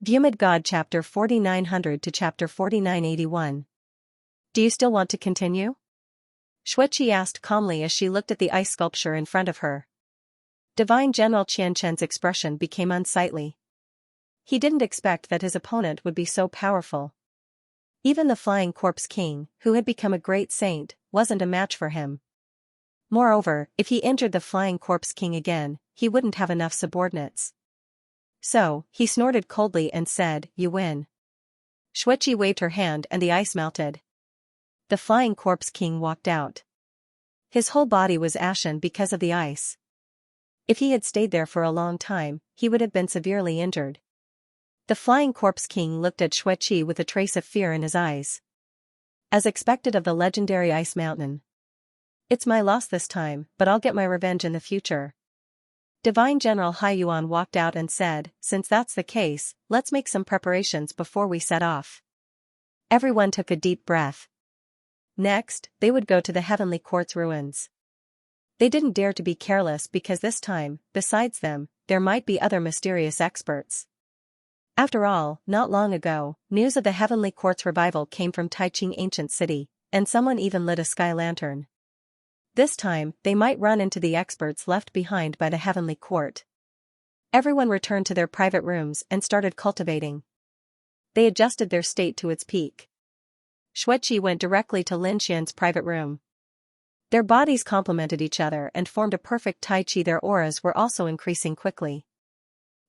Vhumad God chapter 4900 to chapter 4981. Do you still want to continue? Xianxia asked calmly as she looked at the ice sculpture in front of her. Divine General Qianquan's expression became unsightly. He didn't expect that his opponent would be so powerful. Even the Flying Corpse King, who had become a great saint, wasn't a match for him. Moreover, if he injured the Flying Corpse King again, he wouldn't have enough subordinates. So, he snorted coldly and said, "You win." Xianxia waved her hand and the ice melted. The Flying Corpse King walked out. His whole body was ashen because of the ice. If he had stayed there for a long time, he would have been severely injured. The Flying Corpse King looked at Xianxia with a trace of fear in his eyes. As expected of the legendary Ice Mountain. "It's my loss this time, but I'll get my revenge in the future." Divine General Huan walked out and said, "Since that's the case, let's make some preparations before we set off." Everyone took a deep breath. Next, they would go to the Heavenly Court's ruins. They didn't dare to be careless because this time, besides them, there might be other mysterious experts. After all, not long ago, news of the Heavenly Court's revival came from Taiqing Ancient City, and someone even lit a sky lantern. This time, they might run into the experts left behind by the Heavenly Court. Everyone returned to their private rooms and started cultivating. They adjusted their state to its peak. Xianxia went directly to Lin Xian's private room. Their bodies complemented each other and formed a perfect tai chi. Their auras were also increasing quickly.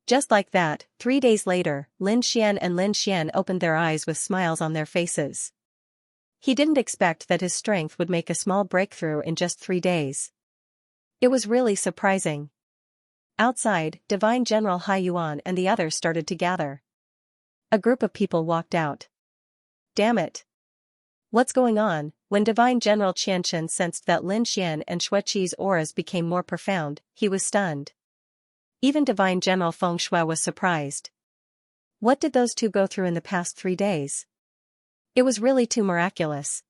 Just like that, 3 days later, Lin Xian and Lin Xian opened their eyes with smiles on their faces. He didn't expect that his strength would make a small breakthrough in just 3 days. It was really surprising. Outside, Divine General Huan and the others started to gather. A group of people walked out. "Damn it! What's going on?" When Divine General Qianquan sensed that Lin Xian and Xianxia's auras became more profound, he was stunned. Even Divine General Feng Shui was surprised. What did those two go through in the past 3 days? It was really too miraculous.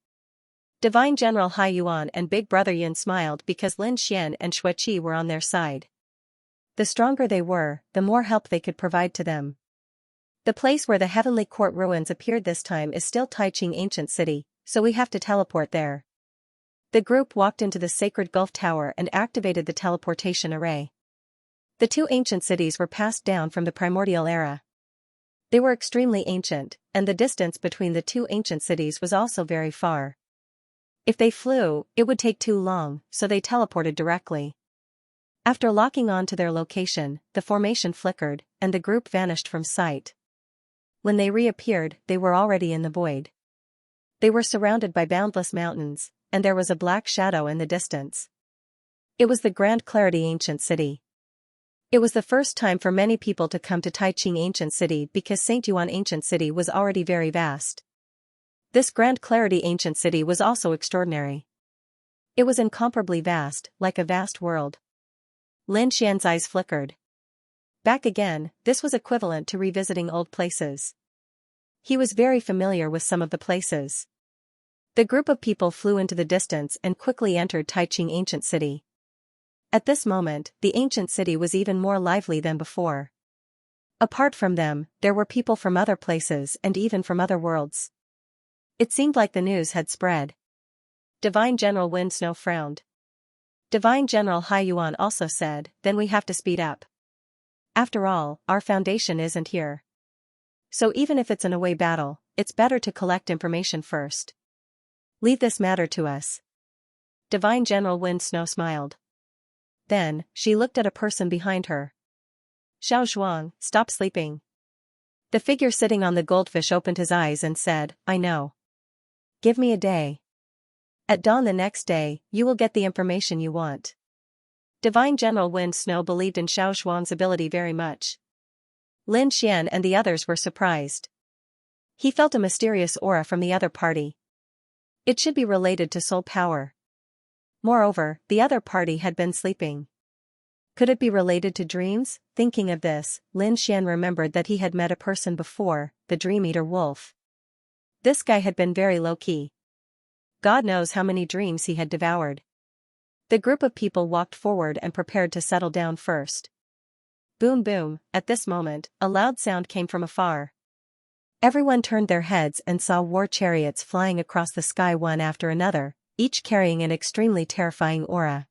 Divine General Huan and Big Brother Yin smiled because Lin Xian and Xianxia were on their side. The stronger they were, the more help they could provide to them. The place where the Heavenly Court ruins appeared this time is still Taiqing Ancient City, so we have to teleport there. The group walked into the Sacred Gulf Tower and activated the teleportation array. The 2 ancient cities were passed down from the primordial era. They were extremely ancient, and the distance between the 2 ancient cities was also very far. If they flew, it would take too long, so they teleported directly. After locking on to their location, the formation flickered, and the group vanished from sight. When they reappeared, they were already in the void. They were surrounded by boundless mountains, and there was a black shadow in the distance. It was the Grand Clarity Ancient City. It was the first time for many people to come to Taiqing Ancient City because St. Yuan Ancient City was already very vast. This Grand Clarity Ancient City was also extraordinary. It was incomparably vast, like a vast world. Lin Xian's eyes flickered. Back again, this was equivalent to revisiting old places. He was very familiar with some of the places. The group of people flew into the distance and quickly entered Taiqing Ancient City. At this moment, the ancient city was even more lively than before. Apart from them, there were people from other places and even from other worlds. It seemed like the news had spread. Divine General Wind Snow frowned. Divine General Huan also said, "Then we have to speed up. After all, our foundation isn't here. So even if it's an away battle, it's better to collect information first. Leave this matter to us." Divine General Wind Snow smiled. Then, she looked at a person behind her. "Xiao Zhuang, stop sleeping." The figure sitting on the goldfish opened his eyes and said, "I know. Give me a day. At dawn the next day, you will get the information you want." Divine General Wind Snow believed in Xiao Zhuang's ability very much. Lin Xian and the others were surprised. He felt a mysterious aura from the other party. It should be related to soul power. Moreover, the other party had been sleeping. Could it be related to dreams? Thinking of this, Lin Xian remembered that he had met a person before, the Dream Eater Wolf. This guy had been very low-key. God knows how many dreams he had devoured. The group of people walked forward and prepared to settle down first. Boom boom, at this moment, a loud sound came from afar. Everyone turned their heads and saw war chariots flying across the sky one after another, each carrying an extremely terrifying aura.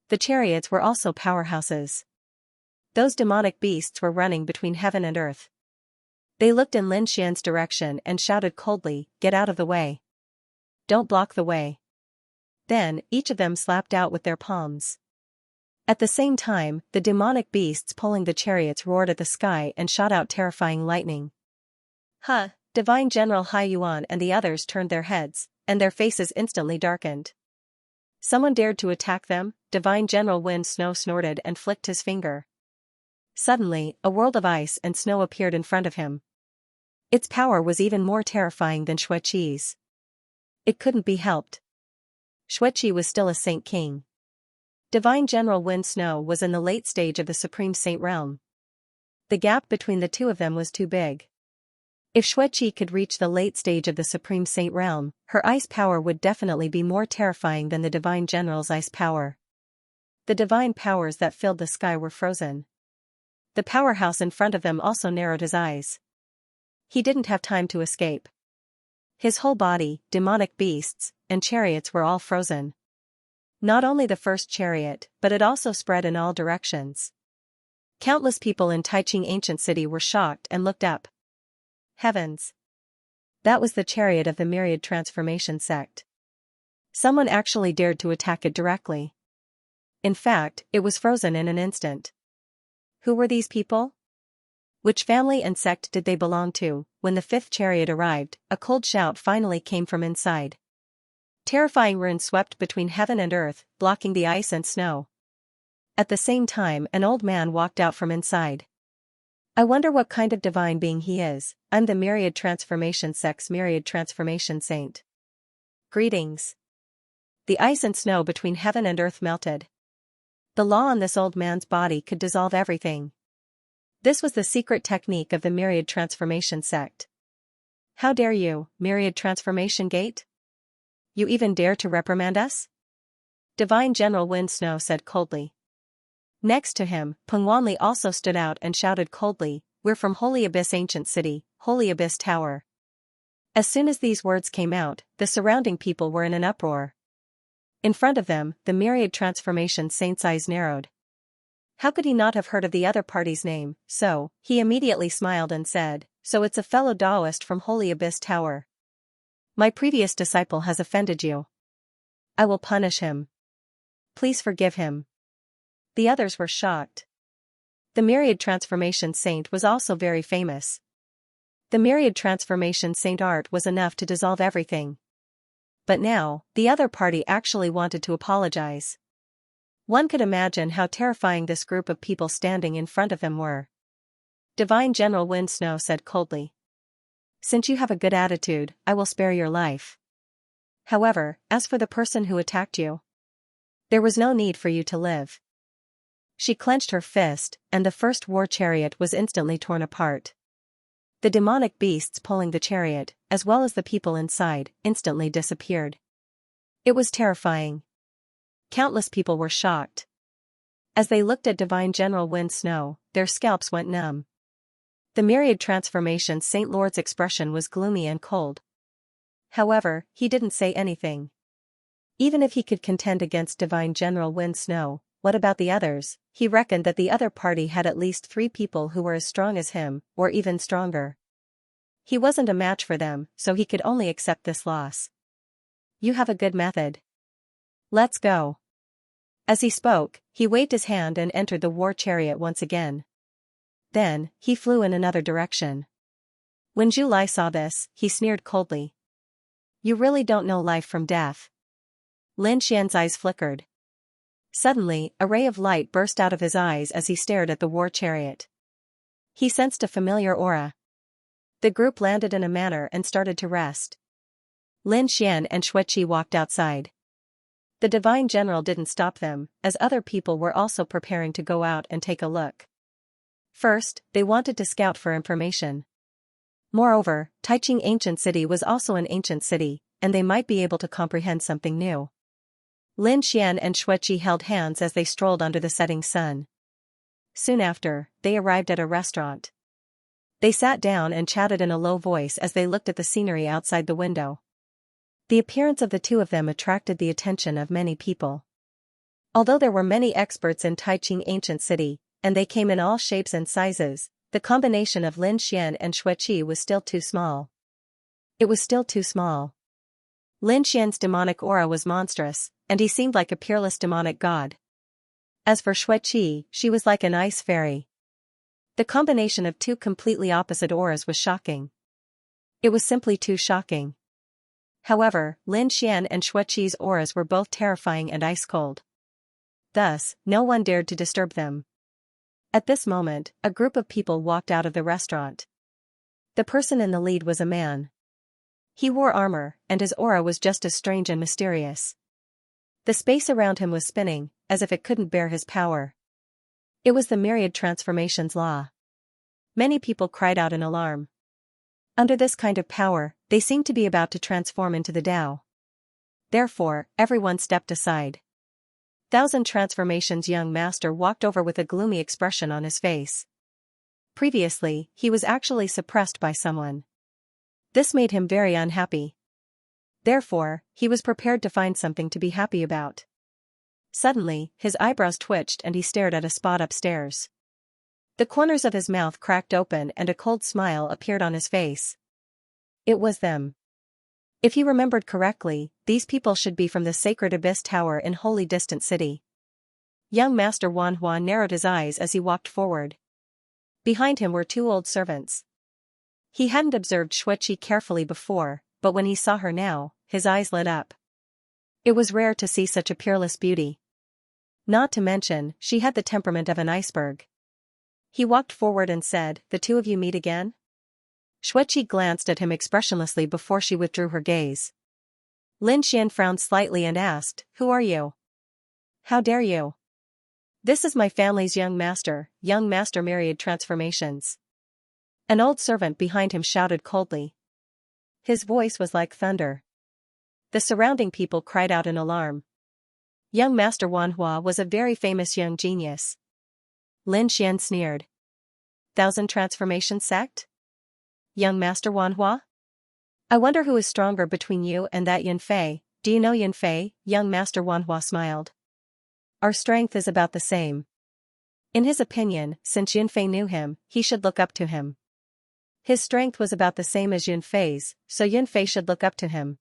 The chariots were also powerhouses. Those demonic beasts were running between heaven and earth. They looked in Lin Xian's direction and shouted coldly, "Get out of the way. Don't block the way." Then, each of them slapped out with their palms. At the same time, the demonic beasts pulling the chariots roared at the sky and shot out terrifying lightning. Huh! Divine General Hai Yuan and the others turned their heads, and their faces instantly darkened. Someone dared to attack them? Divine General Wind Snow snorted and flicked his finger. Suddenly, a world of ice and snow appeared in front of him. Its power was even more terrifying than Xueqi's. It couldn't be helped. Xueqi was still a Saint King. Divine General Wind Snow was in the late stage of the Supreme Saint realm. The gap between the two of them was too big. If Xueqi could reach the late stage of the Supreme Saint realm, her ice power would definitely be more terrifying than the Divine General's ice power. The divine powers that filled the sky were frozen. The powerhouse in front of them also narrowed his eyes. He didn't have time to escape. His whole body, demonic beasts, and chariots were all frozen. Not only the first chariot, but it also spread in all directions. Countless people in Taiching Ancient City were shocked and looked up. Heavens! That was the chariot of the Myriad Transformation sect. Someone actually dared to attack it directly. In fact, it was frozen in an instant. Who were these people? Which family and sect did they belong to? When the fifth chariot arrived, a cold shout finally came from inside. Terrifying runes swept between heaven and earth, blocking the ice and snow. At the same time, an old man walked out from inside. I wonder what kind of divine being he is. I'm the Myriad Transformation sect's Myriad Transformation Saint. Greetings. The ice and snow between heaven and earth melted. The law on this old man's body could dissolve everything. This was the secret technique of the Myriad Transformation sect. How dare you, Myriad Transformation Gate? You even dare to reprimand us? Divine General Wind Snow said coldly. Next to him, Pengwanli also stood out and shouted coldly, "We're from Holy Abyss Ancient City, Holy Abyss Tower." As soon as these words came out, the surrounding people were in an uproar. In front of them, the Myriad Transformation Saint's eyes narrowed. How could he not have heard of the other party's name? So, he immediately smiled and said, "So it's a fellow Taoist from Holy Abyss Tower. My previous disciple has offended you. I will punish him. Please forgive him." The others were shocked. The Myriad Transformation Saint was also very famous. The Myriad Transformation Saint art was enough to dissolve everything. But now, the other party actually wanted to apologize. One could imagine how terrifying this group of people standing in front of them were. Divine General Wind Snow said coldly, "Since you have a good attitude, I will spare your life. However, as for the person who attacked you, there was no need for you to live." She clenched her fist, and the first war chariot was instantly torn apart. The demonic beasts pulling the chariot, as well as the people inside, instantly disappeared. It was terrifying. Countless people were shocked. As they looked at Divine General Wind Snow, their scalps went numb. The Myriad Transformation Saint Lord's expression was gloomy and cold. However, he didn't say anything. Even if he could contend against Divine General Wind Snow, what about the others? He reckoned that the other party had at least 3 people who were as strong as him, or even stronger. He wasn't a match for them, so he could only accept this loss. You have a good method. Let's go. As he spoke, he waved his hand and entered the war chariot once again. Then, he flew in another direction. When Zhu Lai saw this, he sneered coldly. You really don't know life from death. Lin Xian's eyes flickered. Suddenly, a ray of light burst out of his eyes as he stared at the war chariot. He sensed a familiar aura. The group landed in a manner and started to rest. Lin Xian and Xueqi walked outside. The Divine General didn't stop them, as other people were also preparing to go out and take a look. First, they wanted to scout for information. Moreover, Taiching Ancient City was also an ancient city, and they might be able to comprehend something new. Lin Xian and Xueqi held hands as they strolled under the setting sun. soon after, they arrived at a restaurant. They sat down and chatted in a low voice as they looked at the scenery outside the window. The appearance of the two of them attracted the attention of many people. Although there were many experts in Taiqing ancient city, and they came in all shapes and sizes, the combination of Lin Xian and Xueqi was still too small. It was still too small. Lin Xian's demonic aura was monstrous, and he seemed like a peerless demonic god. As for Xueqi, she was like an ice fairy. The combination of two completely opposite auras was shocking. It was simply too shocking. However, Lin Xian and Xueqi's auras were both terrifying and ice-cold. Thus, no one dared to disturb them. At this moment, a group of people walked out of the restaurant. The person in the lead was a man. He wore armor, and his aura was just as strange and mysterious. The space around him was spinning, as if it couldn't bear his power. It was the myriad transformations law. Many people cried out in alarm. Under this kind of power, they seemed to be about to transform into the Tao. Therefore, everyone stepped aside. Thousand Transformations' young master walked over with a gloomy expression on his face. Previously, he was actually suppressed by someone. This made him very unhappy. Therefore, he was prepared to find something to be happy about. Suddenly, his eyebrows twitched and he stared at a spot upstairs. The corners of his mouth cracked open and a cold smile appeared on his face. It was them. If he remembered correctly, these people should be from the Sacred Abyss Tower in Holy Distant City. Young Master Wanhua narrowed his eyes as he walked forward. Behind him were two old servants. He hadn't observed Xueqi carefully before, but when he saw her now, his eyes lit up. It was rare to see such a peerless beauty. Not to mention, she had the temperament of an iceberg. He walked forward and said, "The two of you meet again?" Xueqi glanced at him expressionlessly before she withdrew her gaze. Lin Xian frowned slightly and asked, "Who are you? How dare you?" "This is my family's young master myriad transformations." An old servant behind him shouted coldly. His voice was like thunder. The surrounding people cried out in alarm. Young Master Wanhua was a very famous young genius. Lin Xian sneered. "Thousand Transformation sect? Young Master Wanhua? I wonder who is stronger between you and that Yunfei. Do you know Yunfei?" Young Master Wanhua smiled. "Our strength is about the same." In his opinion, since Yunfei knew him, he should look up to him. His strength was about the same as Yunfei's, so Yunfei should look up to him.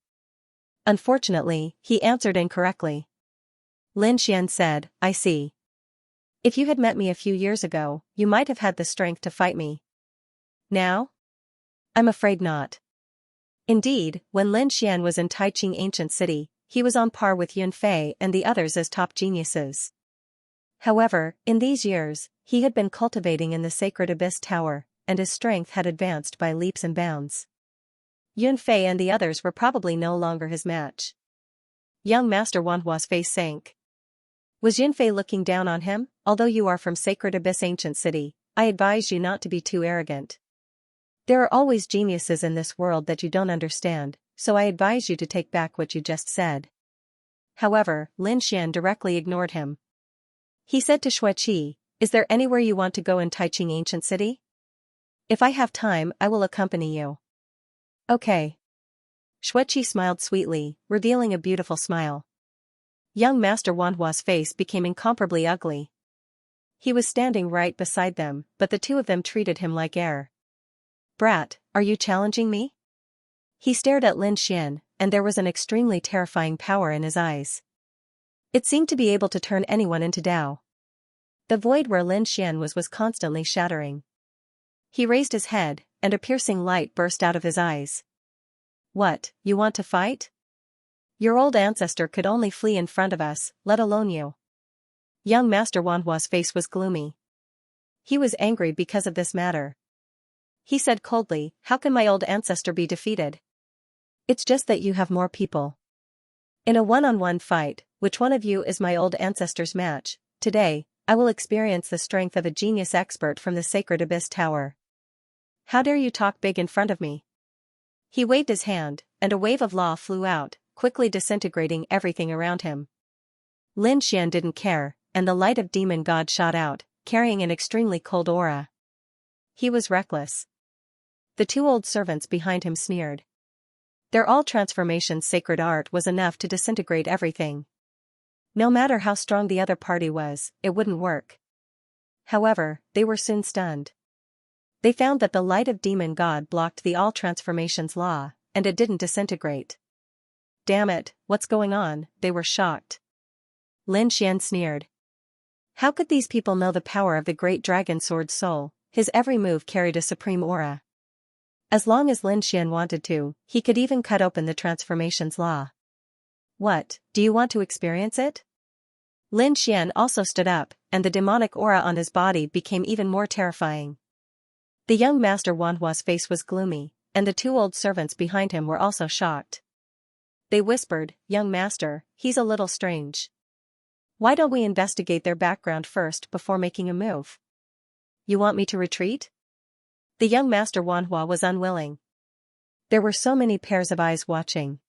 Unfortunately, he answered incorrectly. Lin Xian said, "I see. If you had met me a few years ago, you might have had the strength to fight me. Now? I'm afraid not." Indeed, when Lin Xian was in Taiqing ancient city, he was on par with Yunfei and the others as top geniuses. However, in these years, he had been cultivating in the Sacred Abyss Tower, and his strength had advanced by leaps and bounds. Yunfei and the others were probably no longer his match. Young Master Wanhua's face sank. Was Yunfei looking down on him? "Although you are from Sacred Abyss ancient city, I advise you not to be too arrogant. There are always geniuses in this world that you don't understand, so I advise you to take back what you just said." However, Lin Xian directly ignored him. He said to Xueqi, "Is there anywhere you want to go in Taiqing ancient city? If I have time, I will accompany you." "Okay." Xueqi smiled sweetly, revealing a beautiful smile. Young Master Wanhua's face became incomparably ugly. He was standing right beside them, but the two of them treated him like air. "Brat, are you challenging me?" He stared at Lin Xian, and there was an extremely terrifying power in his eyes. It seemed to be able to turn anyone into Tao. The void where Lin Xian was constantly shattering. He raised his head, and a piercing light burst out of his eyes. "What, you want to fight? Your old ancestor could only flee in front of us, let alone you." Young Master Wanhua's face was gloomy. He was angry because of this matter. He said coldly, "How can my old ancestor be defeated? It's just that you have more people. In a one-on-one fight, which one of you is my old ancestor's match? Today, I will experience the strength of a genius expert from the Sacred Abyss Tower. How dare you talk big in front of me?" He waved his hand, and a wave of law flew out, quickly disintegrating everything around him. Lin Xian didn't care, and the light of Demon God shot out, carrying an extremely cold aura. He was reckless. The two old servants behind him sneered. Their all transformation's sacred art was enough to disintegrate everything. No matter how strong the other party was, it wouldn't work. However, they were soon stunned. They found that the light of demon god blocked the all transformation's law, and it didn't disintegrate. Damn it, what's going on? They were shocked. Lin Xian sneered. How could these people know the power of the great dragon sword soul? His every move carried a supreme aura. As long as Lin Xian wanted to, he could even cut open the transformation's law. What, do you want to experience it? Lin Xian also stood up, and the demonic aura on his body became even more terrifying. The young master Wanhua's face was gloomy, and the two old servants behind him were also shocked. They whispered, "Young master, he's a little strange. Why don't we investigate their background first before making a move?" You want me to retreat? The young master Wanhua was unwilling. There were so many pairs of eyes watching.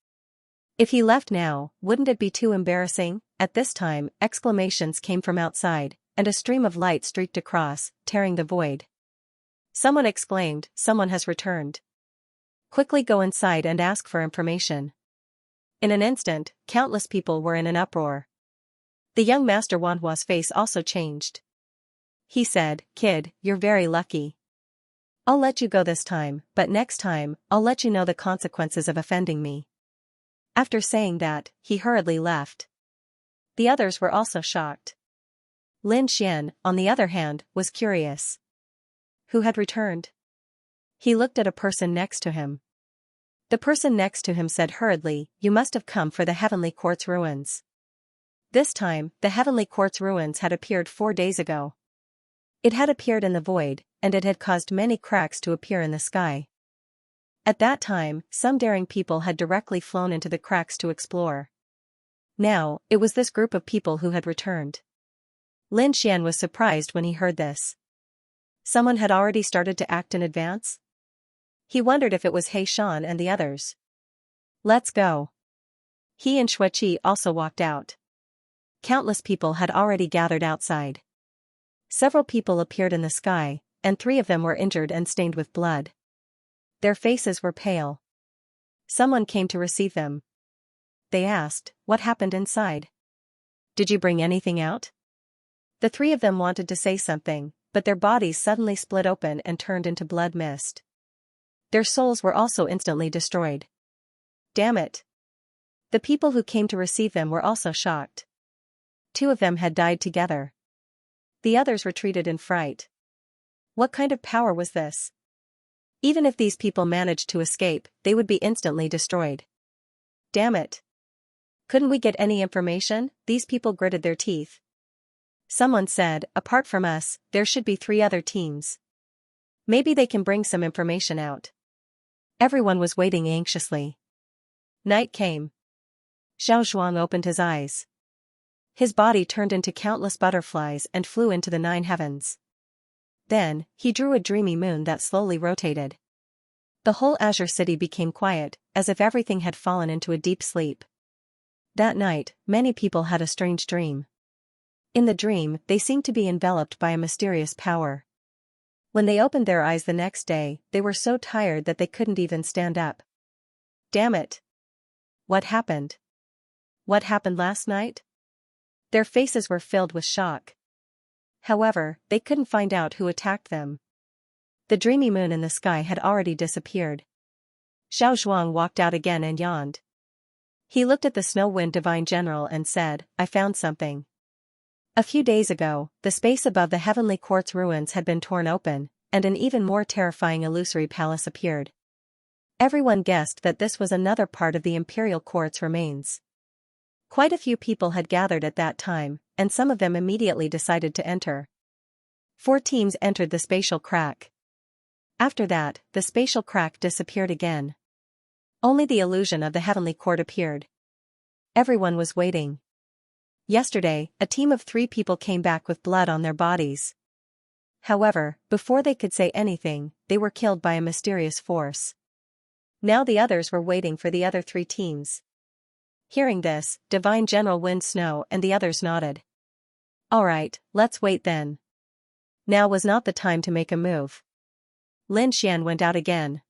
If he left now, wouldn't it be too embarrassing? At this time, exclamations came from outside, and a stream of light streaked across, tearing the void. Someone exclaimed, "Someone has returned. Quickly go inside and ask for information." In an instant, countless people were in an uproar. The young master Wanhua's face also changed. He said, "Kid, you're very lucky. I'll let you go this time, but next time, I'll let you know the consequences of offending me." After saying that, he hurriedly left. The others were also shocked. Lin Xian, on the other hand, was curious. Who had returned? He looked at a person next to him. The person next to him said hurriedly, "You must have come for the Heavenly Quartz ruins." This time, the Heavenly Quartz ruins had appeared 4 days ago. It had appeared in the void, and it had caused many cracks to appear in the sky. At that time, some daring people had directly flown into the cracks to explore. Now, it was this group of people who had returned. Lin Xian was surprised when he heard this. Someone had already started to act in advance? He wondered if it was He Shan and the others. Let's go. He and Xueqi also walked out. Countless people had already gathered outside. Several people appeared in the sky, and 3 of them were injured and stained with blood. Their faces were pale. Someone came to receive them. They asked, "What happened inside? Did you bring anything out?" The 3 of them wanted to say something, but their bodies suddenly split open and turned into blood mist. Their souls were also instantly destroyed. Damn it! The people who came to receive them were also shocked. 2 of them had died together. The others retreated in fright. What kind of power was this? Even if these people managed to escape, they would be instantly destroyed. Damn it! Couldn't we get any information? These people gritted their teeth. Someone said, "Apart from us, there should be 3 other teams. Maybe they can bring some information out." Everyone was waiting anxiously. Night came. Xiao Zhuang opened his eyes. His body turned into countless butterflies and flew into the 9 heavens. Then, he drew a dreamy moon that slowly rotated. The whole azure city became quiet, as if everything had fallen into a deep sleep. That night, many people had a strange dream. In the dream, they seemed to be enveloped by a mysterious power. When they opened their eyes the next day, they were so tired that they couldn't even stand up. Damn it! What happened? What happened last night? Their faces were filled with shock. However, they couldn't find out who attacked them. The dreamy moon in the sky had already disappeared. Xiao Zhuang walked out again and yawned. He looked at the snow wind divine general and said, "I found something." A few days ago, the space above the heavenly quartz ruins had been torn open, and an even more terrifying illusory palace appeared. Everyone guessed that this was another part of the imperial quartz remains. Quite a few people had gathered at that time, and some of them immediately decided to enter. 4 teams entered the spatial crack. After that, the spatial crack disappeared again. Only the illusion of the heavenly court appeared. Everyone was waiting. Yesterday, a team of 3 people came back with blood on their bodies. However, before they could say anything, they were killed by a mysterious force. Now the others were waiting for the other 3 teams. Hearing this, Divine General Wind Snow and the others nodded. Alright, let's wait then. Now was not the time to make a move. Lin Xian went out again.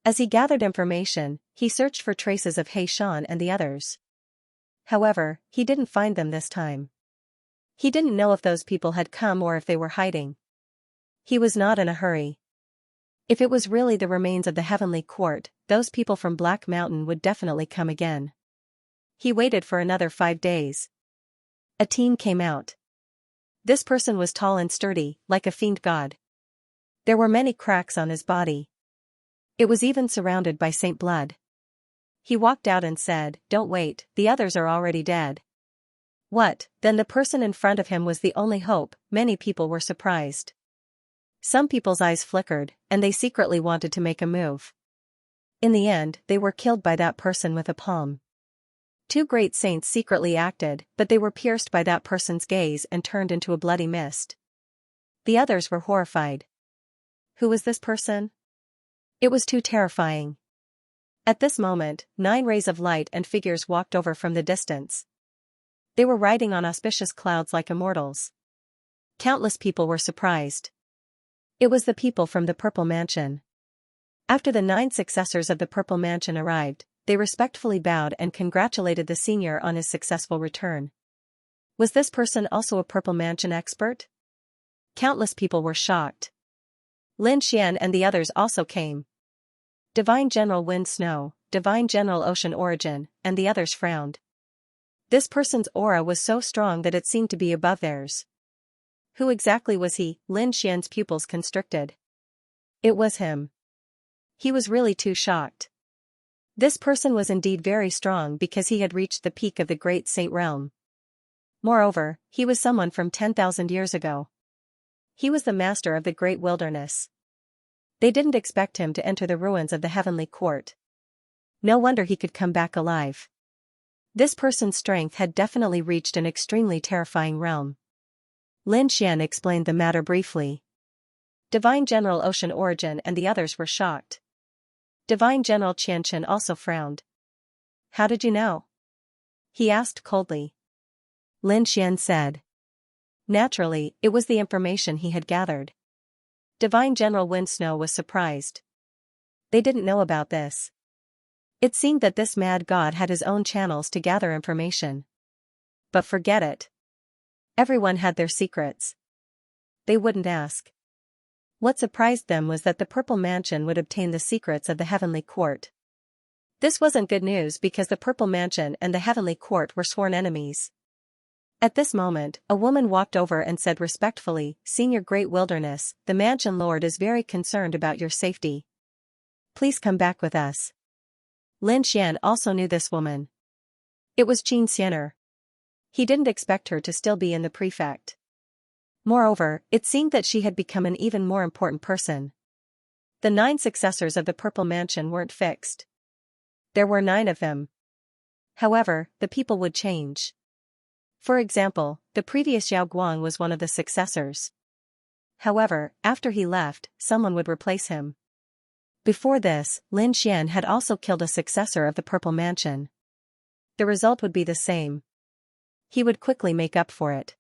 As he gathered information, he searched for traces of He Shan and the others. However, he didn't find them this time. He didn't know if those people had come or if they were hiding. He was not in a hurry. If it was really the remains of the Heavenly Court, those people from Black Mountain would definitely come again. He waited for another 5 days. A teen came out. This person was tall and sturdy, like a fiend god. There were many cracks on his body. It was even surrounded by saint blood. He walked out and said, "Don't wait, the others are already dead." What, then the person in front of him was the only hope? Many people were surprised. Some people's eyes flickered, and they secretly wanted to make a move. In the end, they were killed by that person with a palm. 2 great saints secretly acted, but they were pierced by that person's gaze and turned into a bloody mist. The others were horrified. Who was this person? It was too terrifying. At this moment, 9 rays of light and figures walked over from the distance. They were riding on auspicious clouds like immortals. Countless people were surprised. It was the people from the Purple Mansion. After the 9 successors of the Purple Mansion arrived, they respectfully bowed and congratulated the senior on his successful return. Was this person also a Purple Mansion expert? Countless people were shocked. Lin Xian and the others also came. Divine General Wind Snow, Divine General Ocean Origin, and the others frowned. This person's aura was so strong that it seemed to be above theirs. Who exactly was he? Lin Xian's pupils constricted. It was him. He was really too shocked. This person was indeed very strong because he had reached the peak of the Great Saint Realm. Moreover, he was someone from 10,000 years ago. He was the master of the Great Wilderness. They didn't expect him to enter the ruins of the Heavenly Court. No wonder he could come back alive. This person's strength had definitely reached an extremely terrifying realm. Lin Xian explained the matter briefly. Divine General Ocean Origin and the others were shocked. Divine General Qianchen also frowned. How did you know? He asked coldly. Lin Xian said. Naturally, it was the information he had gathered. Divine General Wind Snow was surprised. They didn't know about this. It seemed that this mad god had his own channels to gather information. But forget it. Everyone had their secrets. They wouldn't ask. What surprised them was that the Purple Mansion would obtain the secrets of the Heavenly Court. This wasn't good news because the Purple Mansion and the Heavenly Court were sworn enemies. At this moment, a woman walked over and said respectfully, "Senior Great Wilderness, the Mansion Lord is very concerned about your safety. Please come back with us." Lin Xian also knew this woman. It was Xianxia. He didn't expect her to still be in the prefect. Moreover, it seemed that she had become an even more important person. The 9 successors of the Purple Mansion weren't fixed. There were 9 of them. However, the people would change. For example, the previous Yao Guang was one of the successors. However, after he left, someone would replace him. Before this, Lin Xian had also killed a successor of the Purple Mansion. The result would be the same. He would quickly make up for it.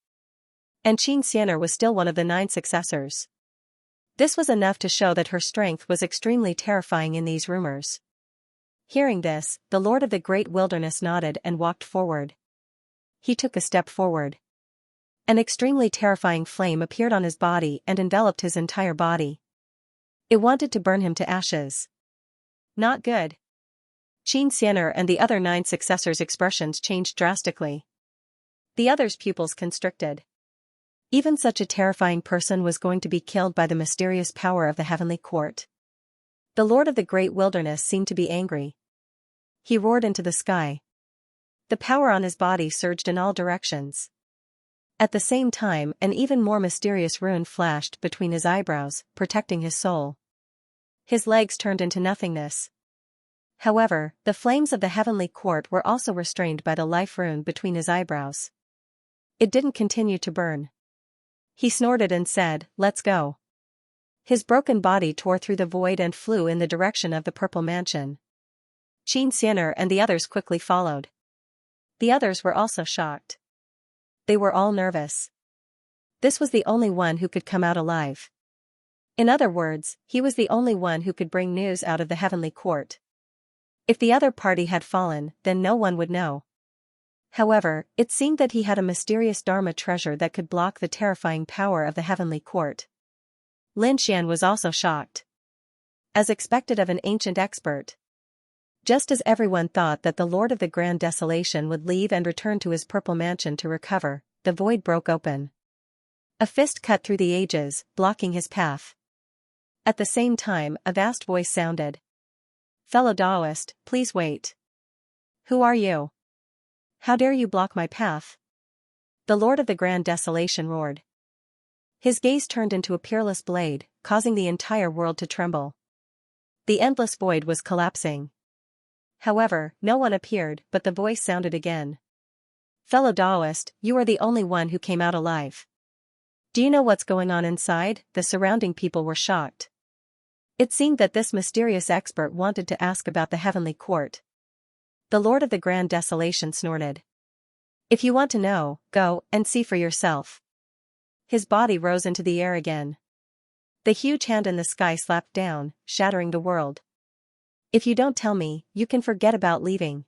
And Xianxia was still one of the 9 successors. This was enough to show that her strength was extremely terrifying in these rumors. Hearing this, the Lord of the Great Wilderness nodded and walked forward. He took a step forward. An extremely terrifying flame appeared on his body and enveloped his entire body. It wanted to burn him to ashes. Not good. Xianxia and the other 9 successors' expressions changed drastically. The others' pupils constricted. Even such a terrifying person was going to be killed by the mysterious power of the Heavenly Court. The Lord of the Great Wilderness seemed to be angry. He roared into the sky. The power on his body surged in all directions. At the same time, an even more mysterious rune flashed between his eyebrows, protecting his soul. His legs turned into nothingness. However, the flames of the Heavenly Court were also restrained by the life rune between his eyebrows. It didn't continue to burn. He snorted and said, "Let's go." His broken body tore through the void and flew in the direction of the Purple Mansion. Xianxia and the others quickly followed. The others were also shocked. They were all nervous. This was the only one who could come out alive. In other words, he was the only one who could bring news out of the heavenly court. If the other party had fallen, then no one would know. However, it seemed that he had a mysterious Dharma treasure that could block the terrifying power of the heavenly court. Lin Xian was also shocked. As expected of an ancient expert. Just as everyone thought that the Lord of the Grand Desolation would leave and return to his purple mansion to recover, the void broke open. A fist cut through the ages, blocking his path. At the same time, a vast voice sounded. "Fellow Taoist, please wait. Who are you? How dare you block my path?" The Lord of the Grand Desolation roared. His gaze turned into a peerless blade, causing the entire world to tremble. The endless void was collapsing. However, no one appeared, but the voice sounded again. "Fellow Taoist, you are the only one who came out alive. Do you know what's going on inside?" The surrounding people were shocked. It seemed that this mysterious expert wanted to ask about the heavenly court. The Lord of the Grand Desolation snorted. "If you want to know, go and see for yourself." His body rose into the air again. The huge hand in the sky slapped down, shattering the world. "If you don't tell me, you can forget about leaving."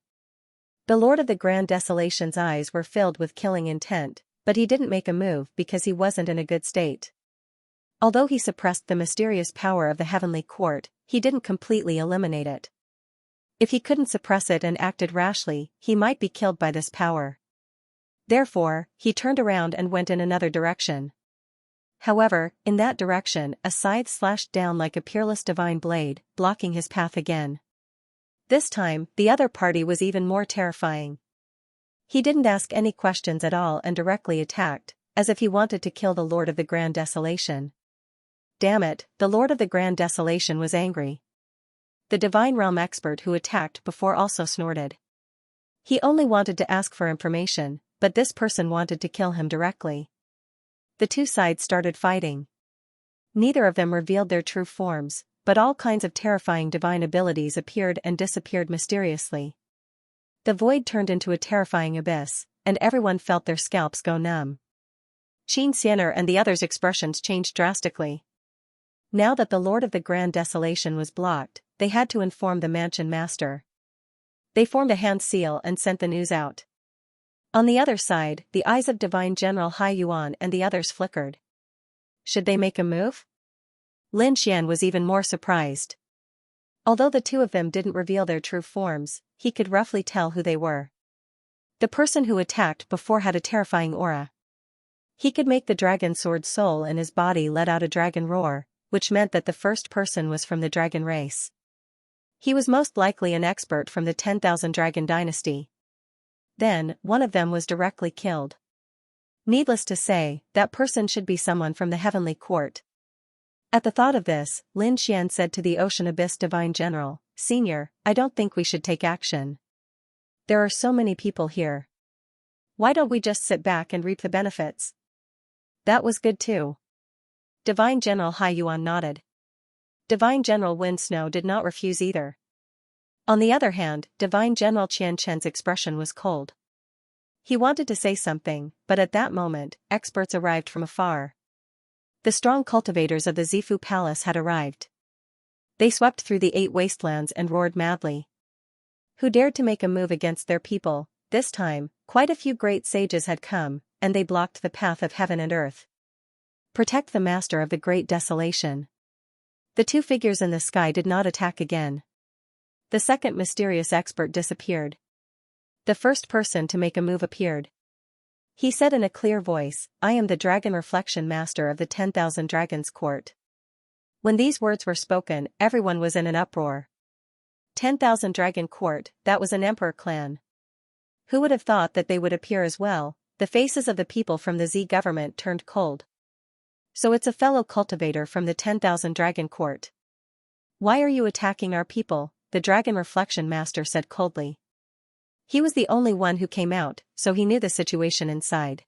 The Lord of the Grand Desolation's eyes were filled with killing intent, but he didn't make a move because he wasn't in a good state. Although he suppressed the mysterious power of the heavenly court, he didn't completely eliminate it. If he couldn't suppress it and acted rashly, he might be killed by this power. Therefore, he turned around and went in another direction. However, in that direction, a scythe slashed down like a peerless divine blade, blocking his path again. This time, the other party was even more terrifying. He didn't ask any questions at all and directly attacked, as if he wanted to kill the Lord of the Grand Desolation. Damn it, the Lord of the Grand Desolation was angry. The Divine Realm expert who attacked before also snorted. He only wanted to ask for information, but this person wanted to kill him directly. The two sides started fighting. Neither of them revealed their true forms, but all kinds of terrifying divine abilities appeared and disappeared mysteriously. The void turned into a terrifying abyss, and everyone felt their scalps go numb. Xianxia and the others' expressions changed drastically. Now that the Lord of the Grand Desolation was blocked, they had to inform the mansion master. They formed a hand seal and sent the news out. On the other side, the eyes of Divine General Hai Yuan and the others flickered. Should they make a move? Lin Xian was even more surprised. Although the two of them didn't reveal their true forms, he could roughly tell who they were. The person who attacked before had a terrifying aura. He could make the dragon sword's soul in his body let out a dragon roar, which meant that the first person was from the dragon race. He was most likely an expert from the 10,000 Dragon Dynasty. Then, one of them was directly killed. Needless to say, that person should be someone from the heavenly court. At the thought of this, Lin Xian said to the Ocean Abyss Divine General, "Senior, I don't think we should take action. There are so many people here. Why don't we just sit back and reap the benefits?" That was good too. Divine General Hai Yuan nodded. Divine General Wind Snow did not refuse either. On the other hand, Divine General Qian Chen's expression was cold. He wanted to say something, but at that moment, experts arrived from afar. The strong cultivators of the Zifu Palace had arrived. They swept through the 8 wastelands and roared madly. Who dared to make a move against their people? This time, quite a few great sages had come, and they blocked the path of heaven and earth. Protect the master of the great desolation. The two figures in the sky did not attack again. The second mysterious expert disappeared. The first person to make a move appeared. He said in a clear voice, "I am the Dragon Reflection Master of the 10,000 Dragons Court." When these words were spoken, everyone was in an uproar. 10,000 Dragon Court, that was an emperor clan. Who would have thought that they would appear as well? The faces of the people from the Z government turned cold. So it's a fellow cultivator from the 10,000 Dragon Court. Why are you attacking our people? The Dragon Reflection Master said coldly. He was the only one who came out, so he knew the situation inside.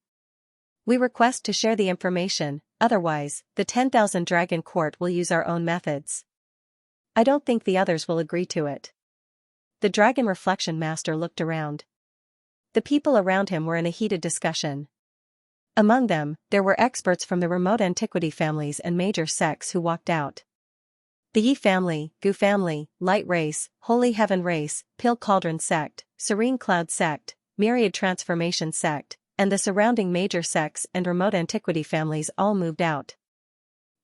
We request to share the information, otherwise, the 10,000 Dragon Court will use our own methods. I don't think the others will agree to it. The Dragon Reflection Master looked around. The people around him were in a heated discussion. Among them, there were experts from the remote antiquity families and major sects who walked out. The Yi family, Gu family, Light race, Holy Heaven race, Pill Cauldron sect, Serene Cloud sect, Myriad Transformation sect, and the surrounding major sects and remote antiquity families all moved out.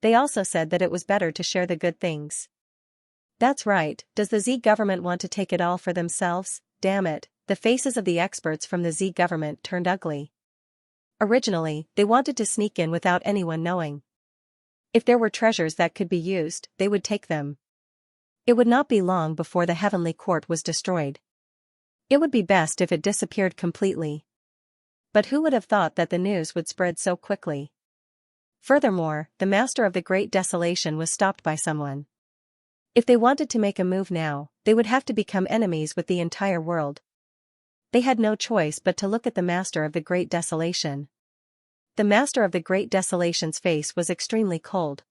They also said that it was better to share the good things. That's right, does the Z government want to take it all for themselves? Damn it, the faces of the experts from the Z government turned ugly. Originally, they wanted to sneak in without anyone knowing. If there were treasures that could be used, they would take them. It would not be long before the heavenly court was destroyed. It would be best if it disappeared completely. But who would have thought that the news would spread so quickly? Furthermore, the master of the Great Desolation was stopped by someone. If they wanted to make a move now, they would have to become enemies with the entire world. They had no choice but to look at the master of the Great Desolation. The master of the Great Desolation's face was extremely cold.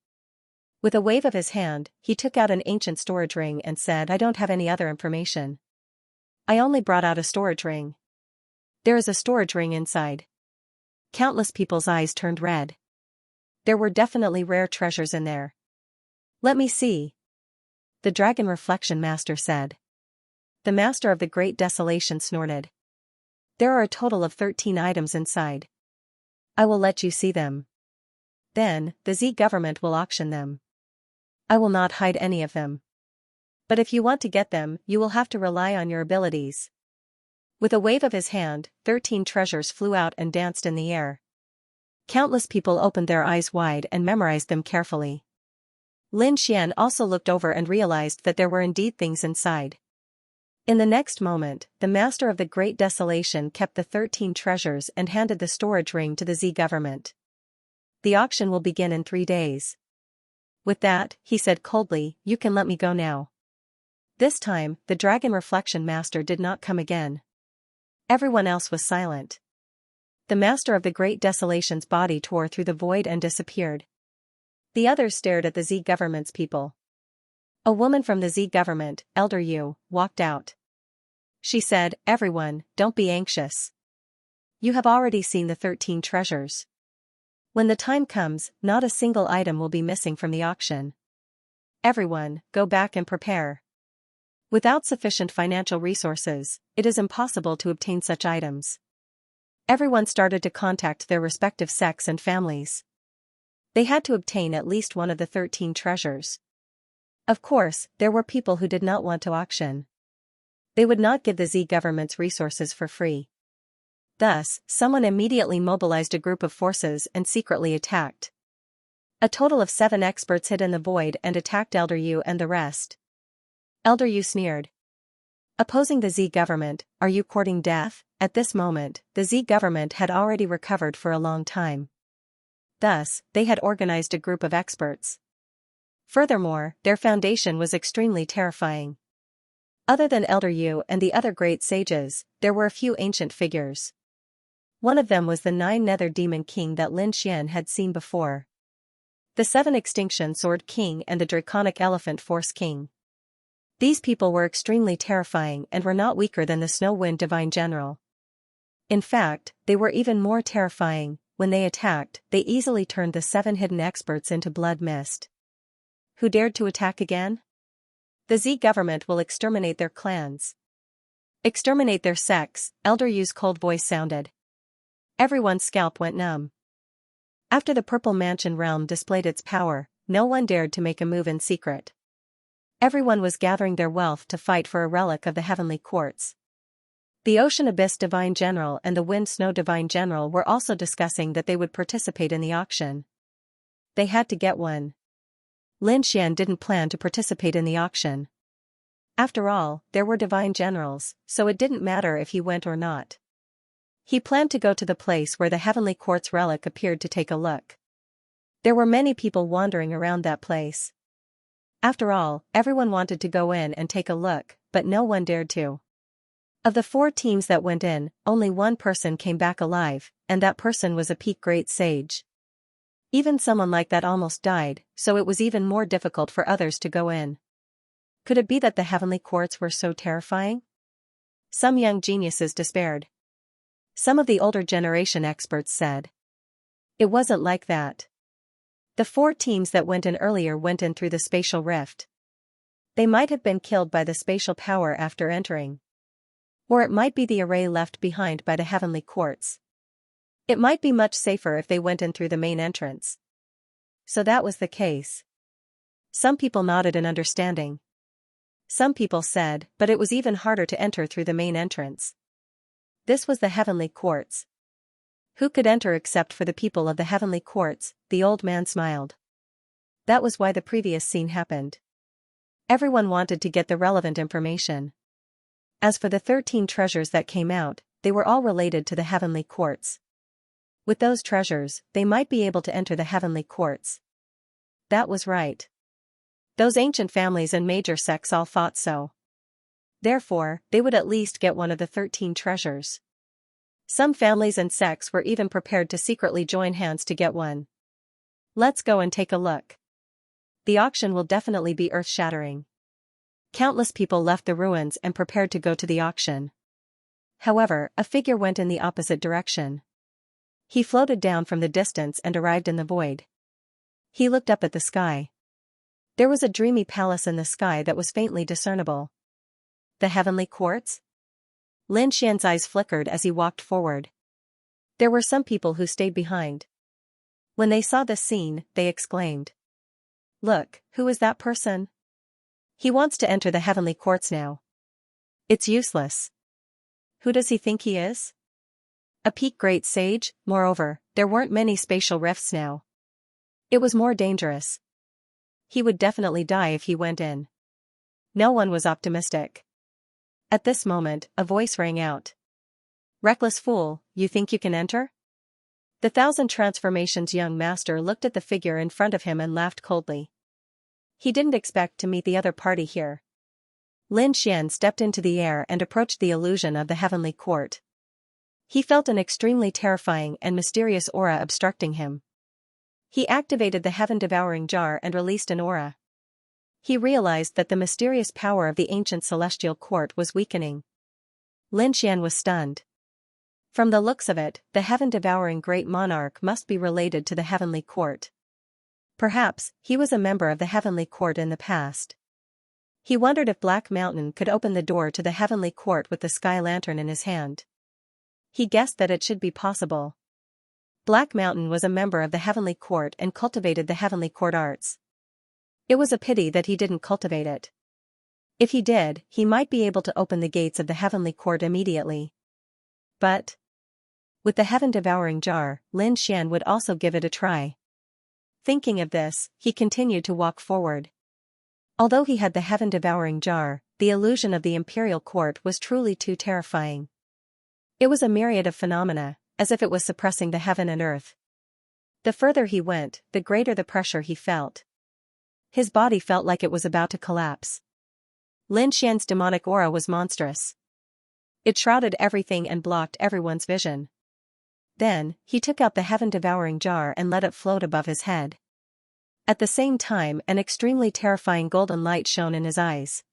With a wave of his hand, he took out an ancient storage ring and said, "I don't have any other information. I only brought out a storage ring. There is a storage ring inside." Countless people's eyes turned red. There were definitely rare treasures in there. "Let me see," the Dragon Reflection Master said. The master of the Great Desolation snorted. "There are a total of 13 items inside. I will let you see them. Then, the Z government will auction them. I will not hide any of them. But if you want to get them, you will have to rely on your abilities." With a wave of his hand, 13 treasures flew out and danced in the air. Countless people opened their eyes wide and memorized them carefully. Lin Xian also looked over and realized that there were indeed things inside. In the next moment, the master of the Great Desolation kept the 13 treasures and handed the storage ring to the Z government. "The auction will begin in 3 days. With that," he said coldly, "you can let me go now." This time, the Dragon Reflection Master did not come again. Everyone else was silent. The master of the Great Desolation's body tore through the void and disappeared. The others stared at the Z government's people. A woman from the Z government, Elder Yu, walked out. She said, "Everyone, don't be anxious. You have already seen the 13 treasures. When the time comes, not a single item will be missing from the auction. Everyone, go back and prepare." Without sufficient financial resources, it is impossible to obtain such items. Everyone started to contact their respective sects and families. They had to obtain at least one of the 13 treasures. Of course, there were people who did not want to auction. They would not give the Z government's resources for free. Thus, someone immediately mobilized a group of forces and secretly attacked. A total of 7 experts hid in the void and attacked Elder Yu and the rest. Elder Yu sneered. "Opposing the Z government, are you courting death?" At this moment, the Z government had already recovered for a long time. Thus, they had organized a group of experts. Furthermore, their foundation was extremely terrifying. Other than Elder Yu and the other great sages, there were a few ancient figures. One of them was the 9 Nether Demon King that Lin Xian had seen before. The 7 Extinction Sword King and the Draconic Elephant Force King. These people were extremely terrifying and were not weaker than the Snow Wind Divine General. In fact, they were even more terrifying. When they attacked, they easily turned the 7 hidden experts into blood mist. Who dared to attack again? The Z government will exterminate their clans. Exterminate their sects, Elder Yu's cold voice sounded. Everyone's scalp went numb. After the Purple Mansion realm displayed its power, no one dared to make a move in secret. Everyone was gathering their wealth to fight for a relic of the heavenly courts. The Ocean Abyss Divine General and the Wind Snow Divine General were also discussing that they would participate in the auction. They had to get one. Lin Xian didn't plan to participate in the auction. After all, there were divine generals, so it didn't matter if he went or not. He planned to go to the place where the heavenly court's relic appeared to take a look. There were many people wandering around that place. After all, everyone wanted to go in and take a look, but no one dared to. Of the 4 teams that went in, only one person came back alive, and that person was a peak great sage. Even someone like that almost died, so it was even more difficult for others to go in. Could it be that the heavenly courts were so terrifying? Some young geniuses despaired. Some of the older generation experts said, It wasn't like that. The 4 teams that went in earlier went in through the spatial rift. They might have been killed by the spatial power after entering. Or it might be the array left behind by the heavenly courts. It might be much safer if they went in through the main entrance. So that was the case. Some people nodded in understanding. Some people said, but it was even harder to enter through the main entrance. This was the heavenly courts. Who could enter except for the people of the heavenly courts? The old man smiled. That was why the previous scene happened. Everyone wanted to get the relevant information. As for the 13 treasures that came out, they were all related to the heavenly courts. With those treasures, they might be able to enter the heavenly courts. That was right. Those ancient families and major sects all thought so. Therefore, they would at least get one of the 13 treasures. Some families and sects were even prepared to secretly join hands to get one. Let's go and take a look. The auction will definitely be earth-shattering. Countless people left the ruins and prepared to go to the auction. However, a figure went in the opposite direction. He floated down from the distance and arrived in the void. He looked up at the sky. There was a dreamy palace in the sky that was faintly discernible. The heavenly courts? Lin Xian's eyes flickered as he walked forward. There were some people who stayed behind. When they saw this scene, they exclaimed. Look, who is that person? He wants to enter the heavenly courts now. It's useless. Who does he think he is? A peak great sage. Moreover, there weren't many spatial rifts now. It was more dangerous. He would definitely die if he went in. No one was optimistic. At this moment, a voice rang out. Reckless fool, you think you can enter? The 1,000 Transformations young master looked at the figure in front of him and laughed coldly. He didn't expect to meet the other party here. Lin Xian stepped into the air and approached the illusion of the heavenly court. He felt an extremely terrifying and mysterious aura obstructing him. He activated the heaven-devouring jar and released an aura. He realized that the mysterious power of the ancient celestial court was weakening. Lin Xian was stunned. From the looks of it, the heaven-devouring great monarch must be related to the heavenly court. Perhaps, he was a member of the heavenly court in the past. He wondered if Black Mountain could open the door to the heavenly court with the sky lantern in his hand. He guessed that it should be possible. Black Mountain was a member of the heavenly court and cultivated the heavenly court arts. It was a pity that he didn't cultivate it. If he did, he might be able to open the gates of the heavenly court immediately. But with the heaven-devouring jar, Lin Xian would also give it a try. Thinking of this, he continued to walk forward. Although he had the heaven-devouring jar, the illusion of the imperial court was truly too terrifying. It was a myriad of phenomena, as if it was suppressing the heaven and earth. The further he went, the greater the pressure he felt. His body felt like it was about to collapse. Lin Xian's demonic aura was monstrous. It shrouded everything and blocked everyone's vision. Then, he took out the heaven-devouring jar and let it float above his head. At the same time, an extremely terrifying golden light shone in his eyes.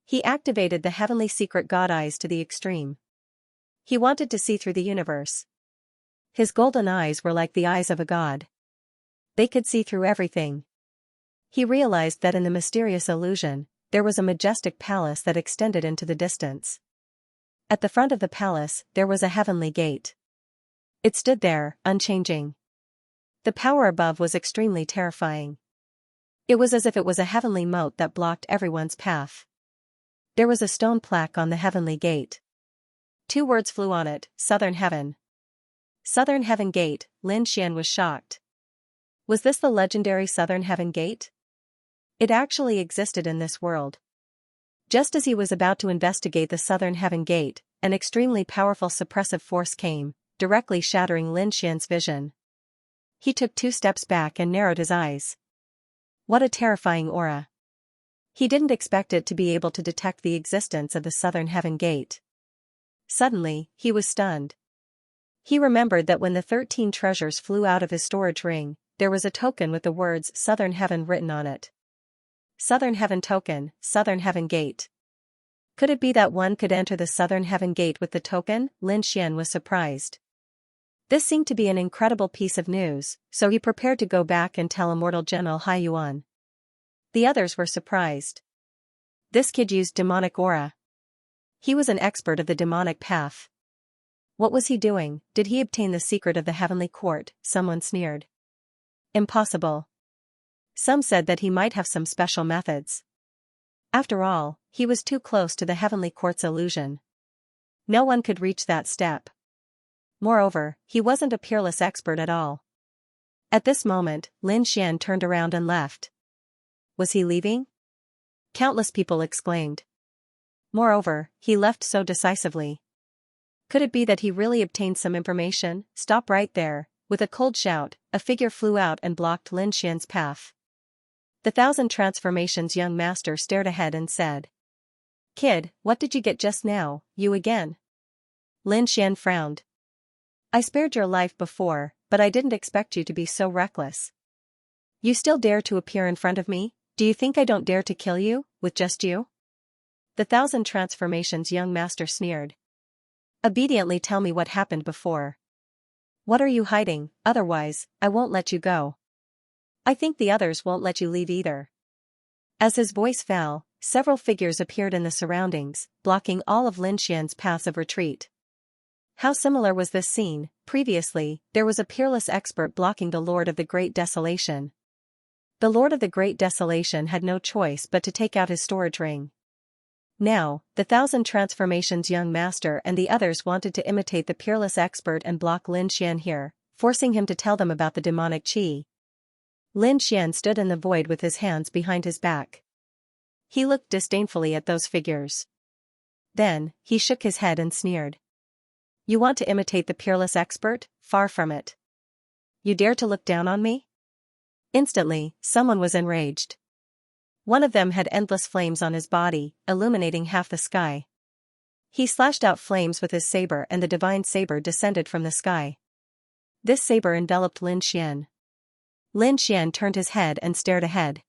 He activated the heavenly secret god eyes to the extreme. He wanted to see through the universe. His golden eyes were like the eyes of a god. They could see through everything. He realized that in the mysterious illusion, there was a majestic palace that extended into the distance. At the front of the palace, there was a heavenly gate. It stood there, unchanging. The power above was extremely terrifying. It was as if it was a heavenly moat that blocked everyone's path. There was a stone plaque on the heavenly gate. 2 words flew on it, Southern Heaven. Southern Heaven Gate. Lin Xian was shocked. Was this the legendary Southern Heaven Gate? It actually existed in this world. Just as he was about to investigate the Southern Heaven Gate, an extremely powerful suppressive force came, directly shattering Lin Xian's vision. He took 2 steps back and narrowed his eyes. What a terrifying aura. He didn't expect it to be able to detect the existence of the Southern Heaven Gate. Suddenly, he was stunned. He remembered that when the 13 treasures flew out of his storage ring, there was a token with the words Southern Heaven written on it. Southern Heaven token, Southern Heaven Gate. Could it be that one could enter the Southern Heaven Gate with the token? Lin Xian was surprised. This seemed to be an incredible piece of news, so he prepared to go back and tell Immortal General Hai Yuan. The others were surprised. This kid used demonic aura. He was an expert of the demonic path. What was he doing? Did he obtain the secret of the heavenly court? Someone sneered. Impossible. Some said that he might have some special methods. After all, he was too close to the heavenly court's illusion. No one could reach that step. Moreover, he wasn't a peerless expert at all. At this moment, Lin Xian turned around and left. Was he leaving? Countless people exclaimed. Moreover, he left so decisively. Could it be that he really obtained some information? Stop right there. With a cold shout, a figure flew out and blocked Lin Xian's path. The 1,000 Transformations young master stared ahead and said. Kid, what did you get just now, you again? Lin Xian frowned. I spared your life before, but I didn't expect you to be so reckless. You still dare to appear in front of me? Do you think I don't dare to kill you, with just you? The 1,000 Transformations young master sneered. Obediently tell me what happened before. What are you hiding? Otherwise, I won't let you go. I think the others won't let you leave either. As his voice fell, several figures appeared in the surroundings, blocking all of Lin Xian's paths of retreat. How similar was this scene? Previously, there was a peerless expert blocking the Lord of the Great Desolation. The Lord of the Great Desolation had no choice but to take out his storage ring. Now, the 1,000 Transformations young master and the others wanted to imitate the peerless expert and block Lin Xian here, forcing him to tell them about the demonic qi. Lin Xian stood in the void with his hands behind his back. He looked disdainfully at those figures. Then, he shook his head and sneered. You want to imitate the peerless expert? Far from it. You dare to look down on me? Instantly, someone was enraged. One of them had endless flames on his body, illuminating half the sky. He slashed out flames with his saber and the divine saber descended from the sky. This saber enveloped Lin Xian. Lin Xian turned his head and stared ahead.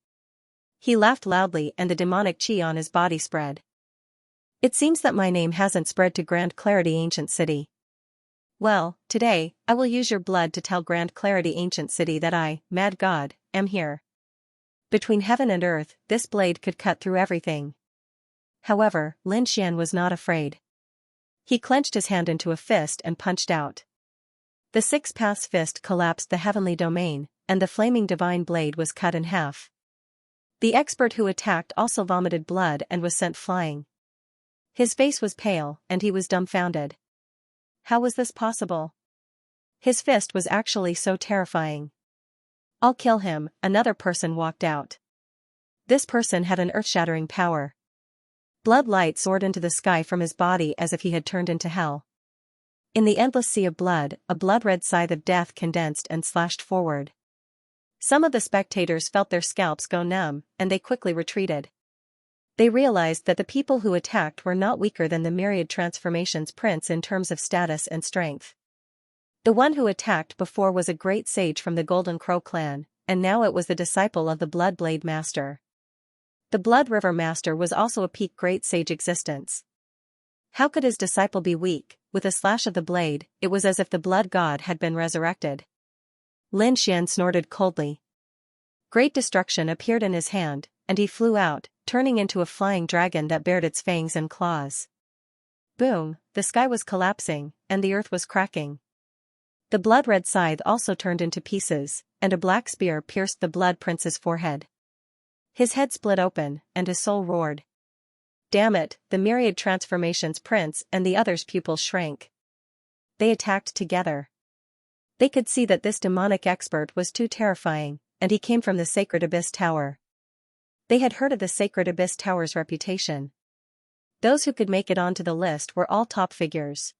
He laughed loudly and the demonic qi on his body spread. It seems that my name hasn't spread to Grand Clarity Ancient City. Well, today, I will use your blood to tell Grand Clarity Ancient City that I, Mad God, am here. Between heaven and earth, this blade could cut through everything. However, Lin Xian was not afraid. He clenched his hand into a fist and punched out. The 6 paths fist collapsed the heavenly domain, and the flaming divine blade was cut in half. The expert who attacked also vomited blood and was sent flying. His face was pale, and he was dumbfounded. How was this possible? His fist was actually so terrifying. I'll kill him, another person walked out. This person had an earth-shattering power. Blood light soared into the sky from his body as if he had turned into hell. In the endless sea of blood, a blood-red scythe of death condensed and slashed forward. Some of the spectators felt their scalps go numb, and they quickly retreated. They realized that the people who attacked were not weaker than the myriad transformations prince in terms of status and strength. The one who attacked before was a great sage from the Golden Crow clan, and now it was the disciple of the Blood Blade Master. The Blood River Master was also a peak great sage existence. How could his disciple be weak? With a slash of the blade, it was as if the blood god had been resurrected. Lin Xian snorted coldly. Great destruction appeared in his hand, and he flew out, turning into a flying dragon that bared its fangs and claws. Boom, the sky was collapsing, and the earth was cracking. The blood-red scythe also turned into pieces, and a black spear pierced the Blood Prince's forehead. His head split open, and his soul roared. Damn it, the myriad transformations prince and the others' pupils shrank. They attacked together. They could see that this demonic expert was too terrifying, and he came from the Sacred Abyss Tower. They had heard of the Sacred Abyss Tower's reputation. Those who could make it onto the list were all top figures.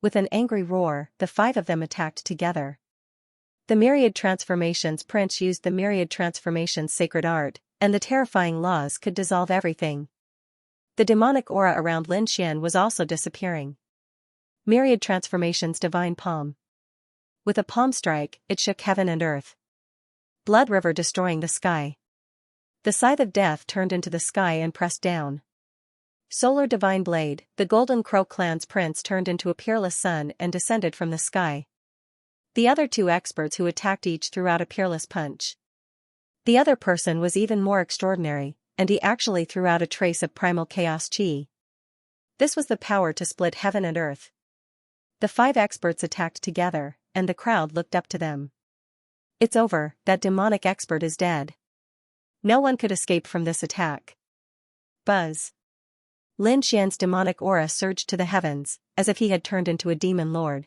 With an angry roar, the 5 of them attacked together. The Myriad Transformations Prince used the Myriad Transformations sacred art, and the terrifying laws could dissolve everything. The demonic aura around Lin Xian was also disappearing. Myriad Transformations Divine Palm. With a palm strike, it shook heaven and earth. Blood River destroying the sky. The scythe of death turned into the sky and pressed down. Solar Divine Blade, the Golden Crow clan's prince turned into a peerless sun and descended from the sky. The other two experts who attacked each threw out a peerless punch. The other person was even more extraordinary, and he actually threw out a trace of primal chaos chi. This was the power to split heaven and earth. The 5 experts attacked together, and the crowd looked up to them. It's over, that demonic expert is dead. No one could escape from this attack. Buzz. Lin Xian's demonic aura surged to the heavens, as if he had turned into a demon lord.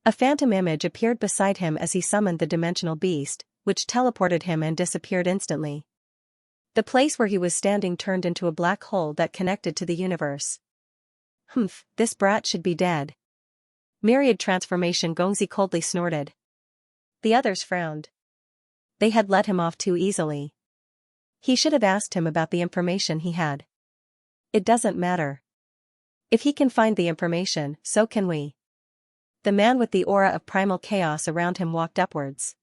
A phantom image appeared beside him as he summoned the dimensional beast, which teleported him and disappeared instantly. The place where he was standing turned into a black hole that connected to the universe. Humph, this brat should be dead. Myriad transformation Gongzi coldly snorted. The others frowned. They had let him off too easily. He should have asked him about the information he had. It doesn't matter. If he can find the information, so can we. The man with the aura of primal chaos around him walked upwards.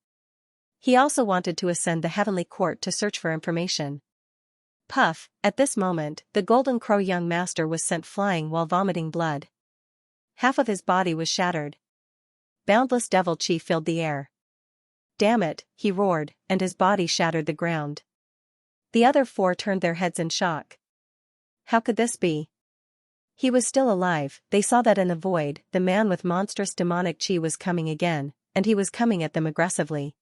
He also wanted to ascend the heavenly court to search for information. Puff, at this moment, the golden crow young master was sent flying while vomiting blood. Half of his body was shattered. Boundless devil chi filled the air. Damn it, he roared, and his body shattered the ground. The other 4 turned their heads in shock. How could this be? He was still alive. They saw that in the void, the man with monstrous demonic chi was coming again, and he was coming at them aggressively.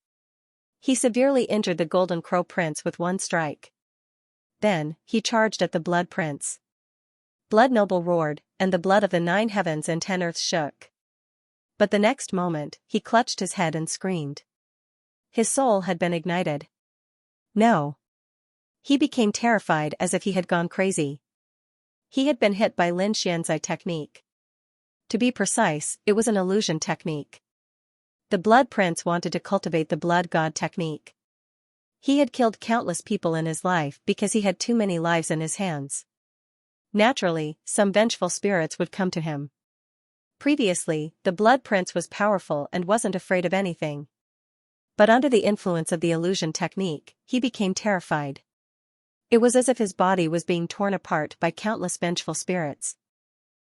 He severely injured the Golden Crow Prince with one strike. Then, he charged at the Blood Prince. Blood Noble roared, and the blood of the 9 heavens and 10 earths shook. But the next moment, he clutched his head and screamed. His soul had been ignited. No. He became terrified as if he had gone crazy. He had been hit by Lin Xian's eye technique. To be precise, it was an illusion technique. The Blood Prince wanted to cultivate the Blood God technique. He had killed countless people in his life because he had too many lives in his hands. Naturally, some vengeful spirits would come to him. Previously, the Blood Prince was powerful and wasn't afraid of anything. But under the influence of the illusion technique, he became terrified. It was as if his body was being torn apart by countless vengeful spirits.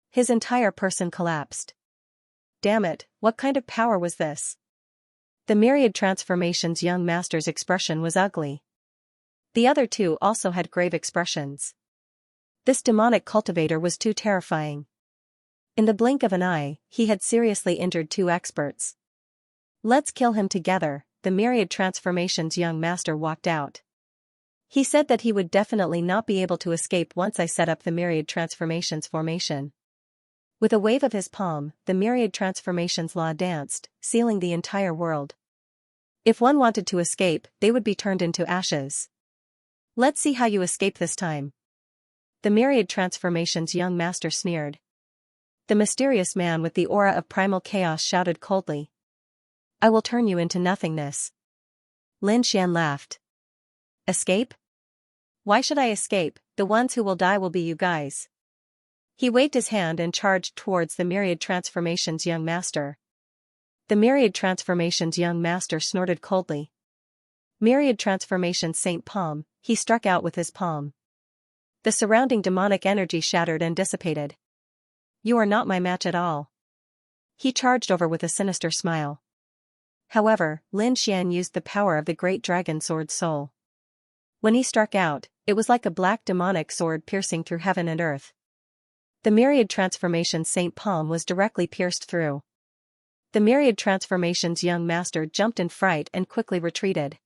His entire person collapsed. Damn it, what kind of power was this? The myriad transformations young master's expression was ugly. The other 2 also had grave expressions. This demonic cultivator was too terrifying. In the blink of an eye, he had seriously injured 2 experts. Let's kill him together, the myriad transformations young master walked out. He said that he would definitely not be able to escape once I set up the myriad transformations formation. With a wave of his palm, the myriad transformations law danced, sealing the entire world. If one wanted to escape, they would be turned into ashes. Let's see how you escape this time. The myriad transformations young master sneered. The mysterious man with the aura of primal chaos shouted coldly. I will turn you into nothingness. Lin Xian laughed. Escape? Why should I escape? The ones who will die will be you guys. He waved his hand and charged towards the myriad transformations young master. The myriad transformations young master snorted coldly. Myriad transformations Saint Palm, he struck out with his palm. The surrounding demonic energy shattered and dissipated. You are not my match at all. He charged over with a sinister smile. However, Lin Xian used the power of the great dragon sword soul. When he struck out, it was like a black demonic sword piercing through heaven and earth. The myriad transformations Saint Palm was directly pierced through. The myriad transformations young master jumped in fright and quickly retreated.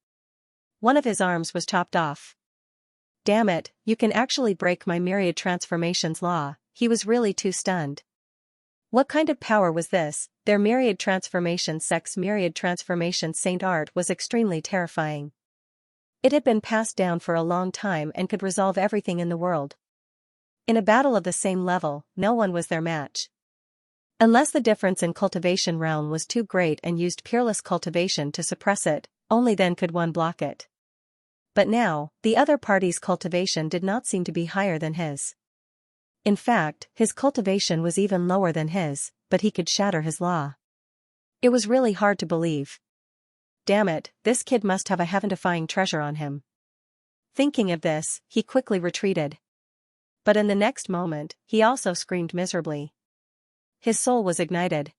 One of his arms was chopped off. Damn it, you can actually break my myriad transformations law. He was really too stunned. What kind of power was this? Their myriad transformation sex myriad transformation Saint Art was extremely terrifying. It had been passed down for a long time and could resolve everything in the world. In a battle of the same level, no one was their match. Unless the difference in cultivation realm was too great and used peerless cultivation to suppress it, only then could one block it. But now, the other party's cultivation did not seem to be higher than his. In fact, his cultivation was even lower than his, but he could shatter his law. It was really hard to believe. Damn it, this kid must have a heaven-defying treasure on him. Thinking of this, he quickly retreated. But in the next moment, he also screamed miserably. His soul was ignited.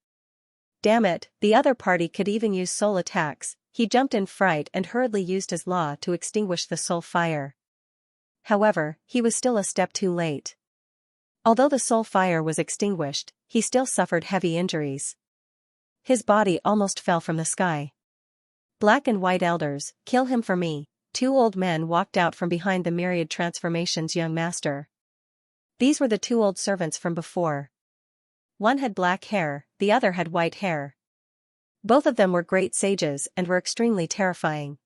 Damn it, the other party could even use soul attacks. He jumped in fright and hurriedly used his law to extinguish the soul fire. However, he was still a step too late. Although the soul fire was extinguished, he still suffered heavy injuries. His body almost fell from the sky. Black and white elders, kill him for me. Two old men walked out from behind the myriad transformations young master. These were the two old servants from before. One had black hair, the other had white hair. Both of them were great sages and were extremely terrifying.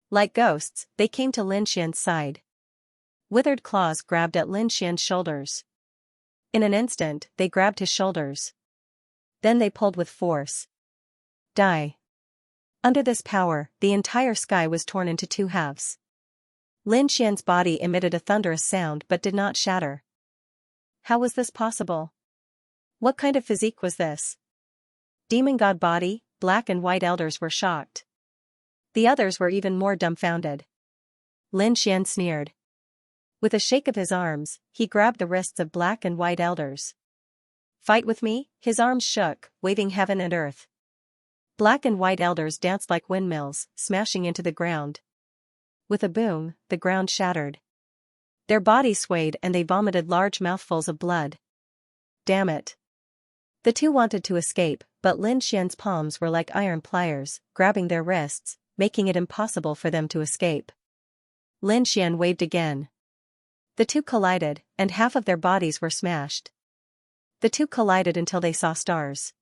Like ghosts, they came to Lin Xian's side. Withered claws grabbed at Lin Xian's shoulders. In an instant, they grabbed his shoulders. Then they pulled with force. Die. Under this power, the entire sky was torn into two halves. Lin Xian's body emitted a thunderous sound but did not shatter. How was this possible? What kind of physique was this? Demon god body, black and white elders were shocked. The others were even more dumbfounded. Lin Xian sneered. With a shake of his arms, he grabbed the wrists of black and white elders. Fight with me? His arms shook, waving heaven and earth. Black and white elders danced like windmills, smashing into the ground. With a boom, the ground shattered. Their bodies swayed and they vomited large mouthfuls of blood. Damn it. The two wanted to escape, but Lin Xian's palms were like iron pliers, grabbing their wrists, making it impossible for them to escape. Lin Xian waved again. The two collided, and half of their bodies were smashed. The two collided until they saw stars.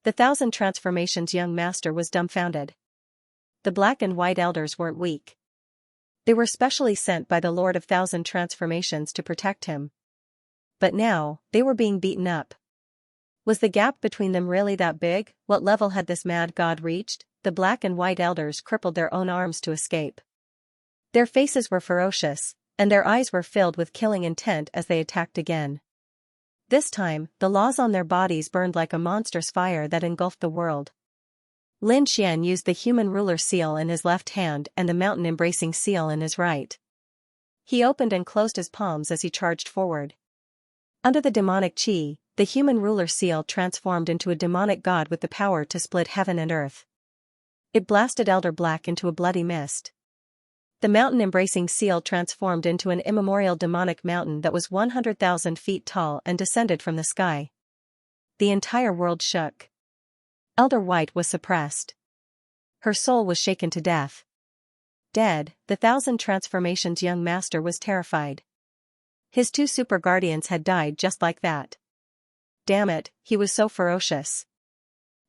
The 1,000 transformations young master was dumbfounded. The black and white elders weren't weak. They were specially sent by the Lord of 1,000 transformations to protect him. But now, they were being beaten up. Was the gap between them really that big? What level had this mad god reached? The black and white elders crippled their own arms to escape. Their faces were ferocious, and their eyes were filled with killing intent as they attacked again. This time, the laws on their bodies burned like a monstrous fire that engulfed the world. Lin Xian used the human ruler seal in his left hand and the mountain-embracing seal in his right. He opened and closed his palms as he charged forward. Under the demonic chi, the human ruler seal transformed into a demonic god with the power to split heaven and earth. It blasted Elder Black into a bloody mist. The mountain-embracing seal transformed into an immemorial demonic mountain that was 100,000 feet tall and descended from the sky. The entire world shook. Elder White was suppressed. Her soul was shaken to death. Dead, the 1,000 transformations young master was terrified. His two super guardians had died just like that. Damn it, he was so ferocious.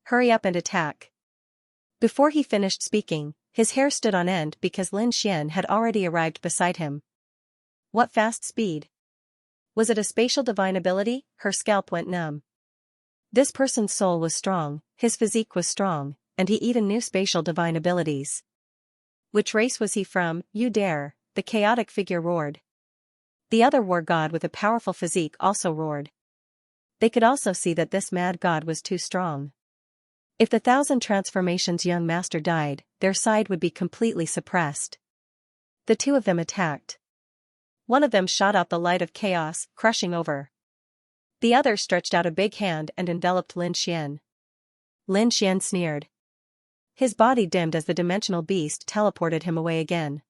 Hurry up and attack. Before he finished speaking, his hair stood on end because Lin Xian had already arrived beside him. What fast speed? Was it a spatial divine ability? Her scalp went numb. This person's soul was strong, his physique was strong, and he even knew spatial divine abilities. Which race was he from? You dare, the chaotic figure roared. The other war god with a powerful physique also roared. They could also see that this mad god was too strong. If the 1,000 transformations young master died, their side would be completely suppressed. The two of them attacked. One of them shot out the light of chaos, crushing over. The other stretched out a big hand and enveloped Lin Xian. Lin Xian sneered. His body dimmed as the dimensional beast teleported him away again.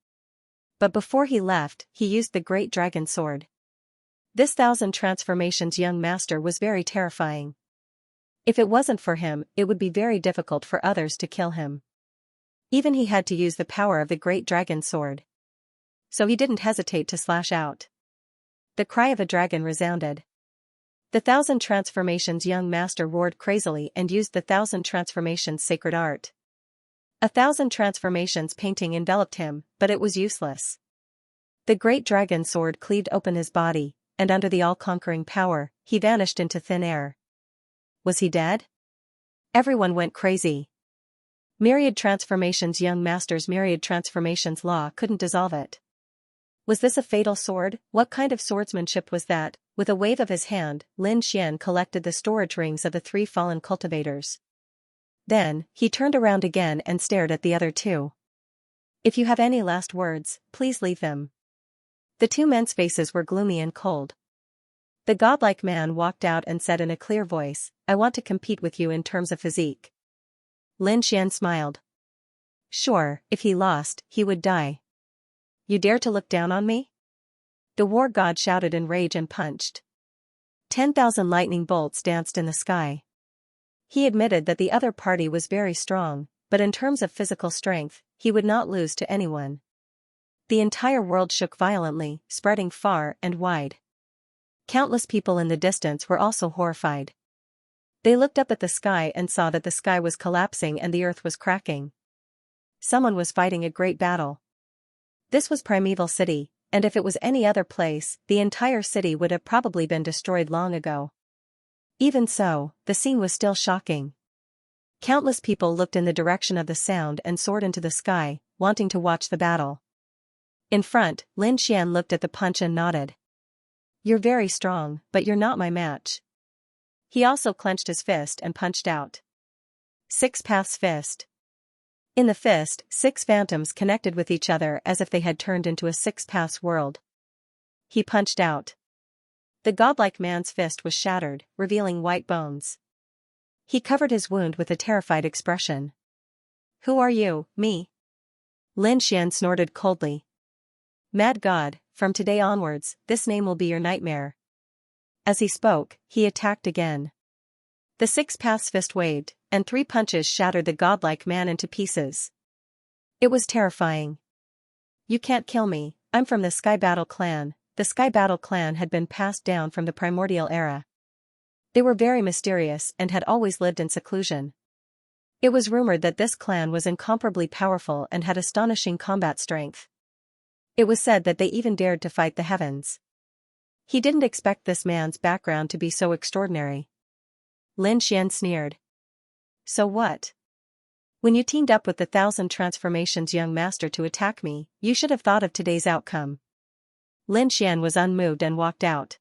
But before he left, he used the great dragon sword. This 1,000 transformations young master was very terrifying. If it wasn't for him, it would be very difficult for others to kill him. Even he had to use the power of the great dragon sword. So he didn't hesitate to slash out. The cry of a dragon resounded. The 1,000 transformations young master roared crazily and used the 1,000 transformations sacred art. 1,000 transformations painting enveloped him, but it was useless. The great dragon sword cleaved open his body, and under the all-conquering power, he vanished into thin air. Was he dead? Everyone went crazy. Myriad transformations young master's myriad transformations law couldn't dissolve it. Was this a fatal sword? What kind of swordsmanship was that? With a wave of his hand, Lin Xian collected the storage rings of the 3 fallen cultivators. Then, he turned around again and stared at the other two. If you have any last words, please leave them. The two men's faces were gloomy and cold. The godlike man walked out and said in a clear voice, I want to compete with you in terms of physique. Lin Xian smiled. Sure, if he lost, he would die. You dare to look down on me? The war god shouted in rage and punched. 10,000 lightning bolts danced in the sky. He admitted that the other party was very strong, but in terms of physical strength, he would not lose to anyone. The entire world shook violently, spreading far and wide. Countless people in the distance were also horrified. They looked up at the sky and saw that the sky was collapsing and the earth was cracking. Someone was fighting a great battle. This was Primeval City, and if it was any other place, the entire city would have probably been destroyed long ago. Even so, the scene was still shocking. Countless people looked in the direction of the sound and soared into the sky, wanting to watch the battle. In front, Lin Xian looked at the punch and nodded. You're very strong, but you're not my match. He also clenched his fist and punched out. 6 paths fist. In the fist, 6 phantoms connected with each other as if they had turned into a 6 paths world. He punched out. The godlike man's fist was shattered, revealing white bones. He covered his wound with a terrified expression. Who are you, me? Lin Xian snorted coldly. Mad God, from today onwards, this name will be your nightmare. As he spoke, he attacked again. The 6 paths fist waved, and 3 punches shattered the godlike man into pieces. It was terrifying. You can't kill me, I'm from the Sky Battle clan. The Sky Battle clan had been passed down from the primordial era. They were very mysterious and had always lived in seclusion. It was rumored that this clan was incomparably powerful and had astonishing combat strength. It was said that they even dared to fight the heavens. He didn't expect this man's background to be so extraordinary. Lin Xian sneered. So what? When you teamed up with the 1,000 Transformations young master to attack me, you should have thought of today's outcome. Lin Xian was unmoved and walked out.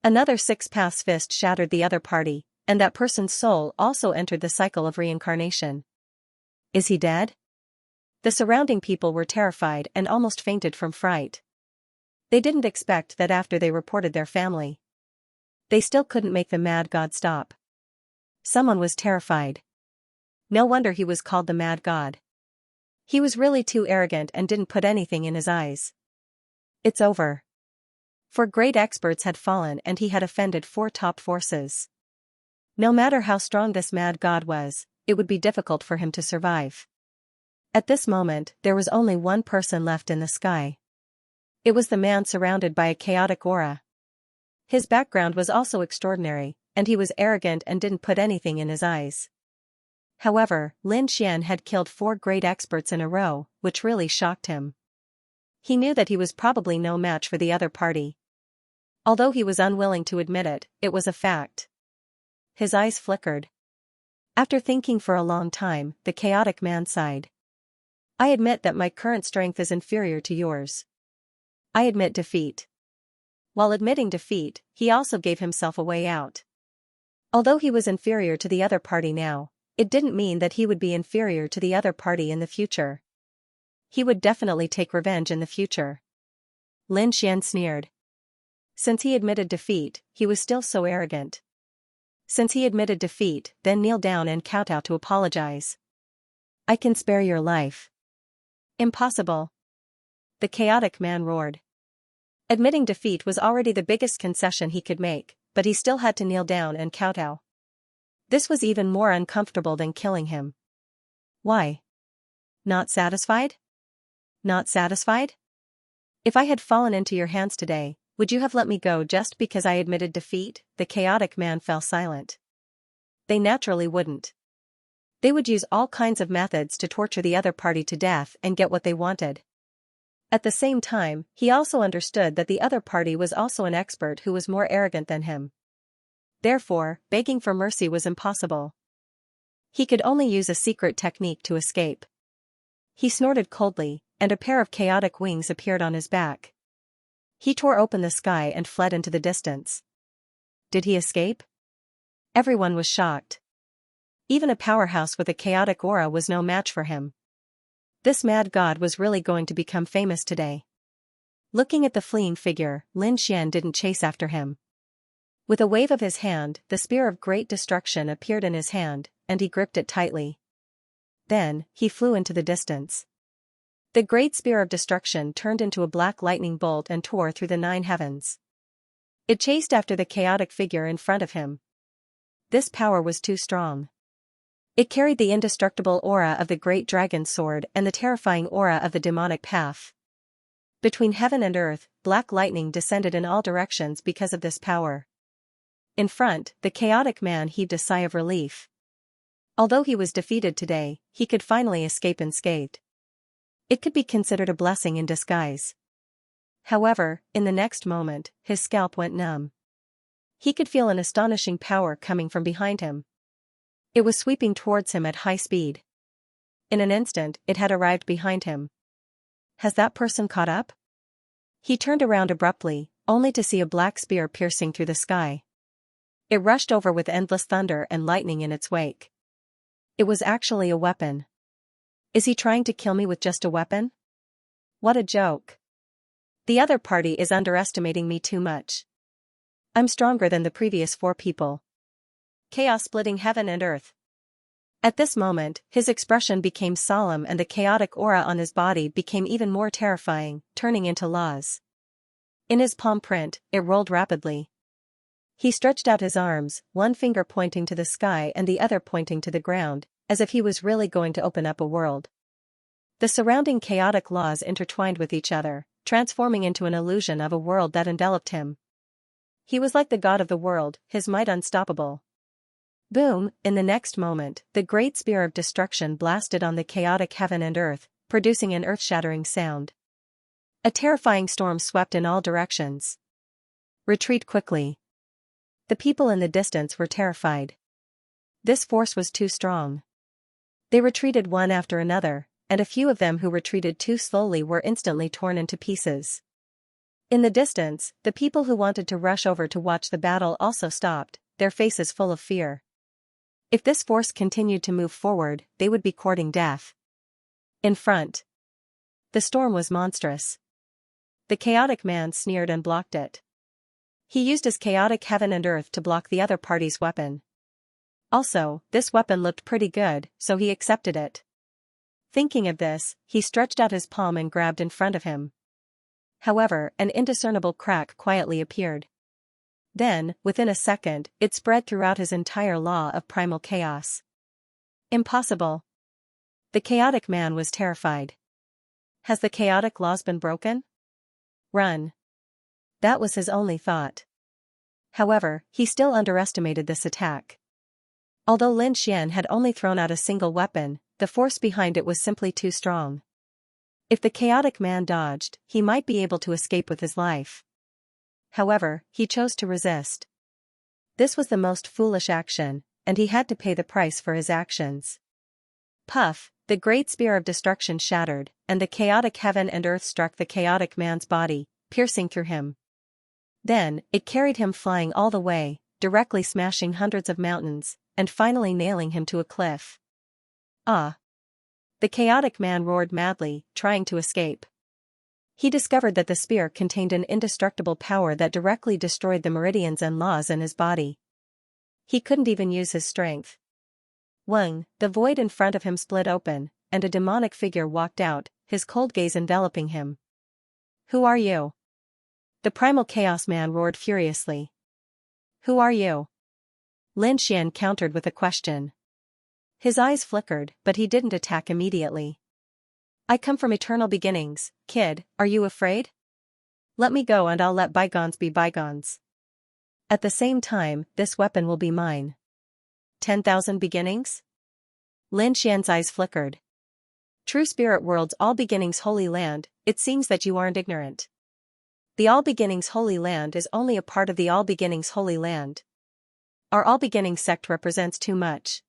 Another 6 paths fist shattered the other party, and that person's soul also entered the cycle of reincarnation. Is he dead? The surrounding people were terrified and almost fainted from fright. They didn't expect that after they reported their family. They still couldn't make the mad god stop. Someone was terrified. No wonder he was called the mad god. He was really too arrogant and didn't put anything in his eyes. It's over. For great experts had fallen and he had offended 4 top forces. No matter how strong this mad god was, it would be difficult for him to survive. At this moment, there was only one person left in the sky. It was the man surrounded by a chaotic aura. His background was also extraordinary, and he was arrogant and didn't put anything in his eyes. However, Lin Xian had killed 4 great experts in a row, which really shocked him. He knew that he was probably no match for the other party. Although he was unwilling to admit it, it was a fact. His eyes flickered. After thinking for a long time, the chaotic man sighed. I admit that my current strength is inferior to yours. I admit defeat. While admitting defeat, he also gave himself a way out. Although he was inferior to the other party now, it didn't mean that he would be inferior to the other party in the future. He would definitely take revenge in the future. Lin Xian sneered. Since he admitted defeat, he was still so arrogant. Since he admitted defeat, then kneel down and kowtow to apologize. I can spare your life. Impossible. The chaotic man roared. Admitting defeat was already the biggest concession he could make, but he still had to kneel down and kowtow. This was even more uncomfortable than killing him. Why? Not satisfied? Not satisfied? If I had fallen into your hands today, would you have let me go just because I admitted defeat? The chaotic man fell silent. They naturally wouldn't. They would use all kinds of methods to torture the other party to death and get what they wanted. At the same time, he also understood that the other party was also an expert who was more arrogant than him. Therefore, begging for mercy was impossible. He could only use a secret technique to escape. He snorted coldly, and a pair of chaotic wings appeared on his back. He tore open the sky and fled into the distance. Did he escape? Everyone was shocked. Even a powerhouse with a chaotic aura was no match for him. This mad god was really going to become famous today. Looking at the fleeing figure, Lin Xian didn't chase after him. With a wave of his hand, the spear of great destruction appeared in his hand, and he gripped it tightly. Then, he flew into the distance. The great spear of destruction turned into a black lightning bolt and tore through the 9 heavens. It chased after the chaotic figure in front of him. This power was too strong. It carried the indestructible aura of the great dragon's sword and the terrifying aura of the demonic path. Between heaven and earth, black lightning descended in all directions because of this power. In front, the chaotic man heaved a sigh of relief. Although he was defeated today, he could finally escape unscathed. It could be considered a blessing in disguise. However, in the next moment, his scalp went numb. He could feel an astonishing power coming from behind him. It was sweeping towards him at high speed. In an instant, it had arrived behind him. Has that person caught up? He turned around abruptly, only to see a black spear piercing through the sky. It rushed over with endless thunder and lightning in its wake. It was actually a weapon. Is he trying to kill me with just a weapon? What a joke. The other party is underestimating me too much. I'm stronger than the previous 4 people. Chaos splitting heaven and earth. At this moment, his expression became solemn and the chaotic aura on his body became even more terrifying, turning into laws. In his palm print, it rolled rapidly. He stretched out his arms, one finger pointing to the sky and the other pointing to the ground, as if he was really going to open up a world. The surrounding chaotic laws intertwined with each other, transforming into an illusion of a world that enveloped him. He was like the god of the world, his might unstoppable. Boom! In the next moment, the great spear of destruction blasted on the chaotic heaven and earth, producing an earth-shattering sound. A terrifying storm swept in all directions. Retreat quickly. The people in the distance were terrified. This force was too strong. They retreated one after another, and a few of them who retreated too slowly were instantly torn into pieces. In the distance, the people who wanted to rush over to watch the battle also stopped, their faces full of fear. If this force continued to move forward, they would be courting death. In front, the storm was monstrous. The chaotic man sneered and blocked it. He used his chaotic heaven and earth to block the other party's weapon. Also, this weapon looked pretty good, so he accepted it. Thinking of this, he stretched out his palm and grabbed in front of him. However, an indiscernible crack quietly appeared. Then, within a second, it spread throughout his entire law of primal chaos. Impossible. The chaotic man was terrified. Has the chaotic laws been broken? Run. That was his only thought. However, he still underestimated this attack. Although Lin Xian had only thrown out a single weapon, the force behind it was simply too strong. If the chaotic man dodged, he might be able to escape with his life. However, he chose to resist. This was the most foolish action, and he had to pay the price for his actions. Puff, the great spear of destruction shattered, and the chaotic heaven and earth struck the chaotic man's body, piercing through him. Then, it carried him flying all the way, directly smashing hundreds of mountains, and finally nailing him to a cliff. Ah! The chaotic man roared madly, trying to escape. He discovered that the spear contained an indestructible power that directly destroyed the meridians and laws in his body. He couldn't even use his strength. Wang, the void in front of him split open, and a demonic figure walked out, his cold gaze enveloping him. Who are you? The primal chaos man roared furiously. Who are you? Lin Xian countered with a question. His eyes flickered, but he didn't attack immediately. I come from eternal beginnings, kid, are you afraid? Let me go and I'll let bygones be bygones. At the same time, this weapon will be mine. 10,000 beginnings? Lin Xian's eyes flickered. True Spirit World's All Beginnings Holy Land, it seems that you aren't ignorant. The All Beginnings Holy Land is only a part of the All Beginnings Holy Land. Our All Beginnings sect represents too much.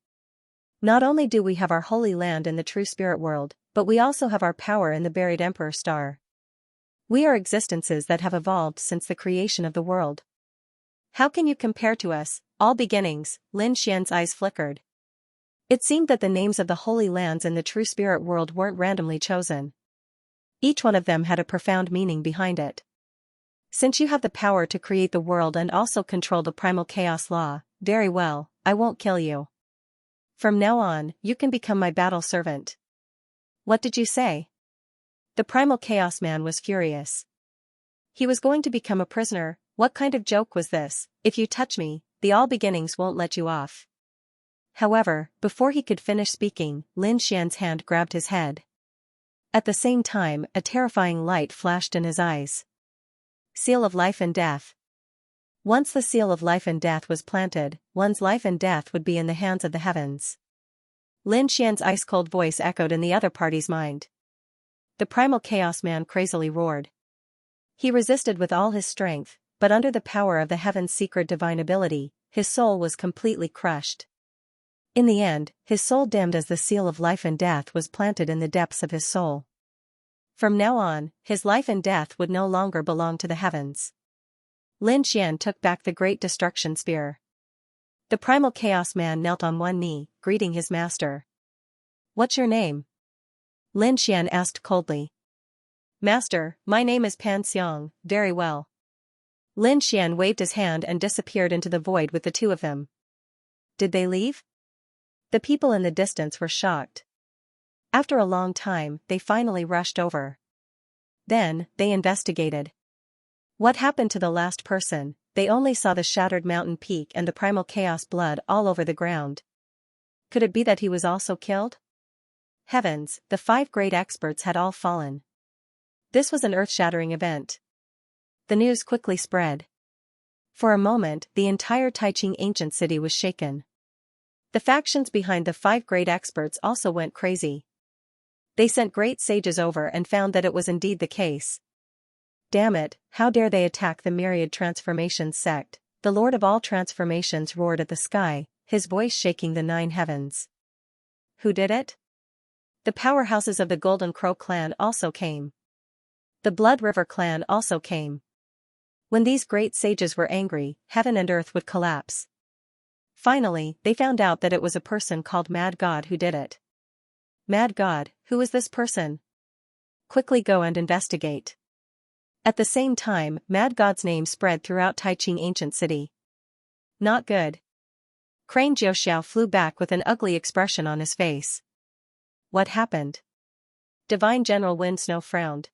Not only do we have our holy land in the True Spirit World, but we also have our power in the buried Emperor Star. We are existences that have evolved since the creation of the world. How can you compare to us, All Beginnings? Lin Xian's eyes flickered. It seemed that the names of the holy lands in the True Spirit World weren't randomly chosen. Each one of them had a profound meaning behind it. Since you have the power to create the world and also control the primal chaos law, very well, I won't kill you. From now on, you can become my battle servant. What did you say? The primal chaos man was furious. He was going to become a prisoner. What kind of joke was this? If you touch me, the all beginnings won't let you off. However, before he could finish speaking, Lin Xian's hand grabbed his head. At the same time, a terrifying light flashed in his eyes. Seal of life and death. Once the seal of life and death was planted, one's life and death would be in the hands of the heavens. Lin Xian's ice-cold voice echoed in the other party's mind. The primal chaos man crazily roared. He resisted with all his strength, but under the power of the heaven's secret divine ability, his soul was completely crushed. In the end, his soul dimmed as the seal of life and death was planted in the depths of his soul. From now on, his life and death would no longer belong to the heavens. Lin Xian took back the great destruction spear. The primal chaos man knelt on one knee, greeting his master. What's your name? Lin Xian asked coldly. Master, my name is Pan Xiang. Very well. Lin Xian waved his hand and disappeared into the void with the two of them. Did they leave? The people in the distance were shocked. After a long time, they finally rushed over. Then, they investigated. What happened to the last person? They only saw the shattered mountain peak and the primal chaos blood all over the ground. Could it be that he was also killed? Heavens, the 5 great experts had all fallen. This was an earth-shattering event. The news quickly spread. For a moment, the entire Taiching ancient city was shaken. The factions behind the 5 great experts also went crazy. They sent great sages over and found that it was indeed the case. Damn it, how dare they attack the myriad transformations sect? The Lord of all transformations roared at the sky, his voice shaking the 9 heavens. Who did it? The powerhouses of the Golden Crow clan also came. The Blood River clan also came. When these great sages were angry, heaven and earth would collapse. Finally, they found out that it was a person called Mad God who did it. Mad God, who is this person? Quickly go and investigate. At the same time, Mad God's name spread throughout Taiching ancient city. Not good. Crane Jiuxiao flew back with an ugly expression on his face. What happened? Divine General Wind Snow frowned.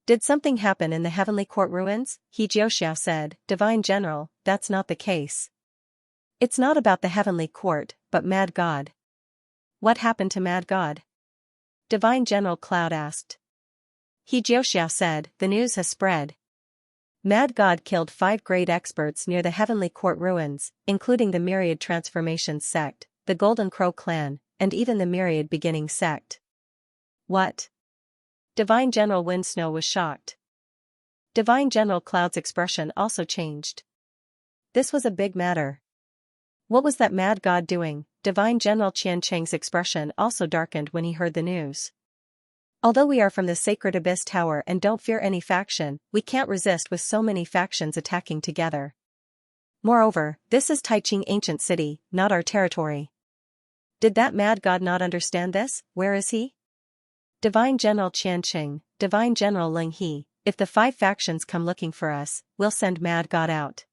Did something happen in the heavenly court ruins? He Jiuxiao said, Divine General, that's not the case. It's not about the heavenly court, but Mad God. What happened to Mad God? Divine General Cloud asked. He Jiuxiao said, the news has spread. Mad God killed 5 great experts near the heavenly court ruins, including the myriad transformations sect, the Golden Crow clan, and even the myriad beginning sect. What? Divine General Wind Snow was shocked. Divine General Cloud's expression also changed. This was a big matter. What was that Mad God doing? Divine General Qian Cheng's expression also darkened when he heard the news. Although we are from the Sacred Abyss Tower and don't fear any faction, we can't resist with so many factions attacking together. Moreover, this is Taiching ancient city, not our territory. Did that Mad God not understand this? Where is he? Divine General Qianqing, Divine General Ling He, if the 5 factions come looking for us, we'll send Mad God out.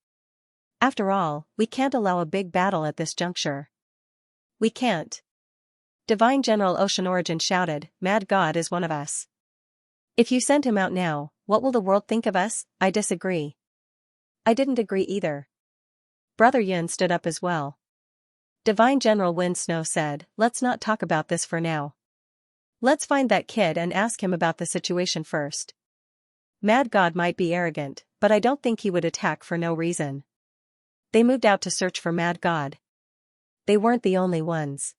After all, we can't allow a big battle at this juncture. We can't. Divine General Ocean Origin shouted, Mad God is one of us. If you send him out now, what will the world think of us? I disagree. I didn't agree either. Brother Yun stood up as well. Divine General Wind Snow said, let's not talk about this for now. Let's find that kid and ask him about the situation first. Mad God might be arrogant, but I don't think he would attack for no reason. They moved out to search for Mad God. They weren't the only ones.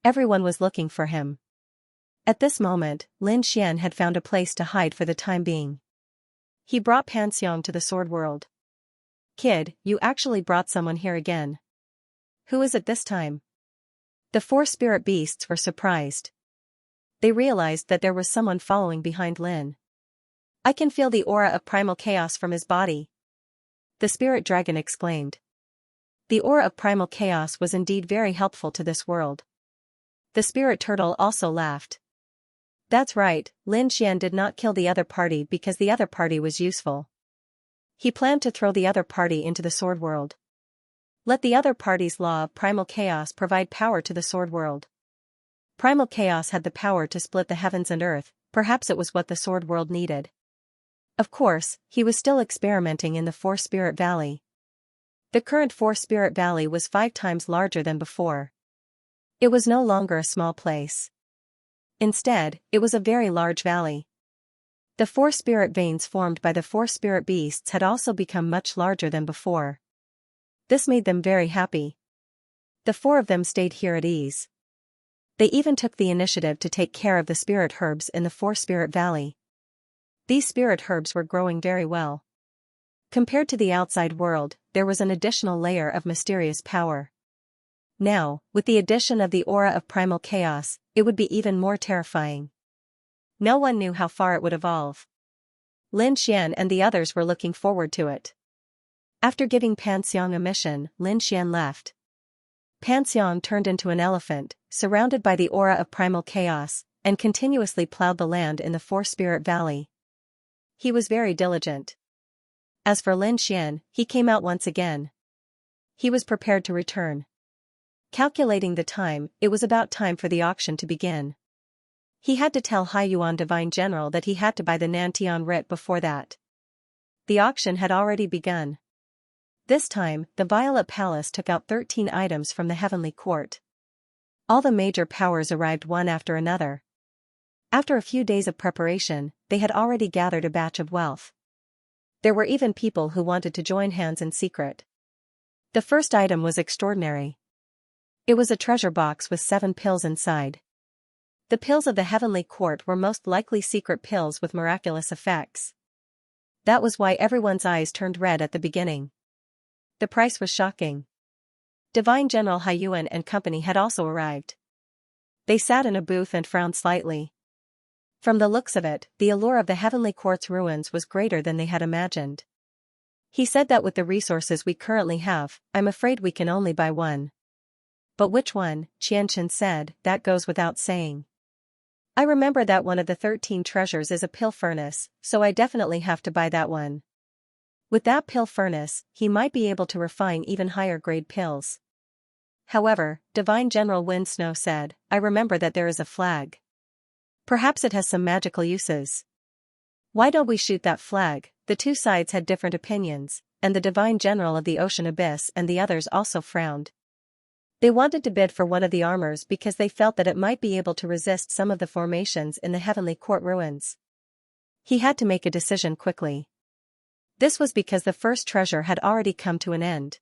Everyone was looking for him. At this moment, Lin Xian had found a place to hide for the time being. He brought Pan Xiang to the sword world. Kid, you actually brought someone here again. Who is it this time? The 4 spirit beasts were surprised. They realized that there was someone following behind Lin. I can feel the aura of primal chaos from his body. The spirit dragon exclaimed. The aura of primal chaos was indeed very helpful to this world. The spirit turtle also laughed. That's right, Lin Xian did not kill the other party because the other party was useful. He planned to throw the other party into the sword world. Let the other party's law of primal chaos provide power to the sword world. Primal chaos had the power to split the heavens and earth, perhaps it was what the sword world needed. Of course, he was still experimenting in the Four-Spirit Valley. The current Four-Spirit Valley was 5 times larger than before. It was no longer a small place. Instead, it was a very large valley. The 4 spirit veins formed by the 4 spirit beasts had also become much larger than before. This made them very happy. The 4 of them stayed here at ease. They even took the initiative to take care of the spirit herbs in the 4 spirit valley. These spirit herbs were growing very well. Compared to the outside world, there was an additional layer of mysterious power. Now, with the addition of the aura of primal chaos, it would be even more terrifying. No one knew how far it would evolve. Lin Xian and the others were looking forward to it. After giving Pan Xiang a mission, Lin Xian left. Pan Xiang turned into an elephant, surrounded by the aura of primal chaos, and continuously plowed the land in the 4 spirit valley. He was very diligent. As for Lin Xian, he came out once again. He was prepared to return. Calculating the time, it was about time for the auction to begin. He had to tell Haiyuan Divine General that he had to buy the Nantian writ before that. The auction had already begun. This time, the Violet Palace took out 13 items from the Heavenly Court. All the major powers arrived one after another. After a few days of preparation, they had already gathered a batch of wealth. There were even people who wanted to join hands in secret. The first item was extraordinary. It was a treasure box with 7 pills inside. The pills of the Heavenly Court were most likely secret pills with miraculous effects. That was why everyone's eyes turned red at the beginning. The price was shocking. Divine General Haiyuan and company had also arrived. They sat in a booth and frowned slightly. From the looks of it, the allure of the Heavenly Court's ruins was greater than they had imagined. He said that with the resources we currently have, I'm afraid we can only buy one. But which one? Qianchen said, that goes without saying. I remember that one of the 13 treasures is a pill furnace, so I definitely have to buy that one. With that pill furnace, he might be able to refine even higher grade pills. However, Divine General Wind Snow said, I remember that there is a flag. Perhaps it has some magical uses. Why don't we shoot that flag? The two sides had different opinions, and the Divine General of the Ocean Abyss and the others also frowned. They wanted to bid for one of the armors because they felt that it might be able to resist some of the formations in the Heavenly Court ruins. He had to make a decision quickly. This was because the first treasure had already come to an end.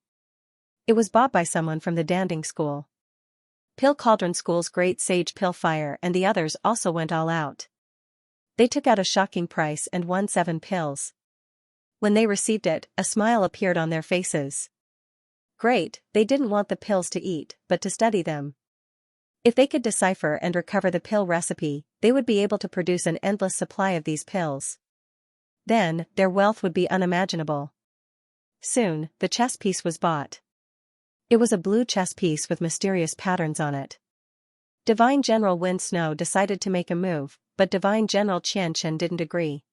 It was bought by someone from the Danding School. Pill Cauldron School's great sage Pillfire and the others also went all out. They took out a shocking price and won 7 pills. When they received it, a smile appeared on their faces. Great, they didn't want the pills to eat, but to study them. If they could decipher and recover the pill recipe, they would be able to produce an endless supply of these pills. Then, their wealth would be unimaginable. Soon, the chess piece was bought. It was a blue chess piece with mysterious patterns on it. Divine General Wind Snow decided to make a move, but Divine General Qianchen didn't agree.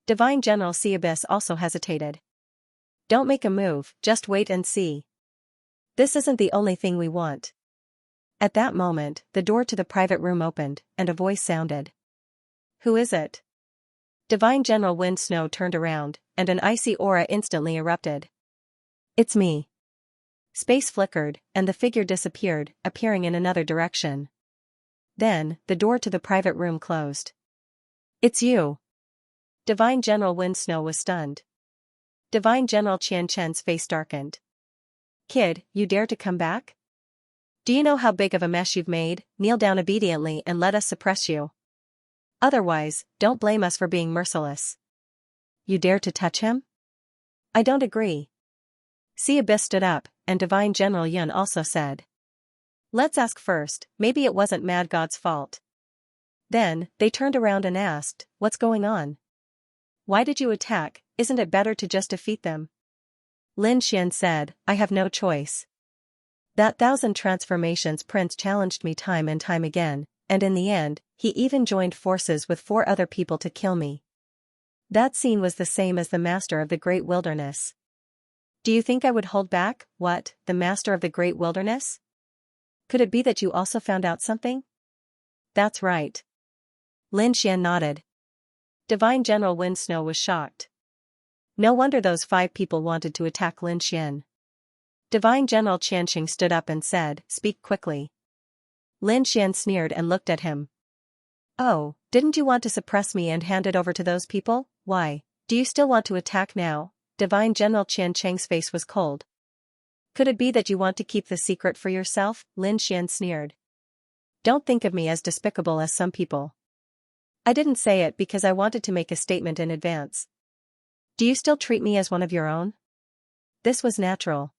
Divine General Sea Abyss also hesitated. Don't make a move, just wait and see. This isn't the only thing we want. At that moment, the door to the private room opened, and a voice sounded. Who is it? Divine General Wind Snow turned around, and an icy aura instantly erupted. It's me. Space flickered, and the figure disappeared, appearing in another direction. Then, the door to the private room closed. It's you. Divine General Wind Snow was stunned. Divine General Qianchen's face darkened. Kid, you dare to come back? Do you know how big of a mess you've made? Kneel down obediently and let us suppress you. Otherwise, don't blame us for being merciless. You dare to touch him? I don't agree. Sea Abyss stood up, and Divine General Yun also said. Let's ask first, maybe it wasn't Mad God's fault. Then, they turned around and asked, what's going on? Why did you attack? Isn't it better to just defeat them? Lin Xian said, I have no choice. That 1,000 transformations prince challenged me time and time again, and in the end, he even joined forces with 4 other people to kill me. That scene was the same as the master of the great wilderness. Do you think I would hold back? What, the master of the great wilderness? Could it be that you also found out something? That's right. Lin Xian nodded. Divine General Wind Snow was shocked. No wonder those 5 people wanted to attack Lin Xian. Divine General Qianxia stood up and said, "Speak quickly." Lin Xian sneered and looked at him. "Oh, didn't you want to suppress me and hand it over to those people? Why, do you still want to attack now?" Divine General Qianxia's face was cold. "Could it be that you want to keep the secret for yourself?" Lin Xian sneered. "Don't think of me as despicable as some people. I didn't say it because I wanted to make a statement in advance. Do you still treat me as one of your own?" This was natural.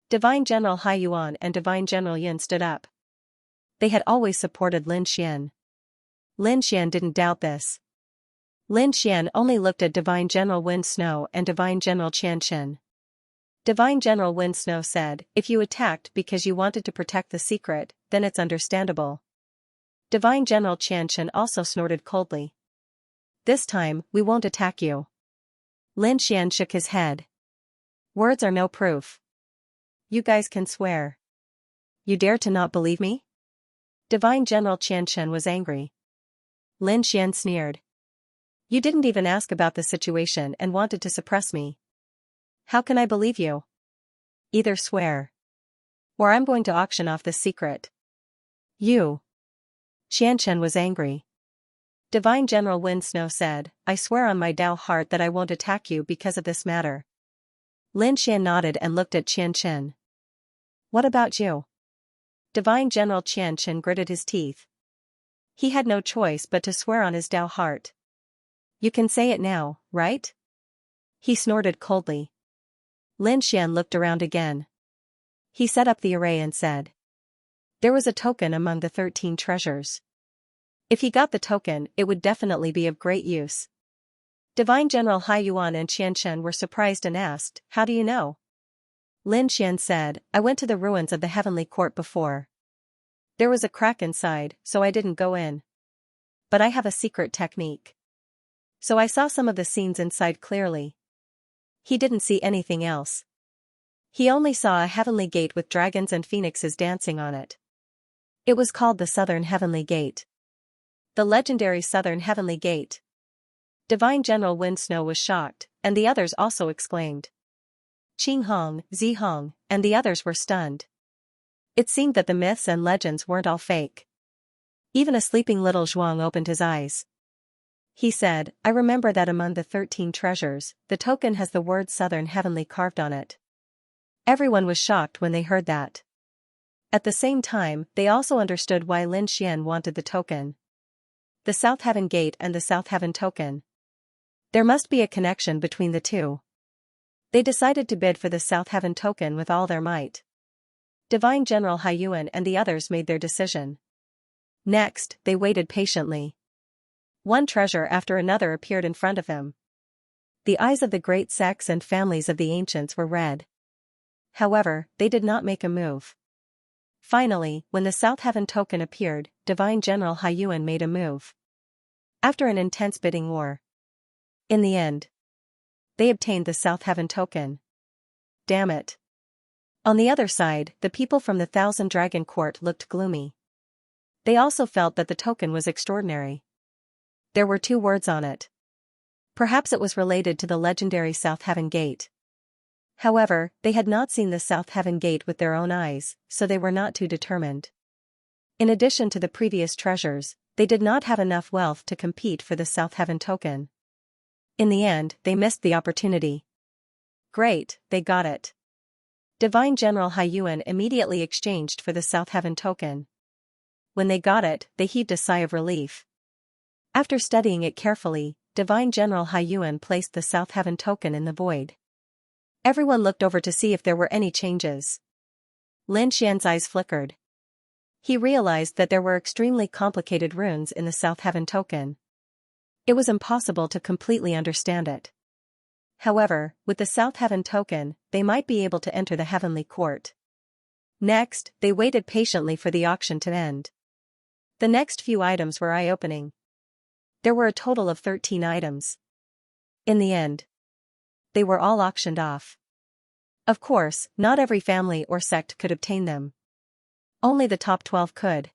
Divine General Hai Yuan and Divine General Yin stood up. They had always supported Lin Xian. Lin Xian didn't doubt this. Lin Xian only looked at Divine General Wind Snow and Divine General Qianxia. Divine General Wind Snow said, "If you attacked because you wanted to protect the secret, then it's understandable." Divine General Qianxia also snorted coldly. "This time, we won't attack you." Lin Xian shook his head. "Words are no proof. You guys can swear. You dare to not believe me?" Divine General Qianxia was angry. Lin Xian sneered. "You didn't even ask about the situation and wanted to suppress me. How can I believe you? Either swear, or I'm going to auction off this secret." "You." Qianxia was angry. Divine General Wind Snow said, "I swear on my Tao heart that I won't attack you because of this matter." Lin Xian nodded and looked at Qianxia. "What about you?" Divine General Qianxia gritted his teeth. He had no choice but to swear on his Tao heart. "You can say it now, right?" He snorted coldly. Lin Xian looked around again. He set up the array and said, "There was a token among the 13 treasures. If he got the token, it would definitely be of great use." Divine General Hai Yuan and Qianxia were surprised and asked, "How do you know?" Lin Xian said, "I went to the ruins of the heavenly court before. There was a crack inside, so I didn't go in. But I have a secret technique. So I saw some of the scenes inside clearly." He didn't see anything else. He only saw a heavenly gate with dragons and phoenixes dancing on it. It was called the Southern Heavenly Gate. The legendary Southern Heavenly Gate. Divine General Wind Snow was shocked, and the others also exclaimed. Qing Hong, Zi Hong, and the others were stunned. It seemed that the myths and legends weren't all fake. Even a sleeping little Zhuang opened his eyes. He said, "I remember that among the 13 treasures, the token has the word Southern Heavenly carved on it." Everyone was shocked when they heard that. At the same time, they also understood why Lin Xian wanted the token. The South Heaven Gate and the South Heaven token. There must be a connection between the two. They decided to bid for the South Heaven token with all their might. Divine General Hai Yuan and the others made their decision. Next, they waited patiently. One treasure after another appeared in front of them. The eyes of the great sects and families of the ancients were red. However, they did not make a move. Finally, when the South Heaven token appeared, Divine General Hai Yuan made a move. After an intense bidding war. In the end, they obtained the South Heaven token. Damn it. On the other side, the people from the Thousand Dragon Court looked gloomy. They also felt that the token was extraordinary. There were 2 words on it. Perhaps it was related to the legendary South Heaven Gate. However, they had not seen the South Heaven Gate with their own eyes, so they were not too determined. In addition to the previous treasures, they did not have enough wealth to compete for the South Heaven token. In the end, they missed the opportunity. Great, they got it. Divine General Hai Yuan immediately exchanged for the South Heaven token. When they got it, they heaved a sigh of relief. After studying it carefully, Divine General Hai Yuan placed the South Heaven token in the void. Everyone looked over to see if there were any changes. Lin Xian's eyes flickered. He realized that there were extremely complicated runes in the South Heaven token. It was impossible to completely understand it. However, with the South Heaven token, they might be able to enter the Heavenly Court. Next, they waited patiently for the auction to end. The next few items were eye-opening. There were a total of 13 items. In the end, they were all auctioned off. Of course, not every family or sect could obtain them. Only the top 12 could.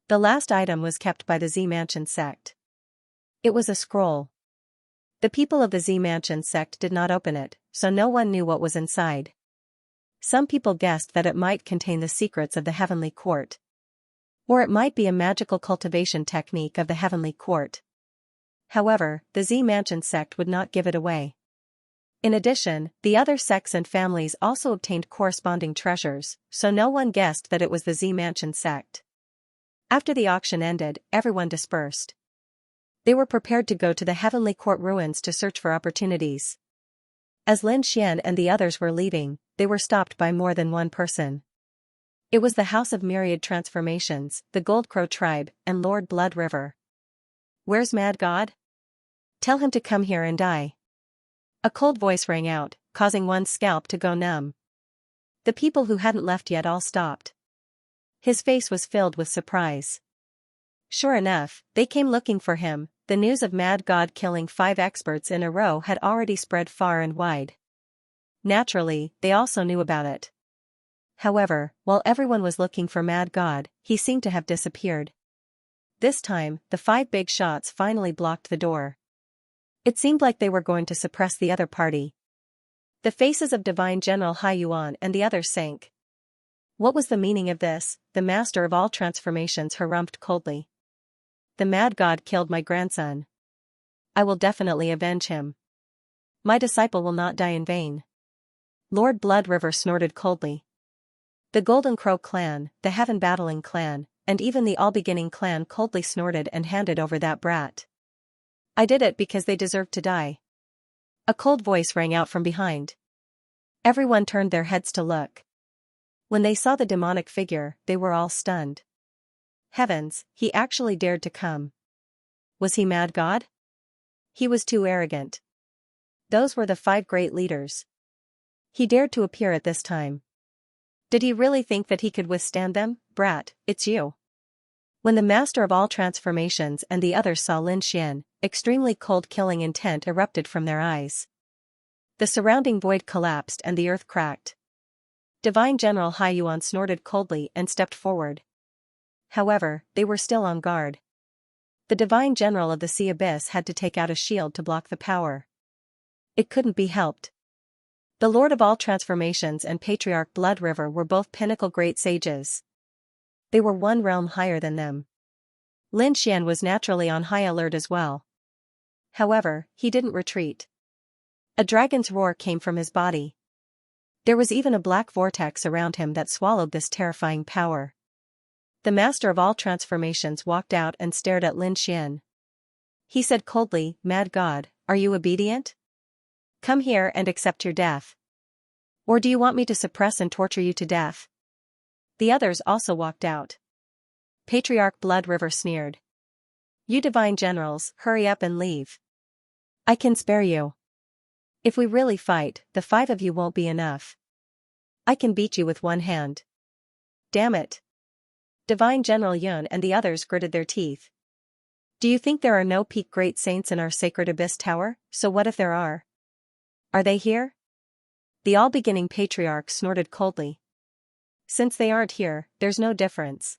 The last item was kept by the Z Mansion sect. It was a scroll. The people of the Z Mansion sect did not open it, so no one knew what was inside. Some people guessed that it might contain the secrets of the Heavenly Court. Or it might be a magical cultivation technique of the Heavenly Court. However, the Z Mansion sect would not give it away. In addition, the other sects and families also obtained corresponding treasures, so no one guessed that it was the Z Mansion sect. After the auction ended, everyone dispersed. They were prepared to go to the Heavenly Court ruins to search for opportunities. As Lin Xian and the others were leaving, they were stopped by more than one person. It was the House of Myriad Transformations, the Gold Crow tribe, and Lord Blood River. "Where's Mad God? Tell him to come here and die." A cold voice rang out, causing one's scalp to go numb. The people who hadn't left yet all stopped. His face was filled with surprise. Sure enough, they came looking for him. The news of Mad God killing 5 experts in a row had already spread far and wide. Naturally, they also knew about it. However, while everyone was looking for Mad God, he seemed to have disappeared. This time, the 5 big shots finally blocked the door. It seemed like they were going to suppress the other party. The faces of Divine General Hai Yuan and the others sank. What was the meaning of this? The master of all transformations harumphed coldly. The Mad God killed my grandson. I will definitely avenge him. My disciple will not die in vain. Lord Blood River snorted coldly. The Golden Crow clan, the Heaven Battling clan, and even the All-Beginning clan coldly snorted and handed over that brat. I did it because they deserved to die. A cold voice rang out from behind. Everyone turned their heads to look. When they saw the demonic figure, they were all stunned. Heavens, he actually dared to come. Was he Mad God? He was too arrogant. Those were the 5 great leaders. He dared to appear at this time. Did he really think that he could withstand them? Brat, it's you. When the master of all transformations and the others saw Lin Xian, extremely cold killing intent erupted from their eyes. The surrounding void collapsed and the earth cracked. Divine General Hai Yuan snorted coldly and stepped forward. However, they were still on guard. The Divine General of the Sea Abyss had to take out a shield to block the power. It couldn't be helped. The Lord of all Transformations and Patriarch Blood River were both pinnacle great sages. They were one realm higher than them. Lin Xian was naturally on high alert as well. However, he didn't retreat. A dragon's roar came from his body. There was even a black vortex around him that swallowed this terrifying power. The master of all transformations walked out and stared at Lin Xian. He said coldly, "Mad God, are you obedient? Come here and accept your death. Or do you want me to suppress and torture you to death?" The others also walked out. Patriarch Blood River sneered. "You divine generals, hurry up and leave. I can spare you. If we really fight, the 5 of you won't be enough. I can beat you with one hand." Damn it. Divine General Yun and the others gritted their teeth. Do you think there are no peak great saints in our sacred abyss tower? So what if there are? Are they here? The all-beginning patriarch snorted coldly. Since they aren't here, there's no difference.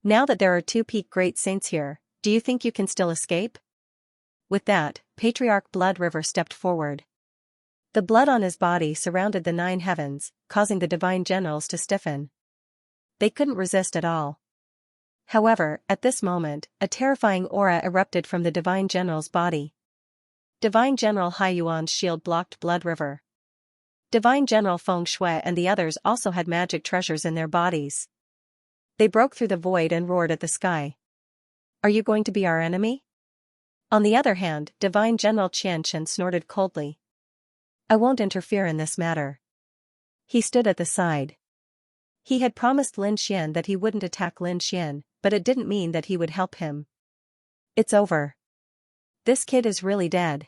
Now that there are 2 peak great saints here, do you think you can still escape? With that, Patriarch Blood River stepped forward. The blood on his body surrounded the 9 heavens, causing the divine generals to stiffen. They couldn't resist at all. However, at this moment, a terrifying aura erupted from the divine general's body. Divine General Hai Yuan's shield blocked Blood River. Divine General Feng Shui and the others also had magic treasures in their bodies. They broke through the void and roared at the sky. Are you going to be our enemy? On the other hand, Divine General Qianchen snorted coldly. I won't interfere in this matter. He stood at the side. He had promised Lin Xian that he wouldn't attack Lin Xian, but it didn't mean that he would help him. It's over. This kid is really dead.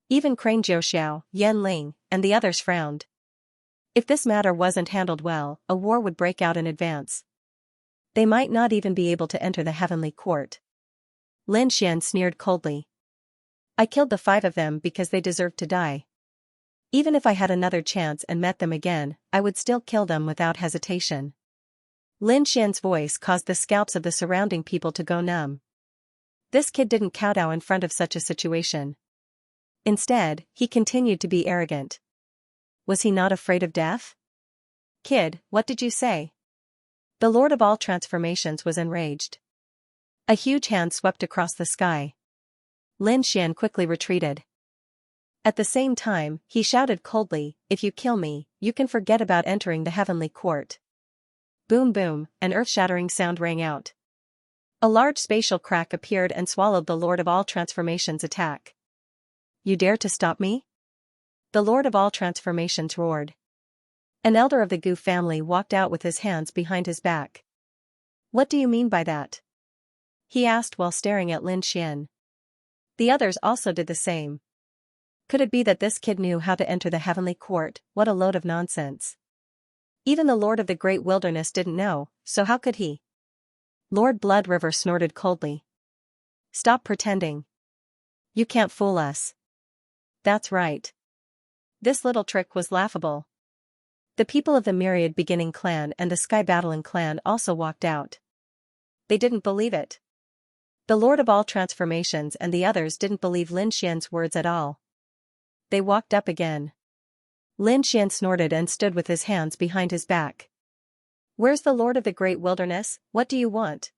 Even Crane Jiuxiao, Yan Ling, and the others frowned. If this matter wasn't handled well, a war would break out in advance. They might not even be able to enter the Heavenly Court. Lin Xian sneered coldly. I killed the 5 of them because they deserved to die. Even if I had another chance and met them again, I would still kill them without hesitation. Lin Xian's voice caused the scalps of the surrounding people to go numb. This kid didn't kowtow in front of such a situation. Instead, he continued to be arrogant. Was he not afraid of death? Kid, what did you say? The Lord of all transformations was enraged. A huge hand swept across the sky. Lin Xian quickly retreated. At the same time, he shouted coldly, "If you kill me, you can forget about entering the heavenly court." Boom boom, an earth-shattering sound rang out. A large spatial crack appeared and swallowed the Lord of all transformations' attack. You dare to stop me? The Lord of all transformations roared. An elder of the Gu family walked out with his hands behind his back. What do you mean by that? He asked while staring at Lin Xian. The others also did the same. Could it be that this kid knew how to enter the heavenly court? What a load of nonsense. Even the Lord of the Great Wilderness didn't know, so how could he? Lord Blood River snorted coldly. Stop pretending. You can't fool us. That's right. This little trick was laughable. The people of the Myriad Beginning clan and the Sky Battling clan also walked out. They didn't believe it. The Lord of all transformations and the others didn't believe Lin Xian's words at all. They walked up again. Lin Xian snorted and stood with his hands behind his back. Where's the Lord of the Great Wilderness? What do you want?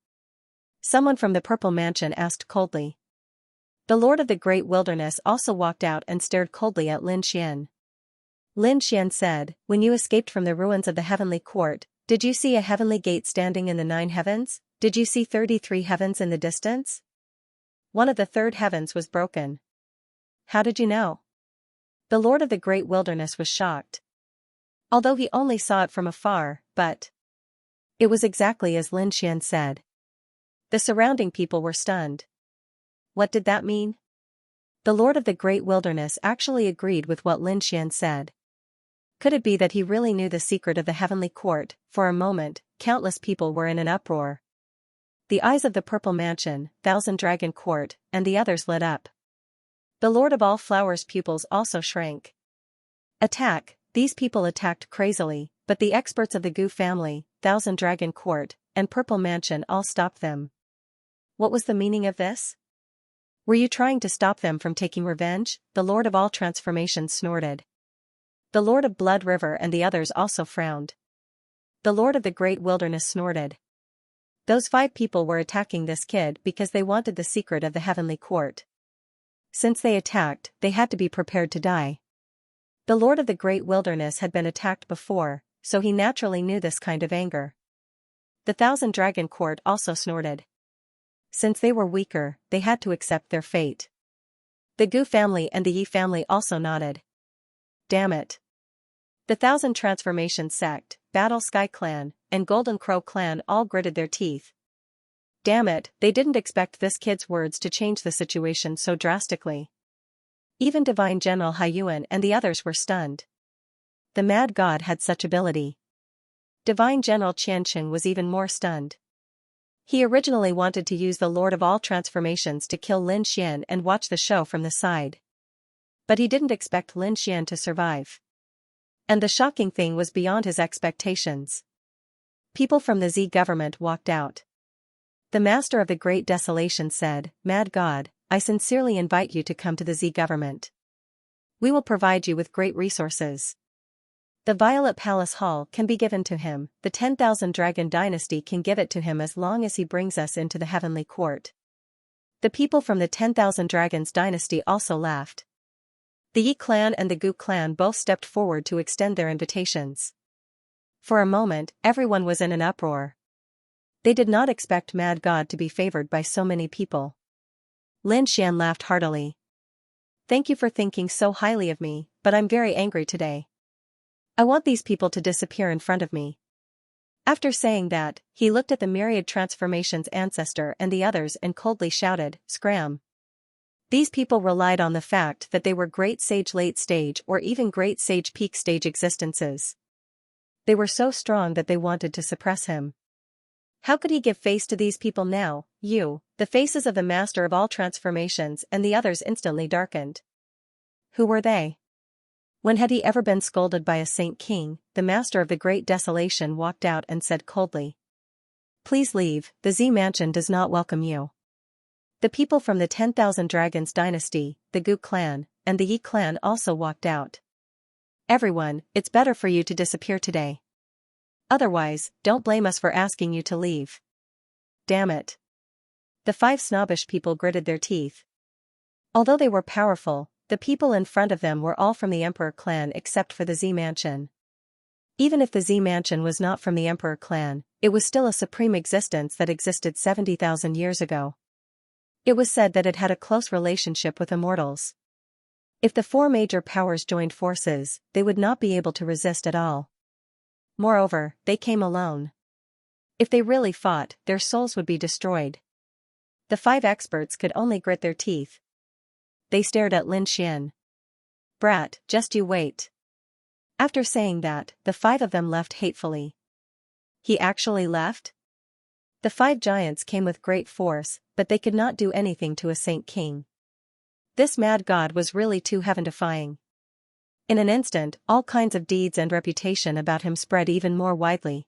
Someone from the Purple Mansion asked coldly. The Lord of the Great Wilderness also walked out and stared coldly at Lin Xian. Lin Xian said, when you escaped from the ruins of the heavenly court, did you see a heavenly gate standing in the 9 heavens? Did you see 33 heavens in the distance? One of the 3rd heavens was broken. How did you know? The Lord of the Great Wilderness was shocked. Although he only saw it from afar, but it was exactly as Lin Xian said. The surrounding people were stunned. What did that mean? The Lord of the Great Wilderness actually agreed with what Lin Xian said. Could it be that he really knew the secret of the heavenly court? For a moment, countless people were in an uproar. The eyes of the Purple Mansion, Thousand Dragon Court, and the others lit up. The Lord of all Flowers' pupils also shrank. Attack, these people attacked crazily, but the experts of the Gu family, Thousand Dragon Court, and Purple Mansion all stopped them. What was the meaning of this? Were you trying to stop them from taking revenge? The Lord of all transformations snorted. The Lord of Blood River and the others also frowned. The Lord of the Great Wilderness snorted. Those 5 people were attacking this kid because they wanted the secret of the heavenly court. Since they attacked, they had to be prepared to die. The Lord of the Great Wilderness had been attacked before, so he naturally knew this kind of anger. The Thousand Dragon Court also snorted. Since they were weaker, they had to accept their fate. The Gu family and the Yi family also nodded. Damn it. The Thousand Transformation Sect, Battle Sky Clan, and Golden Crow Clan all gritted their teeth. Damn it, they didn't expect this kid's words to change the situation so drastically. Even Divine General Haiyuan and the others were stunned. The Mad God had such ability. Divine General Qianqing was even more stunned. He originally wanted to use the Lord of all transformations to kill Lin Xian and watch the show from the side. But he didn't expect Lin Xian to survive. And the shocking thing was beyond his expectations. People from the Z government walked out. The Master of the Great Desolation said, Mad God, I sincerely invite you to come to the Z government. We will provide you with great resources. The Violet Palace Hall can be given to him, the 10,000 Dragon Dynasty can give it to him as long as he brings us into the heavenly court. The people from the 10,000 Dragons Dynasty also laughed. The Yi clan and the Gu clan both stepped forward to extend their invitations. For a moment, everyone was in an uproar. They did not expect Mad God to be favored by so many people. Lin Xian laughed heartily. Thank you for thinking so highly of me, but I'm very angry today. I want these people to disappear in front of me. After saying that, he looked at the Myriad Transformations ancestor and the others and coldly shouted, Scram. These people relied on the fact that they were Great Sage late stage or even Great Sage peak stage existences. They were so strong that they wanted to suppress him. How could he give face to these people now? You, The faces of the master of all transformations and the others instantly darkened. Who were they? When had he ever been scolded by a saint king? The master of the great desolation walked out and said coldly. Please leave, the Z mansion does not welcome you. The people from the 10,000 Dragons dynasty, the Gu clan, and the Yi clan also walked out. Everyone, it's better for you to disappear today. Otherwise, don't blame us for asking you to leave. Damn it. The 5 snobbish people gritted their teeth. Although they were powerful, the people in front of them were all from the Emperor clan except for the Z mansion. Even if the Z mansion was not from the Emperor clan, it was still a supreme existence that existed 70,000 years ago. It was said that it had a close relationship with immortals. If the 4 major powers joined forces, they would not be able to resist at all. Moreover, they came alone. If they really fought, their souls would be destroyed. The 5 experts could only grit their teeth. They stared at Lin Xian. Brat, just you wait. After saying that, the 5 of them left hatefully. He actually left? The 5 giants came with great force, but they could not do anything to a saint king. This mad god was really too heaven-defying. In an instant, all kinds of deeds and reputation about him spread even more widely.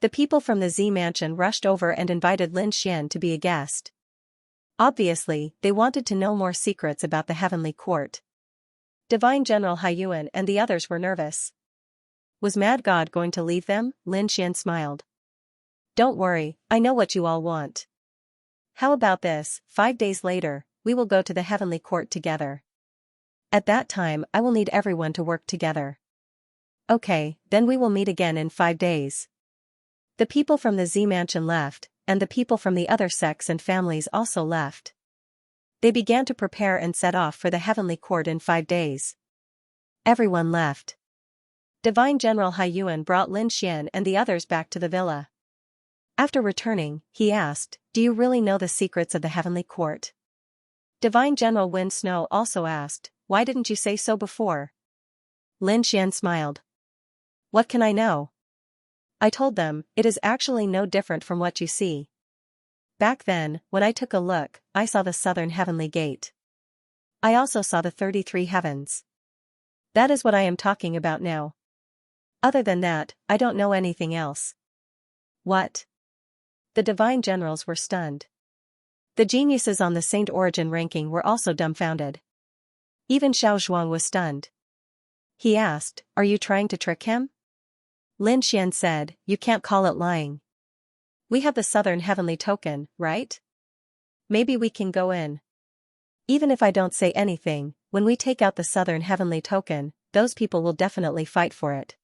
The people from the Z mansion rushed over and invited Lin Xian to be a guest. Obviously, they wanted to know more secrets about the heavenly court. Divine General Haiyuan and the others were nervous. Was Mad God going to leave them? Lin Xian smiled. Don't worry, I know what you all want. How about this? 5 days later, we will go to the heavenly court together. At that time I will need everyone to work together. Okay, then we will meet again in 5 days. The people from the Z mansion left, and the people from the other sects and families also left. They began to prepare and set off for the heavenly court in 5 days. Everyone left. Divine General Haiyuan brought Lin Xian and the others back to the villa. After returning, he asked, do you really know the secrets of the heavenly court? Divine General Wind Snow also asked, why didn't you say so before? Lin Xian smiled. What can I know? I told them, it is actually no different from what you see. Back then, when I took a look, I saw the southern heavenly gate. I also saw the 33 heavens. That is what I am talking about now. Other than that, I don't know anything else. What? The divine generals were stunned. The geniuses on the Saint Origin ranking were also dumbfounded. Even Xiao Zhuang was stunned. He asked, are you trying to trick him? Lin Xian said, you can't call it lying. We have the southern heavenly token, right? Maybe we can go in. Even if I don't say anything, when we take out the southern heavenly token, those people will definitely fight for it.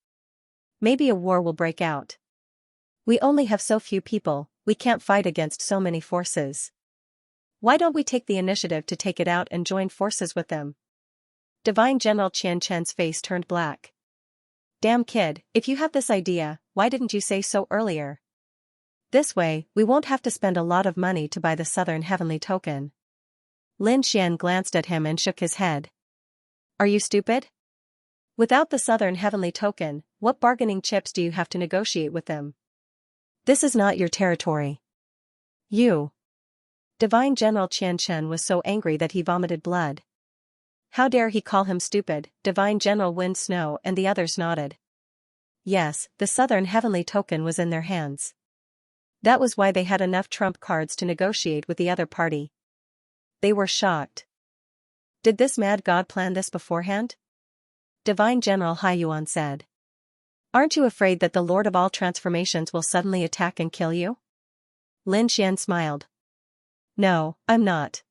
Maybe a war will break out. We only have so few people, we can't fight against so many forces. Why don't we take the initiative to take it out and join forces with them? Divine General Qian Chen's face turned black. Damn kid, if you have this idea, why didn't you say so earlier? This way, we won't have to spend a lot of money to buy the southern heavenly token. Lin Xian glanced at him and shook his head. Are you stupid? Without the southern heavenly token, what bargaining chips do you have to negotiate with them? This is not your territory. You. Divine General Qian Chen was so angry that he vomited blood. How dare he call him stupid? Divine General Wind Snow and the others nodded. Yes, the southern heavenly token was in their hands. That was why they had enough trump cards to negotiate with the other party. They were shocked. Did this mad god plan this beforehand? Divine General Haiyuan said. Aren't you afraid that the Lord of all transformations will suddenly attack and kill you? Lin Xian smiled. No, I'm not.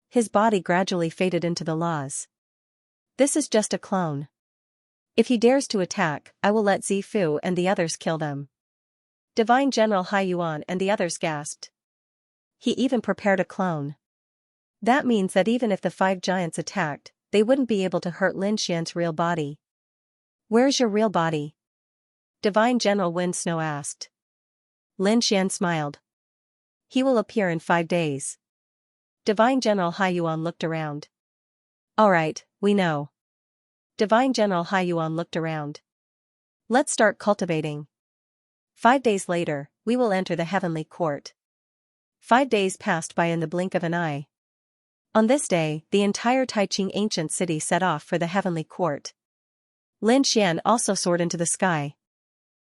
His body gradually faded into the laws. This is just a clone. If he dares to attack, I will let Zifu and the others kill them. Divine General Haiyuan and the others gasped. He even prepared a clone. That means that even if the 5 giants attacked, they wouldn't be able to hurt Lin Xian's real body. Where's your real body? Divine General Wind Snow asked. Lin Xian smiled. He will appear in 5 days. Divine General Haiyuan looked around. Alright, we know. Divine General Haiyuan looked around. Let's start cultivating. 5 days later, we will enter the heavenly court. 5 days passed by in the blink of an eye. On this day, the entire Taiqing ancient city set off for the heavenly court. Lin Xian also soared into the sky.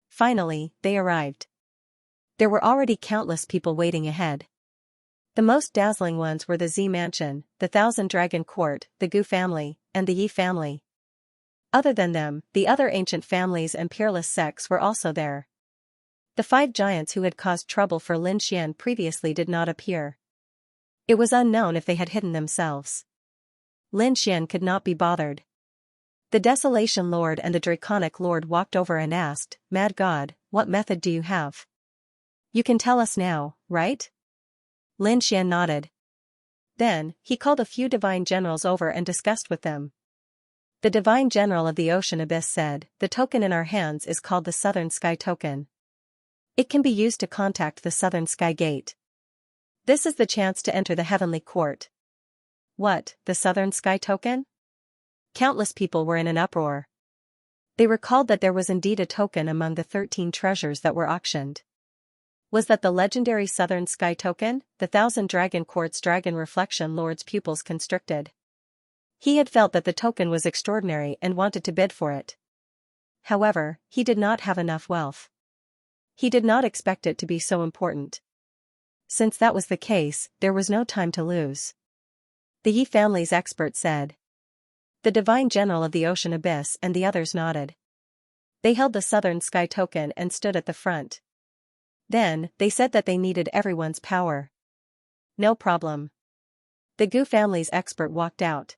Finally, they arrived. There were already countless people waiting ahead. The most dazzling ones were the Z Mansion, the Thousand Dragon Court, the Gu family, and the Yi family. Other than them, the other ancient families and peerless sects were also there. The 5 giants who had caused trouble for Lin Xian previously did not appear. It was unknown if they had hidden themselves. Lin Xian could not be bothered. The Desolation Lord and the Draconic Lord walked over and asked, "Mad God, what method do you have? You can tell us now, right?" Lin Xian nodded. Then, he called a few divine generals over and discussed with them. The divine general of the ocean abyss said, "The token in our hands is called the Southern Sky Token. It can be used to contact the Southern Sky Gate. This is the chance to enter the heavenly court." What, the Southern Sky Token? Countless people were in an uproar. They recalled that there was indeed a token among the 13 treasures that were auctioned. Was that the legendary Southern Sky Token? The Thousand Dragon Court's Dragon Reflection Lord's pupils constricted. He had felt that the token was extraordinary and wanted to bid for it. However, he did not have enough wealth. He did not expect it to be so important. Since that was the case, there was no time to lose. The Yi family's expert said. The divine general of the ocean abyss and the others nodded. They held the Southern Sky Token and stood at the front. Then, they said that they needed everyone's power. No problem. The Gu family's expert walked out.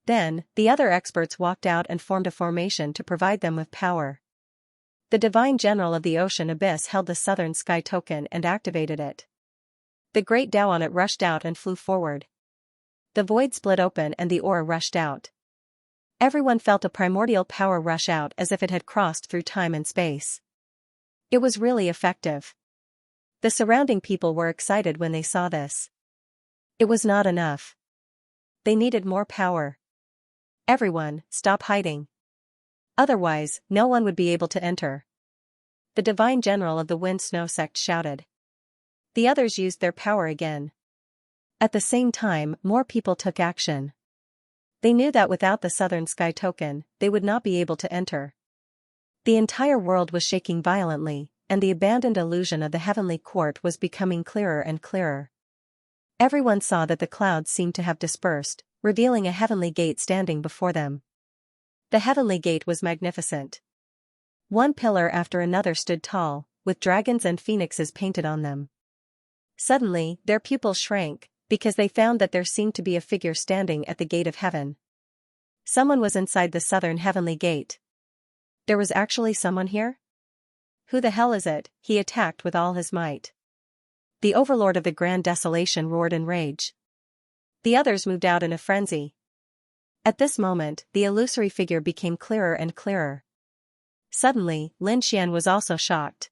Then, the other experts walked out and formed a formation to provide them with power. The divine general of the ocean abyss held the Southern Sky Token and activated it. The great Tao on it rushed out and flew forward. The void split open and the aura rushed out. Everyone felt a primordial power rush out as if it had crossed through time and space. It was really effective. The surrounding people were excited when they saw this. It was not enough. They needed more power. Everyone, stop hiding. Otherwise, no one would be able to enter. The divine general of the Wind Snow sect shouted. The others used their power again. At the same time, more people took action. They knew that without the Southern Sky Token, they would not be able to enter. The entire world was shaking violently, and the abandoned illusion of the heavenly court was becoming clearer and clearer. Everyone saw that the clouds seemed to have dispersed, revealing a heavenly gate standing before them. The heavenly gate was magnificent. One pillar after another stood tall, with dragons and phoenixes painted on them. Suddenly, their pupils shrank, because they found that there seemed to be a figure standing at the gate of heaven. Someone was inside the southern heavenly gate. There was actually someone here? Who the hell is it? He attacked with all his might. The overlord of the Grand Desolation roared in rage. The others moved out in a frenzy. At this moment, the illusory figure became clearer and clearer. Suddenly, Lin Xian was also shocked.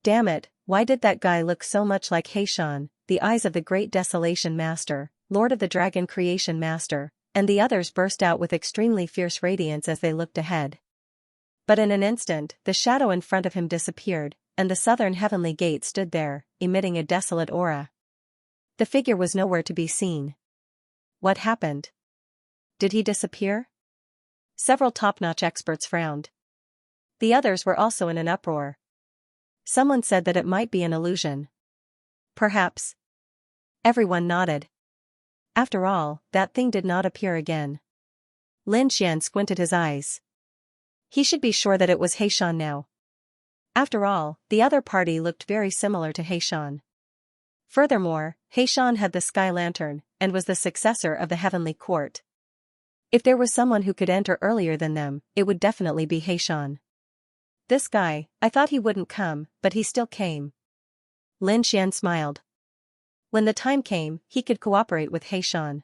Damn it, why did that guy look so much like Heishan, the eyes of the Great Desolation Master, Lord of the Dragon Creation Master, and the others burst out with extremely fierce radiance as they looked ahead. But in an instant, the shadow in front of him disappeared, and the southern heavenly gate stood there, emitting a desolate aura. The figure was nowhere to be seen. What happened? Did he disappear? Several top-notch experts frowned. The others were also in an uproar. Someone said that it might be an illusion. Perhaps. Everyone nodded. After all, that thing did not appear again. Lin Xian squinted his eyes. He should be sure that it was Heishan now. After all, the other party looked very similar to Heishan. Furthermore, Heishan had the Sky Lantern, and was the successor of the Heavenly Court. If there was someone who could enter earlier than them, it would definitely be Heishan. This guy, I thought he wouldn't come, but he still came. Lin Xian smiled. When the time came, he could cooperate with Heishan.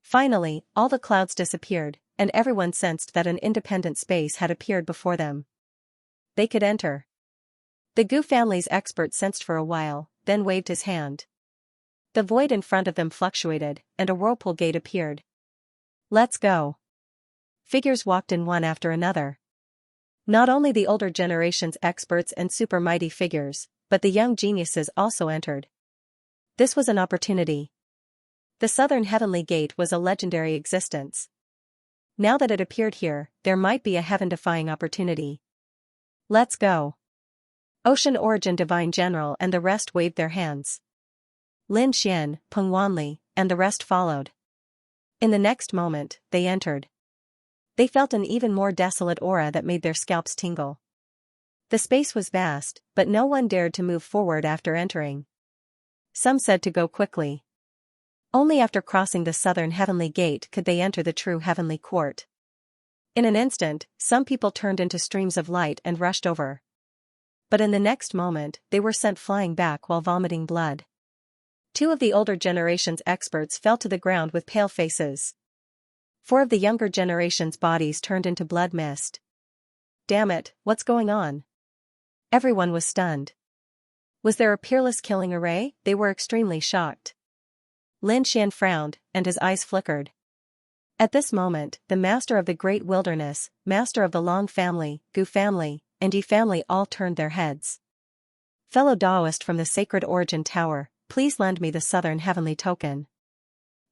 Finally, all the clouds disappeared, and everyone sensed that an independent space had appeared before them. They could enter. The Gu family's expert sensed for a while, then waved his hand. The void in front of them fluctuated, and a whirlpool gate appeared. Let's go. Figures walked in one after another. Not only the older generation's experts and super mighty figures, but the young geniuses also entered. This was an opportunity. The Southern Heavenly Gate was a legendary existence. Now that it appeared here, there might be a heaven-defying opportunity. Let's go. Ocean Origin Divine General and the rest waved their hands. Lin Xian, Peng Wanli, and the rest followed. In the next moment, they entered. They felt an even more desolate aura that made their scalps tingle. The space was vast, but no one dared to move forward after entering. Some said to go quickly. Only after crossing the Southern Heavenly Gate could they enter the true Heavenly Court. In an instant, some people turned into streams of light and rushed over. But in the next moment, they were sent flying back while vomiting blood. 2 of the older generation's experts fell to the ground with pale faces. 4 of the younger generation's bodies turned into blood mist. Damn it, what's going on? Everyone was stunned. Was there a peerless killing array? They were extremely shocked. Lin Xian frowned, and his eyes flickered. At this moment, the master of the Great Wilderness, master of the Long family, Gu family, and Yi family all turned their heads. Fellow Taoist from the Sacred Origin Tower, please lend me the Southern Heavenly Token.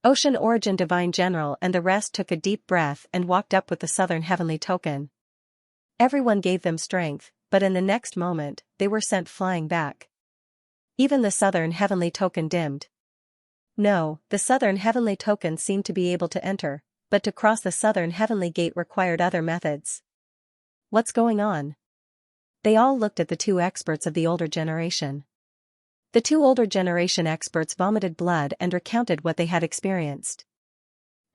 Ocean Origin Divine General and the rest took a deep breath and walked up with the Southern Heavenly Token. Everyone gave them strength, but in the next moment, they were sent flying back. Even the Southern Heavenly Token dimmed. No, the Southern Heavenly Token seemed to be able to enter, but to cross the Southern Heavenly Gate required other methods. What's going on? They all looked at the 2 experts of the older generation. The 2 older generation experts vomited blood and recounted what they had experienced.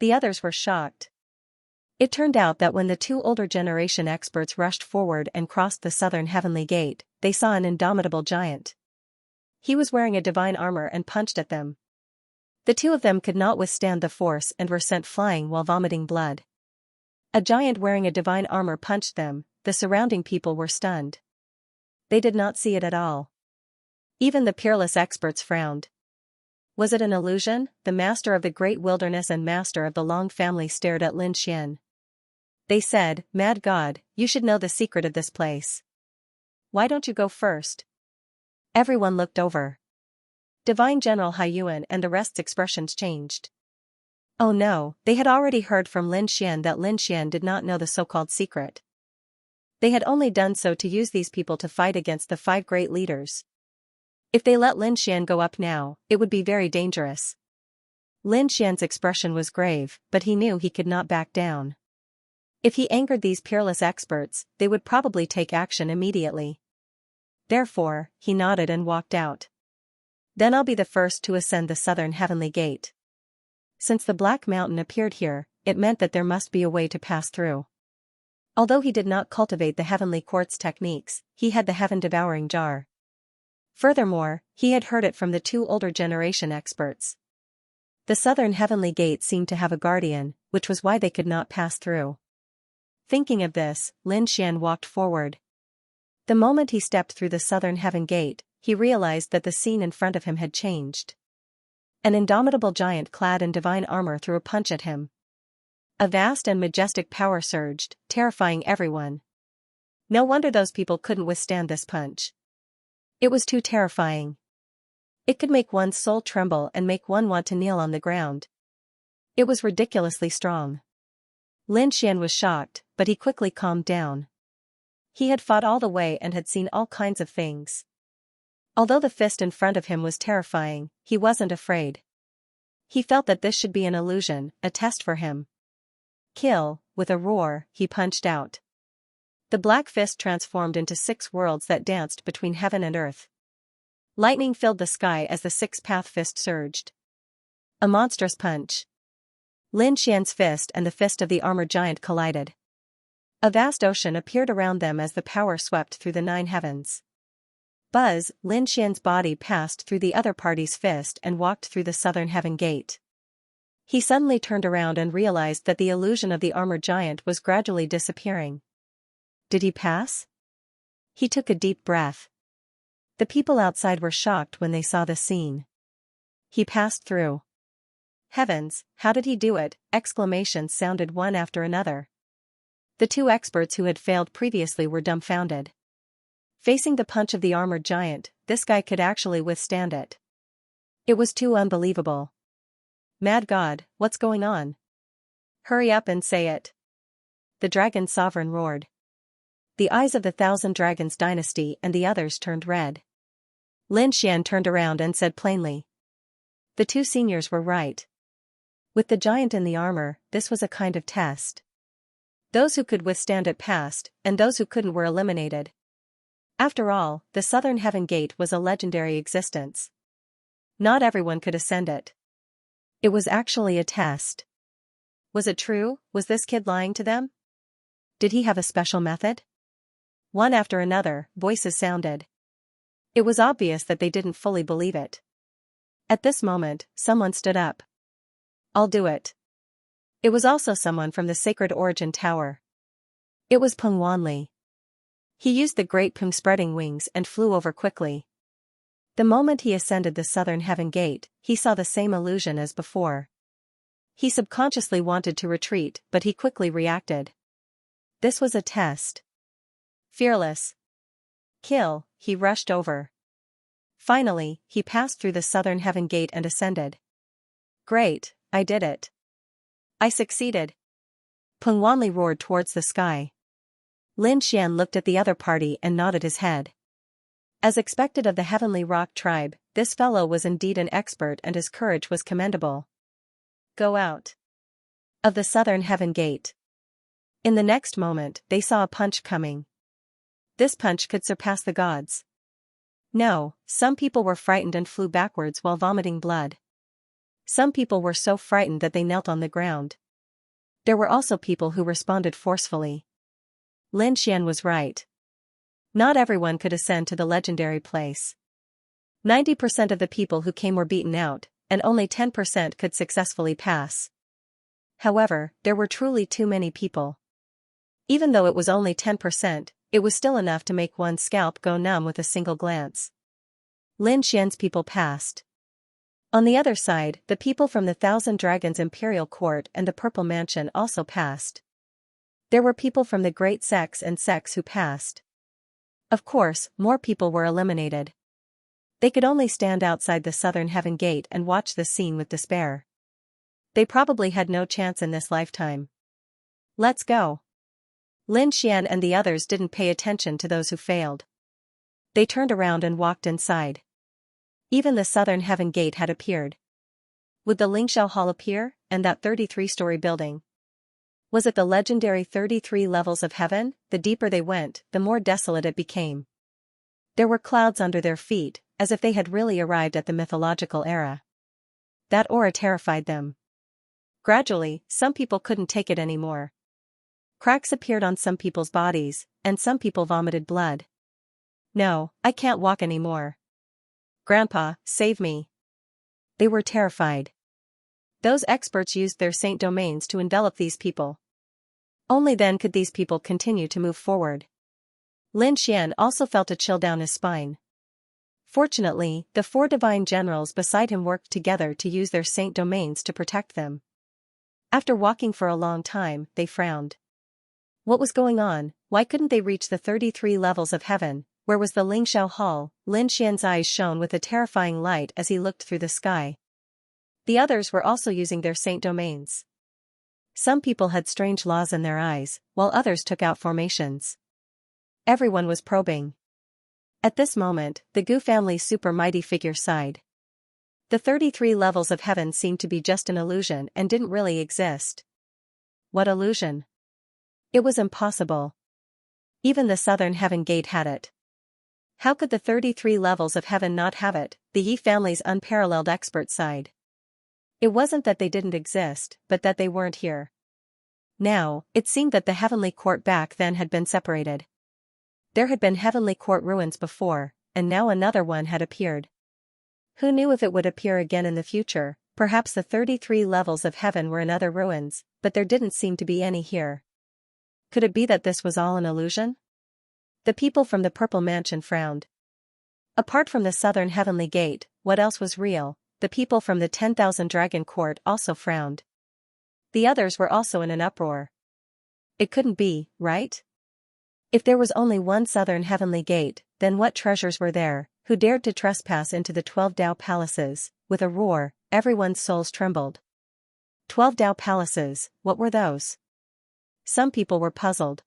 The others were shocked. It turned out that when the 2 older generation experts rushed forward and crossed the Southern Heavenly Gate, they saw an indomitable giant. He was wearing a divine armor and punched at them. The 2 of them could not withstand the force and were sent flying while vomiting blood. A giant wearing a divine armor punched them. The surrounding people were stunned. They did not see it at all. Even the peerless experts frowned. Was it an illusion? The master of the Great Wilderness and master of the Long family stared at Lin Xian. They said, "Mad God, you should know the secret of this place. Why don't you go first?" Everyone looked over. Divine General Haiyuan and the rest's expressions changed. Oh no, they had already heard from Lin Xian that Lin Xian did not know the so-called secret. They had only done so to use these people to fight against the 5 great leaders. If they let Lin Xian go up now, it would be very dangerous. Lin Xian's expression was grave, but he knew he could not back down. If he angered these peerless experts, they would probably take action immediately. Therefore, he nodded and walked out. Then I'll be the first to ascend the Southern Heavenly Gate. Since the Black Mountain appeared here, it meant that there must be a way to pass through. Although he did not cultivate the Heavenly Court's techniques, he had the heaven-devouring jar. Furthermore, he had heard it from the 2 older generation experts. The Southern Heavenly Gate seemed to have a guardian, which was why they could not pass through. Thinking of this, Lin Xian walked forward. The moment he stepped through the Southern Heaven Gate, he realized that the scene in front of him had changed. An indomitable giant clad in divine armor threw a punch at him. A vast and majestic power surged, terrifying everyone. No wonder those people couldn't withstand this punch. It was too terrifying. It could make one's soul tremble and make one want to kneel on the ground. It was ridiculously strong. Lin Xian was shocked, but he quickly calmed down. He had fought all the way and had seen all kinds of things. Although the fist in front of him was terrifying, he wasn't afraid. He felt that this should be an illusion, a test for him. Kill, with a roar, he punched out. The black fist transformed into 6 worlds that danced between heaven and earth. Lightning filled the sky as the 6-path fist surged. A monstrous punch. Lin Xian's fist and the fist of the armored giant collided. A vast ocean appeared around them as the power swept through the 9 heavens. Buzz, Lin Xian's body passed through the other party's fist and walked through the Southern Heaven Gate. He suddenly turned around and realized that the illusion of the armored giant was gradually disappearing. Did he pass? He took a deep breath. The people outside were shocked when they saw the scene. He passed through. Heavens, how did he do it? Exclamations sounded one after another. The 2 experts who had failed previously were dumbfounded. Facing the punch of the armored giant, this guy could actually withstand it. It was too unbelievable. Mad God, what's going on? Hurry up and say it. The dragon sovereign roared. The eyes of the Thousand Dragons dynasty and the others turned red. Lin Xian turned around and said plainly. The two seniors were right. With the giant in the armor, this was a kind of test. Those who could withstand it passed, and those who couldn't were eliminated. After all, the Southern Heaven Gate was a legendary existence. Not everyone could ascend it. It was actually a test. Was it true? Was this kid lying to them? Did he have a special method? One after another, voices sounded. It was obvious that they didn't fully believe it. At this moment, someone stood up. I'll do it. It was also someone from the Sacred Origin Tower. It was Peng Wanli. He used the great Peng spreading wings and flew over quickly. The moment he ascended the Southern Heaven Gate, he saw the same illusion as before. He subconsciously wanted to retreat, but he quickly reacted. This was a test. Fearless. Kill, he rushed over. Finally, he passed through the Southern Heaven Gate and ascended. Great, I did it. I succeeded. Peng Wanli roared towards the sky. Lin Xian looked at the other party and nodded his head. As expected of the Heavenly Rock tribe, this fellow was indeed an expert and his courage was commendable. Go out of the Southern Heaven Gate. In the next moment, they saw a punch coming. This punch could surpass the gods. No, some people were frightened and flew backwards while vomiting blood. Some people were so frightened that they knelt on the ground. There were also people who responded forcefully. Lin Xian was right. Not everyone could ascend to the legendary place. 90% of the people who came were beaten out, and only 10% could successfully pass. However, there were truly too many people. Even though it was only 10%, it was still enough to make one's scalp go numb with a single glance. Lin Xian's people passed. On the other side, the people from the Thousand Dragons Imperial Court and the Purple Mansion also passed. There were people from the Great Sects and sects who passed. Of course, more people were eliminated. They could only stand outside the Southern Heaven Gate and watch the scene with despair. They probably had no chance in this lifetime. Let's go. Lin Xian and the others didn't pay attention to those who failed. They turned around and walked inside. Even the Southern Heaven Gate had appeared. Would the Lingxiao Hall appear, and that 33-story building? Was it the legendary 33 levels of heaven? The deeper they went, the more desolate it became. There were clouds under their feet, as if they had really arrived at the mythological era. That aura terrified them. Gradually, some people couldn't take it anymore. Cracks appeared on some people's bodies, and some people vomited blood. No, I can't walk anymore. Grandpa, save me. They were terrified. Those experts used their saint domains to envelop these people. Only then could these people continue to move forward. Lin Xian also felt a chill down his spine. Fortunately, the 4 divine generals beside him worked together to use their saint domains to protect them. After walking for a long time, they frowned. What was going on? Why couldn't they reach the 33 levels of heaven? Where was the Lingxiao Hall? Lin Xian's eyes shone with a terrifying light as he looked through the sky. The others were also using their saint domains. Some people had strange laws in their eyes, while others took out formations. Everyone was probing. At this moment, the Gu family's super mighty figure sighed. The 33 levels of heaven seemed to be just an illusion and didn't really exist. What illusion? It was impossible. Even the Southern Heaven Gate had it. How could the 33 levels of heaven not have it? The Yi family's unparalleled expert sighed. It wasn't that they didn't exist, but that they weren't here. Now, it seemed that the heavenly court back then had been separated. There had been heavenly court ruins before, and now another one had appeared. Who knew if it would appear again in the future? Perhaps the 33 levels of heaven were in other ruins, but there didn't seem to be any here. Could it be that this was all an illusion? The people from the Purple Mansion frowned. Apart from the Southern Heavenly Gate, what else was real? The people from the 10,000 Dragon Court also frowned. The others were also in an uproar. It couldn't be, right? If there was only one Southern Heavenly Gate, then what treasures were there? Who dared to trespass into the 12 Dao palaces? with a roar, everyone's souls trembled. 12 Dao palaces, what were those? Some people were puzzled.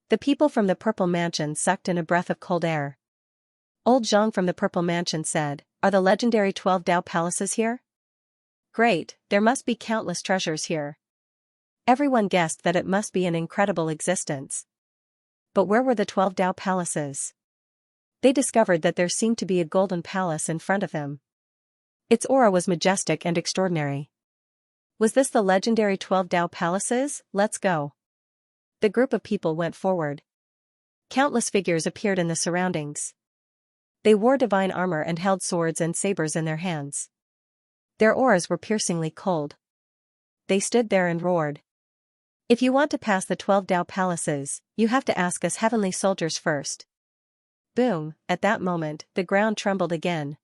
The people from the Purple Mansion sucked in a breath of cold air. Old Zhang from the Purple Mansion said, "Are the legendary 12 Dao palaces here? Great, there must be countless treasures here." Everyone guessed that it must be an incredible existence. But where were the 12 Dao palaces? They discovered that there seemed to be a golden palace in front of them. Its aura was majestic and extraordinary. Was this the legendary 12 Dao palaces? Let's go. The group of people went forward. Countless figures appeared in the surroundings. They wore divine armor and held swords and sabers in their hands. Their auras were piercingly cold. They stood there and roared. "If you want to pass the 12 Dao palaces, you have to ask us heavenly soldiers first." Boom, at that moment, the ground trembled again.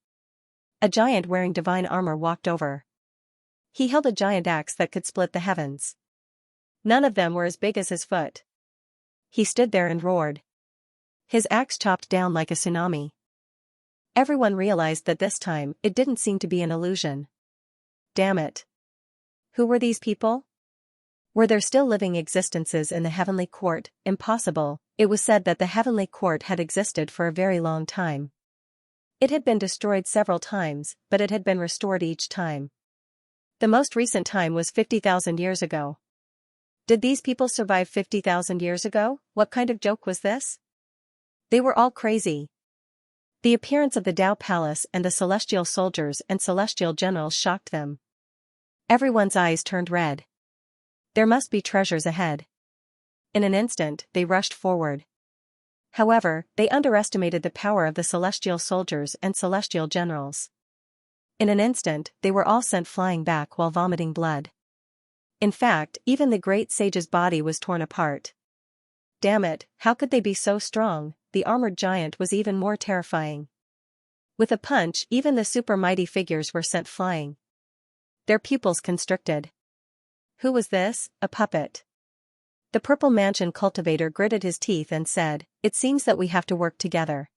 A giant wearing divine armor walked over. He held a giant axe that could split the heavens. None of them were as big as his foot. He stood there and roared. His axe chopped down like a tsunami. Everyone realized that this time, it didn't seem to be an illusion. Damn it. Who were these people? Were there still living existences in the heavenly court? Impossible. It was said that the heavenly court had existed for a very long time. It had been destroyed several times, but it had been restored each time. The most recent time was 50,000 years ago. Did these people survive 50,000 years ago? What kind of joke was this? They were all crazy. The appearance of the Dao Palace and the celestial soldiers and celestial generals shocked them. Everyone's eyes turned red. There must be treasures ahead. In an instant, they rushed forward. However, they underestimated the power of the celestial soldiers and celestial generals. In an instant, they were all sent flying back while vomiting blood. In fact, even the great sage's body was torn apart. Damn it, how could they be so strong? The armored giant was even more terrifying. With a punch, even the super mighty figures were sent flying. Their pupils constricted. Who was this? A puppet. The Purple Mansion cultivator gritted his teeth and said, "It seems that we have to work together."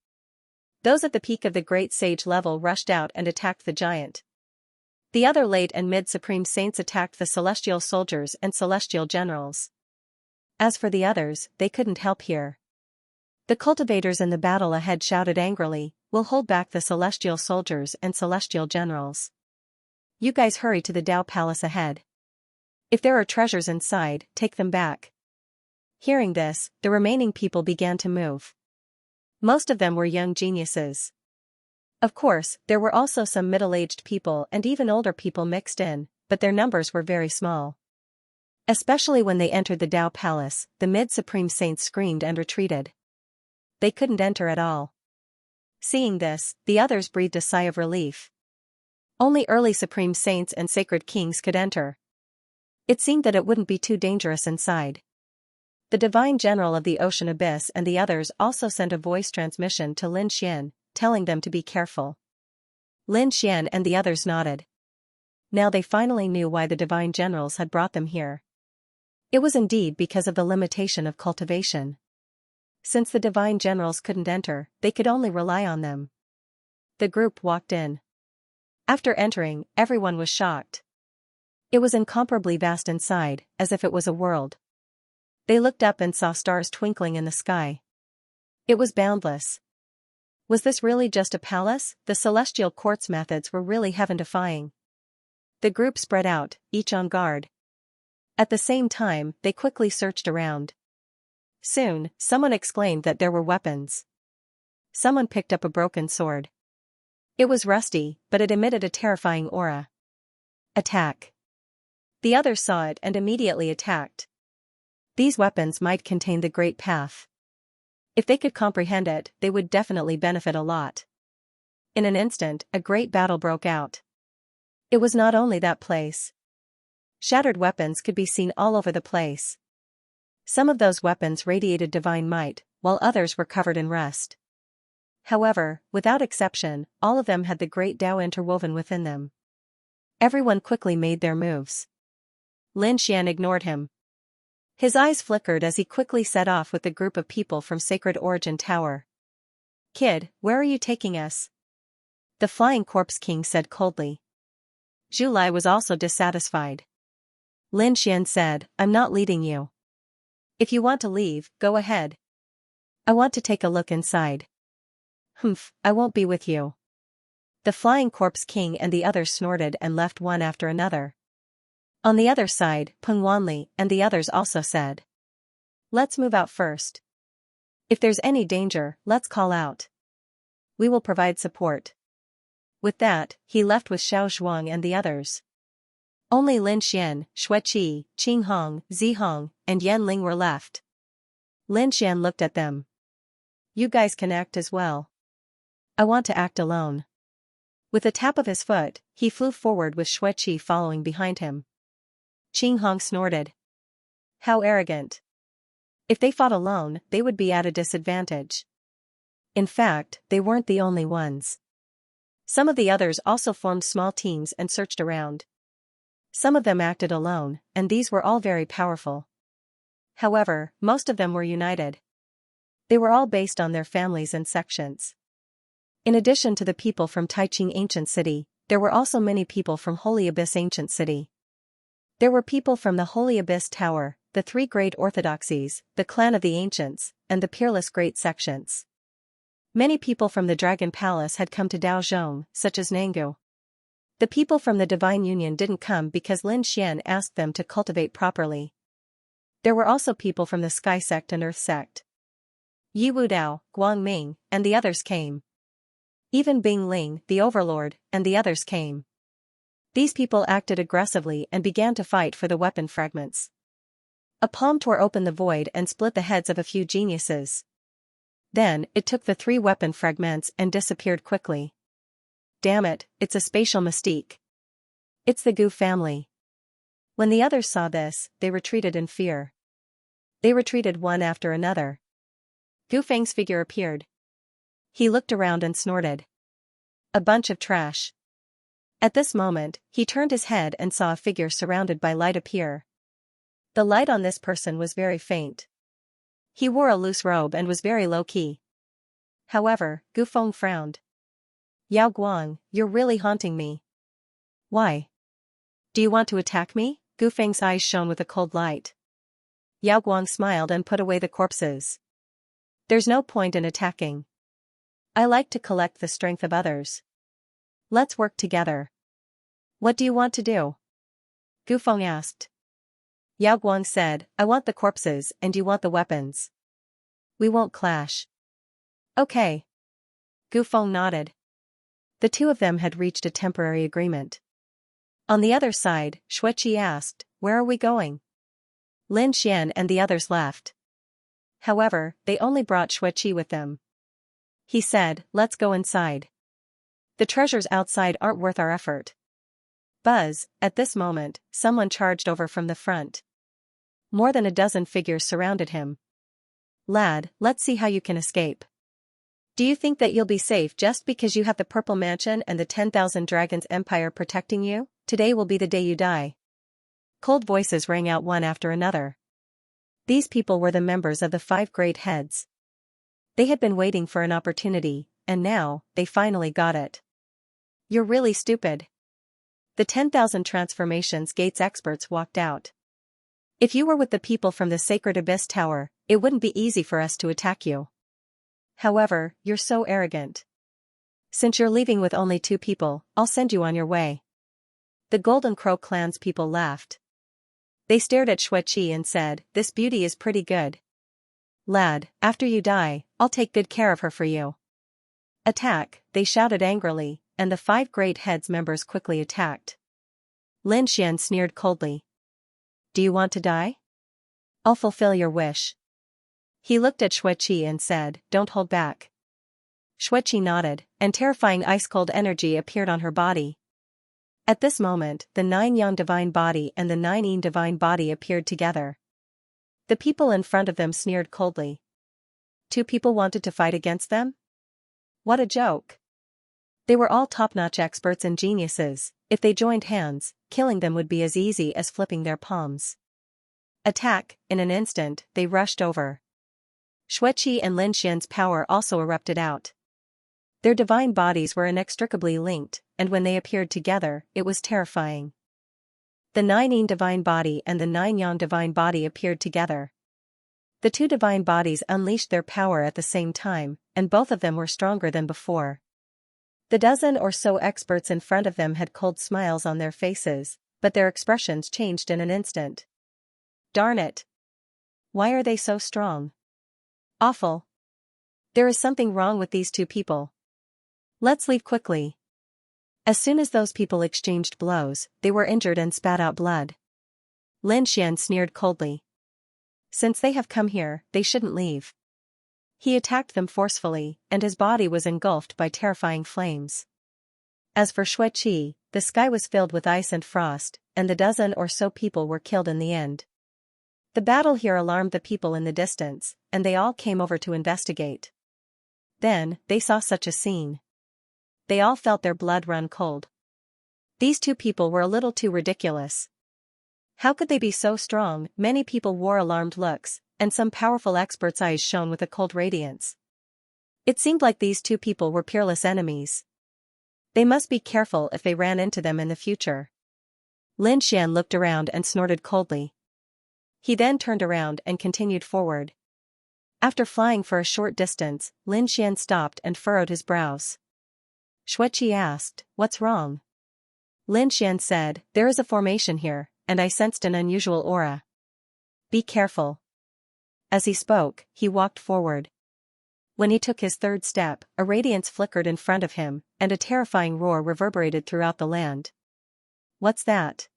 Those at the peak of the great sage level rushed out and attacked the giant. The other late and mid-supreme saints attacked the celestial soldiers and celestial generals. As for the others, they couldn't help here. The cultivators in the battle ahead shouted angrily, "We'll hold back the celestial soldiers and celestial generals. You guys hurry to the Dao Palace ahead. If there are treasures inside, take them back." Hearing this, the remaining people began to move. Most of them were young geniuses. Of course, there were also some middle-aged people and even older people mixed in, but their numbers were very small. Especially when they entered the Dao Palace, the mid-supreme saints screamed and retreated. They couldn't enter at all. Seeing this, the others breathed a sigh of relief. Only early supreme saints and sacred kings could enter. It seemed that it wouldn't be too dangerous inside. The divine general of the ocean abyss and the others also sent a voice transmission to Lin Xian, telling them to be careful. Lin Xian and the others nodded. Now they finally knew why the divine generals had brought them here. It was indeed because of the limitation of cultivation. Since the divine generals couldn't enter, they could only rely on them. The group walked in. After entering, everyone was shocked. It was incomparably vast inside, as if it was a world. They looked up and saw stars twinkling in the sky. It was boundless. Was this really just a palace? The celestial court's methods were really heaven-defying. The group spread out, each on guard. At the same time, they quickly searched around. Soon, someone exclaimed that there were weapons. Someone picked up a broken sword. It was rusty, but it emitted a terrifying aura. Attack. The others saw it and immediately attacked. These weapons might contain the Great Path. If they could comprehend it, they would definitely benefit a lot. In an instant, a great battle broke out. It was not only that place. Shattered weapons could be seen all over the place. Some of those weapons radiated divine might, while others were covered in rust. However, without exception, all of them had the great Tao interwoven within them. Everyone quickly made their moves. Lin Xian ignored him. His eyes flickered as he quickly set off with the group of people from Sacred Origin Tower. "Kid, where are you taking us?" The Flying Corpse King said coldly. Zhu Lai was also dissatisfied. Lin Xian said, I'm not leading you. If you want to leave, go ahead. I want to take a look inside. Humph, I won't be with you. The Flying Corpse King and the others snorted and left one after another. On the other side, Peng Wanli and the others also said. Let's move out first. If there's any danger, let's call out. We will provide support. With that, he left with Xiao Zhuang and the others. Only Lin Xian, Xueqi, Qing Hong, Zi Hong, and Yan Ling were left. Lin Xian looked at them. You guys can act as well. I want to act alone. With a tap of his foot, he flew forward with Xueqi following behind him. Qing Hong snorted. How arrogant. If they fought alone, they would be at a disadvantage. In fact, they weren't the only ones. Some of the others also formed small teams and searched around. Some of them acted alone, and these were all very powerful. However, most of them were united. They were all based on their families and sections. In addition to the people from Taiqing Ancient City, there were also many people from Holy Abyss Ancient City. There were people from the Holy Abyss Tower, the Three Great Orthodoxies, the Clan of the Ancients, and the Peerless Great Sections. Many people from the Dragon Palace had come to Daozhong, such as Nangu. The people from the Divine Union didn't come because Lin Xian asked them to cultivate properly. There were also people from the Sky Sect and Earth Sect. Yi Wudao, Guang Ming, and the others came. Even Bing Ling, the Overlord, and the others came. These people acted aggressively and began to fight for the weapon fragments. A palm tore open the void and split the heads of a few geniuses. Then, it took the 3 weapon fragments and disappeared quickly. Damn it, it's a spatial mystique. It's the Gu family. When the others saw this, they retreated in fear. They retreated one after another. Gu Feng's figure appeared. He looked around and snorted. A bunch of trash. At this moment, he turned his head and saw a figure surrounded by light appear. The light on this person was very faint. He wore a loose robe and was very low-key. However, Gu Feng frowned. Yao Guang, you're really haunting me. Why? Do you want to attack me? Gu Feng's eyes shone with a cold light. Yao Guang smiled and put away the corpses. There's no point in attacking. I like to collect the strength of others. Let's work together. What do you want to do? Gu Feng asked. Yao Guang said, I want the corpses and you want the weapons. We won't clash. Okay. Gu Feng nodded. The two of them had reached a temporary agreement. On the other side, Xueqi asked, where are we going? Lin Xian and the others left. However, they only brought Xueqi with them. He said, let's go inside. The treasures outside aren't worth our effort. Buzz, at this moment, someone charged over from the front. More than a dozen figures surrounded him. Lad, let's see how you can escape. Do you think that you'll be safe just because you have the Purple Mansion and the 10,000 Dragons Empire protecting you? Today will be the day you die. Cold voices rang out one after another. These people were the members of the 5 Great Heads. They had been waiting for an opportunity, and now, they finally got it. You're really stupid. The 10,000 Transformations Gates experts walked out. If you were with the people from the Sacred Abyss Tower, it wouldn't be easy for us to attack you. However, you're so arrogant. Since you're leaving with only 2 people, I'll send you on your way. The Golden Crow clan's people laughed. They stared at Xueqi and said, this beauty is pretty good. Lad, after you die, I'll take good care of her for you. Attack, they shouted angrily, and the 5 Great Heads members quickly attacked. Lin Xian sneered coldly. Do you want to die? I'll fulfill your wish. He looked at Xueqi and said, don't hold back. Xueqi nodded, and terrifying ice-cold energy appeared on her body. At this moment, the 9 Yang Divine Body and the 9 Yin Divine Body appeared together. The people in front of them sneered coldly. 2 people wanted to fight against them? What a joke. They were all top-notch experts and geniuses. If they joined hands, killing them would be as easy as flipping their palms. Attack, in an instant, they rushed over. Xueqi and Lin Xian's power also erupted out. Their divine bodies were inextricably linked, and when they appeared together, it was terrifying. The 9 Yin divine body and the 9 Yang divine body appeared together. The 2 divine bodies unleashed their power at the same time, and both of them were stronger than before. The dozen or so experts in front of them had cold smiles on their faces, but their expressions changed in an instant. Darn it! Why are they so strong? Awful. There is something wrong with these 2 people. Let's leave quickly. As soon as those people exchanged blows, they were injured and spat out blood. Lin Xian sneered coldly. Since they have come here, they shouldn't leave. He attacked them forcefully, and his body was engulfed by terrifying flames. As for Xueqi, the sky was filled with ice and frost, and the dozen or so people were killed in the end. The battle here alarmed the people in the distance, and they all came over to investigate. Then, they saw such a scene. They all felt their blood run cold. These 2 people were a little too ridiculous. How could they be so strong? Many people wore alarmed looks, and some powerful experts' eyes shone with a cold radiance. It seemed like these 2 people were peerless enemies. They must be careful if they ran into them in the future. Lin Xian looked around and snorted coldly. He then turned around and continued forward. After flying for a short distance, Lin Xian stopped and furrowed his brows. Xueqi asked, "What's wrong?" Lin Xian said, "There is a formation here, and I sensed an unusual aura. Be careful." As he spoke, he walked forward. When he took his 3rd step, a radiance flickered in front of him, and a terrifying roar reverberated throughout the land. What's that?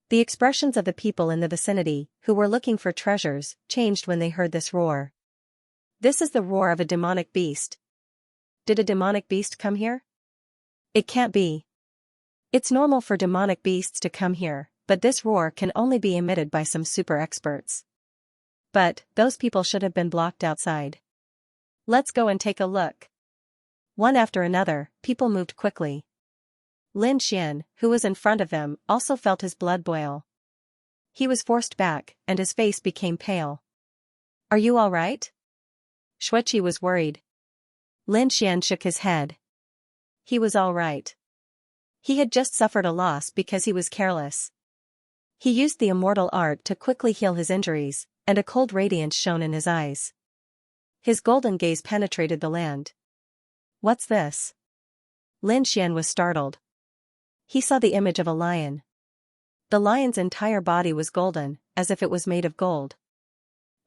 The expressions of the people in the vicinity, who were looking for treasures, changed when they heard this roar. This is the roar of a demonic beast. Did a demonic beast come here? It can't be. It's normal for demonic beasts to come here, but this roar can only be emitted by some super experts. But, those people should have been blocked outside. Let's go and take a look. One after another, people moved quickly. Lin Xian, who was in front of them, also felt his blood boil. He was forced back, and his face became pale. Are you all right? Xueqi was worried. Lin Xian shook his head. He was all right. He had just suffered a loss because he was careless. He used the immortal art to quickly heal his injuries, and a cold radiance shone in his eyes. His golden gaze penetrated the land. What's this? Lin Xian was startled. He saw the image of a lion. The lion's entire body was golden, as if it was made of gold.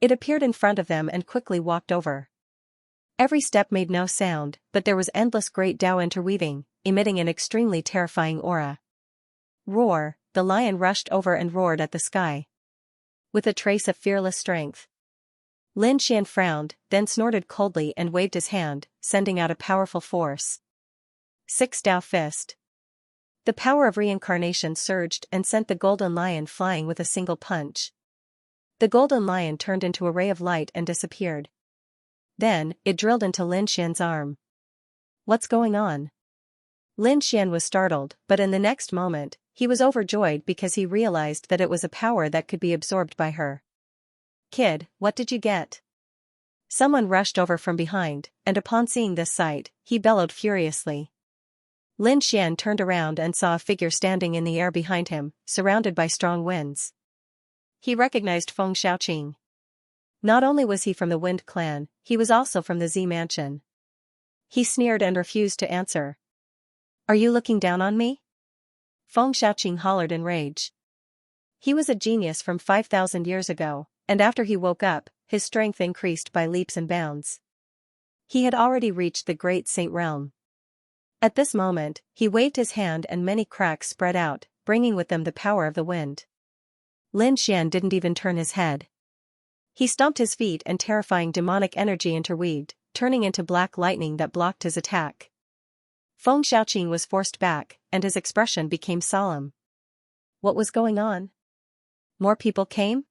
It appeared in front of them and quickly walked over. Every step made no sound, but there was endless great Tao interweaving, emitting an extremely terrifying aura. Roar, the lion rushed over and roared at the sky. With a trace of fearless strength. Lin Xian frowned, then snorted coldly and waved his hand, sending out a powerful force. 6 Tao Fist. The power of reincarnation surged and sent the golden lion flying with a single punch. The golden lion turned into a ray of light and disappeared. Then, it drilled into Lin Xian's arm. What's going on? Lin Xian was startled, but in the next moment, he was overjoyed because he realized that it was a power that could be absorbed by her. Kid, what did you get? Someone rushed over from behind, and upon seeing this sight, he bellowed furiously. Lin Xian turned around and saw a figure standing in the air behind him, surrounded by strong winds. He recognized Feng Xiaoqing. Not only was he from the Wind clan, he was also from the Z mansion. He sneered and refused to answer. Are you looking down on me? Feng Xiaoqing hollered in rage. He was a genius from 5,000 years ago, and after he woke up, his strength increased by leaps and bounds. He had already reached the Great Saint Realm. At this moment, he waved his hand and many cracks spread out, bringing with them the power of the wind. Lin Xian didn't even turn his head. He stomped his feet and terrifying demonic energy interweaved, turning into black lightning that blocked his attack. Feng Xiaoqing was forced back, and his expression became solemn. What was going on? More people came?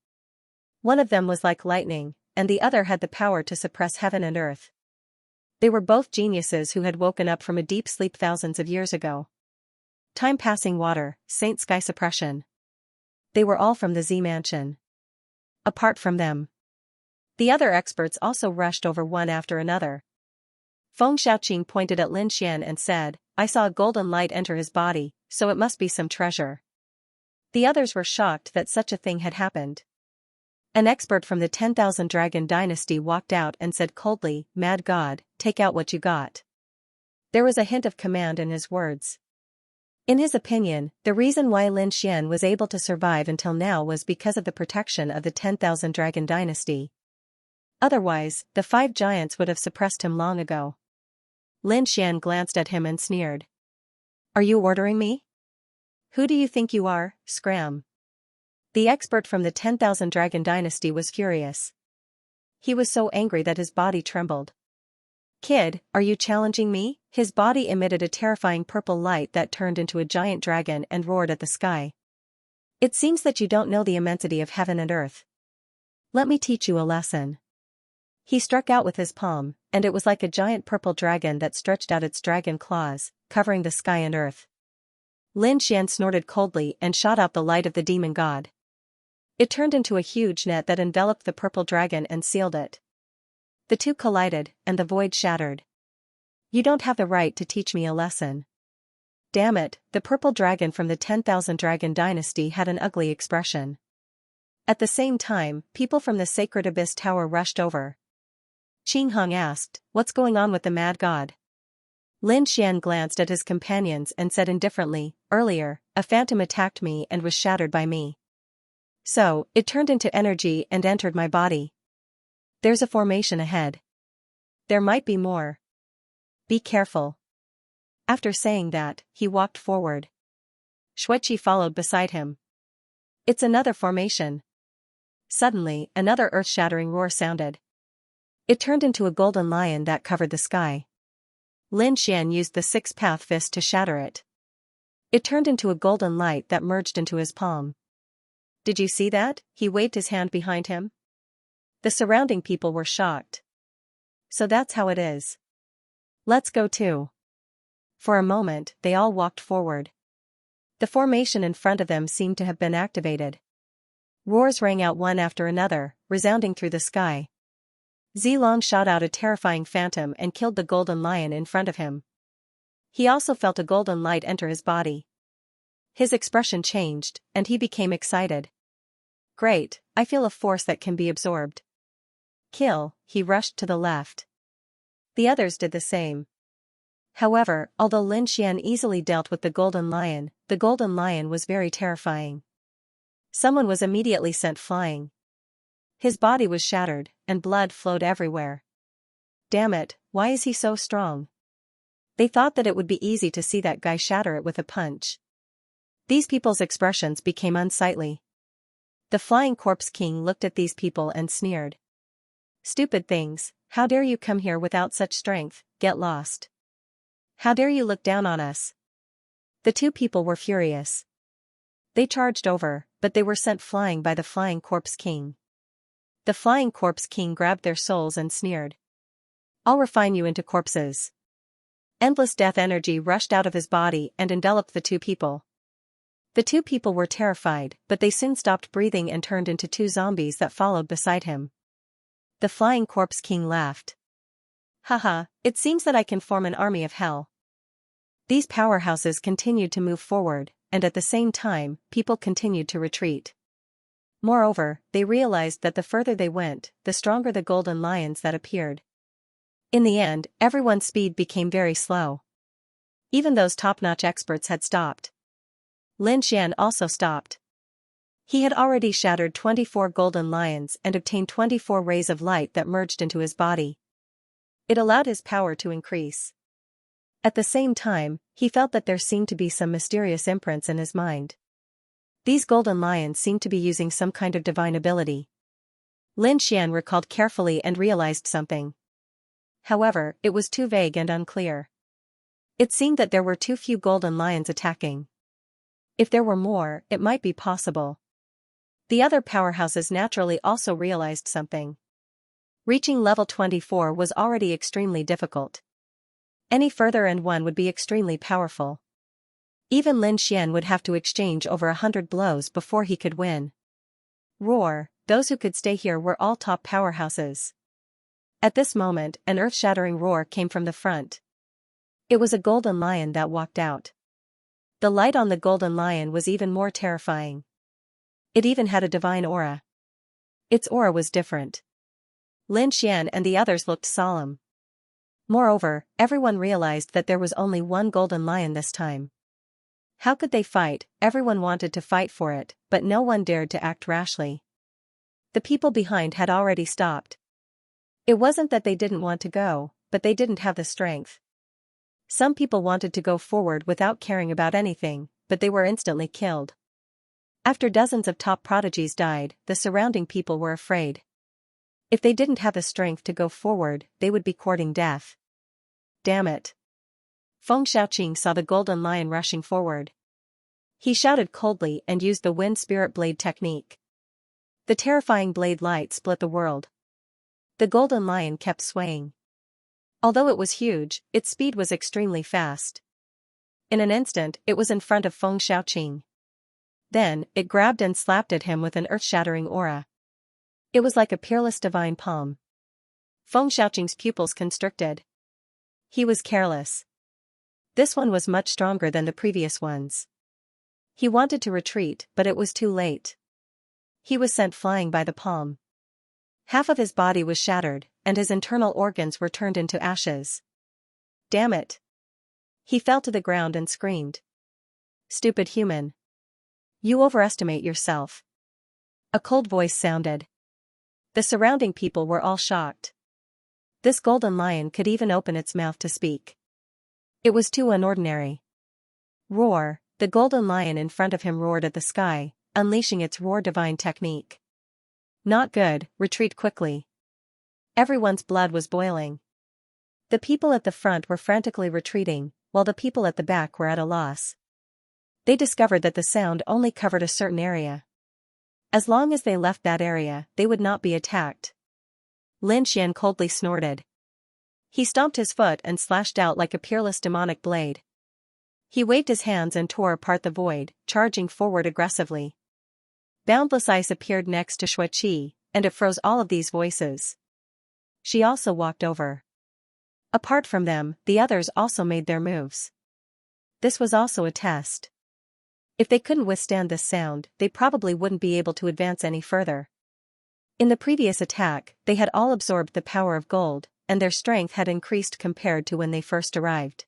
One of them was like lightning, and the other had the power to suppress heaven and earth. They were both geniuses who had woken up from a deep sleep thousands of years ago. Time passing water, Saint Sky suppression. They were all from the Z mansion. Apart from them, the other experts also rushed over one after another. Feng Xiaoqing pointed at Lin Xian and said, I saw a golden light enter his body, so it must be some treasure. The others were shocked that such a thing had happened. An expert from the 10,000 Dragon Dynasty walked out and said coldly, Mad God, take out what you got. There was a hint of command in his words. In his opinion, the reason why Lin Xian was able to survive until now was because of the protection of the 10,000 Dragon Dynasty. Otherwise, the 5 giants would have suppressed him long ago. Lin Xian glanced at him and sneered. Are you ordering me? Who do you think you are, Scram? The expert from the 10,000 Dragon Dynasty was furious. He was so angry that his body trembled. Kid, are you challenging me? His body emitted a terrifying purple light that turned into a giant dragon and roared at the sky. It seems that you don't know the immensity of heaven and earth. Let me teach you a lesson. He struck out with his palm, and it was like a giant purple dragon that stretched out its dragon claws, covering the sky and earth. Lin Xian snorted coldly and shot out the light of the demon god. It turned into a huge net that enveloped the purple dragon and sealed it. The two collided, and the void shattered. You don't have the right to teach me a lesson. Damn it, the purple dragon from the 10,000 Dragon Dynasty had an ugly expression. At the same time, people from the Sacred Abyss Tower rushed over. Qing Hong asked, what's going on with the mad god? Lin Xian glanced at his companions and said indifferently, earlier, a phantom attacked me and was shattered by me. So, it turned into energy and entered my body. There's a formation ahead. There might be more. Be careful. After saying that, he walked forward. Xueqi followed beside him. It's another formation. Suddenly, another earth-shattering roar sounded. It turned into a golden lion that covered the sky. Lin Xian used the 6-path fist to shatter it. It turned into a golden light that merged into his palm. Did you see that? He waved his hand behind him. The surrounding people were shocked. So that's how it is. Let's go too. For a moment, they all walked forward. The formation in front of them seemed to have been activated. Roars rang out one after another, resounding through the sky. Zilong shot out a terrifying phantom and killed the golden lion in front of him. He also felt a golden light enter his body. His expression changed, and he became excited. Great, I feel a force that can be absorbed. Kill, he rushed to the left. The others did the same. However, although Lin Xian easily dealt with the golden lion was very terrifying. Someone was immediately sent flying. His body was shattered, and blood flowed everywhere. Damn it, why is he so strong? They thought that it would be easy to see that guy shatter it with a punch. These people's expressions became unsightly. The Flying Corpse King looked at these people and sneered. Stupid things, how dare you come here without such strength, get lost. How dare you look down on us? The two people were furious. They charged over, but they were sent flying by the Flying Corpse King. The Flying Corpse King grabbed their souls and sneered. I'll refine you into corpses. Endless death energy rushed out of his body and enveloped the two people. The two people were terrified, but they soon stopped breathing and turned into 2 zombies that followed beside him. The Flying Corpse King laughed. Haha, it seems that I can form an army of hell. These powerhouses continued to move forward, and at the same time, people continued to retreat. Moreover, they realized that the further they went, the stronger the golden lions that appeared. In the end, everyone's speed became very slow. Even those top-notch experts had stopped. Lin Xian also stopped. He had already shattered 24 golden lions and obtained 24 rays of light that merged into his body. It allowed his power to increase. At the same time, he felt that there seemed to be some mysterious imprints in his mind. These golden lions seemed to be using some kind of divine ability. Lin Xian recalled carefully and realized something. However, it was too vague and unclear. It seemed that there were too few golden lions attacking. If there were more, it might be possible. The other powerhouses naturally also realized something. Reaching level 24 was already extremely difficult. Any further and one would be extremely powerful. Even Lin Xian would have to exchange over 100 blows before he could win. Roar, those who could stay here were all top powerhouses. At this moment, an earth-shattering roar came from the front. It was a golden lion that walked out. The light on the golden lion was even more terrifying. It even had a divine aura. Its aura was different. Lin Xian and the others looked solemn. Moreover, everyone realized that there was only one golden lion this time. How could they fight? Everyone wanted to fight for it, but no one dared to act rashly. The people behind had already stopped. It wasn't that they didn't want to go, but they didn't have the strength. Some people wanted to go forward without caring about anything, but they were instantly killed. After dozens of top prodigies died, the surrounding people were afraid. If they didn't have the strength to go forward, they would be courting death. Damn it. Feng Xiaoqing saw the golden lion rushing forward. He shouted coldly and used the wind spirit blade technique. The terrifying blade light split the world. The golden lion kept swaying. Although it was huge, its speed was extremely fast. In an instant, it was in front of Feng Xiaoqing. Then, it grabbed and slapped at him with an earth-shattering aura. It was like a peerless divine palm. Feng Xiaoqing's pupils constricted. He was careless. This one was much stronger than the previous ones. He wanted to retreat, but it was too late. He was sent flying by the palm. Half of his body was shattered, and his internal organs were turned into ashes. Damn it! He fell to the ground and screamed. Stupid human. You overestimate yourself. A cold voice sounded. The surrounding people were all shocked. This golden lion could even open its mouth to speak. It was too unordinary. Roar, the golden lion in front of him roared at the sky, unleashing its roar divine technique. Not good, retreat quickly. Everyone's blood was boiling. The people at the front were frantically retreating, while the people at the back were at a loss. They discovered that the sound only covered a certain area. As long as they left that area, they would not be attacked. Lin Xian coldly snorted. He stomped his foot and slashed out like a peerless demonic blade. He waved his hands and tore apart the void, charging forward aggressively. Boundless ice appeared next to Xueqi, and it froze all of these voices. She also walked over. Apart from them, the others also made their moves. This was also a test. If they couldn't withstand this sound, they probably wouldn't be able to advance any further. In the previous attack, they had all absorbed the power of gold, and their strength had increased compared to when they first arrived.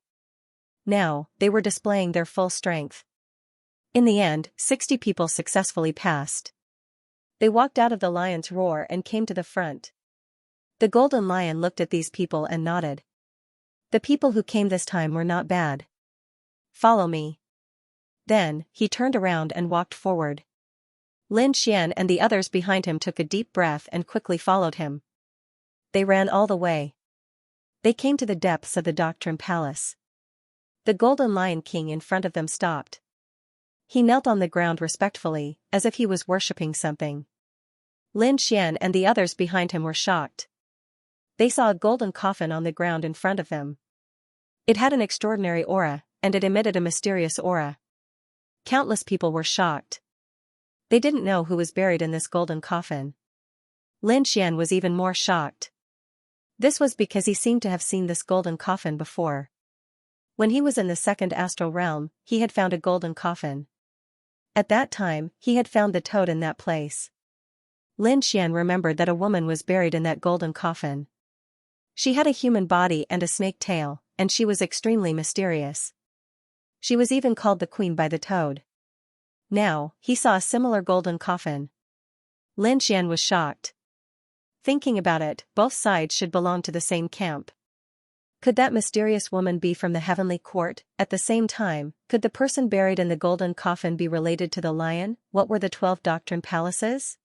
Now, they were displaying their full strength. In the end, 60 people successfully passed. They walked out of the lion's roar and came to the front. The golden lion looked at these people and nodded. The people who came this time were not bad. Follow me. Then, he turned around and walked forward. Lin Xian and the others behind him took a deep breath and quickly followed him. They ran all the way. They came to the depths of the Doctrine Palace. The Golden Lion King in front of them stopped. He knelt on the ground respectfully, as if he was worshipping something. Lin Xian and the others behind him were shocked. They saw a golden coffin on the ground in front of them. It had an extraordinary aura, and it emitted a mysterious aura. Countless people were shocked. They didn't know who was buried in this golden coffin. Lin Xian was even more shocked. This was because he seemed to have seen this golden coffin before. When he was in the second astral realm, he had found a golden coffin. At that time, he had found the toad in that place. Lin Xian remembered that a woman was buried in that golden coffin. She had a human body and a snake tail, and she was extremely mysterious. She was even called the Queen by the toad. Now, he saw a similar golden coffin. Lin Xian was shocked. Thinking about it, both sides should belong to the same camp. Could that mysterious woman be from the heavenly court? At the same time, could the person buried in the golden coffin be related to the lion? What were the 12 doctrine palaces?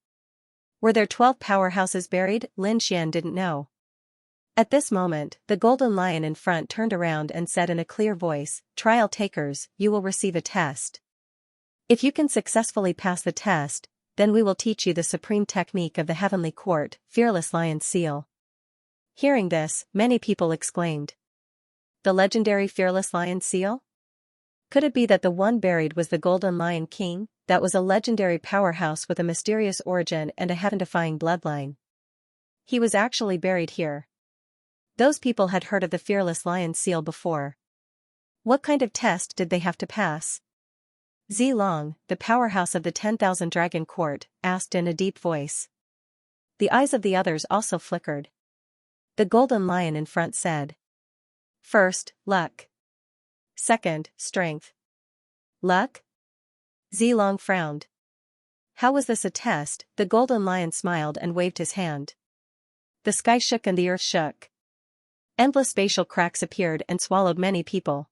Were there 12 powerhouses buried? Lin Xian didn't know. At this moment, the golden lion in front turned around and said in a clear voice, "Trial takers, you will receive a test. If you can successfully pass the test, then we will teach you the supreme technique of the heavenly court, Fearless Lion Seal." Hearing this, many people exclaimed. The legendary Fearless Lion Seal? Could it be that the one buried was the Golden Lion King? That was a legendary powerhouse with a mysterious origin and a heaven-defying bloodline. He was actually buried here. Those people had heard of the fearless lion seal before. What kind of test did they have to pass? Zilong, the powerhouse of the 10,000 Dragon Court, asked in a deep voice. The eyes of the others also flickered. The golden lion in front said. First, luck. Second, strength. Luck? Zilong frowned. How was this a test? The golden lion smiled and waved his hand. The sky shook and the earth shook. Endless spatial cracks appeared and swallowed many people.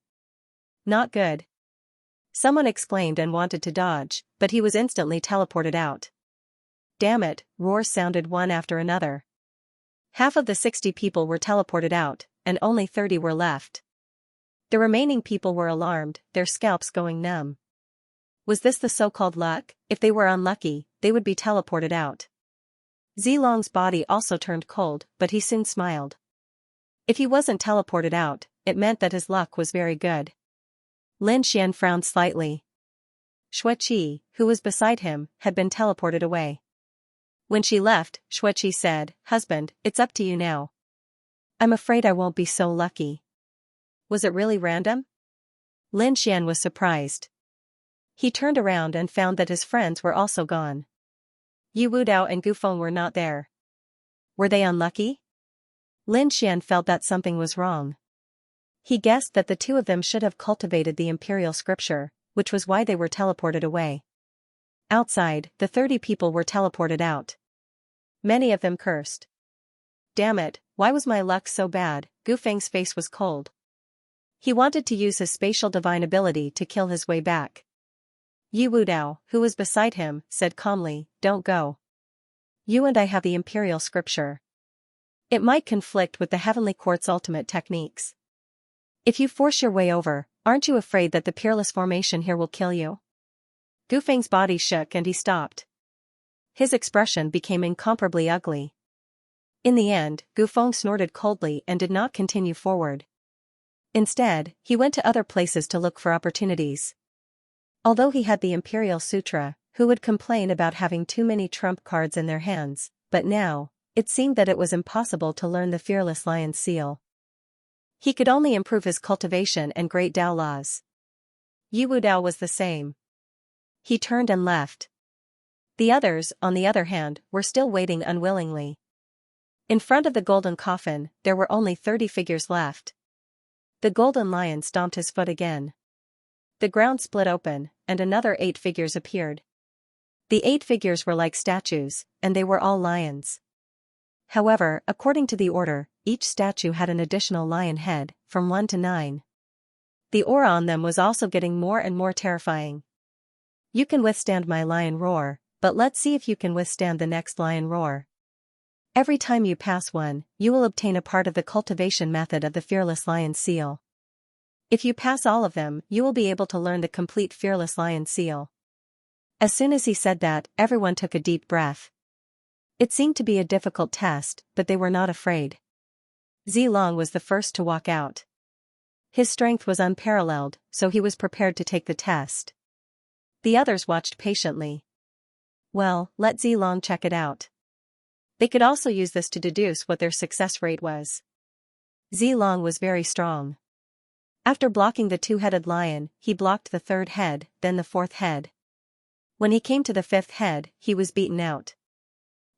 Not good. Someone exclaimed and wanted to dodge, but he was instantly teleported out. Damn it, roars sounded one after another. Half of the 60 people were teleported out, and only 30 were left. The remaining people were alarmed, their scalps going numb. Was this the so-called luck? If they were unlucky, they would be teleported out. Zilong's body also turned cold, but he soon smiled. If he wasn't teleported out, it meant that his luck was very good. Lin Xian frowned slightly. Xueqi, who was beside him, had been teleported away. When she left, Xueqi said, "Husband, it's up to you now." "I'm afraid I won't be so lucky." Was it really random? Lin Xian was surprised. He turned around and found that his friends were also gone. Yu Wudao and Gufeng were not there. Were they unlucky? Lin Xian felt that something was wrong. He guessed that the two of them should have cultivated the imperial scripture, which was why they were teleported away. Outside, the 30 people were teleported out. Many of them cursed. Damn it, why was my luck so bad? Gufeng's face was cold. He wanted to use his spatial divine ability to kill his way back. Yu Wudao, who was beside him, said calmly, "Don't go. You and I have the imperial scripture. It might conflict with the heavenly court's ultimate techniques. If you force your way over, aren't you afraid that the peerless formation here will kill you?" Gufeng's body shook and he stopped. His expression became incomparably ugly. In the end, Gufeng snorted coldly and did not continue forward. Instead, he went to other places to look for opportunities. Although he had the Imperial Sutra, who would complain about having too many trump cards in their hands, but now, it seemed that it was impossible to learn the Fearless Lion's seal. He could only improve his cultivation and great Dao laws. Yu Wudao was the same. He turned and left. The others, on the other hand, were still waiting unwillingly. In front of the golden coffin, there were only 30 figures left. The golden lion stomped his foot again. The ground split open, and another 8 figures appeared. The 8 figures were like statues, and they were all lions. However, according to the order, each statue had an additional lion head, from 1 to 9. The aura on them was also getting more and more terrifying. You can withstand my lion roar, but let's see if you can withstand the next lion roar. Every time you pass one, you will obtain a part of the cultivation method of the Fearless Lion seal. If you pass all of them, you will be able to learn the complete Fearless Lion seal. As soon as he said that, everyone took a deep breath. It seemed to be a difficult test, but they were not afraid. Zilong was the first to walk out. His strength was unparalleled, so he was prepared to take the test. The others watched patiently. Well, let Zilong check it out. They could also use this to deduce what their success rate was. Zilong was very strong. After blocking the 2-headed lion, he blocked the 3rd head, then the 4th head. When he came to the 5th head, he was beaten out.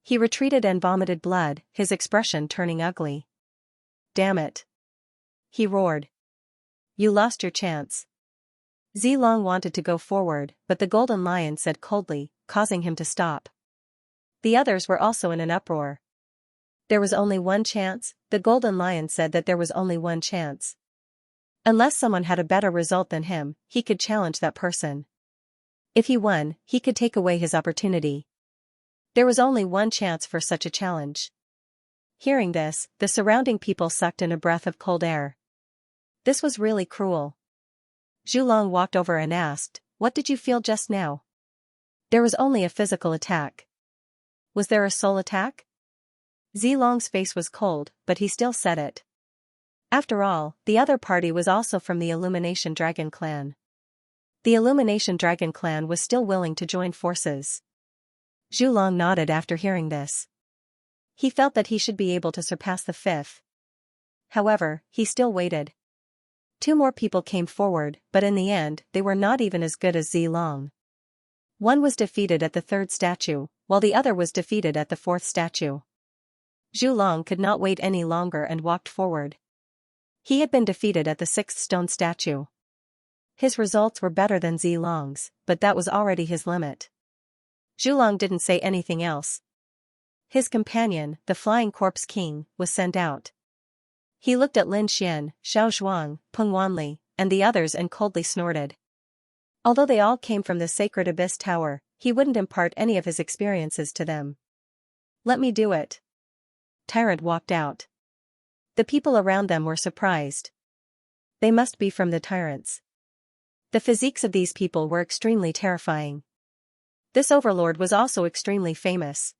He retreated and vomited blood, his expression turning ugly. Damn it! He roared. You lost your chance. Zilong wanted to go forward, but the golden lion said coldly, causing him to stop. The others were also in an uproar. There was only one chance. The golden lion said that there was only one chance. Unless someone had a better result than him, he could challenge that person. If he won, he could take away his opportunity. There was only one chance for such a challenge. Hearing this, the surrounding people sucked in a breath of cold air. This was really cruel. Zhulong walked over and asked, "What did you feel just now?" There was only a physical attack. Was there a soul attack? Zilong's face was cold, but he still said it. After all, the other party was also from the Illumination Dragon clan. The Illumination Dragon clan was still willing to join forces. Zhulong nodded after hearing this. He felt that he should be able to surpass the 5th. However, he still waited. 2 more people came forward, but in the end, they were not even as good as Zilong. One was defeated at the 3rd statue, while the other was defeated at the 4th statue. Zhulong could not wait any longer and walked forward. He had been defeated at the 6th stone statue. His results were better than Zilong's, but that was already his limit. Zhulong didn't say anything else. His companion, the Flying Corpse King, was sent out. He looked at Lin Xian, Xiao Zhuang, Peng Wanli, and the others and coldly snorted. Although they all came from the Sacred Abyss Tower, he wouldn't impart any of his experiences to them. Let me do it. Tyrant walked out. The people around them were surprised. They must be from the tyrants. The physiques of these people were extremely terrifying. This overlord was also extremely famous.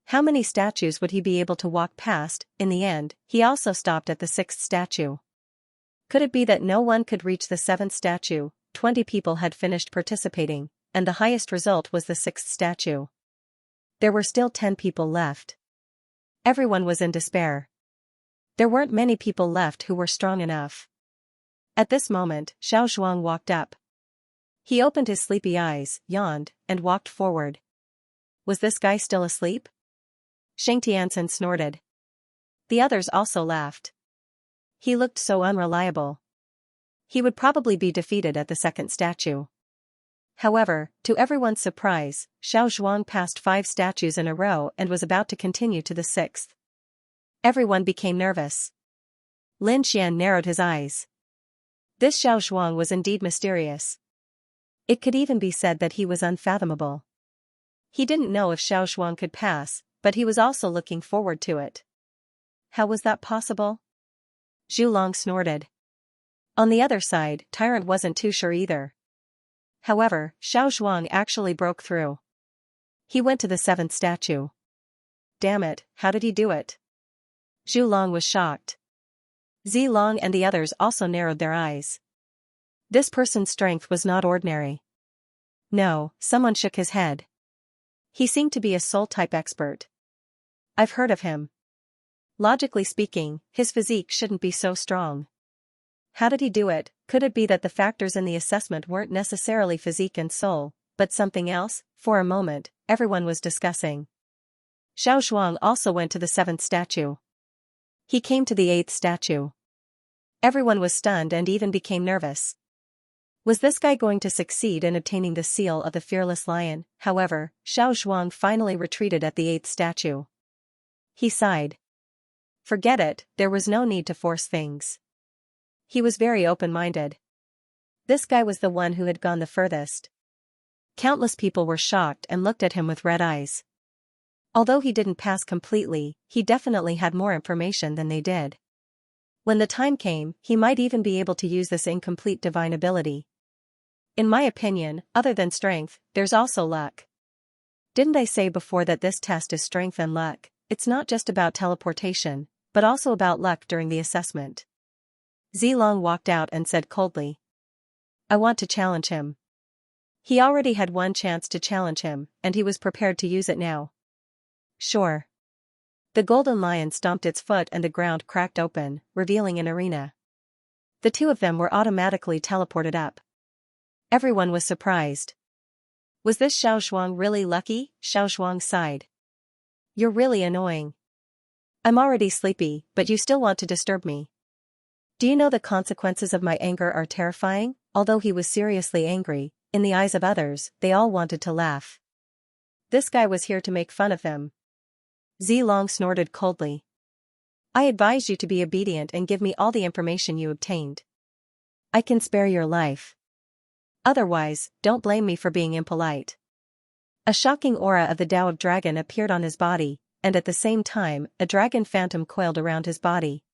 How many statues would he be able to walk past? In the end, he also stopped at the 6th statue. Could it be that no one could reach the 7th statue? 20 people had finished participating, and the highest result was the 6th statue. There were still 10 people left. Everyone was in despair. There weren't many people left who were strong enough. At this moment, Xiao Zhuang walked up. He opened his sleepy eyes, yawned, and walked forward. Was this guy still asleep? Sheng Tianchen snorted. The others also laughed. He looked so unreliable. He would probably be defeated at the 2nd statue. However, to everyone's surprise, Xiao Zhuang passed 5 statues in a row and was about to continue to the 6th. Everyone became nervous. Lin Xian narrowed his eyes. This Xiao Zhuang was indeed mysterious. It could even be said that he was unfathomable. He didn't know if Xiao Zhuang could pass, but he was also looking forward to it. How was that possible? Zhulong snorted. On the other side, Tyrant wasn't too sure either. However, Xiao Zhuang actually broke through. He went to the 7th statue. Damn it, how did he do it? Zhulong was shocked. Zilong and the others also narrowed their eyes. This person's strength was not ordinary. No, someone shook his head. He seemed to be a soul-type expert. I've heard of him. Logically speaking, his physique shouldn't be so strong. How did he do it? Could it be that the factors in the assessment weren't necessarily physique and soul, but something else? For a moment, everyone was discussing. Xiao Zhuang also went to the 7th statue. He came to the 8th statue. Everyone was stunned and even became nervous. Was this guy going to succeed in obtaining the seal of the Fearless Lion? However, Xiao Zhuang finally retreated at the 8th statue. He sighed. Forget it, there was no need to force things. He was very open-minded. This guy was the one who had gone the furthest. Countless people were shocked and looked at him with red eyes. Although he didn't pass completely, he definitely had more information than they did. When the time came, he might even be able to use this incomplete divine ability. In my opinion, other than strength, there's also luck. Didn't I say before that this test is strength and luck? It's not just about teleportation, but also about luck during the assessment. Zilong walked out and said coldly. I want to challenge him. He already had one chance to challenge him, and he was prepared to use it now. Sure. The golden lion stomped its foot and the ground cracked open, revealing an arena. The 2 of them were automatically teleported up. Everyone was surprised. Was this Xiao Zhuang really lucky? Xiao Zhuang sighed. You're really annoying. I'm already sleepy, but you still want to disturb me. Do you know the consequences of my anger are terrifying? Although he was seriously angry, in the eyes of others, they all wanted to laugh. This guy was here to make fun of them. Zilong snorted coldly. I advise you to be obedient and give me all the information you obtained. I can spare your life. Otherwise, don't blame me for being impolite. A shocking aura of the Tao of Dragon appeared on his body, and at the same time, a dragon phantom coiled around his body.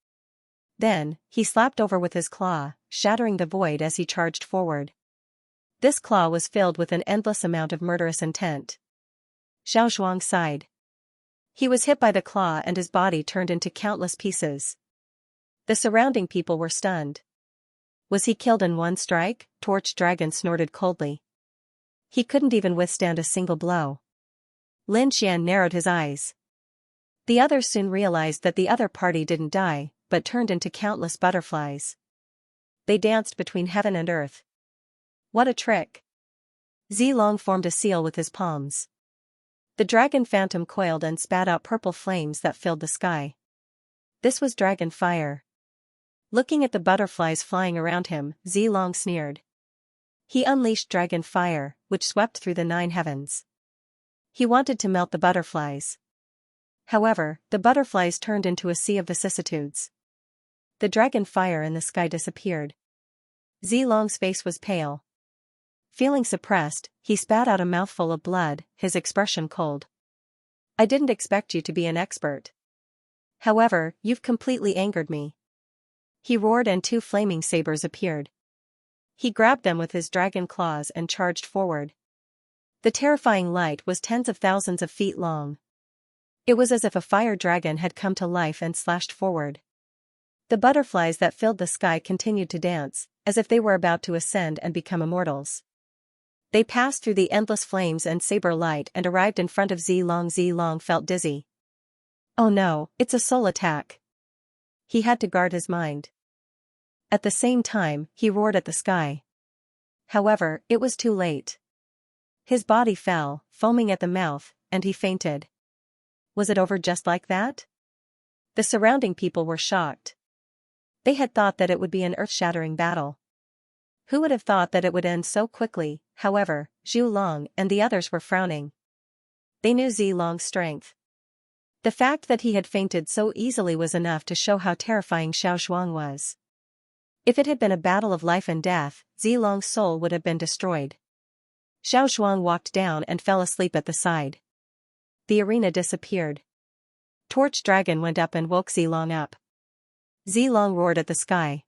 Then, he slapped over with his claw, shattering the void as he charged forward. This claw was filled with an endless amount of murderous intent. Xiao Zhuang sighed. He was hit by the claw and his body turned into countless pieces. The surrounding people were stunned. Was he killed in one strike? Torch Dragon snorted coldly. He couldn't even withstand a single blow. Lin Xian narrowed his eyes. The others soon realized that the other party didn't die, but turned into countless butterflies. They danced between heaven and earth. What a trick! Zilong formed a seal with his palms. The dragon phantom coiled and spat out purple flames that filled the sky. This was dragon fire. Looking at the butterflies flying around him, Zilong sneered. He unleashed dragon fire, which swept through the 9 heavens. He wanted to melt the butterflies. However, the butterflies turned into a sea of vicissitudes. The dragon fire in the sky disappeared. Zilong's face was pale. Feeling suppressed, he spat out a mouthful of blood, his expression cold. I didn't expect you to be an expert. However, you've completely angered me. He roared and 2 flaming sabers appeared. He grabbed them with his dragon claws and charged forward. The terrifying light was tens of thousands of feet long. It was as if a fire dragon had come to life and slashed forward. The butterflies that filled the sky continued to dance, as if they were about to ascend and become immortals. They passed through the endless flames and saber light and arrived in front of Zilong. Zilong felt dizzy. Oh no, it's a soul attack. He had to guard his mind. At the same time, he roared at the sky. However, it was too late. His body fell, foaming at the mouth, and he fainted. Was it over just like that? The surrounding people were shocked. They had thought that it would be an earth-shattering battle. Who would have thought that it would end so quickly? However, Zhu Long and the others were frowning. They knew Zilong's strength. The fact that he had fainted so easily was enough to show how terrifying Xiaozhuang was. If it had been a battle of life and death, Zilong's soul would have been destroyed. Xiaozhuang walked down and fell asleep at the side. The arena disappeared. Torch Dragon went up and woke Zilong up. Zilong roared at the sky.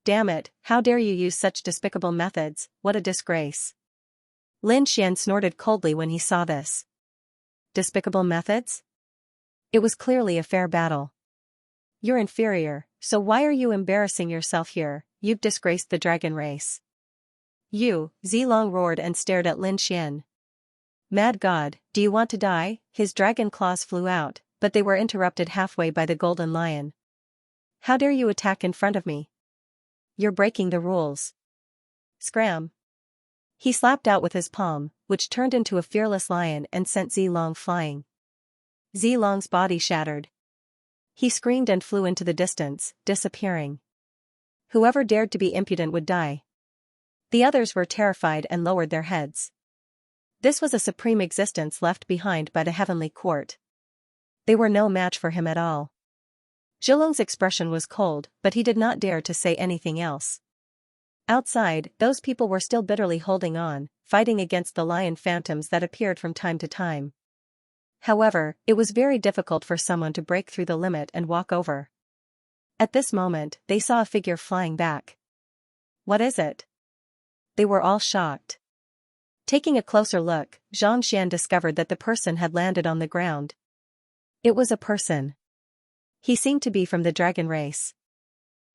Damn it, how dare you use such despicable methods, what a disgrace. Lin Xian snorted coldly when he saw this. Despicable methods? It was clearly a fair battle. You're inferior, so why are you embarrassing yourself here? You've disgraced the dragon race. You, Zilong roared and stared at Lin Xian. Mad God, do you want to die? His dragon claws flew out, but they were interrupted halfway by the golden lion. How dare you attack in front of me? You're breaking the rules. Scram. He slapped out with his palm, which turned into a fearless lion and sent Zilong flying. Zilong's body shattered. He screamed and flew into the distance, disappearing. Whoever dared to be impudent would die. The others were terrified and lowered their heads. This was a supreme existence left behind by the heavenly court. They were no match for him at all. Zhulong's expression was cold, but he did not dare to say anything else. Outside, those people were still bitterly holding on, fighting against the lion phantoms that appeared from time to time. However, it was very difficult for someone to break through the limit and walk over. At this moment, they saw a figure flying back. What is it? They were all shocked. Taking a closer look, Zhang Xian discovered that the person had landed on the ground. It was a person. He seemed to be from the dragon race.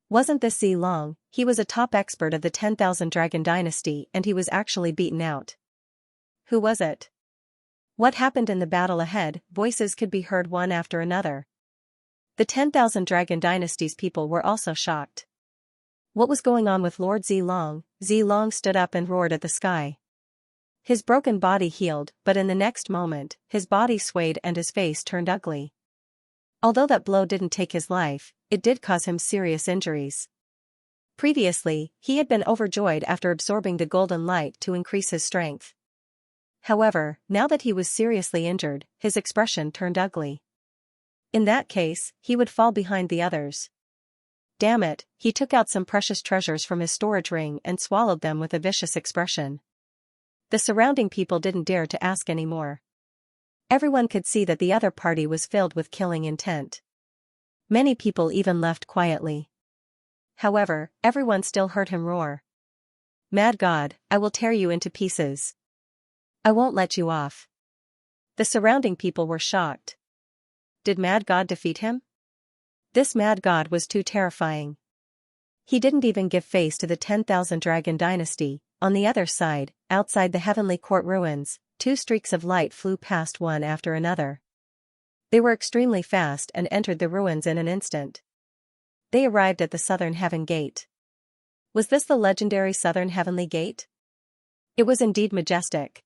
Wasn't this Zilong? He was a top expert of the 10,000 Dragon Dynasty and he was actually beaten out. Who was it? What happened in the battle ahead? Voices could be heard one after another. The 10,000 Dragon Dynasty's people were also shocked. What was going on with Lord Zilong? Zilong stood up and roared at the sky. His broken body healed, but in the next moment, his body swayed and his face turned ugly. Although that blow didn't take his life, it did cause him serious injuries. Previously, he had been overjoyed after absorbing the golden light to increase his strength. However, now that he was seriously injured, his expression turned ugly. In that case, he would fall behind the others. Damn it, he took out some precious treasures from his storage ring and swallowed them with a vicious expression. The surrounding people didn't dare to ask any more. Everyone could see that the other party was filled with killing intent. Many people even left quietly. However, everyone still heard him roar. Mad God, I will tear you into pieces. I won't let you off. The surrounding people were shocked. Did Mad God defeat him? This Mad God was too terrifying. He didn't even give face to the 10,000 Dragon Dynasty. On the other side, outside the heavenly court ruins, 2 streaks of light flew past one after another. They were extremely fast and entered the ruins in an instant. They arrived at the southern heaven gate. Was this the legendary southern heavenly gate? It was indeed majestic.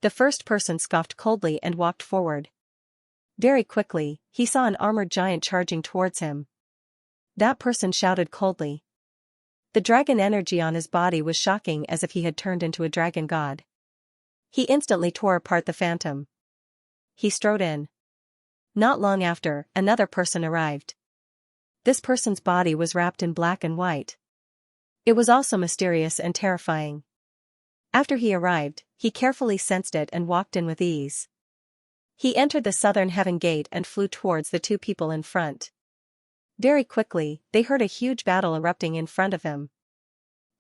The first person scoffed coldly and walked forward. Very quickly, he saw an armored giant charging towards him. That person shouted coldly. The dragon energy on his body was shocking, as if he had turned into a dragon god. He instantly tore apart the phantom. He strode in. Not long after, another person arrived. This person's body was wrapped in black and white. It was also mysterious and terrifying. After he arrived, he carefully sensed it and walked in with ease. He entered the southern heaven gate and flew towards the two people in front. Very quickly, they heard a huge battle erupting in front of them.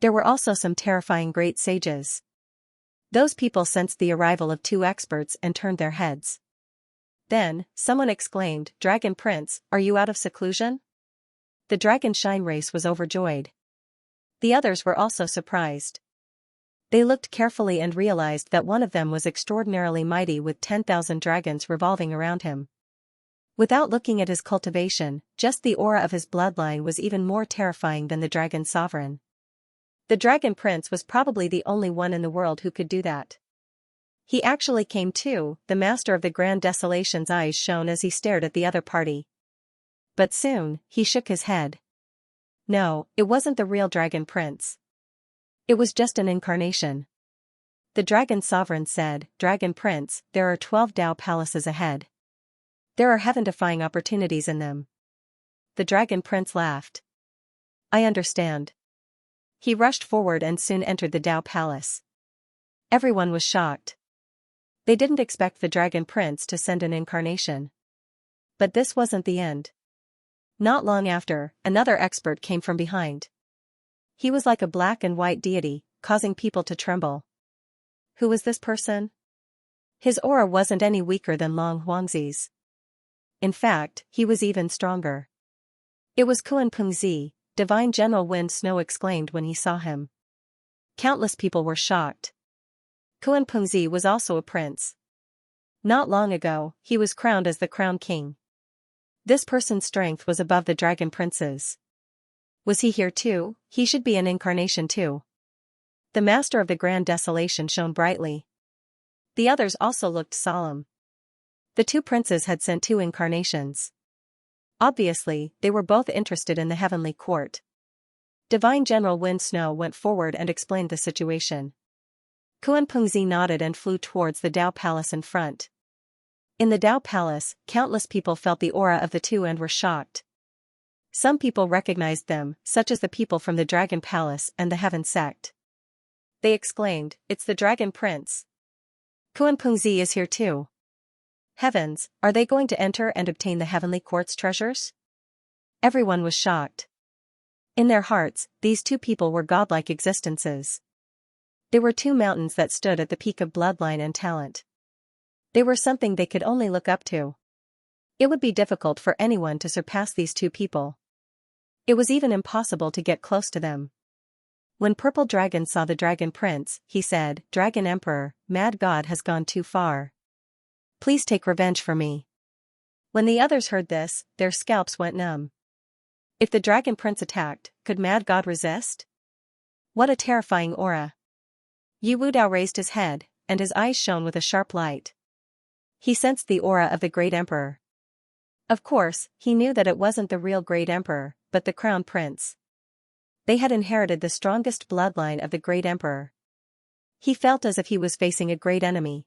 There were also some terrifying great sages. Those people sensed the arrival of two experts and turned their heads. Then, someone exclaimed, "Dragon Prince, are you out of seclusion?" The dragon shine race was overjoyed. The others were also surprised. They looked carefully and realized that one of them was extraordinarily mighty with 10,000 dragons revolving around him. Without looking at his cultivation, just the aura of his bloodline was even more terrifying than the dragon sovereign. The dragon prince was probably the only one in the world who could do that. He actually came too, the master of the Grand Desolation's eyes shone as he stared at the other party. But soon, he shook his head. No, it wasn't the real dragon prince. It was just an incarnation. The dragon sovereign said, "Dragon prince, there are 12 Tao palaces ahead. There are heaven-defying opportunities in them." The dragon prince laughed. "I understand." He rushed forward and soon entered the Tao palace. Everyone was shocked. They didn't expect the dragon prince to send an incarnation. But this wasn't the end. Not long after, another expert came from behind. He was like a black and white deity, causing people to tremble. Who was this person? His aura wasn't any weaker than Long Huangzi's. In fact, he was even stronger. It was Kuan Pengzi, Divine General Wind Snow exclaimed when he saw him. Countless people were shocked. Kuan Pengzi was also a prince. Not long ago, he was crowned as the Crown King. This person's strength was above the dragon prince's. Was he here too? He should be an incarnation too. The master of the Grand Desolation shone brightly. The others also looked solemn. The two princes had sent 2 incarnations. Obviously, they were both interested in the heavenly court. Divine General Wind Snow went forward and explained the situation. Kuan Pengzi nodded and flew towards the Tao Palace in front. In the Tao Palace, countless people felt the aura of the two and were shocked. Some people recognized them, such as the people from the Dragon Palace and the Heaven Sect. They exclaimed, "It's the Dragon Prince. Kuan Pengzi is here too." Heavens, are they going to enter and obtain the heavenly court's treasures? Everyone was shocked. In their hearts, these two people were godlike existences. They were 2 mountains that stood at the peak of bloodline and talent. They were something they could only look up to. It would be difficult for anyone to surpass these 2 people. It was even impossible to get close to them. When Purple Dragon saw the Dragon Prince, he said, "Dragon Emperor, Mad God has gone too far. Please take revenge for me." When the others heard this, their scalps went numb. If the Dragon Prince attacked, could Mad God resist? What a terrifying aura. Yu Wudao raised his head, and his eyes shone with a sharp light. He sensed the aura of the Great Emperor. Of course, he knew that it wasn't the real Great Emperor, but the Crown Prince. They had inherited the strongest bloodline of the Great Emperor. He felt as if he was facing a great enemy.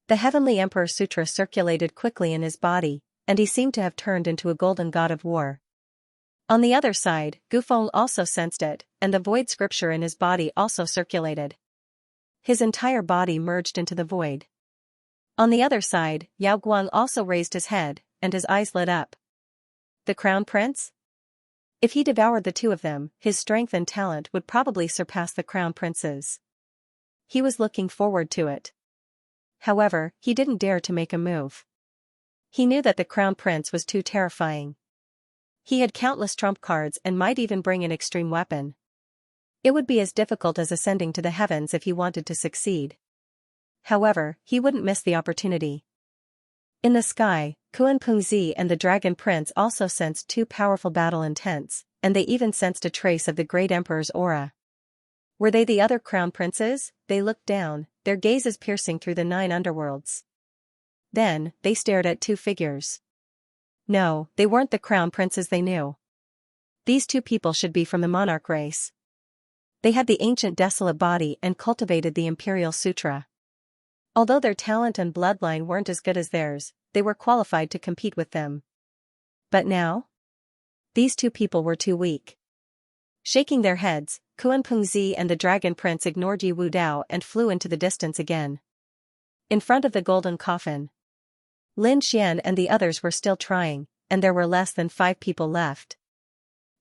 The Heavenly Emperor Sutra circulated quickly in his body, and he seemed to have turned into a golden god of war. On the other side, Gufeng also sensed it, and the void scripture in his body also circulated. His entire body merged into the void. On the other side, Yao Guang also raised his head, and his eyes lit up. The Crown Prince? If he devoured the 2 of them, his strength and talent would probably surpass the Crown Prince's. He was looking forward to it. However, he didn't dare to make a move. He knew that the Crown Prince was too terrifying. He had countless trump cards and might even bring an extreme weapon. It would be as difficult as ascending to the heavens if he wanted to succeed. However, he wouldn't miss the opportunity. In the sky, Kuan-Pengzi and the Dragon Prince also sensed two powerful battle intents, and they even sensed a trace of the Great Emperor's aura. Were they the other crown princes? They looked down, their gazes piercing through the 9 underworlds. Then, they stared at two figures. No, they weren't the crown princes they knew. These two people should be from the monarch race. They had the ancient desolate body and cultivated the imperial sutra. Although their talent and bloodline weren't as good as theirs, they were qualified to compete with them. But now? These two people were too weak. Shaking their heads, Kuan-Pengzi and the Dragon Prince ignored Yi Wu Dao and flew into the distance again. In front of the golden coffin, Lin Xian and the others were still trying, and there were less than 5 people left.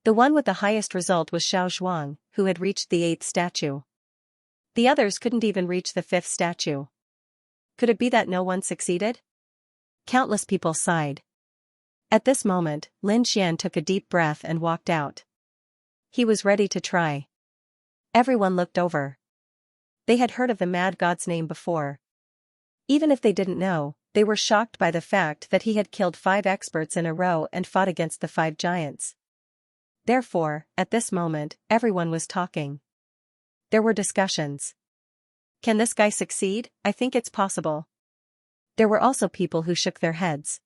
The one with the highest result was Xiao Zhuang, who had reached the 8th statue. The others couldn't even reach the 5th statue. Could it be that no one succeeded? Countless people sighed. At this moment, Lin Xian took a deep breath and walked out. He was ready to try. Everyone looked over. They had heard of the mad god's name before. Even if they didn't know, they were shocked by the fact that he had killed 5 experts in a row and fought against the 5 giants. Therefore, at this moment, everyone was talking. There were discussions. Can this guy succeed? I think it's possible. There were also people who shook their heads.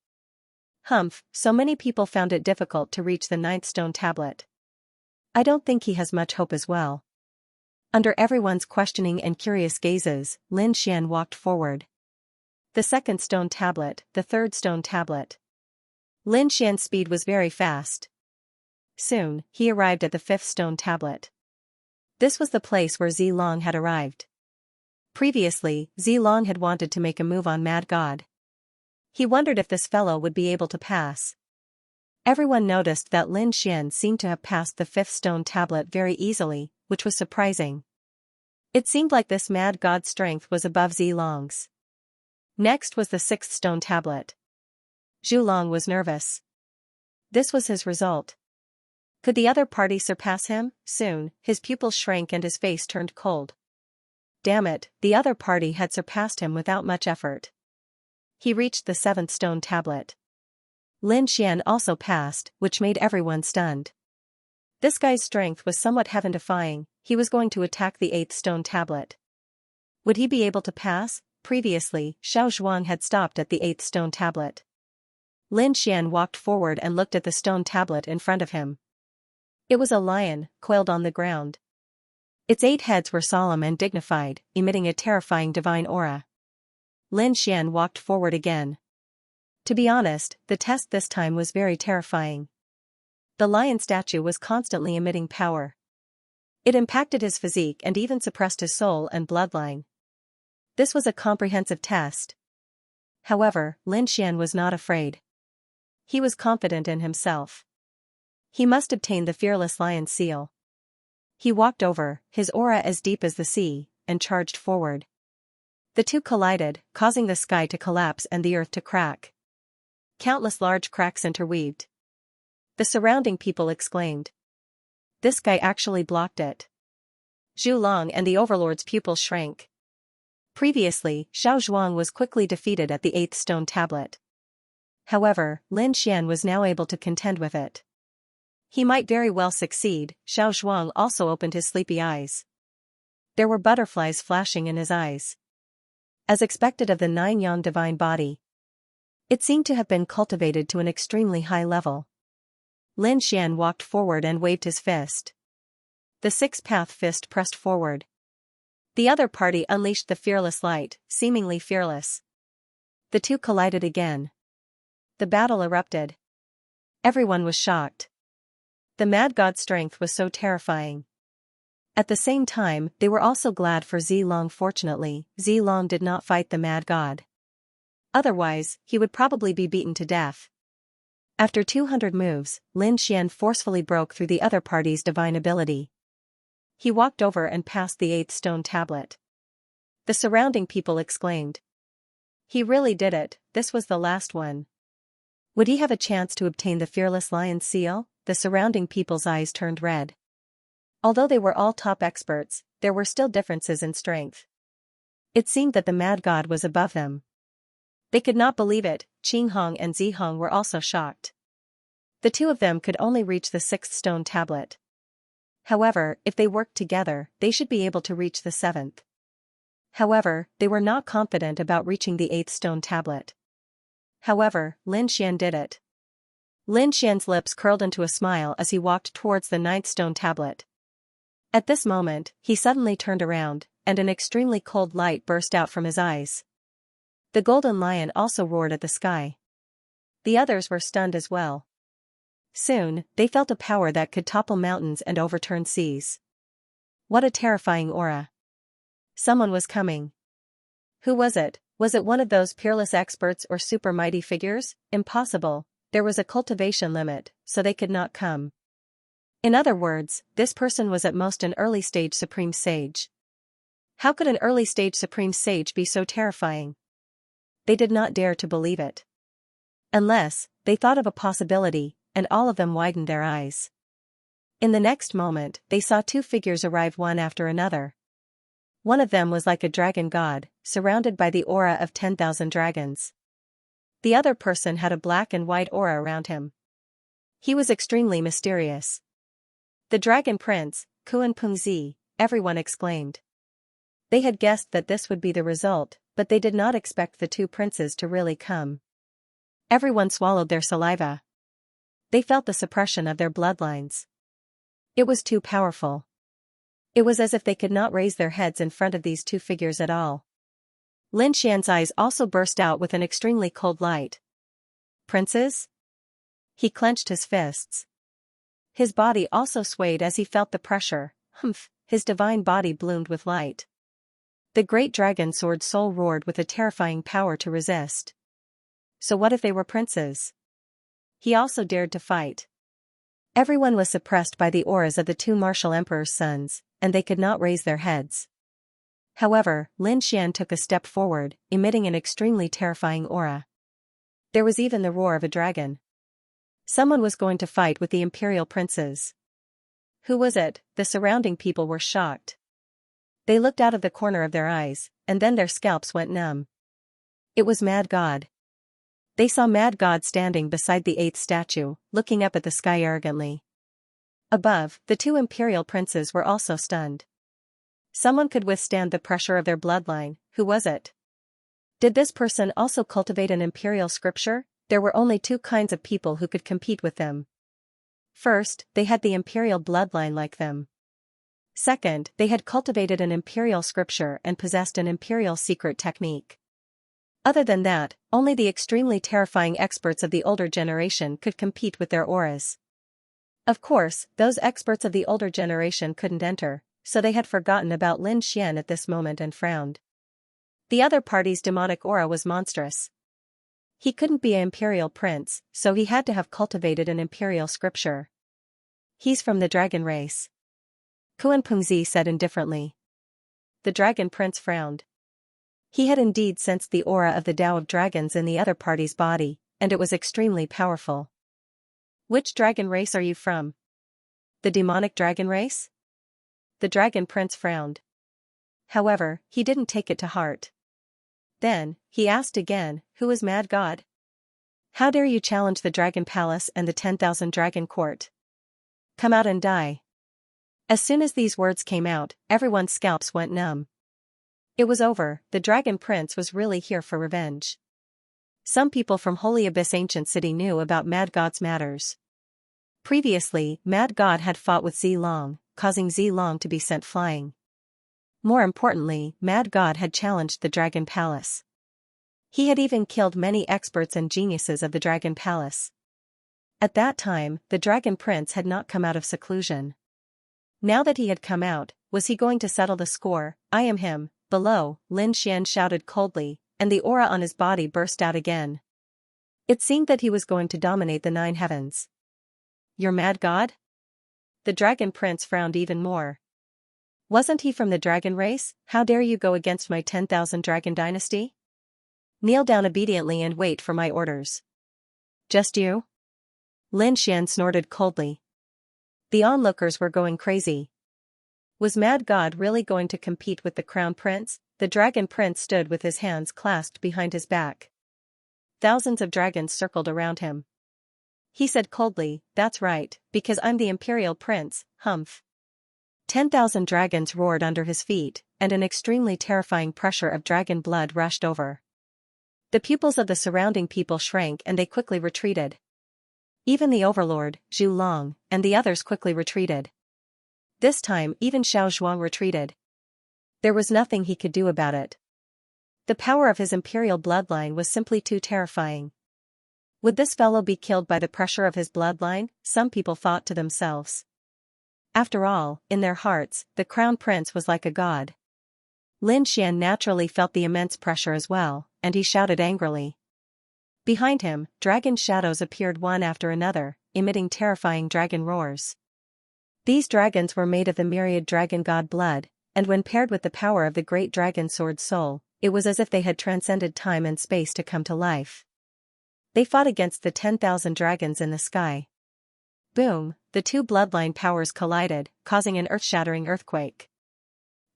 Humph, so many people found it difficult to reach the 9th stone tablet. I don't think he has much hope as well. Under everyone's questioning and curious gazes, Lin Xian walked forward. The 2nd stone tablet, the 3rd stone tablet. Lin Xian's speed was very fast. Soon, he arrived at the 5th stone tablet. This was the place where Zilong had arrived. Previously, Zilong had wanted to make a move on Mad God. He wondered if this fellow would be able to pass. Everyone noticed that Lin Xian seemed to have passed the 5th stone tablet very easily, which was surprising. It seemed like this Mad God's strength was above Zilong's. Next was the 6th stone tablet. Zhulong was nervous. This was his result. Could the other party surpass him? Soon, his pupils shrank and his face turned cold. Damn it, the other party had surpassed him without much effort. He reached the 7th stone tablet. Lin Xian also passed, which made everyone stunned. This guy's strength was somewhat heaven-defying. He was going to attack the 8th stone tablet. Would he be able to pass? Previously, Xiao Zhuang had stopped at the 8th stone tablet. Lin Xian walked forward and looked at the stone tablet in front of him. It was a lion, coiled on the ground. Its 8 heads were solemn and dignified, emitting a terrifying divine aura. Lin Xian walked forward again. To be honest, the test this time was very terrifying. The lion statue was constantly emitting power. It impacted his physique and even suppressed his soul and bloodline. This was a comprehensive test. However, Lin Xian was not afraid. He was confident in himself. He must obtain the fearless lion seal. He walked over, his aura as deep as the sea, and charged forward. The two collided, causing the sky to collapse and the earth to crack. Countless large cracks interweaved. The surrounding people exclaimed. This guy actually blocked it. Zhu Long and the overlord's pupils shrank. Previously, Xiao Zhuang was quickly defeated at the 8th stone tablet. However, Lin Xian was now able to contend with it. He might very well succeed. Xiao Zhuang also opened his sleepy eyes. There were butterflies flashing in his eyes. As expected of the 9-yang divine body, it seemed to have been cultivated to an extremely high level. Lin Xian walked forward and waved his fist. The 6th-path fist pressed forward. The other party unleashed the fearless light, seemingly fearless. The two collided again. The battle erupted. Everyone was shocked. The mad god's strength was so terrifying. At the same time, they were also glad for Zilong. Fortunately, Zilong did not fight the mad god. Otherwise, he would probably be beaten to death. After 200 moves, Lin Xian forcefully broke through the other party's divine ability. He walked over and passed the 8th stone tablet. The surrounding people exclaimed. He really did it, this was the last one. Would he have a chance to obtain the fearless lion seal? The surrounding people's eyes turned red. Although they were all top experts, there were still differences in strength. It seemed that the mad god was above them. They could not believe it. Qinghong and Zihong were also shocked. The two of them could only reach the sixth stone tablet. However, if they worked together, they should be able to reach the seventh. However, they were not confident about reaching the eighth stone tablet. However, Lin Xian did it. Lin Xian's lips curled into a smile as he walked towards the ninth stone tablet. At this moment, he suddenly turned around, and an extremely cold light burst out from his eyes. The golden lion also roared at the sky. The others were stunned as well. Soon, they felt a power that could topple mountains and overturn seas. What a terrifying aura. Someone was coming. Who was it? Was it one of those peerless experts or super mighty figures? Impossible, there was a cultivation limit, so they could not come. In other words, this person was at most an early stage supreme sage. How could an early stage supreme sage be so terrifying? They did not dare to believe it. Unless, they thought of a possibility, and all of them widened their eyes. In the next moment, they saw two figures arrive one after another. One of them was like a dragon god, surrounded by the aura of 10,000 dragons. The other person had a black and white aura around him. He was extremely mysterious. The Dragon Prince, Kuan Pengzi, everyone exclaimed. They had guessed that this would be the result, but they did not expect the two princes to really come. Everyone swallowed their saliva. They felt the suppression of their bloodlines. It was too powerful. It was as if they could not raise their heads in front of these two figures at all. Lin Xian's eyes also burst out with an extremely cold light. Princes? He clenched his fists. His body also swayed as he felt the pressure. Humph, his divine body bloomed with light. The great dragon sword soul roared with a terrifying power to resist. So what if they were princes? He also dared to fight. Everyone was suppressed by the auras of the two martial emperor's sons, and they could not raise their heads. However, Lin Xian took a step forward, emitting an extremely terrifying aura. There was even the roar of a dragon. Someone was going to fight with the imperial princes. Who was it? The surrounding people were shocked. They looked out of the corner of their eyes, and then their scalps went numb. It was Mad God. They saw Mad God standing beside the eighth statue, looking up at the sky arrogantly. Above, the two imperial princes were also stunned. Someone could withstand the pressure of their bloodline. Who was it? Did this person also cultivate an imperial scripture? There were only two kinds of people who could compete with them. First, they had the imperial bloodline like them. Second, they had cultivated an imperial scripture and possessed an imperial secret technique. Other than that, only the extremely terrifying experts of the older generation could compete with their auras. Of course, those experts of the older generation couldn't enter, so they had forgotten about Lin Xian at this moment and frowned. The other party's demonic aura was monstrous. He couldn't be an imperial prince, so he had to have cultivated an imperial scripture. He's from the dragon race. Kuan Pengzi said indifferently. The dragon prince frowned. He had indeed sensed the aura of the Tao of dragons in the other party's body, and it was extremely powerful. Which dragon race are you from? The demonic dragon race? The dragon prince frowned. However, he didn't take it to heart. Then, he asked again, who is Mad God? How dare you challenge the Dragon Palace and the 10,000 Dragon Court? Come out and die. As soon as these words came out, everyone's scalps went numb. It was over, the Dragon Prince was really here for revenge. Some people from Holy Abyss Ancient City knew about Mad God's matters. Previously, Mad God had fought with Zilong, causing Zilong to be sent flying. More importantly, Mad God had challenged the Dragon Palace. He had even killed many experts and geniuses of the Dragon Palace. At that time, the Dragon Prince had not come out of seclusion. Now that he had come out, was he going to settle the score? I am him. Below, Lin Xian shouted coldly, and the aura on his body burst out again. It seemed that he was going to dominate the 9 heavens. You're Mad God? The Dragon Prince frowned even more. Wasn't he from the dragon race? How dare you go against my 10,000 dragon dynasty? Kneel down obediently and wait for my orders. Just you? Lin Xian snorted coldly. The onlookers were going crazy. Was Mad God really going to compete with the Crown Prince? The Dragon Prince stood with his hands clasped behind his back. thousands of dragons circled around him. He said coldly, "That's right, because I'm the Imperial Prince, humph." 10,000 dragons roared under his feet, and an extremely terrifying pressure of dragon blood rushed over. The pupils of the surrounding people shrank and they quickly retreated. Even the overlord, Zhu Long, and the others quickly retreated. This time even Xiao Zhuang retreated. There was nothing he could do about it. The power of his imperial bloodline was simply too terrifying. Would this fellow be killed by the pressure of his bloodline? Some people thought to themselves. After all, in their hearts, the crown prince was like a god. Lin Xian naturally felt the immense pressure as well, and he shouted angrily. Behind him, dragon shadows appeared one after another, emitting terrifying dragon roars. These dragons were made of the myriad dragon god blood, and when paired with the power of the great dragon sword soul, it was as if they had transcended time and space to come to life. They fought against the 10,000 dragons in the sky. Boom, the two bloodline powers collided, causing an earth-shattering earthquake.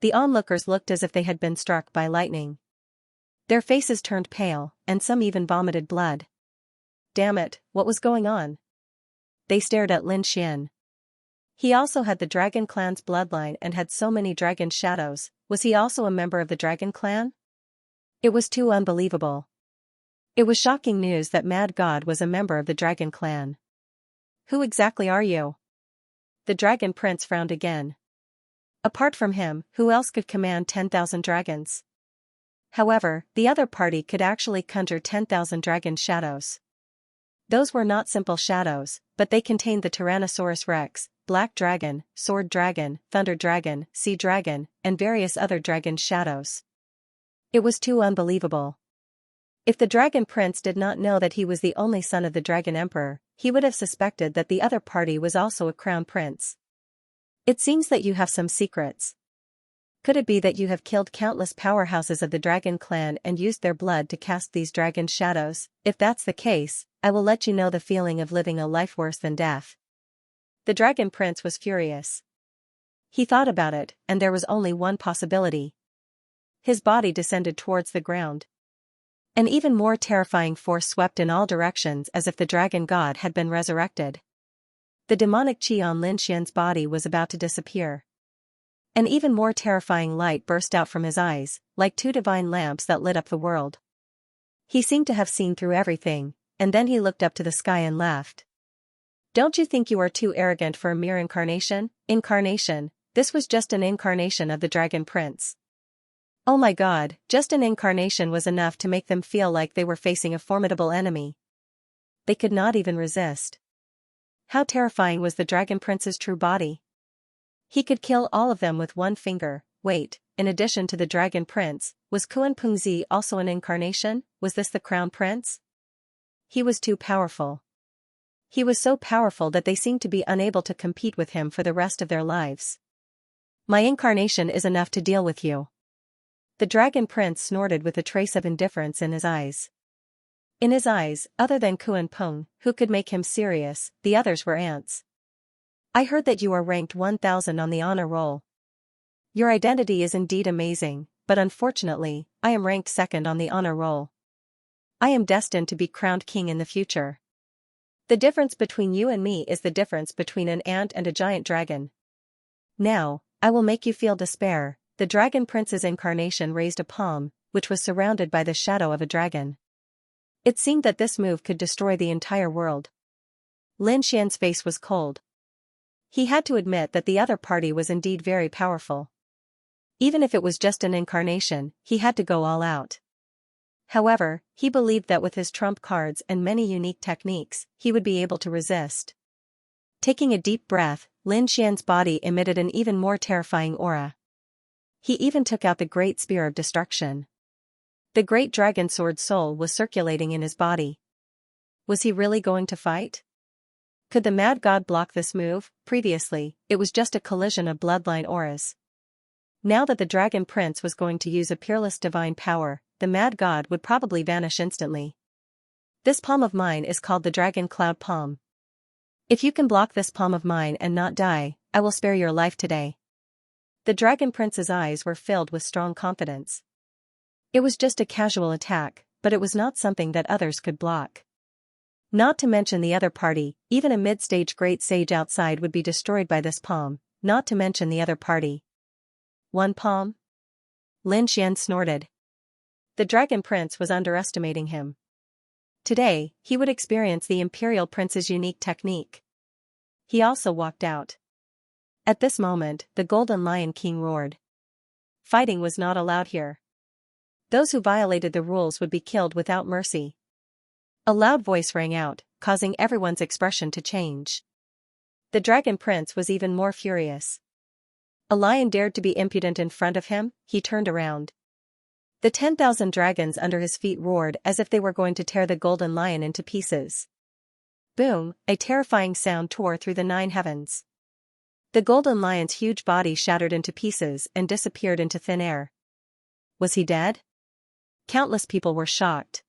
The onlookers looked as if they had been struck by lightning. Their faces turned pale, and some even vomited blood. Damn it, what was going on? They stared at Lin Xian. He also had the Dragon Clan's bloodline and had so many dragon shadows. Was he also a member of the Dragon Clan? It was too unbelievable. It was shocking news that Mad God was a member of the Dragon Clan. Who exactly are you? The Dragon Prince frowned again. Apart from him, who else could command 10,000 dragons? However, the other party could actually conjure 10,000 dragon shadows. Those were not simple shadows, but they contained the Tyrannosaurus Rex, Black Dragon, Sword Dragon, Thunder Dragon, Sea Dragon, and various other dragon shadows. It was too unbelievable. If the Dragon Prince did not know that he was the only son of the Dragon Emperor, he would have suspected that the other party was also a crown prince. It seems that you have some secrets. Could it be that you have killed countless powerhouses of the Dragon Clan and used their blood to cast these dragon shadows? If that's the case, I will let you know the feeling of living a life worse than death. The Dragon Prince was furious. He thought about it, and there was only one possibility. His body descended towards the ground. An even more terrifying force swept in all directions as if the dragon god had been resurrected. The demonic chi on Lin Xian's body was about to disappear. An even more terrifying light burst out from his eyes, like two divine lamps that lit up the world. He seemed to have seen through everything, and then he looked up to the sky and laughed. Don't you think you are too arrogant for a mere incarnation? Incarnation, this was just an incarnation of the Dragon Prince. Oh my god, just an incarnation was enough to make them feel like they were facing a formidable enemy. They could not even resist. How terrifying was the Dragon Prince's true body? He could kill all of them with one finger. Wait, in addition to the Dragon Prince, was Kuan Pengzi also an incarnation? Was this the Crown Prince? He was too powerful. He was so powerful that they seemed to be unable to compete with him for the rest of their lives. My incarnation is enough to deal with you. The Dragon Prince snorted with a trace of indifference in his eyes. In his eyes, other than Kuan Peng, who could make him serious, the others were ants. I heard that you are ranked 1000 on the honor roll. Your identity is indeed amazing, but unfortunately, I am ranked 2nd on the honor roll. I am destined to be crowned king in the future. The difference between you and me is the difference between an ant and a giant dragon. Now, I will make you feel despair. The Dragon Prince's incarnation raised a palm, which was surrounded by the shadow of a dragon. It seemed that this move could destroy the entire world. Lin Xian's face was cold. He had to admit that the other party was indeed very powerful. Even if it was just an incarnation, he had to go all out. However, he believed that with his trump cards and many unique techniques, he would be able to resist. Taking a deep breath, Lin Xian's body emitted an even more terrifying aura. He even took out the Great Spear of Destruction. The Great Dragon Sword Soul was circulating in his body. Was he really going to fight? Could the Mad God block this move? Previously, it was just a collision of bloodline auras. Now that the Dragon Prince was going to use a peerless divine power, the Mad God would probably vanish instantly. This palm of mine is called the Dragon Cloud Palm. If you can block this palm of mine and not die, I will spare your life today. The Dragon Prince's eyes were filled with strong confidence. It was just a casual attack, but it was not something that others could block. Not to mention the other party, even a mid-stage great sage outside would be destroyed by this palm, not to mention the other party. One palm? Lin Xian snorted. The Dragon Prince was underestimating him. Today, he would experience the Imperial Prince's unique technique. He also walked out. At this moment, the Golden Lion King roared. Fighting was not allowed here. Those who violated the rules would be killed without mercy. A loud voice rang out, causing everyone's expression to change. The Dragon Prince was even more furious. A lion dared to be impudent in front of him. He turned around. The 10,000 dragons under his feet roared as if they were going to tear the Golden Lion into pieces. Boom, a terrifying sound tore through the 9 heavens. The Golden Lion's huge body shattered into pieces and disappeared into thin air. Was he dead? Countless people were shocked.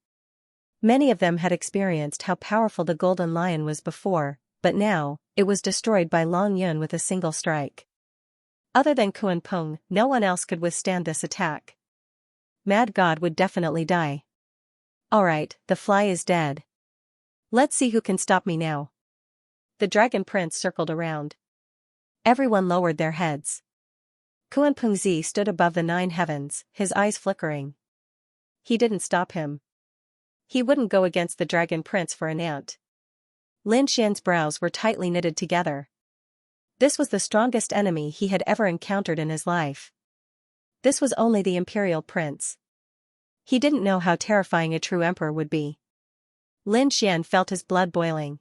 Many of them had experienced how powerful the Golden Lion was before, but now, it was destroyed by Long Yun with a single strike. Other than Kuan Peng, no one else could withstand this attack. Mad God would definitely die. Alright, the fly is dead. Let's see who can stop me now. The Dragon Prince circled around. Everyone lowered their heads. Kuan Pengzi stood above the 9 heavens, his eyes flickering. He didn't stop him. He wouldn't go against the Dragon Prince for an ant. Lin Xian's brows were tightly knitted together. This was the strongest enemy he had ever encountered in his life. This was only the Imperial Prince. He didn't know how terrifying a true emperor would be. Lin Xian felt his blood boiling.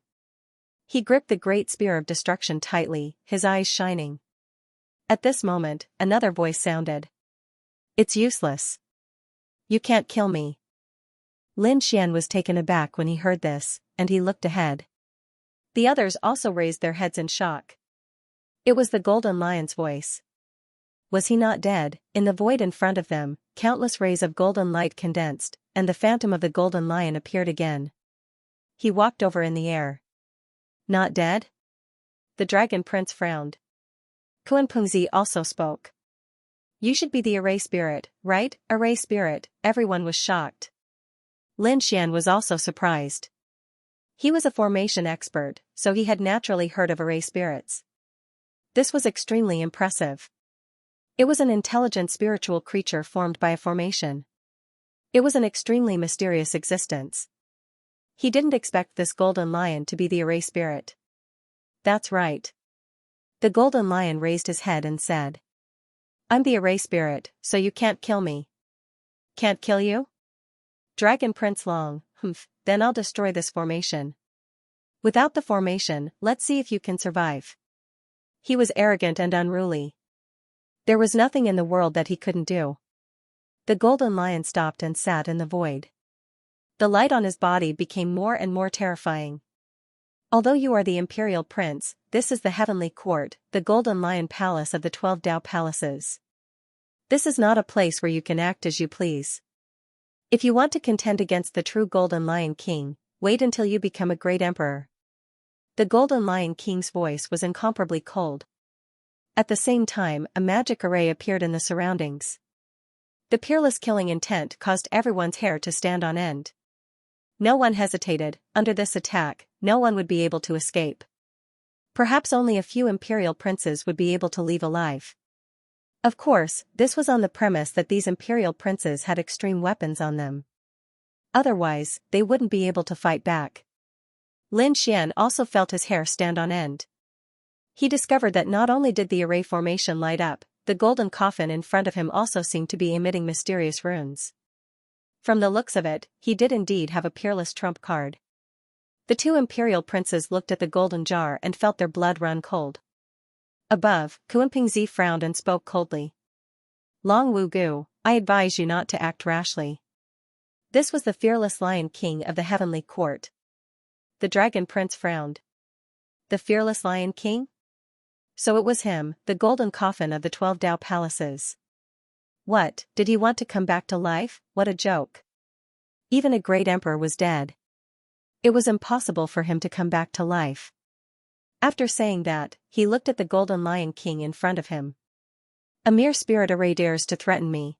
He gripped the great spear of destruction tightly, his eyes shining. At this moment, another voice sounded. It's useless. You can't kill me. Lin Xian was taken aback when he heard this, and he looked ahead. The others also raised their heads in shock. It was the Golden Lion's voice. Was he not dead? In the void in front of them, countless rays of golden light condensed, and the phantom of the Golden Lion appeared again. He walked over in the air. Not dead? The Dragon Prince frowned. Kuan Pengzi also spoke. You should be the Array Spirit, right? Array Spirit. Everyone was shocked. Lin Xian was also surprised. He was a formation expert, so he had naturally heard of Array Spirits. This was extremely impressive. It was an intelligent spiritual creature formed by a formation. It was an extremely mysterious existence. He didn't expect this Golden Lion to be the Array Spirit. That's right. The Golden Lion raised his head and said. I'm the Array Spirit, so you can't kill me. Can't kill you? Dragon Prince Long, then I'll destroy this formation. Without the formation, let's see if you can survive. He was arrogant and unruly. There was nothing in the world that he couldn't do. The Golden Lion stopped and sat in the void. The light on his body became more and more terrifying. Although you are the Imperial Prince, this is the Heavenly Court, the Golden Lion Palace of the 12 Dao Palaces. This is not a place where you can act as you please. If you want to contend against the true Golden Lion King, wait until you become a great emperor. The Golden Lion King's voice was incomparably cold. At the same time, a magic array appeared in the surroundings. The peerless killing intent caused everyone's hair to stand on end. No one hesitated. Under this attack, no one would be able to escape. Perhaps only a few imperial princes would be able to leave alive. Of course, this was on the premise that these imperial princes had extreme weapons on them. Otherwise, they wouldn't be able to fight back. Lin Xian also felt his hair stand on end. He discovered that not only did the array formation light up, the golden coffin in front of him also seemed to be emitting mysterious runes. From the looks of it, he did indeed have a peerless trump card. The two imperial princes looked at the golden jar and felt their blood run cold. Above, Kuan Pengzi frowned and spoke coldly. Long Wu Gu, I advise you not to act rashly. This was the fearless Lion King of the Heavenly Court. The Dragon Prince frowned. The fearless Lion King? So it was him, the golden coffin of the 12 Dao Palaces. What, did he want to come back to life? What a joke. Even a great emperor was dead. It was impossible for him to come back to life. After saying that, he looked at the Golden Lion King in front of him. A mere spirit array dares to threaten me.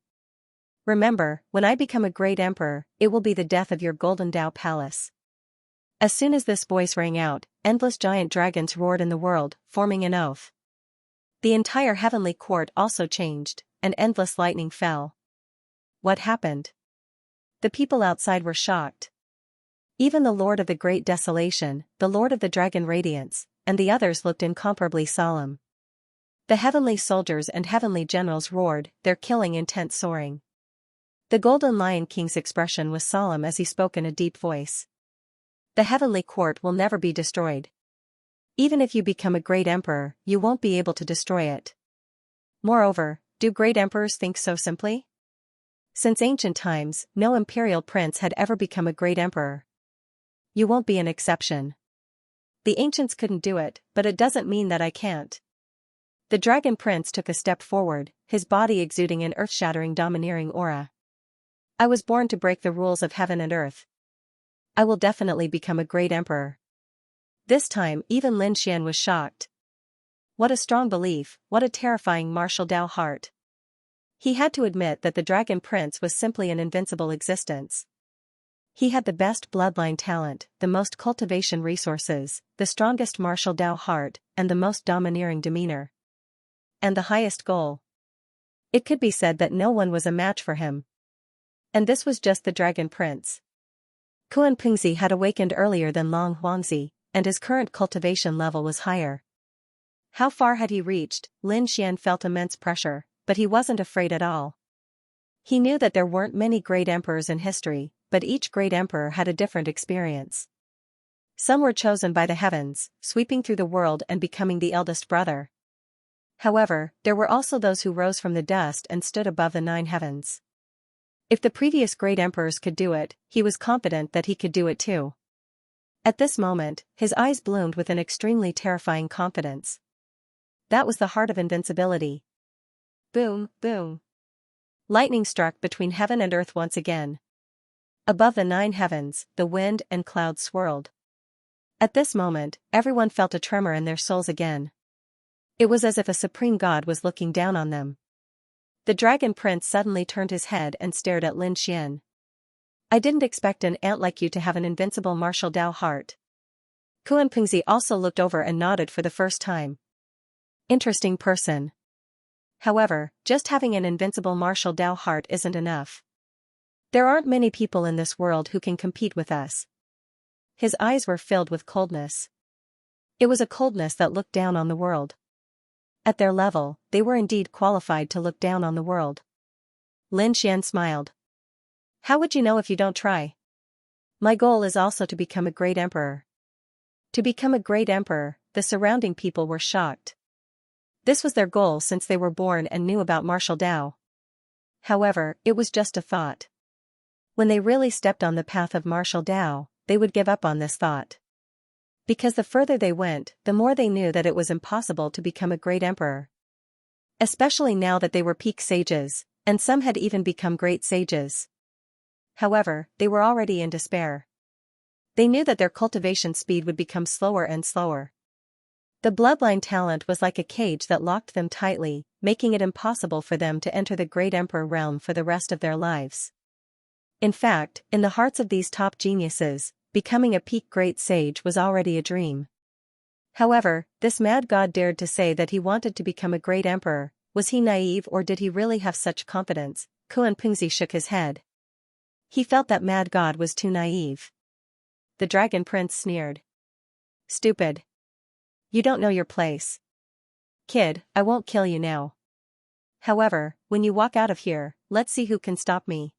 Remember, when I become a great emperor, it will be the death of your golden Tao palace. As soon as this voice rang out, endless giant dragons roared in the world, forming an oath. The entire heavenly court also changed, and endless lightning fell. What happened? The people outside were shocked. Even the Lord of the Great Desolation, the Lord of the Dragon Radiance, and the others looked incomparably solemn. The heavenly soldiers and heavenly generals roared, their killing intent soaring. The Golden Lion King's expression was solemn as he spoke in a deep voice. The heavenly court will never be destroyed. Even if you become a great emperor, you won't be able to destroy it. Moreover, do great emperors think so simply? Since ancient times, no imperial prince had ever become a great emperor. You won't be an exception. The ancients couldn't do it, but it doesn't mean that I can't. The dragon prince took a step forward, his body exuding an earth-shattering domineering aura. I was born to break the rules of heaven and earth. I will definitely become a great emperor. This time even Lin Xian was shocked. What a strong belief, what a terrifying martial Dao heart. He had to admit that the dragon prince was simply an invincible existence. He had the best bloodline talent, the most cultivation resources, the strongest martial Dao heart, and the most domineering demeanor. And the highest goal. It could be said that no one was a match for him. And this was just the dragon prince. Kuan Pingzi had awakened earlier than Long Huangzi, and his current cultivation level was higher. How far had he reached? Lin Xian felt immense pressure, but he wasn't afraid at all. He knew that there weren't many great emperors in history, but each great emperor had a different experience. Some were chosen by the heavens, sweeping through the world and becoming the eldest brother. However, there were also those who rose from the dust and stood above the 9 heavens. If the previous great emperors could do it, he was confident that he could do it too. At this moment, his eyes bloomed with an extremely terrifying confidence. That was the heart of invincibility. Boom, boom. Lightning struck between heaven and earth once again. Above the 9 heavens, the wind and clouds swirled. At this moment, everyone felt a tremor in their souls again. It was as if a supreme god was looking down on them. The dragon prince suddenly turned his head and stared at Lin Xian. I didn't expect an ant like you to have an invincible martial Dao heart. Kuan Pingzi also looked over and nodded for the first time. Interesting person. However, just having an invincible martial Dao heart isn't enough. There aren't many people in this world who can compete with us. His eyes were filled with coldness. It was a coldness that looked down on the world. At their level, they were indeed qualified to look down on the world. Lin Xian smiled. How would you know if you don't try? My goal is also to become a great emperor. To become a great emperor, the surrounding people were shocked. This was their goal since they were born and knew about martial Dao. However, it was just a thought. When they really stepped on the path of martial Dao, they would give up on this thought. Because the further they went, the more they knew that it was impossible to become a great emperor. Especially now that they were peak sages, and some had even become great sages. However, they were already in despair. They knew that their cultivation speed would become slower and slower. The bloodline talent was like a cage that locked them tightly, making it impossible for them to enter the great emperor realm for the rest of their lives. In fact, in the hearts of these top geniuses, becoming a peak great sage was already a dream. However, this mad god dared to say that he wanted to become a great emperor. Was he naive or did he really have such confidence? Kuan Pingzi shook his head. He felt that mad god was too naive. The dragon prince sneered. Stupid. You don't know your place. Kid, I won't kill you now. However, when you walk out of here, let's see who can stop me.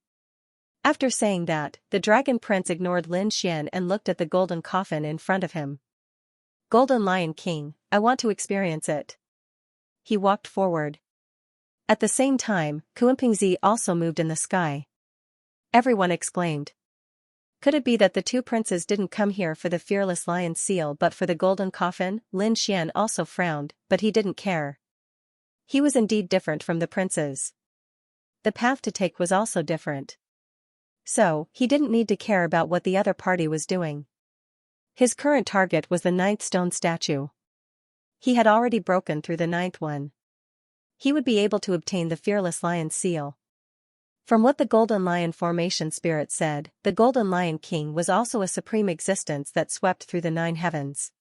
After saying that, the dragon prince ignored Lin Xian and looked at the golden coffin in front of him. Golden Lion King, I want to experience it. He walked forward. At the same time, Kuan Pingzi also moved in the sky. Everyone exclaimed. Could it be that the 2 princes didn't come here for the fearless lion's seal but for the golden coffin? Lin Xian also frowned, but he didn't care. He was indeed different from the princes. The path to take was also different. So, he didn't need to care about what the other party was doing. His current target was the 9th stone statue. He had already broken through the 9th one. He would be able to obtain the fearless lion's seal. From what the Golden Lion Formation Spirit said, the Golden Lion King was also a supreme existence that swept through the 9 heavens.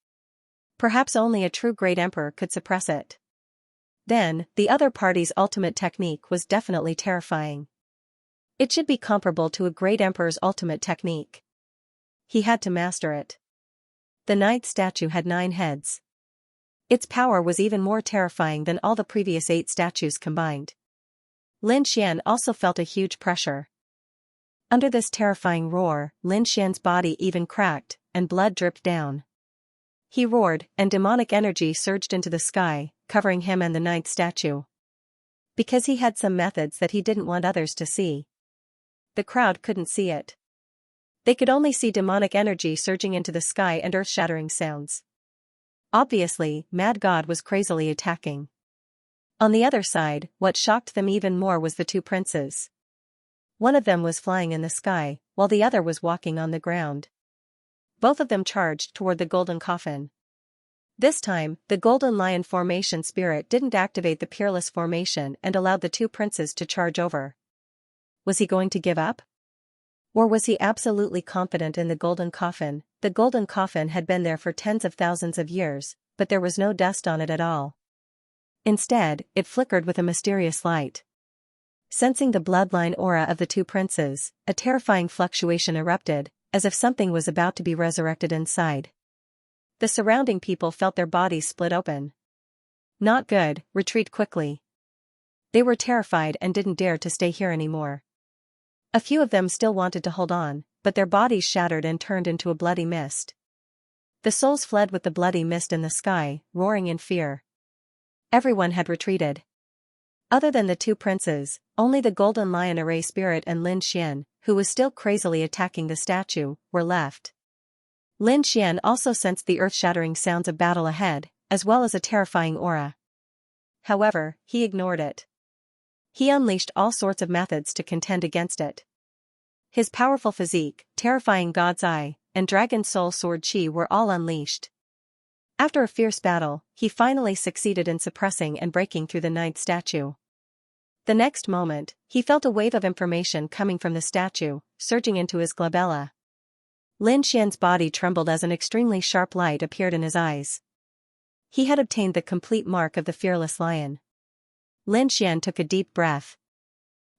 Perhaps only a true great emperor could suppress it. Then, the other party's ultimate technique was definitely terrifying. It should be comparable to a great emperor's ultimate technique. He had to master it. The 9th statue had 9 heads. Its power was even more terrifying than all the previous 8 statues combined. Lin Xian also felt a huge pressure. Under this terrifying roar, Lin Xian's body even cracked, and blood dripped down. He roared, and demonic energy surged into the sky, covering him and the 9th statue. Because he had some methods that he didn't want others to see. The crowd couldn't see it. They could only see demonic energy surging into the sky and earth-shattering sounds. Obviously, Mad God was crazily attacking. On the other side, what shocked them even more was the 2 princes. One of them was flying in the sky, while the other was walking on the ground. Both of them charged toward the golden coffin. This time, the Golden Lion Formation Spirit didn't activate the Peerless Formation and allowed the 2 princes to charge over. Was he going to give up? Or was he absolutely confident in the golden coffin? The golden coffin had been there for tens of thousands of years, but there was no dust on it at all. Instead, it flickered with a mysterious light. Sensing the bloodline aura of the 2 princes, a terrifying fluctuation erupted, as if something was about to be resurrected inside. The surrounding people felt their bodies split open. Not good, retreat quickly. They were terrified and didn't dare to stay here anymore. A few of them still wanted to hold on, but their bodies shattered and turned into a bloody mist. The souls fled with the bloody mist in the sky, roaring in fear. Everyone had retreated. Other than the 2 princes, only the Golden Lion Array Spirit and Lin Xian, who was still crazily attacking the statue, were left. Lin Xian also sensed the earth-shattering sounds of battle ahead, as well as a terrifying aura. However, he ignored it. He unleashed all sorts of methods to contend against it. His powerful physique, terrifying God's Eye, and Dragon Soul Sword Chi were all unleashed. After a fierce battle, he finally succeeded in suppressing and breaking through the 9th statue. The next moment, he felt a wave of information coming from the statue, surging into his glabella. Lin Xian's body trembled as an extremely sharp light appeared in his eyes. He had obtained the complete mark of the Fearless Lion. Lin Xian took a deep breath.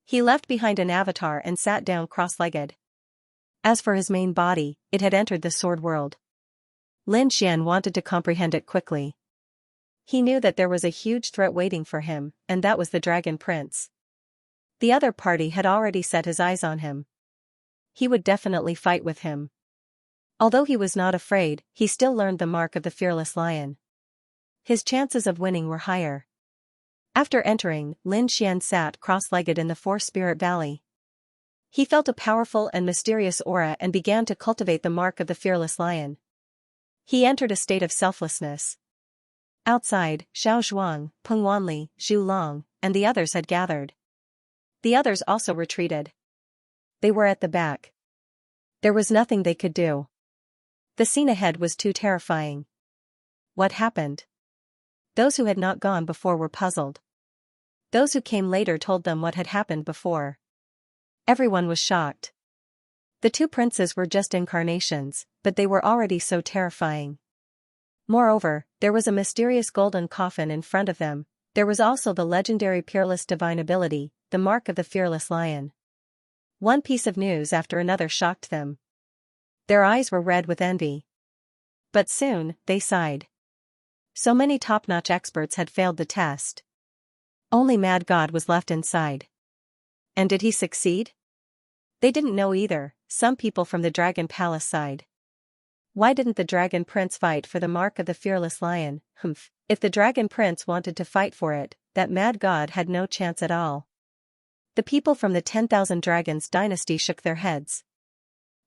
He left behind an avatar and sat down cross-legged. As for his main body, it had entered the sword world. Lin Xian wanted to comprehend it quickly. He knew that there was a huge threat waiting for him, and that was the Dragon Prince. The other party had already set his eyes on him. He would definitely fight with him. Although he was not afraid, he still learned the mark of the Fearless Lion. His chances of winning were higher. After entering, Lin Xian sat cross-legged in the Four Spirit Valley. He felt a powerful and mysterious aura and began to cultivate the mark of the Fearless Lion. He entered a state of selflessness. Outside, Xiao Zhuang, Peng Wanli, Zhu Long, and the others had gathered. The others also retreated. They were at the back. There was nothing they could do. The scene ahead was too terrifying. What happened? Those who had not gone before were puzzled. Those who came later told them what had happened before. Everyone was shocked. The 2 princes were just incarnations, but they were already so terrifying. Moreover, there was a mysterious golden coffin in front of them. There was also the legendary peerless divine ability, the mark of the Fearless Lion. One piece of news after another shocked them. Their eyes were red with envy. But soon, they sighed. So many top-notch experts had failed the test. Only Mad God was left inside. And did he succeed? They didn't know either. Some people from the Dragon Palace sighed. Why didn't the Dragon Prince fight for the mark of the Fearless Lion? If the Dragon Prince wanted to fight for it, that Mad God had no chance at all. The people from the 10,000 Dragons dynasty shook their heads.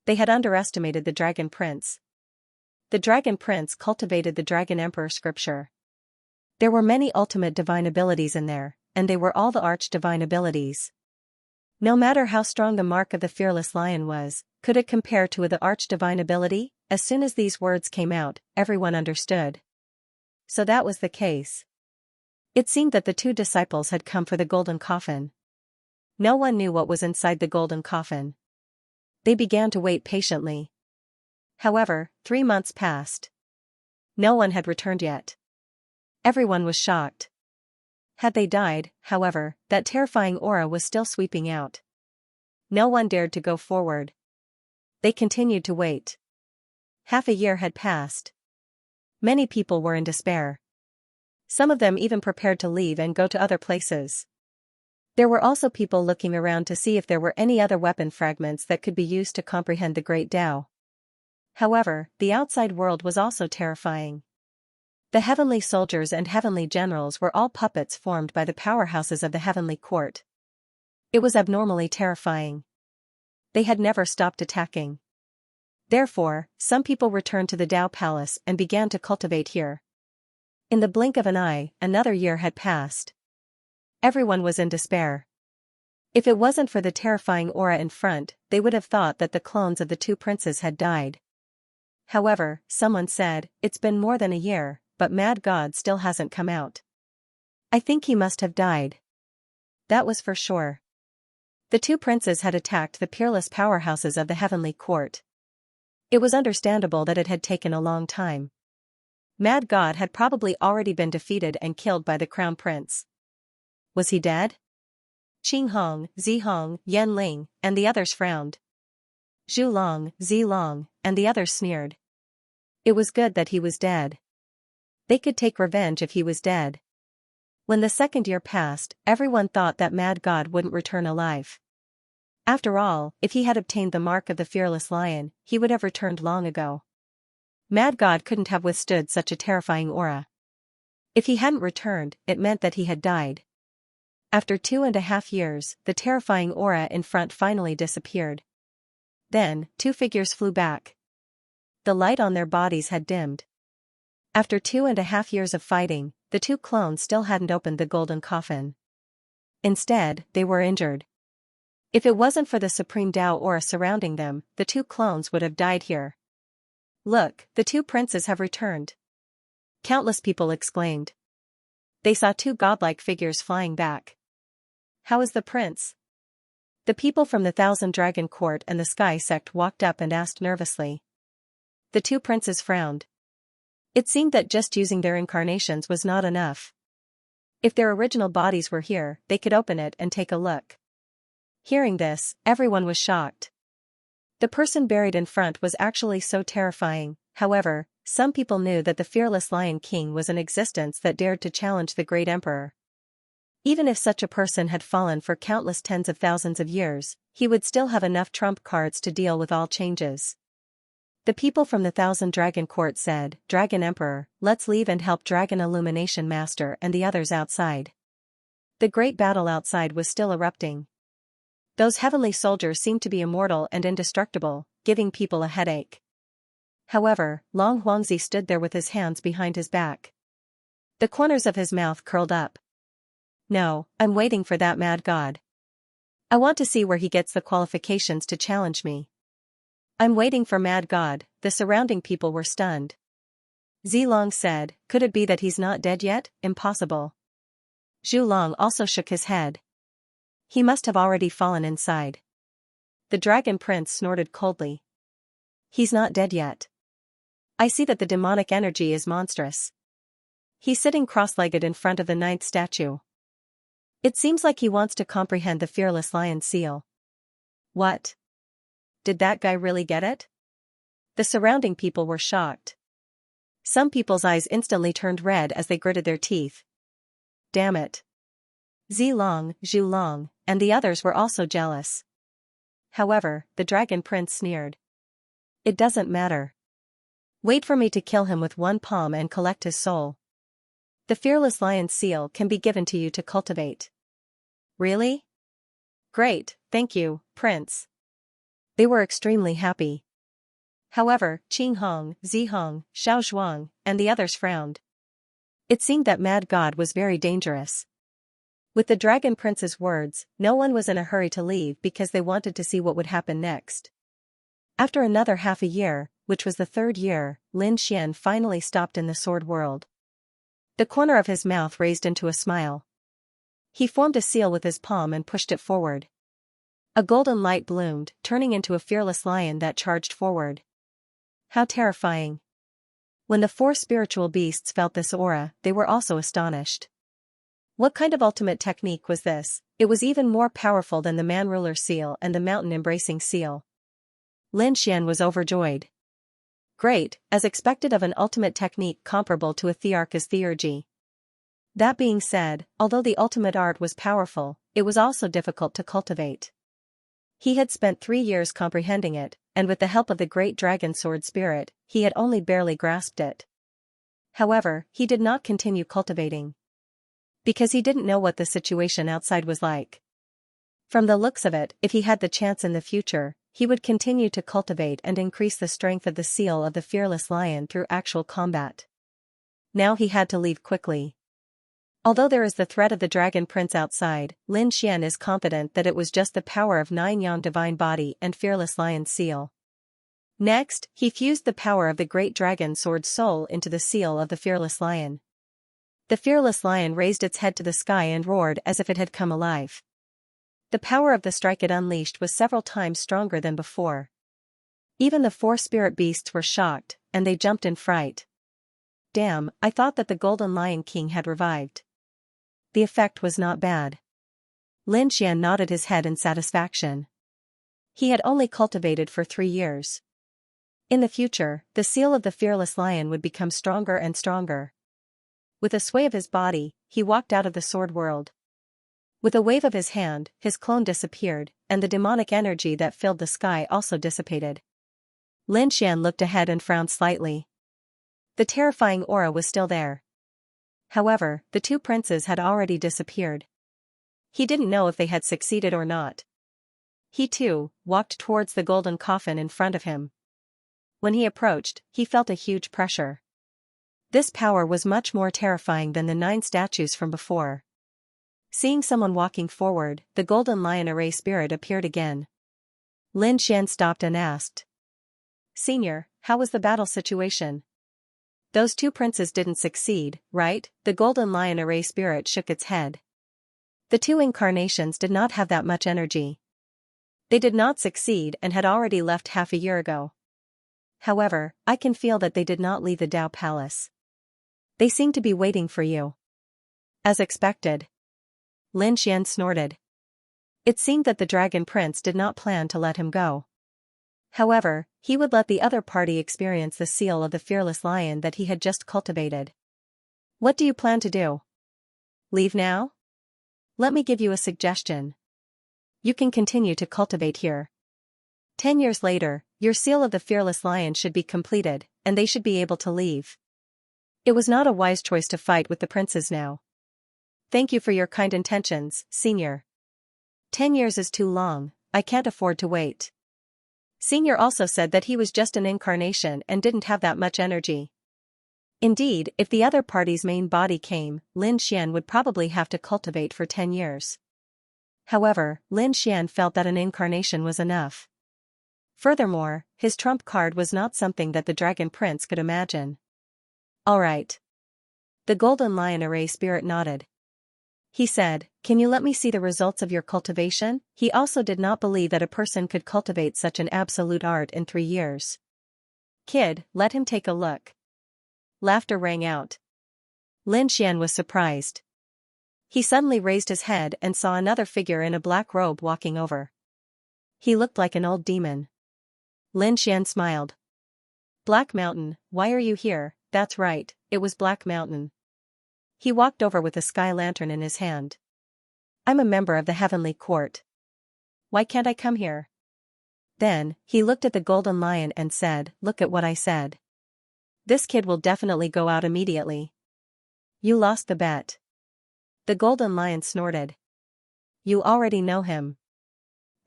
They had underestimated the Dragon Prince. The Dragon Prince cultivated the Dragon Emperor scripture. There were many ultimate divine abilities in there, and they were all the arch-divine abilities. No matter how strong the mark of the Fearless Lion was, could it compare to the arch-divine ability? As soon as these words came out, everyone understood. So that was the case. It seemed that the 2 disciples had come for the golden coffin. No one knew what was inside the golden coffin. They began to wait patiently. However, 3 months passed. No one had returned yet. Everyone was shocked. Had they died, however, that terrifying aura was still sweeping out. No one dared to go forward. They continued to wait. Half a year had passed. Many people were in despair. Some of them even prepared to leave and go to other places. There were also people looking around to see if there were any other weapon fragments that could be used to comprehend the Great Tao. However, the outside world was also terrifying. The heavenly soldiers and heavenly generals were all puppets formed by the powerhouses of the heavenly court. It was abnormally terrifying. They had never stopped attacking. Therefore, some people returned to the Tao Palace and began to cultivate here. In the blink of an eye, another year had passed. Everyone was in despair. If it wasn't for the terrifying aura in front, they would have thought that the clones of the 2 princes had died. However, someone said, "It's been more than a year, but Mad God still hasn't come out. I think he must have died." That was for sure. The 2 princes had attacked the peerless powerhouses of the heavenly court. It was understandable that it had taken a long time. Mad God had probably already been defeated and killed by the crown prince. Was he dead? Qing Hong, Zi Hong, Yan Ling, and the others frowned. Zhu Long, Zi Long, and the others sneered. It was good that he was dead. They could take revenge if he was dead. When the 2nd year passed, everyone thought that Mad God wouldn't return alive. After all, if he had obtained the mark of the fearless lion, he would have returned long ago. Mad God couldn't have withstood such a terrifying aura. If he hadn't returned, it meant that he had died. After 2.5 years, the terrifying aura in front finally disappeared. Then, 2 figures flew back. The light on their bodies had dimmed. After 2.5 years of fighting, the 2 clones still hadn't opened the golden coffin. Instead, they were injured. If it wasn't for the supreme Tao aura surrounding them, the 2 clones would have died here. "Look, the 2 princes have returned," countless people exclaimed. They saw 2 godlike figures flying back. "How is the prince?" The people from the Thousand Dragon Court and the Sky Sect walked up and asked nervously. The 2 princes frowned. It seemed that just using their incarnations was not enough. If their original bodies were here, they could open it and take a look. Hearing this, everyone was shocked. The person buried in front was actually so terrifying. However, some people knew that the fearless Lion King was in existence that dared to challenge the great emperor. Even if such a person had fallen for countless tens of thousands of years, he would still have enough trump cards to deal with all changes. The people from the Thousand Dragon Court said, "Dragon Emperor, let's leave and help Dragon Illumination Master and the others outside." The great battle outside was still erupting. Those heavenly soldiers seemed to be immortal and indestructible, giving people a headache. However, Long Huangzi stood there with his hands behind his back. The corners of his mouth curled up. "No, I'm waiting for that Mad God. I want to see where he gets the qualifications to challenge me. I'm waiting for Mad God." The surrounding people were stunned. Zilong said, "Could it be that he's not dead yet? Impossible." Zhu Long also shook his head. He must have already fallen inside. The Dragon Prince snorted coldly. "He's not dead yet. I see that the demonic energy is monstrous." He's sitting cross-legged in front of the 9th statue. It seems like he wants to comprehend the fearless lion seal. What? Did that guy really get it? The surrounding people were shocked. Some people's eyes instantly turned red as they gritted their teeth. Damn it. Zilong, Zhu Long, and the others were also jealous. However, the Dragon Prince sneered. "It doesn't matter. Wait for me to kill him with one palm and collect his soul. The fearless lion seal can be given to you to cultivate." "Really? Great, thank you, Prince." They were extremely happy. However, Qing Hong, Zi Hong, Xiao Zhuang, and the others frowned. It seemed that Mad God was very dangerous. With the Dragon Prince's words, no one was in a hurry to leave because they wanted to see what would happen next. After another half a year, which was the 3rd year, Lin Xian finally stopped in the sword world. The corner of his mouth raised into a smile. He formed a seal with his palm and pushed it forward. A golden light bloomed, turning into a fearless lion that charged forward. How terrifying. When the four spiritual beasts felt this aura, they were also astonished. What kind of ultimate technique was this? It was even more powerful than the man-ruler seal and the mountain-embracing seal. Lin Xian was overjoyed. Great, as expected of an ultimate technique comparable to a thearch's theurgy. That being said, although the ultimate art was powerful, it was also difficult to cultivate. He had spent 3 years comprehending it, and with the help of the great dragon sword spirit, he had only barely grasped it. However, he did not continue cultivating. Because he didn't know what the situation outside was like. From the looks of it, if he had the chance in the future, he would continue to cultivate and increase the strength of the seal of the fearless lion through actual combat. Now he had to leave quickly. Although there is the threat of the dragon prince outside, Lin Xian is confident that it was just the power of 9 yang divine body and fearless lion seal. Next, he fused the power of the great dragon sword soul into the seal of the fearless lion. The fearless lion raised its head to the sky and roared as if it had come alive. The power of the strike it unleashed was several times stronger than before. Even the 4 spirit beasts were shocked, and they jumped in fright. Damn, I thought that the Golden Lion King had revived. The effect was not bad. Lin Xian nodded his head in satisfaction. He had only cultivated for 3 years. In the future, the seal of the fearless lion would become stronger and stronger. With a sway of his body, he walked out of the sword world. With a wave of his hand, his clone disappeared, and the demonic energy that filled the sky also dissipated. Lin Xian looked ahead and frowned slightly. The terrifying aura was still there. However, the 2 princes had already disappeared. He didn't know if they had succeeded or not. He too walked towards the golden coffin in front of him. When he approached, he felt a huge pressure. This power was much more terrifying than the 9 statues from before. Seeing someone walking forward, the golden lion array spirit appeared again. Lin Xian stopped and asked. Senior, how was the battle situation? Those 2 princes didn't succeed, right? The golden lion array spirit shook its head. The 2 incarnations did not have that much energy. They did not succeed and had already left half a year ago. However, I can feel that they did not leave the Dao Palace. They seem to be waiting for you. As expected. Lin Xian snorted. It seemed that the Dragon Prince did not plan to let him go. However, he would let the other party experience the seal of the fearless lion that he had just cultivated. What do you plan to do? Leave now? Let me give you a suggestion. You can continue to cultivate here. 10 years later, your seal of the fearless lion should be completed, and they should be able to leave. It was not a wise choice to fight with the princes now. Thank you for your kind intentions, Senior. 10 years is too long, I can't afford to wait. Senior also said that he was just an incarnation and didn't have that much energy. Indeed, if the other party's main body came, Lin Xian would probably have to cultivate for 10 years. However, Lin Xian felt that an incarnation was enough. Furthermore, his trump card was not something that the Dragon Prince could imagine. All right. The Golden Lion Array spirit nodded. He said, can you let me see the results of your cultivation? He also did not believe that a person could cultivate such an absolute art in 3 years. Kid, let him take a look. Laughter rang out. Lin Xian was surprised. He suddenly raised his head and saw another figure in a black robe walking over. He looked like an old demon. Lin Xian smiled. Black Mountain, why are you here? That's right, it was Black Mountain. He walked over with a sky lantern in his hand. I'm a member of the Heavenly Court. Why can't I come here? Then, he looked at the Golden Lion and said, look at what I said. This kid will definitely go out immediately. You lost the bet. The Golden Lion snorted. You already know him.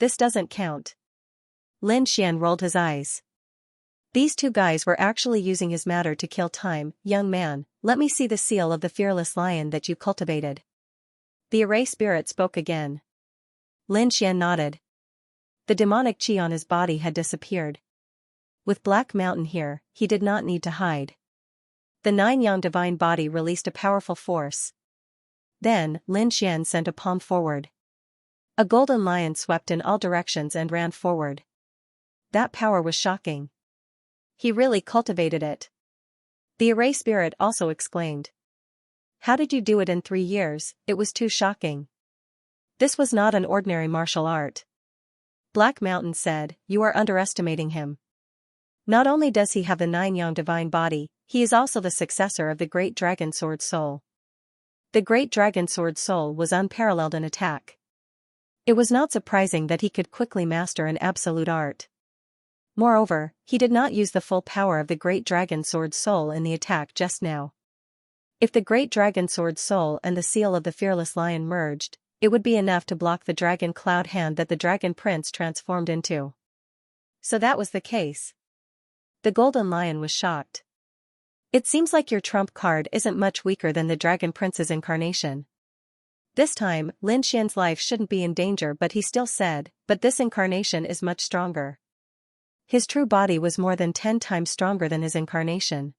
This doesn't count. Lin Xian rolled his eyes. These 2 guys were actually using his matter to kill time. Young man, let me see the seal of the fearless lion that you cultivated. The array spirit spoke again. Lin Xian nodded. The demonic chi on his body had disappeared. With Black Mountain here, he did not need to hide. The 9 yang divine body released a powerful force. Then, Lin Xian sent a palm forward. A golden lion swept in all directions and ran forward. That power was shocking. He really cultivated it. The array spirit also exclaimed. How did you do it in 3 years? It was too shocking. This was not an ordinary martial art. Black Mountain said, you are underestimating him. Not only does he have the 9-yang divine body, he is also the successor of the Great Dragon Sword Soul. The Great Dragon Sword Soul was unparalleled in attack. It was not surprising that he could quickly master an absolute art. Moreover, he did not use the full power of the Great Dragon Sword Soul in the attack just now. If the Great Dragon Sword Soul and the seal of the Fearless Lion merged, it would be enough to block the dragon cloud hand that the Dragon Prince transformed into. So that was the case. The Golden Lion was shocked. It seems like your trump card isn't much weaker than the Dragon Prince's incarnation. This time, Lin Xian's life shouldn't be in danger, but he still said, but this incarnation is much stronger. His true body was more than 10 times stronger than his incarnation.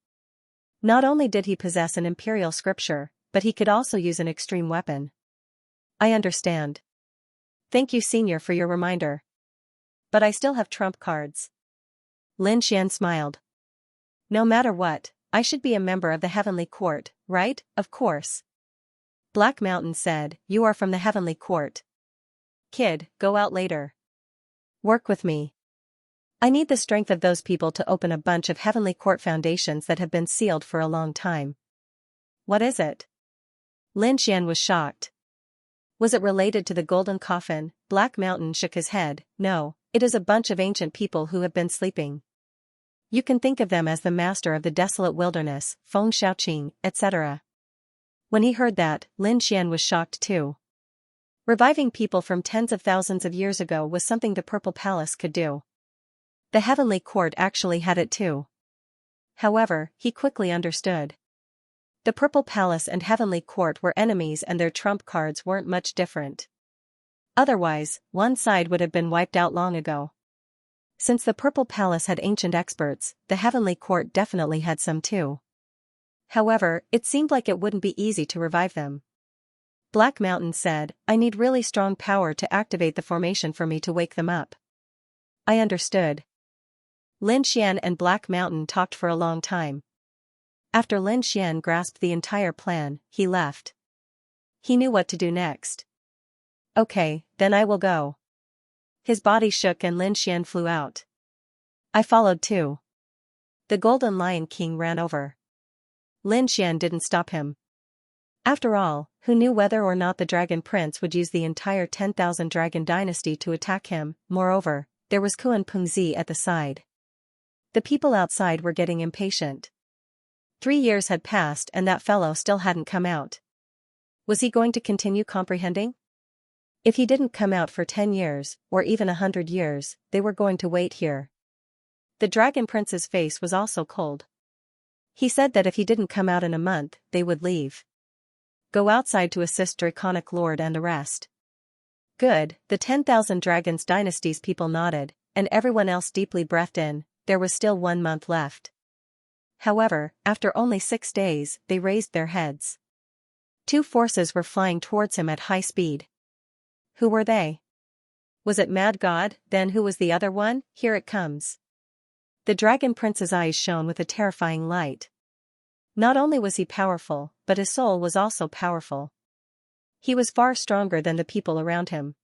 Not only did he possess an imperial scripture, but he could also use an extreme weapon. I understand. Thank you, Senior, for your reminder. But I still have trump cards. Lin Xian smiled. No matter what, I should be a member of the Heavenly Court, right? Of course. Black Mountain said, you are from the Heavenly Court. Kid, go out later. Work with me. I need the strength of those people to open a bunch of Heavenly Court foundations that have been sealed for a long time. What is it? Lin Xian was shocked. Was it related to the golden coffin? Black Mountain shook his head. No, it is a bunch of ancient people who have been sleeping. You can think of them as the master of the desolate wilderness, Feng Shaoqing, etc. When he heard that, Lin Xian was shocked too. Reviving people from tens of thousands of years ago was something the Purple Palace could do. The Heavenly Court actually had it too. However, he quickly understood. The Purple Palace and Heavenly Court were enemies and their trump cards weren't much different. Otherwise, one side would have been wiped out long ago. Since the Purple Palace had ancient experts, the Heavenly Court definitely had some too. However, it seemed like it wouldn't be easy to revive them. Black Mountain said, I need really strong power to activate the formation for me to wake them up. I understood. Lin Xian and Black Mountain talked for a long time. After Lin Xian grasped the entire plan, he left. He knew what to do next. Okay, then I will go. His body shook and Lin Xian flew out. I followed too. The Golden Lion King ran over. Lin Xian didn't stop him. After all, who knew whether or not the Dragon Prince would use the entire 10,000 Dragon Dynasty to attack him? Moreover, there was Kuan Pengzi at the side. The people outside were getting impatient. 3 years had passed and that fellow still hadn't come out. Was he going to continue comprehending? If he didn't come out for 10 years, or even 100 years, they were going to wait here. The Dragon Prince's face was also cold. He said that if he didn't come out in a month, they would leave. Go outside to assist Draconic Lord and the rest. Good, the 10,000 Dragons Dynasty's people nodded, and everyone else deeply breathed in. There was still 1 month left. However, after only 6 days, they raised their heads. 2 forces were flying towards him at high speed. Who were they? Was it Mad God? Then who was the other one? Here it comes. The Dragon Prince's eyes shone with a terrifying light. Not only was he powerful, but his soul was also powerful. He was far stronger than the people around him.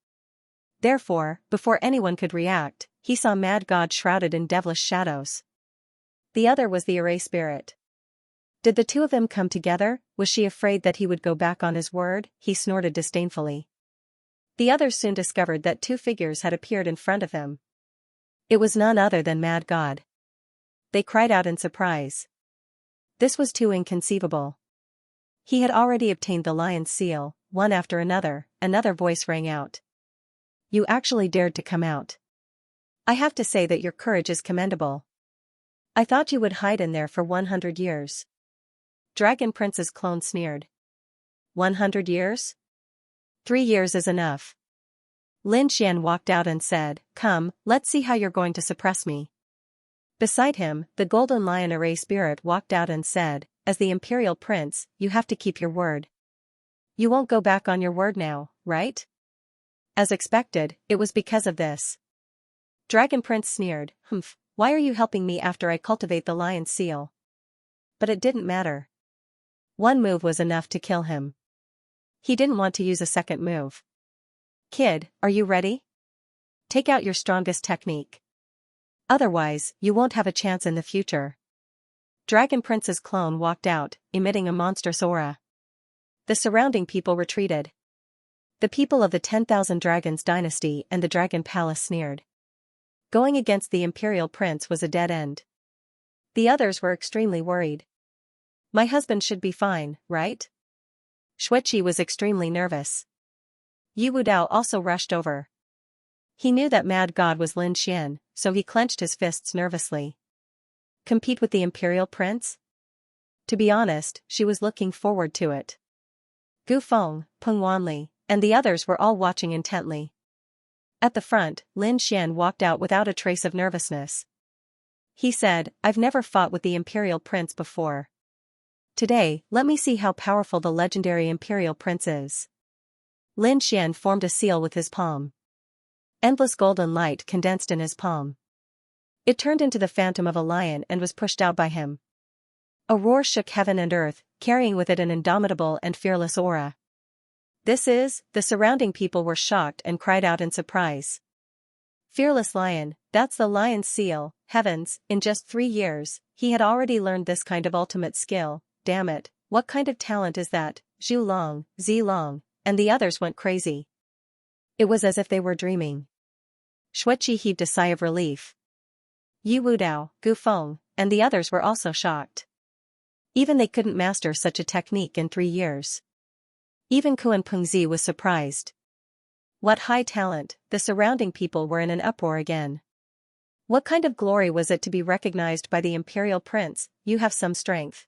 Therefore, before anyone could react, he saw Mad God shrouded in devilish shadows. The other was the Array Spirit. Did the two of them come together? Was she afraid that he would go back on his word? He snorted disdainfully. The others soon discovered that 2 figures had appeared in front of him. It was none other than Mad God. They cried out in surprise. This was too inconceivable. He had already obtained the lion's seal. One after another voice rang out. You actually dared to come out. I have to say that your courage is commendable. I thought you would hide in there for 100 years. Dragon Prince's clone sneered. 100 years? 3 years is enough. Lin Xian walked out and said, Come, let's see how you're going to suppress me. Beside him, the Golden Lion Array Spirit walked out and said, As the Imperial Prince, you have to keep your word. You won't go back on your word now, right? As expected, it was because of this. Dragon Prince sneered, "Humph, why are you helping me after I cultivate the lion's seal?" But it didn't matter. One move was enough to kill him. He didn't want to use a second move. "Kid, are you ready? Take out your strongest technique. Otherwise, you won't have a chance in the future." Dragon Prince's clone walked out, emitting a monstrous aura. The surrounding people retreated. The people of the 10,000 Dragons dynasty and the Dragon Palace sneered. Going against the Imperial Prince was a dead end. The others were extremely worried. "My husband should be fine, right?" Xueqi was extremely nervous. Yu Wudao also rushed over. He knew that Mad God was Lin Xian, so he clenched his fists nervously. Compete with the Imperial Prince? To be honest, she was looking forward to it. Gu Feng, Peng Wanli, and the others were all watching intently. At the front, Lin Xian walked out without a trace of nervousness. He said, "I've never fought with the Imperial Prince before. Today, let me see how powerful the legendary Imperial Prince is." Lin Xian formed a seal with his palm. Endless golden light condensed in his palm. It turned into the phantom of a lion and was pushed out by him. A roar shook heaven and earth, carrying with it an indomitable and fearless aura. The surrounding people were shocked and cried out in surprise. "Fearless lion, that's the lion's seal." Heavens, in just 3 years, he had already learned this kind of ultimate skill. Damn it, what kind of talent is that? Zhu Long, Zi Long, and the others went crazy. It was as if they were dreaming. Xueqi heaved a sigh of relief. Yu Wudao, Gu Feng, and the others were also shocked. Even they couldn't master such a technique in 3 years. Even Kuan Pengzi was surprised. What high talent! The surrounding people were in an uproar again. What kind of glory was it to be recognized by the Imperial Prince? "You have some strength.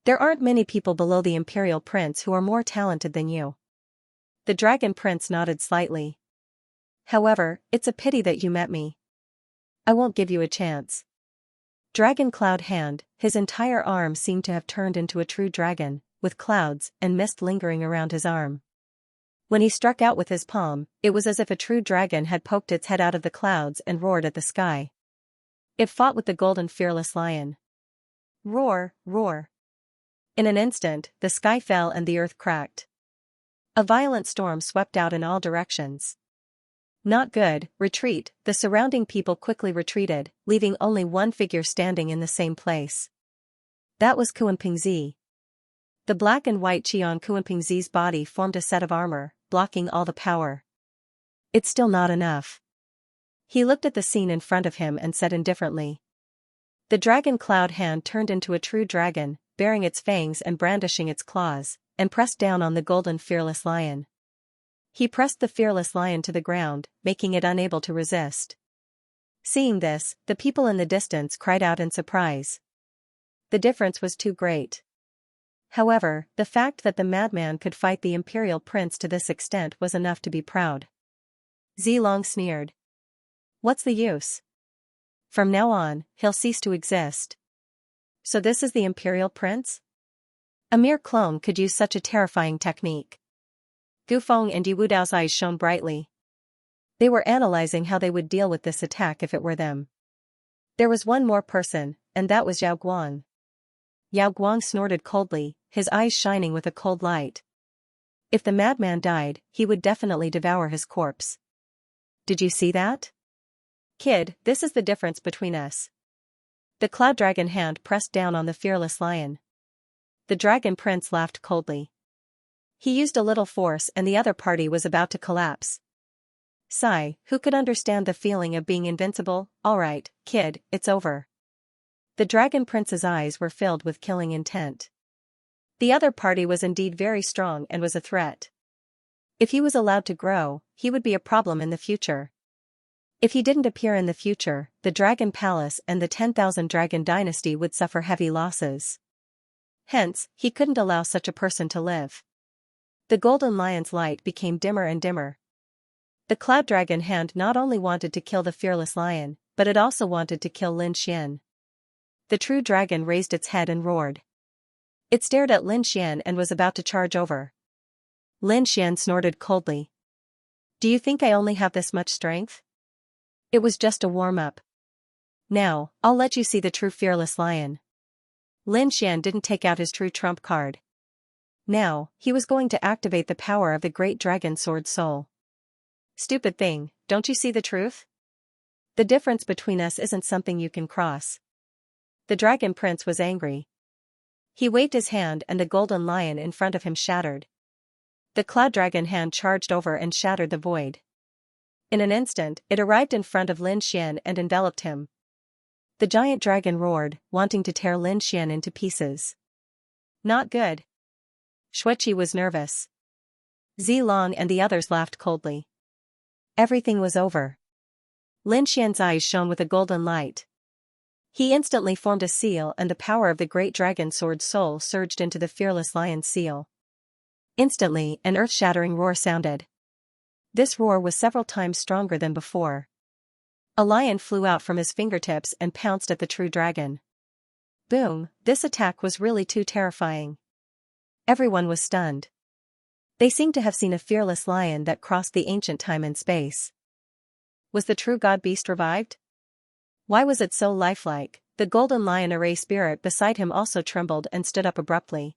There aren't many people below the Imperial Prince who are more talented than you." The Dragon Prince nodded slightly. "However, it's a pity that you met me. I won't give you a chance." Dragon Cloud Hand, his entire arm seemed to have turned into a true dragon, with clouds and mist lingering around his arm. When he struck out with his palm, it was as if a true dragon had poked its head out of the clouds and roared at the sky. It fought with the golden fearless lion. Roar, roar. In an instant, the sky fell and the earth cracked. A violent storm swept out in all directions. Not good, retreat. The surrounding people quickly retreated, leaving only one figure standing in the same place. That was Kuan Pengzi. The black and white chi on Kuan Pengzi's body formed a set of armor, blocking all the power. It's still not enough. He looked at the scene in front of him and said indifferently. The Dragon Cloud Hand turned into a true dragon, baring its fangs and brandishing its claws, and pressed down on the golden fearless lion. He pressed the fearless lion to the ground, making it unable to resist. Seeing this, the people in the distance cried out in surprise. The difference was too great. However, the fact that the madman could fight the Imperial Prince to this extent was enough to be proud. Zi Long sneered. "What's the use? From now on, he'll cease to exist." So this is the Imperial Prince? A mere clone could use such a terrifying technique. Gu Feng and Yu Wudao's eyes shone brightly. They were analyzing how they would deal with this attack if it were them. There was one more person, and that was Yao Guang. Yao Guang snorted coldly, his eyes shining with a cold light. If the madman died, he would definitely devour his corpse. "Did you see that? Kid, this is the difference between us." The Cloud Dragon Hand pressed down on the fearless lion. The Dragon Prince laughed coldly. He used a little force and the other party was about to collapse. Sigh, who could understand the feeling of being invincible? "All right, kid, it's over." The Dragon Prince's eyes were filled with killing intent. The other party was indeed very strong and was a threat. If he was allowed to grow, he would be a problem in the future. If he didn't appear in the future, the Dragon Palace and the 10,000 Dragon Dynasty would suffer heavy losses. Hence, he couldn't allow such a person to live. The Golden Lion's light became dimmer and dimmer. The Cloud Dragon Hand not only wanted to kill the fearless lion, but it also wanted to kill Lin Xian. The true dragon raised its head and roared. It stared at Lin Xian and was about to charge over. Lin Xian snorted coldly. Do you think I only have this much strength? It was just a warm-up. Now, I'll let you see the true fearless lion. Lin Xian didn't take out his true trump card. Now, he was going to activate the power of the great dragon sword soul. Stupid thing, don't you see the truth? The difference between us isn't something you can cross. The dragon prince was angry. He waved his hand and the golden lion in front of him shattered. The cloud dragon hand charged over and shattered the void. In an instant, it arrived in front of Lin Xian and enveloped him. The giant dragon roared, wanting to tear Lin Xian into pieces. Not good. Xueqi was nervous. Zilong and the others laughed coldly. Everything was over. Lin Xian's eyes shone with a golden light. He instantly formed a seal and the power of the great dragon sword soul surged into the fearless lion's seal. Instantly, an earth-shattering roar sounded. This roar was several times stronger than before. A lion flew out from his fingertips and pounced at the true dragon. Boom, this attack was really too terrifying. Everyone was stunned. They seemed to have seen a fearless lion that crossed the ancient time and space. Was the true god beast revived? Why was it so lifelike? The golden lion array spirit beside him also trembled and stood up abruptly.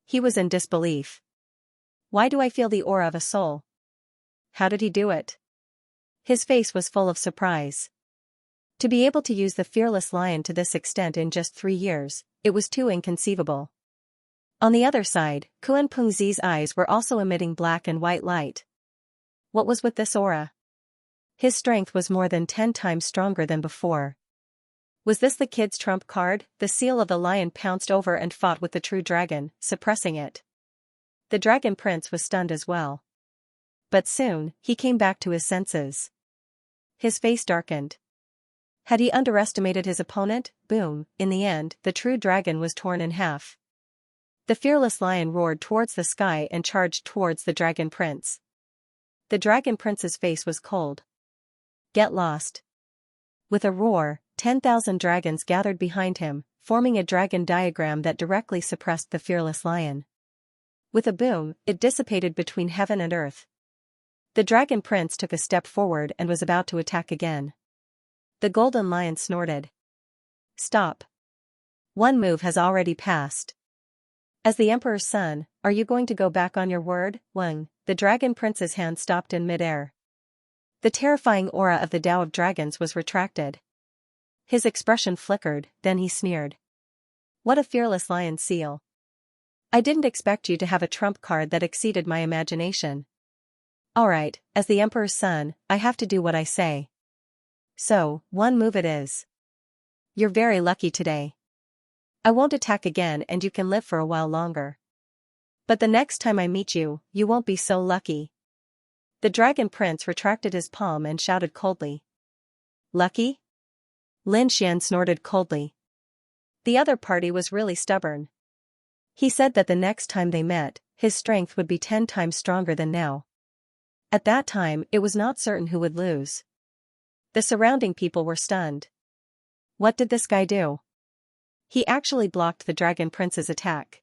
He was in disbelief. Why do I feel the aura of a soul? How did he do it? His face was full of surprise. To be able to use the fearless lion to this extent in just 3 years, it was too inconceivable. On the other side, Kuan Pengzi's eyes were also emitting black and white light. What was with this aura? His strength was more than 10 times stronger than before. Was this the kid's trump card? The seal of the lion pounced over and fought with the true dragon, suppressing it. The dragon prince was stunned as well. But soon, he came back to his senses. His face darkened. Had he underestimated his opponent? Boom, in the end, the true dragon was torn in half. The fearless lion roared towards the sky and charged towards the dragon prince. The dragon prince's face was cold. Get lost. With a roar, 10,000 dragons gathered behind him, forming a dragon diagram that directly suppressed the fearless lion. With a boom, it dissipated between heaven and earth. The dragon prince took a step forward and was about to attack again. The golden lion snorted. Stop. One move has already passed. As the emperor's son, are you going to go back on your word? Weng, the dragon prince's hand stopped in midair. The terrifying aura of the Tao of Dragons was retracted. His expression flickered, then he sneered. What a fearless lion seal. I didn't expect you to have a trump card that exceeded my imagination. Alright, as the emperor's son, I have to do what I say. So, one move it is. You're very lucky today. I won't attack again and you can live for a while longer. But the next time I meet you, you won't be so lucky. The dragon prince retracted his palm and shouted coldly. Lucky? Lin Xian snorted coldly. The other party was really stubborn. He said that the next time they met, his strength would be 10 times stronger than now. At that time, it was not certain who would lose. The surrounding people were stunned. What did this guy do? He actually blocked the dragon prince's attack.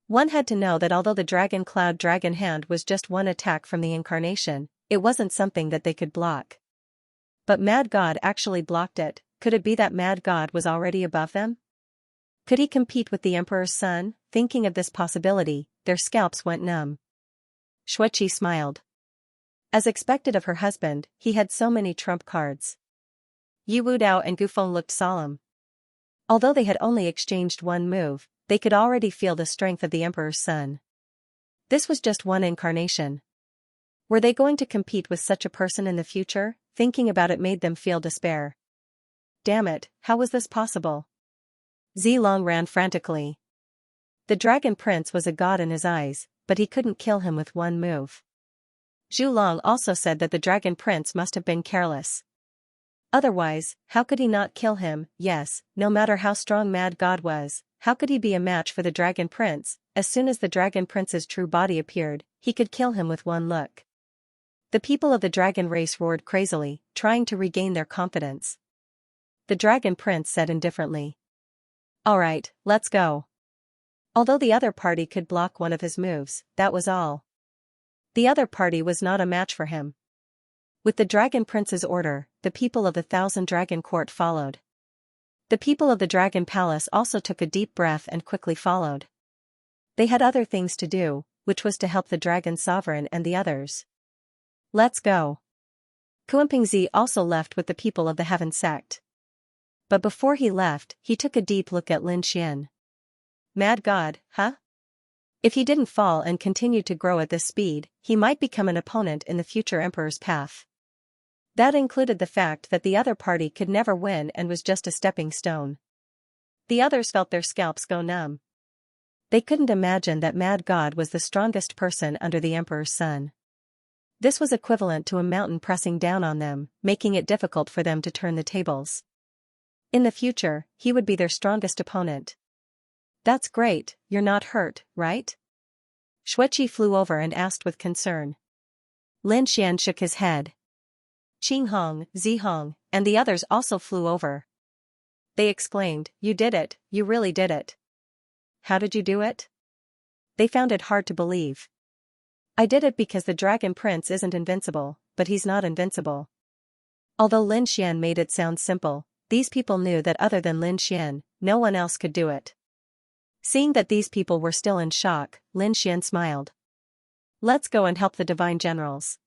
One had to know that although the dragon cloud dragon hand was just one attack from the incarnation, it wasn't something that they could block. But Mad God actually blocked it. Could it be that Mad God was already above them? Could he compete with the emperor's son? Thinking of this possibility, their scalps went numb. Xueqi smiled. As expected of her husband, he had so many trump cards. Yu Wudao and Gufeng looked solemn. Although they had only exchanged one move, they could already feel the strength of the emperor's son. This was just one incarnation. Were they going to compete with such a person in the future? Thinking about it made them feel despair. Damn it, how was this possible? Zilong ran frantically. The dragon prince was a god in his eyes, but he couldn't kill him with one move. Zhulong also said that the dragon prince must have been careless. Otherwise, how could he not kill him? Yes, no matter how strong Mad God was, how could he be a match for the dragon prince? As soon as the dragon prince's true body appeared, he could kill him with one look. The people of the dragon race roared crazily, trying to regain their confidence. The dragon prince said indifferently. Alright, let's go. Although the other party could block one of his moves, that was all. The other party was not a match for him. With the Dragon Prince's order, the people of the Thousand Dragon Court followed. The people of the Dragon Palace also took a deep breath and quickly followed. They had other things to do, which was to help the Dragon Sovereign and the others. Let's go. Kuanpingzi also left with the people of the Heaven Sect. But before he left, he took a deep look at Lin Xian. Mad God, huh? If he didn't fall and continued to grow at this speed, he might become an opponent in the future emperor's path. That included the fact that the other party could never win and was just a stepping stone. The others felt their scalps go numb. They couldn't imagine that Mad God was the strongest person under the emperor's sun. This was equivalent to a mountain pressing down on them, making it difficult for them to turn the tables. In the future, he would be their strongest opponent. That's great, you're not hurt, right? Xueqi flew over and asked with concern. Lin Xian shook his head. Qinghong, Zihong, and the others also flew over. They exclaimed, "You did it, you really did it. How did you do it?" They found it hard to believe. I did it because the Dragon Prince isn't invincible, but he's not invincible. Although Lin Xian made it sound simple, these people knew that other than Lin Xian, no one else could do it. Seeing that these people were still in shock, Lin Xian smiled. Let's go and help the divine generals.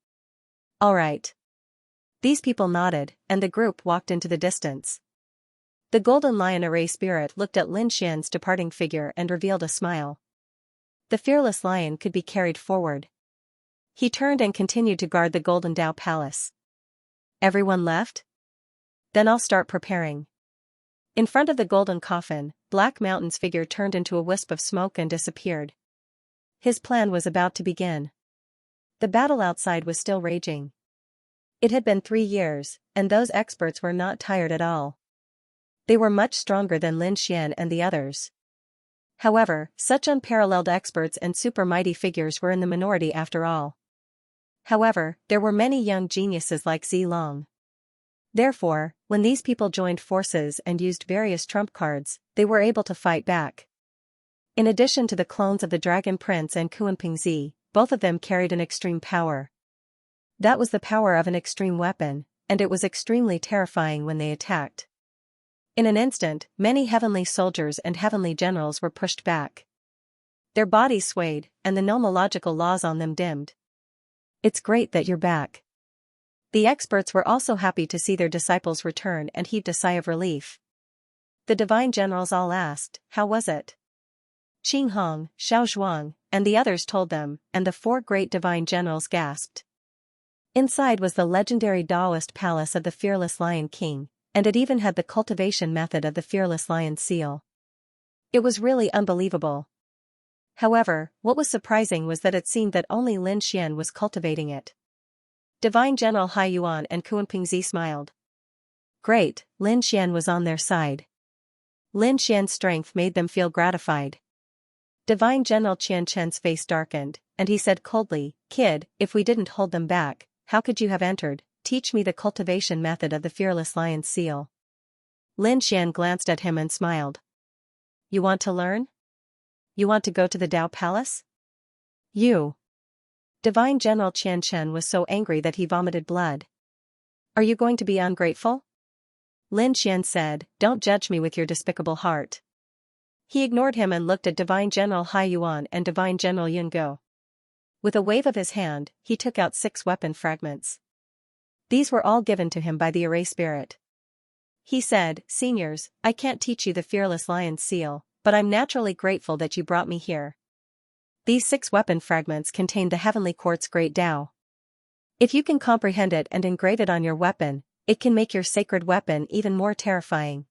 All right. These people nodded, and the group walked into the distance. The golden lion array spirit looked at Lin Xian's departing figure and revealed a smile. The fearless lion could be carried forward. He turned and continued to guard the Golden Dao Palace. Everyone left? Then I'll start preparing. In front of the golden coffin, Black Mountain's figure turned into a wisp of smoke and disappeared. His plan was about to begin. The battle outside was still raging. It had been 3 years, and those experts were not tired at all. They were much stronger than Lin Xian and the others. However, such unparalleled experts and super mighty figures were in the minority after all. However, there were many young geniuses like Zilong. Therefore, when these people joined forces and used various trump cards, they were able to fight back. In addition to the clones of the Dragon Prince and Kuanpingzi, both of them carried an extreme power. That was the power of an extreme weapon, and it was extremely terrifying when they attacked. In an instant, many heavenly soldiers and heavenly generals were pushed back. Their bodies swayed, and the nomological laws on them dimmed. It's great that you're back. The experts were also happy to see their disciples return and heaved a sigh of relief. The divine generals all asked, how was it? Qinghong, Xiaozhuang, and the others told them, and the 4 great divine generals gasped. Inside was the legendary Taoist palace of the Fearless Lion King, and it even had the cultivation method of the Fearless Lion seal. It was really unbelievable. However, what was surprising was that it seemed that only Lin Xian was cultivating it. Divine General Hai Yuan and Kuanpingzi smiled. Great, Lin Xian was on their side. Lin Xian's strength made them feel gratified. Divine General Qian Chen's face darkened, and he said coldly, Kid, if we didn't hold them back, how could you have entered? Teach me the cultivation method of the Fearless Lion's seal. Lin Xian glanced at him and smiled. You want to learn? You want to go to the Dao Palace? You. Divine General Qian Chen was so angry that he vomited blood. Are you going to be ungrateful? Lin Xian said, don't judge me with your despicable heart. He ignored him and looked at Divine General Hai Yuan and Divine General Yun Go. With a wave of his hand, he took out 6 weapon fragments. These were all given to him by the Array Spirit. He said, Seniors, I can't teach you the Fearless Lion's seal, but I'm naturally grateful that you brought me here. These 6 weapon fragments contain the Heavenly Court's Great Tao. If you can comprehend it and engrave it on your weapon, it can make your sacred weapon even more terrifying.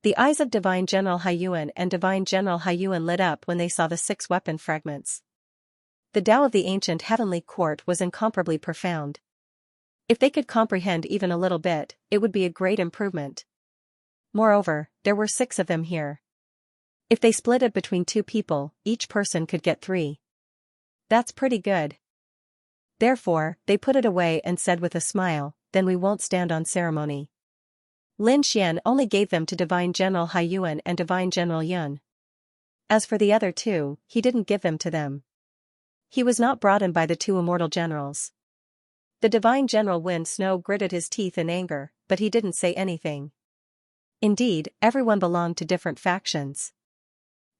The eyes of Divine General Hai Yuan and Divine General Hai Yuan lit up when they saw the 6 weapon fragments. The Tao of the ancient Heavenly Court was incomparably profound. If they could comprehend even a little bit, it would be a great improvement. Moreover, there were 6 of them here. If they split it between 2 people, each person could get 3. That's pretty good. Therefore, they put it away and said with a smile, then we won't stand on ceremony. Lin Xian only gave them to Divine General Hai Yuan and Divine General Yun. As for the other 2, he didn't give them to them. He was not brought in by the two immortal generals. The divine general Wind Snow gritted his teeth in anger, but he didn't say anything. Indeed, everyone belonged to different factions.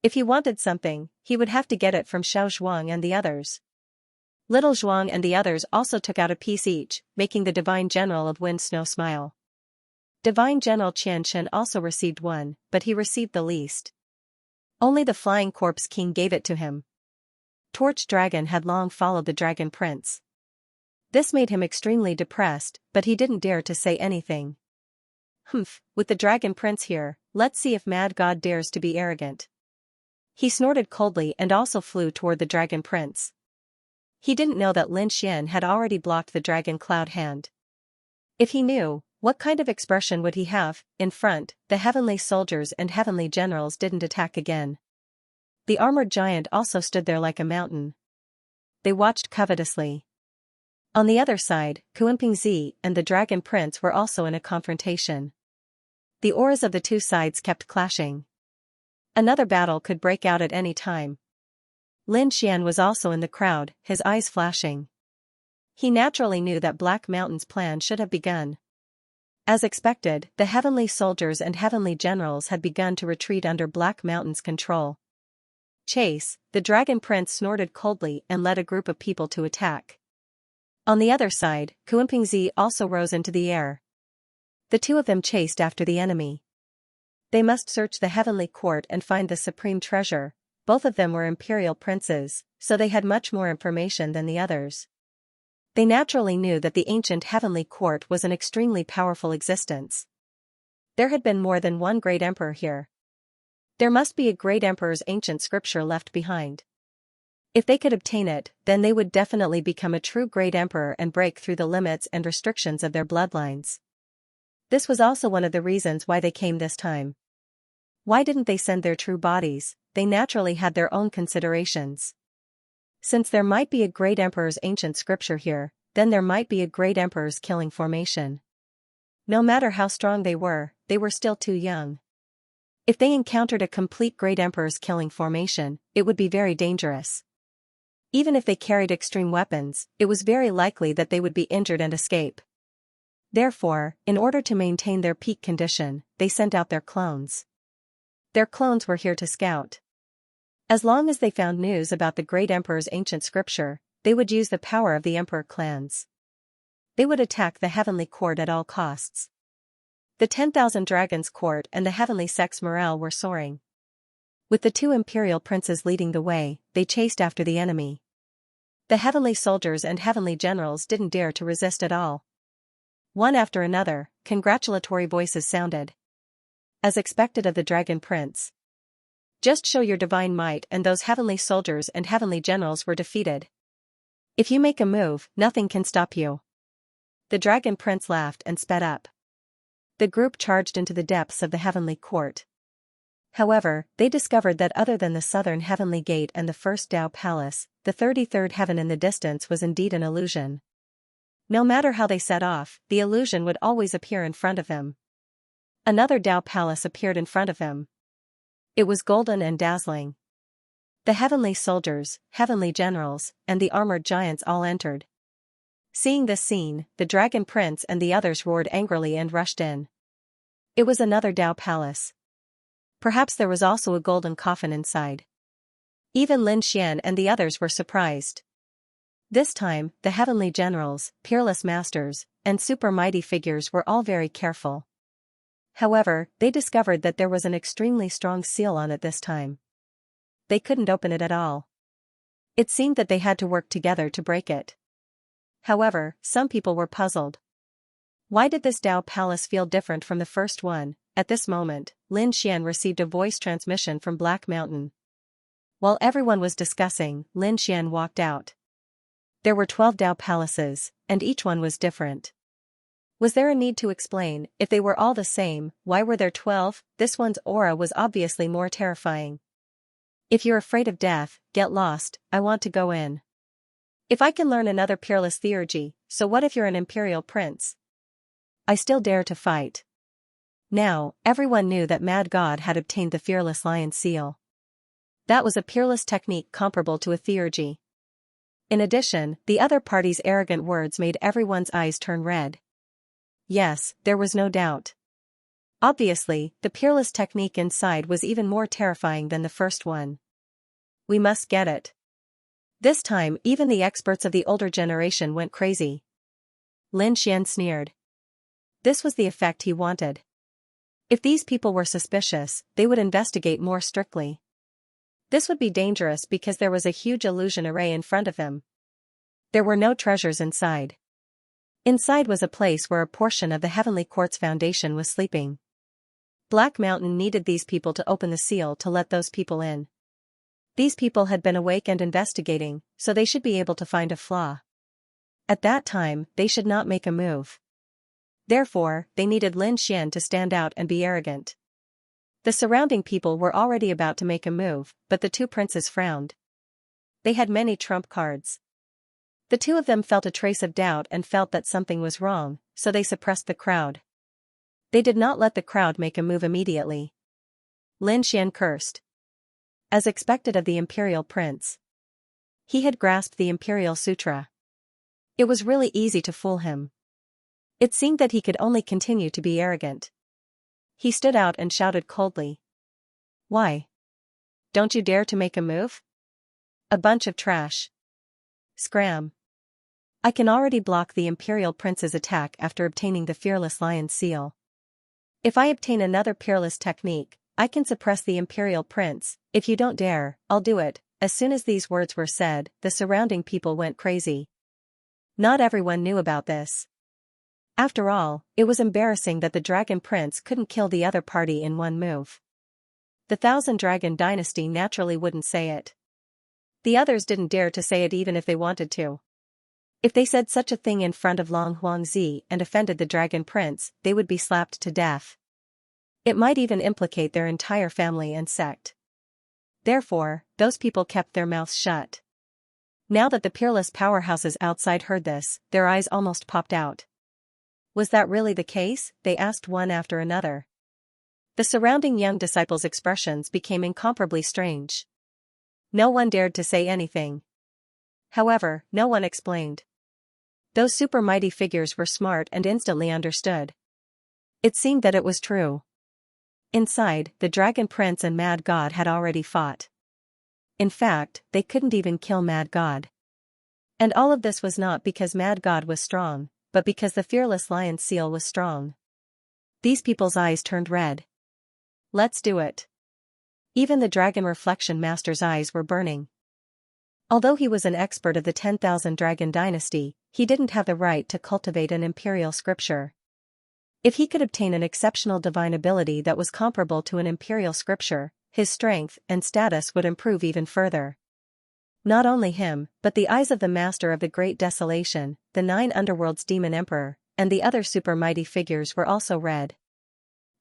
If he wanted something, he would have to get it from Xiao Zhuang and the others. Little Zhuang and the others also took out a piece each, making the divine general of Wind Snow smile. Divine General Qianxia also received one, but he received the least. Only the Flying Corpse King gave it to him. Torch Dragon had long followed the Dragon Prince. This made him extremely depressed, but he didn't dare to say anything. With the Dragon Prince here, let's see if Mad God dares to be arrogant. He snorted coldly and also flew toward the Dragon Prince. He didn't know that Lin Xian had already blocked the Dragon Cloud hand. If he knew, what kind of expression would he have? In front, the heavenly soldiers and heavenly generals didn't attack again. The armored giant also stood there like a mountain. They watched covetously. On the other side, Kuimpingzi and the Dragon Prince were also in a confrontation. The auras of the two sides kept clashing. Another battle could break out at any time. Lin Xian was also in the crowd, his eyes flashing. He naturally knew that Black Mountain's plan should have begun. As expected, the heavenly soldiers and heavenly generals had begun to retreat under Black Mountain's control. Chase, the Dragon Prince snorted coldly and led a group of people to attack. On the other side, Kuimpingzi also rose into the air. The two of them chased after the enemy. They must search the heavenly court and find the supreme treasure. Both of them were imperial princes, so they had much more information than the others. They naturally knew that the ancient heavenly court was an extremely powerful existence. There had been more than one great emperor here. There must be a great emperor's ancient scripture left behind. If they could obtain it, then they would definitely become a true great emperor and break through the limits and restrictions of their bloodlines. This was also one of the reasons why they came this time. Why didn't they send their true bodies? They naturally had their own considerations. Since there might be a great emperor's ancient scripture here, then there might be a great emperor's killing formation. No matter how strong they were still too young. If they encountered a complete great emperor's killing formation, it would be very dangerous. Even if they carried extreme weapons, it was very likely that they would be injured and escape. Therefore, in order to maintain their peak condition, they sent out their clones. Their clones were here to scout. As long as they found news about the great emperor's ancient scripture, they would use the power of the emperor clans. They would attack the heavenly court at all costs. The 10,000 dragons court and the heavenly sect's morale were soaring. With the two imperial princes leading the way, they chased after the enemy. The heavenly soldiers and heavenly generals didn't dare to resist at all. One after another, congratulatory voices sounded. As expected of the Dragon Prince. Just show your divine might, and those heavenly soldiers and heavenly generals were defeated. If you make a move, nothing can stop you. The Dragon Prince laughed and sped up. The group charged into the depths of the heavenly court. However, they discovered that other than the southern heavenly gate and the first Tao Palace, the 33rd heaven in the distance was indeed an illusion. No matter how they set off, the illusion would always appear in front of them. Another Tao Palace appeared in front of them. It was golden and dazzling. The heavenly soldiers, heavenly generals, and the armored giants all entered. Seeing this scene, the Dragon Prince and the others roared angrily and rushed in. It was another Tao Palace. Perhaps there was also a golden coffin inside. Even Lin Xian and the others were surprised. This time, the heavenly generals, peerless masters, and super mighty figures were all very careful. However, they discovered that there was an extremely strong seal on it this time. They couldn't open it at all. It seemed that they had to work together to break it. However, some people were puzzled. Why did this Tao Palace feel different from the first one? At this moment, Lin Xian received a voice transmission from Black Mountain. While everyone was discussing, Lin Xian walked out. There were 12 Tao Palaces, and each one was different. Was there a need to explain? If they were all the same, why were there 12? This one's aura was obviously more terrifying. If you're afraid of death, get lost, I want to go in. If I can learn another peerless theurgy, so what if you're an imperial prince? I still dare to fight. Now, everyone knew that Mad God had obtained the fearless lion seal. That was a peerless technique comparable to a theurgy. In addition, the other party's arrogant words made everyone's eyes turn red. Yes, there was no doubt. Obviously, the peerless technique inside was even more terrifying than the first one. We must get it. This time, even the experts of the older generation went crazy. Lin Xian sneered. This was the effect he wanted. If these people were suspicious, they would investigate more strictly. This would be dangerous because there was a huge illusion array in front of him. There were no treasures inside. Inside was a place where a portion of the Heavenly Quartz Foundation was sleeping. Black Mountain needed these people to open the seal to let those people in. These people had been awake and investigating, so they should be able to find a flaw. At that time, they should not make a move. Therefore, they needed Lin Xian to stand out and be arrogant. The surrounding people were already about to make a move, but the two princes frowned. They had many trump cards. The two of them felt a trace of doubt and felt that something was wrong, so they suppressed the crowd. They did not let the crowd make a move immediately. Lin Xian cursed. As expected of the imperial prince. He had grasped the imperial sutra. It was really easy to fool him. It seemed that he could only continue to be arrogant. He stood out and shouted coldly. Why? Don't you dare to make a move? A bunch of trash. Scram. I can already block the imperial prince's attack after obtaining the fearless lion seal. If I obtain another peerless technique, I can suppress the imperial prince. If you don't dare, I'll do it. As soon as these words were said, the surrounding people went crazy. Not everyone knew about this. After all, it was embarrassing that the Dragon Prince couldn't kill the other party in one move. The Thousand Dragon Dynasty naturally wouldn't say it. The others didn't dare to say it even if they wanted to. If they said such a thing in front of Long Huangzi and offended the Dragon Prince, they would be slapped to death. It might even implicate their entire family and sect. Therefore, those people kept their mouths shut. Now that the peerless powerhouses outside heard this, their eyes almost popped out. Was that really the case? They asked one after another. The surrounding young disciples' expressions became incomparably strange. No one dared to say anything. However, no one explained. Those super mighty figures were smart and instantly understood. It seemed that it was true. Inside, the Dragon Prince and Mad God had already fought. In fact, they couldn't even kill Mad God. And all of this was not because Mad God was strong, but because the fearless lion seal was strong. These people's eyes turned red. Let's do it. Even the Dragon Reflection Master's eyes were burning. Although he was an expert of the 10,000 Dragon Dynasty, he didn't have the right to cultivate an imperial scripture. If he could obtain an exceptional divine ability that was comparable to an imperial scripture, his strength and status would improve even further. Not only him, but the eyes of the Master of the Great Desolation, the 9 Underworlds Demon Emperor, and the other super mighty figures were also red.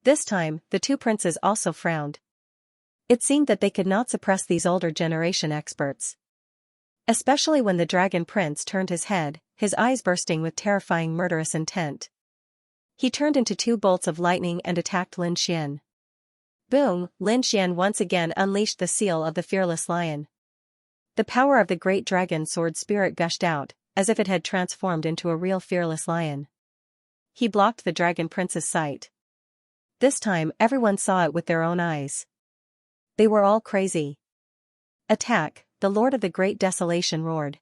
This time, the two princes also frowned. It seemed that they could not suppress these older generation experts. Especially when the Dragon Prince turned his head, his eyes bursting with terrifying murderous intent. He turned into 2 bolts of lightning and attacked Lin Xian. Boom! Lin Xian once again unleashed the seal of the fearless lion. The power of the great dragon sword spirit gushed out, as if it had transformed into a real fearless lion. He blocked the Dragon Prince's sight. This time everyone saw it with their own eyes. They were all crazy. Attack! The Lord of the Great Desolation roared.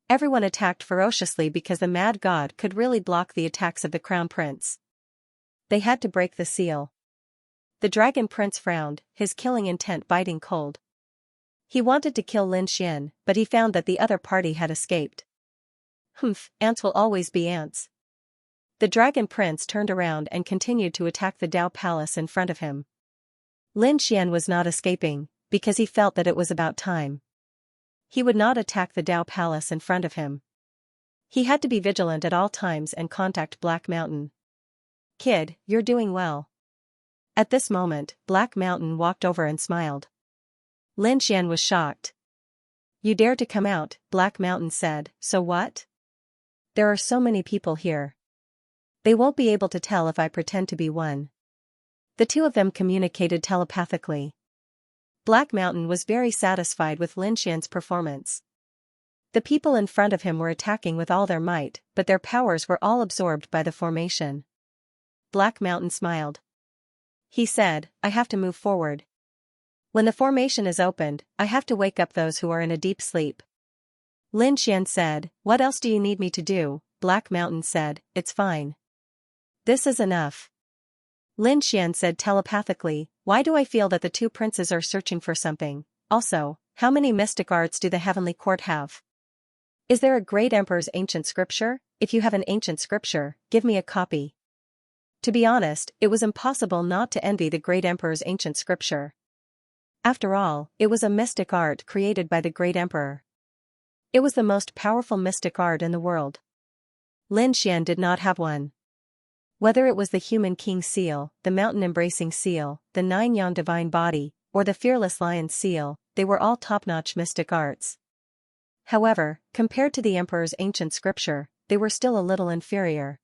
Everyone attacked ferociously because the Mad God could really block the attacks of the Crown Prince. They had to break the seal. The Dragon Prince frowned, his killing intent biting cold. He wanted to kill Lin Xian, but he found that the other party had escaped. Humph, ants will always be ants. The Dragon Prince turned around and continued to attack the Dao Palace in front of him. Lin Xian was not escaping, because he felt that it was about time. He would not attack the Dao Palace in front of him. He had to be vigilant at all times and contact Black Mountain. Kid, you're doing well. At this moment, Black Mountain walked over and smiled. Lin Xian was shocked. You dare to come out, Black Mountain said, so what? There are so many people here. They won't be able to tell if I pretend to be one. The two of them communicated telepathically. Black Mountain was very satisfied with Lin Xian's performance. The people in front of him were attacking with all their might, but their powers were all absorbed by the formation. Black Mountain smiled. He said, I have to move forward. When the formation is opened, I have to wake up those who are in a deep sleep. Lin Xian said, what else do you need me to do? Black Mountain said, it's fine. This is enough. Lin Xian said telepathically, why do I feel that the two princes are searching for something? Also, how many mystic arts do the heavenly court have? Is there a great emperor's ancient scripture? If you have an ancient scripture, give me a copy. To be honest, it was impossible not to envy the great emperor's ancient scripture. After all, it was a mystic art created by the great emperor. It was the most powerful mystic art in the world. Lin Xian did not have one. Whether it was the human king seal, the mountain-embracing seal, the nine-yang divine body, or the fearless lion seal, they were all top-notch mystic arts. However, compared to the emperor's ancient scripture, they were still a little inferior.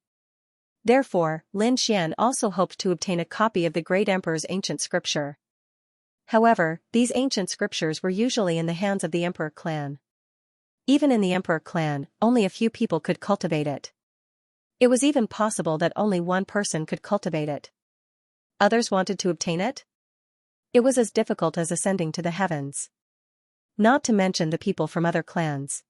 Therefore, Lin Xian also hoped to obtain a copy of the great emperor's ancient scripture. However, these ancient scriptures were usually in the hands of the emperor clan. Even in the emperor clan, only a few people could cultivate it. It was even possible that only one person could cultivate it. Others wanted to obtain it? It was as difficult as ascending to the heavens. Not to mention the people from other clans.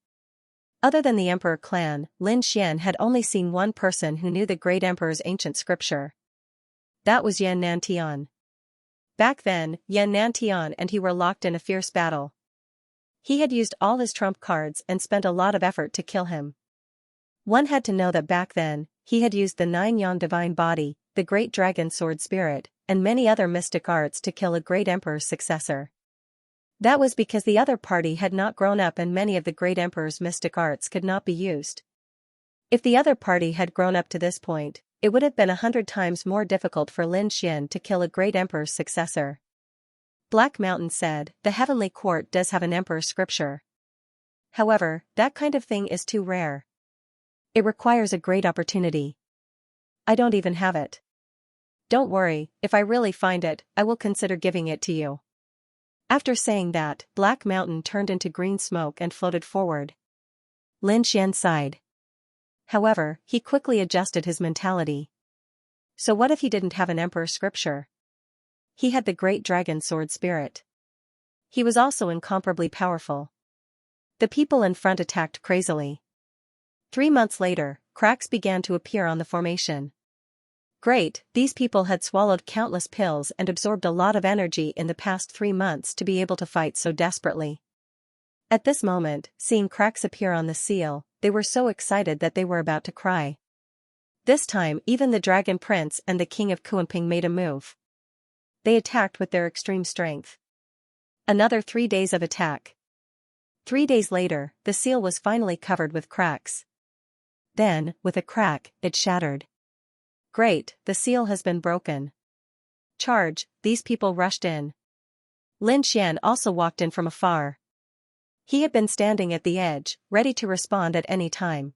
Other than the emperor clan, Lin Xian had only seen one person who knew the great emperor's ancient scripture. That was Yan Nantian. Back then, Yan Nantian and he were locked in a fierce battle. He had used all his trump cards and spent a lot of effort to kill him. One had to know that back then, he had used the nine-yang divine body, the great dragon sword spirit, and many other mystic arts to kill a great emperor's successor. That was because the other party had not grown up and many of the great emperor's mystic arts could not be used. If the other party had grown up to this point, it would have been 100 times more difficult for Lin Xian to kill a great emperor's successor. Black Mountain said, the heavenly court does have an emperor's scripture. However, that kind of thing is too rare. It requires a great opportunity. I don't even have it. Don't worry, if I really find it, I will consider giving it to you. After saying that, Black Mountain turned into green smoke and floated forward. Lin Xian sighed. However, he quickly adjusted his mentality. So what if he didn't have an emperor's scripture? He had the great dragon sword spirit. He was also incomparably powerful. The people in front attacked crazily. 3 months later, cracks began to appear on the formation. Great, these people had swallowed countless pills and absorbed a lot of energy in the past 3 months to be able to fight so desperately. At this moment, seeing cracks appear on the seal, they were so excited that they were about to cry. This time even the Dragon Prince and the King of Kunping made a move. They attacked with their extreme strength. Another 3 days of attack. 3 days later, the seal was finally covered with cracks. Then, with a crack, it shattered. Great, the seal has been broken. Charge, these people rushed in. Lin Xian also walked in from afar. He had been standing at the edge, ready to respond at any time.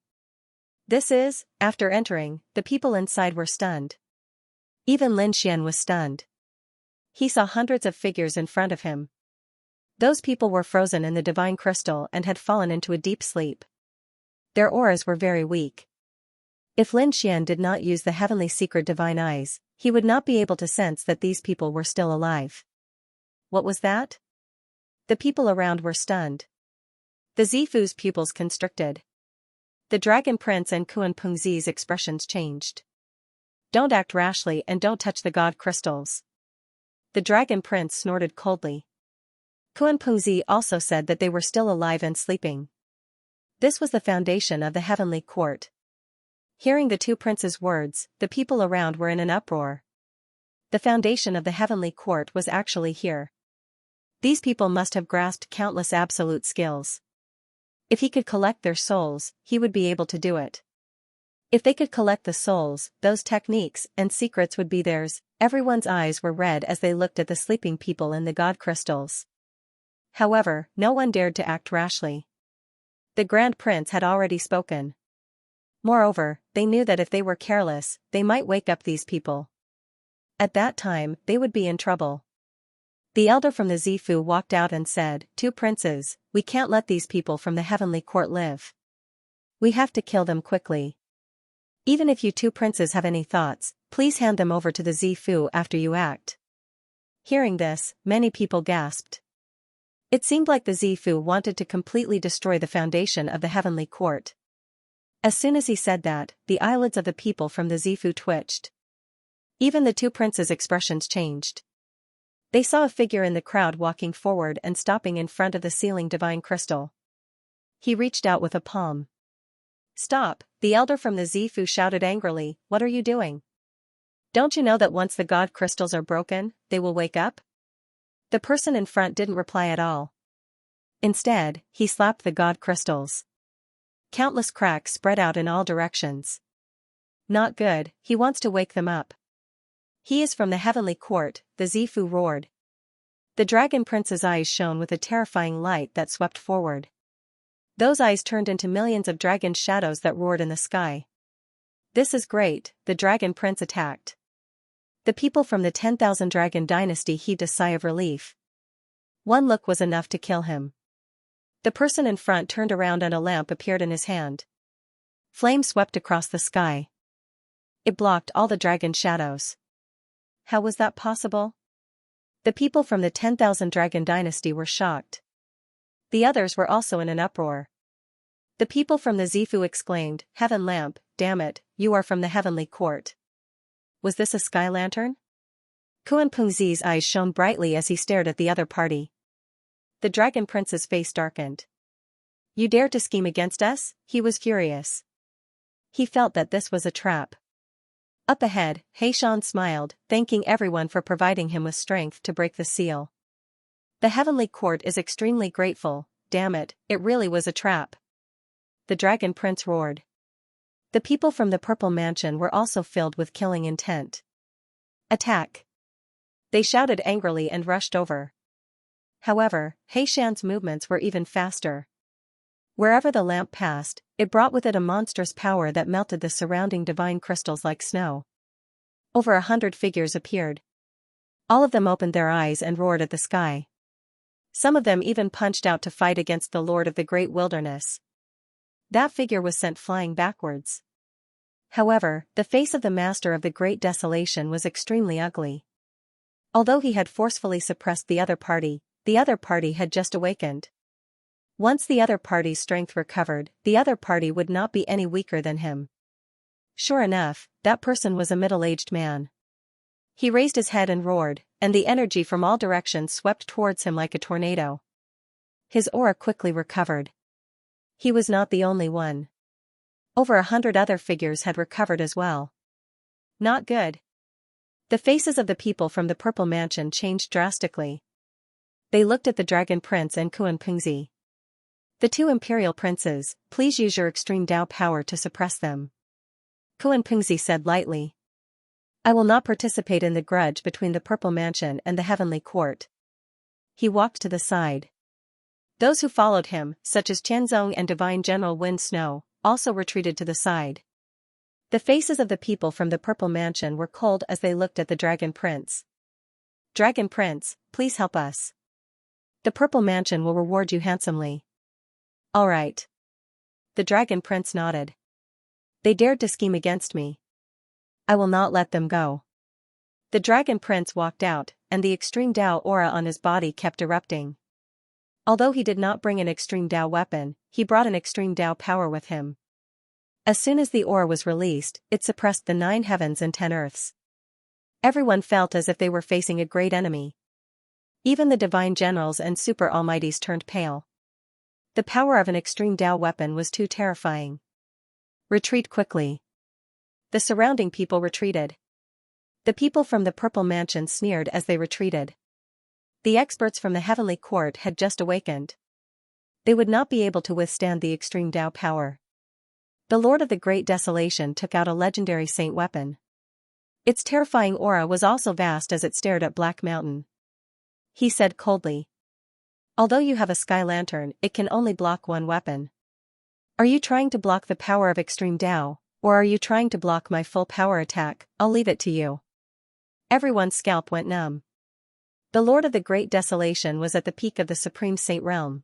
After entering, the people inside were stunned. Even Lin Xian was stunned. He saw hundreds of figures in front of him. Those people were frozen in the divine crystal and had fallen into a deep sleep. Their auras were very weak. If Lin Xian did not use the heavenly secret divine eyes, he would not be able to sense that these people were still alive. What was that? The people around were stunned. The Zifu's pupils constricted. The Dragon Prince and Kunping Zi's expressions changed. Don't act rashly and don't touch the god crystals. The Dragon Prince snorted coldly. Kunping Zi also said that they were still alive and sleeping. This was the foundation of the heavenly court. Hearing the two princes' words, the people around were in an uproar. The foundation of the heavenly court was actually here. These people must have grasped countless absolute skills. If he could collect their souls, he would be able to do it. If they could collect the souls, those techniques and secrets would be theirs. Everyone's eyes were red as they looked at the sleeping people in the god crystals. However, no one dared to act rashly. The Grand Prince had already spoken. Moreover, they knew that if they were careless, they might wake up these people. At that time, they would be in trouble. The elder from the Zifu walked out and said, "Two princes, we can't let these people from the heavenly court live. We have to kill them quickly. Even if you two princes have any thoughts, please hand them over to the Zifu after you act." Hearing this, many people gasped. It seemed like the Zifu wanted to completely destroy the foundation of the heavenly court. As soon as he said that, the eyelids of the people from the Zifu twitched. Even the two princes' expressions changed. They saw a figure in the crowd walking forward and stopping in front of the ceiling divine crystal. He reached out with a palm. "Stop," the elder from the Zifu shouted angrily, "what are you doing? Don't you know that once the god crystals are broken, they will wake up?" The person in front didn't reply at all. Instead, he slapped the god crystals. Countless cracks spread out in all directions. "Not good, he wants to wake them up. He is from the heavenly court," the Zifu roared. The dragon prince's eyes shone with a terrifying light that swept forward. Those eyes turned into millions of dragon shadows that roared in the sky. "This is great," the dragon prince attacked. The people from the 10,000 Dragon Dynasty heaved a sigh of relief. One look was enough to kill him. The person in front turned around and a lamp appeared in his hand. Flame swept across the sky. It blocked all the dragon shadows. How was that possible? The people from the 10,000 Dragon Dynasty were shocked. The others were also in an uproar. The people from the Zifu exclaimed, "Heaven lamp, damn it, you are from the heavenly court. Was this a sky lantern?" Kuan-Pengzi's eyes shone brightly as he stared at the other party. The dragon prince's face darkened. "You dare to scheme against us?" He was furious. He felt that this was a trap. Up ahead, Heishan smiled, thanking everyone for providing him with strength to break the seal. "The heavenly court is extremely grateful, damn it, it really was a trap." The dragon prince roared. The people from the purple mansion were also filled with killing intent. "Attack!" They shouted angrily and rushed over. However, Heishan's movements were even faster. Wherever the lamp passed, it brought with it a monstrous power that melted the surrounding divine crystals like snow. Over 100 figures appeared. All of them opened their eyes and roared at the sky. Some of them even punched out to fight against the Lord of the Great Wilderness. That figure was sent flying backwards. However, the face of the Master of the Great Desolation was extremely ugly. Although he had forcefully suppressed the other party had just awakened. Once the other party's strength recovered, the other party would not be any weaker than him. Sure enough, that person was a middle-aged man. He raised his head and roared, and the energy from all directions swept towards him like a tornado. His aura quickly recovered. He was not the only one. Over 100 other figures had recovered as well. Not good. The faces of the people from the purple mansion changed drastically. They looked at the dragon prince and Kuan-Pengzi. "The two imperial princes, please use your extreme Dao power to suppress them." Kuan-Pengzi said lightly. "I will not participate in the grudge between the purple mansion and the heavenly court." He walked to the side. Those who followed him, such as Qianzong and Divine General Wind Snow, also retreated to the side. The faces of the people from the purple mansion were cold as they looked at the dragon prince. "Dragon prince, please help us. The purple mansion will reward you handsomely." "All right." The dragon prince nodded. "They dared to scheme against me. I will not let them go." The dragon prince walked out, and the extreme Dao aura on his body kept erupting. Although he did not bring an extreme Dao weapon, he brought an extreme Dao power with him. As soon as the aura was released, it suppressed the 9 heavens and 10 earths. Everyone felt as if they were facing a great enemy. Even the divine generals and super almighties turned pale. The power of an extreme Dao weapon was too terrifying. "Retreat quickly." The surrounding people retreated. The people from the purple mansion sneered as they retreated. The experts from the heavenly court had just awakened. They would not be able to withstand the extreme Dao power. The Lord of the Great Desolation took out a legendary saint weapon. Its terrifying aura was also vast as it stared at Black Mountain. He said coldly, "Although you have a sky lantern, it can only block one weapon. Are you trying to block the power of extreme Dao, or are you trying to block my full power attack? I'll leave it to you." Everyone's scalp went numb. The Lord of the Great Desolation was at the peak of the Supreme Saint realm.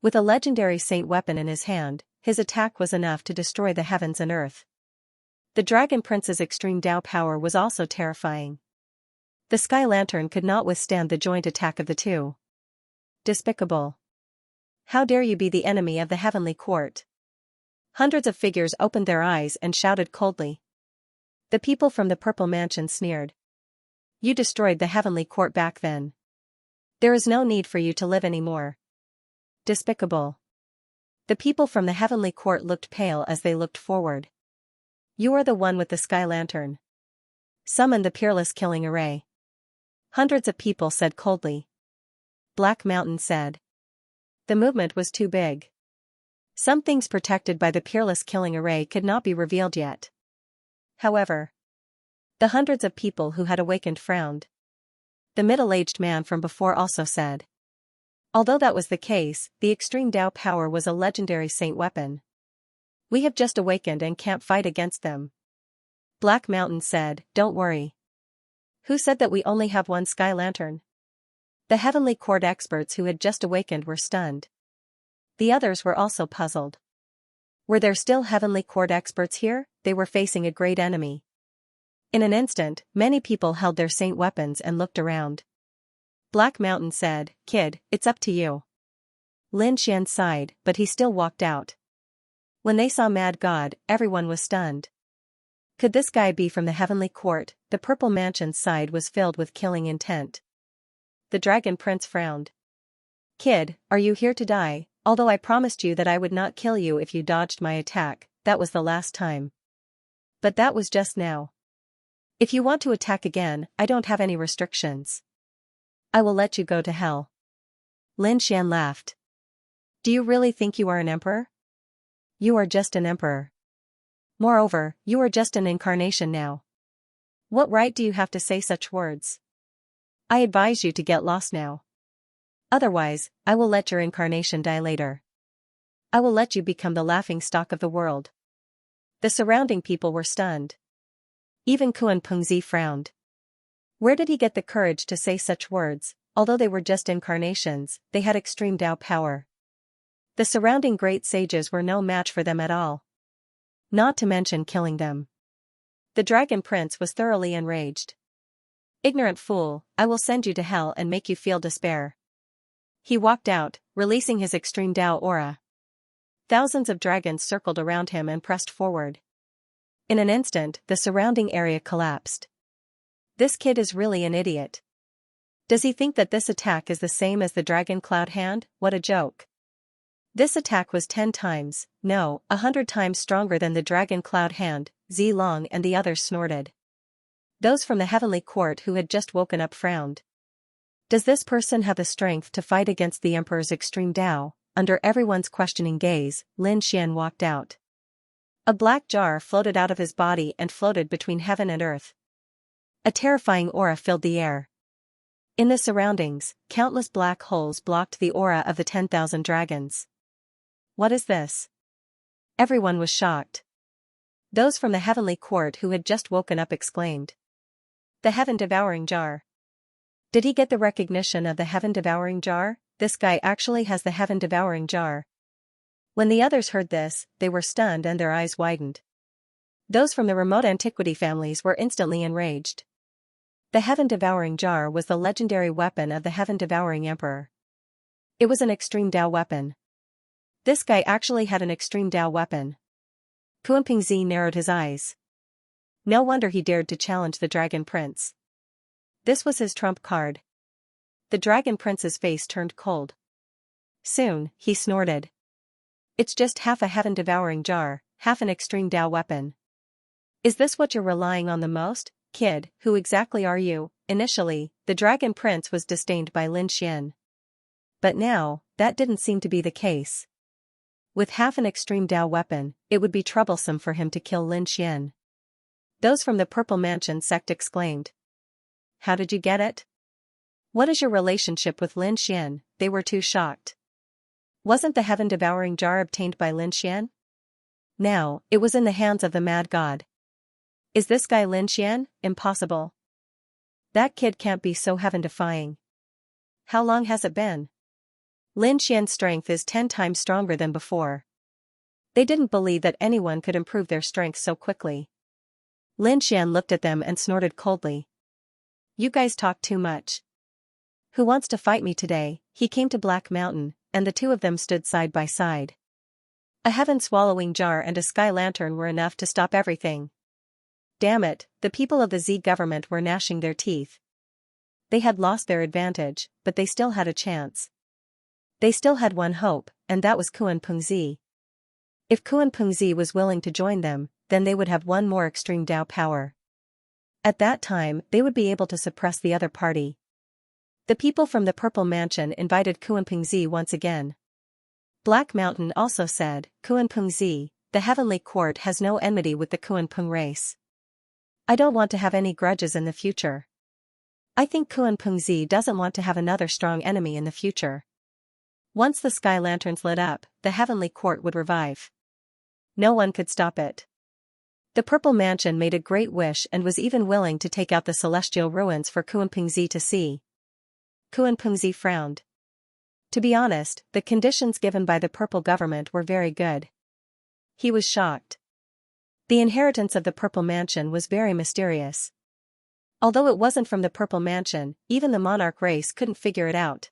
With a legendary saint weapon in his hand, his attack was enough to destroy the heavens and earth. The Dragon Prince's extreme Dao power was also terrifying. The Sky Lantern could not withstand the joint attack of the two. Despicable. How dare you be the enemy of the Heavenly Court? Hundreds of figures opened their eyes and shouted coldly. The people from the Purple Mansion sneered. You destroyed the Heavenly Court back then. There is no need for you to live anymore. Despicable. The people from the Heavenly Court looked pale as they looked forward. You are the one with the Sky Lantern. Summon the Peerless Killing Array. Hundreds of people said coldly. Black Mountain said. The movement was too big. Some things protected by the Peerless Killing Array could not be revealed yet. However, the hundreds of people who had awakened frowned. The middle-aged man from before also said. Although that was the case, the extreme Dao power was a legendary saint weapon. We have just awakened and can't fight against them. Black Mountain said, don't worry. Who said that we only have one Sky Lantern? The Heavenly Court experts who had just awakened were stunned. The others were also puzzled. Were there still Heavenly Court experts here? They were facing a great enemy. In an instant, many people held their saint weapons and looked around. Black Mountain said, Kid, it's up to you. Lin Xian sighed, but he still walked out. When they saw Mad God, everyone was stunned. Could this guy be from the Heavenly Court? The Purple Mansion's side was filled with killing intent. The Dragon Prince frowned. Kid, are you here to die? Although I promised you that I would not kill you if you dodged my attack, that was the last time. But that was just now. If you want to attack again, I don't have any restrictions. I will let you go to hell. Lin Xian laughed. Do you really think you are an emperor? You are just an emperor. Moreover, you are just an incarnation now. What right do you have to say such words? I advise you to get lost now. Otherwise, I will let your incarnation die later. I will let you become the laughing stock of the world. The surrounding people were stunned. Even Kuan Pengzi frowned. Where did he get the courage to say such words? Although they were just incarnations, they had extreme Dao power. The surrounding great sages were no match for them at all. Not to mention killing them. The Dragon Prince was thoroughly enraged. Ignorant fool, I will send you to hell and make you feel despair. He walked out, releasing his extreme Dao aura. Thousands of dragons circled around him and pressed forward. In an instant, the surrounding area collapsed. This kid is really an idiot. Does he think that this attack is the same as the Dragon Cloud Hand? What a joke. This attack was 10 times, no, 100 times stronger than the Dragon Cloud Hand. Zilong and the others snorted. Those from the Heavenly Court who had just woken up frowned. Does this person have the strength to fight against the Emperor's extreme Dao? Under everyone's questioning gaze, Lin Xian walked out. A black jar floated out of his body and floated between heaven and earth. A terrifying aura filled the air. In the surroundings, countless black holes blocked the aura of the 10,000 dragons. What is this? Everyone was shocked. Those from the Heavenly Court who had just woken up exclaimed. The Heaven-Devouring Jar. Did he get the recognition of the Heaven-Devouring Jar? This guy actually has the Heaven-Devouring Jar. When the others heard this, they were stunned and their eyes widened. Those from the remote antiquity families were instantly enraged. The Heaven-Devouring Jar was the legendary weapon of the Heaven-Devouring Emperor. It was an extreme Dao weapon. This guy actually had an extreme Dao weapon. Kuanpingzi narrowed his eyes. No wonder he dared to challenge the Dragon Prince. This was his trump card. The Dragon Prince's face turned cold. Soon, he snorted. It's just half a Heaven-Devouring Jar, half an extreme Dao weapon. Is this what you're relying on the most? Kid, who exactly are you? Initially, the Dragon Prince was disdained by Lin Xian. But now, that didn't seem to be the case. With half an extreme Dao weapon, it would be troublesome for him to kill Lin Xian. Those from the Purple Mansion sect exclaimed. How did you get it? What is your relationship with Lin Xian? They were too shocked. Wasn't the Heaven-Devouring Jar obtained by Lin Xian? Now, it was in the hands of the Mad God. Is this guy Lin Xian? Impossible. That kid can't be so heaven-defying. How long has it been? Lin Xian's strength is 10 times stronger than before. They didn't believe that anyone could improve their strength so quickly. Lin Xian looked at them and snorted coldly. You guys talk too much. Who wants to fight me today? He came to Black Mountain, and the two of them stood side by side. A heaven-swallowing jar and a sky lantern were enough to stop everything. Damn it, the people of the Z government were gnashing their teeth. They had lost their advantage, but they still had a chance. They still had one hope, and that was Kunpengzi. If Kunpengzi was willing to join them, then they would have one more extreme Dao power. At that time, they would be able to suppress the other party. The people from the Purple Mansion invited Kunpengzi once again. Black Mountain also said, Kunpengzi, the Heavenly Court has no enmity with the Kunpeng race. I don't want to have any grudges in the future. I think Kunpengzi doesn't want to have another strong enemy in the future. Once the sky lanterns lit up, the Heavenly Court would revive. No one could stop it. The Purple Mansion made a great wish and was even willing to take out the celestial ruins for Kunpengzi to see. Kunpengzi frowned. To be honest, the conditions given by the Purple government were very good. He was shocked. The inheritance of the Purple Mansion was very mysterious. Although it wasn't from the Purple Mansion, even the monarch race couldn't figure it out.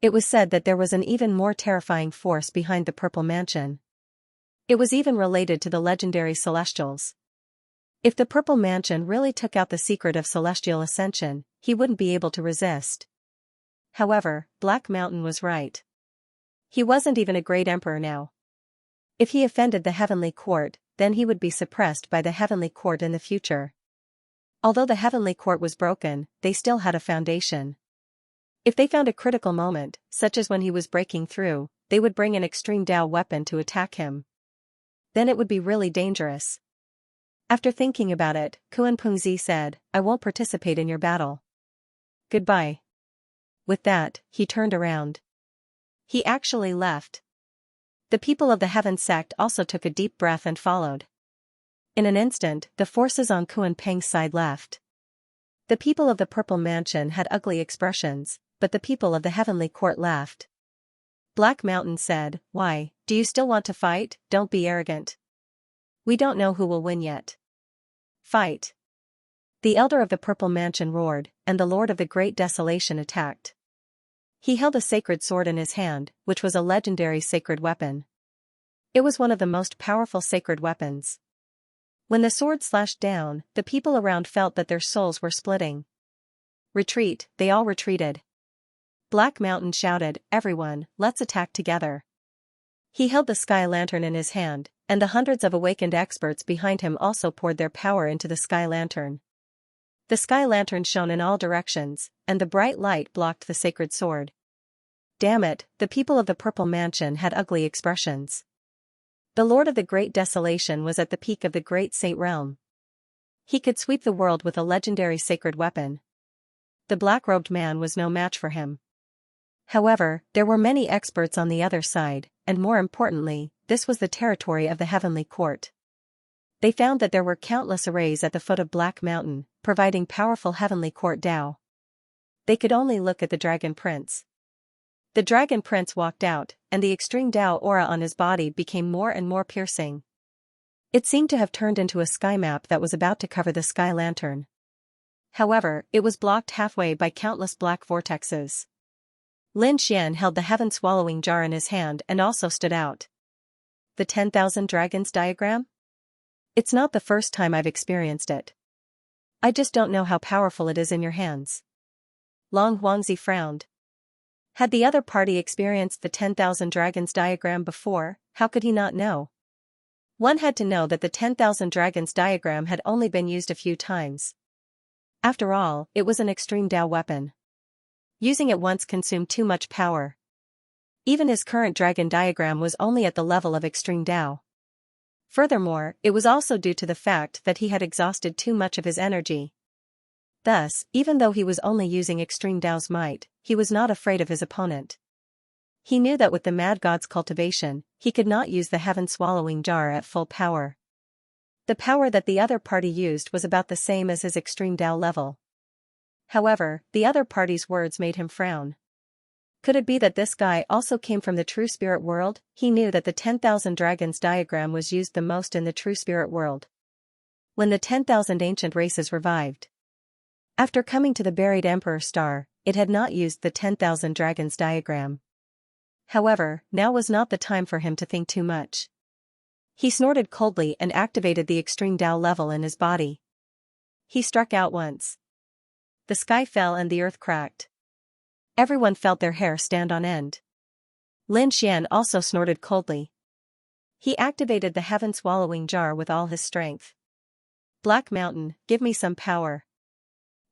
It was said that there was an even more terrifying force behind the Purple Mansion. It was even related to the legendary Celestials. If the Purple Mansion really took out the secret of celestial ascension, he wouldn't be able to resist. However, Black Mountain was right. He wasn't even a great emperor now. If he offended the Heavenly Court, then he would be suppressed by the Heavenly Court in the future. Although the Heavenly Court was broken, they still had a foundation. If they found a critical moment, such as when he was breaking through, they would bring an extreme Dao weapon to attack him. Then it would be really dangerous. After thinking about it, Kunpengzi said, I won't participate in your battle. Goodbye. With that, he turned around. He actually left. The people of the Heaven sect also took a deep breath and followed. In an instant, the forces on Kunpeng's side left. The people of the Purple Mansion had ugly expressions, but the people of the Heavenly Court laughed. Black Mountain said, Why, do you still want to fight? Don't be arrogant. We don't know who will win yet. Fight. The Elder of the Purple Mansion roared, and the Lord of the Great Desolation attacked. He held a sacred sword in his hand, which was a legendary sacred weapon. It was one of the most powerful sacred weapons. When the sword slashed down, the people around felt that their souls were splitting. Retreat, they all retreated. Black Mountain shouted, Everyone, let's attack together. He held the sky lantern in his hand, and the hundreds of awakened experts behind him also poured their power into the sky lantern. The sky lantern shone in all directions, and the bright light blocked the sacred sword. Damn it, the people of the Purple Mansion had ugly expressions. The Lord of the Great Desolation was at the peak of the Great Saint Realm. He could sweep the world with a legendary sacred weapon. The black-robed man was no match for him. However, there were many experts on the other side, and more importantly, this was the territory of the Heavenly Court. They found that there were countless arrays at the foot of Black Mountain, providing powerful Heavenly Court Dao. They could only look at the Dragon Prince. The Dragon Prince walked out, and the extreme Dao aura on his body became more and more piercing. It seemed to have turned into a sky map that was about to cover the sky lantern. However, it was blocked halfway by countless black vortexes. Lin Xian held the heaven-swallowing jar in his hand and also stood out. The 10,000 Dragons diagram? It's not the first time I've experienced it. I just don't know how powerful it is in your hands. Long Huangzi frowned. Had the other party experienced the 10,000 Dragons diagram before, how could he not know? One had to know that the 10,000 Dragons diagram had only been used a few times. After all, it was an extreme Dao weapon. Using it once consumed too much power. Even his current dragon diagram was only at the level of extreme Dao. Furthermore, it was also due to the fact that he had exhausted too much of his energy. Thus, even though he was only using extreme Dao's might, he was not afraid of his opponent. He knew that with the Mad God's cultivation, he could not use the heaven-swallowing jar at full power. The power that the other party used was about the same as his extreme Dao level. However, the other party's words made him frown. Could it be that this guy also came from the true spirit world? He knew that the 10,000 dragons diagram was used the most in the true spirit world. When the 10,000 ancient races revived. After coming to the buried Emperor Star, it had not used the 10,000 dragons diagram. However, now was not the time for him to think too much. He snorted coldly and activated the extreme Tao level in his body. He struck out once. The sky fell and the earth cracked. Everyone felt their hair stand on end. Lin Xian also snorted coldly. He activated the heaven-swallowing jar with all his strength. Black Mountain, give me some power.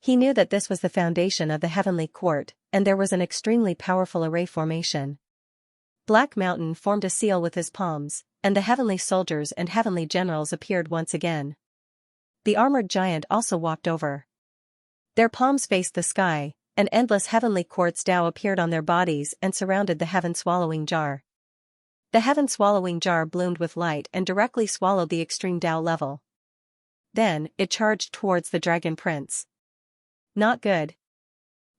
He knew that this was the foundation of the heavenly court, and there was an extremely powerful array formation. Black Mountain formed a seal with his palms, and the heavenly soldiers and heavenly generals appeared once again. The armored giant also walked over. Their palms faced the sky, and endless heavenly quartz Tao appeared on their bodies and surrounded the heaven-swallowing jar. The heaven-swallowing jar bloomed with light and directly swallowed the extreme Tao level. Then, it charged towards the Dragon Prince. Not good.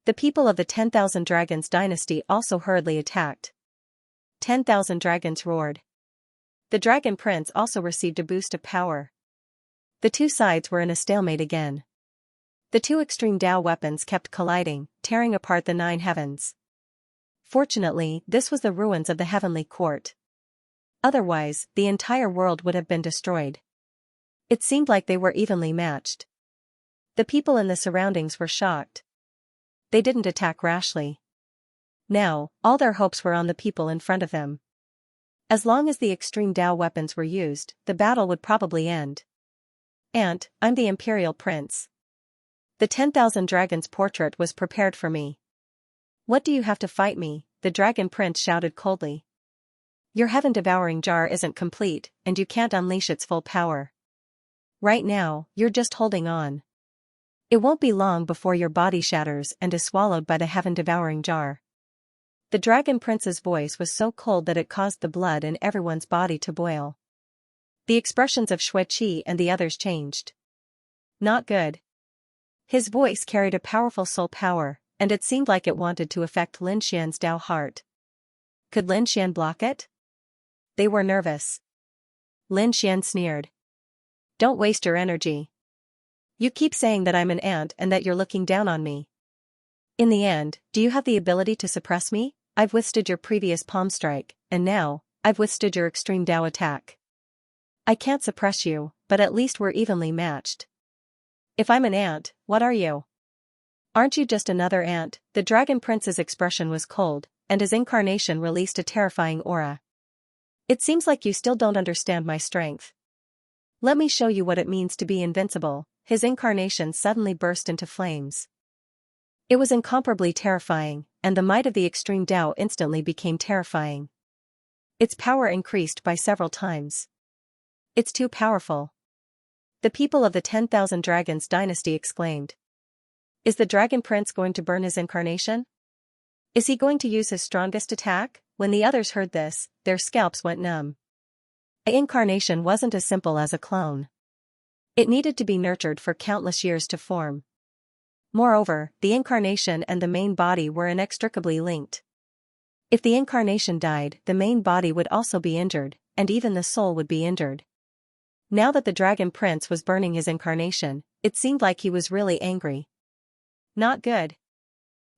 The people of the 10,000 Dragons dynasty also hurriedly attacked. 10,000 dragons roared. The Dragon Prince also received a boost of power. The two sides were in a stalemate again. The two extreme Tao weapons kept colliding, tearing apart the 9 heavens. Fortunately, this was the ruins of the heavenly court. Otherwise, the entire world would have been destroyed. It seemed like they were evenly matched. The people in the surroundings were shocked. They didn't attack rashly. Now, all their hopes were on the people in front of them. As long as the extreme Tao weapons were used, the battle would probably end. "Aunt, I'm the Imperial Prince. The 10,000 dragons portrait was prepared for me. What do you have to fight me?" the Dragon Prince shouted coldly. "Your heaven-devouring jar isn't complete, and you can't unleash its full power. Right now, you're just holding on. It won't be long before your body shatters and is swallowed by the heaven-devouring jar." The Dragon Prince's voice was so cold that it caused the blood in everyone's body to boil. The expressions of Xianxia and the others changed. Not good. His voice carried a powerful soul power, and it seemed like it wanted to affect Lin Xian's Tao heart. Could Lin Xian block it? They were nervous. Lin Xian sneered. "Don't waste your energy. You keep saying that I'm an ant and that you're looking down on me. In the end, do you have the ability to suppress me? I've withstood your previous palm strike, and now, I've withstood your extreme Tao attack. I can't suppress you, but at least we're evenly matched. If I'm an ant, what are you? Aren't you just another ant?" The Dragon Prince's expression was cold, and his incarnation released a terrifying aura. "It seems like you still don't understand my strength. Let me show you what it means to be invincible." His incarnation suddenly burst into flames. It was incomparably terrifying, and the might of the extreme Tao instantly became terrifying. Its power increased by several times. "It's too powerful." The people of the 10,000 Dragons dynasty exclaimed. "Is the Dragon Prince going to burn his incarnation? Is he going to use his strongest attack?" When the others heard this, their scalps went numb. The incarnation wasn't as simple as a clone. It needed to be nurtured for countless years to form. Moreover, the incarnation and the main body were inextricably linked. If the incarnation died, the main body would also be injured, and even the soul would be injured. Now that the Dragon Prince was burning his incarnation, it seemed like he was really angry. Not good.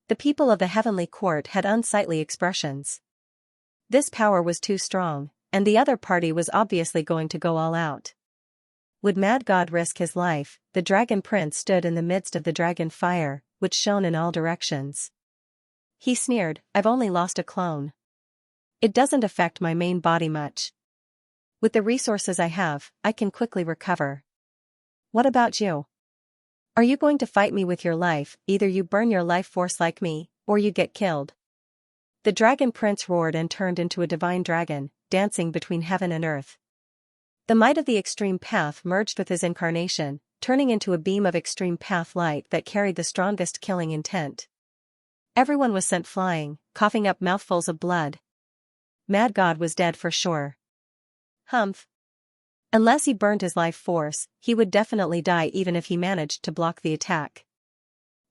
The people of the heavenly court had unsightly expressions. This power was too strong, and the other party was obviously going to go all out. Would Mad God risk his life? The Dragon Prince stood in the midst of the dragon fire, which shone in all directions. He sneered, "I've only lost a clone. It doesn't affect my main body much. With the resources I have, I can quickly recover. What about you? Are you going to fight me with your life? Either you burn your life force like me, or you get killed." The Dragon Prince roared and turned into a divine dragon, dancing between heaven and earth. The might of the extreme path merged with his incarnation, turning into a beam of extreme path light that carried the strongest killing intent. Everyone was sent flying, coughing up mouthfuls of blood. Mad God was dead for sure. Humph. Unless he burned his life force, he would definitely die even if he managed to block the attack.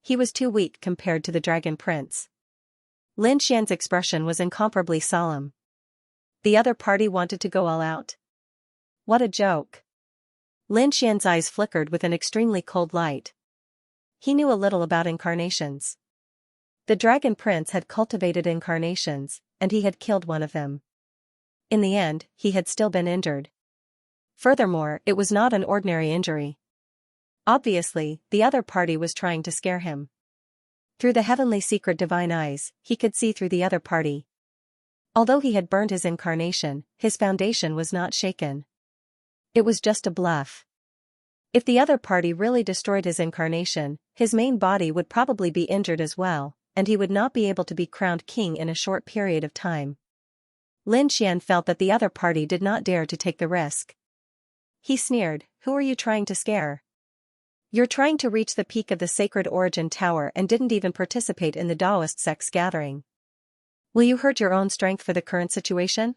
He was too weak compared to the Dragon Prince. Lin Xian's expression was incomparably solemn. The other party wanted to go all out. What a joke. Lin Xian's eyes flickered with an extremely cold light. He knew a little about incarnations. The Dragon Prince had cultivated incarnations, and he had killed one of them. In the end, he had still been injured. Furthermore, it was not an ordinary injury. Obviously, the other party was trying to scare him. Through the heavenly secret divine eyes, he could see through the other party. Although he had burned his incarnation, his foundation was not shaken. It was just a bluff. If the other party really destroyed his incarnation, his main body would probably be injured as well, and he would not be able to be crowned king in a short period of time. Lin Xian felt that the other party did not dare to take the risk. He sneered, "Who are you trying to scare? You're trying to reach the peak of the Sacred Origin Tower and didn't even participate in the Taoist sect's gathering. Will you hurt your own strength for the current situation?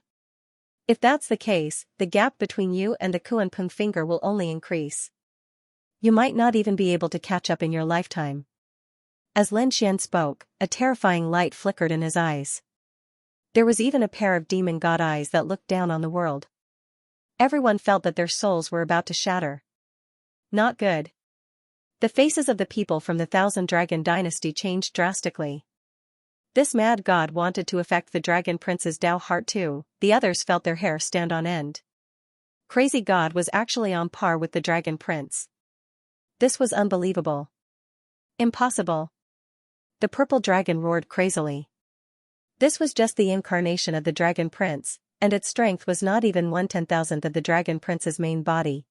If that's the case, the gap between you and the Kuanping finger will only increase. You might not even be able to catch up in your lifetime." As Lin Xian spoke, a terrifying light flickered in his eyes. There was even a pair of demon god eyes that looked down on the world. Everyone felt that their souls were about to shatter. Not good. The faces of the people from the Thousand Dragon Dynasty changed drastically. This mad god wanted to affect the Dragon Prince's Tao heart too. The others felt their hair stand on end. Crazy God was actually on par with the Dragon Prince. This was unbelievable. Impossible. The purple dragon roared crazily. This was just the incarnation of the Dragon Prince, and its strength was not even 1/10,000th of the Dragon Prince's main body.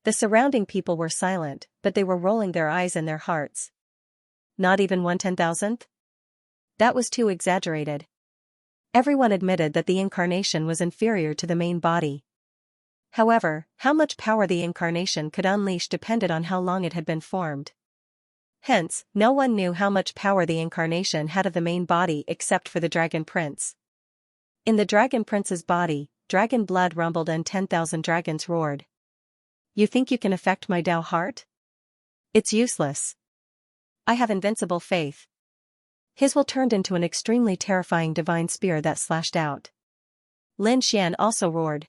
The surrounding people were silent, but they were rolling their eyes in their hearts. Not even 1/10,000th? That was too exaggerated. Everyone admitted that the incarnation was inferior to the main body. However, how much power the incarnation could unleash depended on how long it had been formed. Hence, no one knew how much power the incarnation had of the main body except for the Dragon Prince. In the Dragon Prince's body, dragon blood rumbled and 10,000 dragons roared. You think you can affect my Tao heart? It's useless. I have invincible faith. His will turned into an extremely terrifying divine spear that slashed out. Lin Xian also roared.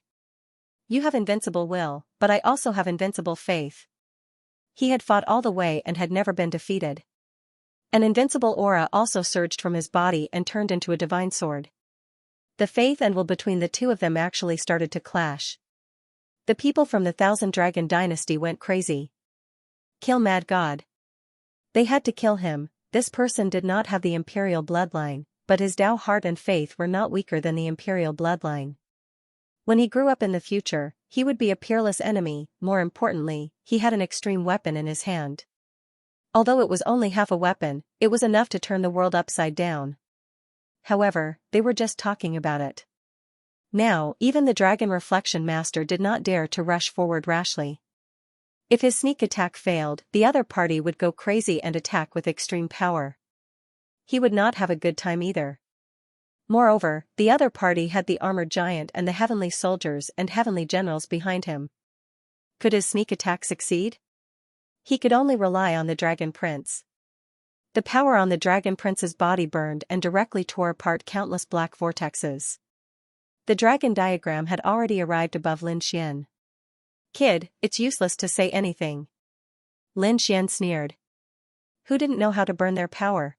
You have invincible will, but I also have invincible faith. He had fought all the way and had never been defeated. An invincible aura also surged from his body and turned into a divine sword. The faith and will between the two of them actually started to clash. The people from the Thousand Dragon Dynasty went crazy. Kill Mad God. They had to kill him. This person did not have the imperial bloodline, but his Tao heart and faith were not weaker than the imperial bloodline. When he grew up in the future, he would be a peerless enemy. More importantly, he had an extreme weapon in his hand. Although it was only half a weapon, it was enough to turn the world upside down. However, they were just talking about it. Now, even the Dragon Reflection Master did not dare to rush forward rashly. If his sneak attack failed, the other party would go crazy and attack with extreme power. He would not have a good time either. Moreover, the other party had the armored giant and the heavenly soldiers and heavenly generals behind him. Could his sneak attack succeed? He could only rely on the Dragon Prince. The power on the Dragon Prince's body burned and directly tore apart countless black vortexes. The dragon diagram had already arrived above Lin Xian. Kid, it's useless to say anything. Lin Xian sneered. Who didn't know how to burn their power?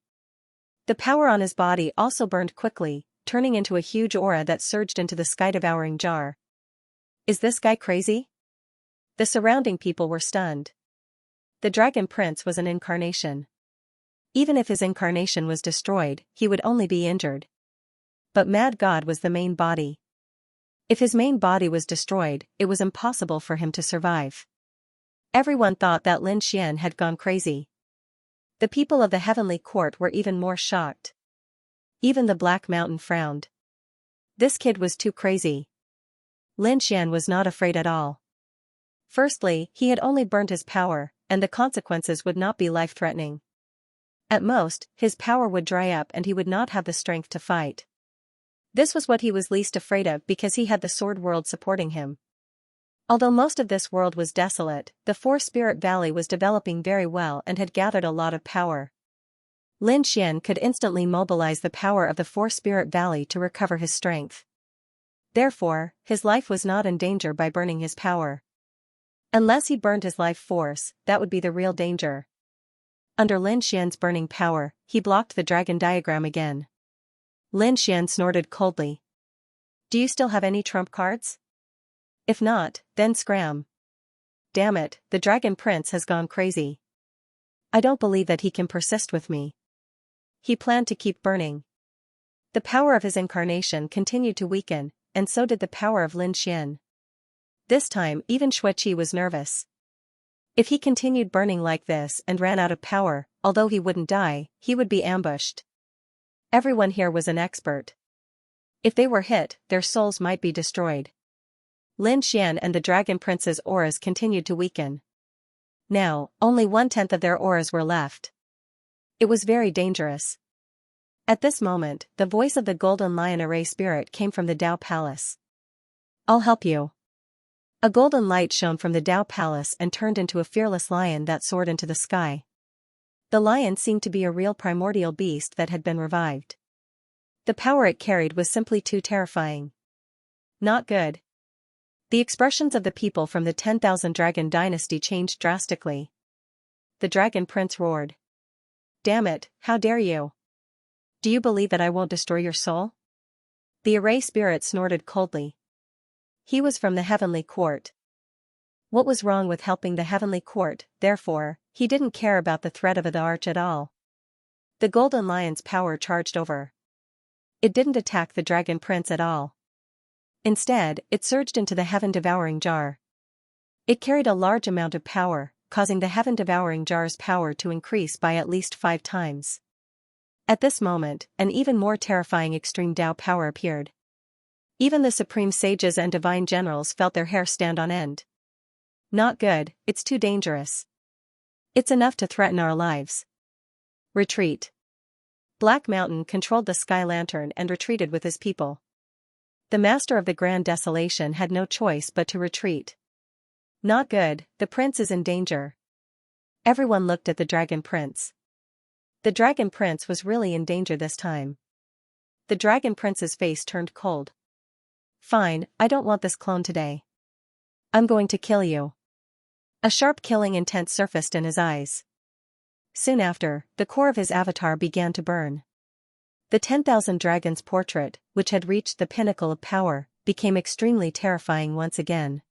The power on his body also burned quickly, turning into a huge aura that surged into the sky-devouring jar. Is this guy crazy? The surrounding people were stunned. The Dragon Prince was an incarnation. Even if his incarnation was destroyed, he would only be injured. But Mad God was the main body. If his main body was destroyed, it was impossible for him to survive. Everyone thought that Lin Xian had gone crazy. The people of the heavenly court were even more shocked. Even the Black Mountain frowned. This kid was too crazy. Lin Xian was not afraid at all. Firstly, he had only burned his power, and the consequences would not be life-threatening. At most, his power would dry up and he would not have the strength to fight. This was what he was least afraid of because he had the sword world supporting him. Although most of this world was desolate, the Four-Spirit Valley was developing very well and had gathered a lot of power. Lin Xian could instantly mobilize the power of the Four-Spirit Valley to recover his strength. Therefore, his life was not in danger by burning his power. Unless he burned his life force, that would be the real danger. Under Lin Xian's burning power, he blocked the dragon diagram again. Lin Xian snorted coldly. Do you still have any trump cards? If not, then scram. Damn it, the Dragon Prince has gone crazy. I don't believe that he can persist with me. He planned to keep burning. The power of his incarnation continued to weaken, and so did the power of Lin Xian. This time even Xueqi was nervous. If he continued burning like this and ran out of power, although he wouldn't die, he would be ambushed. Everyone here was an expert. If they were hit, their souls might be destroyed. Lin Xian and the Dragon Prince's auras continued to weaken. Now, only 1/10 of their auras were left. It was very dangerous. At this moment, the voice of the Golden Lion Array Spirit came from the Dao Palace. I'll help you. A golden light shone from the Dao Palace and turned into a fearless lion that soared into the sky. The lion seemed to be a real primordial beast that had been revived. The power it carried was simply too terrifying. Not good. The expressions of the people from the 10,000 Dragon Dynasty changed drastically. The Dragon Prince roared. Damn it, how dare you? Do you believe that I won't destroy your soul? The Array Spirit snorted coldly. He was from the Heavenly Court. What was wrong with helping the Heavenly Court? Therefore, he didn't care about the threat of the Arch at all. The Golden Lion's power charged over. It didn't attack the Dragon Prince at all. Instead, it surged into the Heaven-Devouring Jar. It carried a large amount of power, causing the Heaven-Devouring Jar's power to increase by at least 5 times. At this moment, an even more terrifying extreme Dao power appeared. Even the Supreme Sages and Divine Generals felt their hair stand on end. Not good, it's too dangerous. It's enough to threaten our lives. Retreat. Black Mountain controlled the Sky Lantern and retreated with his people. The Master of the Grand Desolation had no choice but to retreat. Not good, the prince is in danger. Everyone looked at the Dragon Prince. The Dragon Prince was really in danger this time. The Dragon Prince's face turned cold. Fine, I don't want this clone today. I'm going to kill you. A sharp killing intent surfaced in his eyes. Soon after, the core of his avatar began to burn. The 10,000 Dragons portrait, which had reached the pinnacle of power, became extremely terrifying once again.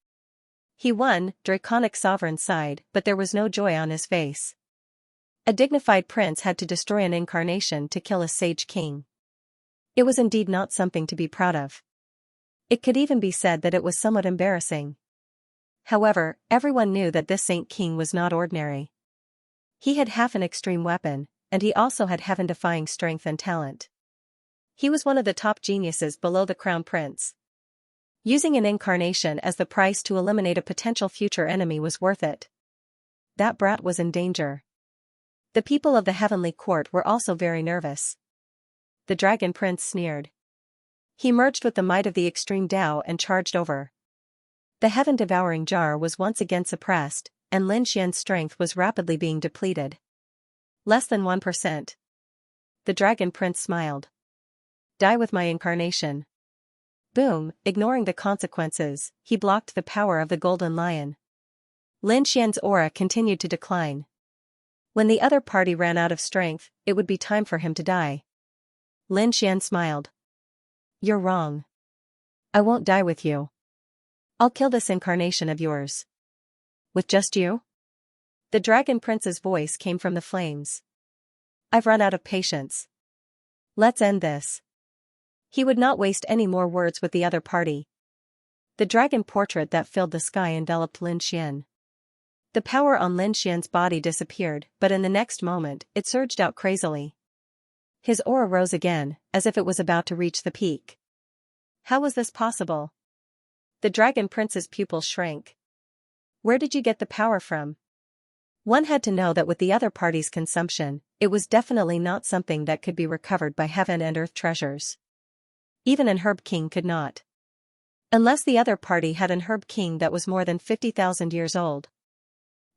He won, Draconic Sovereign sighed, but there was no joy on his face. A dignified prince had to destroy an incarnation to kill a sage king. It was indeed not something to be proud of. It could even be said that it was somewhat embarrassing. However, everyone knew that this Saint King was not ordinary. He had half an extreme weapon, and he also had heaven-defying strength and talent. He was one of the top geniuses below the Crown Prince. Using an incarnation as the price to eliminate a potential future enemy was worth it. That brat was in danger. The people of the Heavenly Court were also very nervous. The Dragon Prince sneered. He merged with the might of the extreme Dao and charged over. The Heaven-Devouring Jar was once again suppressed, and Lin Xian's strength was rapidly being depleted. Less than 1%. The Dragon Prince smiled. Die with my incarnation. Boom, ignoring the consequences, he blocked the power of the Golden Lion. Lin Xian's aura continued to decline. When the other party ran out of strength, it would be time for him to die. Lin Xian smiled. You're wrong. I won't die with you. I'll kill this incarnation of yours. With just you? The Dragon Prince's voice came from the flames. I've run out of patience. Let's end this. He would not waste any more words with the other party. The dragon portrait that filled the sky enveloped Lin Xian. The power on Lin Xian's body disappeared, but in the next moment, it surged out crazily. His aura rose again, as if it was about to reach the peak. How was this possible? The Dragon Prince's pupils shrank. Where did you get the power from? One had to know that with the other party's consumption, it was definitely not something that could be recovered by heaven and earth treasures. Even an herb king could not. Unless the other party had an herb king that was more than 50,000 years old.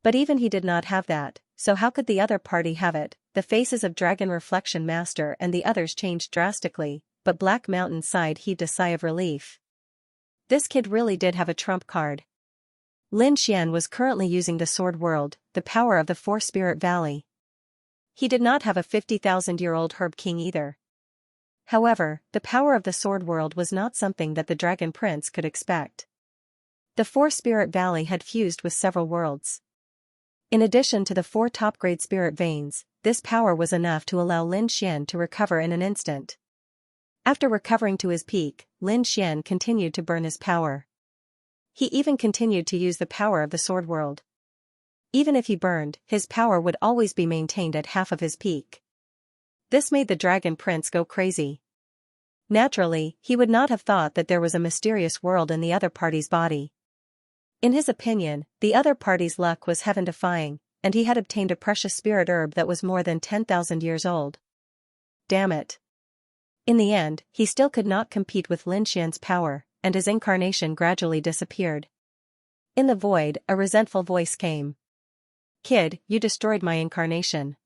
But even he did not have that, so how could the other party have it? The faces of Dragon Reflection Master and the others changed drastically, but Black Mountain side heaved a sigh of relief. This kid really did have a trump card. Lin Xian was currently using the Sword World, the power of the Four Spirit Valley. He did not have a 50,000-year-old herb king either. However, the power of the Sword World was not something that the Dragon Prince could expect. The Four Spirit Valley had fused with several worlds. In addition to the 4 top-grade spirit veins, this power was enough to allow Lin Xian to recover in an instant. After recovering to his peak, Lin Xian continued to burn his power. He even continued to use the power of the Sword World. Even if he burned, his power would always be maintained at half of his peak. This made the Dragon Prince go crazy. Naturally, he would not have thought that there was a mysterious world in the other party's body. In his opinion, the other party's luck was heaven-defying, and he had obtained a precious spirit herb that was more than 10,000 years old. Damn it. In the end, he still could not compete with Lin Xian's power, and his incarnation gradually disappeared. In the void, a resentful voice came. Kid, you destroyed my incarnation.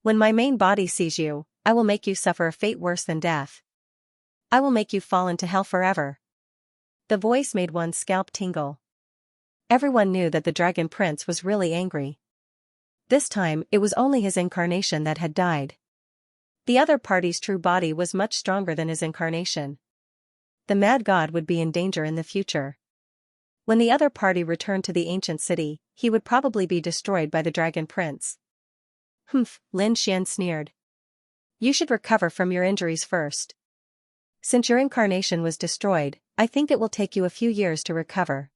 When my main body sees you, I will make you suffer a fate worse than death. I will make you fall into hell forever. The voice made one's scalp tingle. Everyone knew that the Dragon Prince was really angry. This time, it was only his incarnation that had died. The other party's true body was much stronger than his incarnation. The mad god would be in danger in the future. When the other party returned to the ancient city, he would probably be destroyed by the Dragon Prince. Humph, Lin Xian sneered. You should recover from your injuries first. Since your incarnation was destroyed, I think it will take you a few years to recover.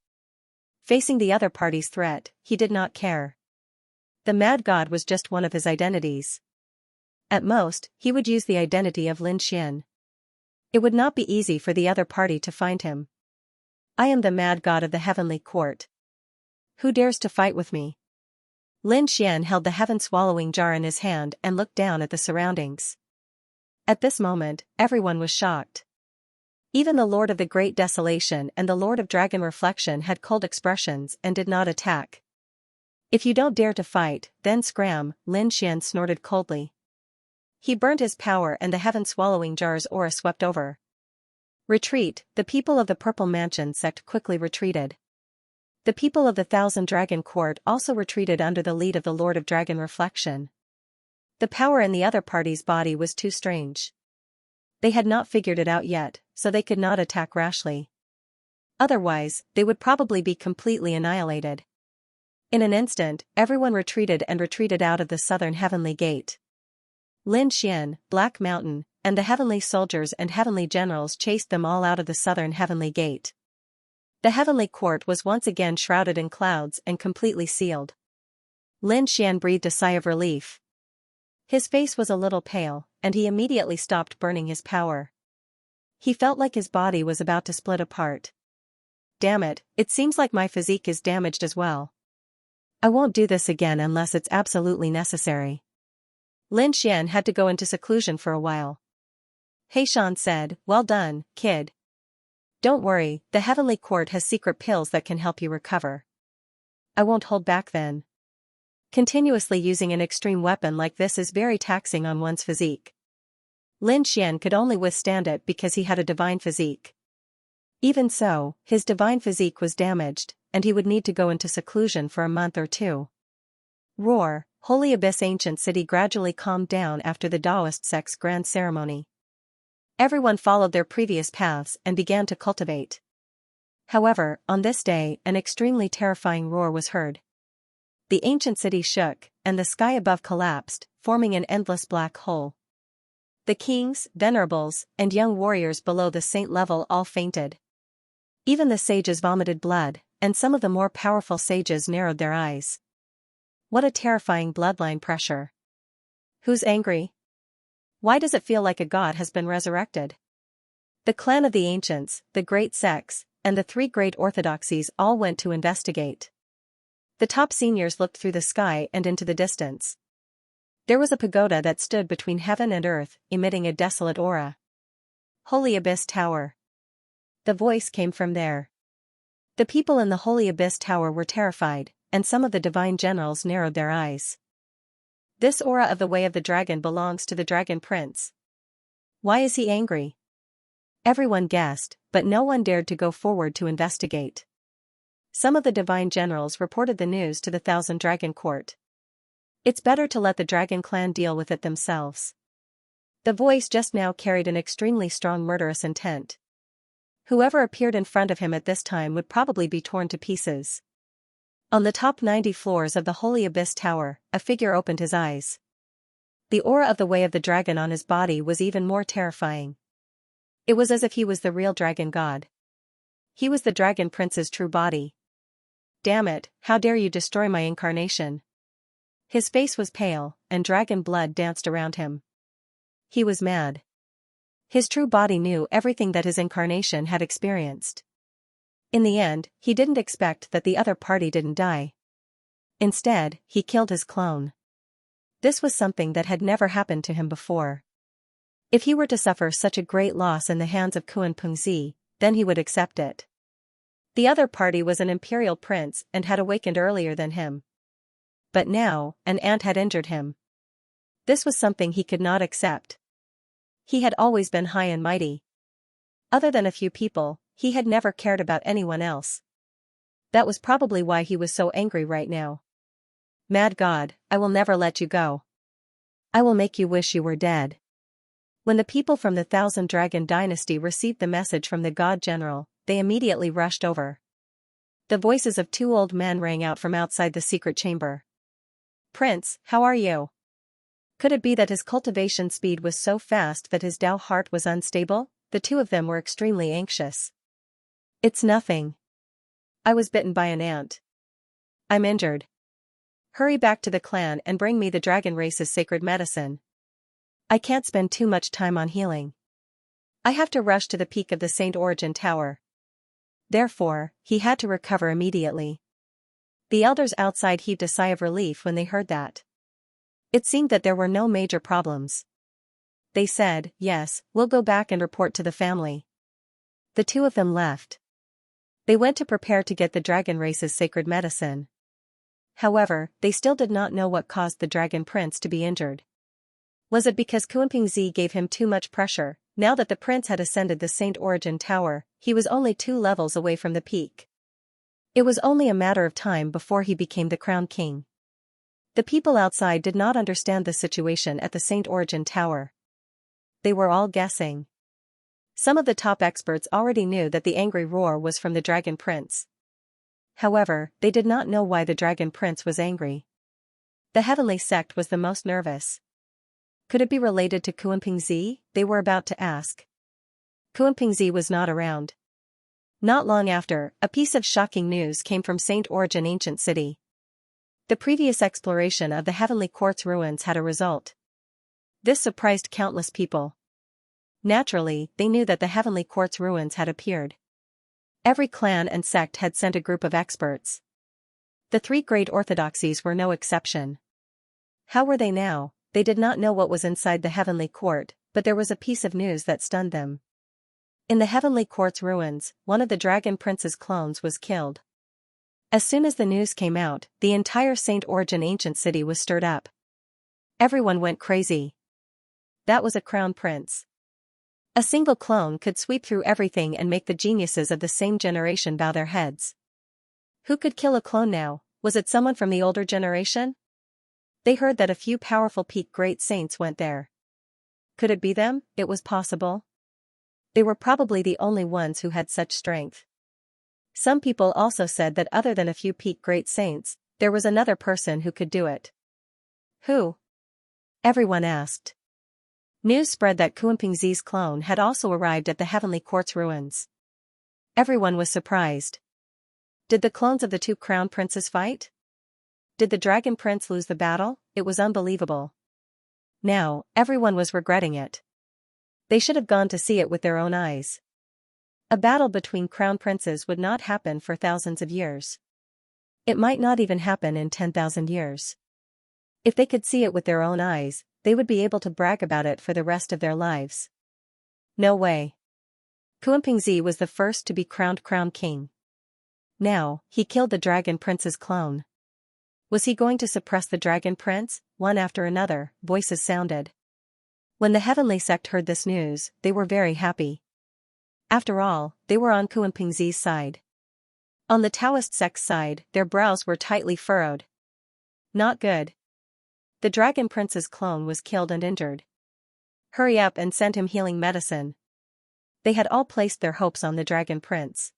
Facing the other party's threat, he did not care. The mad god was just one of his identities. At most, he would use the identity of Lin Xian. It would not be easy for the other party to find him. I am the mad god of the heavenly court. Who dares to fight with me? Lin Xian held the heaven-swallowing jar in his hand and looked down at the surroundings. At this moment, everyone was shocked. Even the Lord of the Great Desolation and the Lord of Dragon Reflection had cold expressions and did not attack. If you don't dare to fight, then scram, Lin Xian snorted coldly. He burned his power and the heaven-swallowing jar's aura swept over. Retreat, the people of the Purple Mansion sect quickly retreated. The people of the Thousand Dragon Court also retreated under the lead of the Lord of Dragon Reflection. The power in the other party's body was too strange. They had not figured it out yet, so they could not attack rashly. Otherwise, they would probably be completely annihilated. In an instant, everyone retreated and retreated out of the southern heavenly gate. Lin Xian, Black Mountain, and the heavenly soldiers and heavenly generals chased them all out of the southern heavenly gate. The heavenly court was once again shrouded in clouds and completely sealed. Lin Xian breathed a sigh of relief. His face was a little pale, and he immediately stopped burning his power. He felt like his body was about to split apart. Damn it, it seems like my physique is damaged as well. I won't do this again unless it's absolutely necessary. Lin Xian had to go into seclusion for a while. Heishan said, well done, kid. Don't worry, the heavenly court has secret pills that can help you recover. I won't hold back then. Continuously using an extreme weapon like this is very taxing on one's physique. Lin Xian could only withstand it because he had a divine physique. Even so, his divine physique was damaged, and he would need to go into seclusion for a month or two. Roar, Holy Abyss Ancient City gradually calmed down after the Taoist sect's grand ceremony. Everyone followed their previous paths and began to cultivate. However, on this day, an extremely terrifying roar was heard. The ancient city shook, and the sky above collapsed, forming an endless black hole. The kings, venerables, and young warriors below the saint level all fainted. Even the sages vomited blood, and some of the more powerful sages narrowed their eyes. What a terrifying bloodline pressure. Who's angry? Why does it feel like a god has been resurrected? The clan of the ancients, the great sects, and the 3 great orthodoxies all went to investigate. The top seniors looked through the sky and into the distance. There was a pagoda that stood between heaven and earth, emitting a desolate aura. Holy Abyss Tower. The voice came from there. The people in the Holy Abyss Tower were terrified, and some of the divine generals narrowed their eyes. This aura of the Way of the Dragon belongs to the Dragon Prince. Why is he angry? Everyone guessed, but no one dared to go forward to investigate. Some of the divine generals reported the news to the Thousand Dragon Court. It's better to let the Dragon Clan deal with it themselves. The voice just now carried an extremely strong murderous intent. Whoever appeared in front of him at this time would probably be torn to pieces. On the top 90 floors of the Holy Abyss Tower, a figure opened his eyes. The aura of the Way of the Dragon on his body was even more terrifying. It was as if he was the real dragon god. He was the Dragon Prince's true body. Damn it, how dare you destroy my incarnation? His face was pale, and dragon blood danced around him. He was mad. His true body knew everything that his incarnation had experienced. In the end, he didn't expect that the other party didn't die. Instead, he killed his clone. This was something that had never happened to him before. If he were to suffer such a great loss in the hands of Kunpengzi, then he would accept it. The other party was an imperial prince and had awakened earlier than him. But now, an ant had injured him. This was something he could not accept. He had always been high and mighty. Other than a few people, he had never cared about anyone else. That was probably why he was so angry right now. Mad God, I will never let you go. I will make you wish you were dead. When the people from the Thousand Dragon Dynasty received the message from the God General, they immediately rushed over. The voices of two old men rang out from outside the secret chamber. Prince, how are you? Could it be that his cultivation speed was so fast that his Tao heart was unstable? The two of them were extremely anxious. It's nothing. I was bitten by an ant. I'm injured. Hurry back to the clan and bring me the dragon race's sacred medicine. I can't spend too much time on healing. I have to rush to the peak of the Saint Origin Tower. Therefore, he had to recover immediately. The elders outside heaved a sigh of relief when they heard that. It seemed that there were no major problems. They said, yes, we'll go back and report to the family. The two of them left. They went to prepare to get the dragon race's sacred medicine. However, they still did not know what caused the Dragon Prince to be injured. Was it because Kunpengzi gave him too much pressure? Now that the prince had ascended the Saint Origin Tower, he was only 2 levels away from the peak. It was only a matter of time before he became the crowned king. The people outside did not understand the situation at the Saint Origin Tower. They were all guessing. Some of the top experts already knew that the angry roar was from the Dragon Prince. However, they did not know why the Dragon Prince was angry. The heavenly sect was the most nervous. Could it be related to Kunpengzi? They were about to ask. Kunpengzi was not around. Not long after, a piece of shocking news came from Saint Origin Ancient City. The previous exploration of the Heavenly Quartz ruins had a result. This surprised countless people. Naturally, they knew that the Heavenly Quartz ruins had appeared. Every clan and sect had sent a group of experts. The 3 great orthodoxies were no exception. How were they now? They did not know what was inside the Heavenly Court, but there was a piece of news that stunned them. In the Heavenly Quartz ruins, one of the Dragon Prince's clones was killed. As soon as the news came out, the entire Saint Origin Ancient City was stirred up. Everyone went crazy. That was a crown prince. A single clone could sweep through everything and make the geniuses of the same generation bow their heads. Who could kill a clone now? Was it someone from the older generation? They heard that a few powerful peak great saints went there. Could it be them? It was possible. They were probably the only ones who had such strength. Some people also said that other than a few peak great saints, there was another person who could do it. Who? Everyone asked. News spread that Kunpengzi's clone had also arrived at the Heavenly Quartz ruins. Everyone was surprised. Did the clones of the 2 crown princes fight? Did the Dragon Prince lose the battle? It was unbelievable. Now, everyone was regretting it. They should have gone to see it with their own eyes. A battle between crown princes would not happen for thousands of years. It might not even happen in 10,000 years. If they could see it with their own eyes, they would be able to brag about it for the rest of their lives. No way. Kuanpingzi was the first to be crowned Crown King. Now, he killed the Dragon Prince's clone. Was he going to suppress the Dragon Prince? One after another, voices sounded. When the Heavenly Sect heard this news, they were very happy. After all, they were on Kuanpingzi's side. On the Taoist sect's side, their brows were tightly furrowed. Not good. The Dragon Prince's clone was killed and injured. Hurry up and send him healing medicine. They had all placed their hopes on the Dragon Prince.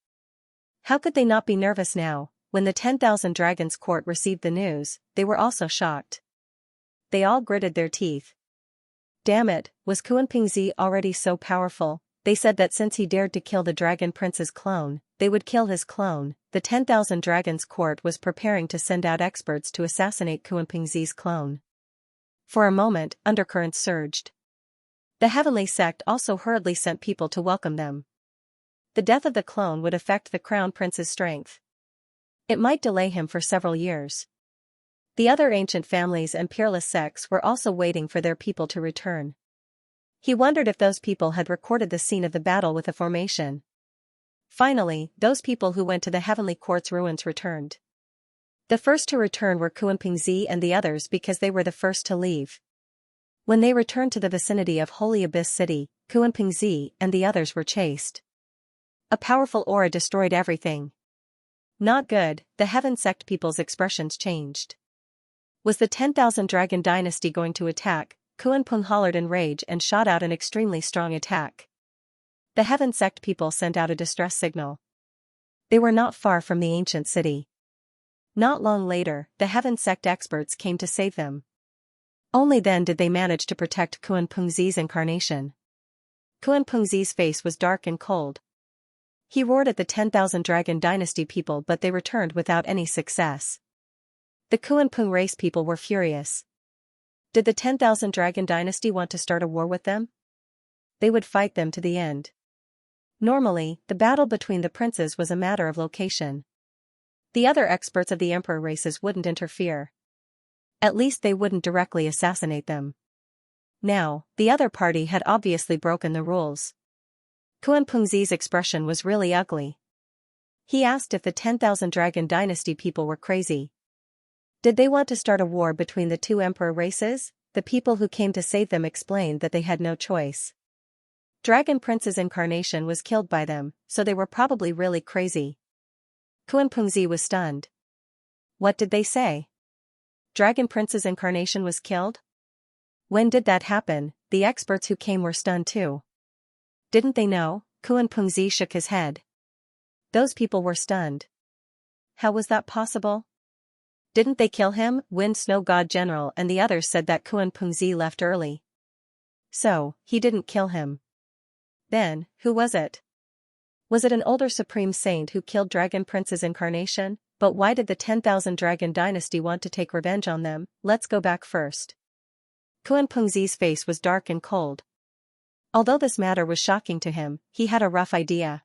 How could they not be nervous now? When the 10,000 Dragons court received the news, they were also shocked. They all gritted their teeth. Damn it, was Kuanpingzi already so powerful? They said that since he dared to kill the Dragon Prince's clone, they would kill his clone. The 10,000 Dragons court was preparing to send out experts to assassinate Kuanpingzi's clone. For a moment, undercurrents surged. The Heavenly Sect also hurriedly sent people to welcome them. The death of the clone would affect the Crown Prince's strength. It might delay him for several years. The other ancient families and peerless sects were also waiting for their people to return. He wondered if those people had recorded the scene of the battle with the formation. Finally, those people who went to the Heavenly Court's ruins returned. The first to return were Kuanpingzi and the others because they were the first to leave. When they returned to the vicinity of Holy Abyss City, Kuanpingzi and the others were chased. A powerful aura destroyed everything. Not good, the Heaven Sect people's expressions changed. Was the 10,000 Dragon Dynasty going to attack? Kuanping hollered in rage and shot out an extremely strong attack. The Heaven Sect people sent out a distress signal. They were not far from the ancient city. Not long later, the Heaven Sect experts came to save them. Only then did they manage to protect Kuanpingzi's incarnation. Kuanpingzi's face was dark and cold. He roared at the 10,000 Dragon Dynasty people, but they returned without any success. The Kuanping race people were furious. Did the 10,000 Dragon Dynasty want to start a war with them? They would fight them to the end. Normally, the battle between the princes was a matter of location. The other experts of the emperor races wouldn't interfere. At least they wouldn't directly assassinate them. Now, the other party had obviously broken the rules. Kuanpingzi's expression was really ugly. He asked if the 10,000 Dragon Dynasty people were crazy. Did they want to start a war between the two emperor races? The people who came to save them explained that they had no choice. Dragon Prince's incarnation was killed by them, so they were probably really crazy. Kuanpingzi was stunned. What did they say? Dragon Prince's incarnation was killed? When did that happen? The experts who came were stunned too. Didn't they know? Kuanpingzi shook his head. Those people were stunned. How was that possible? Didn't they kill him? Wind Snow God General and the others said that Kuanpingzi left early. So, he didn't kill him. Then, who was it? Was it an older Supreme Saint who killed Dragon Prince's incarnation? But why did the 10,000 Dragon Dynasty want to take revenge on them? Let's go back first. Kuanpingzi's face was dark and cold. Although this matter was shocking to him, he had a rough idea.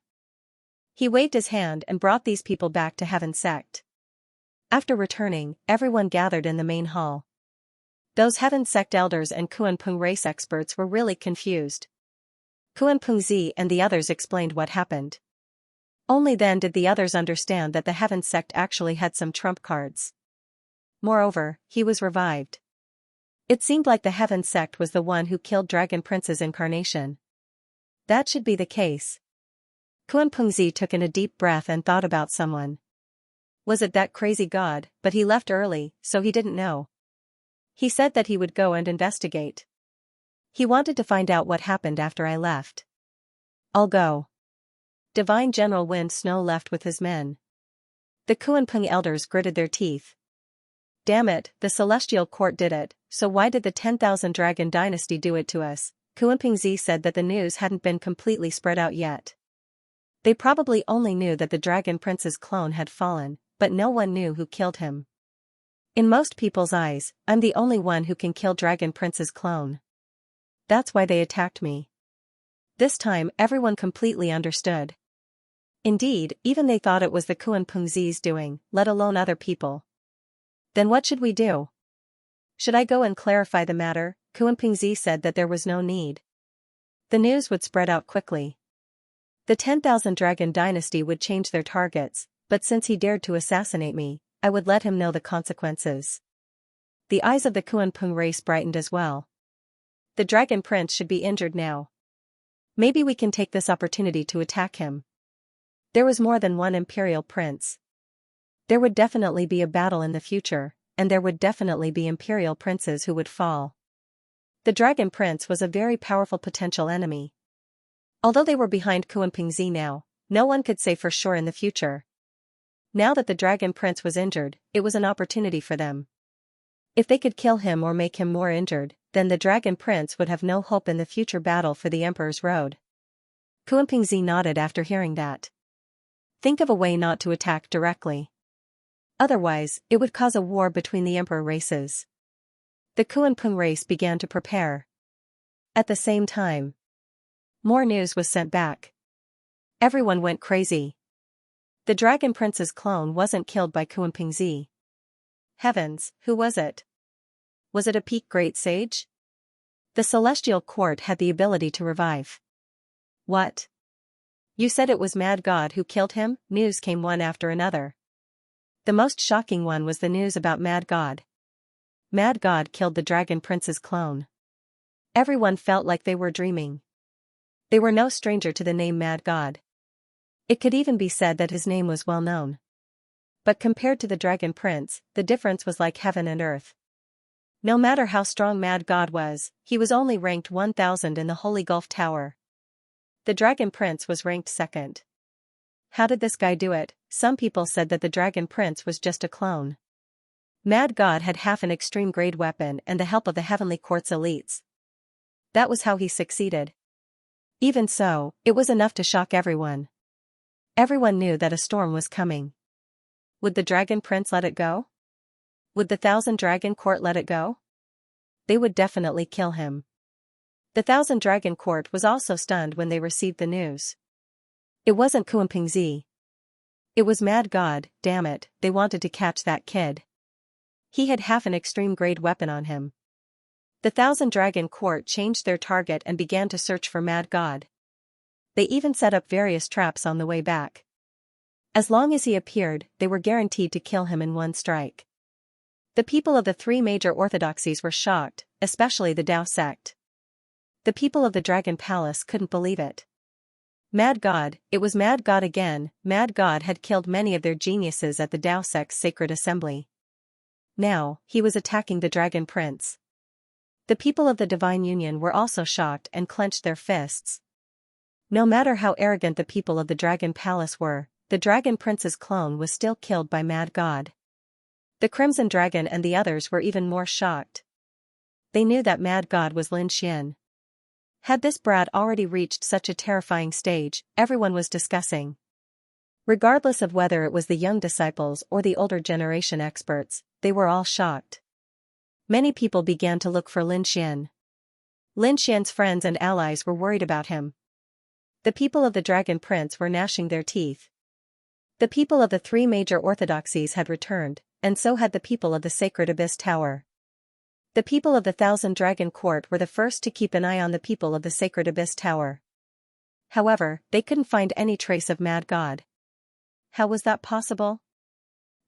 He waved his hand and brought these people back to Heaven Sect. After returning, everyone gathered in the main hall. Those Heaven Sect elders and Kuanping race experts were really confused. Kuanpingzi and the others explained what happened. Only then did the others understand that the Heaven Sect actually had some trump cards. Moreover, he was revived. It seemed like the Heaven Sect was the one who killed Dragon Prince's incarnation. That should be the case. Kuanpingzi took in a deep breath and thought about someone. Was it that crazy god? But he left early, so he didn't know. He said that he would go and investigate. He wanted to find out what happened after I left. I'll go. Divine General Wind Snow left with his men. The Kuanping elders gritted their teeth. Damn it, the Celestial Court did it, so why did the 10,000 Dragon Dynasty do it to us? Kuanpingzi said that the news hadn't been completely spread out yet. They probably only knew that the Dragon Prince's clone had fallen, but no one knew who killed him. In most people's eyes, I'm the only one who can kill Dragon Prince's clone. That's why they attacked me. This time everyone completely understood. Indeed, even they thought it was the Kuanpingzi's doing, let alone other people. Then what should we do? Should I go and clarify the matter? Kuanpingzi said that there was no need. The news would spread out quickly. The 10,000 Dragon Dynasty would change their targets, but since he dared to assassinate me, I would let him know the consequences. The eyes of the Kunpeng race brightened as well. The Dragon Prince should be injured now. Maybe we can take this opportunity to attack him. There was more than one Imperial Prince. There would definitely be a battle in the future, and there would definitely be Imperial Princes who would fall. The Dragon Prince was a very powerful potential enemy. Although they were behind Kunpeng now, no one could say for sure in the future. Now that the Dragon Prince was injured, it was an opportunity for them. If they could kill him or make him more injured, then the Dragon Prince would have no hope in the future battle for the Emperor's Road. Kunpeng nodded after hearing that. Think of a way not to attack directly. Otherwise, it would cause a war between the Emperor races. The Kunpeng race began to prepare. At the same time, more news was sent back. Everyone went crazy. The Dragon Prince's clone wasn't killed by Kunpeng. Heavens, who was it? Was it a peak great sage? The Celestial Court had the ability to revive. What? You said it was Mad God who killed him? News came one after another. The most shocking one was the news about Mad God. Mad God killed the Dragon Prince's clone. Everyone felt like they were dreaming. They were no stranger to the name Mad God. It could even be said that his name was well known. But compared to the Dragon Prince, the difference was like heaven and earth. No matter how strong Mad God was, he was only ranked 1000 in the Holy Gulf Tower. The Dragon Prince was ranked second. How did this guy do it? Some people said that the Dragon Prince was just a clone. Mad God had half an extreme grade weapon and the help of the Heavenly Court's elites. That was how he succeeded. Even so, it was enough to shock everyone. Everyone knew that a storm was coming. Would the Dragon Prince let it go? Would the 1000 Dragon Court let it go? They would definitely kill him. The 1000 Dragon Court was also stunned when they received the news. It wasn't Kunpeng. It was Mad God. Damn it, they wanted to catch that kid. He had half an extreme grade weapon on him. The 1000 Dragon Court changed their target and began to search for Mad God. They even set up various traps on the way back. As long as he appeared, they were guaranteed to kill him in one strike. The people of the three major orthodoxies were shocked, especially the Tao sect. The people of the Dragon Palace couldn't believe it. Mad God, it was Mad God again. Mad God had killed many of their geniuses at the Tao sect's sacred assembly. Now, he was attacking the Dragon Prince. The people of the Divine Union were also shocked and clenched their fists. No matter how arrogant the people of the Dragon Palace were, the Dragon Prince's clone was still killed by Mad God. The Crimson Dragon and the others were even more shocked. They knew that Mad God was Lin Xian. Had this brat already reached such a terrifying stage, everyone was discussing. Regardless of whether it was the young disciples or the older generation experts, they were all shocked. Many people began to look for Lin Xian. Lin Xian's friends and allies were worried about him. The people of the Dragon Prince were gnashing their teeth. The people of the three major orthodoxies had returned, and so had the people of the Sacred Abyss Tower. The people of the 1000 Dragon Court were the first to keep an eye on the people of the Sacred Abyss Tower. However, they couldn't find any trace of Mad God. How was that possible?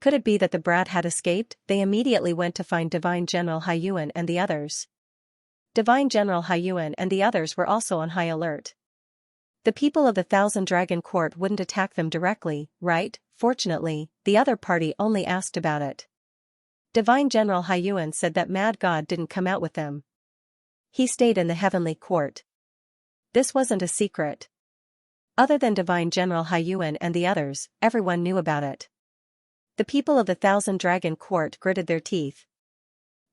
Could it be that the brat had escaped? They immediately went to find Divine General Haiyuan and the others. Divine General Haiyuan and the others were also on high alert. The people of the 1000 Dragon Court wouldn't attack them directly, right? Fortunately, the other party only asked about it. Divine General Haiyuan said that Mad God didn't come out with them. He stayed in the Heavenly Court. This wasn't a secret. Other than Divine General Haiyuan and the others, everyone knew about it. The people of the 1000 Dragon Court gritted their teeth.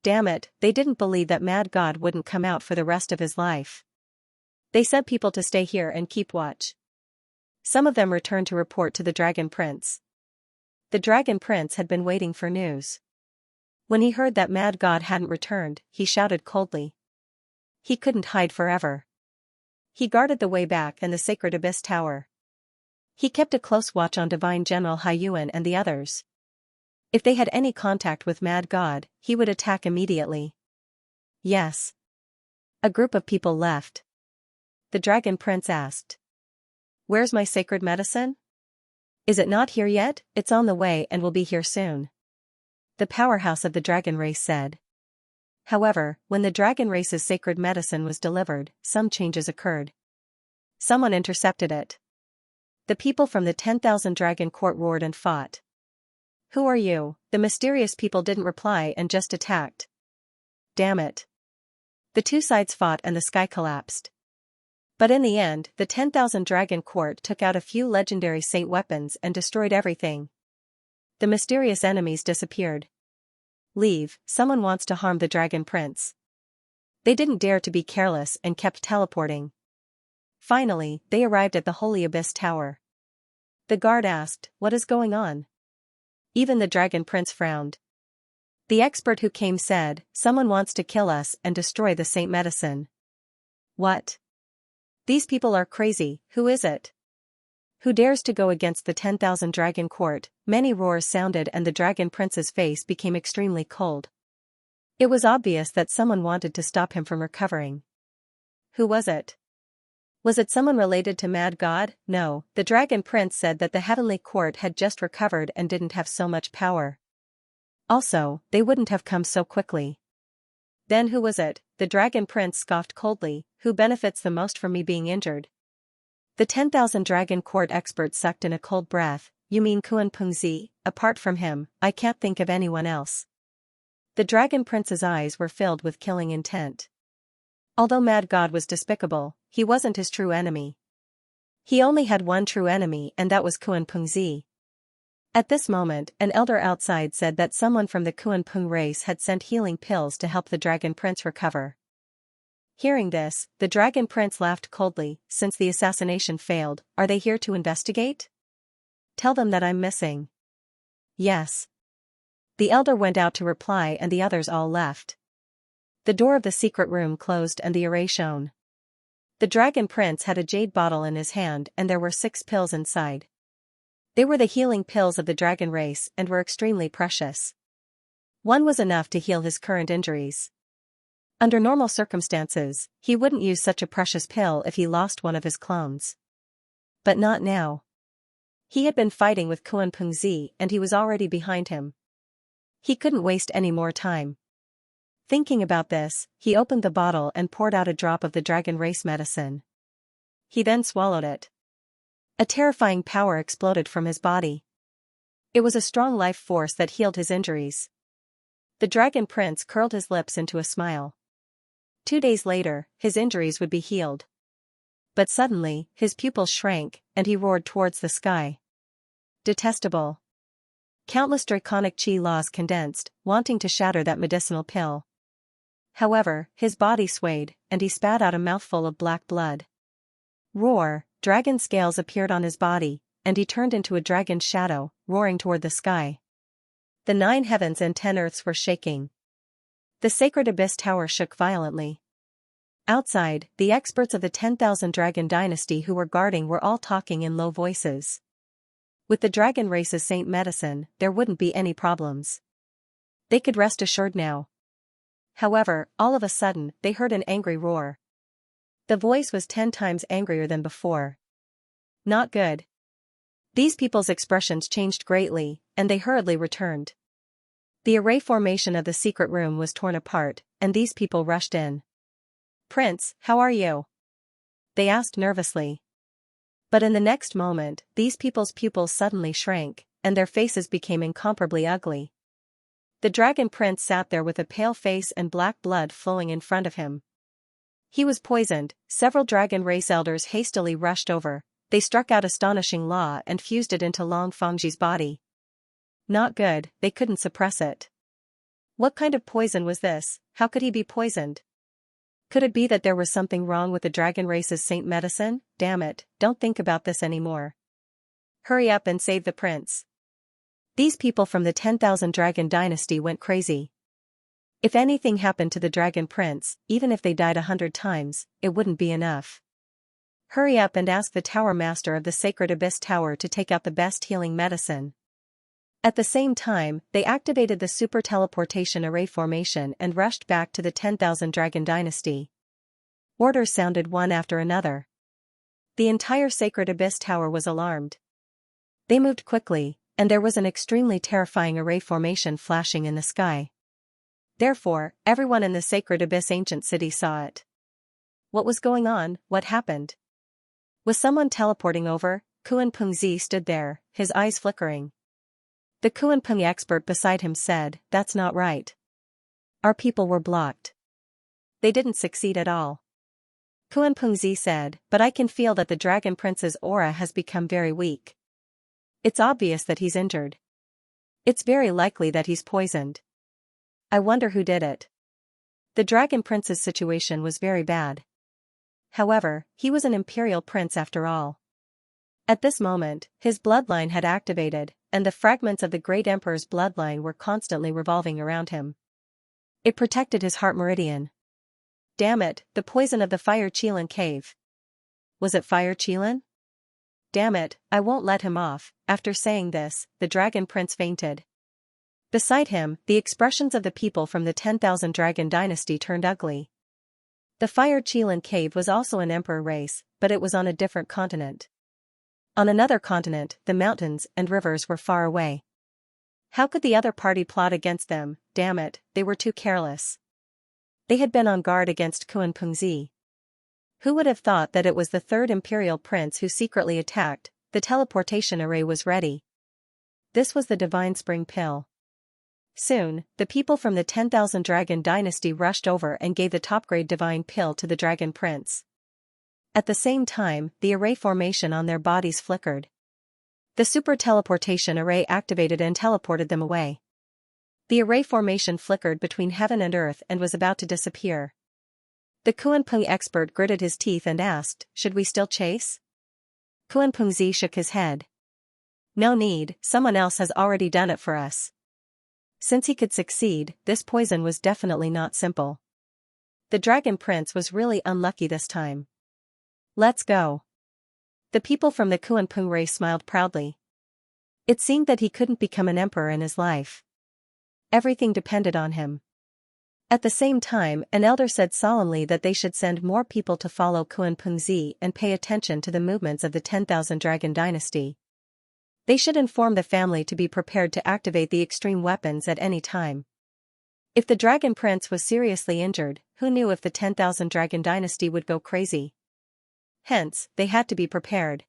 Damn it, they didn't believe that Mad God wouldn't come out for the rest of his life. They sent people to stay here and keep watch. Some of them returned to report to the Dragon Prince. The Dragon Prince had been waiting for news. When he heard that Mad God hadn't returned, he shouted coldly. He couldn't hide forever. He guarded the way back and the Sacred Abyss Tower. He kept a close watch on Divine General Haiyuan and the others. If they had any contact with Mad God, he would attack immediately. Yes. A group of people left. The Dragon Prince asked. Where's my sacred medicine? Is it not here yet? It's on the way and will be here soon. The powerhouse of the dragon race said. However, when the dragon race's sacred medicine was delivered, some changes occurred. Someone intercepted it. The people from the 10,000 dragon court roared and fought. Who are you? The mysterious people didn't reply and just attacked. Damn it. The two sides fought and the sky collapsed. But in the end, the 10,000 dragon court took out a few legendary saint weapons and destroyed everything. The mysterious enemies disappeared. Leave, someone wants to harm the dragon prince. They didn't dare to be careless and kept teleporting. Finally, they arrived at the Holy Abyss Tower. The guard asked, "What is going on?" Even the dragon prince frowned. The expert who came said, "Someone wants to kill us and destroy the saint medicine." What? These people are crazy. Who is it? Who dares to go against the 10,000 dragon court? Many roars sounded and the dragon prince's face became extremely cold. It was obvious that someone wanted to stop him from recovering. Who was it? Was it someone related to Mad God? No, the dragon prince said that the heavenly court had just recovered and didn't have so much power. Also, they wouldn't have come so quickly. Then who was it? The dragon prince scoffed coldly. Who benefits the most from me being injured? The 10,000 dragon court expert sucked in a cold breath. You mean Kuan Pengzi? Apart from him, I can't think of anyone else. The dragon prince's eyes were filled with killing intent. Although Mad God was despicable, he wasn't his true enemy. He only had one true enemy and that was Kuan Pengzi. At this moment, an elder outside said that someone from the Kuan Peng race had sent healing pills to help the dragon prince recover. Hearing this, the dragon prince laughed coldly. Since the assassination failed, are they here to investigate? Tell them that I'm missing. Yes. The elder went out to reply and the others all left. The door of the secret room closed and the array shone. The dragon prince had a jade bottle in his hand and there were 6 pills inside. They were the healing pills of the dragon race and were extremely precious. One was enough to heal his current injuries. Under normal circumstances, he wouldn't use such a precious pill if he lost one of his clones. But not now. He had been fighting with Kuan Pengzi and he was already behind him. He couldn't waste any more time. Thinking about this, he opened the bottle and poured out a drop of the dragon race medicine. He then swallowed it. A terrifying power exploded from his body. It was a strong life force that healed his injuries. The dragon prince curled his lips into a smile. 2 days later, his injuries would be healed. But suddenly, his pupils shrank, and he roared towards the sky. Detestable. Countless draconic chi laws condensed, wanting to shatter that medicinal pill. However, his body swayed, and he spat out a mouthful of black blood. Roar, dragon scales appeared on his body, and he turned into a dragon's shadow, roaring toward the sky. The 9 heavens and 10 earths were shaking. The sacred abyss tower shook violently. Outside, the experts of the 10,000 dragon dynasty who were guarding were all talking in low voices. With the dragon race's saint medicine, there wouldn't be any problems. They could rest assured now. However, all of a sudden, they heard an angry roar. The voice was 10 times angrier than before. Not good. These people's expressions changed greatly, and they hurriedly returned. The array formation of the secret room was torn apart, and these people rushed in. "Prince, how are you?" they asked nervously. But in the next moment, these people's pupils suddenly shrank, and their faces became incomparably ugly. The dragon prince sat there with a pale face and black blood flowing in front of him. He was poisoned. Several dragon race elders hastily rushed over. They struck out astonishing law and fused it into Long Fengji's body. Not good, they couldn't suppress it. What kind of poison was this? How could he be poisoned? Could it be that there was something wrong with the dragon race's saint medicine? Damn it, don't think about this anymore. Hurry up and save the prince. These people from the 10,000 dragon dynasty went crazy. If anything happened to the dragon prince, even if they died 100 times, it wouldn't be enough. Hurry up and ask the tower master of the sacred abyss tower to take out the best healing medicine. At the same time, they activated the super teleportation array formation and rushed back to the 10,000 dragon dynasty. Orders sounded one after another. The entire sacred abyss tower was alarmed. They moved quickly, and there was an extremely terrifying array formation flashing in the sky. Therefore, everyone in the sacred abyss ancient city saw it. What was going on? What happened? Was someone teleporting over? Kuan-Pengzi stood there, his eyes flickering. The Kuan-Peng expert beside him said, "That's not right. Our people were blocked. They didn't succeed at all." Kuan-Pengzi said, "But I can feel that the Dragon Prince's aura has become very weak. It's obvious that he's injured. It's very likely that he's poisoned. I wonder who did it." The Dragon Prince's situation was very bad. However, he was an imperial prince after all. At this moment, his bloodline had activated, and the fragments of the great emperor's bloodline were constantly revolving around him. It protected his heart meridian. Damn it, the poison of the Fire Qilin cave. Was it Fire Qilin? Damn it, I won't let him off. After saying this, the Dragon Prince fainted. Beside him, the expressions of the people from the 10,000 Dragon Dynasty turned ugly. The Fire Qilin cave was also an emperor race, but it was on a different continent. On another continent, the mountains and rivers were far away. How could the other party plot against them? Damn it, they were too careless. They had been on guard against Kuan-Pengzi. Who would have thought that it was the third imperial prince who secretly attacked? The teleportation array was ready. This was the divine spring pill. Soon, the people from the 10,000 Dragon Dynasty rushed over and gave the top-grade divine pill to the Dragon Prince. At the same time, the array formation on their bodies flickered. The super teleportation array activated and teleported them away. The array formation flickered between heaven and earth and was about to disappear. The Kuan-Peng expert gritted his teeth and asked, "Should we still chase?" Kuan-Pengzi shook his head. "No need, someone else has already done it for us." Since he could succeed, this poison was definitely not simple. The Dragon Prince was really unlucky this time. "Let's go." The people from the Kuan-Peng race smiled proudly. It seemed that he couldn't become an emperor in his life. Everything depended on him. At the same time, an elder said solemnly that they should send more people to follow Kuan-Pengzi and pay attention to the movements of the 10,000 Dragon Dynasty. They should inform the family to be prepared to activate the extreme weapons at any time. If the Dragon Prince was seriously injured, who knew if the 10,000 Dragon Dynasty would go crazy? Hence, they had to be prepared.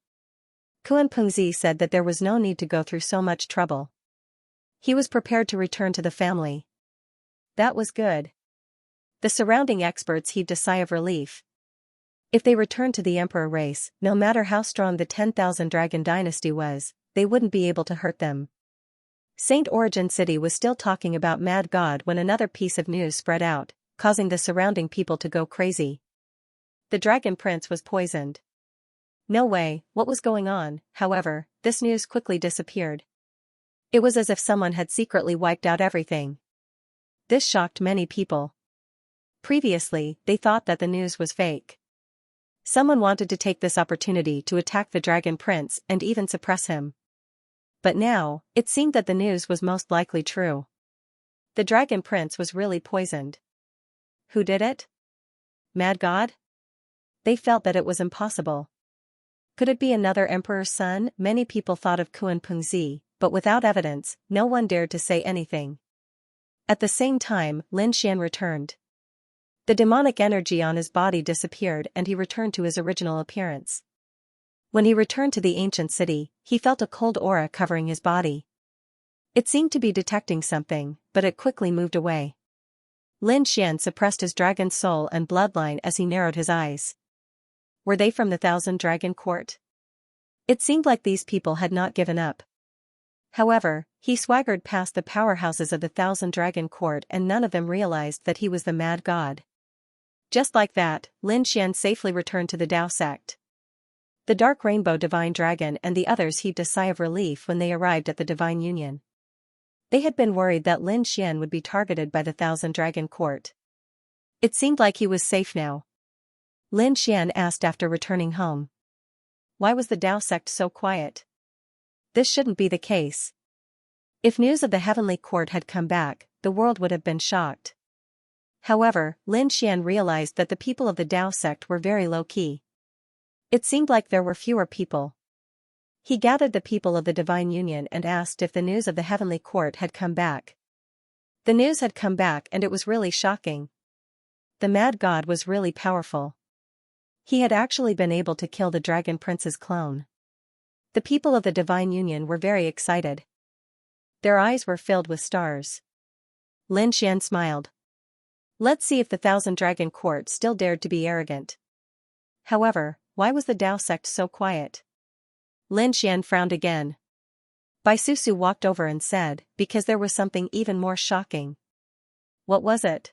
Kuan-Pengzi said that there was no need to go through so much trouble. He was prepared to return to the family. That was good. The surrounding experts heaved a sigh of relief. If they returned to the emperor race, no matter how strong the 10,000 Dragon Dynasty was, they wouldn't be able to hurt them. Saint Origin City was still talking about Mad God when another piece of news spread out, causing the surrounding people to go crazy. The Dragon Prince was poisoned. No way, what was going on? However, this news quickly disappeared. It was as if someone had secretly wiped out everything. This shocked many people. Previously, they thought that the news was fake. Someone wanted to take this opportunity to attack the Dragon Prince and even suppress him. But now, it seemed that the news was most likely true. The Dragon Prince was really poisoned. Who did it? Mad God? They felt that it was impossible. Could it be another emperor's son? Many people thought of Kuan-Pengzi, but without evidence, no one dared to say anything. At the same time, Lin Xian returned. The demonic energy on his body disappeared and he returned to his original appearance. When he returned to the ancient city, he felt a cold aura covering his body. It seemed to be detecting something, but it quickly moved away. Lin Xian suppressed his dragon soul and bloodline as he narrowed his eyes. Were they from the 1,000 Dragon Court? It seemed like these people had not given up. However, he swaggered past the powerhouses of the 1,000 Dragon Court and none of them realized that he was the Mad God. Just like that, Lin Xian safely returned to the Dao sect. The Dark Rainbow Divine Dragon and the others heaved a sigh of relief when they arrived at the Divine Union. They had been worried that Lin Xian would be targeted by the 1,000 Dragon Court. It seemed like he was safe now. Lin Xian asked after returning home. Why was the Dao sect so quiet? This shouldn't be the case. If news of the Heavenly Court had come back, the world would have been shocked. However, Lin Xian realized that the people of the Dao sect were very low-key. It seemed like there were fewer people. He gathered the people of the Divine Union and asked if the news of the Heavenly Court had come back. The news had come back and it was really shocking. The Mad God was really powerful. He had actually been able to kill the Dragon Prince's clone. The people of the Divine Union were very excited. Their eyes were filled with stars. Lin Xian smiled. Let's see if the Thousand Dragon Court still dared to be arrogant. However, why was the Dao sect so quiet? Lin Xian frowned again. Bai Susu walked over and said, because there was something even more shocking. What was it?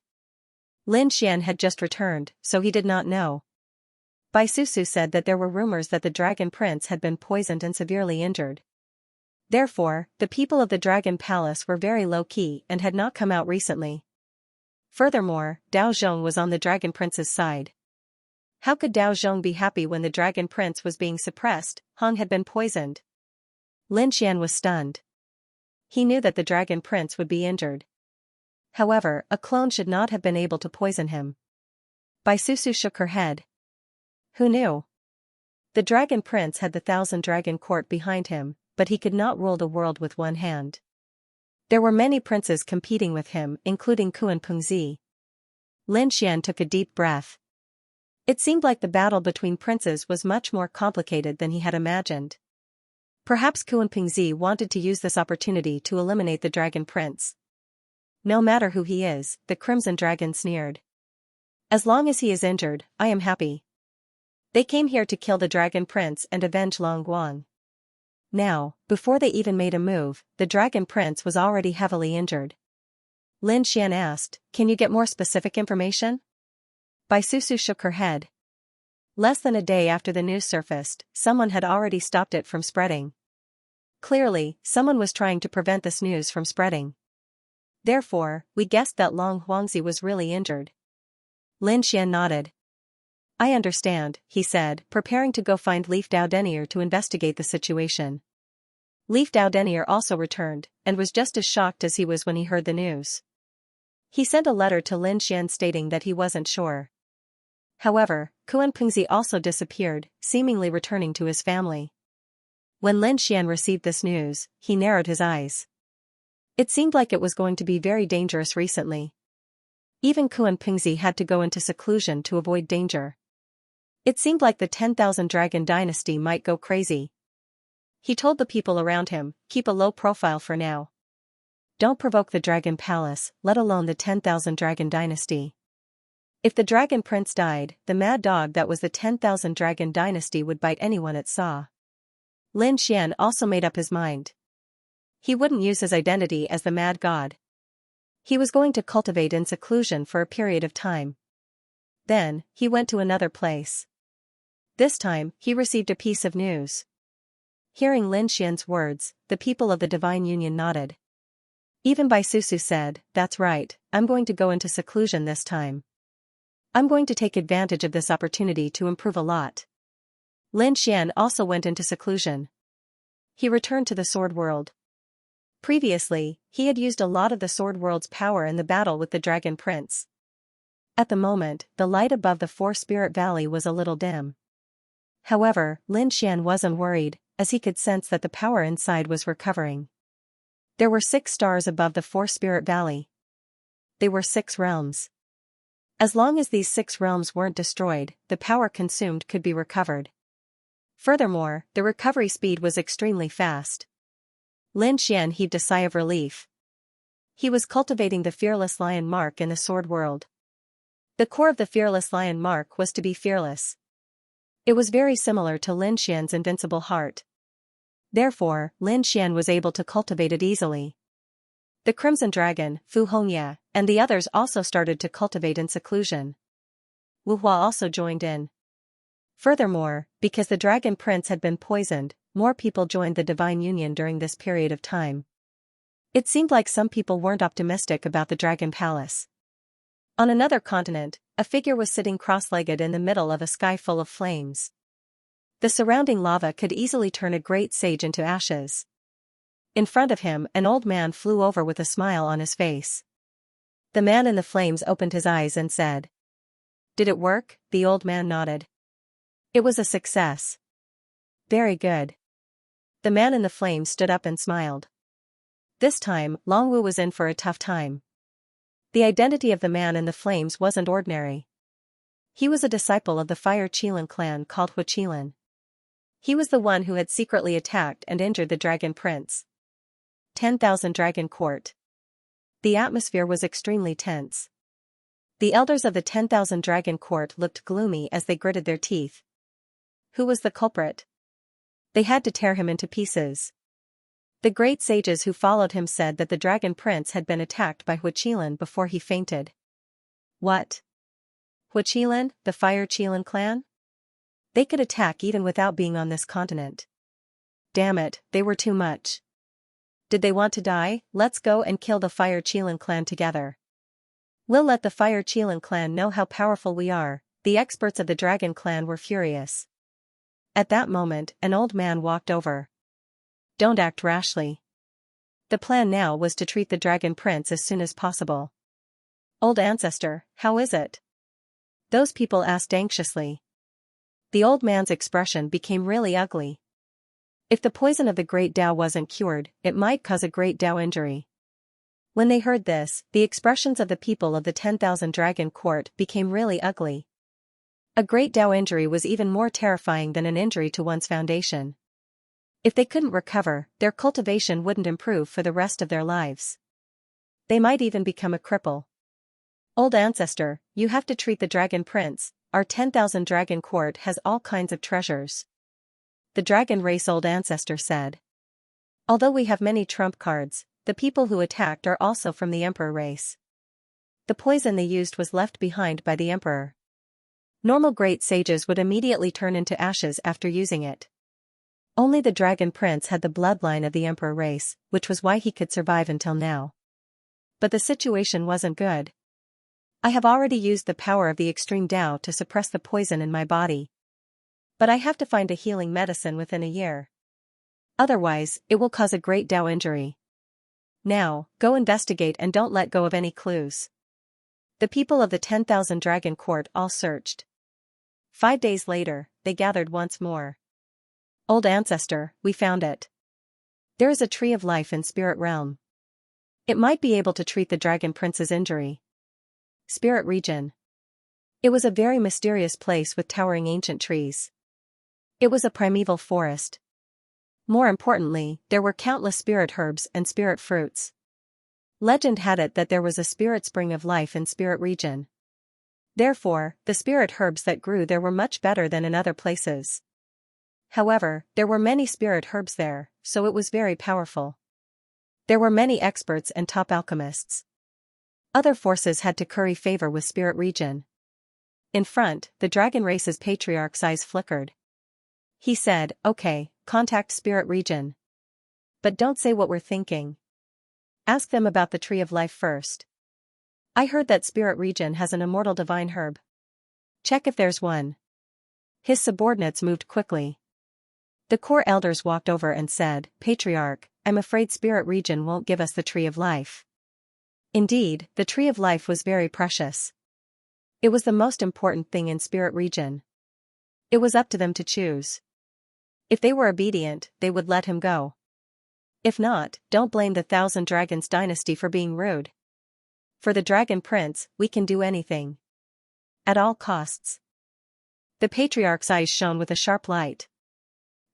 Lin Xian had just returned, so he did not know. Bai Susu said that there were rumors that the Dragon Prince had been poisoned and severely injured. Therefore, the people of the Dragon Palace were very low-key and had not come out recently. Furthermore, Dao Zhong was on the Dragon Prince's side. How could Dao Zhong be happy when the Dragon Prince was being suppressed? Hong had been poisoned. Lin Xian was stunned. He knew that the Dragon Prince would be injured. However, a clone should not have been able to poison him. Bai Susu shook her head. Who knew? The Dragon Prince had the Thousand Dragon Court behind him, but he could not rule the world with one hand. There were many princes competing with him, including Kuan Pengzi. Lin Xian took a deep breath. It seemed like the battle between princes was much more complicated than he had imagined. Perhaps Kuan Pengzi wanted to use this opportunity to eliminate the Dragon Prince. No matter who he is, the Crimson Dragon sneered. As long as he is injured, I am happy. They came here to kill the Dragon Prince and avenge Long Guang. Now, before they even made a move, the Dragon Prince was already heavily injured. Lin Xian asked, can you get more specific information? Bai Susu shook her head. Less than a day after the news surfaced, someone had already stopped it from spreading. Clearly, someone was trying to prevent this news from spreading. Therefore, we guessed that Long Huangzi was really injured. Lin Xian nodded. I understand, he said, preparing to go find Leaf Dao Denier to investigate the situation. Leaf Dao Denier also returned, and was just as shocked as he was when he heard the news. He sent a letter to Lin Xian stating that he wasn't sure. However, Kuan Pengzi also disappeared, seemingly returning to his family. When Lin Xian received this news, he narrowed his eyes. It seemed like it was going to be very dangerous recently. Even Kuan Pengzi had to go into seclusion to avoid danger. It seemed like the 10,000 Dragon Dynasty might go crazy. He told the people around him, keep a low profile for now. Don't provoke the Dragon Palace, let alone the 10,000 Dragon Dynasty. If the Dragon Prince died, the mad dog that was the 10,000 Dragon Dynasty would bite anyone it saw. Lin Xian also made up his mind. He wouldn't use his identity as the Mad God. He was going to cultivate in seclusion for a period of time. Then, he went to another place. This time, he received a piece of news. Hearing Lin Xian's words, the people of the Divine Union nodded. Even Bai Susu said, that's right, I'm going to go into seclusion this time. I'm going to take advantage of this opportunity to improve a lot. Lin Xian also went into seclusion. He returned to the Sword World. Previously, he had used a lot of the Sword World's power in the battle with the Dragon Prince. At the moment, the light above the Four Spirit Valley was a little dim. However, Lin Xian wasn't worried, as he could sense that the power inside was recovering. There were 6 stars above the Four Spirit Valley. They were 6 realms. As long as these 6 realms weren't destroyed, the power consumed could be recovered. Furthermore, the recovery speed was extremely fast. Lin Xian heaved a sigh of relief. He was cultivating the Fearless Lion mark in the Sword World. The core of the Fearless Lion mark was to be fearless. It was very similar to Lin Xian's invincible heart. Therefore, Lin Xian was able to cultivate it easily. The Crimson Dragon, Xianxia, and the others also started to cultivate in seclusion. Wuhua also joined in. Furthermore, because the Dragon Prince had been poisoned, more people joined the Divine Union during this period of time. It seemed like some people weren't optimistic about the Dragon Palace. On another continent, a figure was sitting cross-legged in the middle of a sky full of flames. The surrounding lava could easily turn a great sage into ashes. In front of him, an old man flew over with a smile on his face. The man in the flames opened his eyes and said, "Did it work?" The old man nodded. It was a success. Very good. The man in the flames stood up and smiled. This time, Longwu was in for a tough time. The identity of the man in the flames wasn't ordinary. He was a disciple of the Fire Qilin clan called Huqilin. He was the one who had secretly attacked and injured the Dragon Prince. 10,000 Dragon Court. The atmosphere was extremely tense. The elders of the 10,000 Dragon Court looked gloomy as they gritted their teeth. Who was the culprit? They had to tear him into pieces. The great sages who followed him said that the Dragon Prince had been attacked by Huqilin before he fainted. What? Huqilin, the Fire Qilin clan? They could attack even without being on this continent. Damn it, they were too much. Did they want to die? Let's go and kill the Fire Qilin clan together. We'll let the Fire Qilin clan know how powerful we are. The experts of the Dragon clan were furious. At that moment, an old man walked over. Don't act rashly. The plan now was to treat the Dragon Prince as soon as possible. Old ancestor, how is it? Those people asked anxiously. The old man's expression became really ugly. If the poison of the Great Tao wasn't cured, it might cause a Great Tao injury. When they heard this, the expressions of the people of the 10,000 Dragon Court became really ugly. A Great Tao injury was even more terrifying than an injury to one's foundation. If they couldn't recover, their cultivation wouldn't improve for the rest of their lives. They might even become a cripple. Old ancestor, you have to treat the Dragon Prince. Our 10,000 Dragon Court has all kinds of treasures. The Dragon Race old ancestor said. Although we have many trump cards, the people who attacked are also from the Emperor race. The poison they used was left behind by the Emperor. Normal great sages would immediately turn into ashes after using it. Only the Dragon Prince had the bloodline of the Emperor race, which was why he could survive until now. But the situation wasn't good. I have already used the power of the extreme Tao to suppress the poison in my body. But I have to find a healing medicine within a year. Otherwise, it will cause a Great Tao injury. Now, go investigate and don't let go of any clues. The people of the 10,000 Dragon Court all searched. 5 days later, they gathered once more. Old ancestor, we found it. There is a tree of life in Spirit Realm. It might be able to treat the Dragon Prince's injury. Spirit Region. It was a very mysterious place with towering ancient trees. It was a primeval forest. More importantly, there were countless spirit herbs and spirit fruits. Legend had it that there was a spirit spring of life in Spirit Region. Therefore, the spirit herbs that grew there were much better than in other places. However, there were many spirit herbs there, so it was very powerful. There were many experts and top alchemists. Other forces had to curry favor with Spirit Region. In front, the Dragon Race's patriarch's eyes flickered. He said, okay, contact Spirit Region. But don't say what we're thinking. Ask them about the Tree of Life first. I heard that Spirit Region has an immortal divine herb. Check if there's one. His subordinates moved quickly. The core elders walked over and said, Patriarch, I'm afraid Spirit Region won't give us the Tree of Life. Indeed, the Tree of Life was very precious. It was the most important thing in Spirit Region. It was up to them to choose. If they were obedient, they would let him go. If not, don't blame the Thousand Dragons dynasty for being rude. For the Dragon Prince, we can do anything. At all costs. The Patriarch's eyes shone with a sharp light.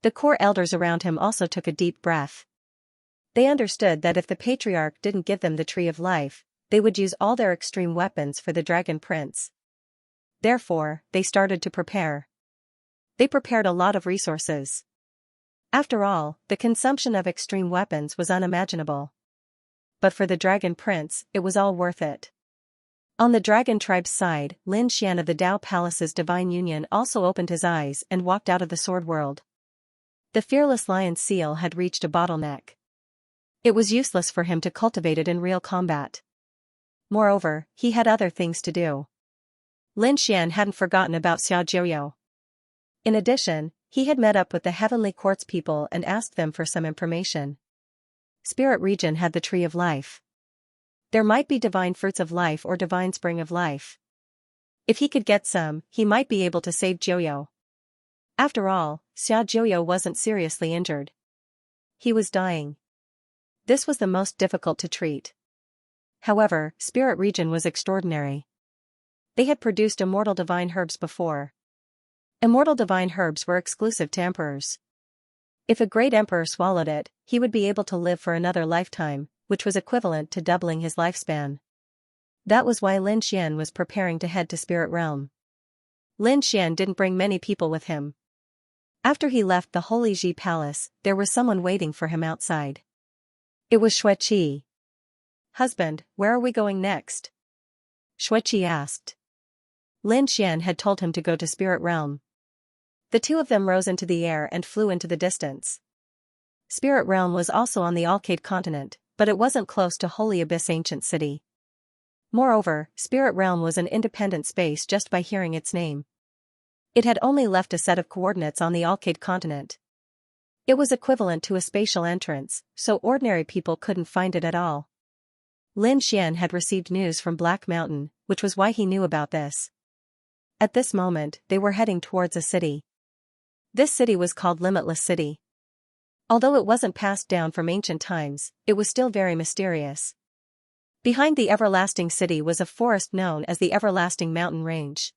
The core elders around him also took a deep breath. They understood that if the Patriarch didn't give them the Tree of Life, they would use all their extreme weapons for the Dragon Prince. Therefore, they started to prepare. They prepared a lot of resources. After all, the consumption of extreme weapons was unimaginable. But for the Dragon Prince, it was all worth it. On the Dragon Tribe's side, Xianxia of the Tao Palace's Divine Union also opened his eyes and walked out of the Sword World. The fearless lion's seal had reached a bottleneck. It was useless for him to cultivate it in real combat. Moreover, he had other things to do. Xian hadn't forgotten about Xiaojiu. In addition, he had met up with the Heavenly Quartz people and asked them for some information. Spirit Region had the Tree of Life. There might be divine fruits of life or divine spring of life. If he could get some, he might be able to save Jiuyo. After all, Xiaojiu wasn't seriously injured. He was dying. This was the most difficult to treat. However, Spirit Region was extraordinary. They had produced immortal divine herbs before. Immortal divine herbs were exclusive to emperors. If a great emperor swallowed it, he would be able to live for another lifetime, which was equivalent to doubling his lifespan. That was why Lin Xian was preparing to head to Spirit Realm. Lin Xian didn't bring many people with him. After he left the Holy Ji Palace, there was someone waiting for him outside. It was Xueqi. "Husband, where are we going next?" Xueqi asked. Lin Xian had told him to go to Spirit Realm. The two of them rose into the air and flew into the distance. Spirit Realm was also on the Alcade continent, but it wasn't close to Holy Abyss Ancient City. Moreover, Spirit Realm was an independent space just by hearing its name. It had only left a set of coordinates on the Alcade continent. It was equivalent to a spatial entrance, so ordinary people couldn't find it at all. Lin Xian had received news from Black Mountain, which was why he knew about this. At this moment, they were heading towards a city. This city was called Limitless City. Although it wasn't passed down from ancient times, it was still very mysterious. Behind the everlasting city was a forest known as the Everlasting Mountain Range.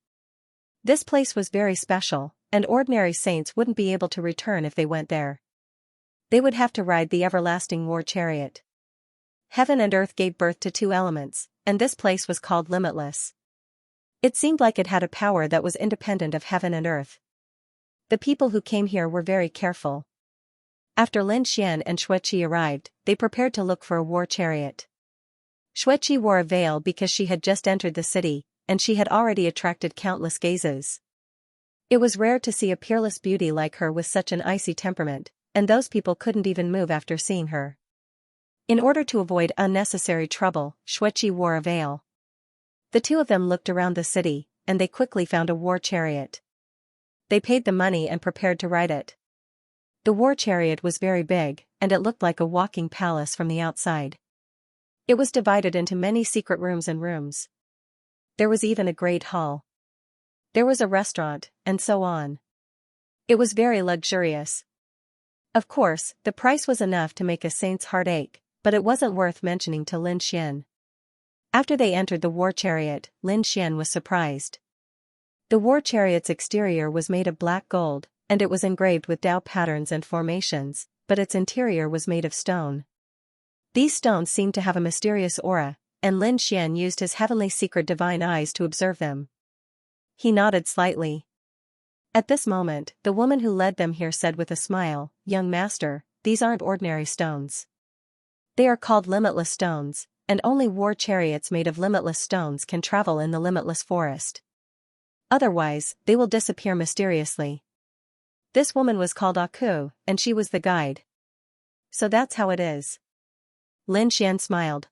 This place was very special, and ordinary saints wouldn't be able to return if they went there. They would have to ride the everlasting war chariot. Heaven and earth gave birth to two elements, and this place was called Limitless. It seemed like it had a power that was independent of heaven and earth. The people who came here were very careful. After Lin Xian and Xueqi arrived, they prepared to look for a war chariot. Xueqi wore a veil because she had just entered the city, and she had already attracted countless gazes. It was rare to see a peerless beauty like her with such an icy temperament, and those people couldn't even move after seeing her. In order to avoid unnecessary trouble, Xueqi wore a veil. The two of them looked around the city, and they quickly found a war chariot. They paid the money and prepared to ride it. The war chariot was very big, and it looked like a walking palace from the outside. It was divided into many secret rooms and rooms. There was even a great hall. There was a restaurant, and so on. It was very luxurious. Of course, the price was enough to make a saint's heart ache, but it wasn't worth mentioning to Lin Xian. After they entered the war chariot, Lin Xian was surprised. The war chariot's exterior was made of black gold, and it was engraved with Tao patterns and formations, but its interior was made of stone. These stones seemed to have a mysterious aura, and Lin Xian used his heavenly secret divine eyes to observe them. He nodded slightly. At this moment, the woman who led them here said with a smile, "Young master, these aren't ordinary stones. They are called limitless stones, and only war chariots made of limitless stones can travel in the limitless forest. Otherwise, they will disappear mysteriously." This woman was called Aku, and she was the guide. "So that's how it is." Lin Xian smiled.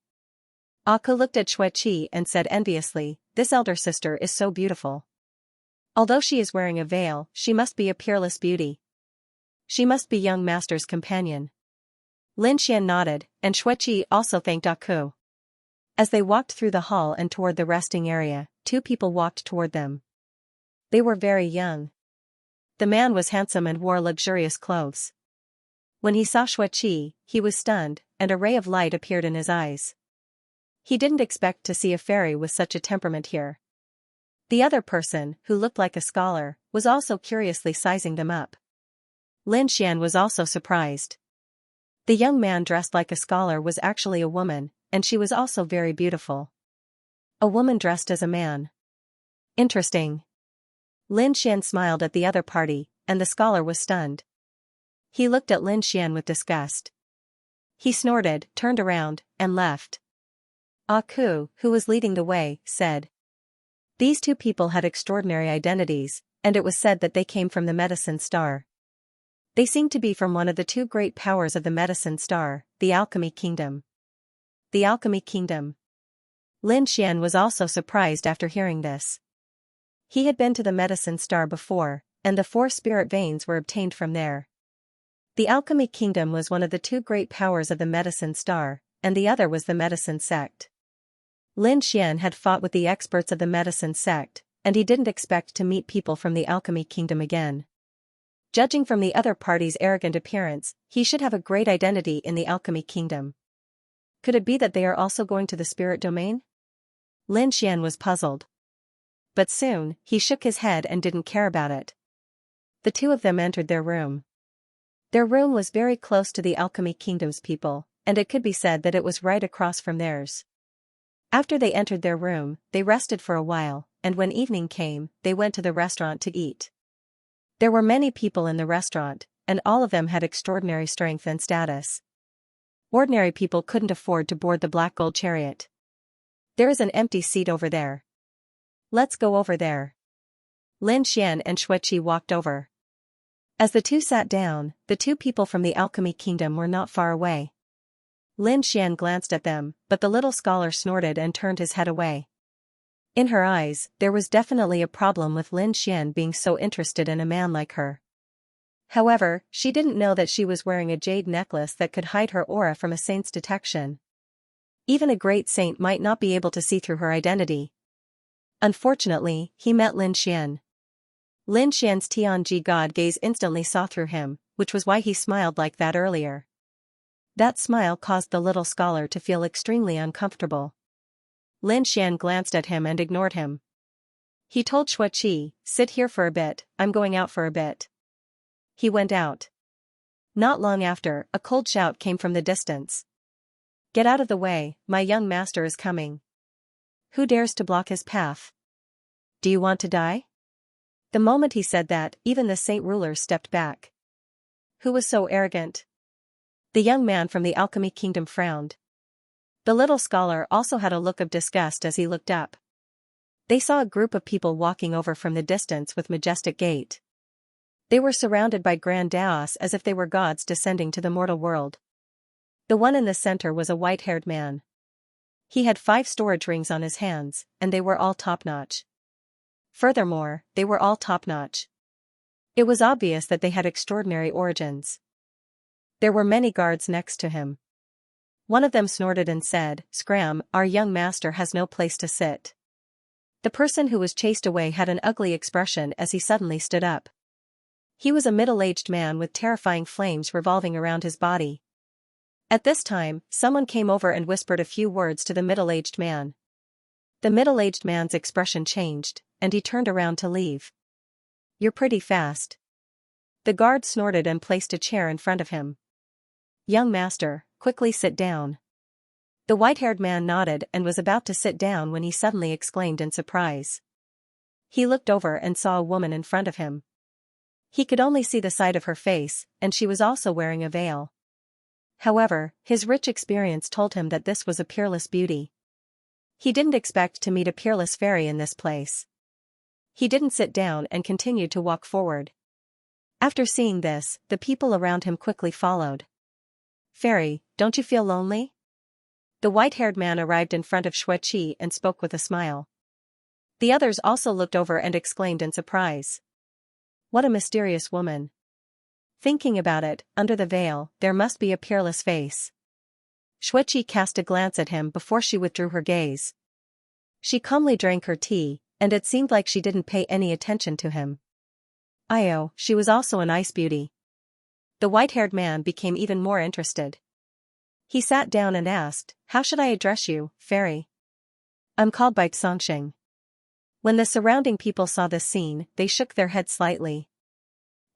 Aku looked at Xueqi and said enviously, "This elder sister is so beautiful. Although she is wearing a veil, she must be a peerless beauty. She must be young master's companion." Lin Xian nodded, and Xueqi also thanked Aku. As they walked through the hall and toward the resting area, two people walked toward them. They were very young. The man was handsome and wore luxurious clothes. When he saw Xueqi, he was stunned, and a ray of light appeared in his eyes. He didn't expect to see a fairy with such a temperament here. The other person, who looked like a scholar, was also curiously sizing them up. Lin Xian was also surprised. The young man dressed like a scholar was actually a woman, and she was also very beautiful. A woman dressed as a man. Interesting. Lin Xian smiled at the other party, and the scholar was stunned. He looked at Lin Xian with disgust. He snorted, turned around, and left. Aku, who was leading the way, said. These two people had extraordinary identities, and it was said that they came from the Medicine Star. They seemed to be from one of the two great powers of the Medicine Star, the Alchemy Kingdom. The Alchemy Kingdom. Lin Xian was also surprised after hearing this. He had been to the Medicine Star before, and the 4 spirit veins were obtained from there. The Alchemy Kingdom was one of the two great powers of the Medicine Star, and the other was the Medicine Sect. Lin Xian had fought with the experts of the Medicine Sect, and he didn't expect to meet people from the Alchemy Kingdom again. Judging from the other party's arrogant appearance, he should have a great identity in the alchemy kingdom. Could it be that they are also going to the spirit domain? Lin Xian was puzzled. But soon, he shook his head and didn't care about it. The two of them entered their room. Their room was very close to the alchemy kingdom's people, and it could be said that it was right across from theirs. After they entered their room, they rested for a while, and when evening came, they went to the restaurant to eat. There were many people in the restaurant, and all of them had extraordinary strength and status. Ordinary people couldn't afford to board the black gold chariot. There is an empty seat over there. Let's go over there. Lin Xian and Xueqi walked over. As the two sat down, the two people from the alchemy kingdom were not far away. Lin Xian glanced at them, but the little scholar snorted and turned his head away. In her eyes, there was definitely a problem with Lin Xian being so interested in a man like her. However, she didn't know that she was wearing a jade necklace that could hide her aura from a saint's detection. Even a great saint might not be able to see through her identity. Unfortunately, he met Lin Xian. Lin Xian's Tianji god gaze instantly saw through him, which was why he smiled like that earlier. That smile caused the little scholar to feel extremely uncomfortable. Lin Xian glanced at him and ignored him. He told Xueqi, "Sit here for a bit, I'm going out for a bit." He went out. Not long after, a cold shout came from the distance. "Get out of the way, my young master is coming. Who dares to block his path? Do you want to die?" The moment he said that, even the saint rulers stepped back. Who was so arrogant? The young man from the alchemy kingdom frowned. The little scholar also had a look of disgust as he looked up. They saw a group of people walking over from the distance with majestic gait. They were surrounded by grand daos as if they were gods descending to the mortal world. The one in the center was a white-haired man. He had 5 storage rings on his hands, and they were all top-notch. Furthermore, they were all top-notch. It was obvious that they had extraordinary origins. There were many guards next to him. One of them snorted and said, "Scram, our young master has no place to sit." The person who was chased away had an ugly expression as he suddenly stood up. He was a middle-aged man with terrifying flames revolving around his body. At this time, someone came over and whispered a few words to the middle-aged man. The middle-aged man's expression changed, and he turned around to leave. "You're pretty fast." The guard snorted and placed a chair in front of him. "Young master, quickly sit down." The white-haired man nodded and was about to sit down when he suddenly exclaimed in surprise. He looked over and saw a woman in front of him. He could only see the side of her face, and she was also wearing a veil. However, his rich experience told him that this was a peerless beauty. He didn't expect to meet a peerless fairy in this place. He didn't sit down and continued to walk forward. After seeing this, the people around him quickly followed. "Fairy, don't you feel lonely?" The white-haired man arrived in front of Xueqi and spoke with a smile. The others also looked over and exclaimed in surprise. What a mysterious woman. Thinking about it, under the veil, there must be a peerless face. Xueqi cast a glance at him before she withdrew her gaze. She calmly drank her tea, and it seemed like she didn't pay any attention to him. She was also an ice beauty. The white-haired man became even more interested. He sat down and asked, "How should I address you, fairy?" "I'm called by Xianxia." When the surrounding people saw this scene, they shook their heads slightly.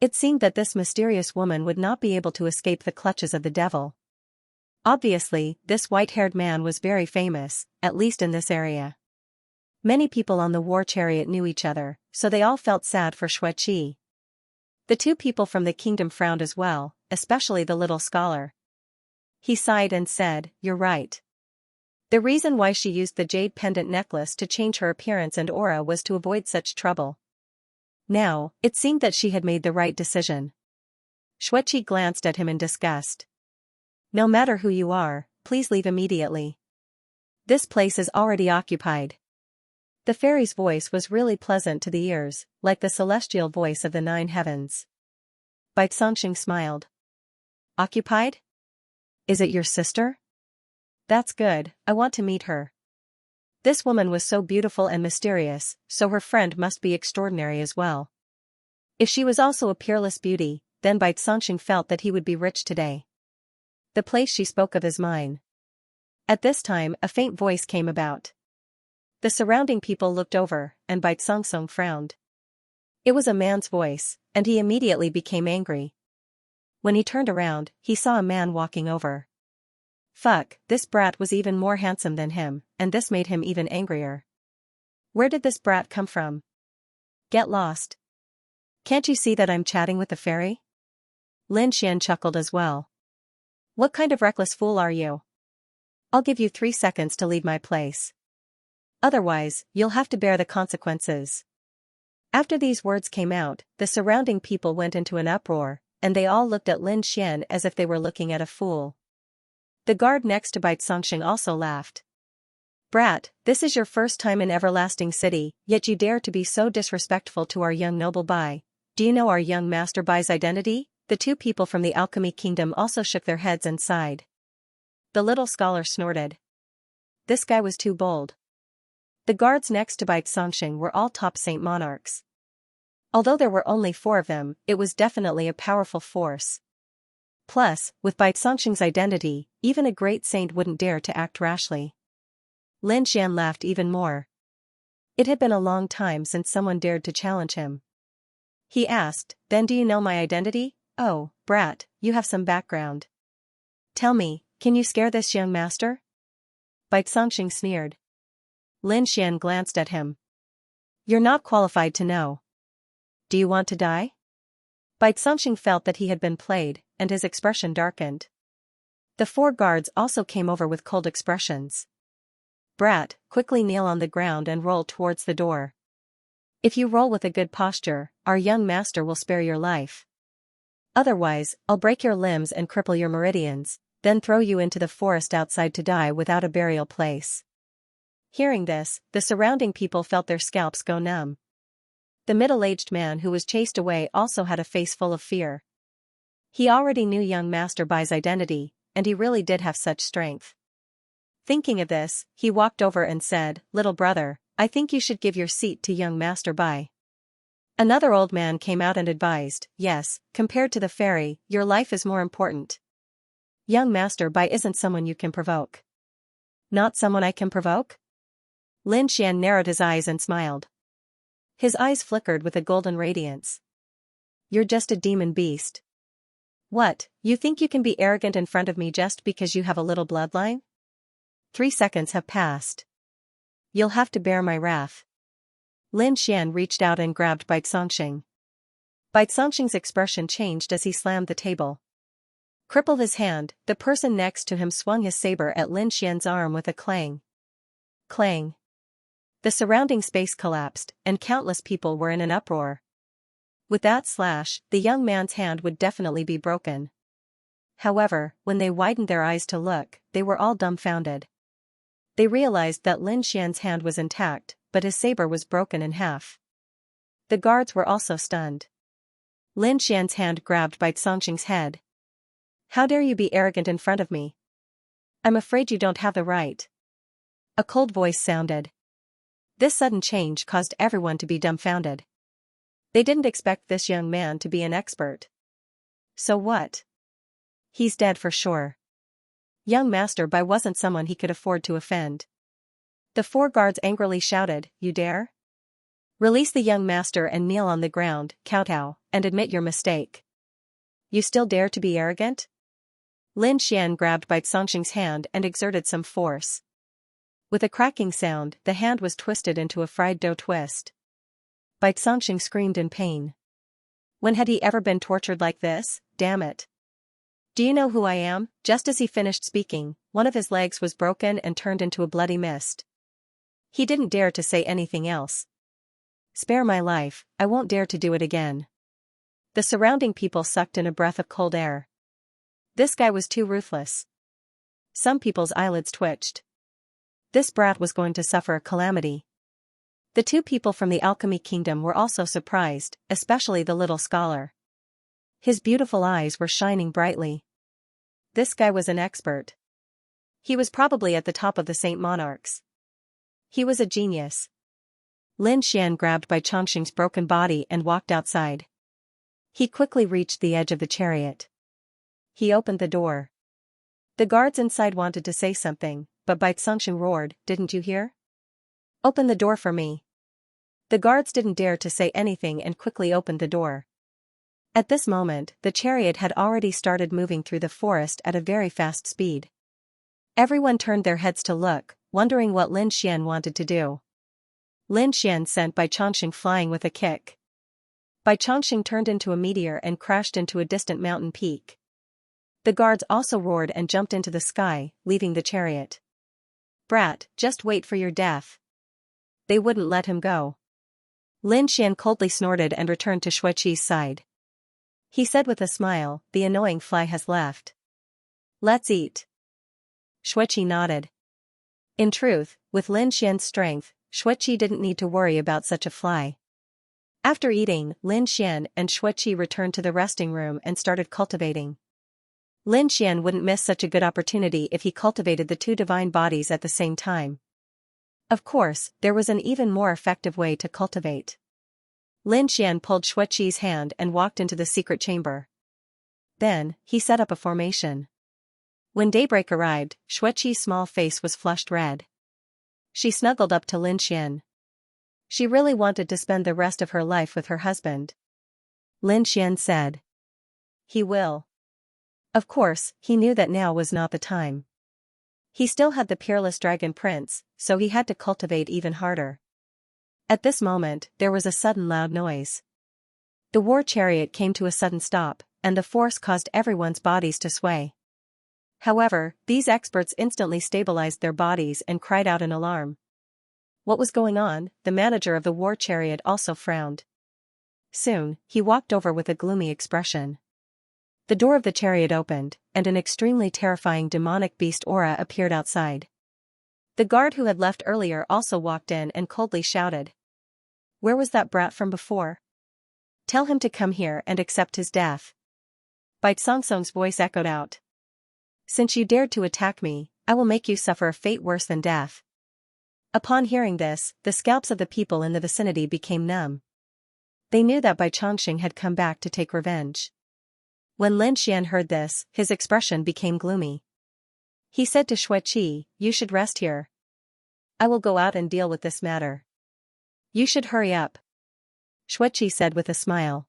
It seemed that this mysterious woman would not be able to escape the clutches of the devil. Obviously, this white-haired man was very famous, at least in this area. Many people on the war chariot knew each other, so they all felt sad for Xueqi. The two people from the kingdom frowned as well, especially the little scholar. He sighed and said, "You're right. The reason why she used the jade pendant necklace to change her appearance and aura was to avoid such trouble." Now, it seemed that she had made the right decision. Xueqi glanced at him in disgust. "No matter who you are, please leave immediately. This place is already occupied." The fairy's voice was really pleasant to the ears, like the celestial voice of the 9 heavens. Bai Xianxia smiled. "Occupied? Is it your sister? That's good, I want to meet her." This woman was so beautiful and mysterious, so her friend must be extraordinary as well. If she was also a peerless beauty, then Bai Congxing felt that he would be rich today. The place she spoke of is mine. At this time a faint voice came about. The surrounding people looked over, and Bai Congxing frowned. It was a man's voice, and he immediately became angry. When he turned around, he saw a man walking over. Fuck, this brat was even more handsome than him, and this made him even angrier. Where did this brat come from? Get lost. Can't you see that I'm chatting with the fairy? Lin Xian chuckled as well. What kind of reckless fool are you? I'll give you 3 seconds to leave my place. Otherwise, you'll have to bear the consequences. After these words came out, the surrounding people went into an uproar, and they all looked at Lin Xian as if they were looking at a fool. The guard next to Bai Congxing also laughed. Brat, this is your first time in Everlasting City, yet you dare to be so disrespectful to our young noble Bai. Do you know our young master Bai's identity? The 2 people from the Alchemy Kingdom also shook their heads and sighed. The little scholar snorted. This guy was too bold. The guards next to Bai Congxing were all top saint monarchs. Although there were only 4 of them, it was definitely a powerful force. Plus, with Bai Congxing's identity, even a great saint wouldn't dare to act rashly. Lin Xian laughed even more. It had been a long time since someone dared to challenge him. He asked, then do you know my identity? Oh, brat, you have some background. Tell me, can you scare this young master? Bai Congxing sneered. Lin Xian glanced at him. You're not qualified to know. Do you want to die? Bai Congxing felt that he had been played, and his expression darkened. The 4 guards also came over with cold expressions. Brat, quickly kneel on the ground and roll towards the door. If you roll with a good posture, our young master will spare your life. Otherwise, I'll break your limbs and cripple your meridians, then throw you into the forest outside to die without a burial place. Hearing this, the surrounding people felt their scalps go numb. The middle-aged man who was chased away also had a face full of fear. He already knew young Master Bai's identity, and he really did have such strength. Thinking of this, he walked over and said, "Little brother, I think you should give your seat to young Master Bai." Another old man came out and advised, "Yes, compared to the fairy, your life is more important. Young Master Bai isn't someone you can provoke." Not someone I can provoke? Lin Xian narrowed his eyes and smiled. His eyes flickered with a golden radiance. You're just a demon beast. What, you think you can be arrogant in front of me just because you have a little bloodline? 3 seconds have passed. You'll have to bear my wrath. Lin Xian reached out and grabbed Bai Congxing. Bai Congxing's expression changed as he slammed the table. Crippled his hand, the person next to him swung his saber at Lin Xian's arm with a clang. Clang. The surrounding space collapsed, and countless people were in an uproar. With that slash, the young man's hand would definitely be broken. However, when they widened their eyes to look, they were all dumbfounded. They realized that Lin Xian's hand was intact, but his saber was broken in half. The guards were also stunned. Lin Xian's hand grabbed Bai Congxing's head. How dare you be arrogant in front of me? I'm afraid you don't have the right. A cold voice sounded. This sudden change caused everyone to be dumbfounded. They didn't expect this young man to be an expert. So what? He's dead for sure. Young Master Bai wasn't someone he could afford to offend. The 4 guards angrily shouted, "You dare? Release the young master and kneel on the ground, kowtow, and admit your mistake. You still dare to be arrogant?" Lin Xian grabbed Bai Congxing's hand and exerted some force. With a cracking sound, the hand was twisted into a fried dough twist. Bai Congxing screamed in pain. When had he ever been tortured like this? Damn it. Do you know who I am? Just as he finished speaking, one of his legs was broken and turned into a bloody mist. He didn't dare to say anything else. Spare my life, I won't dare to do it again. The surrounding people sucked in a breath of cold air. This guy was too ruthless. Some people's eyelids twitched. This brat was going to suffer a calamity. The 2 people from the Alchemy Kingdom were also surprised, especially the little scholar. His beautiful eyes were shining brightly. This guy was an expert. He was probably at the top of the Saint Monarchs. He was a genius. Lin Xian grabbed Bai Congxing's broken body and walked outside. He quickly reached the edge of the chariot. He opened the door. The guards inside wanted to say something, but Xianxia roared, "Didn't you hear? Open the door for me." The guards didn't dare to say anything and quickly opened the door. At this moment, the chariot had already started moving through the forest at a very fast speed. Everyone turned their heads to look, wondering what Lin Xian wanted to do. Lin Xian sent Xianxia flying with a kick. Xianxia turned into a meteor and crashed into a distant mountain peak. The guards also roared and jumped into the sky, leaving the chariot. "Brat, just wait for your death." They wouldn't let him go. Lin Xian coldly snorted and returned to Xueqi's side. He said with a smile, "The annoying fly has left. Let's eat." Xueqi nodded. In truth, with Lin Xian's strength, Xueqi didn't need to worry about such a fly. After eating, Lin Xian and Xueqi returned to the resting room and started cultivating. Lin Xian wouldn't miss such a good opportunity if he cultivated the two divine bodies at the same time. Of course, there was an even more effective way to cultivate. Lin Xian pulled Xueqi's hand and walked into the secret chamber. Then, he set up a formation. When daybreak arrived, Xueqi's small face was flushed red. She snuggled up to Lin Xian. She really wanted to spend the rest of her life with her husband. Lin Xian said. "He will." Of course, he knew that now was not the time. He still had the peerless dragon prince, so he had to cultivate even harder. At this moment, there was a sudden loud noise. The war chariot came to a sudden stop, and the force caused everyone's bodies to sway. However, these experts instantly stabilized their bodies and cried out in alarm. What was going on? The manager of the war chariot also frowned. Soon, he walked over with a gloomy expression. The door of the chariot opened, and an extremely terrifying demonic beast aura appeared outside. The guard who had left earlier also walked in and coldly shouted. "Where was that brat from before? Tell him to come here and accept his death." Xianxia's voice echoed out. "Since you dared to attack me, I will make you suffer a fate worse than death." Upon hearing this, the scalps of the people in the vicinity became numb. They knew that Xianxia had come back to take revenge. When Lin Xian heard this, his expression became gloomy. He said to Xueqi, "You should rest here. I will go out and deal with this matter." "You should hurry up," Xueqi said with a smile.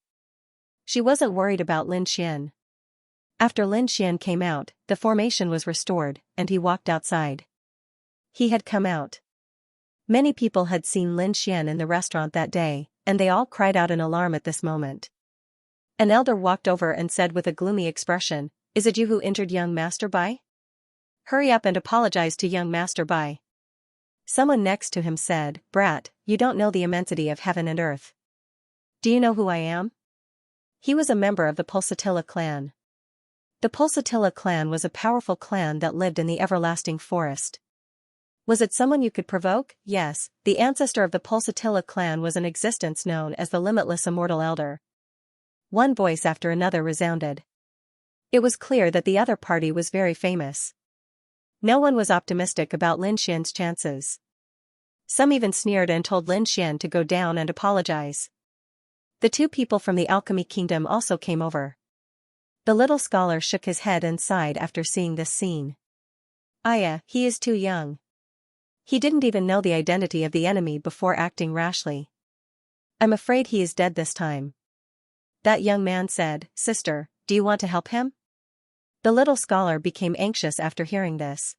She wasn't worried about Lin Xian. After Lin Xian came out, the formation was restored, and he walked outside. He had come out. Many people had seen Lin Xian in the restaurant that day, and they all cried out in alarm at this moment. An elder walked over and said with a gloomy expression, "Is it you who injured young Master Bai? Hurry up and apologize to young Master Bai." Someone next to him said, "Brat, you don't know the immensity of heaven and earth. Do you know who I am?" He was a member of the Pulsatilla clan. The Pulsatilla clan was a powerful clan that lived in the everlasting forest. Was it someone you could provoke? Yes, the ancestor of the Pulsatilla clan was in existence known as the Limitless Immortal Elder. One voice after another resounded. It was clear that the other party was very famous. No one was optimistic about Lin Xian's chances. Some even sneered and told Lin Xian to go down and apologize. The two people from the Alchemy Kingdom also came over. The little scholar shook his head and sighed after seeing this scene. Aya, he is too young. He didn't even know the identity of the enemy before acting rashly. I'm afraid he is dead this time. That young man said, "Sister, do you want to help him?" The little scholar became anxious after hearing this.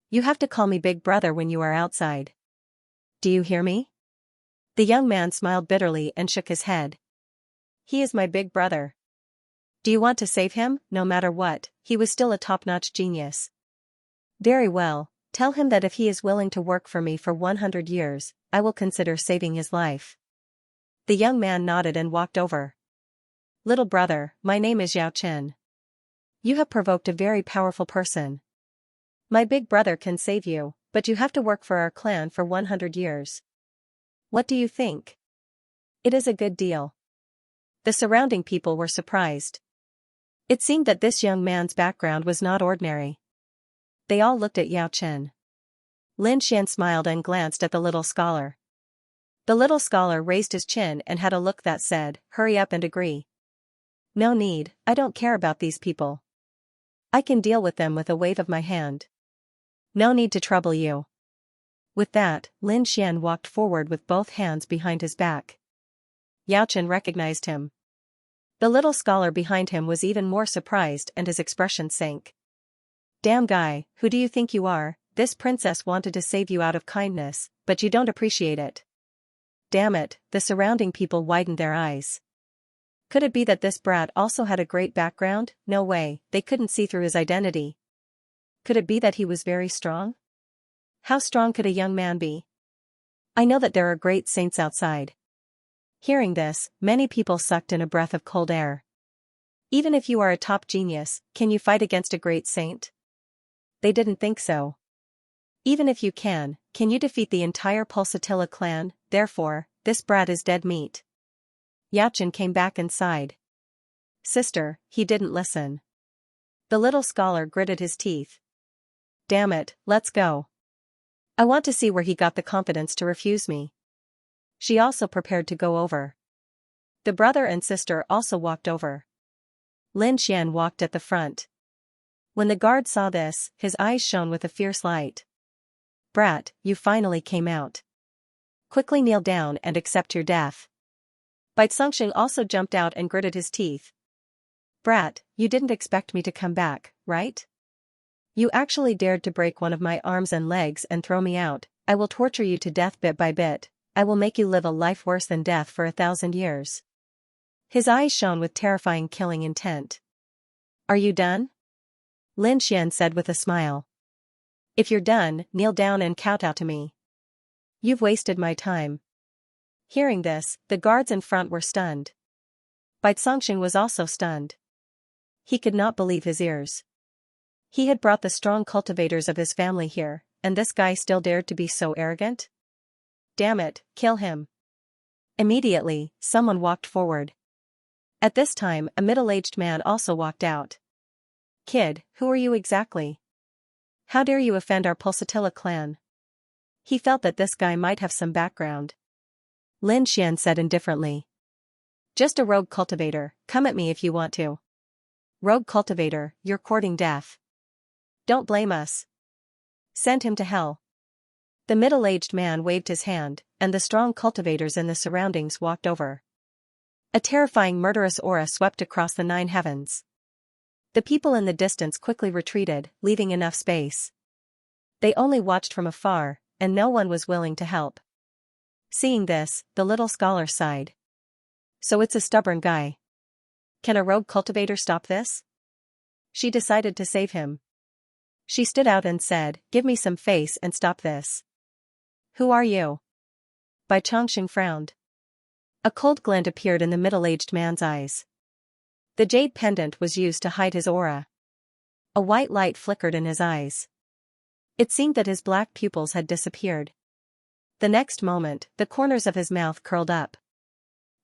"You have to call me big brother when you are outside. Do you hear me?" The young man smiled bitterly and shook his head. "He is my big brother. Do you want to save him? No matter what, he was still a top-notch genius." "Very well, tell him that if he is willing to work for me for 100 years, I will consider saving his life." The young man nodded and walked over. "Little brother, my name is Yao Chen. You have provoked a very powerful person. My big brother can save you, but you have to work for our clan for 100 years. What do you think? It is a good deal." The surrounding people were surprised. It seemed that this young man's background was not ordinary. They all looked at Yao Chen. Lin Xian smiled and glanced at the little scholar. The little scholar raised his chin and had a look that said, "Hurry up and agree." No need, I don't care about these people. I can deal with them with a wave of my hand. No need to trouble you. With that, Lin Xian walked forward with both hands behind his back. Yao Chen recognized him. The little scholar behind him was even more surprised and his expression sank. Damn guy, who do you think you are? This princess wanted to save you out of kindness, but you don't appreciate it. Damn it, the surrounding people widened their eyes. Could it be that this brat also had a great background? No way, they couldn't see through his identity. Could it be that he was very strong? How strong could a young man be? I know that there are great saints outside. Hearing this, many people sucked in a breath of cold air. Even if you are a top genius, can you fight against a great saint? They didn't think so. Even if you can you defeat the entire Pulsatilla clan? Therefore, this brat is dead meat. Yao Chen came back and sighed. Sister, he didn't listen. The little scholar gritted his teeth. Damn it, let's go. I want to see where he got the confidence to refuse me. She also prepared to go over. The brother and sister also walked over. Lin Xian walked at the front. When the guard saw this, his eyes shone with a fierce light. Brat, you finally came out. Quickly kneel down and accept your death. Bai Congxing also jumped out and gritted his teeth. Brat, you didn't expect me to come back, right? You actually dared to break one of my arms and legs and throw me out. I will torture you to death bit by bit. I will make you live a life worse than death for 1,000 years. His eyes shone with terrifying killing intent. Are you done? Lin Xian said with a smile. If you're done, kneel down and kowtow to me. You've wasted my time. Hearing this, the guards in front were stunned. Bai Congxing was also stunned. He could not believe his ears. He had brought the strong cultivators of his family here, and this guy still dared to be so arrogant? Damn it, kill him. Immediately, someone walked forward. At this time, a middle-aged man also walked out. Kid, who are you exactly? How dare you offend our Pulsatilla clan? He felt that this guy might have some background. Lin Xian said indifferently. Just a rogue cultivator, come at me if you want to. Rogue cultivator, you're courting death. Don't blame us. Send him to hell. The middle-aged man waved his hand, and the strong cultivators in the surroundings walked over. A terrifying murderous aura swept across the 9 heavens. The people in the distance quickly retreated, leaving enough space. They only watched from afar, and no one was willing to help. Seeing this, the little scholar sighed. So it's a stubborn guy. Can a rogue cultivator stop this? She decided to save him. She stood out and said, give me some face and stop this. Who are you? Bai Congxing frowned. A cold glint appeared in the middle-aged man's eyes. The jade pendant was used to hide his aura. A white light flickered in his eyes. It seemed that his black pupils had disappeared. The next moment, the corners of his mouth curled up.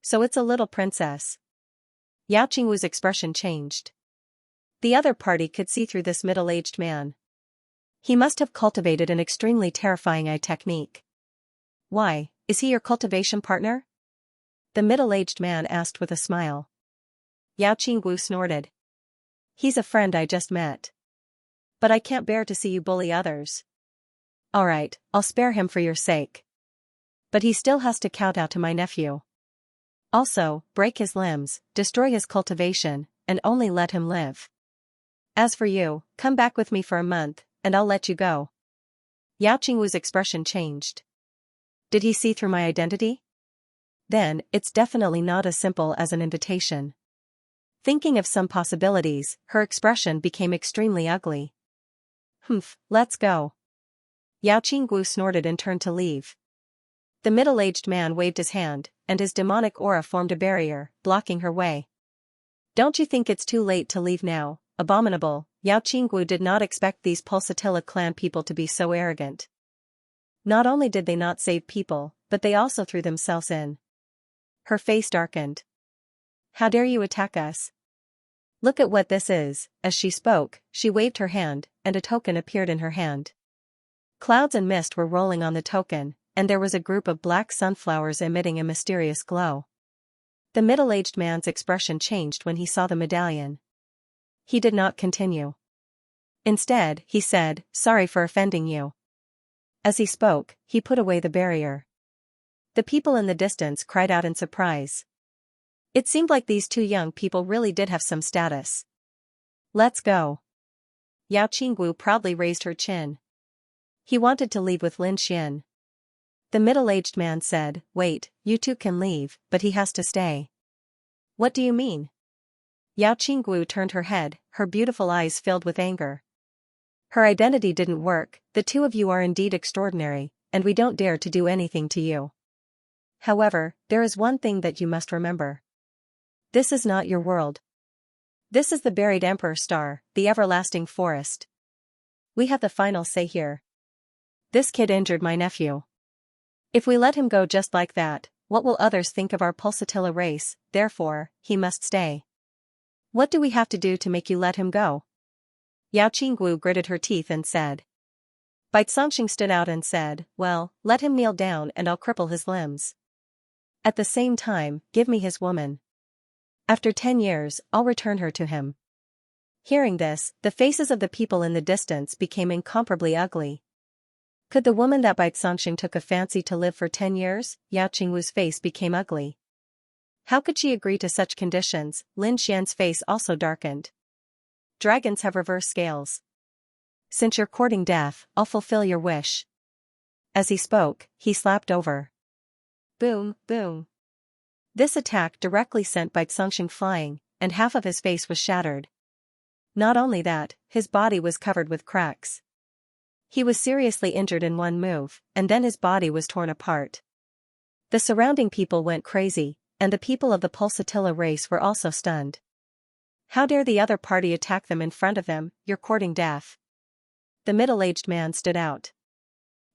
So it's a little princess. Yao Qingwu's expression changed. The other party could see through this middle-aged man. He must have cultivated an extremely terrifying eye technique. Why, is he your cultivation partner? The middle-aged man asked with a smile. Yao Qingwu snorted. He's a friend I just met. But I can't bear to see you bully others. Alright, I'll spare him for your sake. But he still has to kowtow to my nephew. Also, break his limbs, destroy his cultivation, and only let him live. As for you, come back with me for a month, and I'll let you go. Yao Qingwu's expression changed. Did he see through my identity? Then, it's definitely not as simple as an invitation. Thinking of some possibilities, her expression became extremely ugly. Humph, let's go. Yao Qingwu snorted and turned to leave. The middle-aged man waved his hand, and his demonic aura formed a barrier, blocking her way. Don't you think it's too late to leave now? Abominable. Yao Qingwu did not expect these Pulsatilla clan people to be so arrogant. Not only did they not save people, but they also threw themselves in. Her face darkened. How dare you attack us? Look at what this is. As she spoke, she waved her hand, and a token appeared in her hand. Clouds and mist were rolling on the token, and there was a group of black sunflowers emitting a mysterious glow. The middle-aged man's expression changed when he saw the medallion. He did not continue. Instead, he said, "Sorry for offending you." As he spoke, he put away the barrier. The people in the distance cried out in surprise. It seemed like these two young people really did have some status. "Let's go." Yao Qinggu proudly raised her chin. He wanted to leave with Lin Xian. The middle-aged man said, "Wait, you two can leave, but he has to stay." "What do you mean?" Yao Qinggu turned her head, her beautiful eyes filled with anger. "Her identity didn't work, the two of you are indeed extraordinary, and we don't dare to do anything to you. However, there is one thing that you must remember. This is not your world. This is the buried Emperor Star, the everlasting forest. We have the final say here. This kid injured my nephew. If we let him go just like that, what will others think of our Pulsatilla race? Therefore, he must stay. What do we have to do to make you let him go?" Yao Qinggu gritted her teeth and said. Bai Zongxing stood out and said, "Well, let him kneel down and I'll cripple his limbs. At the same time, give me his woman. After 10 years, I'll return her to him." Hearing this, the faces of the people in the distance became incomparably ugly. Could the woman that Bai Zongxing took a fancy to live for 10 years? Yao Qingwu's face became ugly. How could she agree to such conditions? Lin Xian's face also darkened. Dragons have reverse scales. Since you're courting death, I'll fulfill your wish. As he spoke, he slapped over. Boom, boom. This attack directly sent Bai Zongxing flying, and half of his face was shattered. Not only that, his body was covered with cracks. He was seriously injured in one move, and then his body was torn apart. The surrounding people went crazy, and the people of the Pulsatilla race were also stunned. How dare the other party attack them in front of them? You're courting death. The middle-aged man stood out.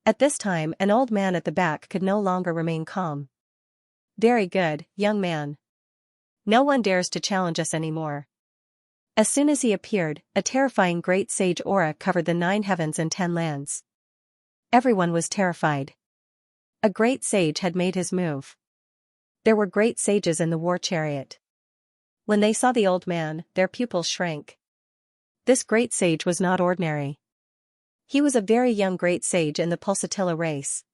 At this time, an old man at the back could no longer remain calm. "Very good, young man. No one dares to challenge us anymore." As soon as he appeared, a terrifying great sage aura covered the 9 heavens and 10 lands. Everyone was terrified. A great sage had made his move. There were great sages in the war chariot. When they saw the old man, their pupils shrank. This great sage was not ordinary. He was a very young great sage in the Pulsatilla race.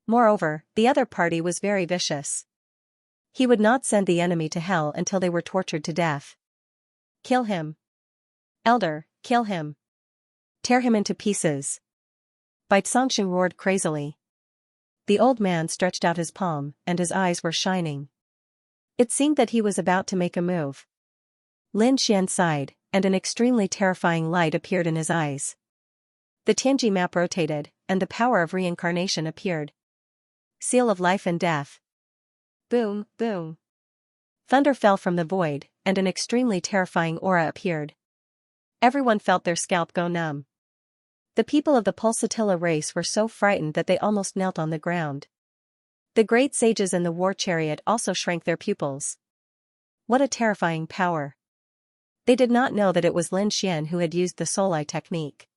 Moreover, the other party was very vicious. He would not send the enemy to hell until they were tortured to death. "Kill him. Elder, kill him. Tear him into pieces." Bai Zongxing roared crazily. The old man stretched out his palm, and his eyes were shining. It seemed that he was about to make a move. Lin Xian sighed, and an extremely terrifying light appeared in his eyes. The Tianji map rotated, and the power of reincarnation appeared. Seal of life and death. Boom, boom. Thunder fell from the void, and an extremely terrifying aura appeared. Everyone felt their scalp go numb. The people of the Pulsatilla race were so frightened that they almost knelt on the ground. The great sages in the war chariot also shrank their pupils. What a terrifying power. They did not know that it was Lin Xian who had used the Soul Eye technique.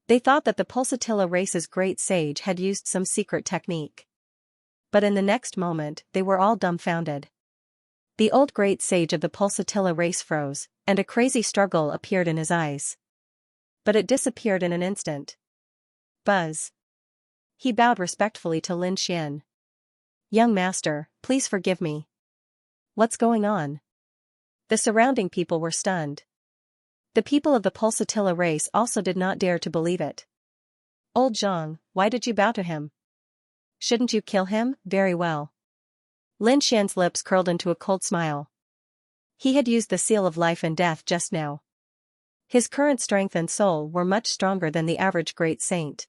They thought that the Pulsatilla race's great sage had used some secret technique. But in the next moment, they were all dumbfounded. The old great sage of the Pulsatilla race froze, and a crazy struggle appeared in his eyes. But it disappeared in an instant. Buzz. He bowed respectfully to Lin Xian. "Young master, please forgive me. What's going on?" The surrounding people were stunned. The people of the Pulsatilla race also did not dare to believe it. "Old Zhang, why did you bow to him? Shouldn't you kill him?" "Very well." Lin Xian's lips curled into a cold smile. He had used the seal of life and death just now. His current strength and soul were much stronger than the average great saint.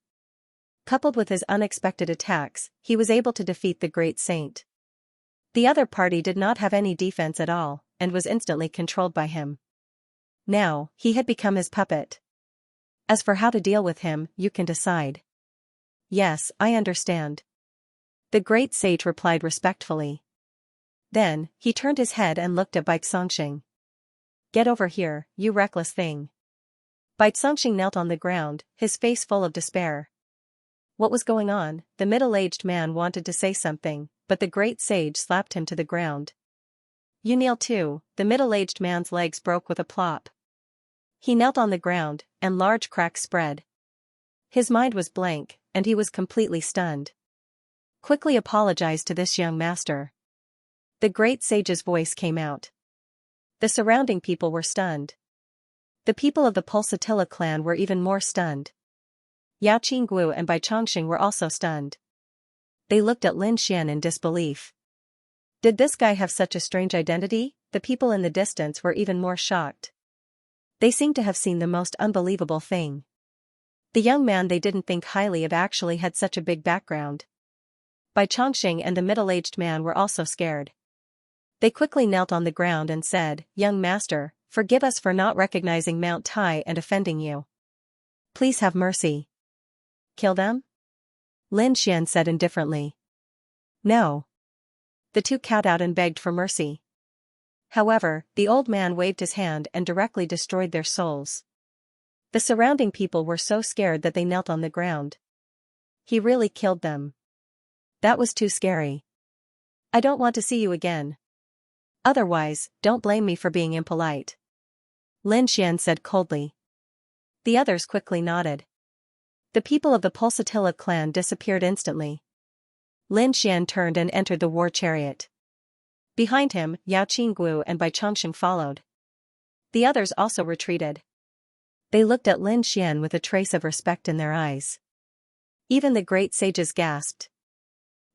Coupled with his unexpected attacks, he was able to defeat the great saint. The other party did not have any defense at all, and was instantly controlled by him. Now, he had become his puppet. As for how to deal with him, you can decide. "Yes, I understand." The great sage replied respectfully. Then, he turned his head and looked at Bai Zongxing. "Get over here, you reckless thing." Bai Zongxing knelt on the ground, his face full of despair. What was going on? The middle-aged man wanted to say something, but the great sage slapped him to the ground. You kneel too. The middle-aged man's legs broke with a plop. He knelt on the ground, and large cracks spread. His mind was blank, and he was completely stunned. Quickly apologize to this young master. The great sage's voice came out. The surrounding people were stunned. The people of the Pulsatilla clan were even more stunned. Yao Qingguo and Bai Chongqing were also stunned. They looked at Lin Xian in disbelief. Did this guy have such a strange identity? The people in the distance were even more shocked. They seemed to have seen the most unbelievable thing. The young man they didn't think highly of actually had such a big background. Bai Chongqing and the middle-aged man were also scared. They quickly knelt on the ground and said, "Young master, forgive us for not recognizing Mount Tai and offending you. Please have mercy." "Kill them?" Lin Xian said indifferently. "No." The two cowed out and begged for mercy. However, the old man waved his hand and directly destroyed their souls. The surrounding people were so scared that they knelt on the ground. He really killed them. That was too scary. I don't want to see you again. Otherwise, don't blame me for being impolite. Lin Xian said coldly. The others quickly nodded. The people of the Pulsatilla clan disappeared instantly. Lin Xian turned and entered the war chariot. Behind him, Yao Qingguo and Bai Chongqing followed. The others also retreated. They looked at Lin Xian with a trace of respect in their eyes. Even the great sages gasped.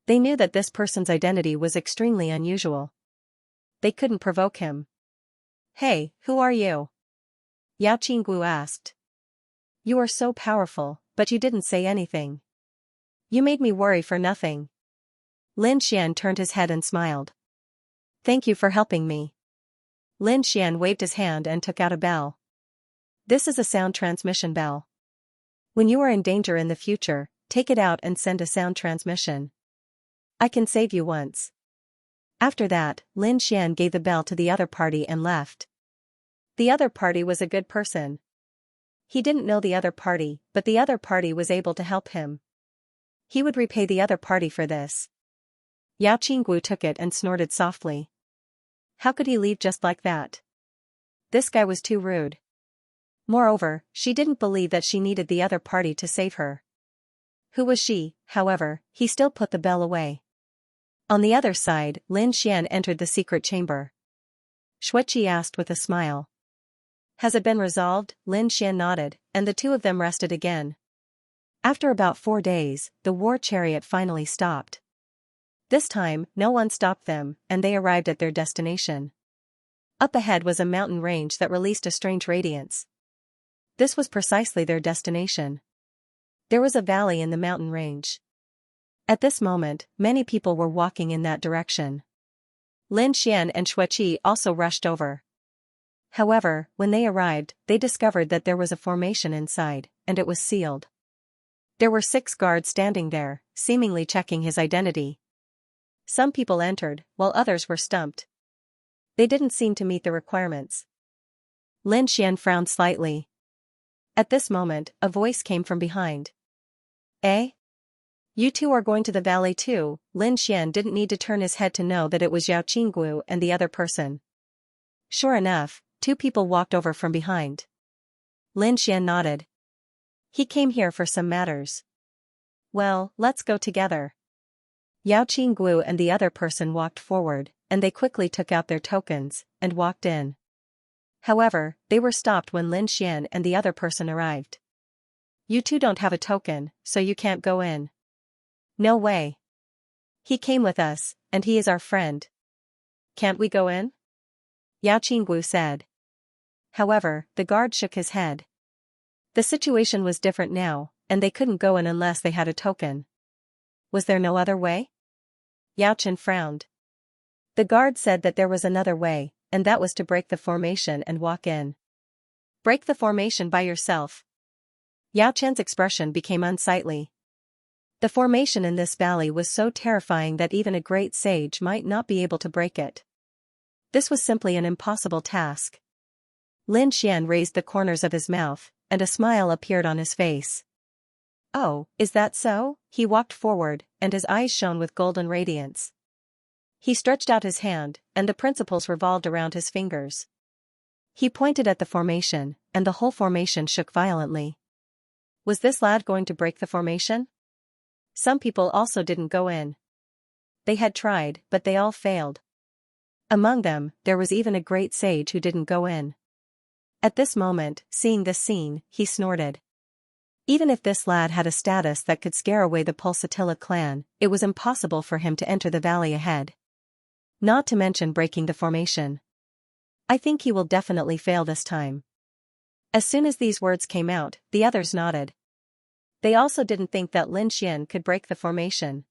They knew that this person's identity was extremely unusual. They couldn't provoke him. "Hey, who are you?" Yao Qingguo asked. "You are so powerful, but you didn't say anything. You made me worry for nothing." Lin Xian turned his head and smiled. "Thank you for helping me." Lin Xian waved his hand and took out a bell. This is a sound transmission bell. When you are in danger in the future, take it out and send a sound transmission. I can save you once. After that, Lin Xian gave the bell to the other party and left. The other party was a good person. He didn't know the other party, but the other party was able to help him. He would repay the other party for this. Yao Qingguo took it and snorted softly. How could he leave just like that? This guy was too rude. Moreover, she didn't believe that she needed the other party to save her. Who was she? However, he still put the bell away. On the other side, Lin Xian entered the secret chamber. Xueqi asked with a smile. Has it been resolved? Lin Xian nodded, and the two of them rested again. After about 4 days, the war chariot finally stopped. This time, no one stopped them, and they arrived at their destination. Up ahead was a mountain range that released a strange radiance. This was precisely their destination. There was a valley in the mountain range. At this moment, many people were walking in that direction. Lin Xian and Xueqi also rushed over. However, when they arrived, they discovered that there was a formation inside, and it was sealed. There were 6 guards standing there, seemingly checking his identity. Some people entered, while others were stumped. They didn't seem to meet the requirements. Lin Xian frowned slightly. At this moment, a voice came from behind. Eh? You two are going to the valley too? Lin Xian didn't need to turn his head to know that it was Yao Qingguo and the other person. Sure enough, 2 people walked over from behind. Lin Xian nodded. He came here for some matters. Well, let's go together. Yao Qingguo and the other person walked forward, and they quickly took out their tokens, and walked in. However, they were stopped when Lin Xian and the other person arrived. You two don't have a token, so you can't go in. No way. He came with us, and he is our friend. Can't we go in? Yao Qingguo said. However, the guard shook his head. The situation was different now, and they couldn't go in unless they had a token. Was there no other way? Yao Chen frowned. The guard said that there was another way, and that was to break the formation and walk in. Break the formation by yourself. Yao Chen's expression became unsightly. The formation in this valley was so terrifying that even a great sage might not be able to break it. This was simply an impossible task. Lin Xian raised the corners of his mouth, and a smile appeared on his face. Oh, is that so? He walked forward, and his eyes shone with golden radiance. He stretched out his hand, and the principles revolved around his fingers. He pointed at the formation, and the whole formation shook violently. Was this lad going to break the formation? Some people also didn't go in. They had tried, but they all failed. Among them, there was even a great sage who didn't go in. At this moment, seeing this scene, he snorted. Even if this lad had a status that could scare away the Pulsatilla clan, it was impossible for him to enter the valley ahead. Not to mention breaking the formation. I think he will definitely fail this time. As soon as these words came out, the others nodded. They also didn't think that Lin Xian could break the formation.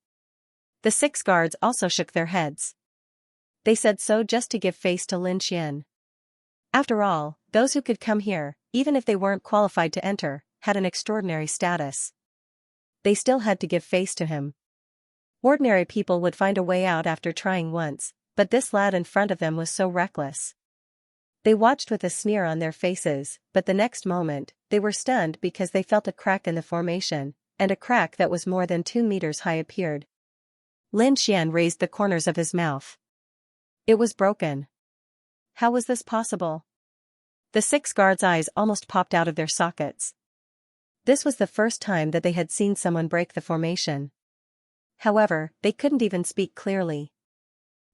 The 6 guards also shook their heads. They said so just to give face to Lin Xian. After all, those who could come here, even if they weren't qualified to enter, had an extraordinary status. They still had to give face to him. Ordinary people would find a way out after trying once, but this lad in front of them was so reckless. They watched with a sneer on their faces, but the next moment, they were stunned because they felt a crack in the formation, and a crack that was more than 2 meters high appeared. Lin Xian raised the corners of his mouth. It was broken. How was this possible? The 6 guards' eyes almost popped out of their sockets. This was the first time that they had seen someone break the formation. However, they couldn't even speak clearly.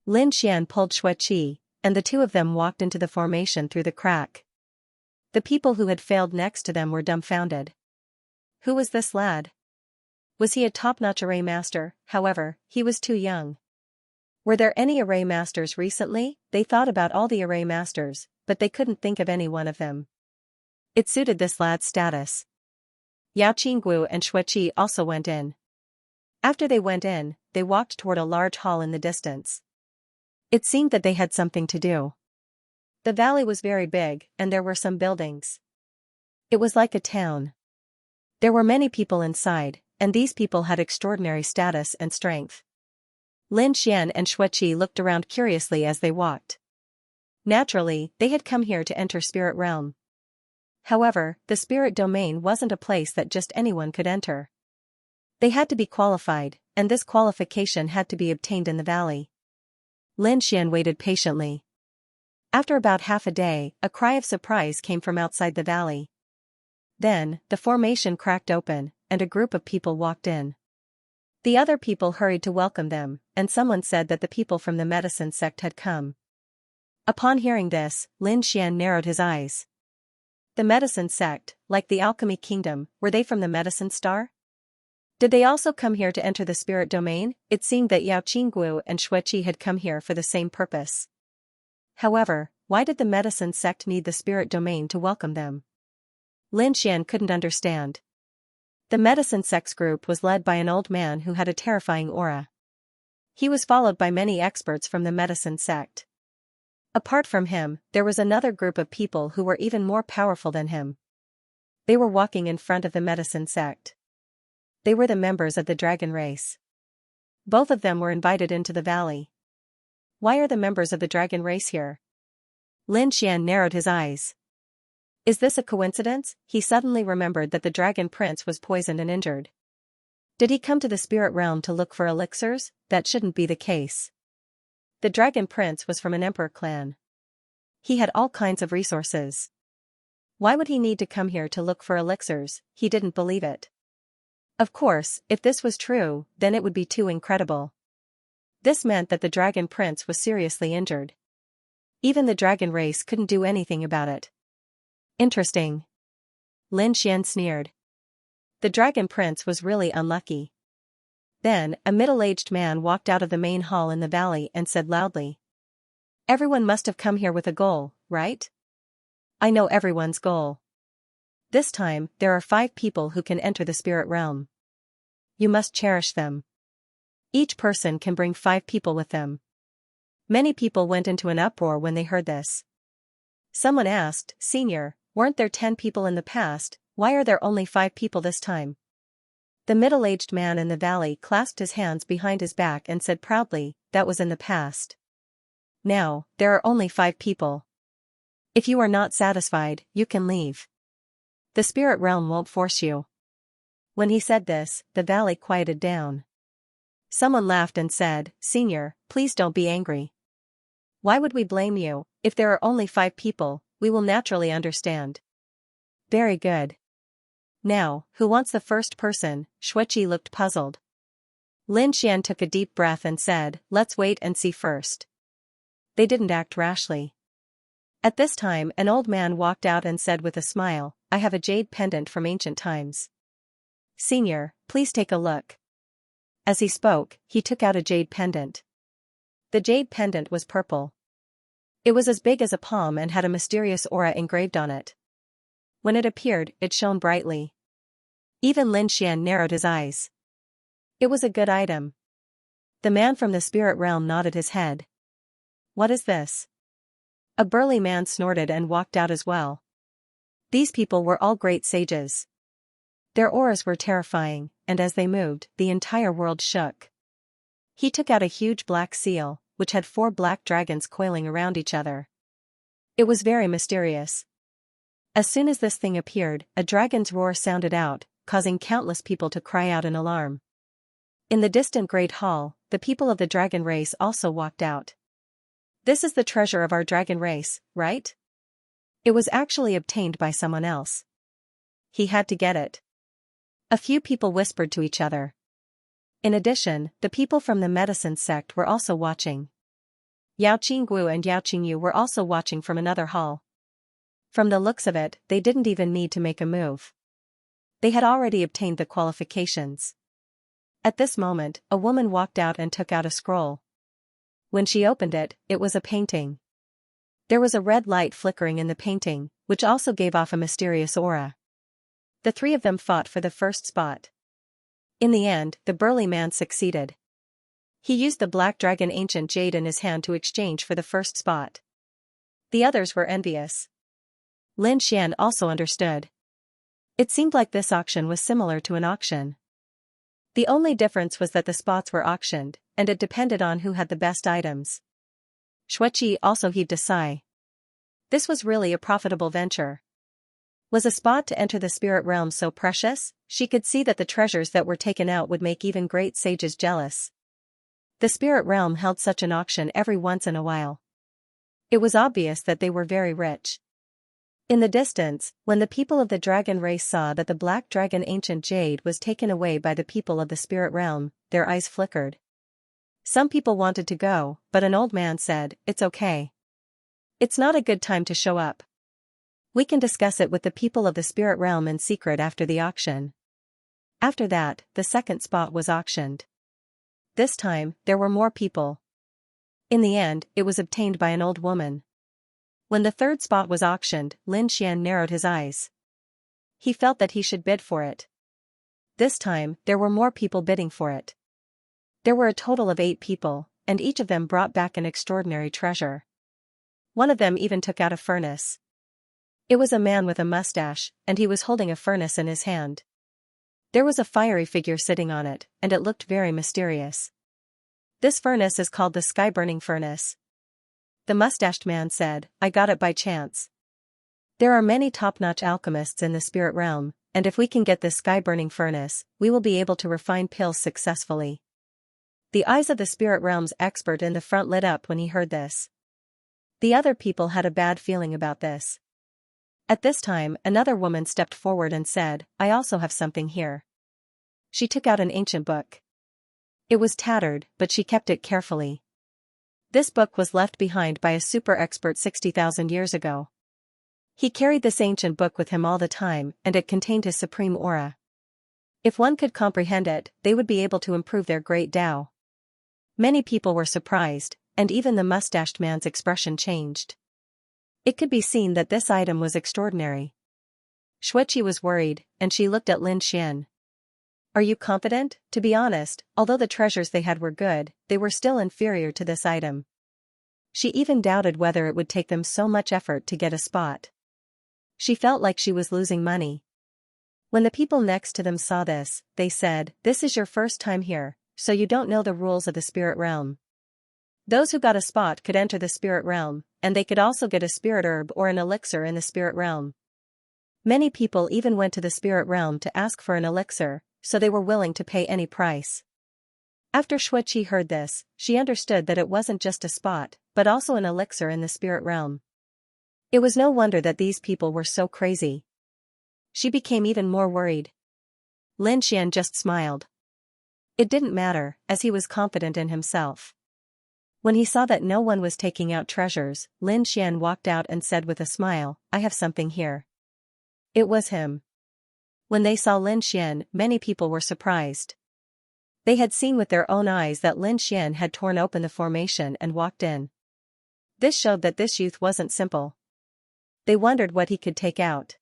Lin Xian pulled Xueqi, and the two of them walked into the formation through the crack. The people who had failed next to them were dumbfounded. Who was this lad? Was he a top-notch array master? However, he was too young. Were there any array masters recently? They thought about all the array masters, but they couldn't think of any one of them. It suited this lad's status. Yao Qinggu and Xueqi also went in. After they went in, they walked toward a large hall in the distance. It seemed that they had something to do. The valley was very big, and there were some buildings. It was like a town. There were many people inside, and these people had extraordinary status and strength. Lin Xian and Xueqi looked around curiously as they walked. Naturally, they had come here to enter Spirit Realm. However, the Spirit Domain wasn't a place that just anyone could enter. They had to be qualified, and this qualification had to be obtained in the valley. Lin Xian waited patiently. After about half a day, a cry of surprise came from outside the valley. Then, the formation cracked open, and a group of people walked in. The other people hurried to welcome them, and someone said that the people from the medicine sect had come. Upon hearing this, Lin Xian narrowed his eyes. The medicine sect, like the alchemy kingdom, were they from the medicine star? Did they also come here to enter the spirit domain? It seemed that Yao Qinggu and Xueqi had come here for the same purpose. However, why did the medicine sect need the spirit domain to welcome them? Lin Xian couldn't understand. The medicine sect's group was led by an old man who had a terrifying aura. He was followed by many experts from the medicine sect. Apart from him, there was another group of people who were even more powerful than him. They were walking in front of the medicine sect. They were the members of the dragon race. Both of them were invited into the valley. Why are the members of the dragon race here? Lin Xian narrowed his eyes. Is this a coincidence? He suddenly remembered that the dragon prince was poisoned and injured. Did he come to the spirit realm to look for elixirs? That shouldn't be the case. The dragon prince was from an emperor clan. He had all kinds of resources. Why would he need to come here to look for elixirs? He didn't believe it. Of course, if this was true, then it would be too incredible. This meant that the dragon prince was seriously injured. Even the dragon race couldn't do anything about it. Interesting. Lin Xian sneered. The dragon prince was really unlucky. Then, a middle-aged man walked out of the main hall in the valley and said loudly. Everyone must have come here with a goal, right? I know everyone's goal. This time, there are 5 people who can enter the spirit realm. You must cherish them. Each person can bring 5 people with them. Many people went into an uproar when they heard this. Someone asked, Senior, weren't there 10 people in the past, why are there only 5 people this time? The middle-aged man in the valley clasped his hands behind his back and said proudly, that was in the past. Now, there are only 5 people. If you are not satisfied, you can leave. The spirit realm won't force you. When he said this, the valley quieted down. Someone laughed and said, "Senior, please don't be angry. Why would we blame you? If there are only 5 people, we will naturally understand." Very good. Now, who wants the first person? Xueqi looked puzzled. Lin Xian took a deep breath and said, "Let's wait and see first." They didn't act rashly. At this time, an old man walked out and said with a smile, "I have a jade pendant from ancient times. Senior, please take a look." As he spoke, he took out a jade pendant. The jade pendant was purple. It was as big as a palm and had a mysterious aura engraved on it. When it appeared, it shone brightly. Even Lin Xian narrowed his eyes. It was a good item. The man from the spirit realm nodded his head. "What is this?" A burly man snorted and walked out as well. These people were all great sages. Their auras were terrifying, and as they moved, the entire world shook. He took out a huge black seal, which had 4 black dragons coiling around each other. It was very mysterious. As soon as this thing appeared, a dragon's roar sounded out, causing countless people to cry out in alarm. In the distant Great Hall, the people of the dragon race also walked out. "This is the treasure of our dragon race, right?" It was actually obtained by someone else. He had to get it. A few people whispered to each other. In addition, the people from the medicine sect were also watching. Yao Qinggu and Yao Qingyu were also watching from another hall. From the looks of it, they didn't even need to make a move. They had already obtained the qualifications. At this moment, a woman walked out and took out a scroll. When she opened it, it was a painting. There was a red light flickering in the painting, which also gave off a mysterious aura. The 3 of them fought for the first spot. In the end, the burly man succeeded. He used the black dragon ancient jade in his hand to exchange for the first spot. The others were envious. Lin Xian also understood. It seemed like this auction was similar to an auction. The only difference was that the spots were auctioned, and it depended on who had the best items. Xueqi also heaved a sigh. This was really a profitable venture. Was a spot to enter the spirit realm so precious? She could see that the treasures that were taken out would make even great sages jealous. The spirit realm held such an auction every once in a while. It was obvious that they were very rich. In the distance, when the people of the dragon race saw that the black dragon ancient jade was taken away by the people of the spirit realm, their eyes flickered. Some people wanted to go, but an old man said, "It's okay. It's not a good time to show up. We can discuss it with the people of the spirit realm in secret after the auction." After that, the second spot was auctioned. This time, there were more people. In the end, it was obtained by an old woman. When the third spot was auctioned, Lin Xian narrowed his eyes. He felt that he should bid for it. This time, there were more people bidding for it. There were a total of 8 people, and each of them brought back an extraordinary treasure. One of them even took out a furnace. It was a man with a mustache, and he was holding a furnace in his hand. There was a fiery figure sitting on it, and it looked very mysterious. "This furnace is called the sky-burning furnace." The mustached man said, "I got it by chance. There are many top-notch alchemists in the spirit realm, and if we can get this sky-burning furnace, we will be able to refine pills successfully." The eyes of the spirit realm's expert in the front lit up when he heard this. The other people had a bad feeling about this. At this time, another woman stepped forward and said, "I also have something here." She took out an ancient book. It was tattered, but she kept it carefully. This book was left behind by a super expert 60,000 years ago. He carried this ancient book with him all the time, and it contained his supreme aura. If one could comprehend it, they would be able to improve their great Tao. Many people were surprised, and even the mustached man's expression changed. It could be seen that this item was extraordinary. Xueqi was worried, and she looked at Lin Xian. "Are you confident?" To be honest, although the treasures they had were good, they were still inferior to this item. She even doubted whether it would take them so much effort to get a spot. She felt like she was losing money. When the people next to them saw this, they said, "This is your first time here, so you don't know the rules of the spirit realm. Those who got a spot could enter the spirit realm, and they could also get a spirit herb or an elixir in the spirit realm." Many people even went to the spirit realm to ask for an elixir, so they were willing to pay any price. After Shuiqi heard this, she understood that it wasn't just a spot, but also an elixir in the spirit realm. It was no wonder that these people were so crazy. She became even more worried. Lin Xian just smiled. It didn't matter, as he was confident in himself. When he saw that no one was taking out treasures, Lin Xian walked out and said with a smile, "I have something here." It was him. When they saw Lin Xian, many people were surprised. They had seen with their own eyes that Lin Xian had torn open the formation and walked in. This showed that this youth wasn't simple. They wondered what he could take out.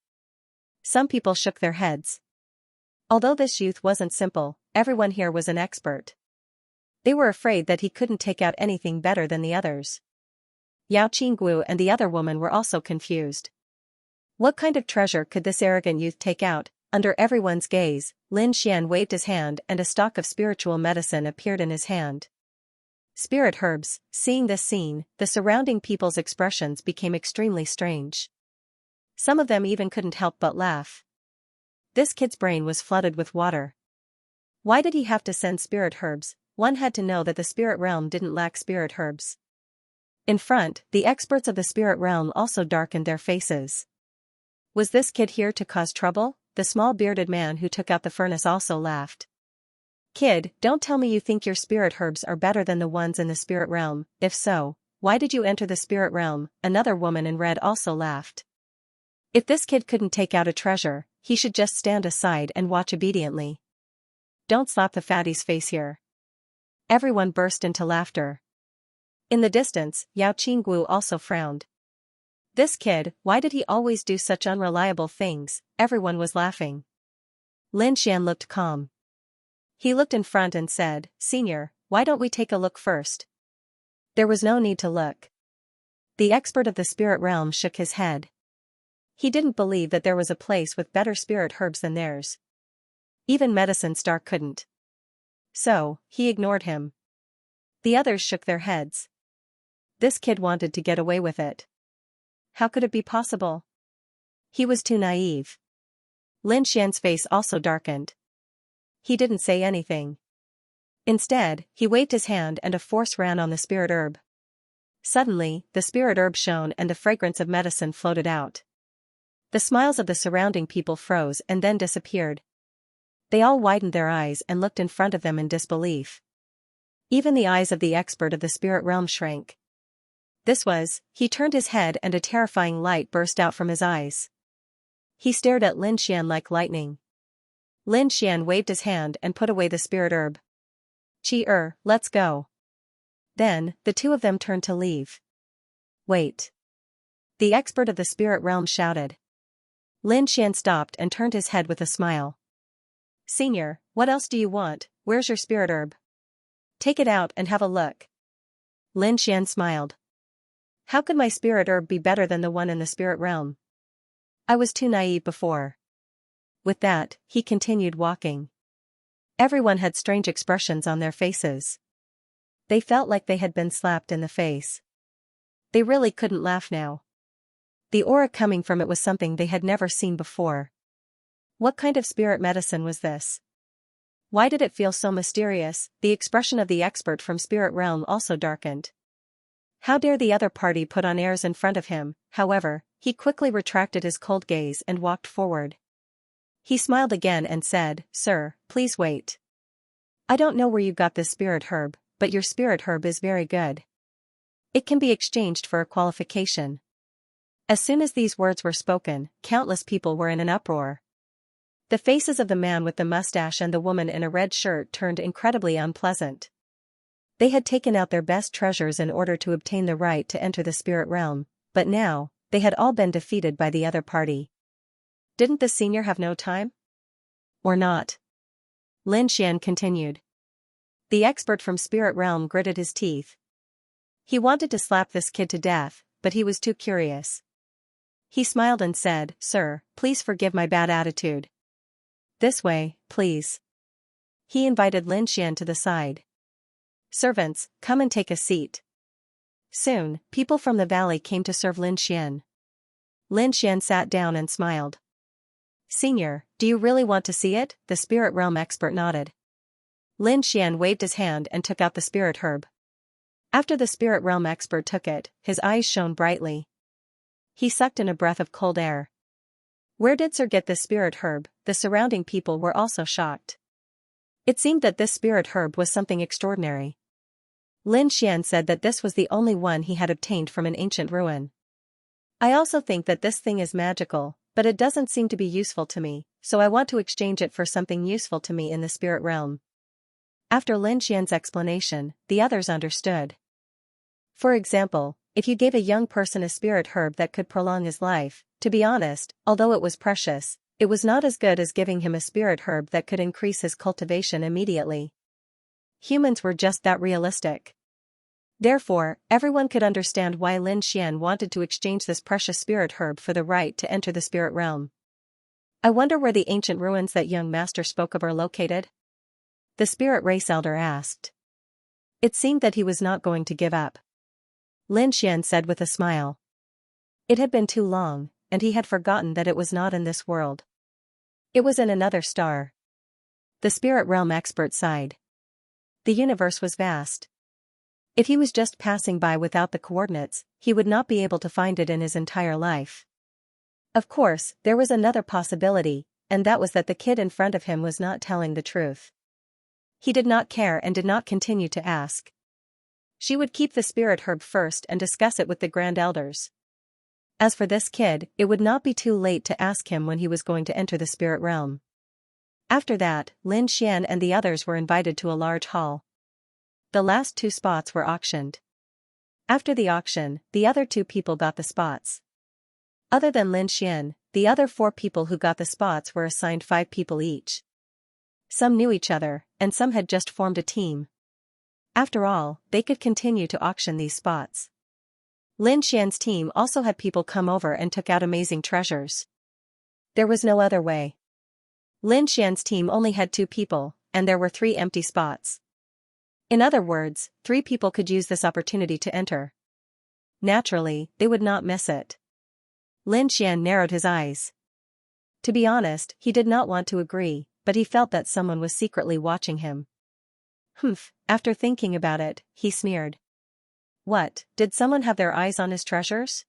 Some people shook their heads. Although this youth wasn't simple, everyone here was an expert. They were afraid that he couldn't take out anything better than the others. Yao Qingguo and the other woman were also confused. What kind of treasure could this arrogant youth take out? Under everyone's gaze, Lin Xian waved his hand and a stalk of spiritual medicine appeared in his hand. Spirit herbs. Seeing this scene, the surrounding people's expressions became extremely strange. Some of them even couldn't help but laugh. This kid's brain was flooded with water. Why did he have to send spirit herbs? One had to know that the spirit realm didn't lack spirit herbs. In front, the experts of the spirit realm also darkened their faces. Was this kid here to cause trouble? The small bearded man who took out the furnace also laughed. Kid, don't tell me you think your spirit herbs are better than the ones in the spirit realm. If so, why did you enter the spirit realm? Another woman in red also laughed. If this kid couldn't take out a treasure, he should just stand aside and watch obediently. Don't slap the fatty's face here. Everyone burst into laughter. In the distance, Yao Qingguo also frowned. This kid, why did he always do such unreliable things? Everyone was laughing. Lin Xian looked calm. He looked in front and said, "Senior, why don't we take a look first?" There was no need to look. The expert of the spirit realm shook his head. He didn't believe that there was a place with better spirit herbs than theirs. Even Medicine Star couldn't. So, he ignored him. The others shook their heads. This kid wanted to get away with it. How could it be possible? He was too naive. Lin Xian's face also darkened. He didn't say anything. Instead, he waved his hand and a force ran on the spirit herb. Suddenly, the spirit herb shone and the fragrance of medicine floated out. The smiles of the surrounding people froze and then disappeared. They all widened their eyes and looked in front of them in disbelief. Even the eyes of the expert of the spirit realm shrank. He turned his head and a terrifying light burst out from his eyes. He stared at Lin Xian like lightning. Lin Xian waved his hand and put away the spirit herb. Let's go. Then, the two of them turned to leave. Wait. The expert of the spirit realm shouted. Lin Xian stopped and turned his head with a smile. Senior, what else do you want? Where's your spirit herb? Take it out and have a look. Lin Xian smiled. How could my spirit herb be better than the one in the spirit realm? I was too naive before. With that, he continued walking. Everyone had strange expressions on their faces. They felt like they had been slapped in the face. They really couldn't laugh now. The aura coming from it was something they had never seen before. What kind of spirit medicine was this? Why did it feel so mysterious? The expression of the expert from spirit realm also darkened. How dare the other party put on airs in front of him? However, he quickly retracted his cold gaze and walked forward. He smiled again and said, Sir, please wait. I don't know where you got this spirit herb, but your spirit herb is very good. It can be exchanged for a qualification. As soon as these words were spoken, countless people were in an uproar. The faces of the man with the mustache and the woman in a red shirt turned incredibly unpleasant. They had taken out their best treasures in order to obtain the right to enter the spirit realm, but now, they had all been defeated by the other party. Didn't the senior have no time? Or not? Lin Xian continued. The expert from spirit realm gritted his teeth. He wanted to slap this kid to death, but he was too curious. He smiled and said, Sir, please forgive my bad attitude. This way, please. He invited Lin Xian to the side. Servants, come and take a seat. Soon, people from the valley came to serve Lin Xian. Lin Xian sat down and smiled. Senior, do you really want to see it? The spirit realm expert nodded. Lin Xian waved his hand and took out the spirit herb. After the spirit realm expert took it, his eyes shone brightly. He sucked in a breath of cold air. Where did Sir get this spirit herb? The surrounding people were also shocked. It seemed that this spirit herb was something extraordinary. Lin Xian said that this was the only one he had obtained from an ancient ruin. I also think that this thing is magical, but it doesn't seem to be useful to me, so I want to exchange it for something useful to me in the spirit realm. After Lin Xian's explanation, the others understood. For example, if you gave a young person a spirit herb that could prolong his life, to be honest, although it was precious, it was not as good as giving him a spirit herb that could increase his cultivation immediately. Humans were just that realistic. Therefore, everyone could understand why Lin Xian wanted to exchange this precious spirit herb for the right to enter the spirit realm. I wonder where the ancient ruins that young master spoke of are located? The spirit race elder asked. It seemed that he was not going to give up. Lin Xian said with a smile. It had been too long, and he had forgotten that it was not in this world. It was in another star. The spirit realm expert sighed. The universe was vast. If he was just passing by without the coordinates, he would not be able to find it in his entire life. Of course, there was another possibility, and that was that the kid in front of him was not telling the truth. He did not care and did not continue to ask. She would keep the spirit herb first and discuss it with the grand elders. As for this kid, it would not be too late to ask him when he was going to enter the spirit realm. After that, Lin Xian and the others were invited to a large hall. The last 2 spots were auctioned. After the auction, the other 2 people got the spots. Other than Lin Xian, the other 4 people who got the spots were assigned 5 people each. Some knew each other, and some had just formed a team. After all, they could continue to auction these spots. Lin Xian's team also had people come over and took out amazing treasures. There was no other way. Lin Xian's team only had 2 people, and there were 3 empty spots. In other words, 3 people could use this opportunity to enter. Naturally, they would not miss it. Lin Xian narrowed his eyes. To be honest, he did not want to agree, but he felt that someone was secretly watching him. After thinking about it, he sneered. What, did someone have their eyes on his treasures?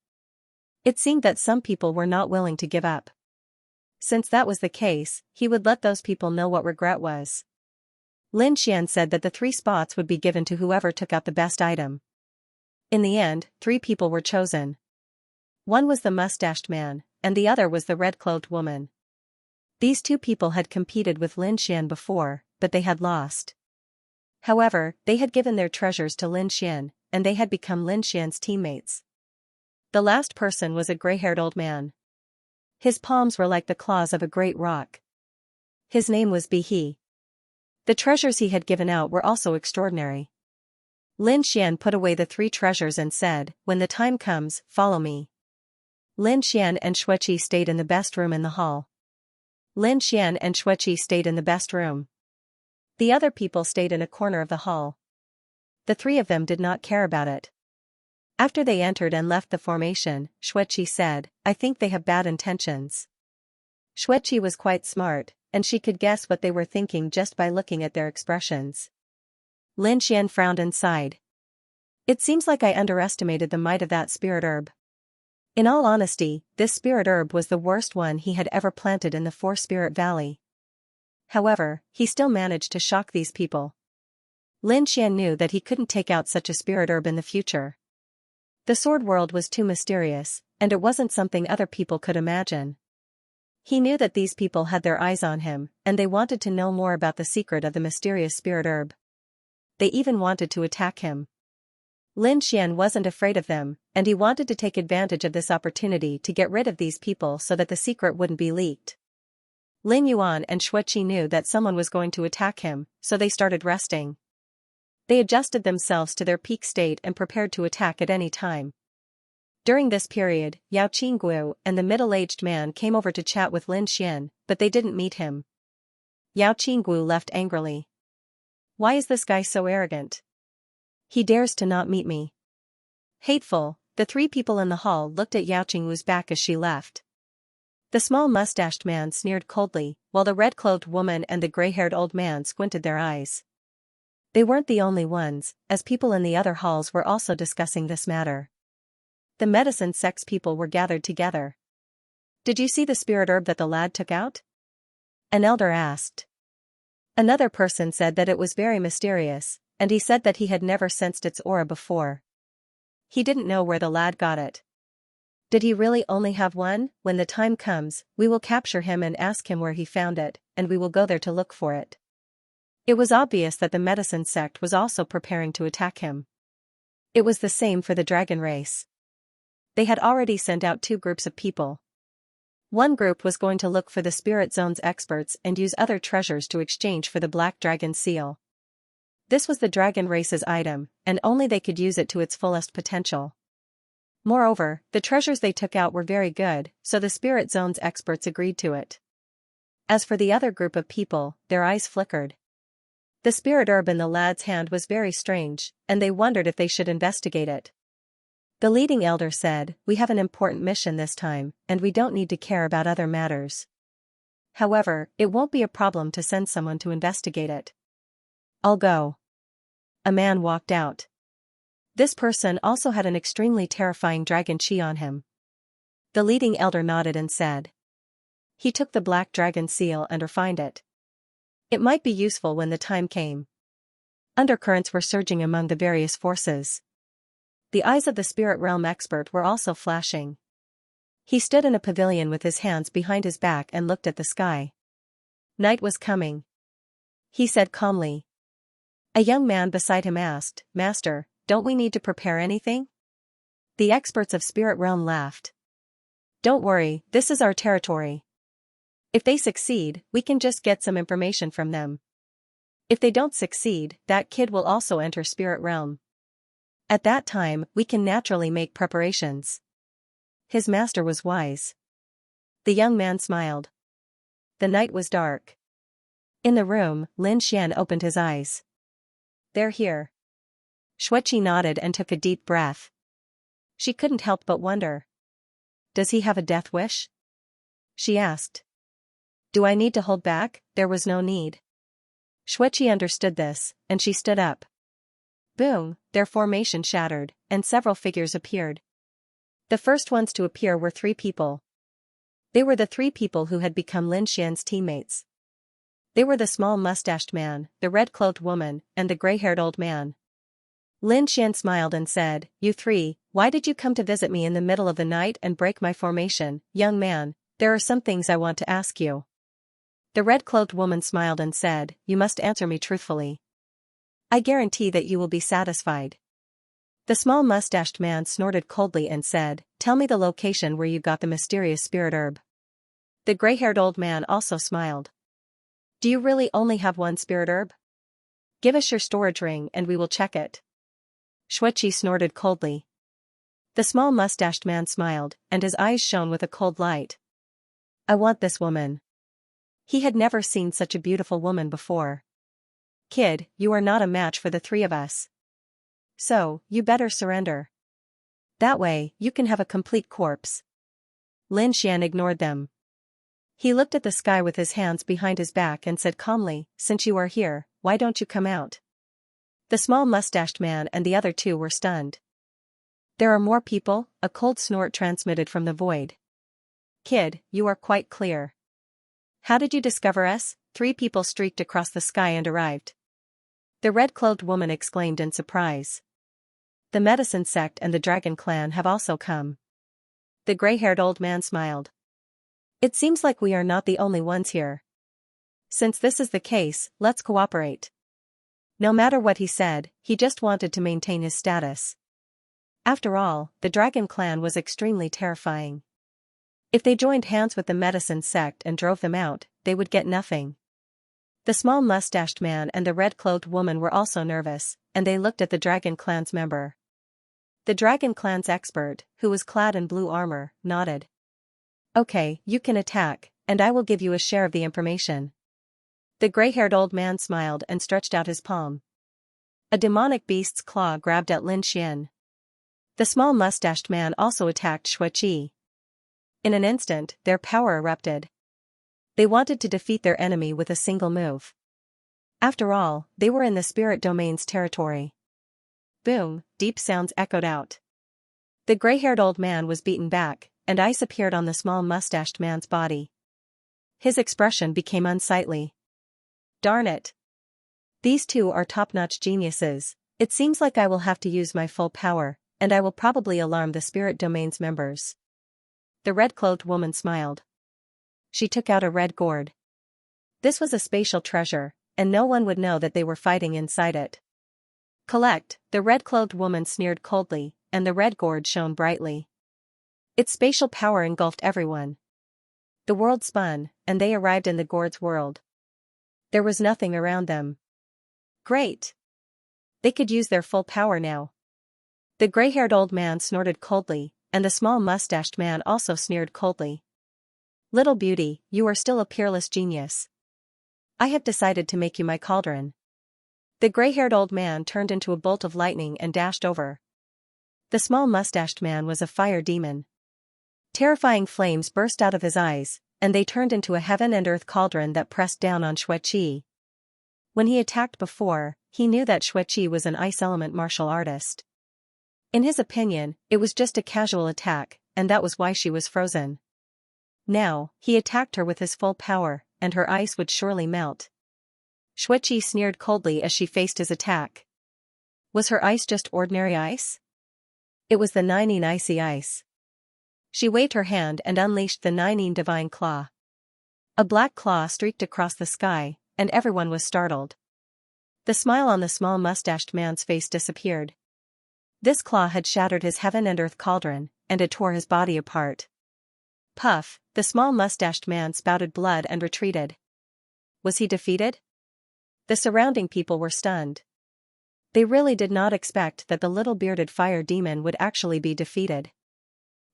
It seemed that some people were not willing to give up. Since that was the case, he would let those people know what regret was. Lin Xian said that the 3 spots would be given to whoever took out the best item. In the end, 3 people were chosen. One was the mustached man, and the other was the red-clothed woman. These 2 people had competed with Lin Xian before, but they had lost. However, they had given their treasures to Lin Xian, and they had become Lin Xian's teammates. The last person was a gray-haired old man. His palms were like the claws of a great rock. His name was Bihe. The treasures he had given out were also extraordinary. Lin Xian put away the 3 treasures and said, "When the time comes, follow me." Lin Xian and Xueqi stayed in the best room in the hall. Lin Xian and Xueqi stayed in the best room. The other people stayed in a corner of the hall. The 3 of them did not care about it. After they entered and left the formation, Xueqi said, "I think they have bad intentions." Xueqi was quite smart, and she could guess what they were thinking just by looking at their expressions. Lin Xian frowned and sighed. It seems like I underestimated the might of that spirit herb. In all honesty, this spirit herb was the worst one he had ever planted in the 4-Spirit Valley. However, he still managed to shock these people. Lin Xian knew that he couldn't take out such a spirit herb in the future. The sword world was too mysterious, and it wasn't something other people could imagine. He knew that these people had their eyes on him, and they wanted to know more about the secret of the mysterious spirit herb. They even wanted to attack him. Lin Xian wasn't afraid of them, and he wanted to take advantage of this opportunity to get rid of these people so that the secret wouldn't be leaked. Lin Yuan and Xueqi knew that someone was going to attack him, so they started resting. They adjusted themselves to their peak state and prepared to attack at any time. During this period, Yao Qingguo and the middle-aged man came over to chat with Lin Xian, but they didn't meet him. Yao Qingguo left angrily. Why is this guy so arrogant? He dares to not meet me. Hateful, the 3 people in the hall looked at Yao Qingguo's back as she left. The small mustached man sneered coldly, while the red-clothed woman and the gray-haired old man squinted their eyes. They weren't the only ones, as people in the other halls were also discussing this matter. The medicine sect's people were gathered together. "Did you see the spirit herb that the lad took out?" an elder asked. Another person said that it was very mysterious, and he said that he had never sensed its aura before. He didn't know where the lad got it. "Did he really only have one? When the time comes, we will capture him and ask him where he found it, and we will go there to look for it." It was obvious that the medicine sect was also preparing to attack him. It was the same for the dragon race. They had already sent out 2 groups of people. One group was going to look for the spirit zone's experts and use other treasures to exchange for the black dragon seal. This was the dragon race's item, and only they could use it to its fullest potential. Moreover, the treasures they took out were very good, so the spirit zone's experts agreed to it. As for the other group of people, their eyes flickered. The spirit herb in the lad's hand was very strange, and they wondered if they should investigate it. The leading elder said, "We have an important mission this time, and we don't need to care about other matters. However, it won't be a problem to send someone to investigate it." "I'll go." A man walked out. This person also had an extremely terrifying dragon chi on him. The leading elder nodded and said. He took the black dragon seal and refined it. It might be useful when the time came. Undercurrents were surging among the various forces. The eyes of the spirit realm expert were also flashing. He stood in a pavilion with his hands behind his back and looked at the sky. Night was coming. He said calmly. A young man beside him asked, "Master, don't we need to prepare anything?" The experts of spirit realm laughed. "Don't worry, this is our territory. If they succeed, we can just get some information from them. If they don't succeed, that kid will also enter spirit realm. At that time, we can naturally make preparations." His master was wise. The young man smiled. The night was dark. In the room, Lin Xian opened his eyes. "They're here." Xueqi nodded and took a deep breath. She couldn't help but wonder. "Does he have a death wish?" she asked. "Do I need to hold back?" There was no need. Xueqi understood this, and she stood up. Boom, their formation shattered, and several figures appeared. The first ones to appear were 3 people. They were the 3 people who had become Lin Xian's teammates. They were the small mustached man, the red-cloaked woman, and the gray-haired old man. Lin Xian smiled and said, "You 3, why did you come to visit me in the middle of the night and break my formation? Young man, there are some things I want to ask you." The red-cloaked woman smiled and said, "You must answer me truthfully. I guarantee that you will be satisfied." The small mustached man snorted coldly and said, "Tell me the location where you got the mysterious spirit herb." The gray-haired old man also smiled. "Do you really only have one spirit herb? Give us your storage ring and we will check it." Xueqi snorted coldly. The small mustached man smiled, and his eyes shone with a cold light. "I want this woman." He had never seen such a beautiful woman before. "Kid, you are not a match for the 3 of us. So, you better surrender. That way, you can have a complete corpse." Lin Xian ignored them. He looked at the sky with his hands behind his back and said calmly, "Since you are here, why don't you come out?" The small mustached man and the other 2 were stunned. "There are more people?" A cold snort transmitted from the void. "Kid, you are quite clear. How did you discover us?" 3 people streaked across the sky and arrived. The red-cloaked woman exclaimed in surprise. "The medicine sect and the dragon clan have also come." The gray-haired old man smiled. "It seems like we are not the only ones here. Since this is the case, let's cooperate." No matter what he said, he just wanted to maintain his status. After all, the dragon clan was extremely terrifying. If they joined hands with the medicine sect and drove them out, they would get nothing. The small mustached man and the red-cloaked woman were also nervous, and they looked at the dragon clan's member. The dragon clan's expert, who was clad in blue armor, nodded. "Okay, you can attack, and I will give you a share of the information." The gray-haired old man smiled and stretched out his palm. A demonic beast's claw grabbed at Lin Xian. The small mustached man also attacked Xueqi. In an instant, their power erupted. They wanted to defeat their enemy with a single move. After all, they were in the spirit domain's territory. Boom, deep sounds echoed out. The gray-haired old man was beaten back, and ice appeared on the small mustached man's body. His expression became unsightly. Darn it. These two are top-notch geniuses. It seems like I will have to use my full power, and I will probably alarm the spirit domain's members. The red-clothed woman smiled. She took out a red gourd. This was a spatial treasure, and no one would know that they were fighting inside it. Collect, the red-clothed woman sneered coldly, and the red gourd shone brightly. Its spatial power engulfed everyone. The world spun, and they arrived in the gourd's world. There was nothing around them. Great! They could use their full power now. The gray-haired old man snorted coldly, and the small mustached man also sneered coldly. Little beauty, you are still a peerless genius. I have decided to make you my cauldron. The gray-haired old man turned into a bolt of lightning and dashed over. The small mustached man was a fire demon. Terrifying flames burst out of his eyes, and they turned into a heaven and earth cauldron that pressed down on Xueqi. When he attacked before, he knew that Xueqi was an ice element martial artist. In his opinion, it was just a casual attack, and that was why she was frozen. Now, he attacked her with his full power, and her ice would surely melt. Xueqi sneered coldly as she faced his attack. Was her ice just ordinary ice? It was the Nineteen icy ice. She waved her hand and unleashed the Nineteen divine claw. A black claw streaked across the sky, and everyone was startled. The smile on the small mustached man's face disappeared. This claw had shattered his heaven and earth cauldron, and it tore his body apart. Puff, the small mustached man spouted blood and retreated. Was he defeated? The surrounding people were stunned. They really did not expect that the little bearded fire demon would actually be defeated.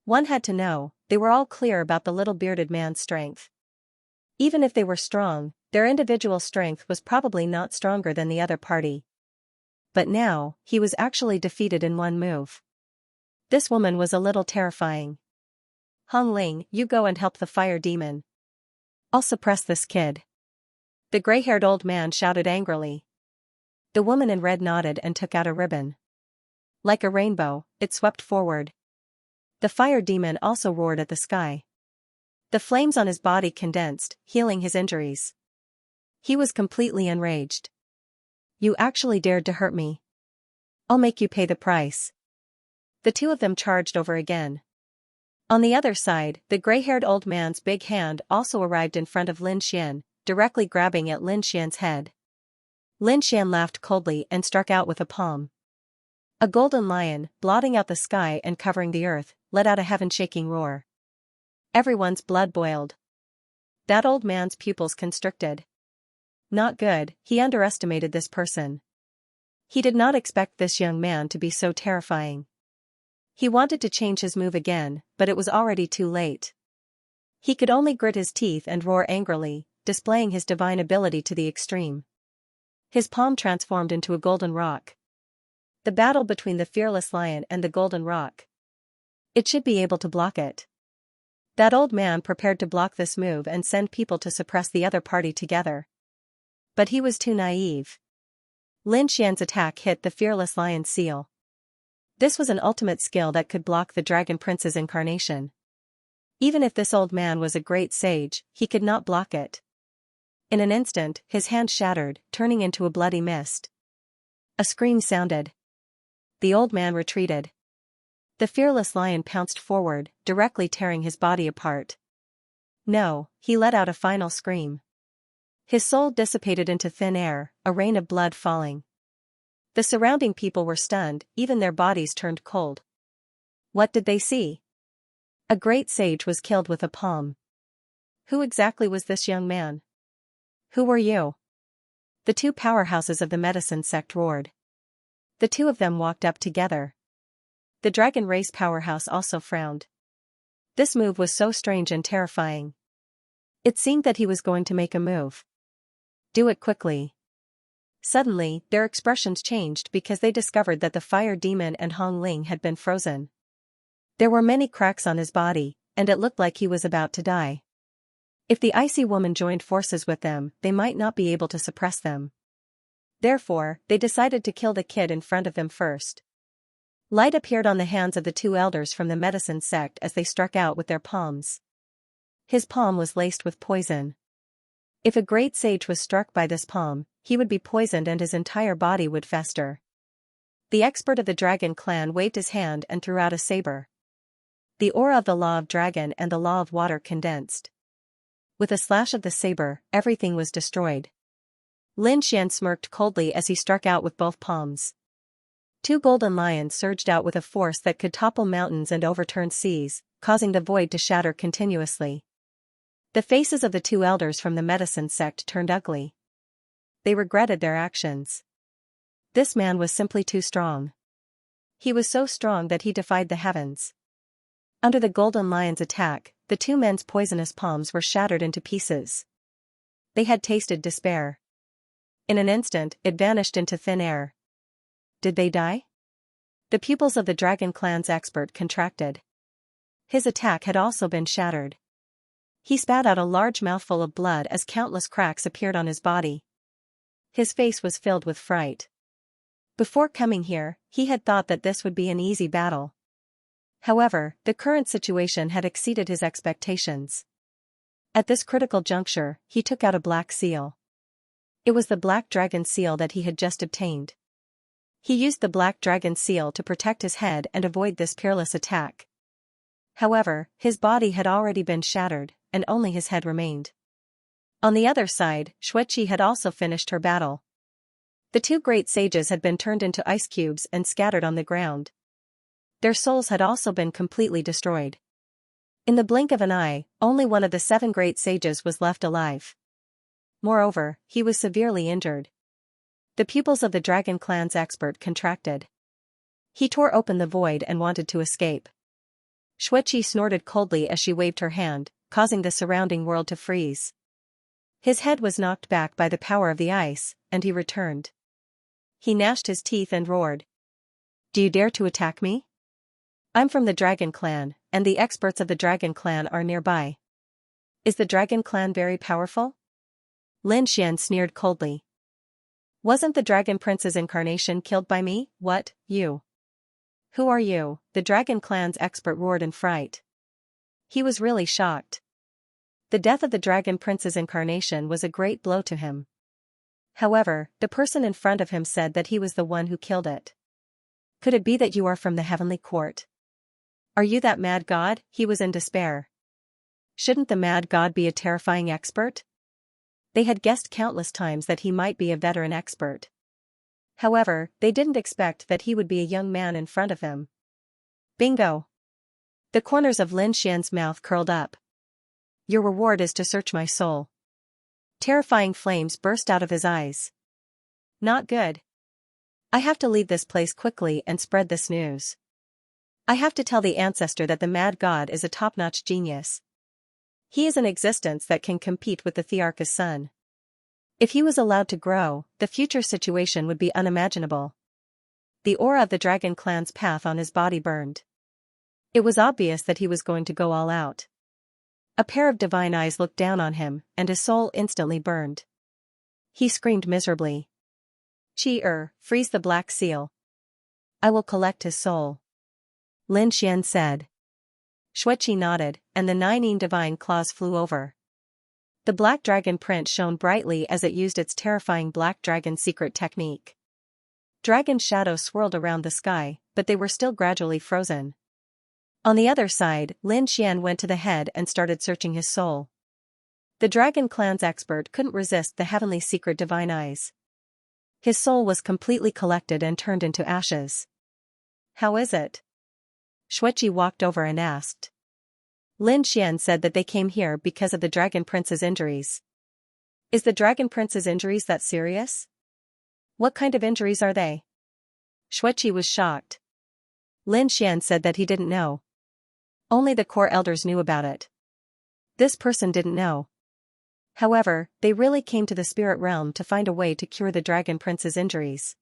One had to know, they were all clear about the little bearded man's strength. Even if they were strong, their individual strength was probably not stronger than the other party. But now, he was actually defeated in one move. This woman was a little terrifying. Hong Ling, you go and help the fire demon. I'll suppress this kid. The gray-haired old man shouted angrily. The woman in red nodded and took out a ribbon. Like a rainbow, it swept forward. The fire demon also roared at the sky. The flames on his body condensed, healing his injuries. He was completely enraged. You actually dared to hurt me. I'll make you pay the price. The two of them charged over again. On the other side, the gray-haired old man's big hand also arrived in front of Lin Xian, directly grabbing at Lin Xian's head. Lin Xian laughed coldly and struck out with a palm. A golden lion, blotting out the sky and covering the earth, let out a heaven-shaking roar. Everyone's blood boiled. That old man's pupils constricted. Not good, he underestimated this person. He did not expect this young man to be so terrifying. He wanted to change his move again, but it was already too late. He could only grit his teeth and roar angrily, displaying his divine ability to the extreme. His palm transformed into a golden rock. The battle between the fearless lion and the golden rock. It should be able to block it. That old man prepared to block this move and send people to suppress the other party together. But he was too naive. Lin Xian's attack hit the fearless lion's seal. This was an ultimate skill that could block the Dragon Prince's incarnation. Even if this old man was a great sage, he could not block it. In an instant, his hand shattered, turning into a bloody mist. A scream sounded. The old man retreated. The fearless lion pounced forward, directly tearing his body apart. No, he let out a final scream. His soul dissipated into thin air, a rain of blood falling. The surrounding people were stunned, even their bodies turned cold. What did they see? A great sage was killed with a palm. Who exactly was this young man? Who were you? The two powerhouses of the medicine sect roared. The two of them walked up together. The dragon race powerhouse also frowned. This move was so strange and terrifying. It seemed that he was going to make a move. Do it quickly. Suddenly, their expressions changed because they discovered that the fire demon and Hong Ling had been frozen. There were many cracks on his body, and it looked like he was about to die. If the icy woman joined forces with them, they might not be able to suppress them. Therefore, they decided to kill the kid in front of them first. Light appeared on the hands of the two elders from the medicine sect as they struck out with their palms. His palm was laced with poison. If a great sage was struck by this palm, he would be poisoned and his entire body would fester. The expert of the dragon clan waved his hand and threw out a saber. The aura of the law of dragon and the law of water condensed. With a slash of the saber, everything was destroyed. Lin Xian smirked coldly as he struck out with both palms. Two golden lions surged out with a force that could topple mountains and overturn seas, causing the void to shatter continuously. The faces of the two elders from the medicine sect turned ugly. They regretted their actions. This man was simply too strong. He was so strong that he defied the heavens. Under the golden lion's attack, the two men's poisonous palms were shattered into pieces. They had tasted despair. In an instant, it vanished into thin air. Did they die? The pupils of the dragon clan's expert contracted. His attack had also been shattered. He spat out a large mouthful of blood as countless cracks appeared on his body. His face was filled with fright. Before coming here, he had thought that this would be an easy battle. However, the current situation had exceeded his expectations. At this critical juncture, he took out a black seal. It was the black dragon seal that he had just obtained. He used the black dragon seal to protect his head and avoid this peerless attack. However, his body had already been shattered, and only his head remained. On the other side, Xianxia had also finished her battle. The two great sages had been turned into ice cubes and scattered on the ground. Their souls had also been completely destroyed. In the blink of an eye, only one of the 7 great sages was left alive. Moreover, he was severely injured. The pupils of the dragon clan's expert contracted. He tore open the void and wanted to escape. Xianxia snorted coldly as she waved her hand, causing the surrounding world to freeze. His head was knocked back by the power of the ice, and he returned. He gnashed his teeth and roared. "Do you dare to attack me? I'm from the dragon clan, and the experts of the dragon clan are nearby. Is the dragon clan very powerful?" Lin Xian sneered coldly. "Wasn't the dragon prince's incarnation killed by me? What, you? Who are you?" The dragon clan's expert roared in fright. He was really shocked. The death of the dragon prince's incarnation was a great blow to him. However, the person in front of him said that he was the one who killed it. "Could it be that you are from the heavenly court? Are you that mad god?" He was in despair. Shouldn't the mad god be a terrifying expert? They had guessed countless times that he might be a veteran expert. However, they didn't expect that he would be a young man in front of him. Bingo! The corners of Lin Xian's mouth curled up. "Your reward is to search my soul." Terrifying flames burst out of his eyes. "Not good. I have to leave this place quickly and spread this news. I have to tell the ancestor that the mad god is a top-notch genius. He is an existence that can compete with the Thearch's son. If he was allowed to grow, the future situation would be unimaginable." The aura of the dragon clan's path on his body burned. It was obvious that he was going to go all out. A pair of divine eyes looked down on him, and his soul instantly burned. He screamed miserably. Freeze the black seal. I will collect his soul." Lin Xian said. Xianxia nodded, and the 9 divine claws flew over. The black dragon print shone brightly as it used its terrifying black dragon secret technique. Dragon shadows swirled around the sky, but they were still gradually frozen. On the other side, Lin Xian went to the head and started searching his soul. The dragon clan's expert couldn't resist the heavenly secret divine eyes. His soul was completely collected and turned into ashes. "How is it?" Xianxia walked over and asked. Lin Xian said that they came here because of the dragon prince's injuries. "Is the dragon prince's injuries that serious? What kind of injuries are they?" Xianxia was shocked. Lin Xian said that he didn't know. Only the core elders knew about it. This person didn't know. However, they really came to the spirit realm to find a way to cure the dragon prince's injuries.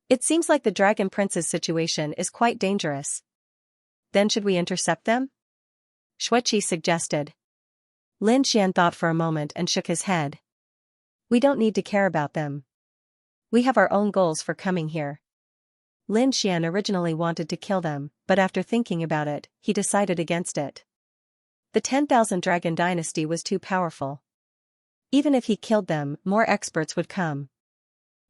It seems like the dragon prince's situation is quite dangerous. Then should we intercept them? Xianxia suggested. Lin Xian thought for a moment and shook his head. We don't need to care about them. We have our own goals for coming here. Lin Xian originally wanted to kill them, but after thinking about it, he decided against it. The 10,000 Dragon Dynasty was too powerful. Even if he killed them, more experts would come.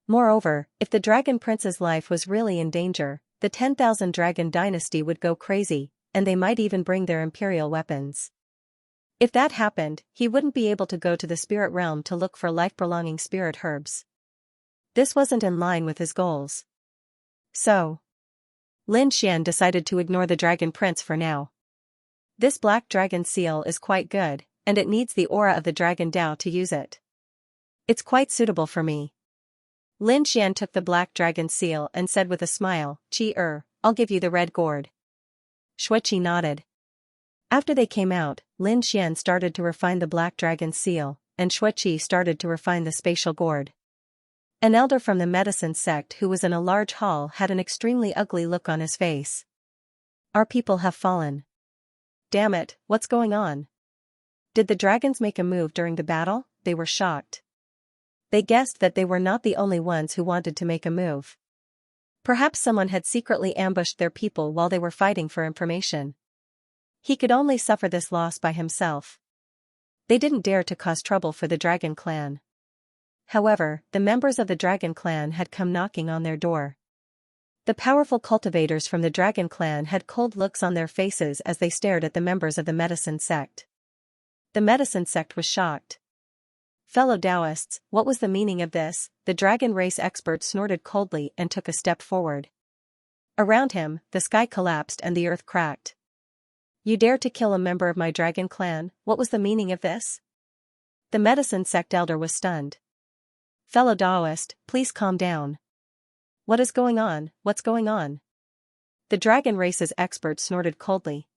Moreover, if the Dragon Prince's life was really in danger, the 10,000 Dragon Dynasty would go crazy, and they might even bring their imperial weapons. If that happened, he wouldn't be able to go to the spirit realm to look for life-prolonging spirit herbs. This wasn't in line with his goals. So, Lin Xian decided to ignore the Dragon Prince for now. This black dragon seal is quite good, and it needs the aura of the Dragon Dao to use it. It's quite suitable for me. Lin Xian took the black dragon seal and said with a smile, I'll give you the red gourd. Xueqi nodded. After they came out, Lin Xian started to refine the black dragon seal, and Xueqi started to refine the spatial gourd. An elder from the medicine sect who was in a large hall had an extremely ugly look on his face. Our people have fallen. Damn it, what's going on? Did the dragons make a move during the battle? They were shocked. They guessed that they were not the only ones who wanted to make a move. Perhaps someone had secretly ambushed their people while they were fighting for information. He could only suffer this loss by himself. They didn't dare to cause trouble for the Dragon Clan. However, the members of the Dragon Clan had come knocking on their door. The powerful cultivators from the Dragon Clan had cold looks on their faces as they stared at the members of the medicine sect. The medicine sect was shocked. Fellow Taoists, what was the meaning of this? The dragon race expert snorted coldly and took a step forward. Around him, the sky collapsed and the earth cracked. You dare to kill a member of my Dragon Clan? What was the meaning of this? The medicine sect elder was stunned. Fellow Taoist, please calm down. What is going on? What's going on? The dragon race's expert snorted coldly.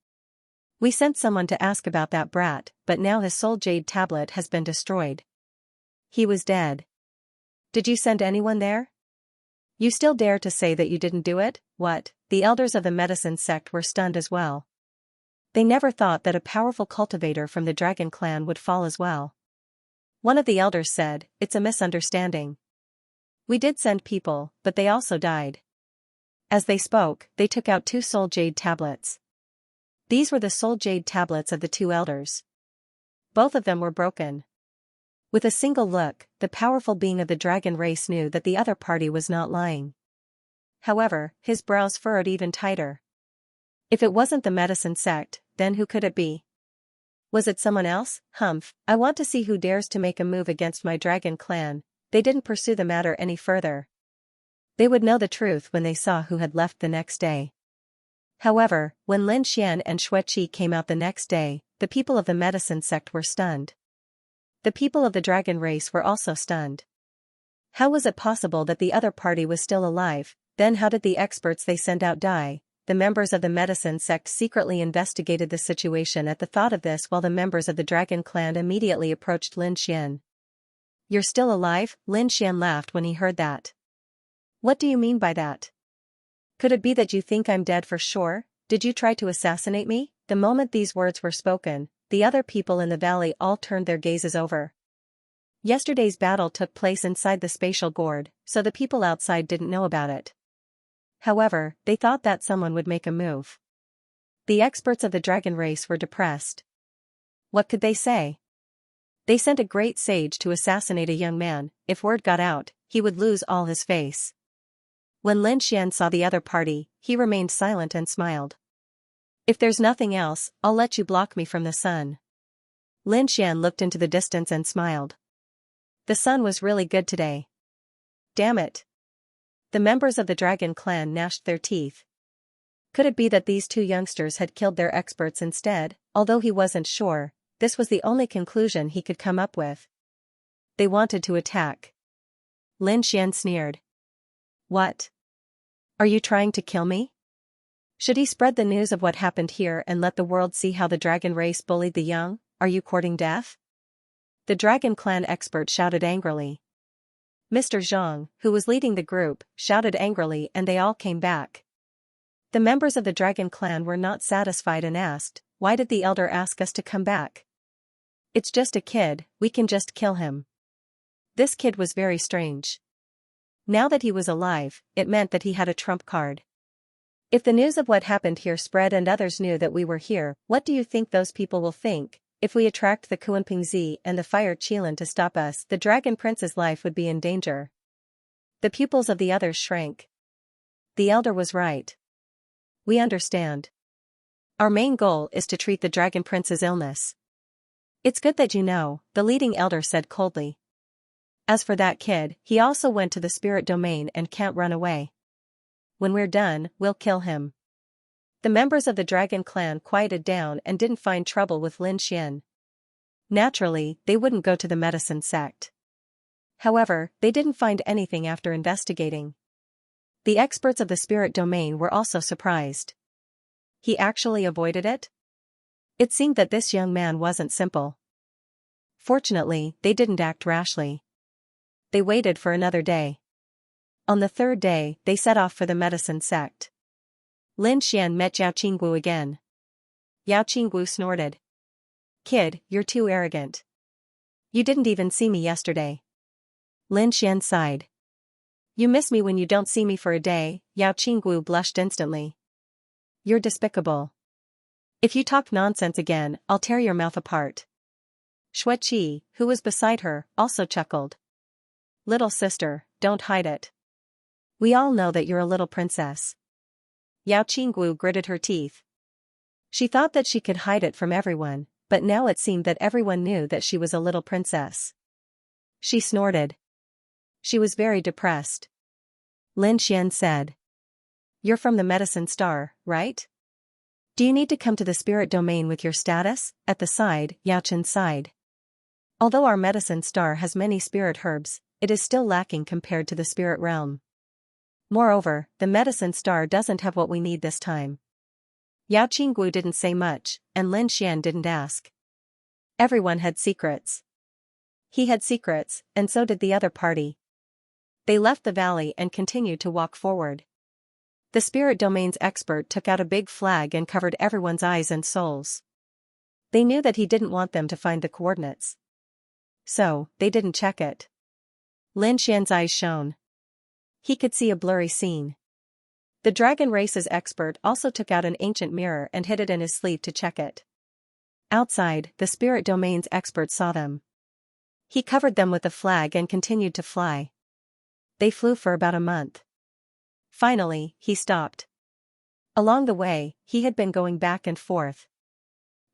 We sent someone to ask about that brat, but now his soul jade tablet has been destroyed. He was dead. Did you send anyone there? You still dare to say that you didn't do it? What? The elders of the medicine sect were stunned as well. They never thought that a powerful cultivator from the Dragon Clan would fall as well. One of the elders said, it's a misunderstanding. We did send people, but they also died. As they spoke, they took out 2 soul jade tablets. These were the soul jade tablets of the 2 elders. Both of them were broken. With a single look, the powerful being of the dragon race knew that the other party was not lying. However, his brows furrowed even tighter. If it wasn't the medicine sect, then who could it be? Was it someone else? Humph, I want to see who dares to make a move against my Dragon Clan. They didn't pursue the matter any further. They would know the truth when they saw who had left the next day. However, when Lin Xian and Xueqi came out the next day, the people of the medicine sect were stunned. The people of the dragon race were also stunned. How was it possible that the other party was still alive? Then how did the experts they sent out die? The members of the medicine sect secretly investigated the situation at the thought of this, while the members of the Dragon Clan immediately approached Lin Xian. You're still alive? Lin Xian laughed when he heard that. What do you mean by that? Could it be that you think I'm dead for sure? Did you try to assassinate me? The moment these words were spoken, the other people in the valley all turned their gazes over. Yesterday's battle took place inside the spatial gourd, so the people outside didn't know about it. However, they thought that someone would make a move. The experts of the dragon race were depressed. What could they say? They sent a great sage to assassinate a young man. If word got out, he would lose all his face. When Lin Xian saw the other party, he remained silent and smiled. If there's nothing else, I'll let you block me from the sun. Lin Xian looked into the distance and smiled. The sun was really good today. Damn it. The members of the Dragon Clan gnashed their teeth. Could it be that these 2 youngsters had killed their experts instead? Although he wasn't sure, this was the only conclusion he could come up with. They wanted to attack. Lin Xian sneered. What? Are you trying to kill me? Should he spread the news of what happened here and let the world see how the dragon race bullied the young? Are you courting death? The Dragon Clan expert shouted angrily. Mr. Zhang, who was leading the group, shouted angrily and they all came back. The members of the Dragon Clan were not satisfied and asked, why did the elder ask us to come back? It's just a kid, we can just kill him. This kid was very strange. Now that he was alive, it meant that he had a trump card. If the news of what happened here spread and others knew that we were here, what do you think those people will think? If we attract the Kuanpingzi and the Fire Qilin to stop us, the Dragon Prince's life would be in danger. The pupils of the others shrank. The elder was right. We understand. Our main goal is to treat the Dragon Prince's illness. It's good that you know, the leading elder said coldly. As for that kid, he also went to the spirit domain and can't run away. When we're done, we'll kill him. The members of the Dragon clan quieted down and didn't find trouble with Lin Xian. Naturally, they wouldn't go to the medicine sect. However, they didn't find anything after investigating. The experts of the spirit domain were also surprised. He actually avoided it? It seemed that this young man wasn't simple. Fortunately, they didn't act rashly. They waited for another day. On the third day, they set off for the medicine sect. Lin Xian met Yao Qinggu again. Yao Qinggu snorted. Kid, you're too arrogant. You didn't even see me yesterday. Lin Xian sighed. You miss me when you don't see me for a day, Yao Qinggu blushed instantly. You're despicable. If you talk nonsense again, I'll tear your mouth apart. Xueqi, who was beside her, also chuckled. Little sister, don't hide it. We all know that you're a little princess. Yao Qinggu gritted her teeth. She thought that she could hide it from everyone, but now it seemed that everyone knew that she was a little princess. She snorted. She was very depressed. Lin Xian said. You're from the Medicine Star, right? Do you need to come to the spirit domain with your status? At the side, Yao Chen sighed. Although our Medicine Star has many spirit herbs, it is still lacking compared to the spirit realm. Moreover, the Medicine Star doesn't have what we need this time. Yao Qinggu didn't say much, and Lin Xian didn't ask. Everyone had secrets. He had secrets, and so did the other party. They left the valley and continued to walk forward. The spirit domain's expert took out a big flag and covered everyone's eyes and souls. They knew that he didn't want them to find the coordinates. So, they didn't check it. Lin Xian's eyes shone. He could see a blurry scene. The dragon race's expert also took out an ancient mirror and hid it in his sleeve to check it. Outside, the spirit domain's expert saw them. He covered them with the flag and continued to fly. They flew for about a month. Finally, he stopped. Along the way, he had been going back and forth.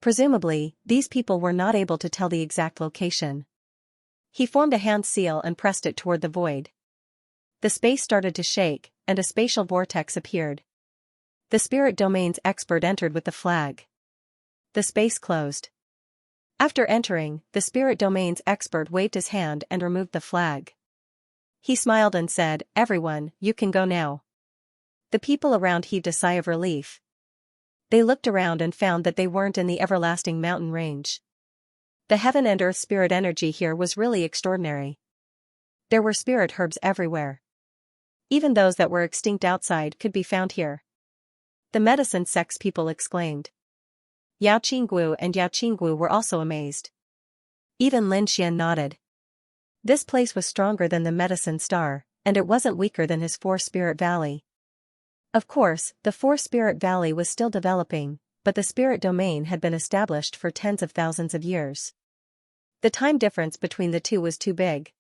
Presumably, these people were not able to tell the exact location. He formed a hand seal and pressed it toward the void. The space started to shake, and a spatial vortex appeared. The spirit domain's expert entered with the flag. The space closed. After entering, the spirit domain's expert waved his hand and removed the flag. He smiled and said, "Everyone, you can go now." The people around heaved a sigh of relief. They looked around and found that they weren't in the everlasting mountain range. The heaven and earth spirit energy here was really extraordinary. There were spirit herbs everywhere. Even those that were extinct outside could be found here. The medicine sect's people exclaimed. Yao Qinggu and Yao Qinggu were also amazed. Even Lin Xian nodded. This place was stronger than the Medicine Star, and it wasn't weaker than his Four-Spirit Valley. Of course, the Four-Spirit Valley was still developing, but the spirit domain had been established for tens of thousands of years. The time difference between the two was too big.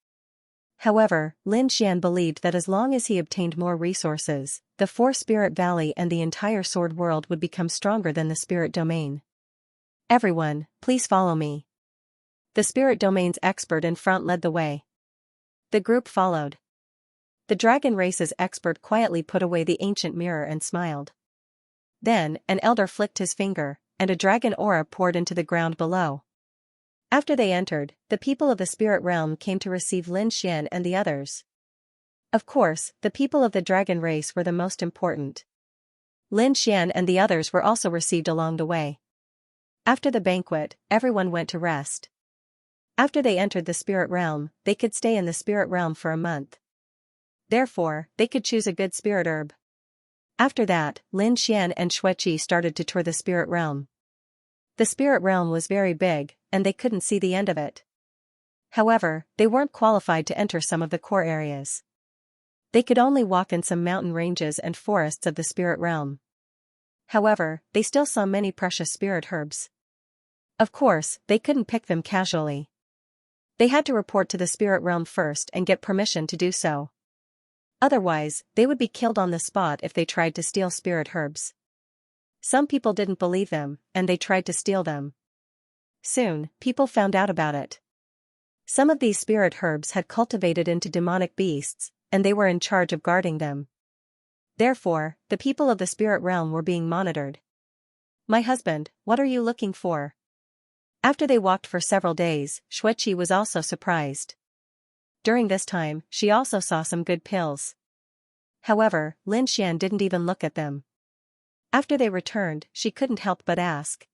However, Lin Xian believed that as long as he obtained more resources, the Four-Spirit Valley and the entire Sword World would become stronger than the spirit domain. Everyone, please follow me. The spirit domain's expert in front led the way. The group followed. The dragon race's expert quietly put away the ancient mirror and smiled. Then, an elder flicked his finger, and a dragon aura poured into the ground below. After they entered, the people of the spirit realm came to receive Lin Xian and the others. Of course, the people of the dragon race were the most important. Lin Xian and the others were also received along the way. After the banquet, everyone went to rest. After they entered the spirit realm, they could stay in the spirit realm for a month. Therefore, they could choose a good spirit herb. After that, Lin Xian and Xueqi started to tour the spirit realm. The spirit realm was very big, and they couldn't see the end of it. However, they weren't qualified to enter some of the core areas. They could only walk in some mountain ranges and forests of the spirit realm. However, they still saw many precious spirit herbs. Of course, they couldn't pick them casually. They had to report to the spirit realm first and get permission to do so. Otherwise, they would be killed on the spot if they tried to steal spirit herbs. Some people didn't believe them, and they tried to steal them. Soon, people found out about it. Some of these spirit herbs had cultivated into demonic beasts, and they were in charge of guarding them. Therefore, the people of the spirit realm were being monitored. "My husband, what are you looking for?" After they walked for several days, Xueqi was also surprised. During this time, she also saw some good pills. However, Lin Xian didn't even look at them. After they returned, she couldn't help but ask.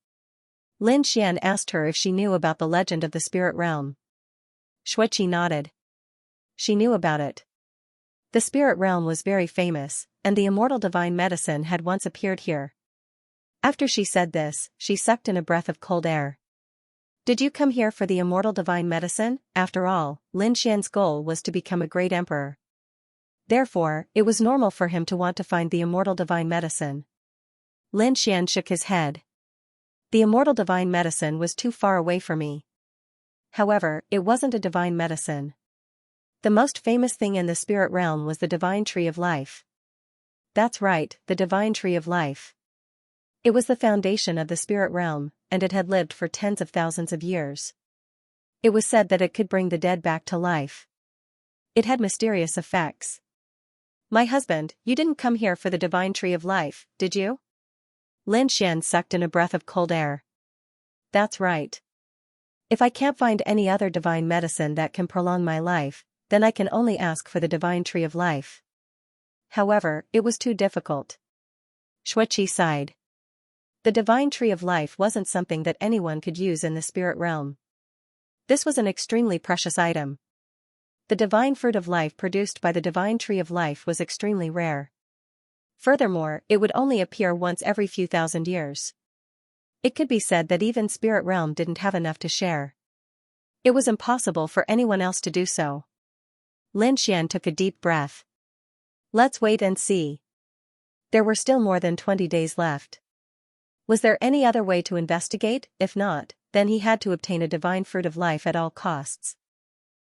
Lin Xian asked her if she knew about the legend of the spirit realm. Xueqi nodded. She knew about it. The spirit realm was very famous, and the immortal divine medicine had once appeared here. After she said this, she sucked in a breath of cold air. Did you come here for the immortal divine medicine? After all, Lin Xian's goal was to become a great emperor. Therefore, it was normal for him to want to find the immortal divine medicine. Lin Xian shook his head. The immortal divine medicine was too far away for me. However, it wasn't a divine medicine. The most famous thing in the spirit realm was the divine tree of life. That's right, the divine tree of life. It was the foundation of the spirit realm, and it had lived for tens of thousands of years. It was said that it could bring the dead back to life. It had mysterious effects. "My husband, you didn't come here for the divine tree of life, did you?" Lin Xian sucked in a breath of cold air. "That's right. If I can't find any other divine medicine that can prolong my life, then I can only ask for the divine tree of life." However, it was too difficult. Xueqi sighed. The divine tree of life wasn't something that anyone could use in the spirit realm. This was an extremely precious item. The divine fruit of life produced by the divine tree of life was extremely rare. Furthermore, it would only appear once every few thousand years. It could be said that even spirit realm didn't have enough to share. It was impossible for anyone else to do so. Lin Xian took a deep breath. Let's wait and see. There were still more than 20 days left. Was there any other way to investigate? If not, then he had to obtain a divine fruit of life at all costs.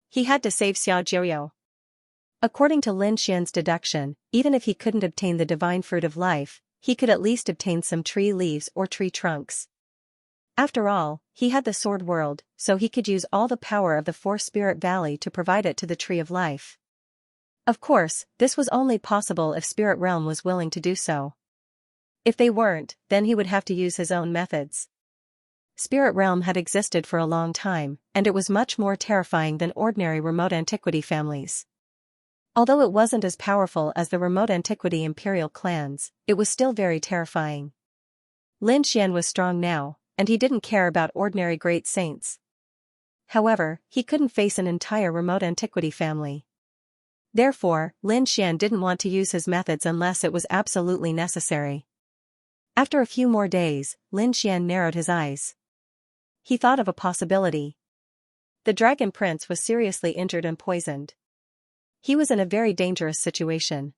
He had to save Xiaojiu. According to Lin Xian's deduction, even if he couldn't obtain the divine fruit of life, he could at least obtain some tree leaves or tree trunks. After all, he had the sword world, so he could use all the power of the Four Spirit Valley to provide it to the tree of life. Of course, this was only possible if Spirit Realm was willing to do so. If they weren't, then he would have to use his own methods. Spirit Realm had existed for a long time, and it was much more terrifying than ordinary remote antiquity families. Although it wasn't as powerful as the remote antiquity imperial clans, it was still very terrifying. Lin Xian was strong now, and he didn't care about ordinary great saints. However, he couldn't face an entire remote antiquity family. Therefore, Lin Xian didn't want to use his methods unless it was absolutely necessary. After a few more days, Lin Xian narrowed his eyes. He thought of a possibility. The Dragon Prince was seriously injured and poisoned. He was in a very dangerous situation.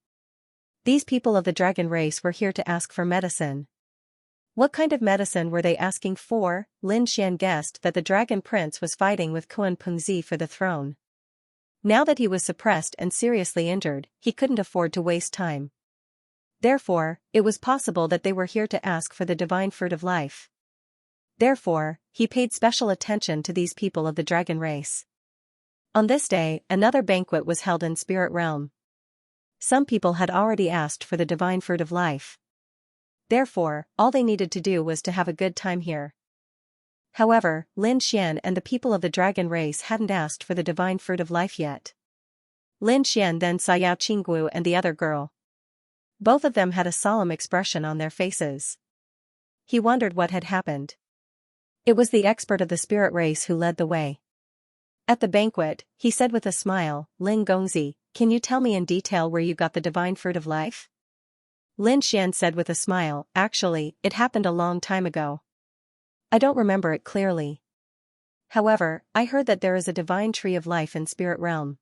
These people of the dragon race were here to ask for medicine. What kind of medicine were they asking for? Lin Xian guessed that the Dragon Prince was fighting with Kuan Pengzi for the throne. Now that he was suppressed and seriously injured, he couldn't afford to waste time. Therefore, it was possible that they were here to ask for the divine fruit of life. Therefore, he paid special attention to these people of the dragon race. On this day, another banquet was held in Spirit Realm. Some people had already asked for the divine fruit of life. Therefore, all they needed to do was to have a good time here. However, Lin Xian and the people of the dragon race hadn't asked for the divine fruit of life yet. Lin Xian then saw Yao Qingguo and the other girl. Both of them had a solemn expression on their faces. He wondered what had happened. It was the expert of the spirit race who led the way. At the banquet, he said with a smile, "Lin Gongzi, can you tell me in detail where you got the divine fruit of life?" Lin Xian said with a smile, "Actually, it happened a long time ago. I don't remember it clearly. However, I heard that there is a divine tree of life in Spirit Realm.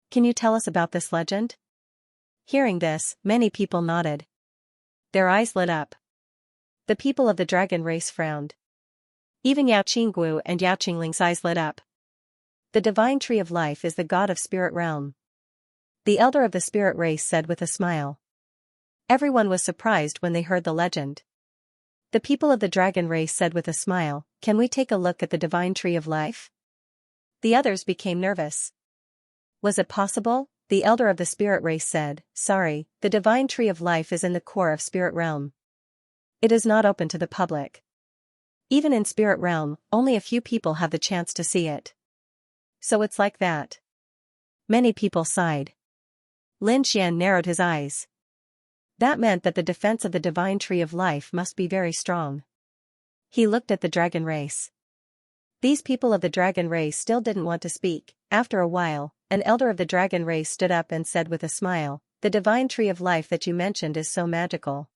Can you tell us about this legend?" Hearing this, many people nodded. Their eyes lit up. The people of the dragon race frowned. Even Yao Qingguo and Yao Qingling's eyes lit up. The divine tree of life is the god of spirit realm. The elder of the spirit race said with a smile. Everyone was surprised when they heard the legend. The people of the dragon race said with a smile, "Can we take a look at the divine tree of life?" The others became nervous. Was it possible? The elder of the spirit race said, "Sorry, the divine tree of life is in the core of spirit realm. It is not open to the public. Even in spirit realm, only a few people have the chance to see it. So it's like that." Many people sighed. Lin Xian narrowed his eyes. That meant that the defense of the divine tree of life must be very strong. He looked at the dragon race. These people of the dragon race still didn't want to speak. After a while, an elder of the dragon race stood up and said with a smile, "The divine tree of life that you mentioned is so magical.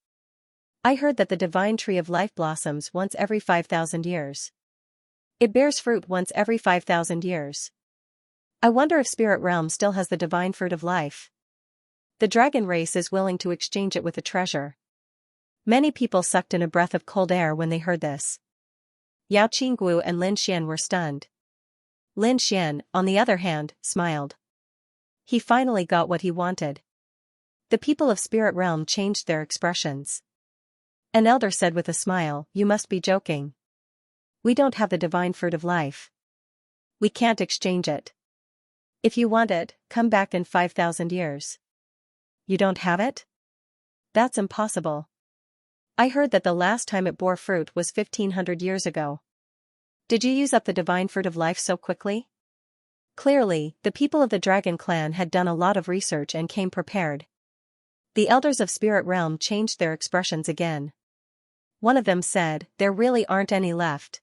I heard that the divine tree of life blossoms once every 5,000 years. It bears fruit once every 5,000 years. I wonder if spirit realm still has the divine fruit of life. The dragon race is willing to exchange it with a treasure." Many people sucked in a breath of cold air when they heard this. Yao Qingguo and Lin Xian were stunned. Lin Xian, on the other hand, smiled. He finally got what he wanted. The people of spirit realm changed their expressions. An elder said with a smile, "You must be joking. We don't have the divine fruit of life. We can't exchange it. If you want it, come back in 5,000 years. You don't have it? That's impossible. I heard that the last time it bore fruit was 1,500 years ago. Did you use up the divine fruit of life so quickly?" Clearly, the people of the dragon clan had done a lot of research and came prepared. The elders of spirit realm changed their expressions again. One of them said, "There really aren't any left."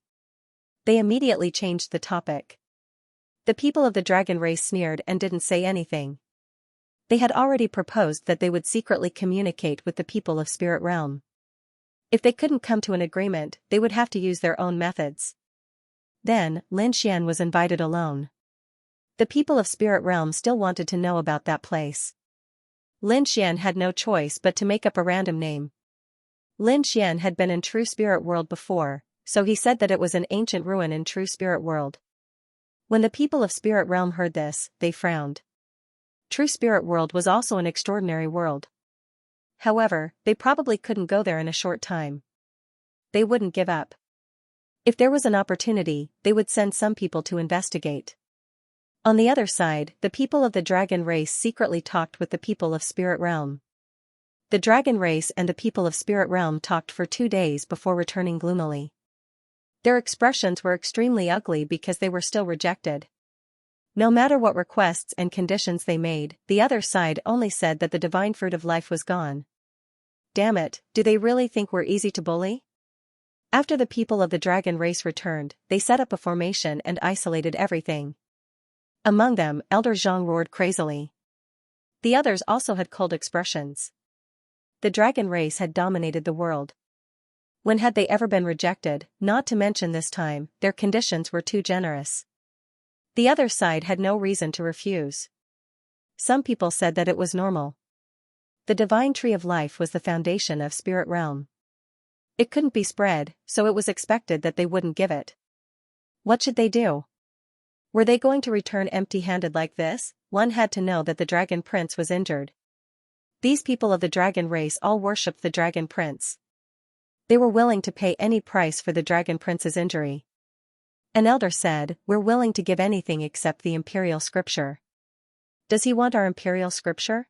They immediately changed the topic. The people of the dragon race sneered and didn't say anything. They had already proposed that they would secretly communicate with the people of spirit realm. If they couldn't come to an agreement, they would have to use their own methods. Then, Lin Xian was invited alone. The people of spirit realm still wanted to know about that place. Lin Xian had no choice but to make up a random name. Lin Xian had been in True Spirit World before, so he said that it was an ancient ruin in True Spirit World. When the people of spirit realm heard this, they frowned. True Spirit World was also an extraordinary world. However, they probably couldn't go there in a short time. They wouldn't give up. If there was an opportunity, they would send some people to investigate. On the other side, the people of the dragon race secretly talked with the people of spirit realm. The dragon race and the people of spirit realm talked for 2 days before returning gloomily. Their expressions were extremely ugly because they were still rejected. No matter what requests and conditions they made, the other side only said that the divine fruit of life was gone. Damn it, do they really think we're easy to bully? After the people of the dragon race returned, they set up a formation and isolated everything. Among them, Elder Zhang roared crazily. The others also had cold expressions. The dragon race had dominated the world. When had they ever been rejected? Not to mention this time, their conditions were too generous. The other side had no reason to refuse. Some people said that it was normal. The divine tree of life was the foundation of spirit realm. It couldn't be spread, so it was expected that they wouldn't give it. What should they do? Were they going to return empty-handed like this? One had to know that the dragon prince was injured. These people of the dragon race all worshipped the dragon prince. They were willing to pay any price for the dragon prince's injury. An elder said, "We're willing to give anything except the imperial scripture." Does he want our imperial scripture?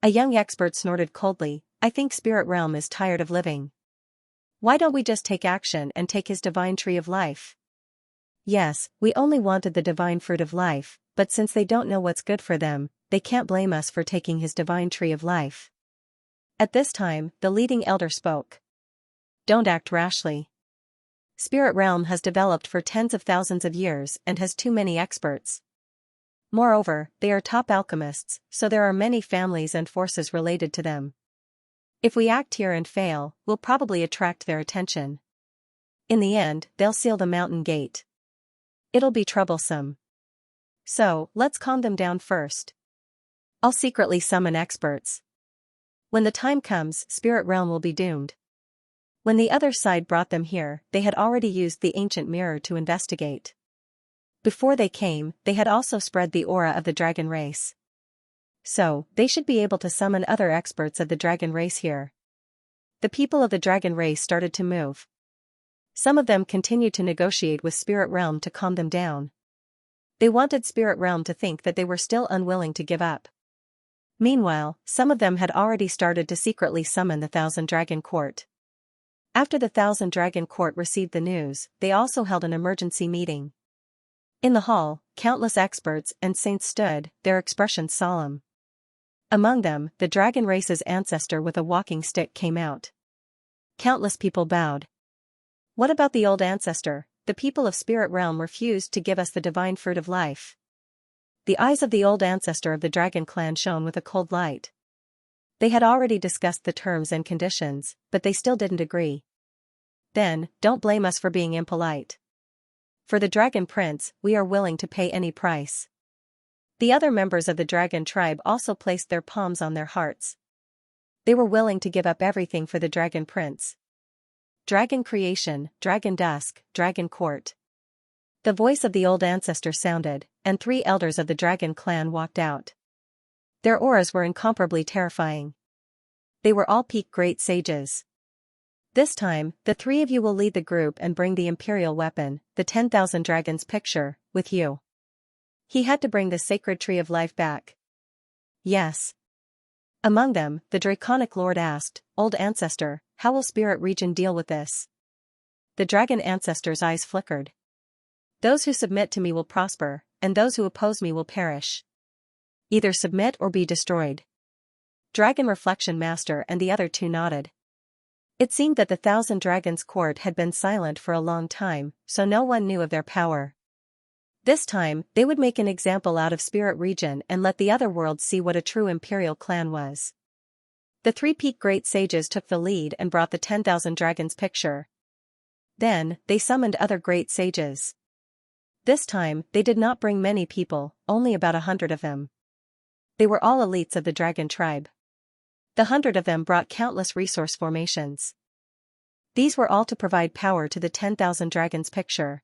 A young expert snorted coldly, "I think spirit realm is tired of living. Why don't we just take action and take his divine tree of life?" Yes, we only wanted the divine fruit of life, but since they don't know what's good for them, they can't blame us for taking his divine tree of life. At this time, the leading elder spoke. Don't act rashly. Spirit realm has developed for tens of thousands of years and has too many experts. Moreover, they are top alchemists, so there are many families and forces related to them. If we act here and fail, we'll probably attract their attention. In the end, they'll seal the mountain gate. It'll be troublesome. So, let's calm them down first. I'll secretly summon experts. When the time comes, Spirit Realm will be doomed. When the other side brought them here, they had already used the ancient mirror to investigate. Before they came, they had also spread the aura of the dragon race. So, they should be able to summon other experts of the dragon race here. The people of the dragon race started to move. Some of them continued to negotiate with Spirit Realm to calm them down. They wanted Spirit Realm to think that they were still unwilling to give up. Meanwhile, some of them had already started to secretly summon the Thousand Dragon Court. After the Thousand Dragon Court received the news, they also held an emergency meeting. In the hall, countless experts and saints stood, their expressions solemn. Among them, the dragon race's ancestor with a walking stick came out. Countless people bowed. What about the old ancestor? The people of Spirit Realm refused to give us the divine fruit of life. The eyes of the old ancestor of the dragon clan shone with a cold light. They had already discussed the terms and conditions, but they still didn't agree. Then, don't blame us for being impolite. For the Dragon Prince, we are willing to pay any price. The other members of the dragon tribe also placed their palms on their hearts. They were willing to give up everything for the Dragon Prince. Dragon Creation, Dragon Dusk, Dragon Court. The voice of the old ancestor sounded, and 3 elders of the dragon clan walked out. Their auras were incomparably terrifying. They were all peak great sages. This time, the 3 of you will lead the group and bring the imperial weapon, the 10,000 Dragons picture, with you. He had to bring the sacred tree of life back. Yes. Among them, the draconic lord asked, Old Ancestor, how will Spirit Region deal with this? The dragon ancestor's eyes flickered. Those who submit to me will prosper, and those who oppose me will perish. Either submit or be destroyed. Dragon Reflection Master and the other 2 nodded. It seemed that the Thousand Dragons Court had been silent for a long time, so no one knew of their power. This time, they would make an example out of Spirit Region and let the other world see what a true imperial clan was. The 3 peak great sages took the lead and brought the 10,000 Dragons picture. Then, they summoned other great sages. This time, they did not bring many people, only about 100 of them. They were all elites of the dragon tribe. The 100 of them brought countless resource formations. These were all to provide power to the 10,000 Dragons picture.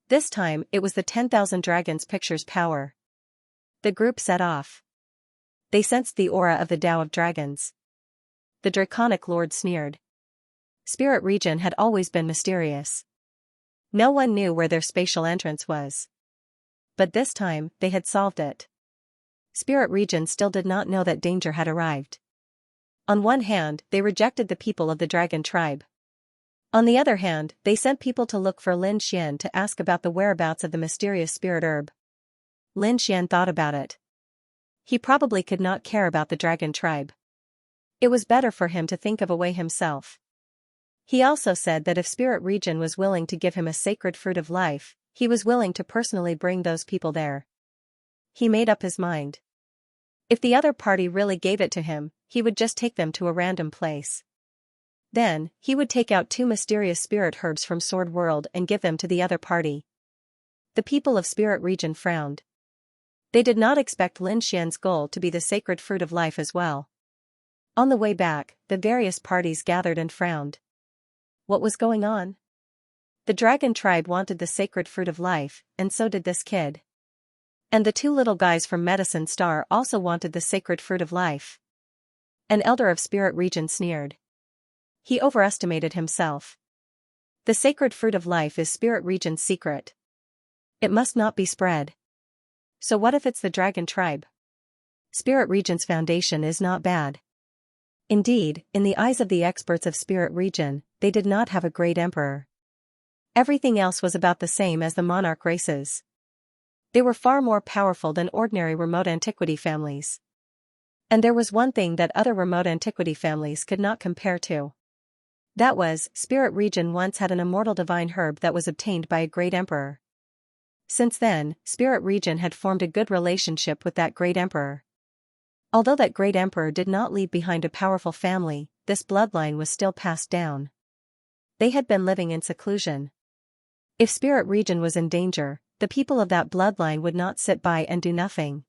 This time, it was the 10,000 Dragons picture's power. The group set off. They sensed the aura of the Tao of Dragons. The draconic lord sneered. Spirit Region had always been mysterious. No one knew where their spatial entrance was. But this time, they had solved it. Spirit Region still did not know that danger had arrived. On one hand, they rejected the people of the dragon tribe. On the other hand, they sent people to look for Lin Xian to ask about the whereabouts of the mysterious spirit herb. Lin Xian thought about it. He probably could not care about the dragon tribe. It was better for him to think of a way himself. He also said that if Spirit Region was willing to give him a sacred fruit of life, he was willing to personally bring those people there. He made up his mind. If the other party really gave it to him, he would just take them to a random place. Then, he would take out 2 mysterious spirit herbs from Sword World and give them to the other party. The people of Spirit Region frowned. They did not expect Lin Xian's goal to be the sacred fruit of life as well. On the way back, the various parties gathered and frowned. What was going on? The dragon tribe wanted the sacred fruit of life, and so did this kid. And the 2 little guys from Medicine Star also wanted the sacred fruit of life. An elder of Spirit Region sneered. He overestimated himself. The sacred fruit of life is Spirit Region's secret. It must not be spread. So what if it's the dragon tribe? Spirit Region's foundation is not bad. Indeed, in the eyes of the experts of Spirit Region, they did not have a great emperor. Everything else was about the same as the monarch races. They were far more powerful than ordinary remote antiquity families. And there was one thing that other remote antiquity families could not compare to. That was, Spirit Region once had an immortal divine herb that was obtained by a great emperor. Since then, Spirit Region had formed a good relationship with that great emperor. Although that great emperor did not leave behind a powerful family, this bloodline was still passed down. They had been living in seclusion. If Spirit Region was in danger, the people of that bloodline would not sit by and do nothing.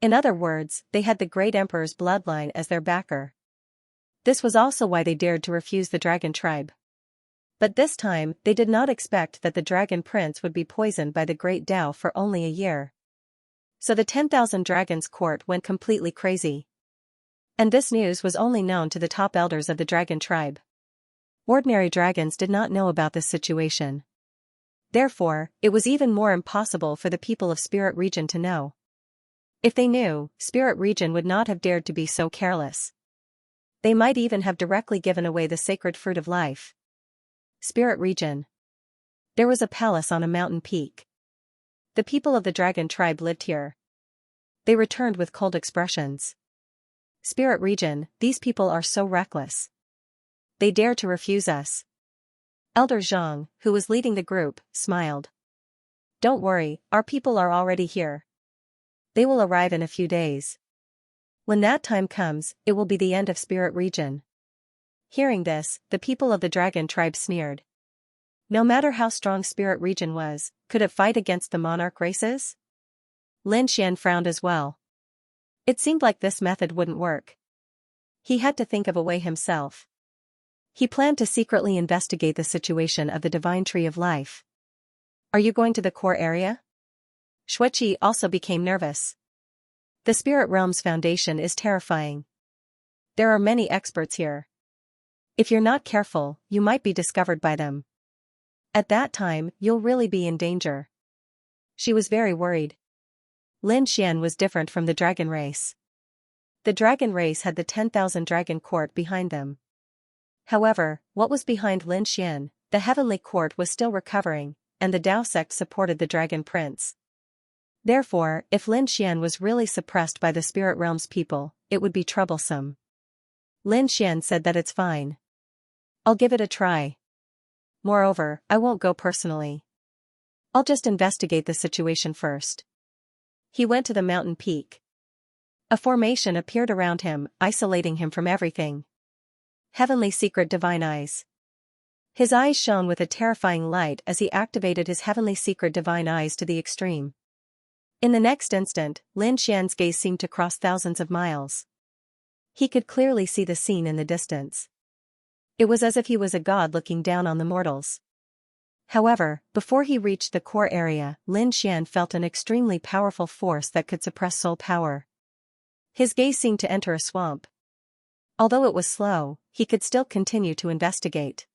In other words, they had the great emperor's bloodline as their backer. This was also why they dared to refuse the dragon tribe. But this time, they did not expect that the dragon prince would be poisoned by the great Tao for only a year. So the 10,000 dragons court went completely crazy. And this news was only known to the top elders of the dragon tribe. Ordinary dragons did not know about this situation. Therefore, it was even more impossible for the people of Spirit Region to know. If they knew, Spirit Region would not have dared to be so careless. They might even have directly given away the sacred fruit of life. Spirit Region. There was a palace on a mountain peak. The people of the dragon tribe lived here. They returned with cold expressions. Spirit Region, these people are so reckless. They dare to refuse us. Elder Zhang, who was leading the group, smiled. Don't worry, our people are already here. They will arrive in a few days. When that time comes, it will be the end of Spirit Region. Hearing this, the people of the dragon tribe sneered. No matter how strong Spirit Region was, could it fight against the monarch races? Lin Xian frowned as well. It seemed like this method wouldn't work. He had to think of a way himself. He planned to secretly investigate the situation of the divine tree of life. Are you going to the core area? Xueqi also became nervous. The spirit realm's foundation is terrifying. There are many experts here. If you're not careful, you might be discovered by them. At that time, you'll really be in danger. She was very worried. Lin Xian was different from the dragon race. The dragon race had the 10,000 dragon court behind them. However, what was behind Lin Xian, the heavenly court was still recovering, and the Dao sect supported the dragon prince. Therefore, if Lin Xian was really suppressed by the spirit realm's people, it would be troublesome. Lin Xian said that it's fine. I'll give it a try. Moreover, I won't go personally. I'll just investigate the situation first. He went to the mountain peak. A formation appeared around him, isolating him from everything. Heavenly Secret Divine Eyes. His eyes shone with a terrifying light as he activated his Heavenly Secret Divine Eyes to the extreme. In the next instant, Lin Xian's gaze seemed to cross thousands of miles. He could clearly see the scene in the distance. It was as if he was a god looking down on the mortals. However, before he reached the core area, Lin Xian felt an extremely powerful force that could suppress soul power. His gaze seemed to enter a swamp. Although it was slow, he could still continue to investigate.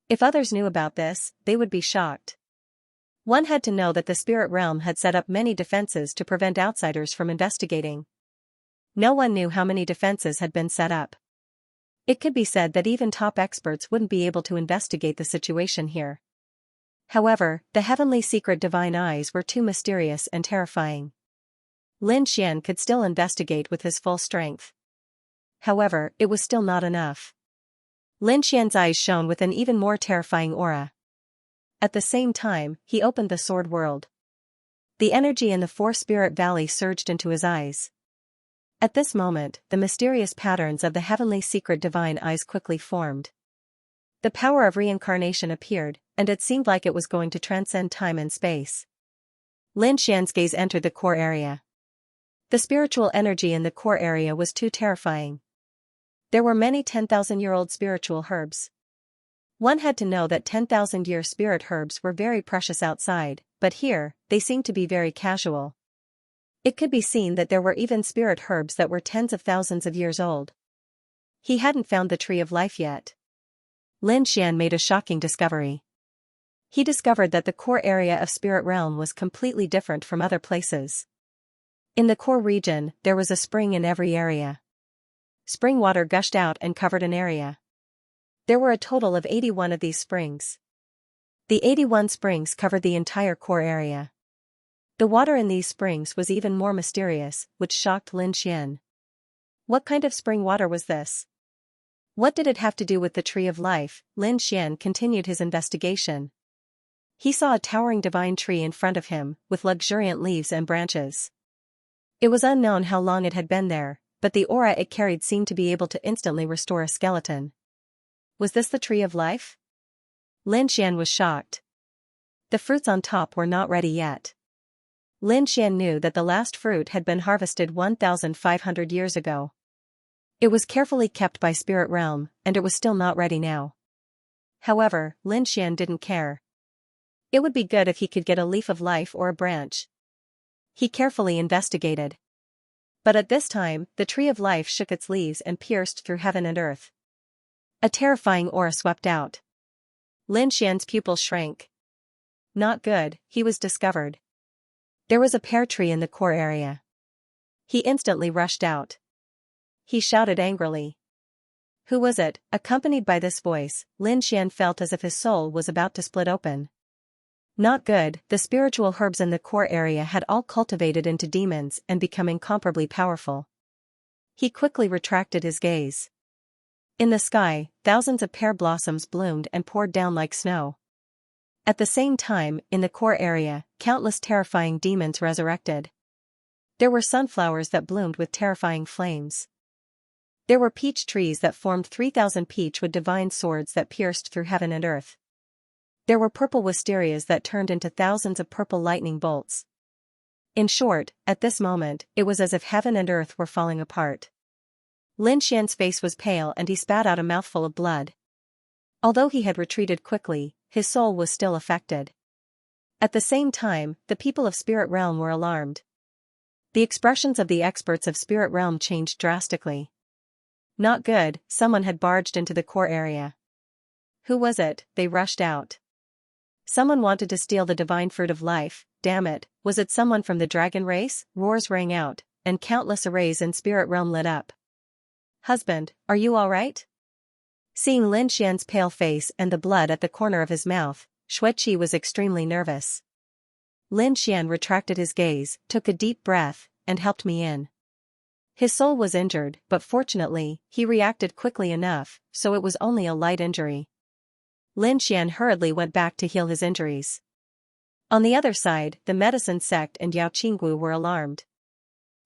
If others knew about this, they would be shocked. One had to know that the spirit realm had set up many defenses to prevent outsiders from investigating. No one knew how many defenses had been set up. It could be said that even top experts wouldn't be able to investigate the situation here. However, the Heavenly Secret Divine Eyes were too mysterious and terrifying. Lin Xian could still investigate with his full strength. However, it was still not enough. Lin Xian's eyes shone with an even more terrifying aura. At the same time, he opened the sword world. The energy in the Four-Spirit Valley surged into his eyes. At this moment, the mysterious patterns of the Heavenly Secret Divine Eyes quickly formed. The power of reincarnation appeared, and it seemed like it was going to transcend time and space. Lin Xian's gaze entered the core area. The spiritual energy in the core area was too terrifying. There were many 10,000-year-old spiritual herbs. One had to know that 10,000-year spirit herbs were very precious outside, but here, they seemed to be very casual. It could be seen that there were even spirit herbs that were tens of thousands of years old. He hadn't found the tree of life yet. Lin Xian made a shocking discovery. He discovered that the core area of Spirit Realm was completely different from other places. In the core region, there was a spring in every area. Spring water gushed out and covered an area. There were a total of 81 of these springs. The 81 springs covered the entire core area. The water in these springs was even more mysterious, which shocked Lin Xian. What kind of spring water was this? What did it have to do with the tree of life? Lin Xian continued his investigation. He saw a towering divine tree in front of him, with luxuriant leaves and branches. It was unknown how long it had been there, but the aura it carried seemed to be able to instantly restore a skeleton. Was this the tree of life? Lin Xian was shocked. The fruits on top were not ready yet. Lin Xian knew that the last fruit had been harvested 1,500 years ago. It was carefully kept by Spirit Realm, and it was still not ready now. However, Lin Xian didn't care. It would be good if he could get a leaf of life or a branch. He carefully investigated. But at this time, the tree of life shook its leaves and pierced through heaven and earth. A terrifying aura swept out. Lin Xian's pupils shrank. Not good, he was discovered. There was a pear tree in the core area. He instantly rushed out. He shouted angrily. Who was it? Accompanied by this voice, Lin Xian felt as if his soul was about to split open. Not good, the spiritual herbs in the core area had all cultivated into demons and become incomparably powerful. He quickly retracted his gaze. In the sky, thousands of pear blossoms bloomed and poured down like snow. At the same time, in the core area, countless terrifying demons resurrected. There were sunflowers that bloomed with terrifying flames. There were peach trees that formed 3,000 peach with divine swords that pierced through heaven and earth. There were purple wisterias that turned into thousands of purple lightning bolts. In short, at this moment, it was as if heaven and earth were falling apart. Lin Xian's face was pale and he spat out a mouthful of blood. Although he had retreated quickly, his soul was still affected. At the same time, the people of Spirit Realm were alarmed. The expressions of the experts of Spirit Realm changed drastically. Not good, someone had barged into the core area. Who was it? They rushed out. Someone wanted to steal the divine fruit of life, damn it, was it someone from the dragon race? Roars rang out, and countless arrays in Spirit Realm lit up. Husband, are you alright? Seeing Lin Xian's pale face and the blood at the corner of his mouth, Xueqi was extremely nervous. Lin Xian retracted his gaze, took a deep breath, and helped me in. His soul was injured, but fortunately, he reacted quickly enough, so it was only a light injury. Lin Xian hurriedly went back to heal his injuries. On the other side, the medicine sect and Yao Qinggu were alarmed.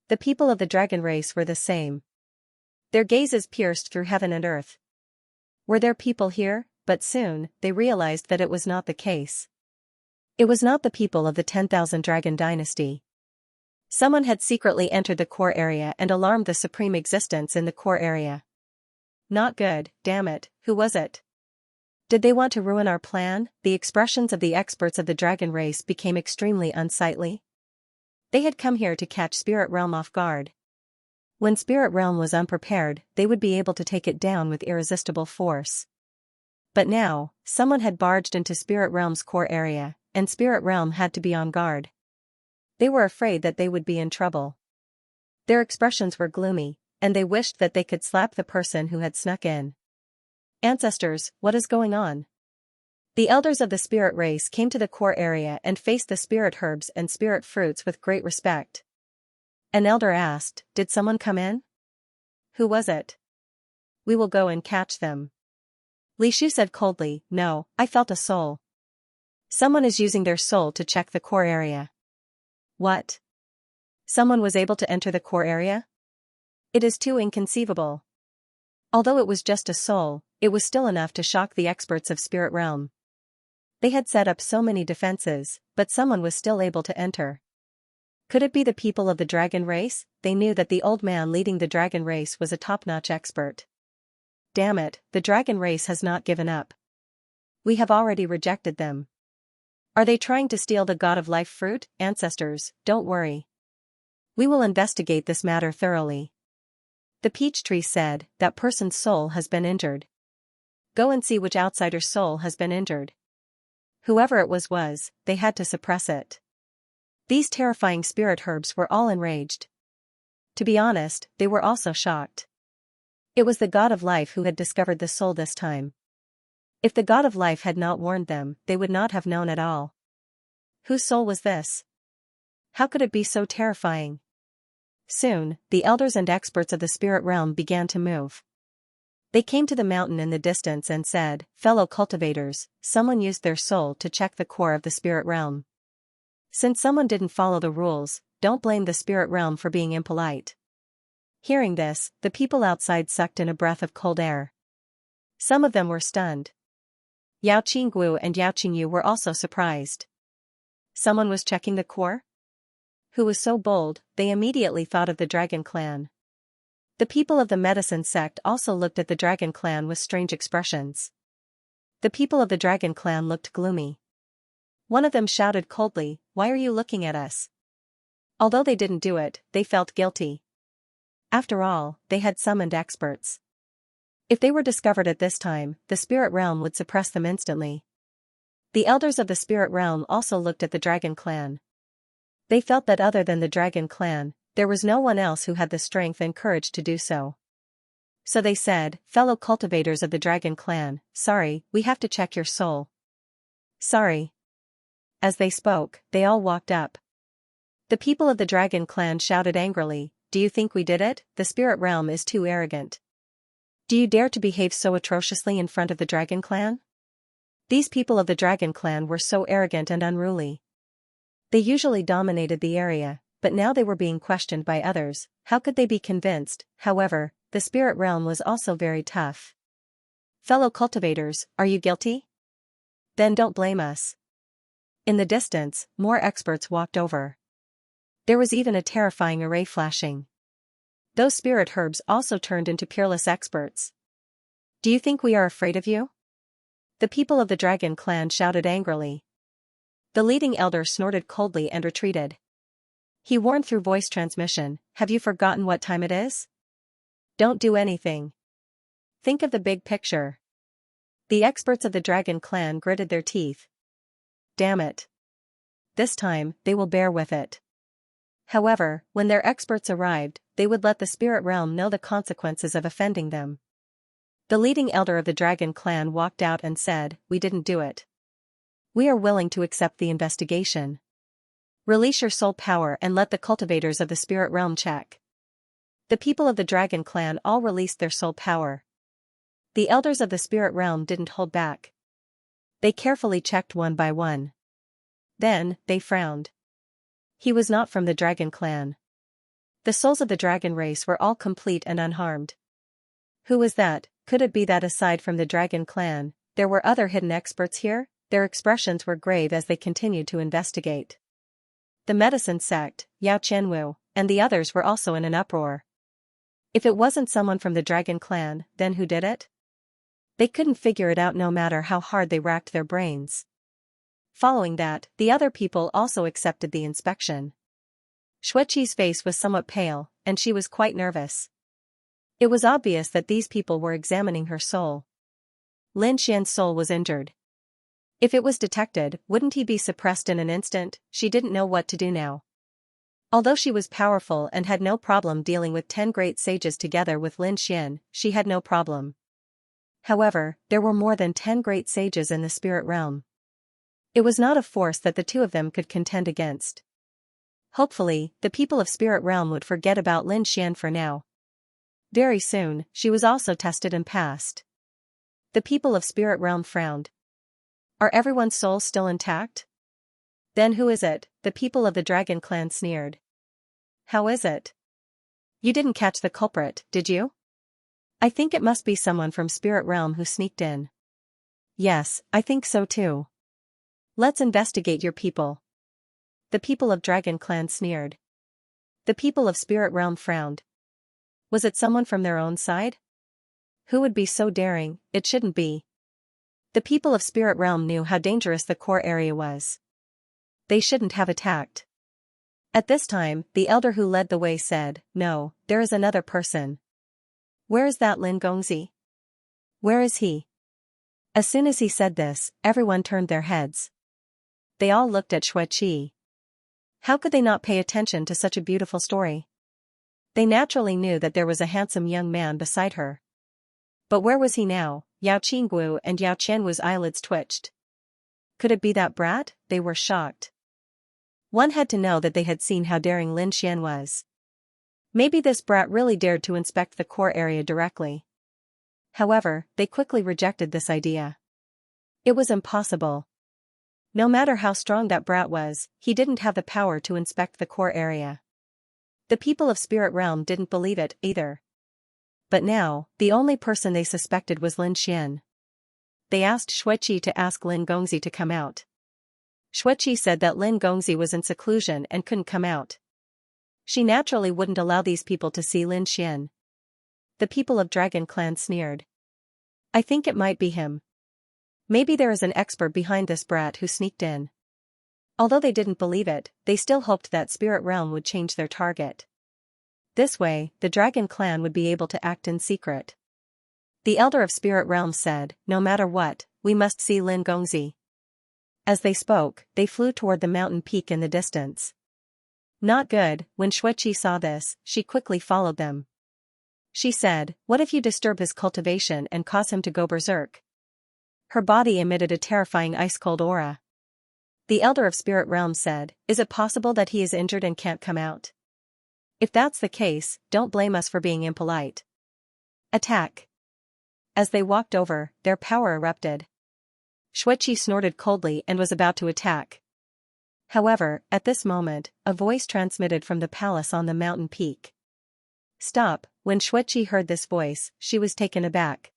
The people of the dragon race were the same. Their gazes pierced through heaven and earth. Were there people here? But soon, they realized that it was not the case. It was not the people of the 10,000 Dragon Dynasty. Someone had secretly entered the core area and alarmed the supreme existence in the core area. Not good, damn it, who was it? Did they want to ruin our plan? The expressions of the experts of the dragon race became extremely unsightly. They had come here to catch Spirit Realm off guard. When Spirit Realm was unprepared, they would be able to take it down with irresistible force. But now, someone had barged into Spirit Realm's core area, and Spirit Realm had to be on guard. They were afraid that they would be in trouble. Their expressions were gloomy, and they wished that they could slap the person who had snuck in. Ancestors, what is going on? The elders of the spirit race came to the core area and faced the spirit herbs and spirit fruits with great respect. An elder asked, did someone come in? Who was it? We will go and catch them. Li Shu said coldly, no, I felt a soul. Someone is using their soul to check the core area. What? Someone was able to enter the core area? It is too inconceivable. Although it was just a soul, it was still enough to shock the experts of Spirit Realm. They had set up so many defenses, but someone was still able to enter. Could it be the people of the dragon race? They knew that the old man leading the dragon race was a top-notch expert. Damn it, the dragon race has not given up. We have already rejected them. Are they trying to steal the God of Life fruit? Ancestors, don't worry. We will investigate this matter thoroughly. The peach tree said, that person's soul has been injured. Go and see which outsider's soul has been injured. Whoever it was, they had to suppress it. These terrifying spirit herbs were all enraged. To be honest, they were also shocked. It was the God of Life who had discovered the soul this time. If the God of Life had not warned them, they would not have known at all. Whose soul was this? How could it be so terrifying? Soon, the elders and experts of the spirit realm began to move. They came to the mountain in the distance and said, fellow cultivators, someone used their soul to check the core of the spirit realm. Since someone didn't follow the rules, don't blame the spirit realm for being impolite. Hearing this, the people outside sucked in a breath of cold air. Some of them were stunned. Yao Qinggu and Yao Qingyu were also surprised. Someone was checking the core? who was so bold, they immediately thought of the dragon clan. The people of the medicine sect also looked at the dragon clan with strange expressions. The people of the dragon clan looked gloomy. One of them shouted coldly, "Why are you looking at us?" Although they didn't do it, they felt guilty. After all, they had summoned experts. If they were discovered at this time, the spirit realm would suppress them instantly. The elders of the spirit realm also looked at the dragon clan. They felt that other than the dragon clan, there was no one else who had the strength and courage to do so. So they said, "Fellow cultivators of the dragon clan, sorry, we have to check your soul." Sorry. As they spoke, they all walked up. The people of the dragon clan shouted angrily, "Do you think we did it? The spirit realm is too arrogant. Do you dare to behave so atrociously in front of the dragon clan?" These people of the dragon clan were so arrogant and unruly. They usually dominated the area, but now they were being questioned by others. How could they be convinced? However, the spirit realm was also very tough. "Fellow cultivators, are you guilty? Then don't blame us." In the distance, more experts walked over. There was even a terrifying array flashing. Those spirit herbs also turned into peerless experts. "Do you think we are afraid of you?" The people of the dragon clan shouted angrily. The leading elder snorted coldly and retreated. He warned through voice transmission, "Have you forgotten what time it is? Don't do anything. Think of the big picture." The experts of the dragon clan gritted their teeth. Damn it. This time, they will bear with it. However, when their experts arrived, they would let the spirit realm know the consequences of offending them. The leading elder of the dragon clan walked out and said, "We didn't do it. We are willing to accept the investigation. Release your soul power and let the cultivators of the spirit realm check." The people of the dragon clan all released their soul power. The elders of the spirit realm didn't hold back. They carefully checked one by one. Then, they frowned. He was not from the dragon clan. The souls of the dragon race were all complete and unharmed. Who was that? Could it be that aside from the dragon clan, there were other hidden experts here? Their expressions were grave as they continued to investigate. The medicine sect, Yao Qianwu, and the others were also in an uproar. If it wasn't someone from the dragon clan, then who did it? They couldn't figure it out no matter how hard they racked their brains. Following that, the other people also accepted the inspection. Xueqi's face was somewhat pale, and she was quite nervous. It was obvious that these people were examining her soul. Lin Xian's soul was injured. If it was detected, wouldn't he be suppressed in an instant? She didn't know what to do now. Although she was powerful and had no problem dealing with 10 great sages together with Lin Xian, she had no problem. However, there were more than 10 great sages in the spirit realm. It was not a force that the two of them could contend against. Hopefully, the people of spirit realm would forget about Lin Xian for now. Very soon, she was also tested and passed. The people of spirit realm frowned. Are everyone's souls still intact? Then who is it? The people of the dragon clan sneered. How is it? You didn't catch the culprit, did you? I think it must be someone from spirit realm who sneaked in. Yes, I think so too. Let's investigate your people. The people of dragon clan sneered. The people of spirit realm frowned. Was it someone from their own side? Who would be so daring? It shouldn't be. The people of spirit realm knew how dangerous the core area was. They shouldn't have attacked. At this time, the elder who led the way said, "No, there is another person." "Where is that Lin Gongzi? Where is he?" As soon as he said this, everyone turned their heads. They all looked at Xueqi. How could they not pay attention to such a beautiful story? They naturally knew that there was a handsome young man beside her. But where was he now? Yao Qinggu and Yao Qianwu's eyelids twitched. Could it be that brat? They were shocked. One had to know that they had seen how daring Lin Xian was. Maybe this brat really dared to inspect the core area directly. However, they quickly rejected this idea. It was impossible. No matter how strong that brat was, he didn't have the power to inspect the core area. The people of spirit realm didn't believe it either. But now, the only person they suspected was Lin Xian. They asked Xueqi to ask Lin Gongzi to come out. Xueqi said that Lin Gongzi was in seclusion and couldn't come out. She naturally wouldn't allow these people to see Lin Xian. The people of Dragon Clan sneered. I think it might be him. Maybe there is an expert behind this brat who sneaked in. Although they didn't believe it, they still hoped that Spirit Realm would change their target. This way, the Dragon Clan would be able to act in secret. The Elder of Spirit Realm said, no matter what, we must see Lin Gongzi. As they spoke, they flew toward the mountain peak in the distance. Not good. When Xueqi saw this, she quickly followed them. She said, what if you disturb his cultivation and cause him to go berserk? Her body emitted a terrifying ice-cold aura. The Elder of Spirit Realm said, is it possible that he is injured and can't come out? If that's the case, don't blame us for being impolite. Attack. As they walked over, their power erupted. Xueqi snorted coldly and was about to attack. However, at this moment, a voice transmitted from the palace on the mountain peak. Stop. When Xueqi heard this voice, she was taken aback.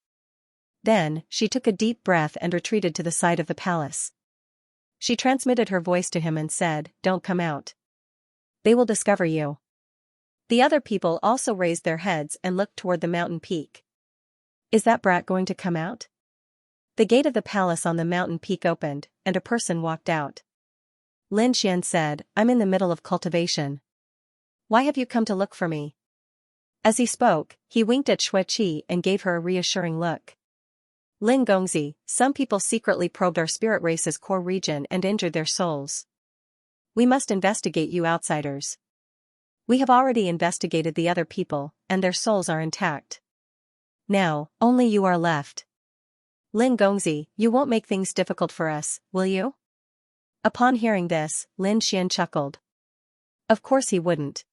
Then, she took a deep breath and retreated to the side of the palace. She transmitted her voice to him and said, don't come out. They will discover you. The other people also raised their heads and looked toward the mountain peak. Is that brat going to come out? The gate of the palace on the mountain peak opened, and a person walked out. Lin Xian said, I'm in the middle of cultivation. Why have you come to look for me? As he spoke, he winked at Xueqi and gave her a reassuring look. Lin Gongzi, some people secretly probed our spirit race's core region and injured their souls. We must investigate you outsiders. We have already investigated the other people, and their souls are intact. Now, only you are left. Lin Gongzi, you won't make things difficult for us, will you? Upon hearing this, Lin Xian chuckled. Of course he wouldn't.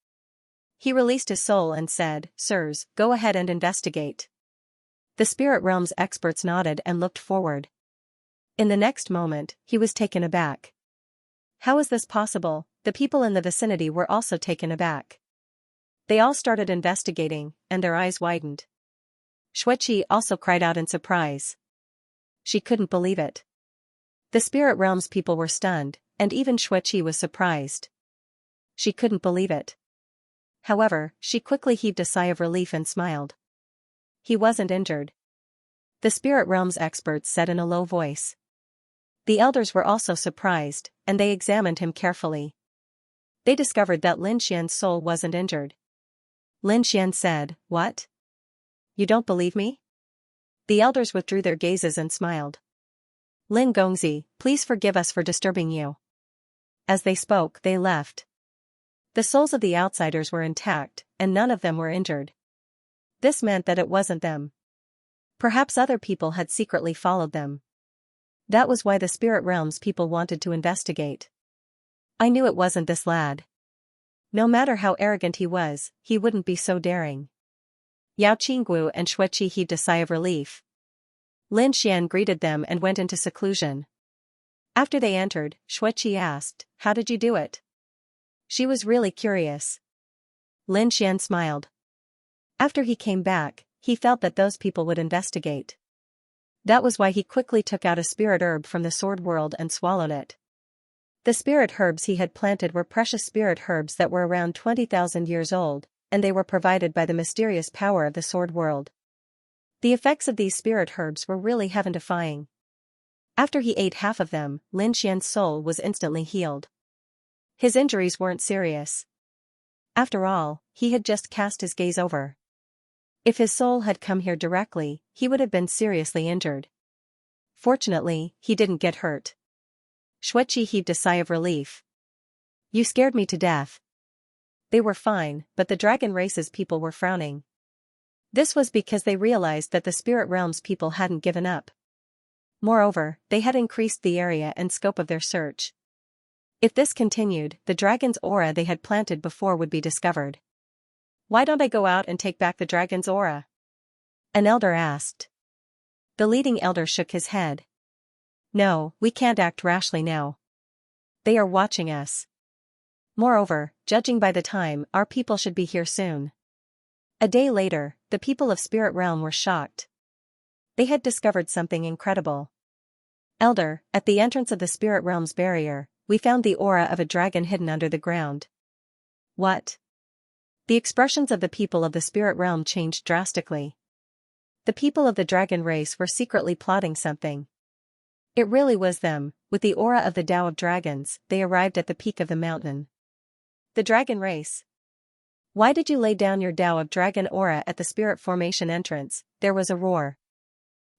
He released his soul and said, Sirs, go ahead and investigate. The Spirit Realm's experts nodded and looked forward. In the next moment, he was taken aback. How is this possible? The people in the vicinity were also taken aback. They all started investigating, and their eyes widened. Xueqi also cried out in surprise. She couldn't believe it. The Spirit Realm's people were stunned, and even Xueqi was surprised. She couldn't believe it. However, she quickly heaved a sigh of relief and smiled. He wasn't injured. The Spirit Realm's experts said in a low voice. The elders were also surprised, and they examined him carefully. They discovered that Lin Xian's soul wasn't injured. Lin Xian said, What? You don't believe me? The elders withdrew their gazes and smiled. Lin Gongzi, please forgive us for disturbing you. As they spoke, they left. The souls of the outsiders were intact, and none of them were injured. This meant that it wasn't them. Perhaps other people had secretly followed them. That was why the Spirit Realm's people wanted to investigate. I knew it wasn't this lad. No matter how arrogant he was, he wouldn't be so daring. Yao Qinggu and Xueqi heaved a sigh of relief. Lin Xian greeted them and went into seclusion. After they entered, Xueqi asked, How did you do it? She was really curious. Lin Xian smiled. After he came back, he felt that those people would investigate. That was why he quickly took out a spirit herb from the sword world and swallowed it. The spirit herbs he had planted were precious spirit herbs that were around 20,000 years old, and they were provided by the mysterious power of the sword world. The effects of these spirit herbs were really heaven-defying. After he ate half of them, Lin Xian's soul was instantly healed. His injuries weren't serious. After all, he had just cast his gaze over. If his soul had come here directly, he would have been seriously injured. Fortunately, he didn't get hurt. Xueqi heaved a sigh of relief. You scared me to death. They were fine, but the dragon race's people were frowning. This was because they realized that the Spirit Realm's people hadn't given up. Moreover, they had increased the area and scope of their search. If this continued, the dragon's aura they had planted before would be discovered. Why don't I go out and take back the dragon's aura? An elder asked. The leading elder shook his head. No, we can't act rashly now. They are watching us. Moreover, judging by the time, our people should be here soon. A day later, the people of Spirit Realm were shocked. They had discovered something incredible. Elder, at the entrance of the Spirit Realm's barrier, we found the aura of a dragon hidden under the ground. What? The expressions of the people of the spirit realm changed drastically. The people of the dragon race were secretly plotting something. It really was them. With the aura of the Tao of Dragons, they arrived at the peak of the mountain. The dragon race. Why did you lay down your Tao of Dragon aura at the spirit formation entrance? There was a roar.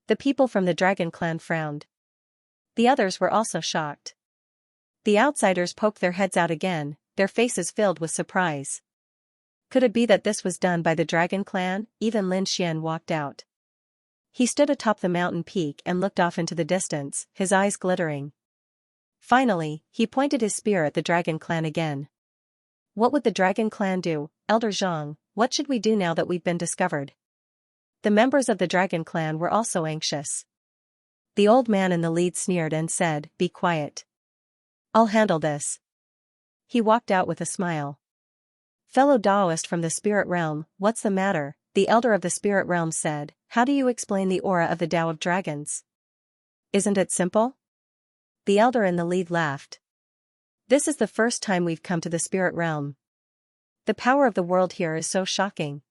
The people from the dragon clan frowned. The others were also shocked. The outsiders poked their heads out again, their faces filled with surprise. Could it be that this was done by the dragon clan? Even Lin Xian walked out. He stood atop the mountain peak and looked off into the distance, his eyes glittering. Finally, he pointed his spear at the dragon clan again. What would the dragon clan do? Elder Zhang, what should we do now that we've been discovered? The members of the dragon clan were also anxious. The old man in the lead sneered and said, "Be quiet. I'll handle this." He walked out with a smile. Fellow Taoist from the spirit realm, what's the matter? The elder of the spirit realm said, how do you explain the aura of the Tao of Dragons? Isn't it simple? The elder in the lead laughed. This is the first time we've come to the spirit realm. The power of the world here is so shocking.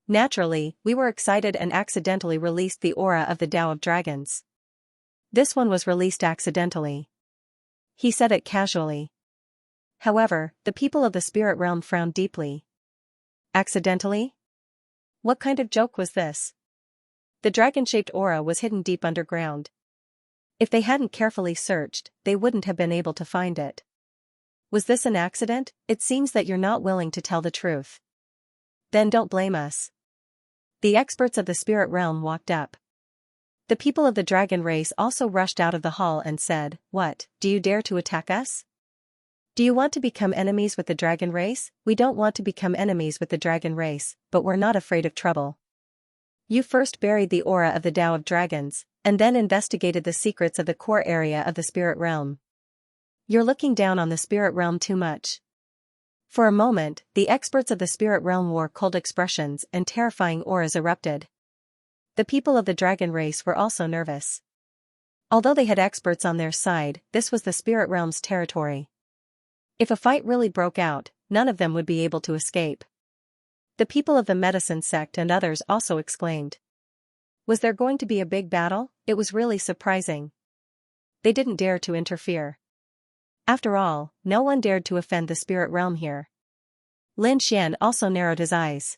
Naturally, we were excited and accidentally released the aura of the Tao of Dragons. This one was released accidentally. He said it casually. However, the people of the spirit realm frowned deeply. Accidentally? What kind of joke was this? The dragon-shaped aura was hidden deep underground. If they hadn't carefully searched, they wouldn't have been able to find it. Was this an accident? It seems that you're not willing to tell the truth. Then don't blame us. The experts of the spirit realm walked up. The people of the dragon race also rushed out of the hall and said, "What, do you dare to attack us? Do you want to become enemies with the dragon race?" "We don't want to become enemies with the dragon race, but we're not afraid of trouble. You first buried the aura of the Tao of Dragons, and then investigated the secrets of the core area of the spirit realm. You're looking down on the spirit realm too much." For a moment, the experts of the spirit realm wore cold expressions and terrifying auras erupted. The people of the dragon race were also nervous. Although they had experts on their side, this was the spirit realm's territory. If a fight really broke out, none of them would be able to escape. The people of the medicine sect and others also exclaimed. Was there going to be a big battle? It was really surprising. They didn't dare to interfere. After all, no one dared to offend the spirit realm here. Lin Xian also narrowed his eyes.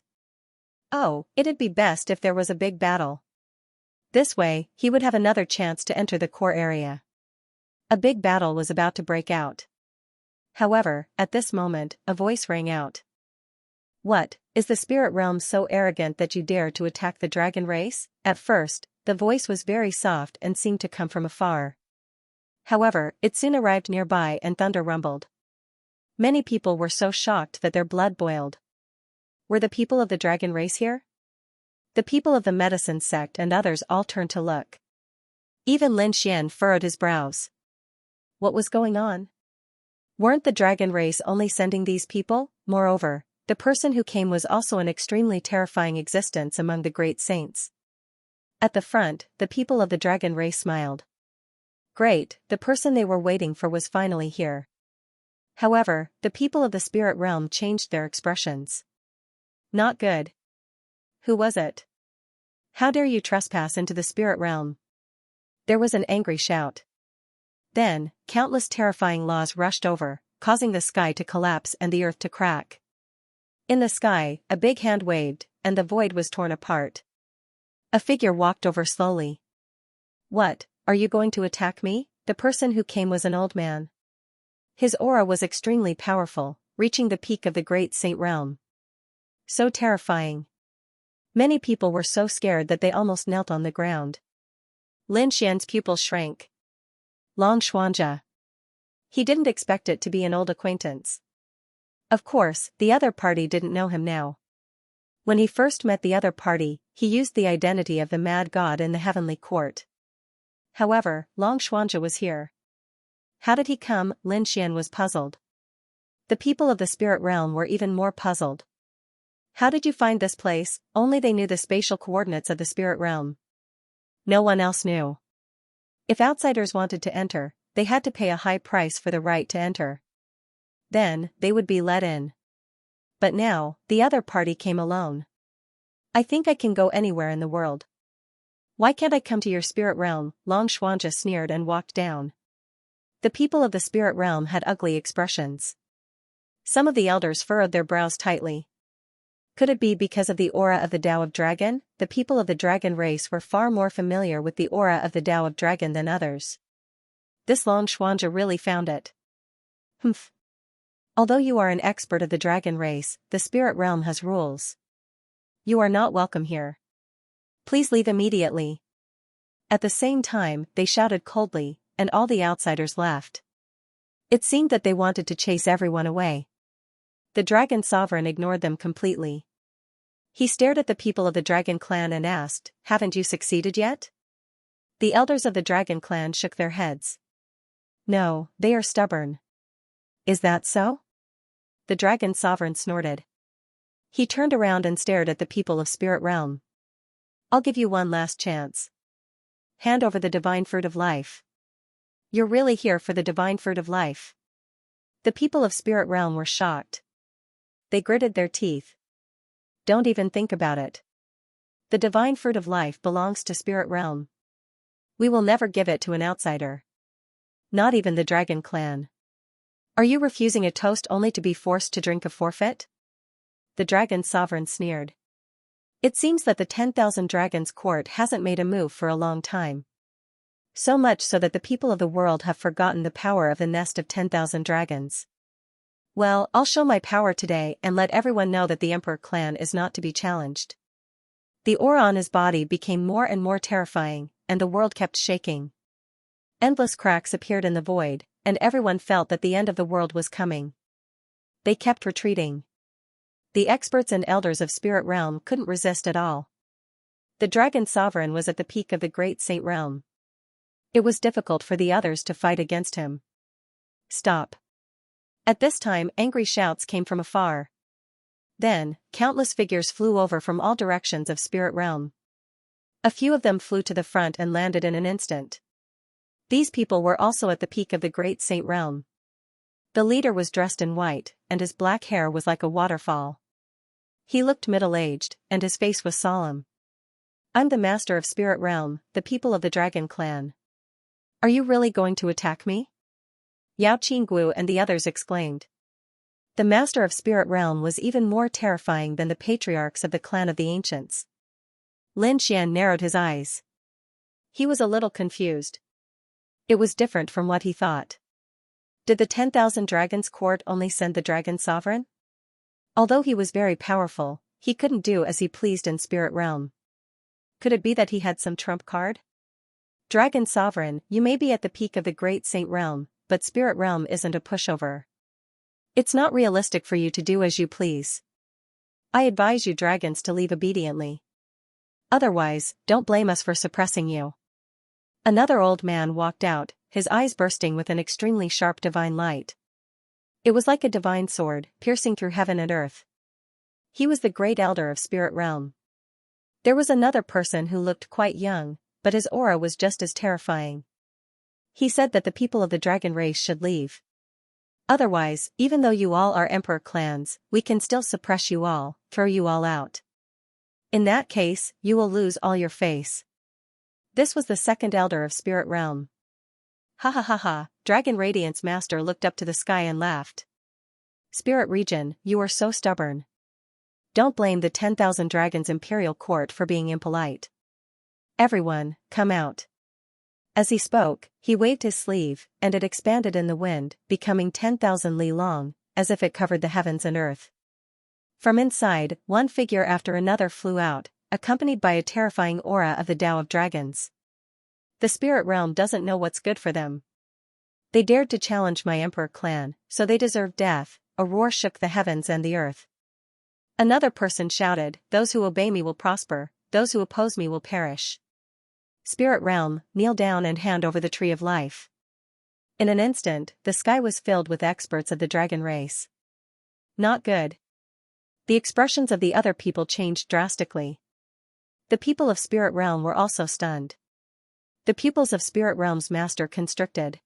Oh, it'd be best if there was a big battle. This way, he would have another chance to enter the core area. A big battle was about to break out. However, at this moment, a voice rang out. What, is the spirit realm so arrogant that you dare to attack the dragon race? At first, the voice was very soft and seemed to come from afar. However, it soon arrived nearby and thunder rumbled. Many people were so shocked that their blood boiled. Were the people of the dragon race here? The people of the medicine sect and others all turned to look. Even Lin Xian furrowed his brows. What was going on? Weren't the dragon race only sending these people? Moreover, the person who came was also an extremely terrifying existence among the great saints. At the front, the people of the dragon race smiled. Great, the person they were waiting for was finally here. However, the people of the spirit realm changed their expressions. Not good. Who was it? How dare you trespass into the spirit realm? There was an angry shout. Then, countless terrifying laws rushed over, causing the sky to collapse and the earth to crack. In the sky, a big hand waved, and the void was torn apart. A figure walked over slowly. What, are you going to attack me? The person who came was an old man. His aura was extremely powerful, reaching the peak of the great saint realm. So terrifying. Many people were so scared that they almost knelt on the ground. Lin Xian's pupils shrank. Long Xuanjia. He didn't expect it to be an old acquaintance. Of course, the other party didn't know him now. When he first met the other party, he used the identity of the mad god in the heavenly court. However, Long Xuanjia was here. How did he come? Lin Xian was puzzled. The people of the spirit realm were even more puzzled. How did you find this place? Only they knew the spatial coordinates of the spirit realm. No one else knew. If outsiders wanted to enter, they had to pay a high price for the right to enter. Then, they would be let in. But now, the other party came alone. I think I can go anywhere in the world. Why can't I come to your spirit realm? Long Xianxia sneered and walked down. The people of the spirit realm had ugly expressions. Some of the elders furrowed their brows tightly. Could it be because of the aura of the Tao of Dragon? The people of the dragon race were far more familiar with the aura of the Tao of Dragon than others. This Long Xianxia really found it. Humph. Although you are an expert of the dragon race, the spirit realm has rules. You are not welcome here. Please leave immediately. At the same time, they shouted coldly, and all the outsiders left. It seemed that they wanted to chase everyone away. The dragon sovereign ignored them completely. He stared at the people of the dragon clan and asked, "Haven't you succeeded yet?" The elders of the dragon clan shook their heads. No, they are stubborn. Is that so? The dragon sovereign snorted. He turned around and stared at the people of spirit realm. I'll give you one last chance. Hand over the divine fruit of life. You're really here for the divine fruit of life? The people of spirit realm were shocked. They gritted their teeth. Don't even think about it. The divine fruit of life belongs to spirit realm. We will never give it to an outsider. Not even the dragon clan. Are you refusing a toast only to be forced to drink a forfeit? The dragon sovereign sneered. It seems that the 10,000 Dragons court hasn't made a move for a long time. So much so that the people of the world have forgotten the power of the nest of 10,000 dragons. Well, I'll show my power today and let everyone know that the Emperor clan is not to be challenged. The aura on his body became more and more terrifying, and the world kept shaking. Endless cracks appeared in the void, and everyone felt that the end of the world was coming. They kept retreating. The experts and elders of spirit realm couldn't resist at all. The dragon sovereign was at the peak of the great saint realm. It was difficult for the others to fight against him. Stop. At this time angry shouts came from afar. Then, countless figures flew over from all directions of spirit realm. A few of them flew to the front and landed in an instant. These people were also at the peak of the great saint realm. The leader was dressed in white, and his black hair was like a waterfall. He looked middle-aged, and his face was solemn. I'm the master of spirit realm, the people of the dragon clan. Are you really going to attack me? Yao Qingguo and the others exclaimed. The master of spirit realm was even more terrifying than the patriarchs of the clan of the ancients. Lin Xian narrowed his eyes. He was a little confused. It was different from what he thought. Did the 10,000 Dragons court only send the dragon sovereign? Although he was very powerful, he couldn't do as he pleased in spirit realm. Could it be that he had some trump card? Dragon sovereign, you may be at the peak of the great saint realm, but spirit realm isn't a pushover. It's not realistic for you to do as you please. I advise you dragons to leave obediently. Otherwise, don't blame us for suppressing you. Another old man walked out, his eyes bursting with an extremely sharp divine light. It was like a divine sword, piercing through heaven and earth. He was the great elder of spirit realm. There was another person who looked quite young, but his aura was just as terrifying. He said that the people of the dragon race should leave. Otherwise, even though you all are emperor clans, we can still suppress you all, throw you all out. In that case, you will lose all your face. This was the second elder of spirit realm. Ha ha ha ha, Dragon Radiance Master looked up to the sky and laughed. Spirit region, you are so stubborn. Don't blame the 10,000 Dragons Imperial Court for being impolite. Everyone, come out. As he spoke, he waved his sleeve, and it expanded in the wind, becoming 10,000 li long, as if it covered the heavens and earth. From inside, one figure after another flew out, accompanied by a terrifying aura of the Tao of Dragons. The spirit realm doesn't know what's good for them. They dared to challenge my emperor clan, so they deserve death. A roar shook the heavens and the earth. Another person shouted, those who obey me will prosper, those who oppose me will perish. Spirit realm, kneel down and hand over the tree of life. In an instant, the sky was filled with experts of the dragon race. Not good. The expressions of the other people changed drastically. The people of spirit realm were also stunned. The pupils of spirit realm's master constricted.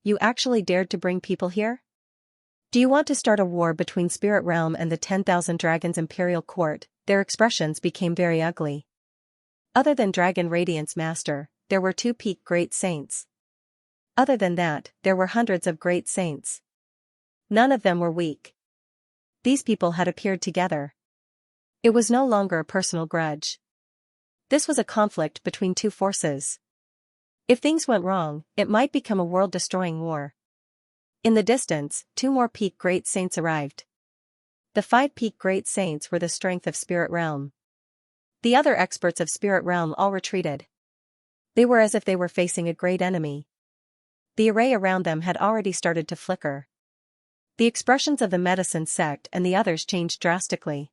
You actually dared to bring people here? Do you want to start a war between Spirit Realm and the 10,000 Dragons Imperial Court? Their expressions became very ugly. Other than Dragon Radiance Master, there were 2 peak Great Saints. Other than that, there were hundreds of Great Saints. None of them were weak. These people had appeared together. It was no longer a personal grudge. This was a conflict between 2 forces. If things went wrong, it might become a world-destroying war. In the distance, 2 more peak Great Saints arrived. The 5 peak Great Saints were the strength of Spirit Realm. The other experts of Spirit Realm all retreated. They were as if they were facing a great enemy. The array around them had already started to flicker. The expressions of the medicine sect and the others changed drastically.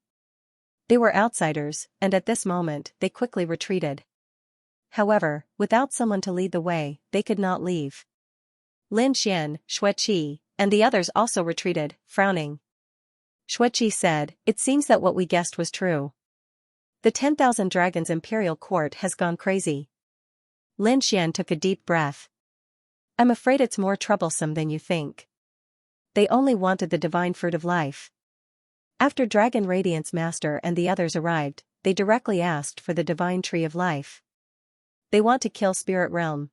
They were outsiders, and at this moment, they quickly retreated. However, without someone to lead the way, they could not leave. Lin Xian, Xueqi, and the others also retreated, frowning. Xueqi said, "It seems that what we guessed was true. The 10,000 Dragons Imperial Court has gone crazy." Lin Xian took a deep breath. "I'm afraid it's more troublesome than you think. They only wanted the divine fruit of life." After Dragon Radiance Master and the others arrived, they directly asked for the divine tree of life. They want to kill Spirit Realm.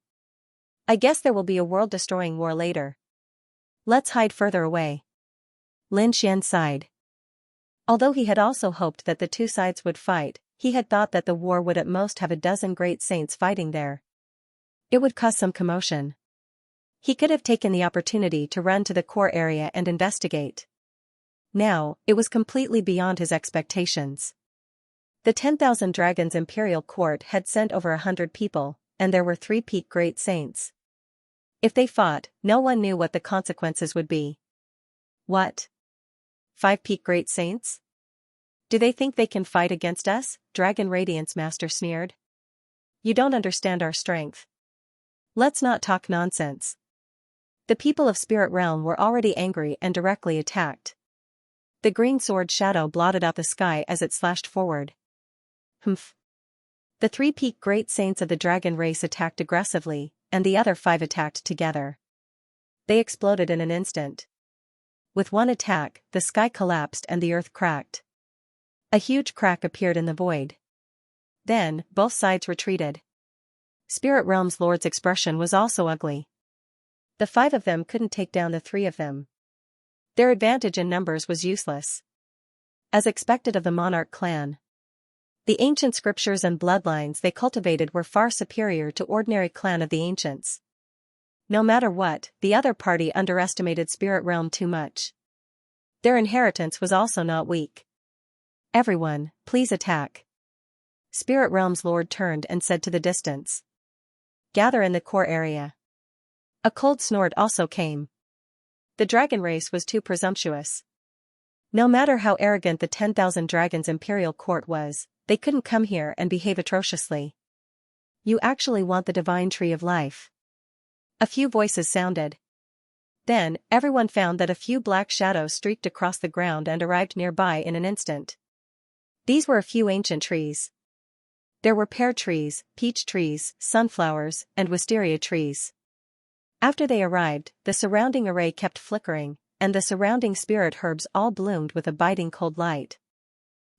I guess there will be a world-destroying war later. Let's hide further away. Lin Xian sighed. Although he had also hoped that the 2 sides would fight, he had thought that the war would at most have a dozen great saints fighting there. It would cause some commotion. He could have taken the opportunity to run to the core area and investigate. Now, it was completely beyond his expectations. The 10,000 Dragons Imperial Court had sent over 100 people, and there were 3 peak Great Saints. If they fought, no one knew what the consequences would be. What? 5 peak Great Saints? Do they think they can fight against us? Dragon Radiance Master sneered. You don't understand our strength. Let's not talk nonsense. The people of Spirit Realm were already angry and directly attacked. The green sword shadow blotted out the sky as it slashed forward. Humph. The 3 peak Great Saints of the dragon race attacked aggressively, and the other 5 attacked together. They exploded in an instant. With one attack, the sky collapsed and the earth cracked. A huge crack appeared in the void. Then, both sides retreated. Spirit Realm's Lord's expression was also ugly. The 5 of them couldn't take down the 3 of them. Their advantage in numbers was useless. As expected of the Monarch clan. The ancient scriptures and bloodlines they cultivated were far superior to ordinary clan of the ancients. No matter what, the other party underestimated Spirit Realm too much. Their inheritance was also not weak. Everyone, please attack. Spirit Realm's Lord turned and said to the distance. Gather in the core area. A cold snort also came. The dragon race was too presumptuous. No matter how arrogant the 10,000 Dragons Imperial Court was, they couldn't come here and behave atrociously. You actually want the divine tree of life. A few voices sounded. Then, everyone found that a few black shadows streaked across the ground and arrived nearby in an instant. These were a few ancient trees. There were pear trees, peach trees, sunflowers, and wisteria trees. After they arrived, the surrounding array kept flickering, and the surrounding spirit herbs all bloomed with a biting cold light.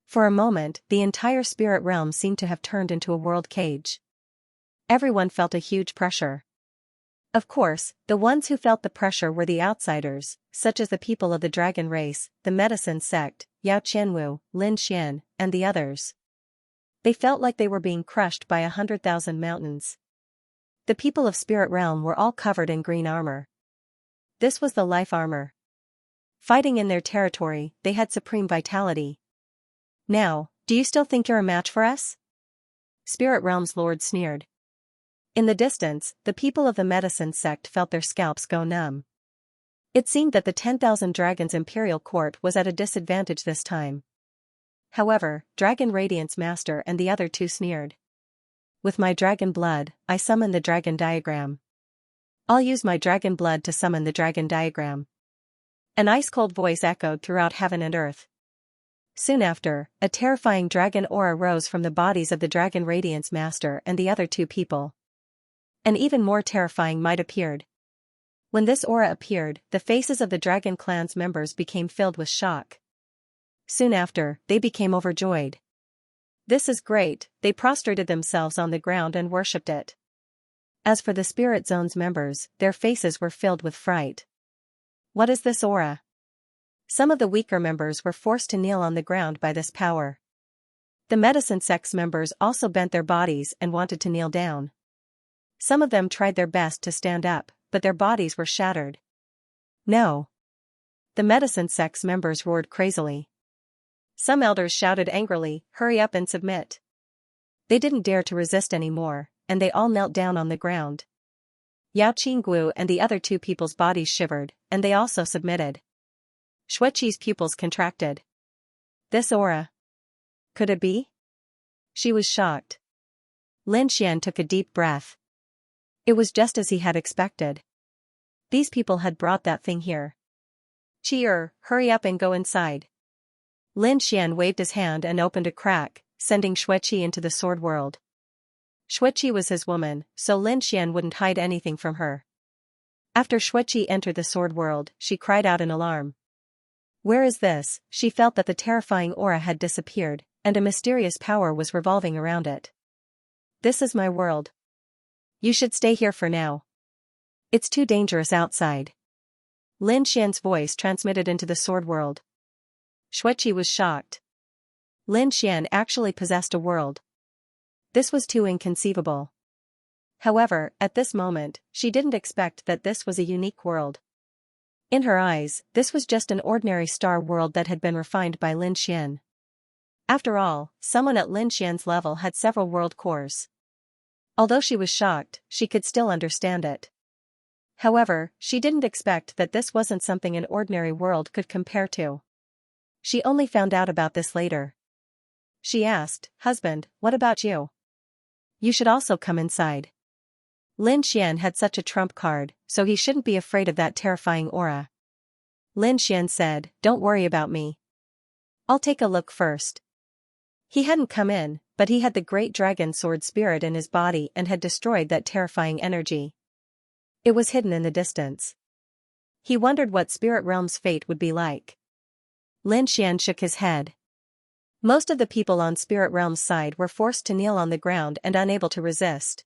For a moment, the entire spirit realm seemed to have turned into a world cage. Everyone felt a huge pressure. Of course, the ones who felt the pressure were the outsiders, such as the people of the dragon race, the medicine sect, Yao Qianwu, Lin Xian, and the others. They felt like they were being crushed by 100,000 mountains. The people of Spirit Realm were all covered in green armor. This was the life armor. Fighting in their territory, they had supreme vitality. Now, do you still think you're a match for us? Spirit Realm's Lord sneered. In the distance, the people of the medicine sect felt their scalps go numb. It seemed that the 10,000 Dragons Imperial Court was at a disadvantage this time. However, Dragon Radiance Master and the other 2 sneered. With my dragon blood, I summon the dragon diagram. I'll use my dragon blood to summon the dragon diagram. An ice-cold voice echoed throughout heaven and earth. Soon after, a terrifying dragon aura rose from the bodies of the Dragon Radiance Master and the other 2 people. An even more terrifying might appeared. When this aura appeared, the faces of the Dragon Clan's members became filled with shock. Soon after, they became overjoyed. "This is great," they prostrated themselves on the ground and worshipped it. As for the Spirit Zone's members, their faces were filled with fright. "What is this aura?" Some of the weaker members were forced to kneel on the ground by this power. The medicine sect's members also bent their bodies and wanted to kneel down. Some of them tried their best to stand up, but their bodies were shattered. "No!" The medicine sect's members roared crazily. Some elders shouted angrily, "Hurry up and submit." They didn't dare to resist anymore, and they all knelt down on the ground. Yao Qingguo and the other two people's bodies shivered, and they also submitted. Xueqi's pupils contracted. This aura. Could it be? She was shocked. Lin Xian took a deep breath. It was just as he had expected. These people had brought that thing here. "Qi, hurry up and go inside." Lin Xian waved his hand and opened a crack, sending Xueqi into the sword world. Xueqi was his woman, so Lin Xian wouldn't hide anything from her. After Xueqi entered the sword world, she cried out in alarm. Where is this? She felt that the terrifying aura had disappeared, and a mysterious power was revolving around it. "This is my world. You should stay here for now. It's too dangerous outside." Lin Xian's voice transmitted into the sword world. Xueqi was shocked. Lin Xian actually possessed a world. This was too inconceivable. However, at this moment, she didn't expect that this was a unique world. In her eyes, this was just an ordinary star world that had been refined by Lin Xian. After all, someone at Lin Xian's level had several world cores. Although she was shocked, she could still understand it. However, she didn't expect that this wasn't something an ordinary world could compare to. She only found out about this later. She asked, "Husband, what about you? You should also come inside." Lin Xian had such a trump card, so he shouldn't be afraid of that terrifying aura. Lin Xian said, "Don't worry about me. I'll take a look first." He hadn't come in, but he had the great dragon sword spirit in his body and had destroyed that terrifying energy. It was hidden in the distance. He wondered what Spirit Realm's fate would be like. Lin Xian shook his head. Most of the people on Spirit Realm's side were forced to kneel on the ground and unable to resist.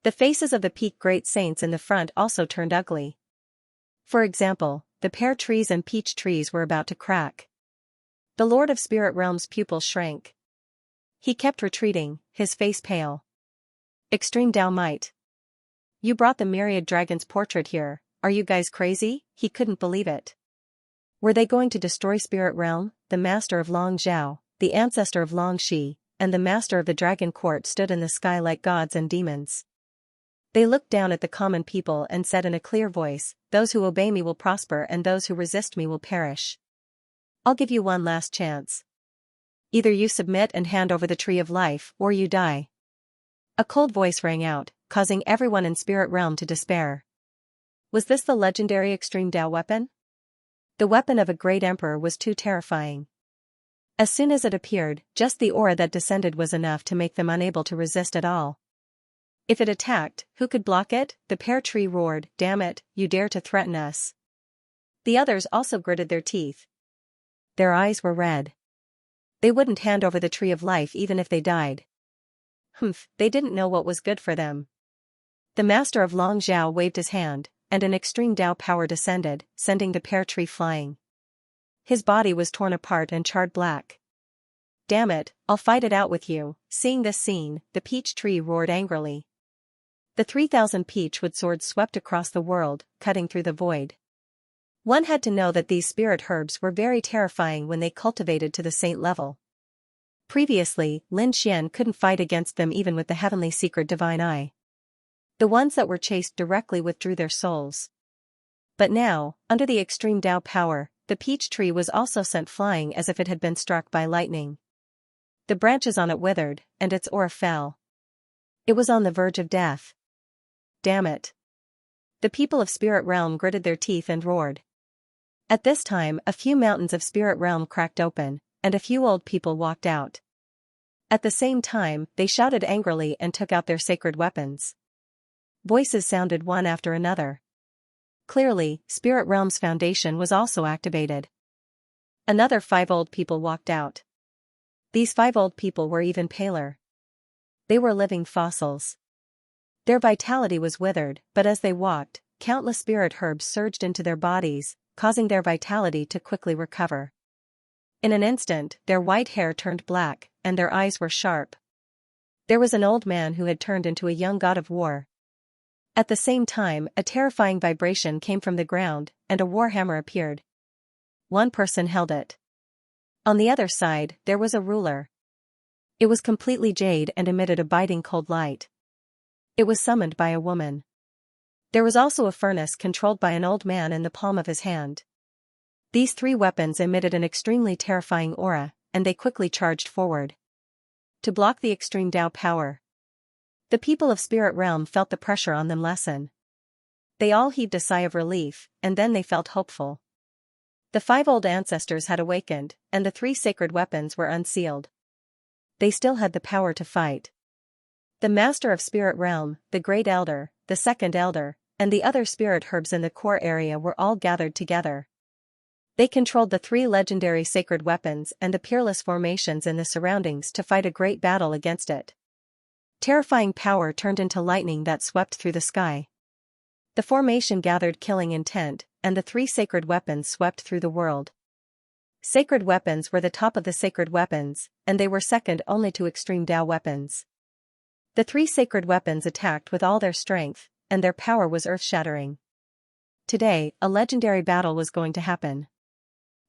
The faces of the peak great saints in the front also turned ugly. For example, the pear trees and peach trees were about to crack. The Lord of Spirit Realm's pupils shrank. He kept retreating, his face pale. Extreme Dao Might. You brought the myriad dragon's portrait here, are you guys crazy? He couldn't believe it. Were they going to destroy Spirit Realm? The master of Long Zhao, the ancestor of Long Shi, and the master of the dragon court stood in the sky like gods and demons. They looked down at the common people and said in a clear voice, "Those who obey me will prosper and those who resist me will perish. I'll give you one last chance. Either you submit and hand over the tree of life or you die." A cold voice rang out, causing everyone in Spirit Realm to despair. Was this the legendary Extreme Dao weapon? The weapon of a great emperor was too terrifying. As soon as it appeared, just the aura that descended was enough to make them unable to resist at all. If it attacked, who could block it? The pear tree roared, "Damn it, you dare to threaten us." The others also gritted their teeth. Their eyes were red. They wouldn't hand over the tree of life even if they died. They didn't know what was good for them. The master of Long Zhao waved his hand, and an extreme Dao power descended, sending the pear tree flying. His body was torn apart and charred black. "Damn it, I'll fight it out with you." Seeing this scene, the peach tree roared angrily. The 3,000 peachwood swords swept across the world, cutting through the void. One had to know that these spirit herbs were very terrifying when they cultivated to the saint level. Previously, Lin Xian couldn't fight against them even with the heavenly secret divine eye. The ones that were chased directly withdrew their souls. But now, under the extreme Dao power, the peach tree was also sent flying as if it had been struck by lightning. The branches on it withered, and its aura fell. It was on the verge of death. Damn it. The people of Spirit Realm gritted their teeth and roared. At this time, a few mountains of Spirit Realm cracked open, and a few old people walked out. At the same time, they shouted angrily and took out their sacred weapons. Voices sounded one after another. Clearly, Spirit Realm's foundation was also activated. Another 5 old people walked out. These 5 old people were even paler. They were living fossils. Their vitality was withered, but as they walked, countless spirit herbs surged into their bodies, causing their vitality to quickly recover. In an instant, their white hair turned black, and their eyes were sharp. There was an old man who had turned into a young god of war. At the same time, a terrifying vibration came from the ground, and a warhammer appeared. One person held it. On the other side, there was a ruler. It was completely jade and emitted a biting cold light. It was summoned by a woman. There was also a furnace controlled by an old man in the palm of his hand. These 3 weapons emitted an extremely terrifying aura, and they quickly charged forward to block the extreme Tao power. The people of Spirit Realm felt the pressure on them lessen. They all heaved a sigh of relief, and then they felt hopeful. The 5 old ancestors had awakened, and the 3 sacred weapons were unsealed. They still had the power to fight. The Master of Spirit Realm, the Great Elder, the Second Elder, and the other spirit herbs in the core area were all gathered together. They controlled the 3 legendary sacred weapons and the peerless formations in the surroundings to fight a great battle against it. Terrifying power turned into lightning that swept through the sky. The formation gathered killing intent, and the 3 sacred weapons swept through the world. Sacred weapons were the top of the sacred weapons, and they were second only to extreme Tao weapons. The 3 sacred weapons attacked with all their strength, and their power was earth-shattering. Today, a legendary battle was going to happen.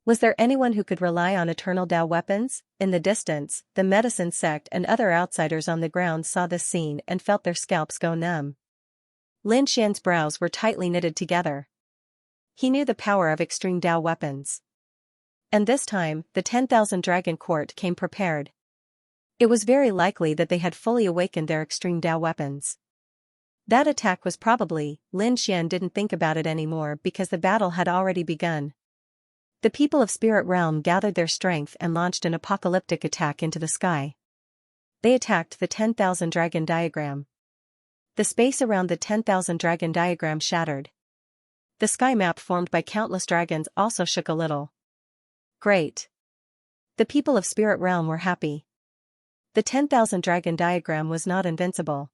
Was there anyone who could rely on eternal Tao weapons? In the distance, the medicine sect and other outsiders on the ground saw this scene and felt their scalps go numb. Lin Xian's brows were tightly knitted together. He knew the power of extreme Tao weapons. And this time, the 10,000 Dragon Court came prepared. It was very likely that they had fully awakened their extreme Tao weapons. That attack was probably, Lin Xian didn't think about it anymore because the battle had already begun. The people of Spirit Realm gathered their strength and launched an apocalyptic attack into the sky. They attacked the 10,000 Dragon Diagram. The space around the 10,000 Dragon Diagram shattered. The sky map formed by countless dragons also shook a little. Great. The people of Spirit Realm were happy. The 10,000 Dragon Diagram was not invincible.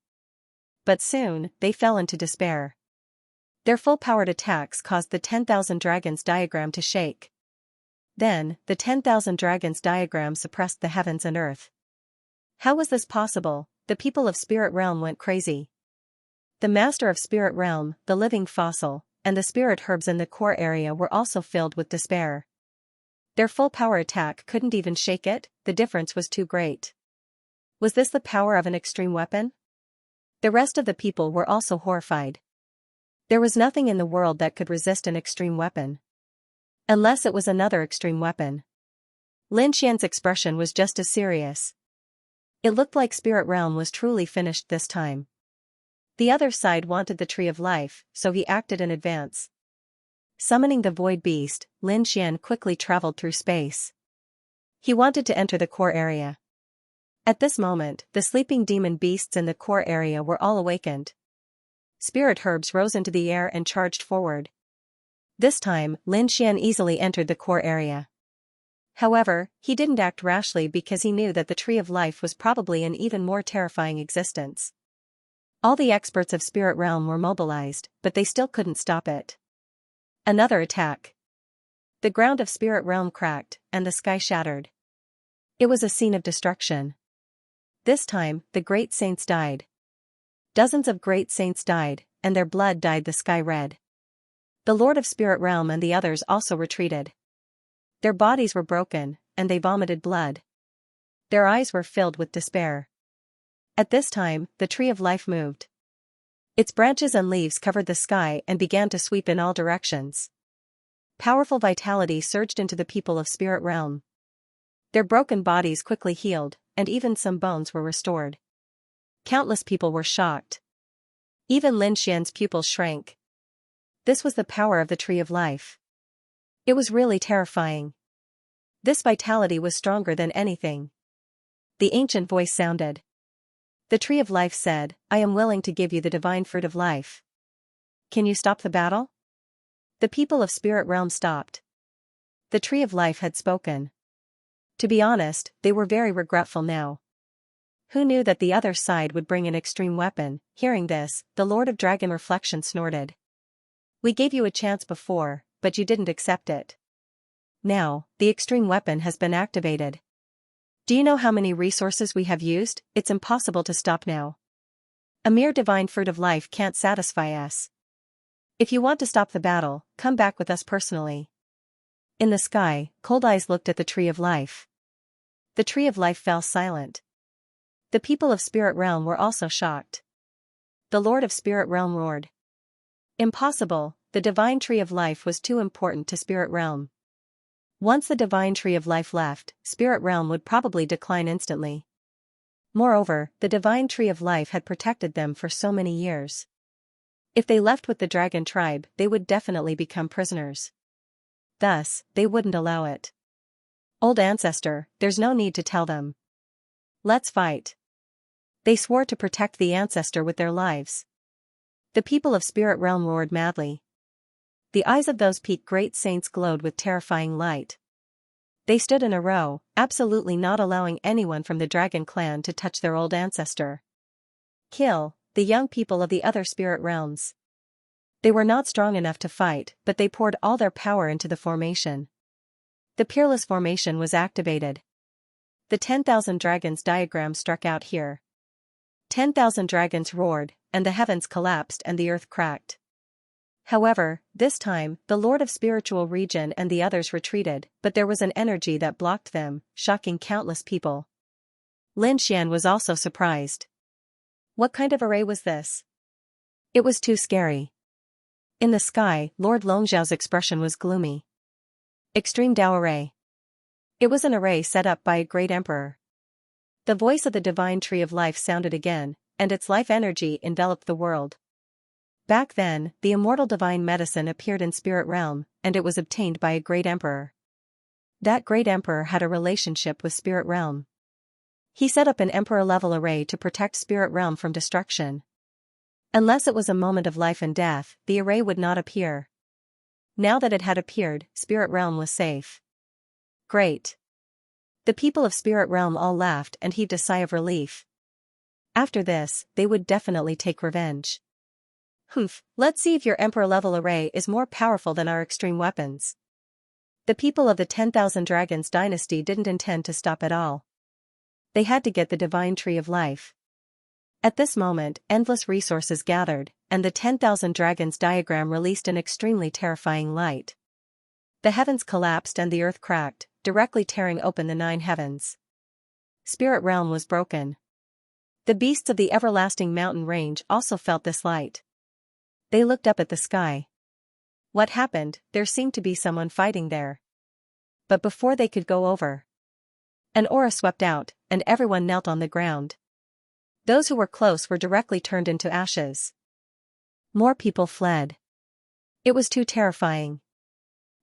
But soon, they fell into despair. Their full-powered attacks caused the 10,000 Dragons Diagram to shake. Then, the 10,000 Dragons Diagram suppressed the heavens and earth. How was this possible? The people of Spirit Realm went crazy. The Master of Spirit Realm, the living fossil, and the spirit herbs in the core area were also filled with despair. Their full-power attack couldn't even shake it, the difference was too great. Was this the power of an extreme weapon? The rest of the people were also horrified. There was nothing in the world that could resist an extreme weapon. Unless it was another extreme weapon. Lin Xian's expression was just as serious. It looked like Spirit Realm was truly finished this time. The other side wanted the Tree of Life, so he acted in advance. Summoning the Void Beast, Lin Xian quickly traveled through space. He wanted to enter the core area. At this moment, the sleeping demon beasts in the core area were all awakened. Spirit herbs rose into the air and charged forward. This time, Lin Xian easily entered the core area. However, he didn't act rashly because he knew that the Tree of Life was probably an even more terrifying existence. All the experts of Spirit Realm were mobilized, but they still couldn't stop it. Another attack. The ground of Spirit Realm cracked, and the sky shattered. It was a scene of destruction. This time, the great saints died. Dozens of great saints died, and their blood dyed the sky red. The Lord of Spirit Realm and the others also retreated. Their bodies were broken, and they vomited blood. Their eyes were filled with despair. At this time, the Tree of Life moved. Its branches and leaves covered the sky and began to sweep in all directions. Powerful vitality surged into the people of Spirit Realm. Their broken bodies quickly healed, and even some bones were restored. Countless people were shocked. Even Lin Xian's pupils shrank. This was the power of the Tree of Life. It was really terrifying. This vitality was stronger than anything. The ancient voice sounded. The Tree of Life said, "I am willing to give you the divine fruit of life. Can you stop the battle?" The people of Spirit Realm stopped. The Tree of Life had spoken. To be honest, they were very regretful now. Who knew that the other side would bring an extreme weapon? Hearing this, the Lord of Dragon Reflection snorted. We gave you a chance before, but you didn't accept it. Now, the extreme weapon has been activated. Do you know how many resources we have used? It's impossible to stop now. A mere divine fruit of life can't satisfy us. If you want to stop the battle, come back with us personally. In the sky, Cold Eyes looked at the Tree of Life. The Tree of Life fell silent. The people of Spirit Realm were also shocked. The Lord of Spirit Realm roared. Impossible, the divine Tree of Life was too important to Spirit Realm. Once the divine Tree of Life left, Spirit Realm would probably decline instantly. Moreover, the divine Tree of Life had protected them for so many years. If they left with the dragon tribe, they would definitely become prisoners. Thus, they wouldn't allow it. Old ancestor, there's no need to tell them. Let's fight. They swore to protect the ancestor with their lives. The people of Spirit Realm roared madly. The eyes of those peak great saints glowed with terrifying light. They stood in a row, absolutely not allowing anyone from the dragon clan to touch their old ancestor. Kill the young people of the other spirit realms. They were not strong enough to fight, but they poured all their power into the formation. The Peerless formation was activated. The 10,000 dragons diagram struck out here. 10,000 dragons roared, and the heavens collapsed and the earth cracked. However, this time, the Lord of Spiritual Region and the others retreated, but there was an energy that blocked them, shocking countless people. Lin Xian was also surprised. What kind of array was this? It was too scary. In the sky, Lord Longzhao's expression was gloomy. Extreme Dao Array. It was an array set up by a great emperor. The voice of the divine Tree of Life sounded again, and its life energy enveloped the world. Back then, the immortal divine medicine appeared in Spirit Realm, and it was obtained by a great emperor. That great emperor had a relationship with Spirit Realm. He set up an emperor-level array to protect Spirit Realm from destruction. Unless it was a moment of life and death, the array would not appear. Now that it had appeared, Spirit Realm was safe. Great. The people of Spirit Realm all laughed and heaved a sigh of relief. After this, they would definitely take revenge. Humph, let's see if your emperor-level array is more powerful than our extreme weapons. The people of the 10,000 Dragons dynasty didn't intend to stop at all. They had to get the divine Tree of Life. At this moment, endless resources gathered, and the 10,000 Dragons diagram released an extremely terrifying light. The heavens collapsed and the earth cracked, directly tearing open the 9 heavens. Spirit Realm was broken. The beasts of the everlasting mountain range also felt this light. They looked up at the sky. What happened? There seemed to be someone fighting there. But before they could go over, an aura swept out, and everyone knelt on the ground. Those who were close were directly turned into ashes. More people fled. It was too terrifying.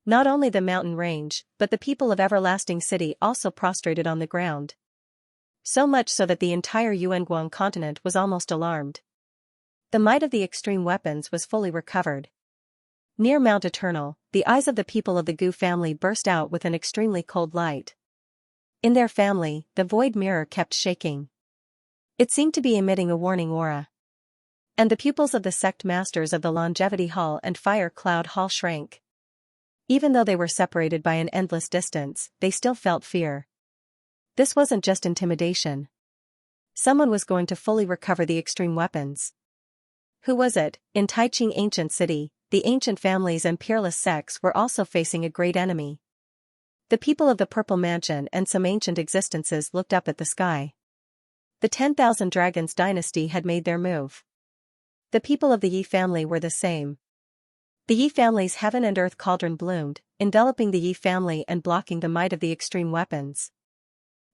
Not only the mountain range, but the people of Everlasting City also prostrated on the ground. So much so that the entire Yuanguang continent was almost alarmed. The might of the extreme weapons was fully recovered. Near Mount Eternal, the eyes of the people of the Gu family burst out with an extremely cold light. In their family, the void mirror kept shaking. It seemed to be emitting a warning aura. And the pupils of the sect masters of the Longevity Hall and Fire Cloud Hall shrank. Even though they were separated by an endless distance, they still felt fear. This wasn't just intimidation. Someone was going to fully recover the extreme weapons. Who was it? In Taiqing Ancient City, the ancient families and peerless sects were also facing a great enemy. The people of the Purple Mansion and some ancient existences looked up at the sky. The 10,000 Dragons dynasty had made their move. The people of the Yi family were the same. The Yi family's heaven and earth cauldron bloomed, enveloping the Yi family and blocking the might of the extreme weapons.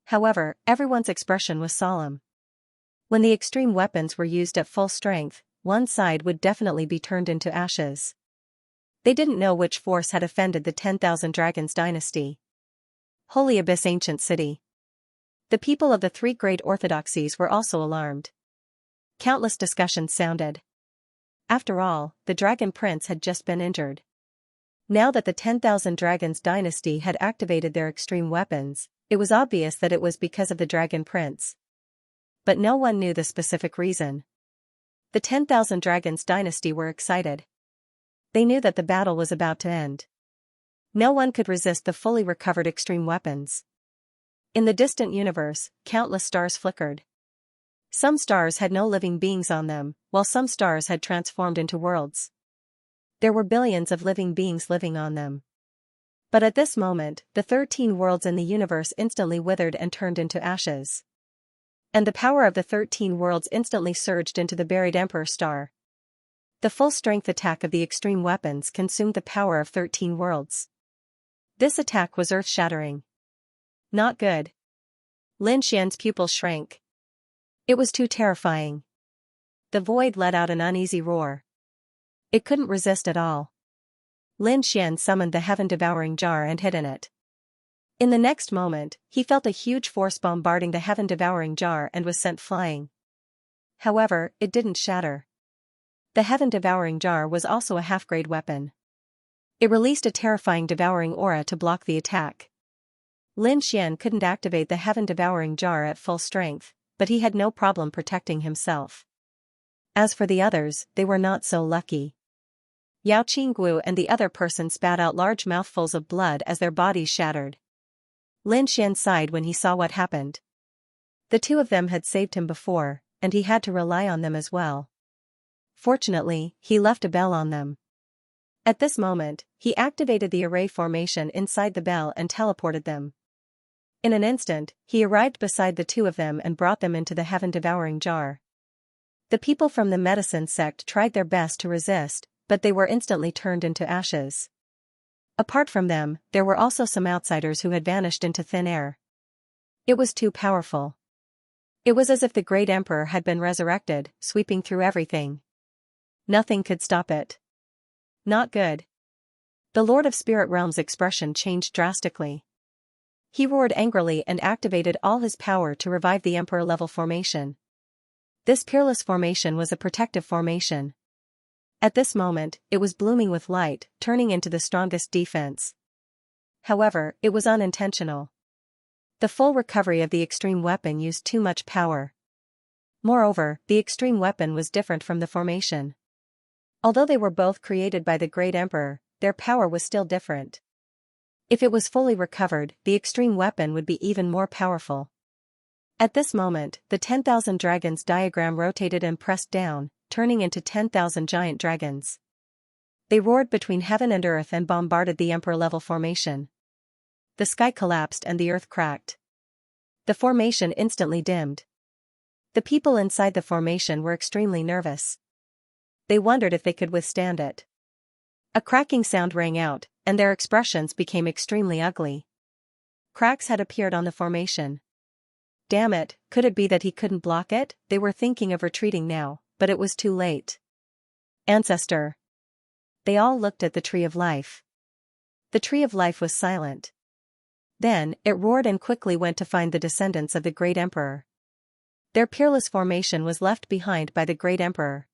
However, everyone's expression was solemn. When the extreme weapons were used at full strength, one side would definitely be turned into ashes. They didn't know which force had offended the 10,000 Dragons dynasty. Holy Abyss Ancient City. The people of the 3 great orthodoxies were also alarmed. Countless discussions sounded. After all, the Dragon Prince had just been injured. Now that the 10,000 Dragons dynasty had activated their extreme weapons, it was obvious that it was because of the Dragon Prince. But no one knew the specific reason. The 10,000 Dragons dynasty were excited. They knew that the battle was about to end. No one could resist the fully recovered extreme weapons. In the distant universe, countless stars flickered. Some stars had no living beings on them, while some stars had transformed into worlds. There were billions of living beings living on them. But at this moment, the 13 worlds in the universe instantly withered and turned into ashes. And the power of the 13 worlds instantly surged into the buried Emperor star. The full-strength attack of the extreme weapons consumed the power of 13 worlds. This attack was earth-shattering. Not good. Lin Xian's pupils shrank. It was too terrifying. The void let out an uneasy roar. It couldn't resist at all. Lin Xian summoned the heaven-devouring jar and hid in it. In the next moment, he felt a huge force bombarding the heaven-devouring jar and was sent flying. However, it didn't shatter. The heaven-devouring jar was also a half-grade weapon. It released a terrifying devouring aura to block the attack. Lin Xian couldn't activate the heaven-devouring jar at full strength, but he had no problem protecting himself. As for the others, they were not so lucky. Yao Qingguo and the other person spat out large mouthfuls of blood as their bodies shattered. Lin Xian sighed when he saw what happened. The two of them had saved him before, and he had to rely on them as well. Fortunately, he left a bell on them. At this moment, he activated the array formation inside the bell and teleported them. In an instant, he arrived beside the two of them and brought them into the heaven-devouring jar. The people from the medicine sect tried their best to resist, but they were instantly turned into ashes. Apart from them, there were also some outsiders who had vanished into thin air. It was too powerful. It was as if the great emperor had been resurrected, sweeping through everything. Nothing could stop it. Not good. The Lord of Spirit Realm's expression changed drastically. He roared angrily and activated all his power to revive the emperor-level formation. This peerless formation was a protective formation. At this moment, it was blooming with light, turning into the strongest defense. However, it was unintentional. The full recovery of the extreme weapon used too much power. Moreover, the extreme weapon was different from the formation. Although they were both created by the Great Emperor, their power was still different. If it was fully recovered, the extreme weapon would be even more powerful. At this moment, the 10,000 dragons diagram rotated and pressed down, turning into 10,000 giant dragons. They roared between heaven and earth and bombarded the emperor-level formation. The sky collapsed and the earth cracked. The formation instantly dimmed. The people inside the formation were extremely nervous. They wondered if they could withstand it. A cracking sound rang out, and their expressions became extremely ugly. Cracks had appeared on the formation. Damn it, could it be that he couldn't block it? They were thinking of retreating now, but it was too late. Ancestor. They all looked at the Tree of Life. The Tree of Life was silent. Then, it roared and quickly went to find the descendants of the Great Emperor. Their peerless formation was left behind by the Great Emperor.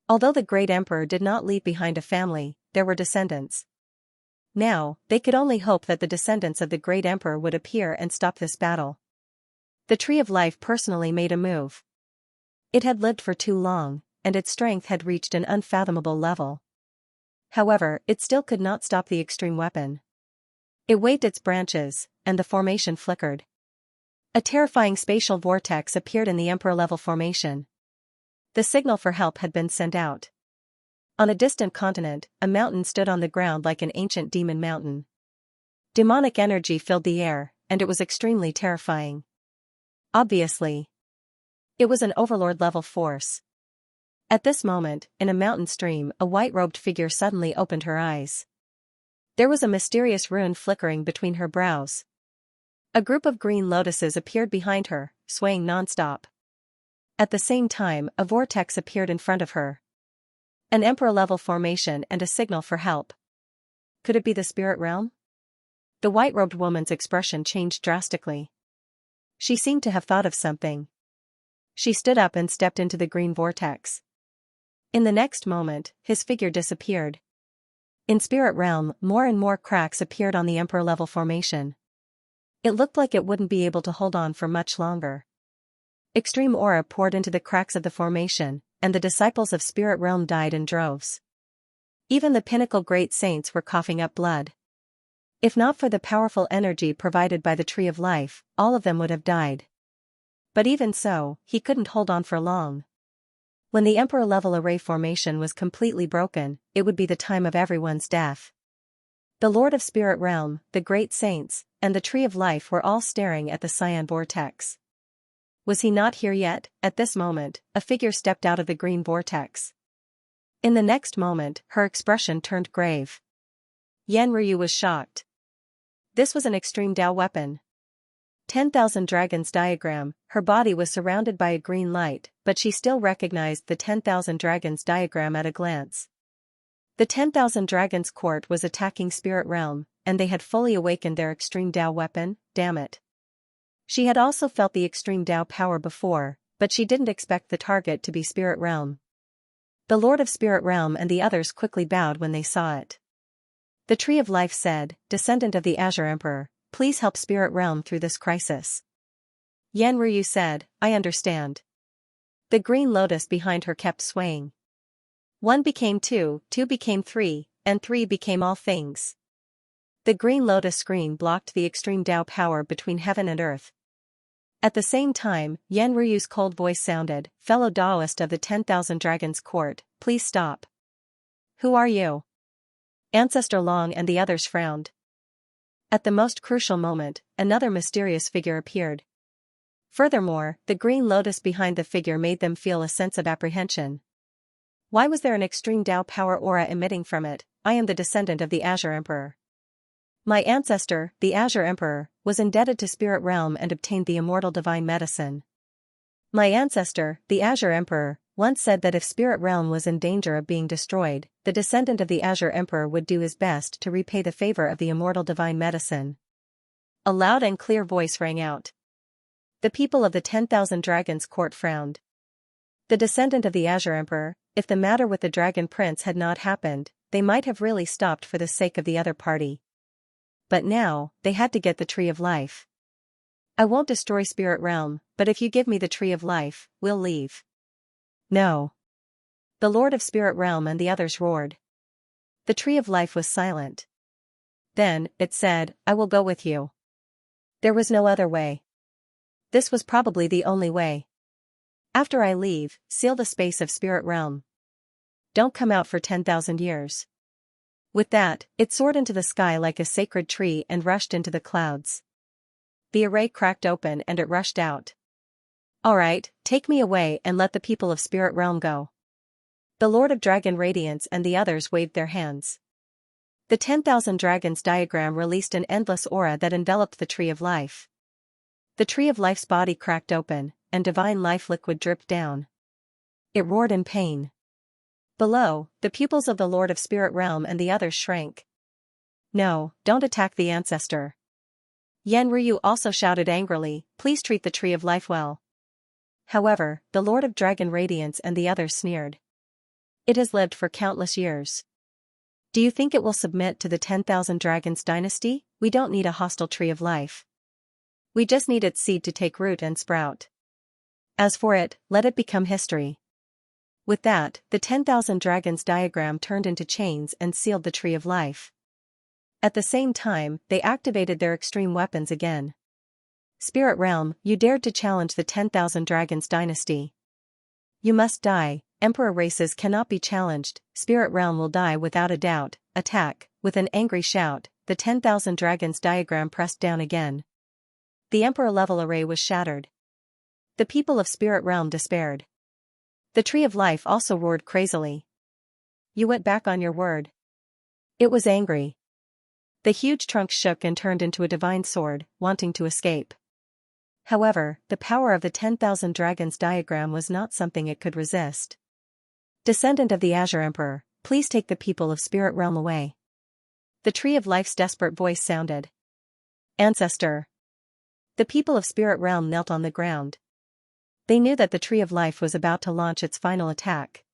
Although the Great Emperor did not leave behind a family, there were descendants. Now, they could only hope that the descendants of the Great Emperor would appear and stop this battle. The Tree of Life personally made a move. It had lived for too long, and its strength had reached an unfathomable level. However, it still could not stop the extreme weapon. It waved its branches, and the formation flickered. A terrifying spatial vortex appeared in the emperor-level formation. The signal for help had been sent out. On a distant continent, a mountain stood on the ground like an ancient demon mountain. Demonic energy filled the air, and it was extremely terrifying. Obviously, it was an overlord-level force. At this moment, in a mountain stream, a white-robed figure suddenly opened her eyes. There was a mysterious rune flickering between her brows. A group of green lotuses appeared behind her, swaying non-stop. At the same time, a vortex appeared in front of her. An emperor-level formation and a signal for help. Could it be the spirit realm? The white-robed woman's expression changed drastically. She seemed to have thought of something. She stood up and stepped into the green vortex. In the next moment, his figure disappeared. In Spirit Realm, more and more cracks appeared on the Emperor-level formation. It looked like it wouldn't be able to hold on for much longer. Extreme aura poured into the cracks of the formation, and the disciples of Spirit Realm died in droves. Even the pinnacle great saints were coughing up blood. If not for the powerful energy provided by the Tree of Life, all of them would have died. But even so, he couldn't hold on for long. When the Emperor-level array formation was completely broken, it would be the time of everyone's death. The Lord of Spirit Realm, the great saints, and the Tree of Life were all staring at the cyan vortex. Was he not here yet? At this moment, a figure stepped out of the green vortex. In the next moment, her expression turned grave. Yan Ryu was shocked. This was an extreme Dao weapon. 10,000 Dragons diagram. Her body was surrounded by a green light, but she still recognized the 10,000 Dragons diagram at a glance. The 10,000 Dragons court was attacking Spirit Realm, and they had fully awakened their extreme Dao weapon. Damn it. She had also felt the extreme Dao power before, but she didn't expect the target to be Spirit Realm. The Lord of Spirit Realm and the others quickly bowed when they saw it. The Tree of Life said, "Descendant of the Azure Emperor, please help Spirit Realm through this crisis." Yan Ryu said, "I understand." The green lotus behind her kept swaying. 1 became 2, 2 became 3, and 3 became all things. The green lotus screen blocked the extreme Dao power between heaven and earth. At the same time, Yan Ryu's cold voice sounded, "Fellow Daoist of the 10,000 Dragons court, please stop." "Who are you?" Ancestor Long and the others frowned. At the most crucial moment, another mysterious figure appeared. Furthermore, the green lotus behind the figure made them feel a sense of apprehension. Why was there an extreme Dao power aura emitting from it? "I am the descendant of the Azure Emperor. My ancestor, the Azure Emperor, was indebted to Spirit Realm and obtained the immortal divine medicine. My ancestor, the Azure Emperor, once said that if Spirit Realm was in danger of being destroyed, the descendant of the Azure Emperor would do his best to repay the favor of the immortal divine medicine." A loud and clear voice rang out. The people of the 10,000 Dragons court frowned. The descendant of the Azure Emperor, if the matter with the Dragon Prince had not happened, they might have really stopped for the sake of the other party. But now, they had to get the Tree of Life. "I won't destroy Spirit Realm, but if you give me the Tree of Life, we'll leave." "No." The Lord of Spirit Realm and the others roared. The Tree of Life was silent. Then, it said, "I will go with you." There was no other way. This was probably the only way. "After I leave, seal the space of Spirit Realm. Don't come out for 10,000 years." With that, it soared into the sky like a sacred tree and rushed into the clouds. The array cracked open and it rushed out. "All right, take me away and let the people of Spirit Realm go." The Lord of Dragon Radiance and the others waved their hands. The 10,000 Dragons diagram released an endless aura that enveloped the Tree of Life. The Tree of Life's body cracked open, and divine life liquid dripped down. It roared in pain. Below, the pupils of the Lord of Spirit Realm and the others shrank. "No, don't attack the ancestor." Yan Ryu also shouted angrily, "Please treat the Tree of Life well." However, the Lord of Dragon Radiance and the others sneered. "It has lived for countless years. Do you think it will submit to the 10,000 Dragons dynasty? We don't need a hostile Tree of Life. We just need its seed to take root and sprout. As for it, let it become history." With that, the 10,000 Dragons diagram turned into chains and sealed the Tree of Life. At the same time, they activated their extreme weapons again. "Spirit Realm, you dared to challenge the 10,000 Dragons dynasty. You must die. Emperor races cannot be challenged. Spirit Realm will die without a doubt. Attack." With an angry shout, the 10,000 Dragons diagram pressed down again. The Emperor-level array was shattered. The people of Spirit Realm despaired. The Tree of Life also roared crazily. "You went back on your word." It was angry. The huge trunk shook and turned into a divine sword, wanting to escape. However, the power of the 10,000 Dragons diagram was not something it could resist. "Descendant of the Azure Emperor, please take the people of Spirit Realm away." The Tree of Life's desperate voice sounded. "Ancestor." The people of Spirit Realm knelt on the ground. They knew that the Tree of Life was about to launch its final attack.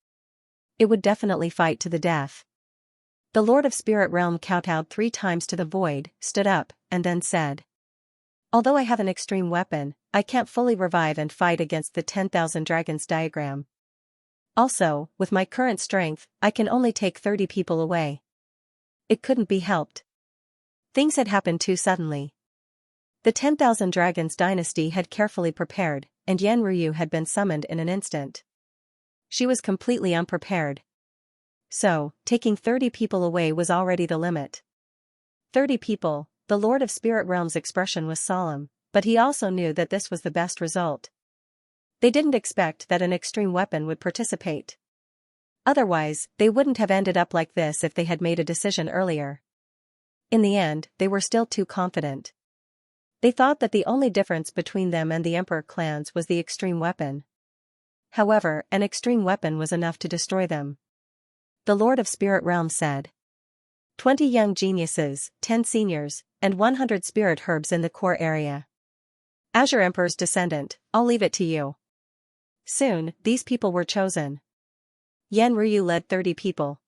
It would definitely fight to the death. The Lord of Spirit Realm kowtowed 3 times to the void, stood up, and then said, "Although I have an extreme weapon, I can't fully revive and fight against the 10,000 dragons diagram. Also, with my current strength, I can only take 30 people away." It couldn't be helped. Things had happened too suddenly. The 10,000 dragons dynasty had carefully prepared, and Yan Ryu had been summoned in an instant. She was completely unprepared. So, taking 30 people away was already the limit. 30 people, the Lord of Spirit Realm's expression was solemn, but he also knew that this was the best result. They didn't expect that an extreme weapon would participate. Otherwise, they wouldn't have ended up like this if they had made a decision earlier. In the end, they were still too confident. They thought that the only difference between them and the Emperor clans was the extreme weapon. However, an extreme weapon was enough to destroy them. The Lord of Spirit Realm said, 20 young geniuses, 10 seniors, and 100 spirit herbs in the core area. Azure Emperor's descendant, I'll leave it to you. Soon, these people were chosen. Yan Ryu led 30 people.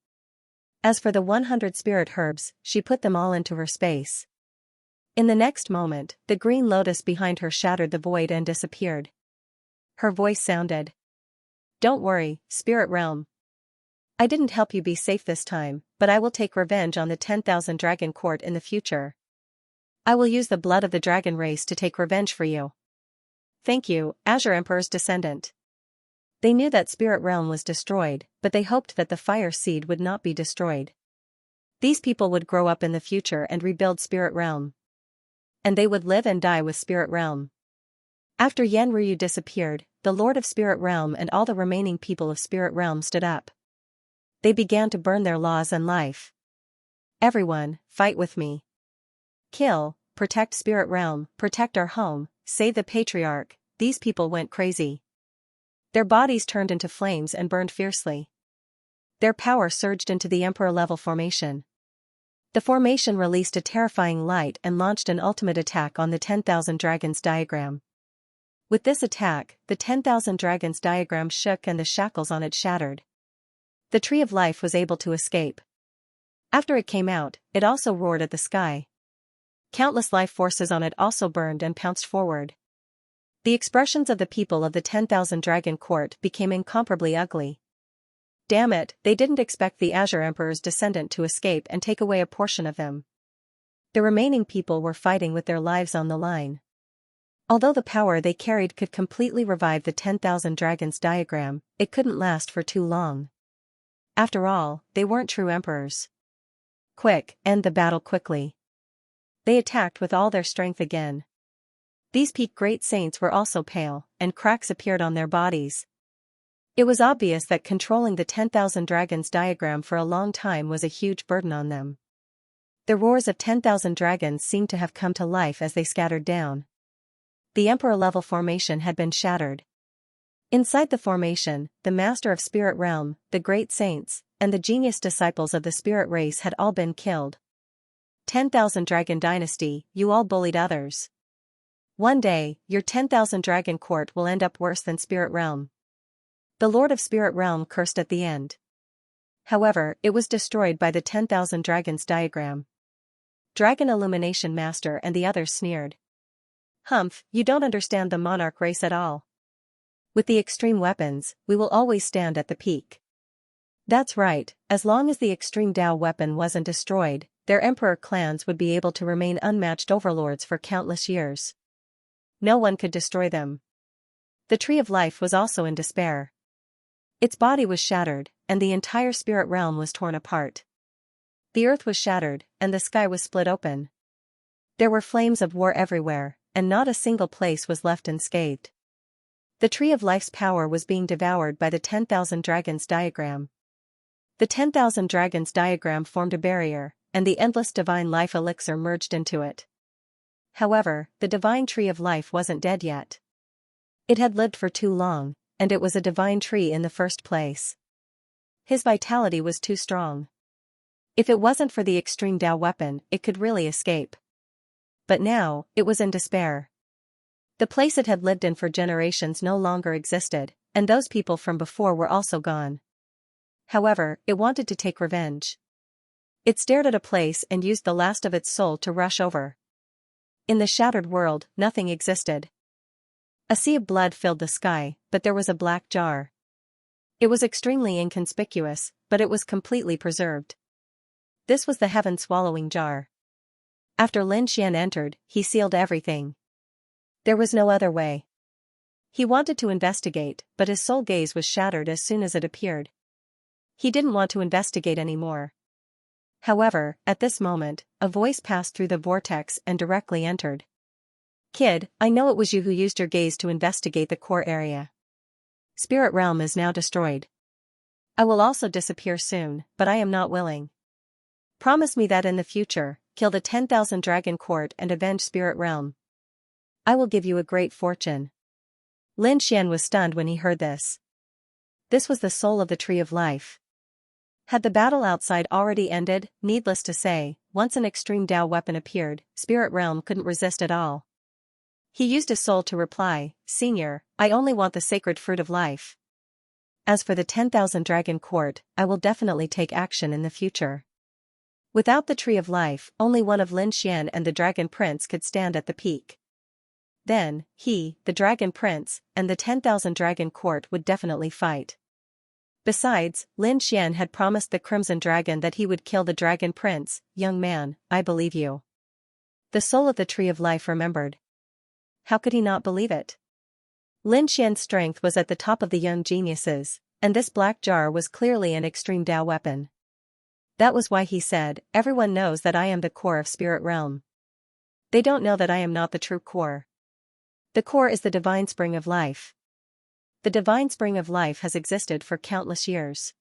As for the 100 spirit herbs, she put them all into her space. In the next moment, the green lotus behind her shattered the void and disappeared. Her voice sounded, "Don't worry, Spirit Realm. I didn't help you be safe this time, but I will take revenge on the 10,000 dragon court in the future. I will use the blood of the dragon race to take revenge for you." Thank you, Azure Emperor's descendant. They knew that Spirit Realm was destroyed, but they hoped that the fire seed would not be destroyed. These people would grow up in the future and rebuild Spirit Realm. And they would live and die with Spirit Realm. After Yan Ryu disappeared, the Lord of Spirit Realm and all the remaining people of Spirit Realm stood up. They began to burn their laws and life. Everyone, fight with me. Kill, protect Spirit Realm, protect our home, save the Patriarch. These people went crazy. Their bodies turned into flames and burned fiercely. Their power surged into the Emperor-level formation. The formation released a terrifying light and launched an ultimate attack on the 10,000 dragons diagram. With this attack, the 10,000 dragons diagram shook and the shackles on it shattered. The Tree of Life was able to escape. After it came out, it also roared at the sky. Countless life forces on it also burned and pounced forward. The expressions of the people of the 10,000 dragon court became incomparably ugly. Damn it, they didn't expect the Azure Emperor's descendant to escape and take away a portion of him. The remaining people were fighting with their lives on the line. Although the power they carried could completely revive the 10,000 dragons diagram, it couldn't last for too long. After all, they weren't true emperors. Quick, end the battle quickly. They attacked with all their strength again. These peak great saints were also pale, and cracks appeared on their bodies. It was obvious that controlling the 10,000 dragons diagram for a long time was a huge burden on them. The roars of 10,000 dragons seemed to have come to life as they scattered down. The Emperor-level formation had been shattered. Inside the formation, the Master of Spirit Realm, the great saints, and the genius disciples of the spirit race had all been killed. 10,000 Dragon Dynasty, you all bullied others. One day, your 10,000 Dragon Court will end up worse than Spirit Realm. The Lord of Spirit Realm cursed at the end. However, it was destroyed by the 10,000 Dragons diagram. Dragon Illumination Master and the others sneered. Humph, you don't understand the monarch race at all. With the extreme weapons, we will always stand at the peak. That's right, as long as the extreme Dao weapon wasn't destroyed, their emperor clans would be able to remain unmatched overlords for countless years. No one could destroy them. The Tree of Life was also in despair. Its body was shattered, and the entire spirit realm was torn apart. The earth was shattered, and the sky was split open. There were flames of war everywhere, and not a single place was left unscathed. The Tree of Life's power was being devoured by the 10,000 dragons diagram. The 10,000 dragons diagram formed a barrier, and the endless divine life elixir merged into it. However, the divine Tree of Life wasn't dead yet. It had lived for too long, and it was a divine tree in the first place. His vitality was too strong. If it wasn't for the extreme Dao weapon, it could really escape. But now, it was in despair. The place it had lived in for generations no longer existed, and those people from before were also gone. However, it wanted to take revenge. It stared at a place and used the last of its soul to rush over. In the shattered world, nothing existed. A sea of blood filled the sky, but there was a black jar. It was extremely inconspicuous, but it was completely preserved. This was the heaven-swallowing jar. After Lin Xian entered, he sealed everything. There was no other way. He wanted to investigate, but his soul gaze was shattered as soon as it appeared. He didn't want to investigate anymore. However, at this moment, a voice passed through the vortex and directly entered. "Kid, I know it was you who used your gaze to investigate the core area. Spirit realm is now destroyed. I will also disappear soon, but I am not willing. Promise me that in the future, kill the 10,000 dragon court and avenge spirit realm. I will give you a great fortune." Lin Xian was stunned when he heard this. This was the soul of the tree of life. Had the battle outside already ended, needless to say, once an extreme Dao weapon appeared, spirit realm couldn't resist at all. He used his soul to reply, "Senior, I only want the sacred fruit of life. As for the 10,000 dragon court, I will definitely take action in the future." Without the tree of life, only one of Lin Xian and the dragon prince could stand at the peak. Then, he, the dragon prince, and the 10,000 dragon court would definitely fight. Besides, Lin Xian had promised the Crimson Dragon that he would kill the Dragon Prince. "Young man, I believe you." The soul of the Tree of Life remembered. How could he not believe it? Lin Xian's strength was at the top of the young geniuses, and this black jar was clearly an extreme Dao weapon. That was why he said, "Everyone knows that I am the core of Spirit Realm. They don't know that I am not the true core. The core is the divine spring of life. The divine spring of life has existed for countless years.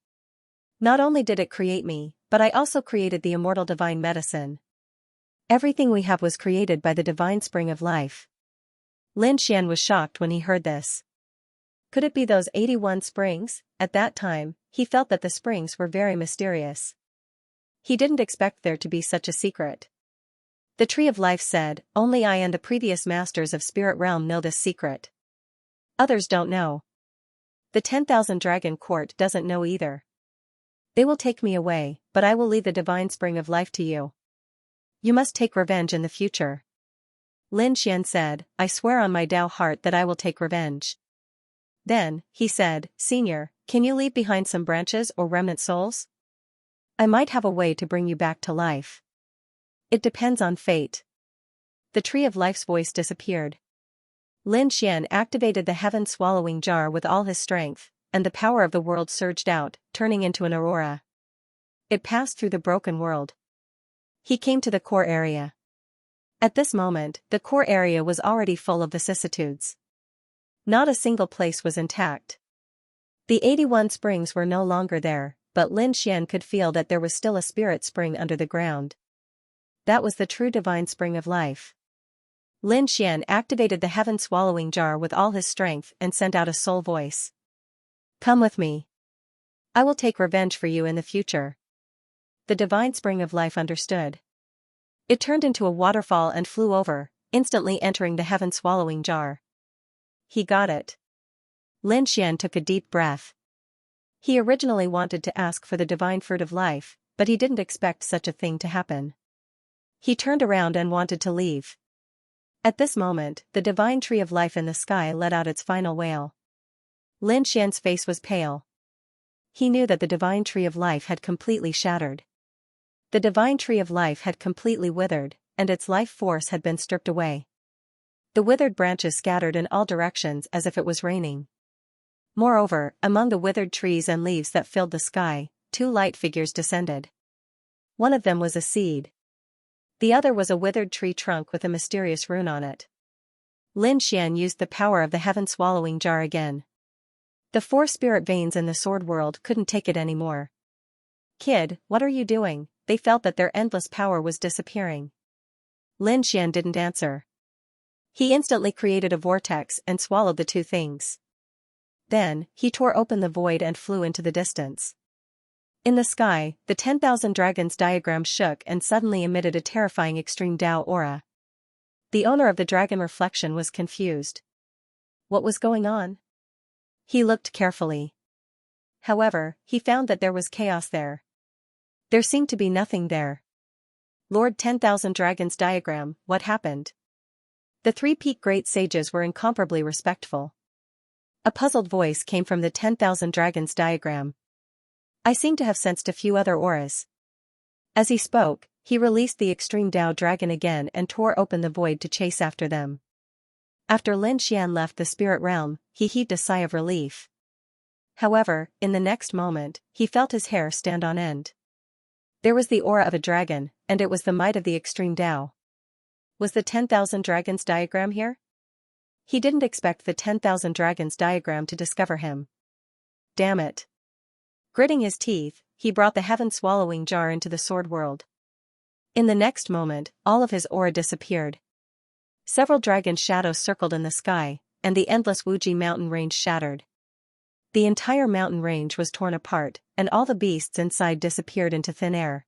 Not only did it create me, but I also created the immortal divine medicine. Everything we have was created by the divine spring of life." Lin Xian was shocked when he heard this. Could it be those 81 springs? At that time, he felt that the springs were very mysterious. He didn't expect there to be such a secret. The Tree of Life said, "Only I and the previous masters of Spirit Realm know this secret. Others don't know. The 10,000 Dragon Court doesn't know either. They will take me away, but I will leave the divine spring of life to you. You must take revenge in the future." Lin Xian said, "I swear on my Dao heart that I will take revenge." Then, he said, "Senior, can you leave behind some branches or remnant souls? I might have a way to bring you back to life. It depends on fate." The Tree of Life's voice disappeared. Lin Xian activated the heaven-swallowing jar with all his strength, and the power of the world surged out, turning into an aurora. It passed through the broken world. He came to the core area. At this moment, the core area was already full of vicissitudes. Not a single place was intact. The 81 springs were no longer there, but Lin Xian could feel that there was still a spirit spring under the ground. That was the true divine spring of life. Lin Xian activated the heaven-swallowing jar with all his strength and sent out a soul voice. "Come with me. I will take revenge for you in the future." The divine spring of life understood. It turned into a waterfall and flew over, instantly entering the heaven-swallowing jar. He got it. Lin Xian took a deep breath. He originally wanted to ask for the divine fruit of life, but he didn't expect such a thing to happen. He turned around and wanted to leave. At this moment, the divine tree of life in the sky let out its final wail. Lin Xian's face was pale. He knew that the divine tree of life had completely shattered. The divine tree of life had completely withered, and its life force had been stripped away. The withered branches scattered in all directions as if it was raining. Moreover, among the withered trees and leaves that filled the sky, 2 light figures descended. One of them was a seed. The other was a withered tree trunk with a mysterious rune on it. Lin Xian used the power of the heaven-swallowing jar again. The 4 spirit veins in the sword world couldn't take it anymore. "Kid, what are you doing?" They felt that their endless power was disappearing. Lin Xian didn't answer. He instantly created a vortex and swallowed the 2 things. Then, he tore open the void and flew into the distance. In the sky, the 10,000 dragons diagram shook and suddenly emitted a terrifying extreme Dao aura. The owner of the dragon reflection was confused. What was going on? He looked carefully. However, he found that there was chaos there. There seemed to be nothing there. Lord 10,000 Dragons diagram, what happened? The three peak great sages were incomparably respectful. A puzzled voice came from the 10,000 Dragons diagram. I seem to have sensed a few other auras. As he spoke, he released the extreme Dao dragon again and tore open the void to chase after them. After Lin Xian left the spirit realm, he heaved a sigh of relief. However, in the next moment, he felt his hair stand on end. There was the aura of a dragon, and it was the might of the extreme Dao. Was the 10,000 Dragons diagram here? He didn't expect the 10,000 Dragons diagram to discover him. Damn it. Gritting his teeth, he brought the heaven-swallowing jar into the sword world. In the next moment, all of his aura disappeared. Several dragon shadows circled in the sky, and the endless Wuji mountain range shattered. The entire mountain range was torn apart, and all the beasts inside disappeared into thin air.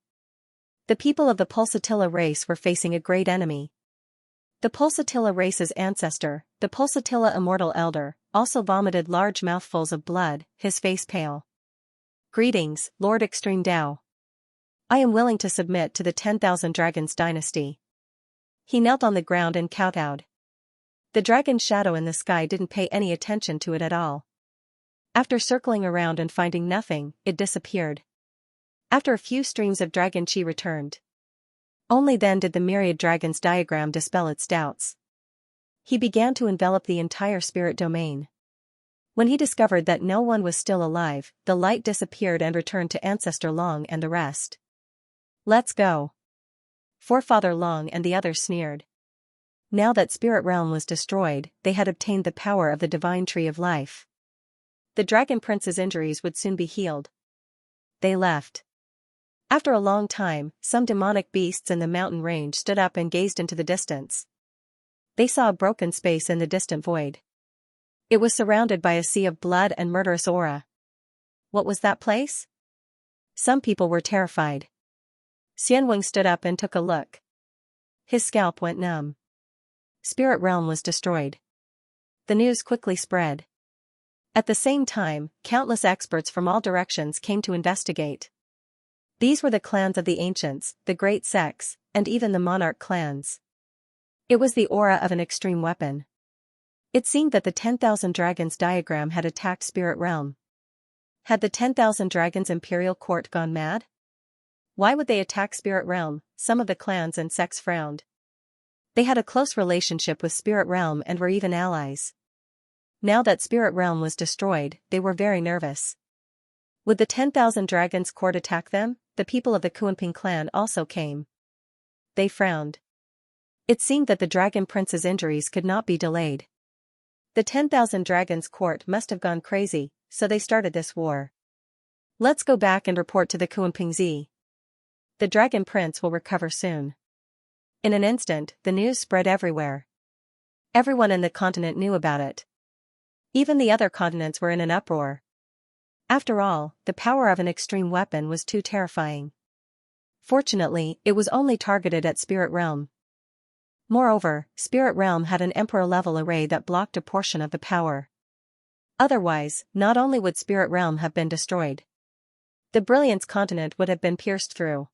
The people of the Pulsatilla race were facing a great enemy. The Pulsatilla race's ancestor, the Pulsatilla Immortal Elder, also vomited large mouthfuls of blood, his face pale. Greetings, Lord Extreme Dao. I am willing to submit to the 10,000 Dragons dynasty. He knelt on the ground and kowtowed. The dragon shadow in the sky didn't pay any attention to it at all. After circling around and finding nothing, it disappeared. After a few streams of dragon chi returned. Only then did the myriad dragons diagram dispel its doubts. He began to envelop the entire spirit domain. When he discovered that no one was still alive, the light disappeared and returned to Ancestor Long and the rest. Let's go. Forefather Long and the others sneered. Now that Spirit Realm was destroyed, they had obtained the power of the divine tree of life. The Dragon Prince's injuries would soon be healed. They left. After a long time, some demonic beasts in the mountain range stood up and gazed into the distance. They saw a broken space in the distant void. It was surrounded by a sea of blood and murderous aura. What was that place? Some people were terrified. Xianweng stood up and took a look. His scalp went numb. Spirit Realm was destroyed. The news quickly spread. At the same time, countless experts from all directions came to investigate. These were the clans of the ancients, the great sects, and even the monarch clans. It was the aura of an extreme weapon. It seemed that the 10,000 Dragons diagram had attacked Spirit Realm. Had the 10,000 Dragons imperial court gone mad? Why would they attack Spirit Realm? Some of the clans and sects frowned. They had a close relationship with Spirit Realm and were even allies. Now that Spirit Realm was destroyed, they were very nervous. Would the 10,000 Dragons court attack them? The people of the Kuanping clan also came. They frowned. It seemed that the Dragon Prince's injuries could not be delayed. The 10,000 Dragons court must have gone crazy, so they started this war. Let's go back and report to the Kuanping Z. The Dragon Prince will recover soon. In an instant, the news spread everywhere. Everyone in the continent knew about it. Even the other continents were in an uproar. After all, the power of an extreme weapon was too terrifying. Fortunately, it was only targeted at Spirit Realm. Moreover, Spirit Realm had an Emperor-level array that blocked a portion of the power. Otherwise, not only would Spirit Realm have been destroyed, the Brilliance continent would have been pierced through.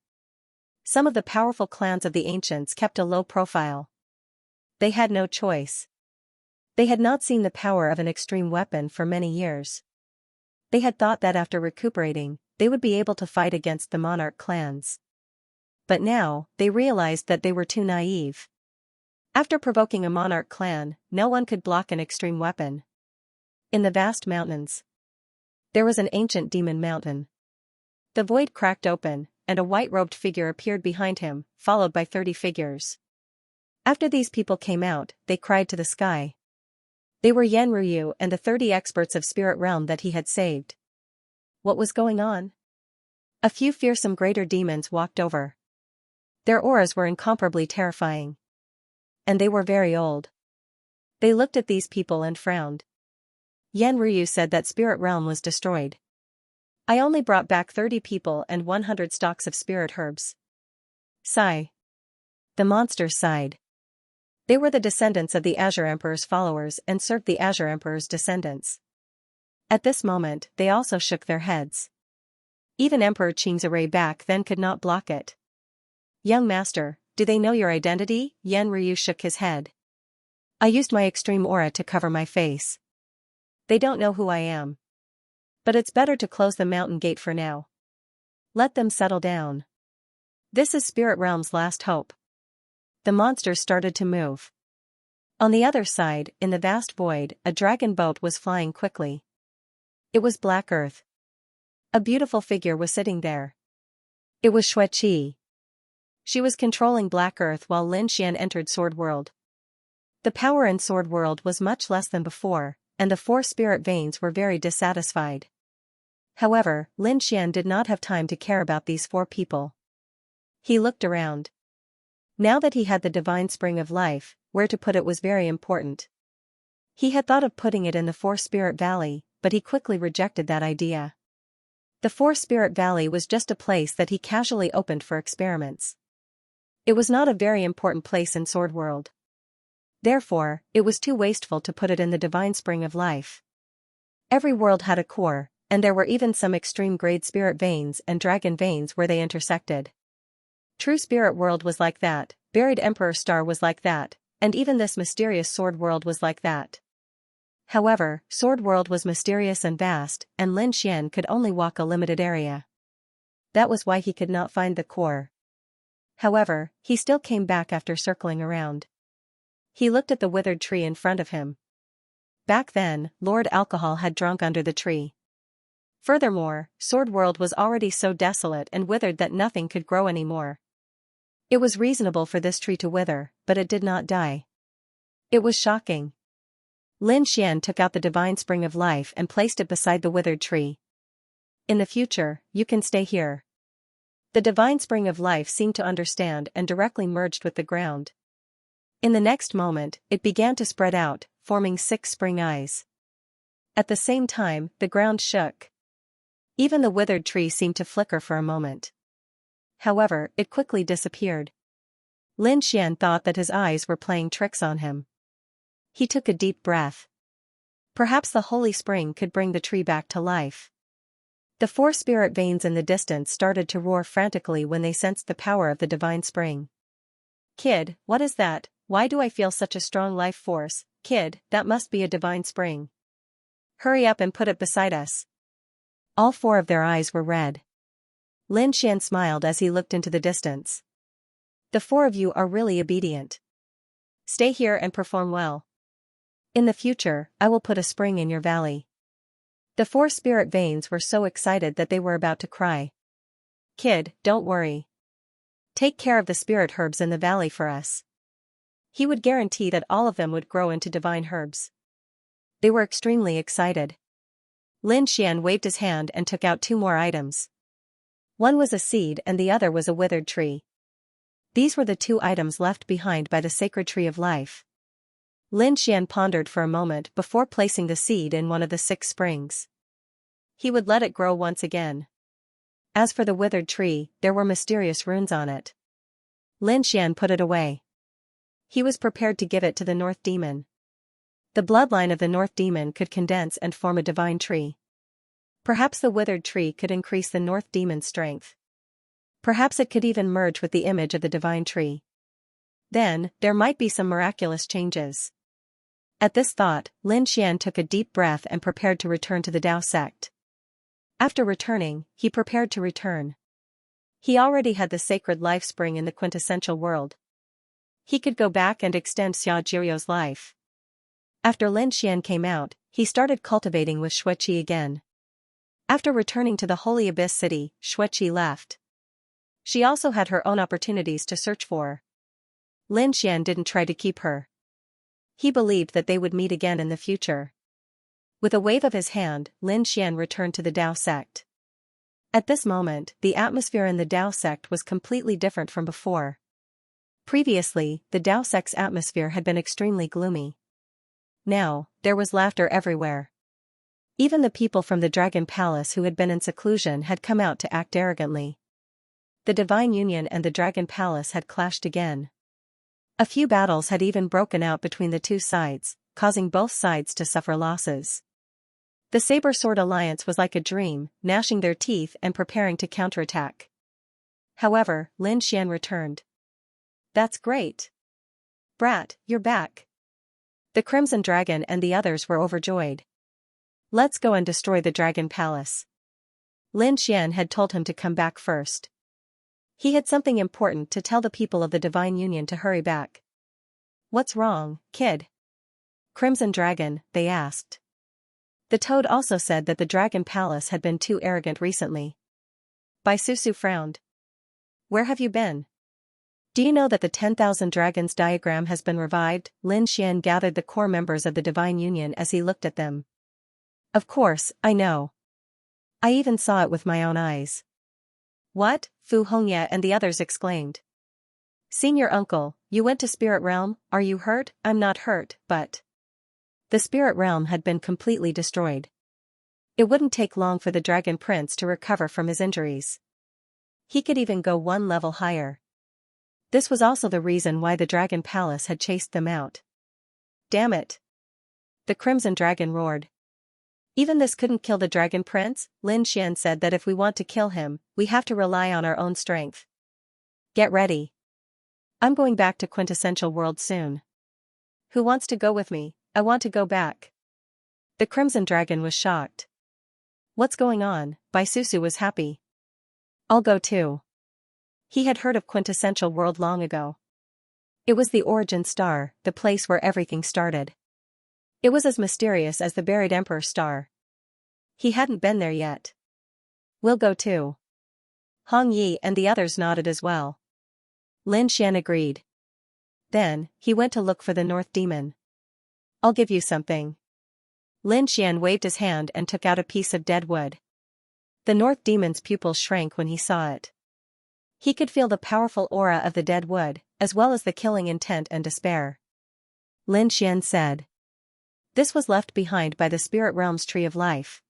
Some of the powerful clans of the ancients kept a low profile. They had no choice. They had not seen the power of an extreme weapon for many years. They had thought that after recuperating, they would be able to fight against the monarch clans. But now, they realized that they were too naive. After provoking a monarch clan, no one could block an extreme weapon. In the vast mountains, there was an ancient demon mountain. The void cracked open, and a white-robed figure appeared behind him, followed by 30 figures. After these people came out, they cried to the sky. They were Yan Ruyu and the 30 experts of Spirit Realm that he had saved. What was going on? A few fearsome greater demons walked over. Their auras were incomparably terrifying. And they were very old. They looked at these people and frowned. Yan Ruyu said that Spirit Realm was destroyed. I only brought back 30 people and 100 stalks of spirit herbs. Sigh. The monsters sighed. They were the descendants of the Azure Emperor's followers and served the Azure Emperor's descendants. At this moment, they also shook their heads. Even Emperor Qing's back then could not block it. Young master, do they know your identity? Yan Ryu shook his head. I used my extreme aura to cover my face. They don't know who I am. But it's better to close the mountain gate for now. Let them settle down. This is Spirit Realm's last hope. The monsters started to move. On the other side, in the vast void, a dragon boat was flying quickly. It was Black Earth. A beautiful figure was sitting there. It was Xueqi. She was controlling Black Earth while Lin Xian entered Sword World. The power in Sword World was much less than before, and the 4 spirit veins were very dissatisfied. However, Lin Xian did not have time to care about these 4 people. He looked around. Now that he had the divine spring of life, where to put it was very important. He had thought of putting it in the 4 Spirit Valley, but he quickly rejected that idea. The 4 Spirit Valley was just a place that he casually opened for experiments. It was not a very important place in Sword World. Therefore, it was too wasteful to put it in the divine spring of life. Every world had a core, and there were even some extreme grade spirit veins and dragon veins where they intersected. True Spirit World was like that, Buried Emperor Star was like that, and even this mysterious Sword World was like that. However, Sword World was mysterious and vast, and Lin Xian could only walk a limited area. That was why he could not find the core. However, he still came back after circling around. He looked at the withered tree in front of him. Back then, Lord Alcohol had drunk under the tree. Furthermore, Sword World was already so desolate and withered that nothing could grow anymore. It was reasonable for this tree to wither, but it did not die. It was shocking. Lin Xian took out the divine spring of life and placed it beside the withered tree. In the future, you can stay here. The divine spring of life seemed to understand and directly merged with the ground. In the next moment, it began to spread out, forming 6 spring eyes. At the same time, the ground shook. Even the withered tree seemed to flicker for a moment. However, it quickly disappeared. Lin Xian thought that his eyes were playing tricks on him. He took a deep breath. Perhaps the holy spring could bring the tree back to life. The 4 spirit veins in the distance started to roar frantically when they sensed the power of the divine spring. Kid, what is that? Why do I feel such a strong life force? Kid, that must be a divine spring. Hurry up and put it beside us. All 4 of their eyes were red. Lin Xian smiled as he looked into the distance. The 4 of you are really obedient. Stay here and perform well. In the future, I will put a spring in your valley. The 4 spirit veins were so excited that they were about to cry. Kid, don't worry. Take care of the spirit herbs in the valley for us. He would guarantee that all of them would grow into divine herbs. They were extremely excited. Lin Xian waved his hand and took out 2 more items. One was a seed and the other was a withered tree. These were the 2 items left behind by the sacred tree of life. Lin Xian pondered for a moment before placing the seed in one of the 6 springs. He would let it grow once again. As for the withered tree, there were mysterious runes on it. Lin Xian put it away. He was prepared to give it to the North Demon. The bloodline of the North Demon could condense and form a divine tree. Perhaps the withered tree could increase the North Demon's strength. Perhaps it could even merge with the image of the divine tree. Then, there might be some miraculous changes. At this thought, Lin Xian took a deep breath and prepared to return to the Dao sect. After returning, he prepared to return. He already had the sacred life spring in the quintessential world. He could go back and extend Xia Jirio's life. After Lin Xian came out, he started cultivating with Xueqi again. After returning to the Holy Abyss City, Xueqi left. She also had her own opportunities to search for. Lin Xian didn't try to keep her. He believed that they would meet again in the future. With a wave of his hand, Lin Xian returned to the Dao sect. At this moment, the atmosphere in the Dao sect was completely different from before. Previously, the Dao sect's atmosphere had been extremely gloomy. Now, there was laughter everywhere. Even the people from the Dragon Palace who had been in seclusion had come out to act arrogantly. The Divine Union and the Dragon Palace had clashed again. A few battles had even broken out between the 2 sides, causing both sides to suffer losses. The Saber Sword Alliance was like a dream, gnashing their teeth and preparing to counterattack. However, Lin Xian returned. That's great. Brat, you're back. The Crimson Dragon and the others were overjoyed. Let's go and destroy the Dragon Palace. Lin Xian had told him to come back first. He had something important to tell the people of the Divine Union to hurry back. What's wrong, kid? Crimson Dragon, they asked. The toad also said that the Dragon Palace had been too arrogant recently. Bai Susu frowned. Where have you been? Do you know that the 10,000 dragons diagram has been revived? Lin Xian gathered the core members of the Divine Union as he looked at them. Of course, I know. I even saw it with my own eyes. What? Fu Hongye and the others exclaimed. Senior uncle, you went to Spirit Realm, are you hurt? I'm not hurt, but... The Spirit Realm had been completely destroyed. It wouldn't take long for the Dragon Prince to recover from his injuries. He could even go one level higher. This was also the reason why the Dragon Palace had chased them out. Damn it! The Crimson Dragon roared. Even this couldn't kill the Dragon Prince? Lin Xian said that if we want to kill him, we have to rely on our own strength. Get ready. I'm going back to Quintessential World soon. Who wants to go with me? I want to go back. The Crimson Dragon was shocked. What's going on? Bai Susu was happy. I'll go too. He had heard of Quintessential World long ago. It was the origin star, the place where everything started. It was as mysterious as the buried Emperor star. He hadn't been there yet. We'll go too. Hong Yi and the others nodded as well. Lin Xian agreed. Then, he went to look for the North Demon. I'll give you something. Lin Xian waved his hand and took out a piece of dead wood. The North Demon's pupils shrank when he saw it. He could feel the powerful aura of the dead wood, as well as the killing intent and despair. Lin Xian said. This was left behind by the Spirit Realm's Tree of Life.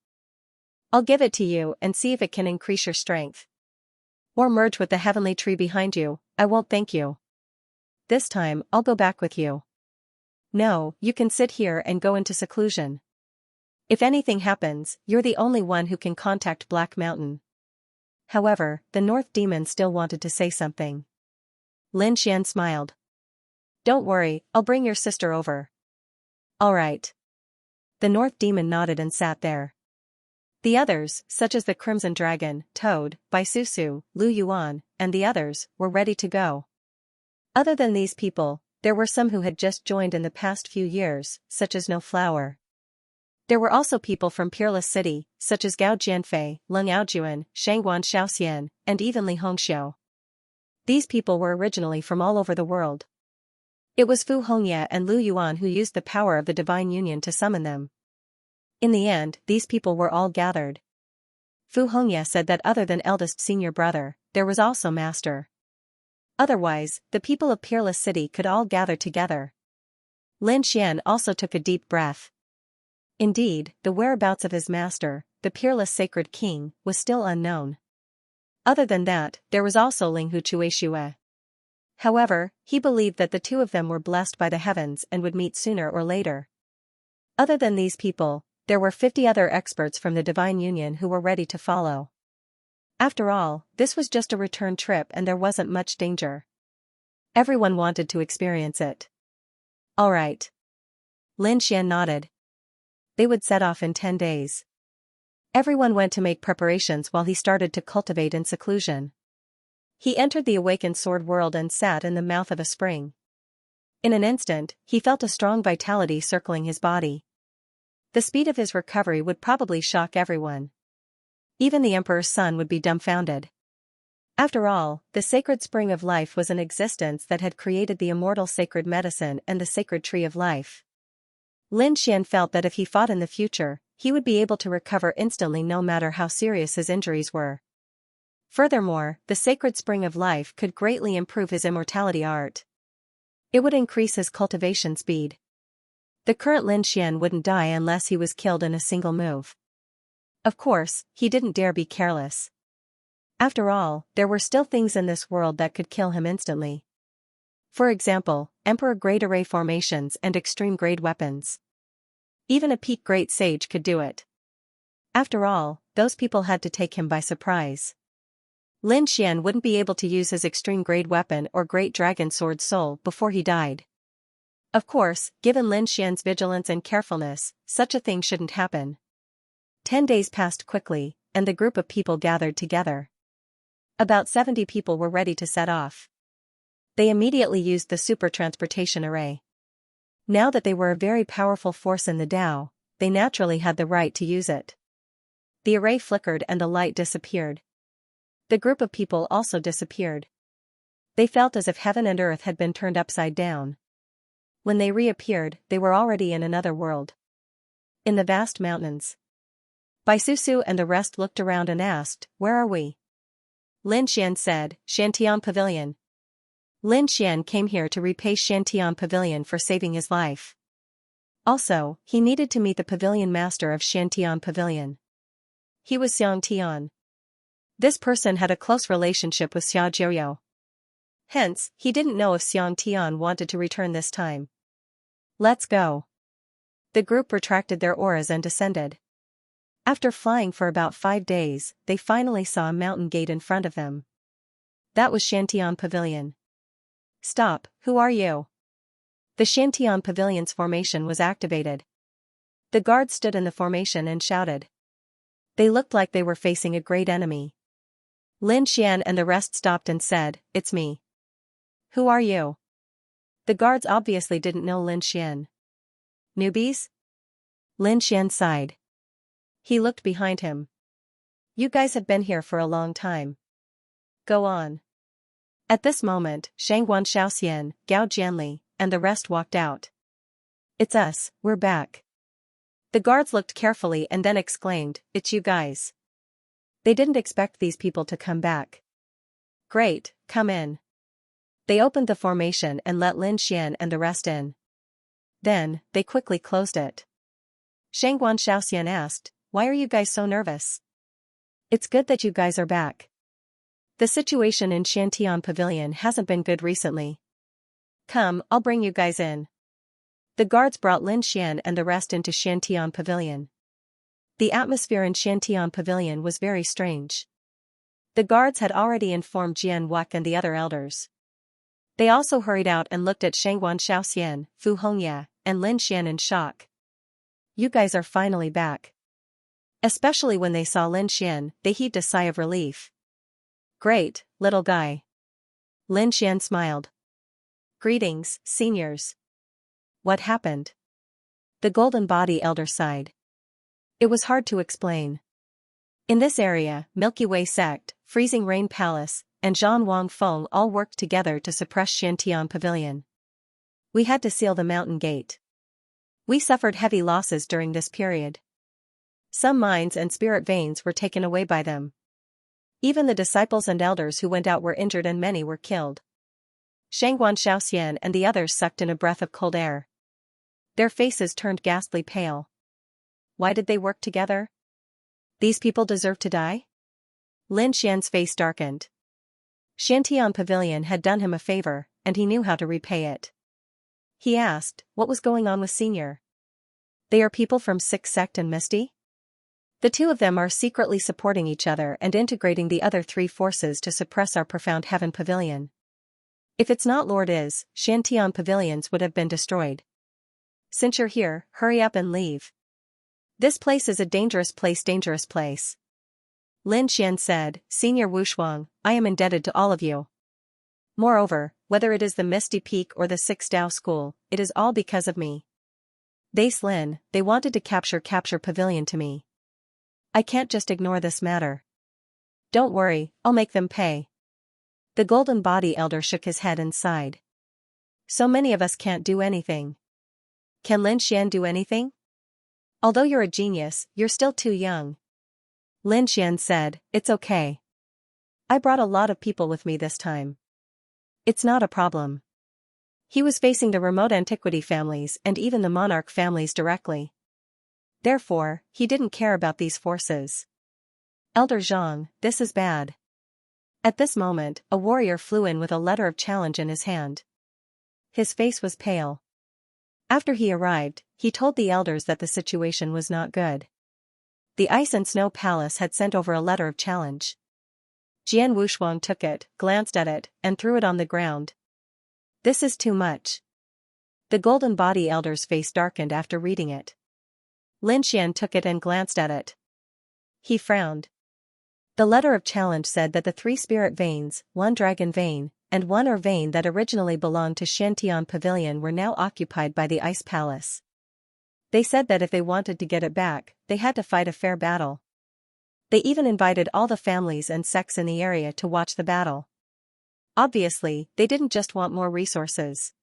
I'll give it to you and see if it can increase your strength. Or merge with the heavenly tree behind you, I won't thank you. This time, I'll go back with you. No, you can sit here and go into seclusion. If anything happens, you're the only one who can contact Black Mountain. However, the North Demon still wanted to say something. Lin Xian smiled. Don't worry, I'll bring your sister over. All right. The North Demon nodded and sat there. The others, such as the Crimson Dragon, Toad, Bai Susu, Lu Yuan, and the others, were ready to go. Other than these people, there were some who had just joined in the past few years, such as No Flower. There were also people from Peerless City, such as Gao Jianfei, Leng Aojuan, Shangguan Xiaoxian, and even Li Hongxiu. These people were originally from all over the world. It was Fu Hongye and Lu Yuan who used the power of the Divine Union to summon them. In the end, these people were all gathered. Fu Hongye said that other than eldest senior brother, there was also master. Otherwise, the people of Peerless City could all gather together. Lin Xian also took a deep breath. Indeed, the whereabouts of his master, the Peerless Sacred King, was still unknown. Other than that, there was also Ling Hu Chuexue. However, he believed that the two of them were blessed by the heavens and would meet sooner or later. Other than these people, there were 50 other experts from the Divine Union who were ready to follow. After all, this was just a return trip and there wasn't much danger. Everyone wanted to experience it. All right. Lin Xian nodded. They would set off in 10 days. Everyone went to make preparations while he started to cultivate in seclusion. He entered the awakened sword world and sat in the mouth of a spring. In an instant, he felt a strong vitality circling his body. The speed of his recovery would probably shock everyone. Even the Emperor's son would be dumbfounded. After all, the sacred spring of life was an existence that had created the immortal sacred medicine and the sacred tree of life. Lin Xian felt that if he fought in the future, he would be able to recover instantly no matter how serious his injuries were. Furthermore, the sacred spring of life could greatly improve his immortality art. It would increase his cultivation speed. The current Lin Xian wouldn't die unless he was killed in a single move. Of course, he didn't dare be careless. After all, there were still things in this world that could kill him instantly. For example, Emperor-grade array formations and extreme-grade weapons. Even a peak great sage could do it. After all, those people had to take him by surprise. Lin Xian wouldn't be able to use his extreme-grade weapon or Great Dragon Sword Soul before he died. Of course, given Lin Xian's vigilance and carefulness, such a thing shouldn't happen. 10 days passed quickly, and the group of people gathered together. About 70 people were ready to set off. They immediately used the super transportation array. Now that they were a very powerful force in the Tao, they naturally had the right to use it. The array flickered and the light disappeared. The group of people also disappeared. They felt as if heaven and earth had been turned upside down. When they reappeared, they were already in another world. In the vast mountains. Bai Susu and the rest looked around and asked, "Where are we?" Lin Xian said, "Shantian Pavilion." Lin Xian came here to repay Shantian Pavilion for saving his life. Also, he needed to meet the pavilion master of Shantian Pavilion. He was Xiantian. This person had a close relationship with Xia Jiuyou. Hence, he didn't know if Xiantian wanted to return this time. "Let's go." The group retracted their auras and descended. After flying for about 5 days, they finally saw a mountain gate in front of them. That was Shantian Pavilion. "Stop, who are you?" The Shantian Pavilion's formation was activated. The guards stood in the formation and shouted. They looked like they were facing a great enemy. Lin Xian and the rest stopped and said, "It's me." "Who are you?" The guards obviously didn't know Lin Xian. "Newbies?" Lin Xian sighed. He looked behind him. "You guys have been here for a long time. Go on." At this moment, Shangguan Shaoxian, Gao Jianli, and the rest walked out. "It's us, we're back." The guards looked carefully and then exclaimed, "It's you guys." They didn't expect these people to come back. "Great, come in." They opened the formation and let Lin Xian and the rest in. Then, they quickly closed it. Shangguan Shaoxian asked, "Why are you guys so nervous?" "It's good that you guys are back. The situation in Shantian Pavilion hasn't been good recently. Come, I'll bring you guys in." The guards brought Lin Xian and the rest into Shantian Pavilion. The atmosphere in Shantian Pavilion was very strange. The guards had already informed Jian Wuck and the other elders. They also hurried out and looked at Shangguan Shaoxian, Fu Hongya, and Lin Xian in shock. "You guys are finally back." Especially when they saw Lin Xian, they heaved a sigh of relief. "Great, little guy." Lin Xian smiled. "Greetings, seniors." "What happened?" The Golden Body Elder sighed. It was hard to explain. In this area, Milky Way Sect, Freezing Rain Palace, and Zhan Wang Feng all worked together to suppress Shantian Pavilion. We had to seal the mountain gate. We suffered heavy losses during this period. Some minds and spirit veins were taken away by them. Even the disciples and elders who went out were injured and many were killed. Shangguan Shaoxian and the others sucked in a breath of cold air. Their faces turned ghastly pale. Why did they work together? These people deserve to die? Lin Xian's face darkened. Shantian Pavilion had done him a favor, and he knew how to repay it. He asked, what was going on with Senior? They are people from Sixth Sect and Misty? The two of them are secretly supporting each other and integrating the other 3 forces to suppress our Profound Heaven Pavilion. If it's not Lord Is, Shantian Pavilions would have been destroyed. Since you're here, hurry up and leave. This place is a dangerous place. Lin Xian said, Senior Wushuang, I am indebted to all of you. Moreover, whether it is the Misty Peak or the Sixth Dao School, it is all because of me. They wanted to capture Pavilion to me. I can't just ignore this matter. Don't worry, I'll make them pay. The Golden Body Elder shook his head and sighed. So many of us can't do anything. Can Lin Xian do anything? Although you're a genius, you're still too young. Lin Xian said, it's okay. I brought a lot of people with me this time. It's not a problem. He was facing the remote antiquity families and even the monarch families directly. Therefore, he didn't care about these forces. Elder Zhang, this is bad. At this moment, a warrior flew in with a letter of challenge in his hand. His face was pale. After he arrived, he told the elders that the situation was not good. The Ice and Snow Palace had sent over a letter of challenge. Jian Wushuang took it, glanced at it, and threw it on the ground. This is too much. The Golden Body Elder's face darkened after reading it. Lin Xian took it and glanced at it. He frowned. The letter of challenge said that the 3 spirit veins, 1 dragon vein, and 1 ore vein that originally belonged to Shantian Pavilion were now occupied by the Ice Palace. They said that if they wanted to get it back, they had to fight a fair battle. They even invited all the families and sects in the area to watch the battle. Obviously, they didn't just want more resources.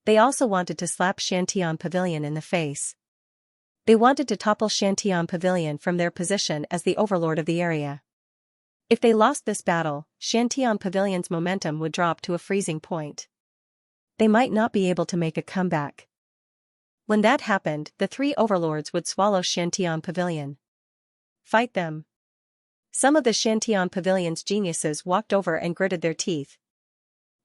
They also wanted to slap Shantian Pavilion in the face. They wanted to topple Shantian Pavilion from their position as the overlord of the area. If they lost this battle, Shantian Pavilion's momentum would drop to a freezing point. They might not be able to make a comeback. When that happened, the 3 overlords would swallow Shantian Pavilion. Fight them. Some of the Shantian Pavilion's geniuses walked over and gritted their teeth.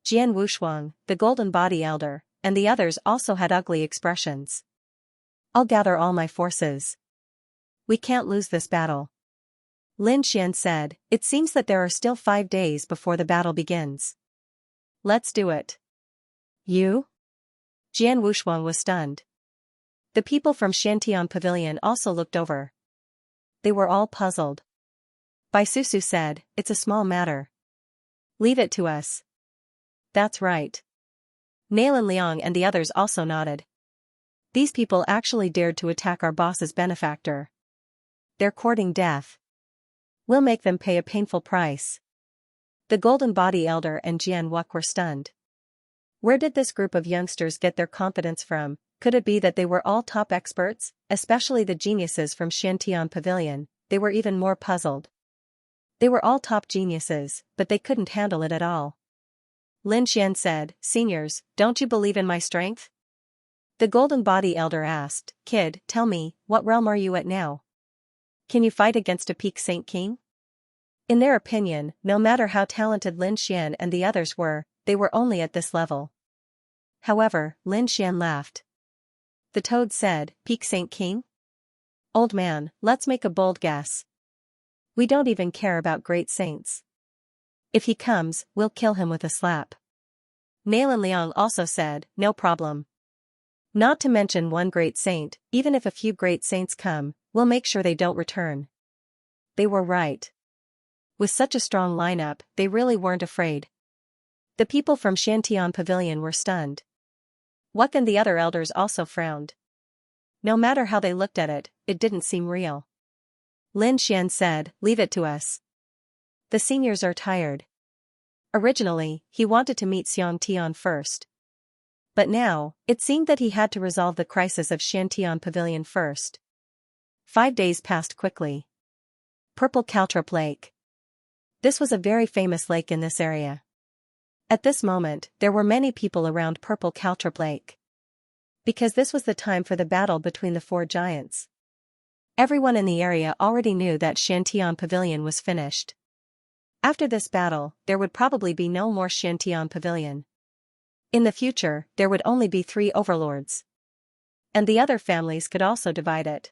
Jian Wushuang, the Golden Body Elder, and the others also had ugly expressions. I'll gather all my forces. We can't lose this battle. Lin Xian said, it seems that there are still 5 days before the battle begins. Let's do it. You? Jian Wushuang was stunned. The people from Shantian Pavilion also looked over. They were all puzzled. Bai Susu said, it's a small matter. Leave it to us. That's right. Nailin Liang and the others also nodded. These people actually dared to attack our boss's benefactor. They're courting death. We'll make them pay a painful price. The Golden Body Elder and Jian Wuk were stunned. Where did this group of youngsters get their confidence from? Could it be that they were all top experts, especially the geniuses from Shantian Pavilion? They were even more puzzled. They were all top geniuses, but they couldn't handle it at all. Lin Xian said, Seniors, don't you believe in my strength? The Golden Body Elder asked, Kid, tell me, what realm are you at now? Can you fight against a Peak Saint King? In their opinion, no matter how talented Lin Xian and the others were, they were only at this level. However, Lin Xian laughed. The Toad said, Peak Saint King? Old man, let's make a bold guess. We don't even care about great saints. If he comes, we'll kill him with a slap. Nailin Liang also said, no problem. Not to mention one great saint, even if a few great saints come, we'll make sure they don't return. They were right. With such a strong lineup, they really weren't afraid. The people from Shantian Pavilion were stunned. Wuk and the other elders also frowned. No matter how they looked at it, it didn't seem real. Lin Xian said, leave it to us. The seniors are tired. Originally, he wanted to meet Xianxia first. But now, it seemed that he had to resolve the crisis of Shantian Pavilion first. 5 days passed quickly. Purple Caltrop Lake. This was a very famous lake in this area. At this moment, there were many people around Purple Caltrop Lake. Because this was the time for the battle between the 4 giants. Everyone in the area already knew that Shantian Pavilion was finished. After this battle, there would probably be no more Shantian Pavilion. In the future, there would only be 3 overlords. And the other families could also divide it.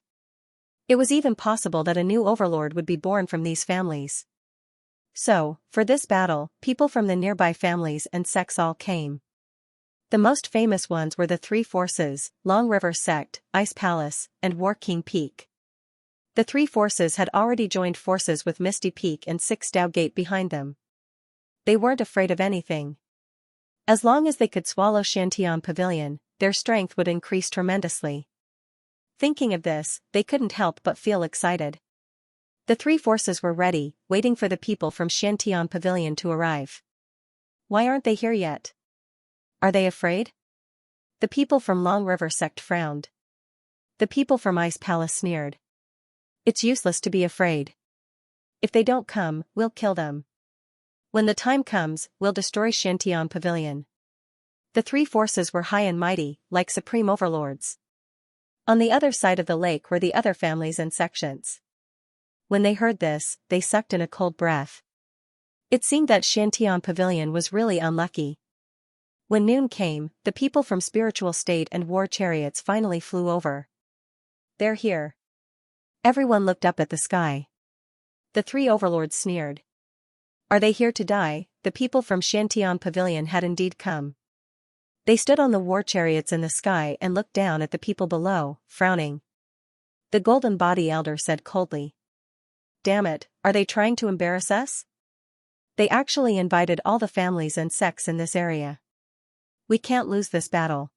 It was even possible that a new overlord would be born from these families. So, for this battle, people from the nearby families and sects all came. The most famous ones were the 3 forces, Long River Sect, Ice Palace, and War King Peak. The 3 forces had already joined forces with Misty Peak and 6 Dao Gate behind them. They weren't afraid of anything. As long as they could swallow Shantian Pavilion, their strength would increase tremendously. Thinking of this, they couldn't help but feel excited. The 3 forces were ready, waiting for the people from Shantian Pavilion to arrive. Why aren't they here yet? Are they afraid? The people from Long River Sect frowned. The people from Ice Palace sneered. It's useless to be afraid. If they don't come, we'll kill them. When the time comes, we'll destroy Shantian Pavilion. The 3 forces were high and mighty, like supreme overlords. On the other side of the lake were the other families and sections. When they heard this, they sucked in a cold breath. It seemed that Shantian Pavilion was really unlucky. When noon came, the people from Spiritual State and War Chariots finally flew over. They're here. Everyone looked up at the sky. The three overlords sneered. Are they here to die? The people from Xiantian Pavilion had indeed come. They stood on the war chariots in the sky and looked down at the people below, frowning. The golden body elder said coldly. Damn it, are they trying to embarrass us? They actually invited all the families and sects in this area. We can't lose this battle.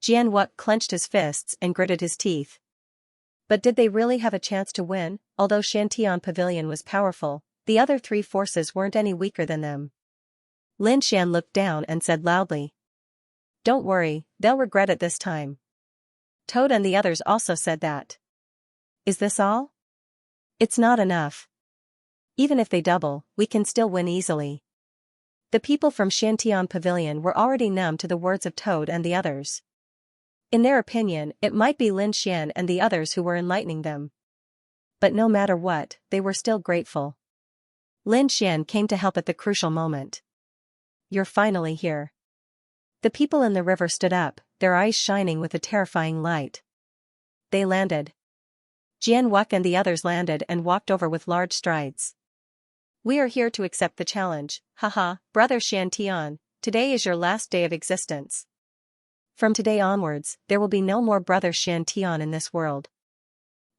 Jianwuk clenched his fists and gritted his teeth. But did they really have a chance to win? Although Xiantian Pavilion was powerful, the other three forces weren't any weaker than them. Lin Xian looked down and said loudly. Don't worry, they'll regret it this time. Toad and the others also said that. Is this all? It's not enough. Even if they double, we can still win easily. The people from Xiantian Pavilion were already numb to the words of Toad and the others. In their opinion, it might be Lin Xian and the others who were enlightening them. But no matter what, they were still grateful. Lin Xian came to help at the crucial moment. You're finally here. The people in the river stood up, their eyes shining with a terrifying light. They landed. Jianwuk and the others landed and walked over with large strides. We are here to accept the challenge, haha, brother Xiantian, today is your last day of existence. From today onwards, there will be no more brother Xiantian in this world.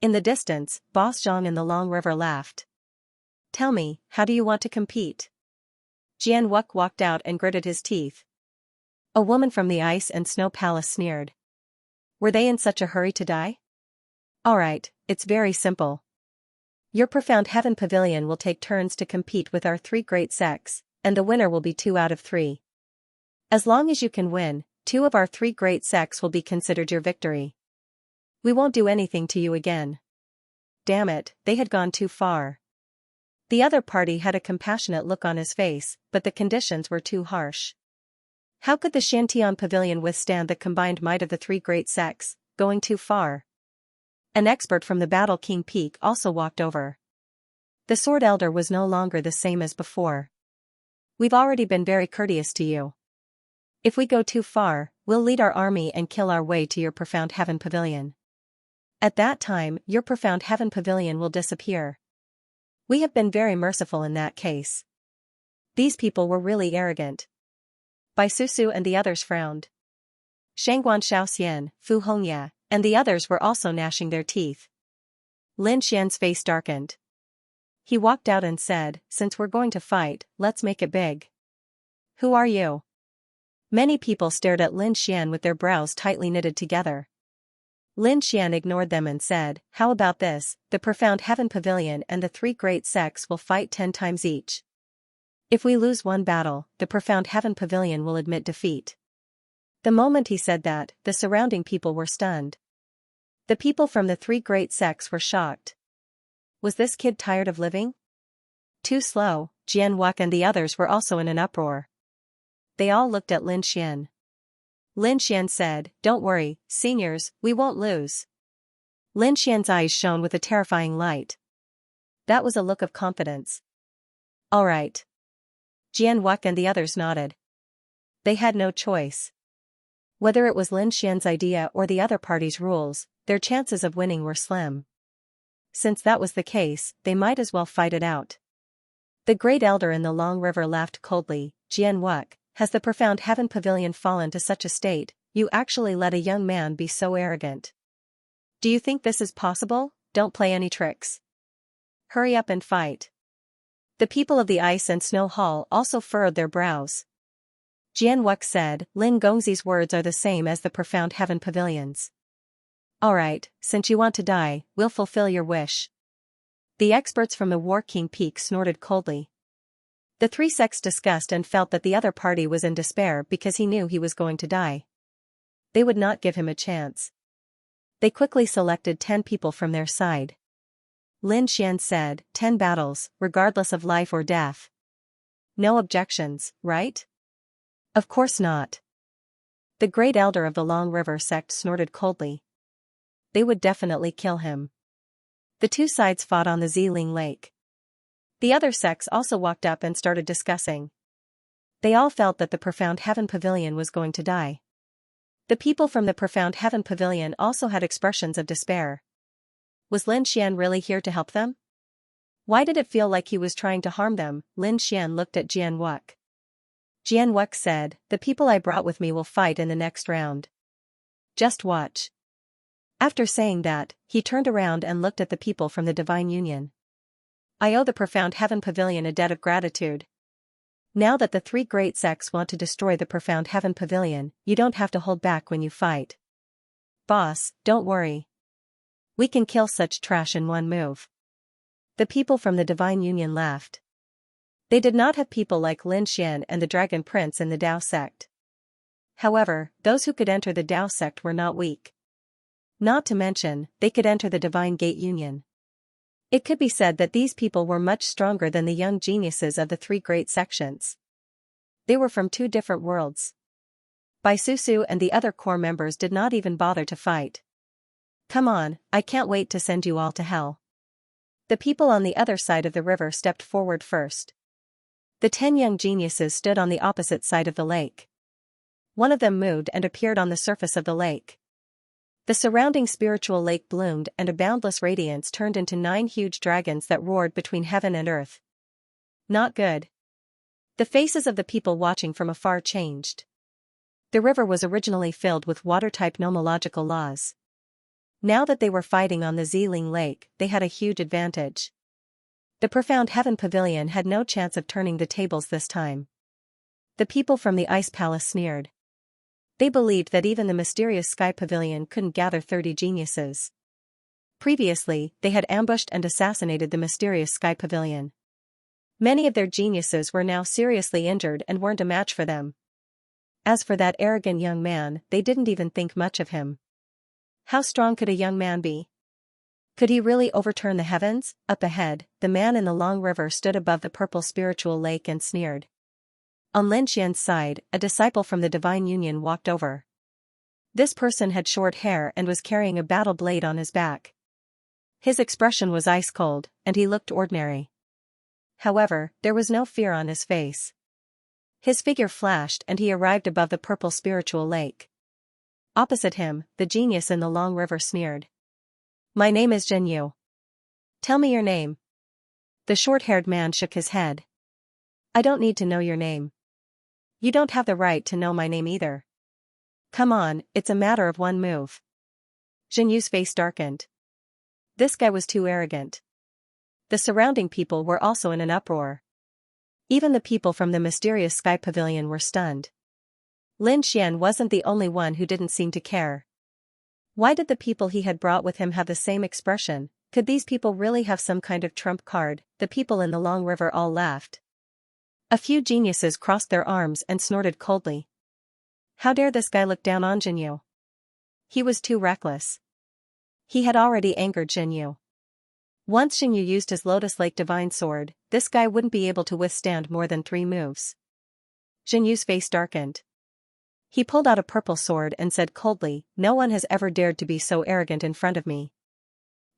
In the distance, Boss Zhang in the Long River laughed. Tell me, how do you want to compete? Jianwuk walked out and gritted his teeth. A woman from the Ice and Snow Palace sneered. Were they in such a hurry to die? Alright, it's very simple. Your Profound Heaven Pavilion will take turns to compete with our three great sects, and the winner will be 2 out of 3. As long as you can win, 2 of our 3 great sects will be considered your victory. We won't do anything to you again. Damn it, they had gone too far. The other party had a compassionate look on his face, but the conditions were too harsh. How could the Xiantian Pavilion withstand the combined might of the 3 great sects, going too far? An expert from the Battle King Peak also walked over. The Sword Elder was no longer the same as before. We've already been very courteous to you. If we go too far, we'll lead our army and kill our way to your Profound Heaven Pavilion. At that time, your Profound Heaven Pavilion will disappear. We have been very merciful in that case. These people were really arrogant. Bai Susu and the others frowned. Shangguan Shaoxian, Fu Hongya, and the others were also gnashing their teeth. Lin Xian's face darkened. He walked out and said, since we're going to fight, let's make it big. Who are you? Many people stared at Lin Xian with their brows tightly knitted together. Lin Xian ignored them and said, how about this, the Profound Heaven Pavilion and the 3 great sects will fight 10 times each. If we lose one battle, the Profound Heaven Pavilion will admit defeat. The moment he said that, the surrounding people were stunned. The people from the 3 great sects were shocked. Was this kid tired of living? Too slow, Jianwuk and the others were also in an uproar. They all looked at Lin Xian. Lin Xian said, don't worry, seniors, we won't lose. Lin Xian's eyes shone with a terrifying light. That was a look of confidence. All right. Jianwuk and the others nodded. They had no choice. Whether it was Lin Xian's idea or the other party's rules, their chances of winning were slim. Since that was the case, they might as well fight it out. The great elder in the Long River laughed coldly. Jianwuk, has the Profound Heaven Pavilion fallen to such a state, you actually let a young man be so arrogant? Do you think this is possible? Don't play any tricks. Hurry up and fight. The people of the Ice and Snow Hall also furrowed their brows. Jianwuk said, Lin Gongzi's words are the same as the Profound Heaven Pavilion's. Alright, since you want to die, we'll fulfill your wish. The experts from the War King Peak snorted coldly. The 3 sects discussed and felt that the other party was in despair because he knew he was going to die. They would not give him a chance. They quickly selected 10 people from their side. Lin Xian said, 10 battles, regardless of life or death. No objections, right? Of course not. The great elder of the Long River sect snorted coldly. They would definitely kill him. The 2 sides fought on the Ziling Lake. The other sects also walked up and started discussing. They all felt that the Profound Heaven Pavilion was going to die. The people from the Profound Heaven Pavilion also had expressions of despair. Was Lin Xian really here to help them? Why did it feel like he was trying to harm them? Lin Xian looked at Jian Wuk. Jian Wuk said, "The people I brought with me will fight in the next round. Just watch." After saying that, he turned around and looked at the people from the Divine Union. "I owe the Profound Heaven Pavilion a debt of gratitude. Now that the three great sects want to destroy the Profound Heaven Pavilion, you don't have to hold back when you fight. Boss, don't worry. We can kill such trash in one move." The people from the Divine Union laughed. They did not have people like Lin Xian and the Dragon Prince in the Dao sect. However, those who could enter the Dao sect were not weak. Not to mention, they could enter the Divine Gate Union. It could be said that these people were much stronger than the young geniuses of the three great sections. They were from two different worlds. Bai Susu and the other core members did not even bother to fight. "Come on, I can't wait to send you all to hell." The people on the other side of the river stepped forward first. The 10 young geniuses stood on the opposite side of the lake. One of them moved and appeared on the surface of the lake. The surrounding spiritual lake bloomed and a boundless radiance turned into 9 huge dragons that roared between heaven and earth. Not good. The faces of the people watching from afar changed. The river was originally filled with water-type nomological laws. Now that they were fighting on the Ziling Lake, they had a huge advantage. The Profound Heaven Pavilion had no chance of turning the tables this time. The people from the Ice Palace sneered. They believed that even the mysterious Sky Pavilion couldn't gather 30 geniuses. Previously, they had ambushed and assassinated the mysterious Sky Pavilion. Many of their geniuses were now seriously injured and weren't a match for them. As for that arrogant young man, they didn't even think much of him. How strong could a young man be? Could he really overturn the heavens? Up ahead, the man in the long river stood above the purple spiritual lake and sneered. On Lin Xian's side, a disciple from the Divine Union walked over. This person had short hair and was carrying a battle blade on his back. His expression was ice cold, and he looked ordinary. However, there was no fear on his face. His figure flashed and he arrived above the purple spiritual lake. Opposite him, the genius in the long river sneered. "My name is Zhen Yu." "Tell me your name." The short-haired man shook his head. "I don't need to know your name. You don't have the right to know my name either. Come on, it's a matter of one move." Zhen Yu's face darkened. This guy was too arrogant. The surrounding people were also in an uproar. Even the people from the mysterious Sky Pavilion were stunned. Lin Xian wasn't the only one who didn't seem to care. Why did the people he had brought with him have the same expression? Could these people really have some kind of trump card? The people in the long river all laughed. A few geniuses crossed their arms and snorted coldly. How dare this guy look down on Zhen Yu? He was too reckless. He had already angered Zhen Yu. Once Zhen Yu used his Lotus Lake Divine Sword, this guy wouldn't be able to withstand more than 3 moves. Zhen Yu's face darkened. He pulled out a purple sword and said coldly, "No one has ever dared to be so arrogant in front of me.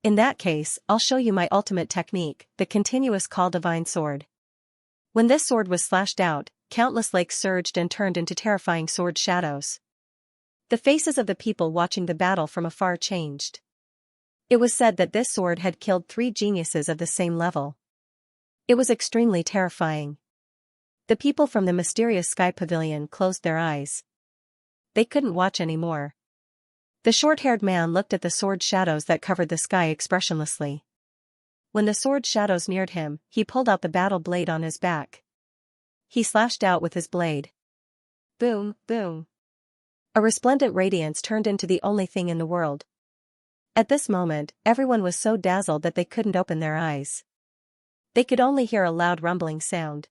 In that case, I'll show you my ultimate technique, the continuous call Divine Sword." When this sword was slashed out, countless lakes surged and turned into terrifying sword shadows. The faces of the people watching the battle from afar changed. It was said that this sword had killed 3 geniuses of the same level. It was extremely terrifying. The people from the mysterious Sky Pavilion closed their eyes. They couldn't watch anymore. The short-haired man looked at the sword shadows that covered the sky expressionlessly. When the sword shadows neared him, he pulled out the battle blade on his back. He slashed out with his blade. Boom, boom. A resplendent radiance turned into the only thing in the world. At this moment, everyone was so dazzled that they couldn't open their eyes. They could only hear a loud rumbling sound.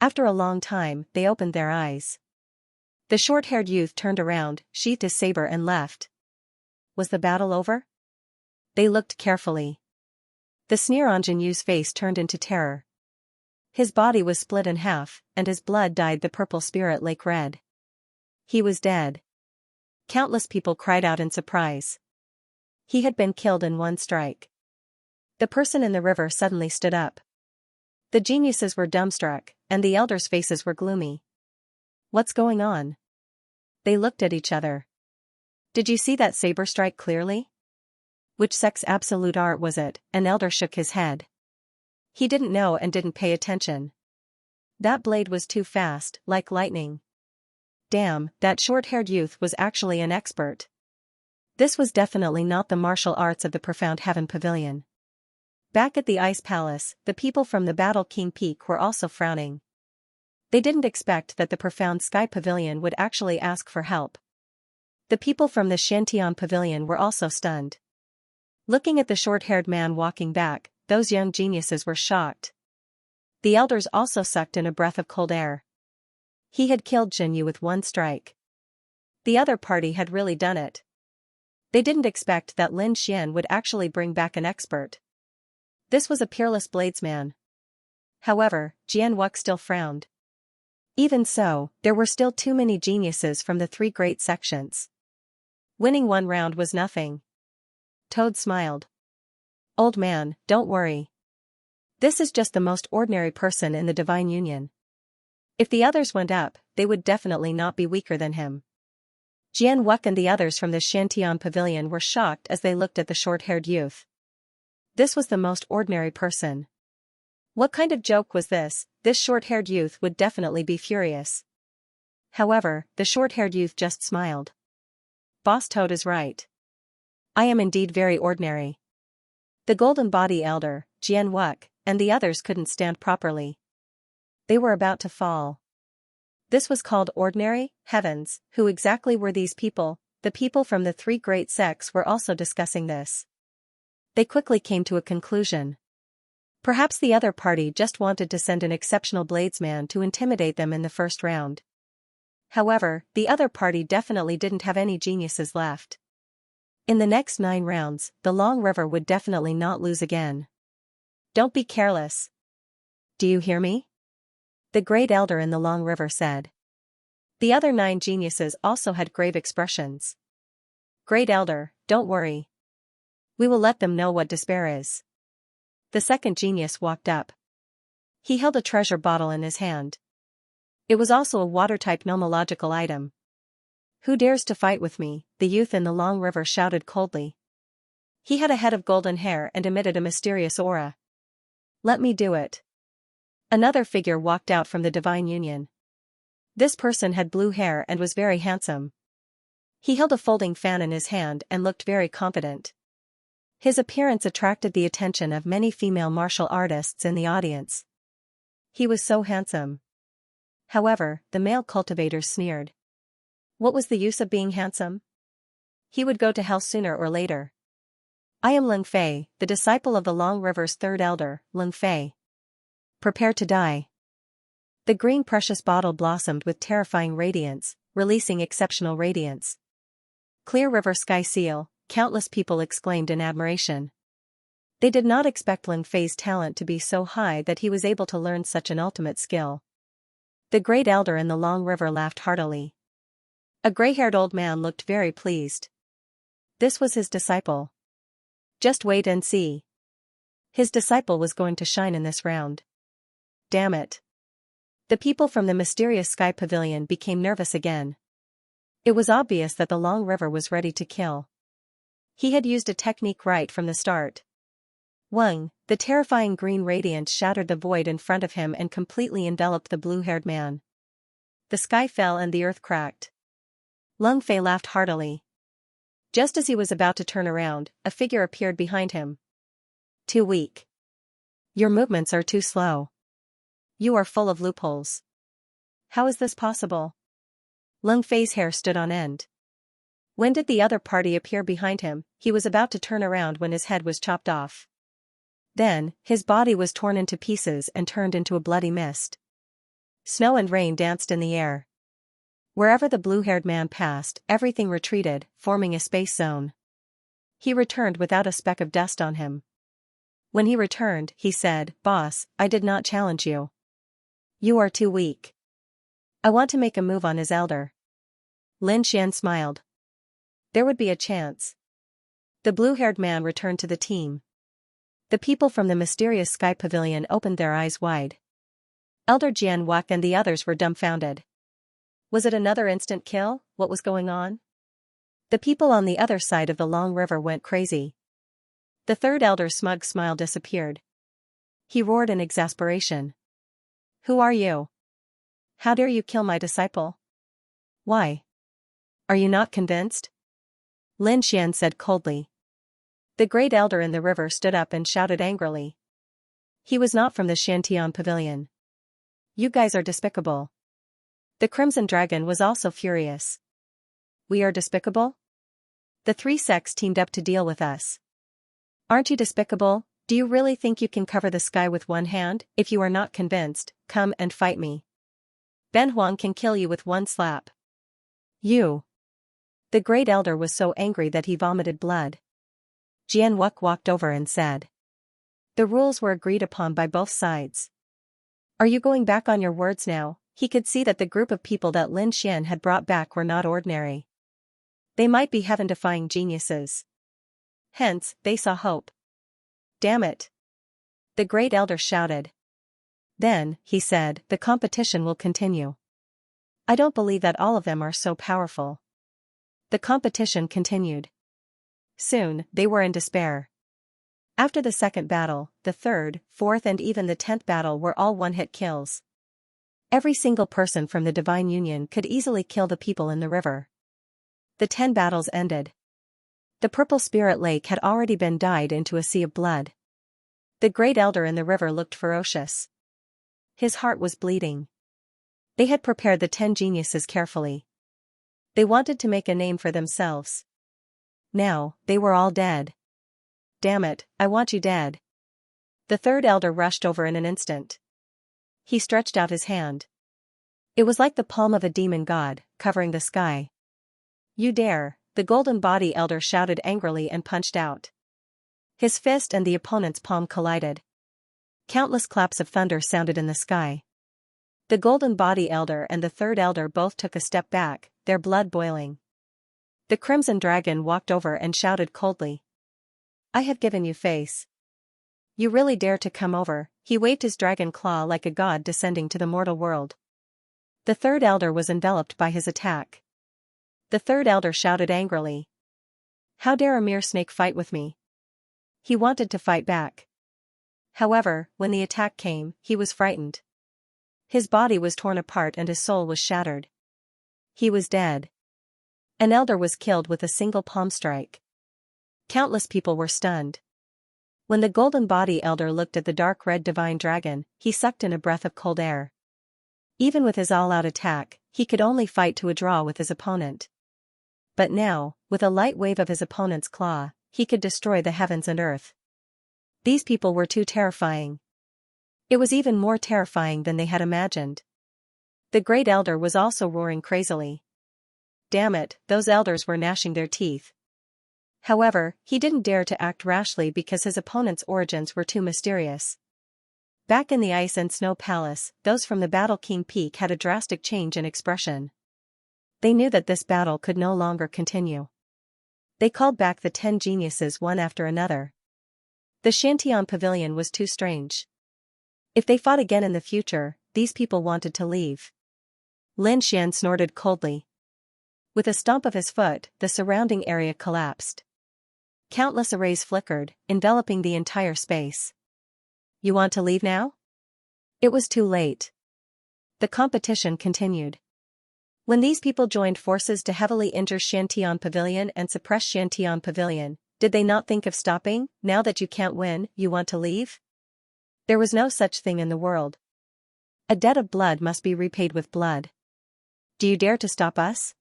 After a long time, they opened their eyes. The short-haired youth turned around, sheathed his saber and left. Was the battle over? They looked carefully. The sneer on Zhen Yu's face turned into terror. His body was split in half, and his blood dyed the purple spirit lake red. He was dead. Countless people cried out in surprise. He had been killed in one strike. The person in the river suddenly stood up. The geniuses were dumbstruck, and the elders' faces were gloomy. What's going on? They looked at each other. Did you see that saber strike clearly? Which sex absolute art was it? An elder shook his head. He didn't know and didn't pay attention. That blade was too fast, like lightning. Damn, that short-haired youth was actually an expert. This was definitely not the martial arts of the Profound Heaven Pavilion. Back at the Ice Palace, the people from the Battle King Peak were also frowning. They didn't expect that the Profound Sky Pavilion would actually ask for help. The people from the Xianxia Pavilion were also stunned. Looking at the short-haired man walking back, those young geniuses were shocked. The elders also sucked in a breath of cold air. He had killed Jinyu with one strike. The other party had really done it. They didn't expect that Lin Xian would actually bring back an expert. This was a peerless bladesman. However, Jian Wuck still frowned. Even so, there were still too many geniuses from the three great sections. Winning one round was nothing. Toad smiled. Old man, don't worry. This is just the most ordinary person in the Divine Union. If the others went up, they would definitely not be weaker than him. Jian Wuck and the others from the Xiantian Pavilion were shocked as they looked at the short-haired youth. This was the most ordinary person. What kind of joke was this? This short-haired youth would definitely be furious. However, the short-haired youth just smiled. Boss Toad is right. I am indeed very ordinary. The Golden Body Elder, Jian Wuck, and the others couldn't stand properly. They were about to fall. This was called ordinary? Heavens, who exactly were these people? The people from the three great sects were also discussing this. They quickly came to a conclusion. Perhaps the other party just wanted to send an exceptional bladesman to intimidate them in the first round. However, the other party definitely didn't have any geniuses left. In the next 9 rounds, the Long River would definitely not lose again. Don't be careless. Do you hear me? The Great Elder in the Long River said. The other 9 geniuses also had grave expressions. Great Elder, don't worry. We will let them know what despair is. The second genius walked up. He held a treasure bottle in his hand. It was also a water-type nomological item. Who dares to fight with me? The youth in the Long River shouted coldly. He had a head of golden hair and emitted a mysterious aura. Let me do it. Another figure walked out from the Divine Union. This person had blue hair and was very handsome. He held a folding fan in his hand and looked very confident. His appearance attracted the attention of many female martial artists in the audience. He was so handsome. However, the male cultivators sneered. What was the use of being handsome? He would go to hell sooner or later. I am Lung Fei, the disciple of the Long River's third elder, Lung Fei. Prepare to die. The green precious bottle blossomed with terrifying radiance, releasing exceptional radiance. Clear River Sky Seal, countless people exclaimed in admiration. They did not expect Lung Fei's talent to be so high that he was able to learn such an ultimate skill. The Great Elder in the Long River laughed heartily. A gray-haired old man looked very pleased. This was his disciple. Just wait and see. His disciple was going to shine in this round. Damn it. The people from the mysterious Sky Pavilion became nervous again. It was obvious that the Long River was ready to kill. He had used a technique right from the start. Wang, the terrifying green radiance shattered the void in front of him and completely enveloped the blue-haired man. The sky fell and the earth cracked. Lung Fei laughed heartily. Just as he was about to turn around, a figure appeared behind him. Too weak. Your movements are too slow. You are full of loopholes. How is this possible? Lung Fei's hair stood on end. When did the other party appear behind him? He was about to turn around when his head was chopped off. Then, his body was torn into pieces and turned into a bloody mist. Snow and rain danced in the air. Wherever the blue-haired man passed, everything retreated, forming a space zone. He returned without a speck of dust on him. When he returned, he said, Boss, I did not challenge you. You are too weak. I want to make a move on his elder. Lin Xian smiled. There would be a chance. The blue-haired man returned to the team. The people from the mysterious Sky Pavilion opened their eyes wide. Elder Jian Wuck and the others were dumbfounded. Was it another instant kill? What was going on? The people on the other side of the Long River went crazy. The third elder's smug smile disappeared. He roared in exasperation. Who are you? How dare you kill my disciple? Why? Are you not convinced? Lin Xian said coldly. The great elder in the river stood up and shouted angrily. He was not from the Xiantian pavilion. You guys are despicable. The Crimson Dragon was also furious. We are despicable? The three sects teamed up to deal with us. Aren't you despicable? Do you really think you can cover the sky with one hand? If you are not convinced, come and fight me. Ben Huang can kill you with one slap. You. The great elder was so angry that he vomited blood. Jian Wuk walked over and said. The rules were agreed upon by both sides. Are you going back on your words now? He could see that the group of people that Lin Xian had brought back were not ordinary. They might be heaven-defying geniuses. Hence, they saw hope. Damn it! The great elder shouted. Then, he said, the competition will continue. I don't believe that all of them are so powerful. The competition continued. Soon, they were in despair. After the second battle, the third, fourth and even the 10th battle were all one-hit kills. Every single person from the Divine Union could easily kill the people in the river. The 10 battles ended. The purple spirit lake had already been dyed into a sea of blood. The great elder in the river looked ferocious. His heart was bleeding. They had prepared the 10 geniuses carefully. They wanted to make a name for themselves. Now, they were all dead. Damn it, I want you dead. The third elder rushed over in an instant. He stretched out his hand. It was like the palm of a demon god, covering the sky. You dare, the golden body elder shouted angrily and punched out. His fist and the opponent's palm collided. Countless claps of thunder sounded in the sky. The golden body elder and the third elder both took a step back, their blood boiling. The crimson dragon walked over and shouted coldly. I have given you face. You really dare to come over? He waved his dragon claw like a god descending to the mortal world. The third elder was enveloped by his attack. The third elder shouted angrily. How dare a mere snake fight with me? He wanted to fight back. However, when the attack came, he was frightened. His body was torn apart and his soul was shattered. He was dead. An elder was killed with a single palm strike. Countless people were stunned. When the golden body elder looked at the dark red divine dragon, he sucked in a breath of cold air. Even with his all-out attack, he could only fight to a draw with his opponent. But now, with a light wave of his opponent's claw, he could destroy the heavens and earth. These people were too terrifying. It was even more terrifying than they had imagined. The great elder was also roaring crazily. Damn it, those elders were gnashing their teeth. However, he didn't dare to act rashly because his opponent's origins were too mysterious. Back in the Ice and Snow Palace, those from the Battle King Peak had a drastic change in expression. They knew that this battle could no longer continue. They called back the 10 geniuses one after another. The Xiantian Pavilion was too strange. If they fought again in the future, these people wanted to leave. Lin Xian snorted coldly. With a stomp of his foot, the surrounding area collapsed. Countless arrays flickered, enveloping the entire space. You want to leave now? It was too late. The competition continued. When these people joined forces to heavily injure Xiantian Pavilion and suppress Xiantian Pavilion, did they not think of stopping? Now that you can't win, you want to leave? There was no such thing in the world. A debt of blood must be repaid with blood. Do you dare to stop us?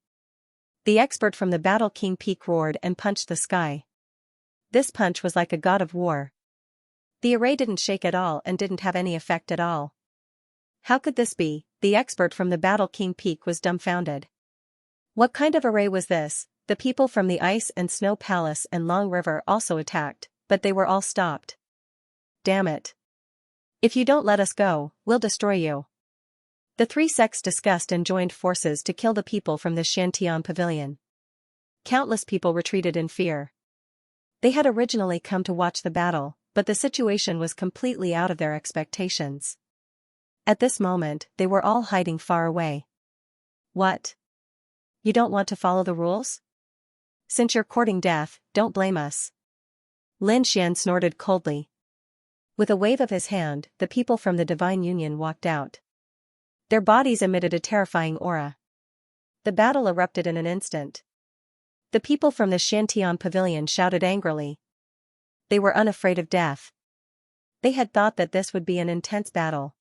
The expert from the Battle King Peak roared and punched the sky. This punch was like a god of war. The array didn't shake at all and didn't have any effect at all. How could this be? The expert from the Battle King Peak was dumbfounded. What kind of array was this? The people from the Ice and Snow Palace and Long River also attacked, but they were all stopped. Damn it. If you don't let us go, we'll destroy you. The 3 sects discussed and joined forces to kill the people from the Xiantian Pavilion. Countless people retreated in fear. They had originally come to watch the battle, but the situation was completely out of their expectations. At this moment, they were all hiding far away. What? You don't want to follow the rules? Since you're courting death, don't blame us. Lin Xian snorted coldly. With a wave of his hand, the people from the Divine Union walked out. Their bodies emitted a terrifying aura. The battle erupted in an instant. The people from the Xiantian pavilion shouted angrily. They were unafraid of death. They had thought that this would be an intense battle.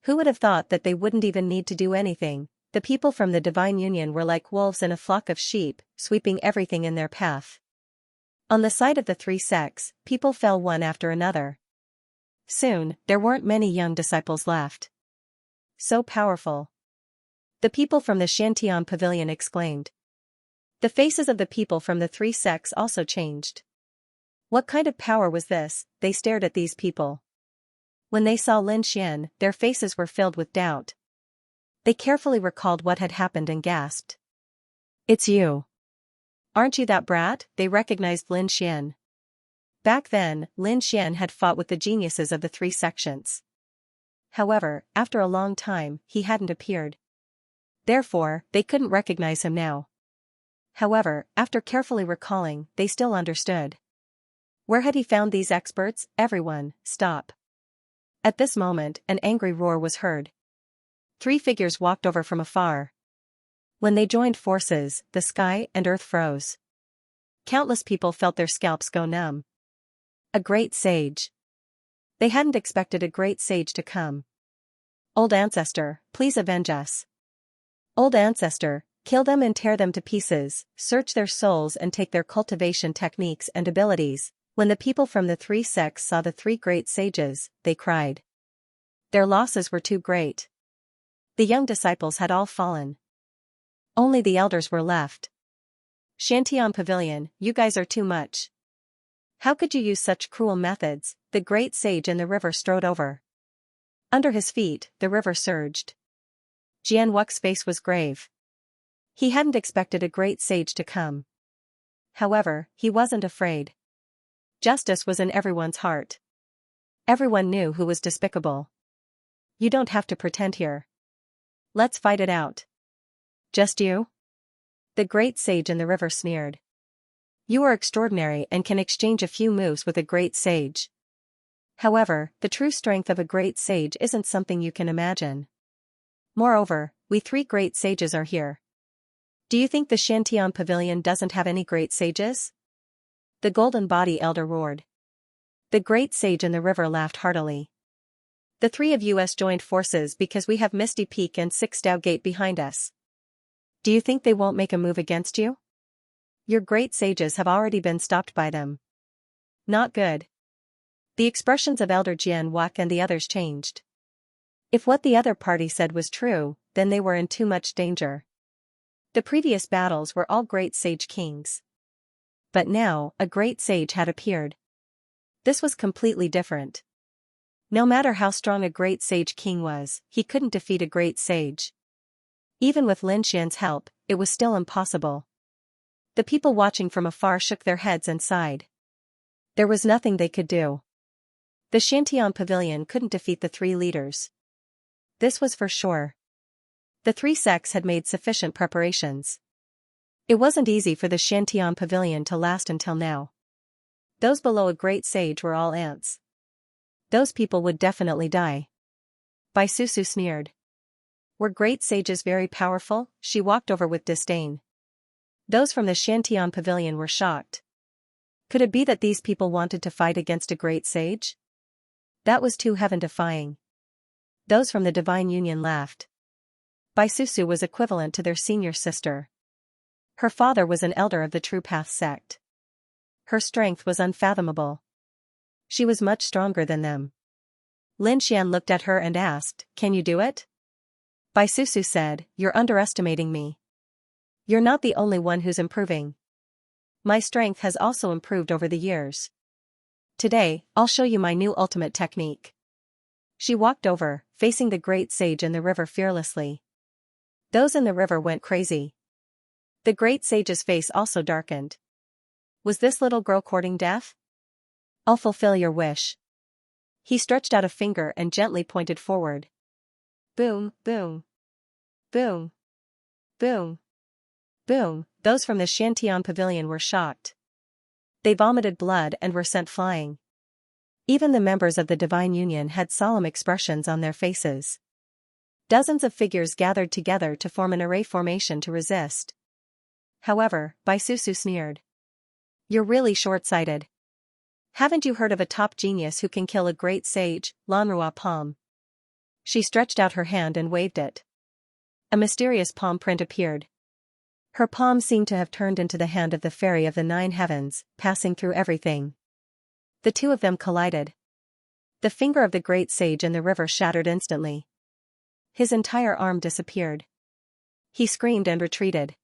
Who would have thought that they wouldn't even need to do anything? The people from the Divine Union were like wolves in a flock of sheep, sweeping everything in their path. On the side of the three sects, people fell one after another. Soon, there weren't many young disciples left. So powerful. The people from the Xiantian pavilion exclaimed. The faces of the people from the three sects also changed. What kind of power was this? They stared at these people. When they saw Lin Xian, their faces were filled with doubt. They carefully recalled what had happened and gasped. It's you. Aren't you that brat? They recognized Lin Xian. Back then, Lin Xian had fought with the geniuses of the three sections. However, after a long time, he hadn't appeared. Therefore, they couldn't recognize him now. However, after carefully recalling, they still understood. Where had he found these experts? Everyone, stop. At this moment, an angry roar was heard. Three figures walked over from afar. When they joined forces, the sky and earth froze. Countless people felt their scalps go numb. A great sage. They hadn't expected a great sage to come. Old ancestor, please avenge us. Old ancestor, kill them and tear them to pieces, search their souls and take their cultivation techniques and abilities. When the people from the three sects saw the three great sages, they cried. Their losses were too great. The young disciples had all fallen. Only the elders were left. Xiantian Pavilion, you guys are too much. How could you use such cruel methods? The great sage in the river strode over. Under his feet, the river surged. Jian Wu's face was grave. He hadn't expected a great sage to come. However, he wasn't afraid. Justice was in everyone's heart. Everyone knew who was despicable. You don't have to pretend here. Let's fight it out. Just you? The great sage in the river sneered. You are extraordinary and can exchange a few moves with a great sage. However, the true strength of a great sage isn't something you can imagine. Moreover, we three great sages are here. Do you think the Xiantian Pavilion doesn't have any great sages? The golden body elder roared. The great sage in the river laughed heartily. The three of us joined forces because we have Misty Peak and Six Dao Gate behind us. Do you think they won't make a move against you? Your great sages have already been stopped by them. Not good. The expressions of Elder Jian Wu and the others changed. If what the other party said was true, then they were in too much danger. The previous battles were all great sage kings. But now, a great sage had appeared. This was completely different. No matter how strong a great sage king was, he couldn't defeat a great sage. Even with Lin Xian's help, it was still impossible. The people watching from afar shook their heads and sighed. There was nothing they could do. The Xiantian Pavilion couldn't defeat the three leaders. This was for sure. The three sects had made sufficient preparations. It wasn't easy for the Xiantian Pavilion to last until now. Those below a great sage were all ants. Those people would definitely die. Bai Susu sneered. Were great sages very powerful? She walked over with disdain. Those from the Xiantian Pavilion were shocked. Could it be that these people wanted to fight against a great sage? That was too heaven-defying. Those from the Divine Union laughed. Bai Susu was equivalent to their senior sister. Her father was an elder of the True Path sect. Her strength was unfathomable. She was much stronger than them. Lin Xian looked at her and asked, "Can you do it?" Bai Susu said, "You're underestimating me. You're not the only one who's improving. My strength has also improved over the years. Today, I'll show you my new ultimate technique." She walked over, facing the great sage in the river fearlessly. Those in the river went crazy. The great sage's face also darkened. Was this little girl courting death? I'll fulfill your wish. He stretched out a finger and gently pointed forward. Boom, boom. Boom. Boom. Boom. Those from the Xiantian Pavilion were shocked. They vomited blood and were sent flying. Even the members of the Divine Union had solemn expressions on their faces. Dozens of figures gathered together to form an array formation to resist. However, Baisusu sneered. "You're really short-sighted. Haven't you heard of a top genius who can kill a great sage, Lanrua Palm?" She stretched out her hand and waved it. A mysterious palm print appeared. Her palm seemed to have turned into the hand of the fairy of the 9 heavens, passing through everything. The two of them collided. The finger of the great sage in the river shattered instantly. His entire arm disappeared. He screamed and retreated.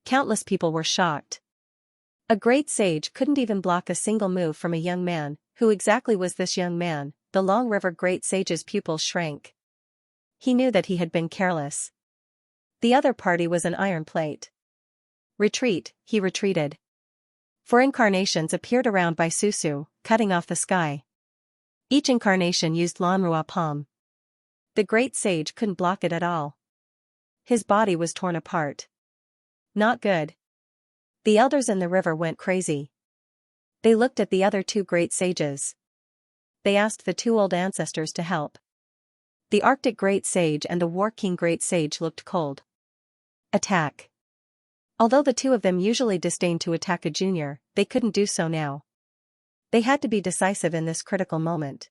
Countless people were shocked. A great sage couldn't even block a single move from a young man. Who exactly was this young man? The Long River great sage's pupils shrank. He knew that he had been careless. The other party was an iron plate. Retreat, he retreated. 4 incarnations appeared around Baisusu, cutting off the sky. Each incarnation used Lanrua Palm. The great sage couldn't block it at all. His body was torn apart. Not good. The elders in the river went crazy. They looked at the other 2 great sages. They asked the 2 old ancestors to help. The Arctic great sage and the War King great sage looked cold. Attack. Although the 2 of them usually disdained to attack a junior, they couldn't do so now. They had to be decisive in this critical moment.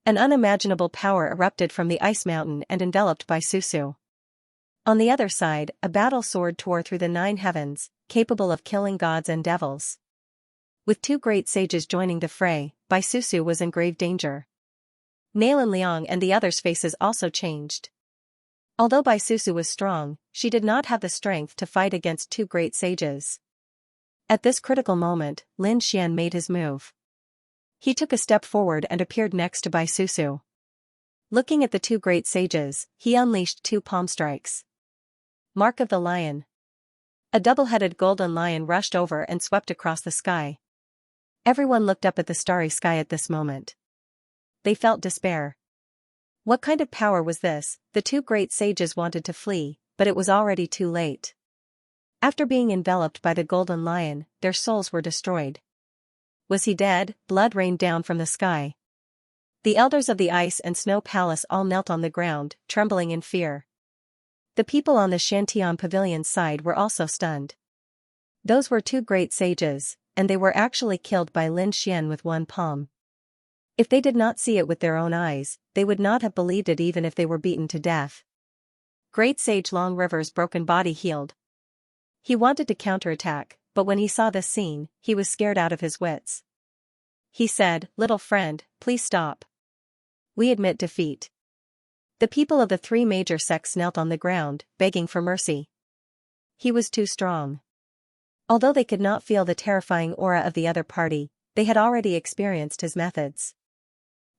An unimaginable power erupted from the ice mountain and enveloped Baisusu. On the other side, a battle sword tore through the 9 heavens, capable of killing gods and devils. With 2 great sages joining the fray, Baisusu was in grave danger. Nalan Liang and the others' faces also changed. Although Baisusu was strong, she did not have the strength to fight against 2 great sages. At this critical moment, Lin Xian made his move. He took a step forward and appeared next to Baisusu. Looking at the 2 great sages, he unleashed 2 palm strikes. Mark of the Lion. A double-headed golden lion rushed over and swept across the sky. Everyone looked up at the starry sky at this moment. They felt despair. What kind of power was this? The 2 great sages wanted to flee, but it was already too late. After being enveloped by the golden lion, their souls were destroyed. Was he dead? Blood rained down from the sky. The elders of the ice and snow palace all knelt on the ground, trembling in fear. The people on the Xianxia pavilion's side were also stunned. Those were 2 great sages, and they were actually killed by Lin Xian with 1 palm. If they did not see it with their own eyes, they would not have believed it even if they were beaten to death. Great Sage Long River's broken body healed. He wanted to counterattack, but when he saw this scene, he was scared out of his wits. He said, "Little friend, please stop. We admit defeat." The people of the 3 major sects knelt on the ground, begging for mercy. He was too strong. Although they could not feel the terrifying aura of the other party, they had already experienced his methods.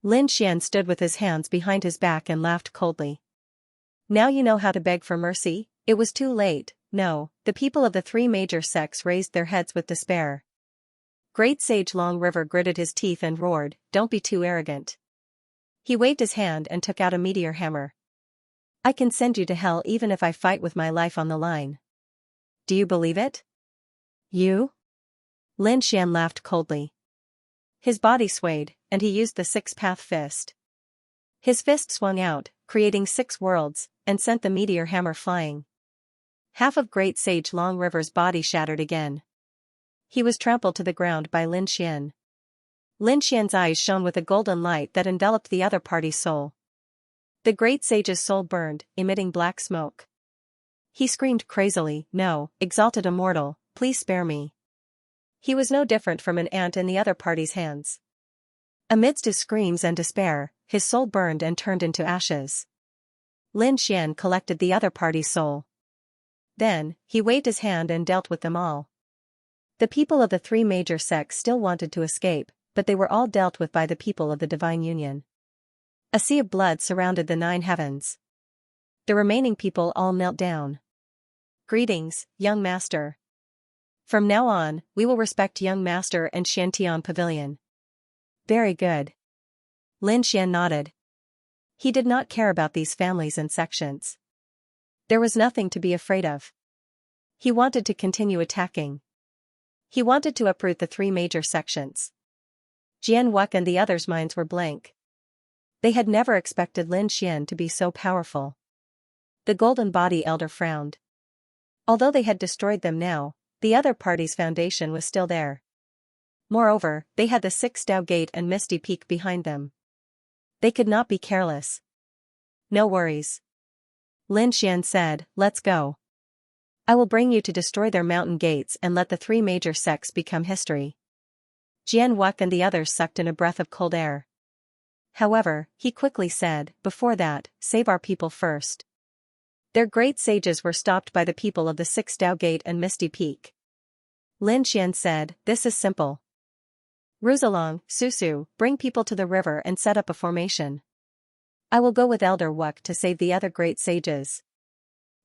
Lin Xian stood with his hands behind his back and laughed coldly. "Now you know how to beg for mercy?" It was too late. No, the people of the 3 major sects raised their heads with despair. Great Sage Long River gritted his teeth and roared, "Don't be too arrogant." He waved his hand and took out a meteor hammer. "I can send you to hell even if I fight with my life on the line. Do you believe it?" "You?" Lin Xian laughed coldly. His body swayed, and he used the 6-path fist. His fist swung out, creating 6 worlds, and sent the meteor hammer flying. Half of Great Sage Long River's body shattered again. He was trampled to the ground by Lin Xian. Lin Xian's eyes shone with a golden light that enveloped the other party's soul. The great sage's soul burned, emitting black smoke. He screamed crazily, "No, exalted immortal, please spare me." He was no different from an ant in the other party's hands. Amidst his screams and despair, his soul burned and turned into ashes. Lin Xian collected the other party's soul. Then, he waved his hand and dealt with them all. The people of the 3 major sects still wanted to escape, but they were all dealt with by the people of the Divine Union. A sea of blood surrounded the 9 heavens. The remaining people all knelt down. "Greetings, young master. From now on, we will respect young master and Xiantian Pavilion." "Very good." Lin Xian nodded. He did not care about these families and sections. There was nothing to be afraid of. He wanted to continue attacking. He wanted to uproot the three major sections. Jian Wuck and the others' minds were blank. They had never expected Lin Xian to be so powerful. The Golden Body Elder frowned. Although they had destroyed them now, the other party's foundation was still there. Moreover, they had the Six Dao Gate and Misty Peak behind them. They could not be careless. No worries. Lin Xian said, let's go. I will bring you to destroy their mountain gates and let the three major sects become history. Jian Wuck and the others sucked in a breath of cold air. However, he quickly said, before that, save our people first. Their great sages were stopped by the people of the Six Dao Gate and Misty Peak. Lin Xian said, this is simple. Ruzalong, Susu, bring people to the river and set up a formation. I will go with Elder Wuck to save the other great sages.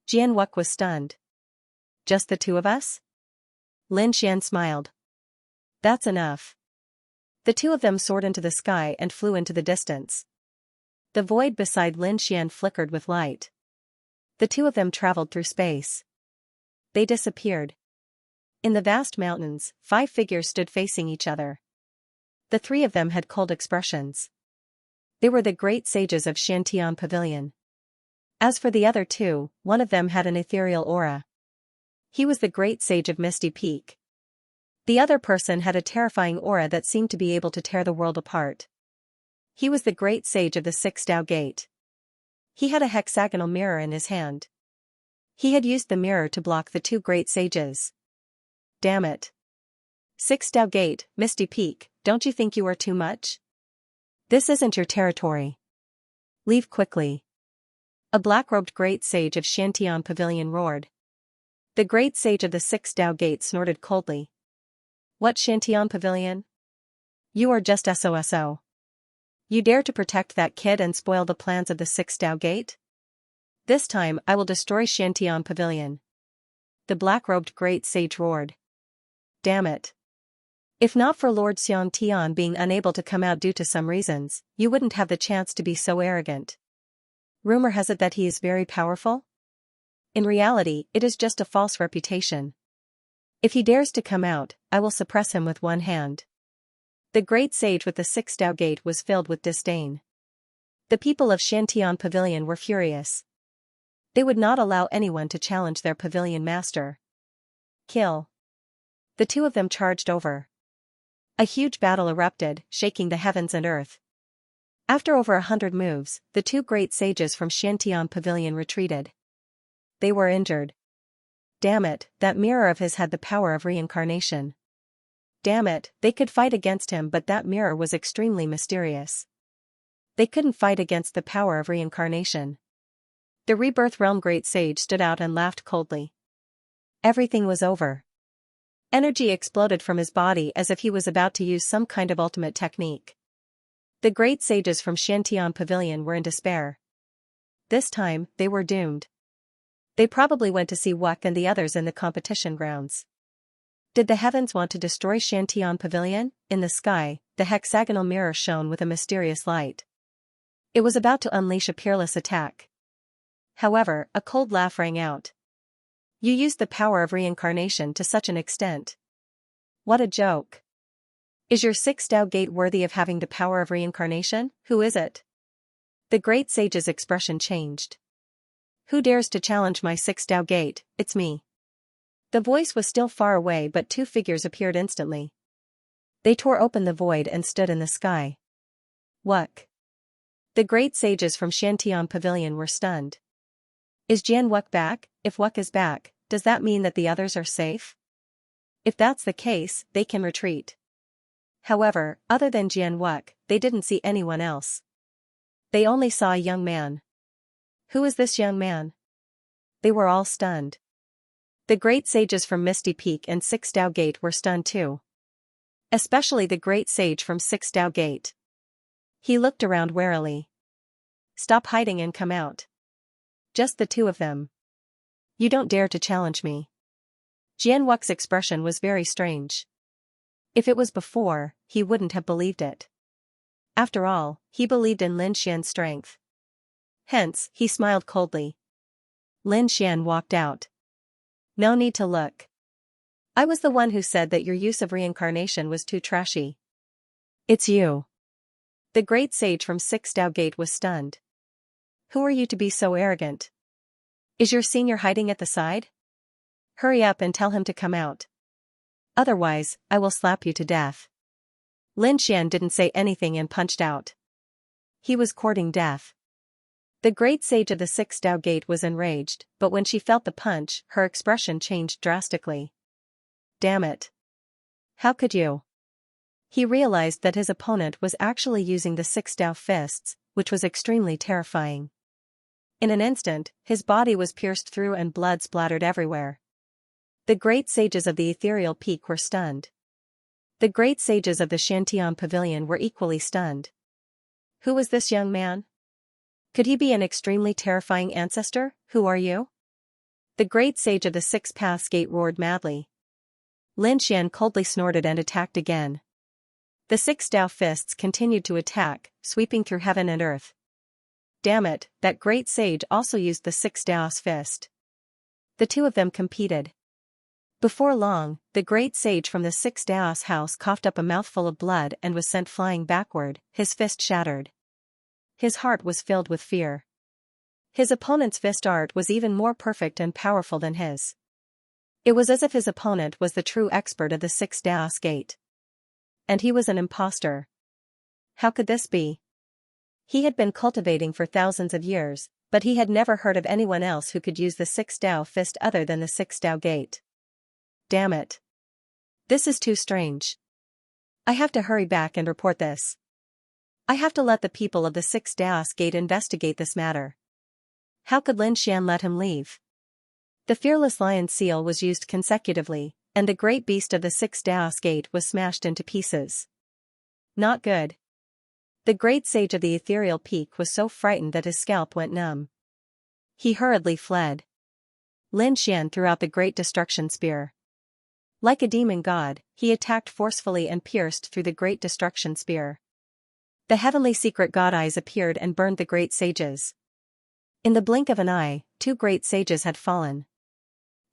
Jian Wuck was stunned. Just the two of us? Lin Xian smiled. That's enough. The two of them soared into the sky and flew into the distance. The void beside Lin Xian flickered with light. The two of them traveled through space. They disappeared. In the vast mountains, 5 figures stood facing each other. The 3 of them had cold expressions. They were the great sages of Xiantian Pavilion. As for the other 2, one of them had an ethereal aura. He was the great sage of Misty Peak. The other person had a terrifying aura that seemed to be able to tear the world apart. He was the great sage of the Six Dao Gate. He had a hexagonal mirror in his hand. He had used the mirror to block the 2 great sages. Damn it. Six Dao Gate, Misty Peak, don't you think you are too much? This isn't your territory. Leave quickly. A black-robed great sage of Xiantian Pavilion roared. The great sage of the Six Dao Gate snorted coldly. What Xiantian Pavilion? You are just SOSO. You dare to protect that kid and spoil the plans of the Six Dao Gate? This time I will destroy Xiantian Pavilion. The black-robed great sage roared. Damn it. If not for Lord Xiantian being unable to come out due to some reasons, you wouldn't have the chance to be so arrogant. Rumor has it that he is very powerful? In reality, it is just a false reputation. If he dares to come out, I will suppress him with one hand. The great sage with the Six Dao Gate was filled with disdain. The people of Xiantian Pavilion were furious. They would not allow anyone to challenge their pavilion master. Kill. The 2 of them charged over. A huge battle erupted, shaking the heavens and earth. After over 100 moves, the 2 great sages from Xiantian Pavilion retreated. They were injured. Damn it, that mirror of his had the power of reincarnation. Damn it, they could fight against him, but that mirror was extremely mysterious. They couldn't fight against the power of reincarnation. The Rebirth Realm Great Sage stood out and laughed coldly. Everything was over. Energy exploded from his body as if he was about to use some kind of ultimate technique. The great sages from Xiantian Pavilion were in despair. This time, they were doomed. They probably went to see Wuck and the others in the competition grounds. Did the heavens want to destroy Xiantian Pavilion? In the sky, the hexagonal mirror shone with a mysterious light. It was about to unleash a peerless attack. However, a cold laugh rang out. You used the power of reincarnation to such an extent. What a joke. Is your Six Dao Gate worthy of having the power of reincarnation? Who is it? The great sage's expression changed. Who dares to challenge my Six Dao Gate? It's me. The voice was still far away, but 2 figures appeared instantly. They tore open the void and stood in the sky. Wuck. The great sages from Xiantian Pavilion were stunned. Is Jian Wuck back? If Wuck is back, does that mean that the others are safe? If that's the case, they can retreat. However, other than Jian Wuck, they didn't see anyone else. They only saw a young man. Who is this young man? They were all stunned. The great sages from Misty Peak and Six Dao Gate were stunned too. Especially the great sage from Six Dao Gate. He looked around warily. Stop hiding and come out. Just the 2 of them. You don't dare to challenge me. Jian Wuck's expression was very strange. If it was before, he wouldn't have believed it. After all, he believed in Lin Xian's strength. Hence, he smiled coldly. Lin Xian walked out. No need to look. I was the one who said that your use of reincarnation was too trashy. It's you. The great sage from Six Dao Gate was stunned. Who are you to be so arrogant? Is your senior hiding at the side? Hurry up and tell him to come out. Otherwise, I will slap you to death. Lin Xian didn't say anything and punched out. He was courting death. The great sage of the Six Dao Gate was enraged, but when she felt the punch, her expression changed drastically. Damn it. How could you? He realized that his opponent was actually using the Six Dao fists, which was extremely terrifying. In an instant, his body was pierced through and blood splattered everywhere. The great sages of the ethereal peak were stunned. The great sages of the Xianxia pavilion were equally stunned. Who was this young man? Could he be an extremely terrifying ancestor? Who are you? The great sage of the Six Paths Gate roared madly. Lin Xian coldly snorted and attacked again. The Six Dao fists continued to attack, sweeping through heaven and earth. Damn it, that great sage also used the Six Dao's fist. The two of them competed. Before long, the great sage from the Six Dao's house coughed up a mouthful of blood and was sent flying backward, his fist shattered. His heart was filled with fear. His opponent's fist art was even more perfect and powerful than his. It was as if his opponent was the true expert of the Six Dao's Gate. And he was an imposter. How could this be? He had been cultivating for thousands of years, but he had never heard of anyone else who could use the Six Dao fist other than the Six Dao Gate. Damn it. This is too strange. I have to hurry back and report this. I have to let the people of the Six Dao's Gate investigate this matter. How could Lin Xian let him leave? The fearless lion seal was used consecutively, and the great beast of the Six Dao's Gate was smashed into pieces. Not good. The great sage of the ethereal peak was so frightened that his scalp went numb. He hurriedly fled. Lin Xian threw out the great destruction spear. Like a demon god, he attacked forcefully and pierced through the great destruction spear. The heavenly secret god eyes appeared and burned the great sages. In the blink of an eye, 2 great sages had fallen.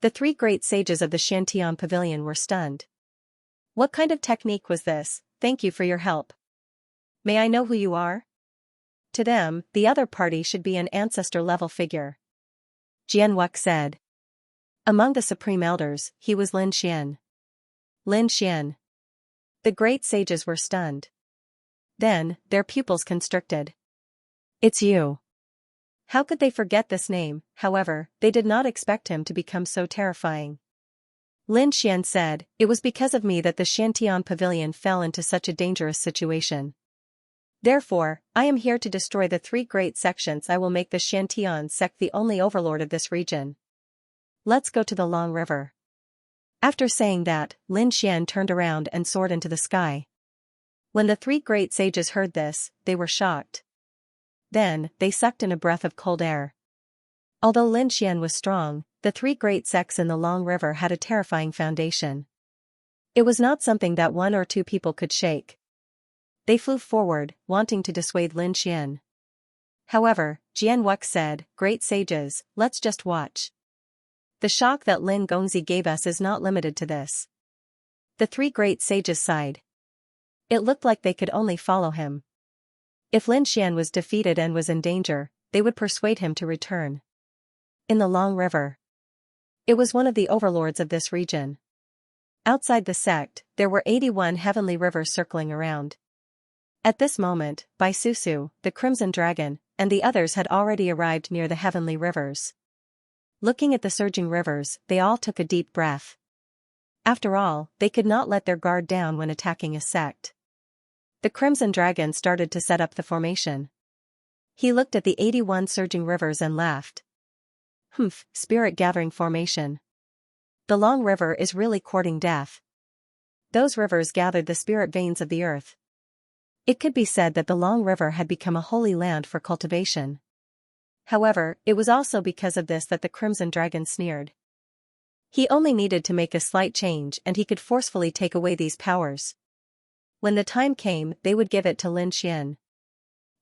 The 3 great sages of the Xianxia pavilion were stunned. What kind of technique was this? Thank you for your help. May I know who you are? To them, the other party should be an ancestor-level figure. Jianwuk said. Among the supreme elders, he was Lin Xian. Lin Xian. The great sages were stunned. Then, their pupils constricted. It's you. How could they forget this name? However, they did not expect him to become so terrifying. Lin Xian said, it was because of me that the Xiantian pavilion fell into such a dangerous situation. Therefore, I am here to destroy the 3 great sections. I will make the Xiantian sect the only overlord of this region. Let's go to the Long River. After saying that, Lin Xian turned around and soared into the sky. When the 3 great sages heard this, they were shocked. Then, they sucked in a breath of cold air. Although Lin Xian was strong, the 3 great sects in the Long River had a terrifying foundation. It was not something that 1 or 2 people could shake. They flew forward, wanting to dissuade Lin Xian. However, Jianwuk said, Great sages, let's just watch. The shock that Lin Gongzi gave us is not limited to this. The 3 great sages sighed. It looked like they could only follow him. If Lin Xian was defeated and was in danger, they would persuade him to return. In the Long River. It was one of the overlords of this region. Outside the sect, there were 81 heavenly rivers circling around. At this moment, Bai Susu, the Crimson Dragon, and the others had already arrived near the heavenly rivers. Looking at the surging rivers, they all took a deep breath. After all, they could not let their guard down when attacking a sect. The Crimson Dragon started to set up the formation. He looked at the 81 surging rivers and laughed. Humph, spirit gathering formation. The Long River is really courting death. Those rivers gathered the spirit veins of the earth. It could be said that the Long River had become a holy land for cultivation. However, it was also because of this that the Crimson Dragon sneered. He only needed to make a slight change and he could forcefully take away these powers. When the time came, they would give it to Lin Xian.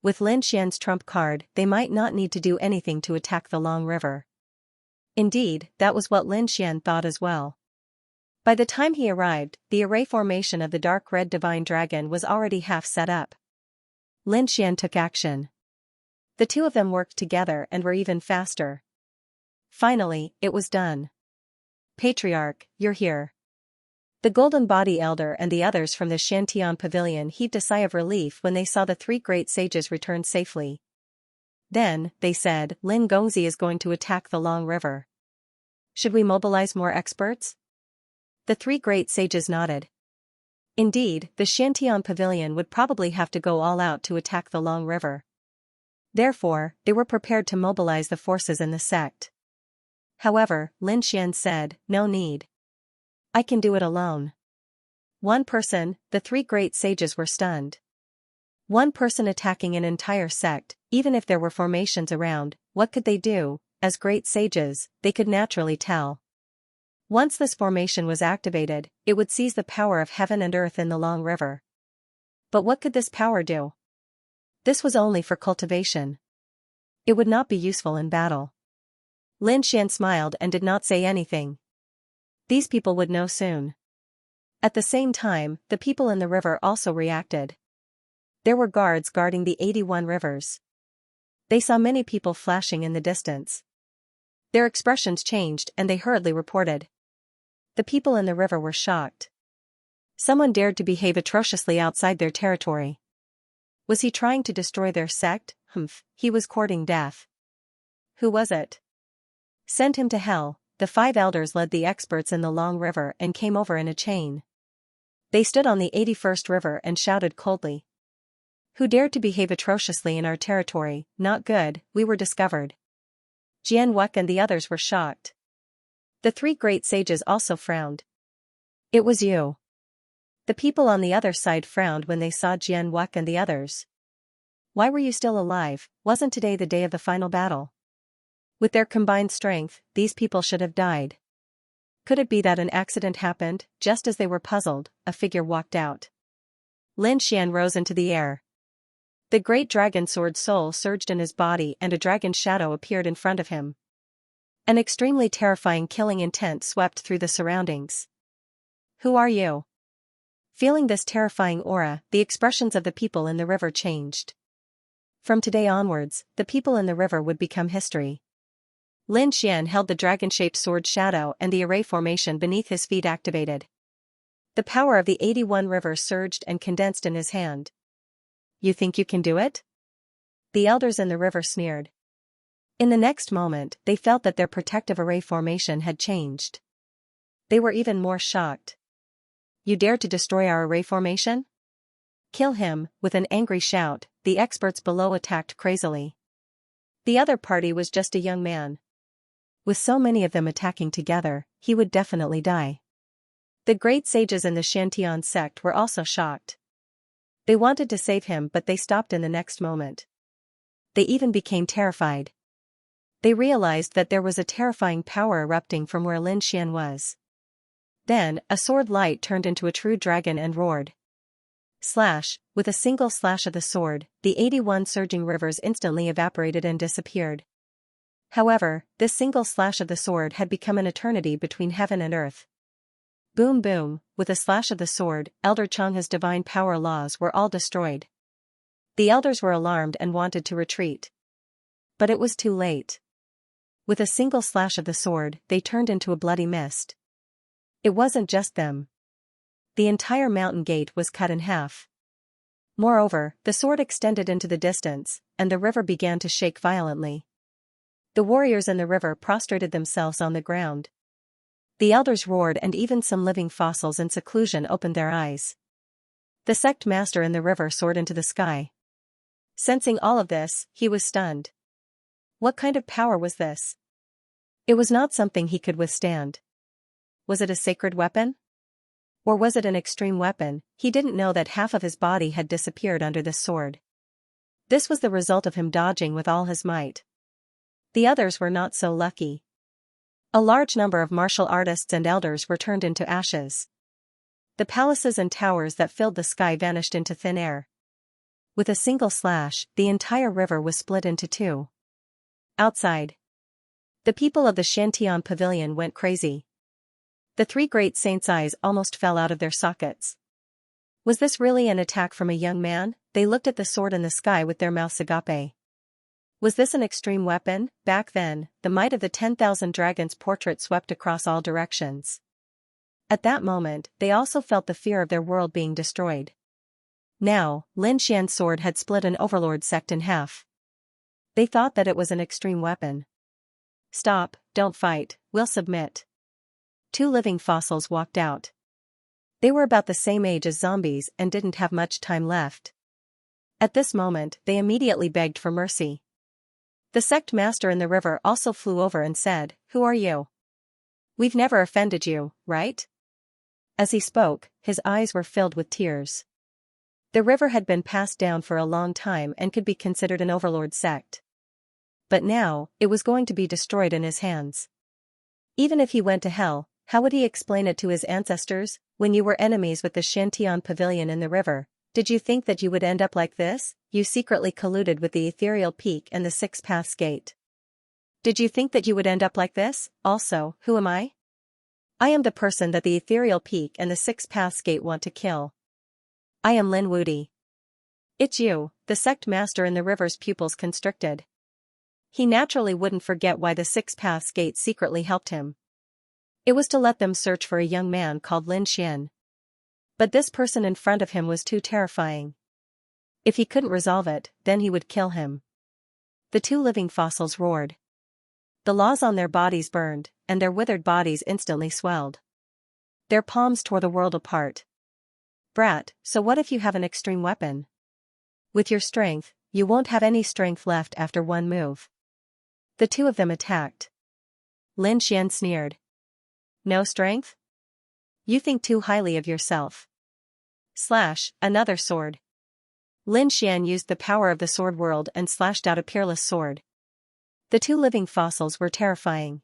With Lin Xian's trump card, they might not need to do anything to attack the Long River. Indeed, that was what Lin Xian thought as well. By the time he arrived, the array formation of the dark red divine dragon was already half set up. Lin Xian took action. The two of them worked together and were even faster. Finally, it was done. Patriarch, you're here. The Golden Body Elder and the others from the Xiantian Pavilion heaved a sigh of relief when they saw the three great sages return safely. Then, they said, Lin Gongzi is going to attack the Long River. Should we mobilize more experts? The three great sages nodded. Indeed, the Xiantian Pavilion would probably have to go all out to attack the Long River. Therefore, they were prepared to mobilize the forces in the sect. However, Lin Xian said, no need. I can do it alone. One person, the three great sages were stunned. One person attacking an entire sect, even if there were formations around, what could they do? As great sages, they could naturally tell. Once this formation was activated, it would seize the power of heaven and earth in the Long River. But what could this power do? This was only for cultivation. It would not be useful in battle. Lin Xian smiled and did not say anything. These people would know soon. At the same time, the people in the river also reacted. There were guards guarding the 81 rivers. They saw many people flashing in the distance. Their expressions changed and they hurriedly reported. The people in the river were shocked. Someone dared to behave atrociously outside their territory. Was he trying to destroy their sect? He was courting death. Who was it? Send him to hell. The 5 elders led the experts in the Long River and came over in a chain. They stood on the 81st river and shouted coldly. Who dared to behave atrociously in our territory? Not good, we were discovered. Jian Wuck and the others were shocked. The three great sages also frowned. It was you. The people on the other side frowned when they saw Jian Wuck and the others. Why were you still alive? Wasn't today the day of the final battle? With their combined strength, these people should have died. Could it be that an accident happened? Just as they were puzzled, a figure walked out. Lin Xian rose into the air. The great dragon sword soul surged in his body and a dragon shadow appeared in front of him. An extremely terrifying killing intent swept through the surroundings. Who are you? Feeling this terrifying aura, the expressions of the people in the river changed. From today onwards, the people in the river would become history. Lin Xian held the dragon-shaped sword shadow and the array formation beneath his feet activated. The power of the 81 rivers surged and condensed in his hand. You think you can do it? The elders in the river sneered. In the next moment, they felt that their protective array formation had changed. They were even more shocked. You dare to destroy our array formation? Kill him, with an angry shout, the experts below attacked crazily. The other party was just a young man. With so many of them attacking together, he would definitely die. The great sages in the Xiantian sect were also shocked. They wanted to save him but they stopped in the next moment. They even became terrified. They realized that there was a terrifying power erupting from where Lin Xian was. Then, a sword light turned into a true dragon and roared. Slash, with a single slash of the sword, the 81 surging rivers instantly evaporated and disappeared. However, this single slash of the sword had become an eternity between heaven and earth. Boom boom, with a slash of the sword, Elder Changha's divine power laws were all destroyed. The elders were alarmed and wanted to retreat. But it was too late. With a single slash of the sword, they turned into a bloody mist. It wasn't just them. The entire mountain gate was cut in half. Moreover, the sword extended into the distance, and the river began to shake violently. The warriors in the river prostrated themselves on the ground. The elders roared and even some living fossils in seclusion opened their eyes. The sect master in the river soared into the sky. Sensing all of this, he was stunned. What kind of power was this? It was not something he could withstand. Was it a sacred weapon? Or was it an extreme weapon? He didn't know that half of his body had disappeared under this sword. This was the result of him dodging with all his might. The others were not so lucky. A large number of martial artists and elders were turned into ashes. The palaces and towers that filled the sky vanished into thin air. With a single slash, the entire river was split into two. Outside, the people of the Xiantian Pavilion went crazy. The three great saints' eyes almost fell out of their sockets. Was this really an attack from a young man? They looked at the sword in the sky with their mouths agape. Was this an extreme weapon? Back then, the might of the 10,000 dragons portrait swept across all directions. At that moment, they also felt the fear of their world being destroyed. Now, Lin Xian's sword had split an overlord sect in half. They thought that it was an extreme weapon. Stop, don't fight, we'll submit. Two living fossils walked out. They were about the same age as zombies and didn't have much time left. At this moment, they immediately begged for mercy. The sect master in the river also flew over and said, "Who are you? We've never offended you, right?" As he spoke, his eyes were filled with tears. The river had been passed down for a long time and could be considered an overlord sect. But now, it was going to be destroyed in his hands. Even if he went to hell, how would he explain it to his ancestors? When you were enemies with the Xianxia pavilion in the river, did you think that you would end up like this? You secretly colluded with the Ethereal Peak and the Six Paths Gate. Did you think that you would end up like this? Also, who am I? I am the person that the Ethereal Peak and the Six Paths Gate want to kill. I am Lin Wudi. It's you, the sect master in the river's pupils constricted. He naturally wouldn't forget why the Six Paths Gate secretly helped him. It was to let them search for a young man called Lin Xian. But this person in front of him was too terrifying. If he couldn't resolve it, then he would kill him. The two living fossils roared. The laws on their bodies burned, and their withered bodies instantly swelled. Their palms tore the world apart. Brat, so what if you have an extreme weapon? With your strength, you won't have any strength left after one move. The two of them attacked. Lin Xian sneered. No strength? You think too highly of yourself. Slash, another sword. Lin Xian used the power of the sword world and slashed out a peerless sword. The two living fossils were terrifying.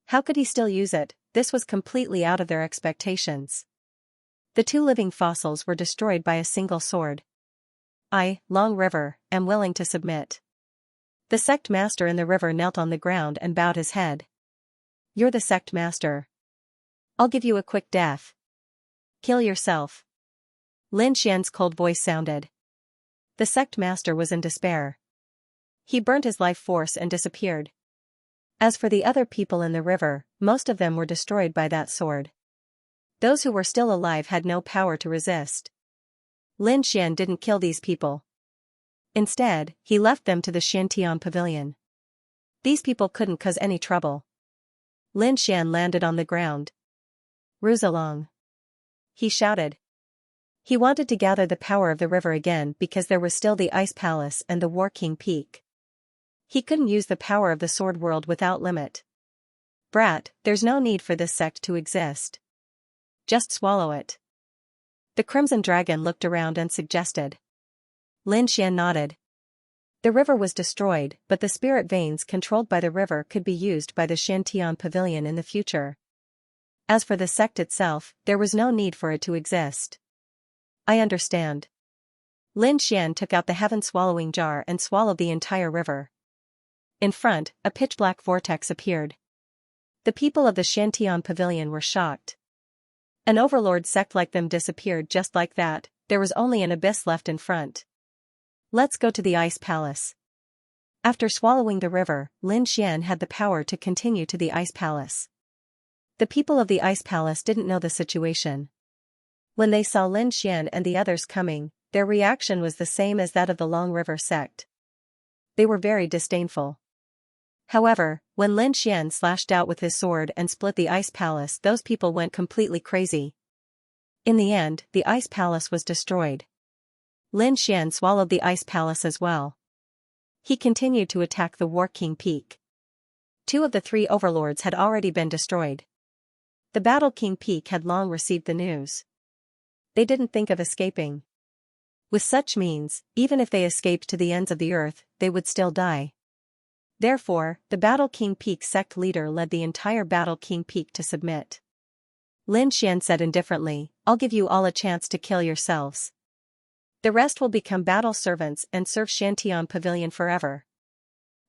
How could he still use it? This was completely out of their expectations. The two living fossils were destroyed by a single sword. I, Long River, am willing to submit. The sect master in the river knelt on the ground and bowed his head. You're the sect master. I'll give you a quick death. Kill yourself. Lin Xian's cold voice sounded. The sect master was in despair. He burnt his life force and disappeared. As for the other people in the river, most of them were destroyed by that sword. Those who were still alive had no power to resist. Lin Xian didn't kill these people. Instead, he left them to the Xiantian pavilion. These people couldn't cause any trouble. Lin Xian landed on the ground. Ruse along. He shouted. He wanted to gather the power of the river again because there was still the Ice Palace and the War King Peak. He couldn't use the power of the Sword World without limit. Brat, there's no need for this sect to exist. Just swallow it. The Crimson Dragon looked around and suggested. Lin Xian nodded. The river was destroyed, but the spirit veins controlled by the river could be used by the Xiantian Pavilion in the future. As for the sect itself, there was no need for it to exist. I understand. Lin Xian took out the heaven-swallowing jar and swallowed the entire river. In front, a pitch-black vortex appeared. The people of the Xiantian Pavilion were shocked. An overlord sect like them disappeared just like that. There was only an abyss left in front. Let's go to the Ice Palace. After swallowing the river, Lin Xian had the power to continue to the Ice Palace. The people of the Ice Palace didn't know the situation. When they saw Lin Xian and the others coming, their reaction was the same as that of the Long River sect. They were very disdainful. However, when Lin Xian slashed out with his sword and split the Ice Palace, those people went completely crazy. In the end, the Ice Palace was destroyed. Lin Xian swallowed the Ice Palace as well. He continued to attack the War King Peak. 2 of the 3 overlords had already been destroyed. The Battle King Peak had long received the news. They didn't think of escaping. With such means, even if they escaped to the ends of the earth, they would still die. Therefore, the Battle King Peak sect leader led the entire Battle King Peak to submit. Lin Xian said indifferently, I'll give you all a chance to kill yourselves. The rest will become battle servants and serve Xiantian Pavilion forever.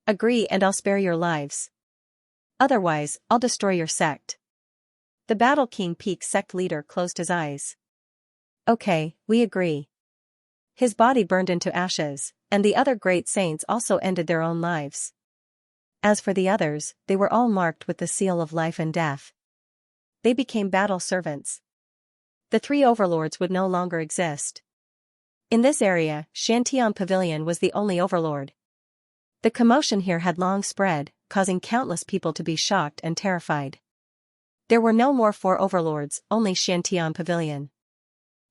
Agree and I'll spare your lives. Otherwise, I'll destroy your sect. The Battle King Peak sect leader closed his eyes. Okay, we agree. His body burned into ashes, and the other great saints also ended their own lives. As for the others, they were all marked with the seal of life and death. They became battle servants. The three overlords would no longer exist. In this area, Xiantian Pavilion was the only overlord. The commotion here had long spread, causing countless people to be shocked and terrified. There were no more four overlords, only Xiantian Pavilion.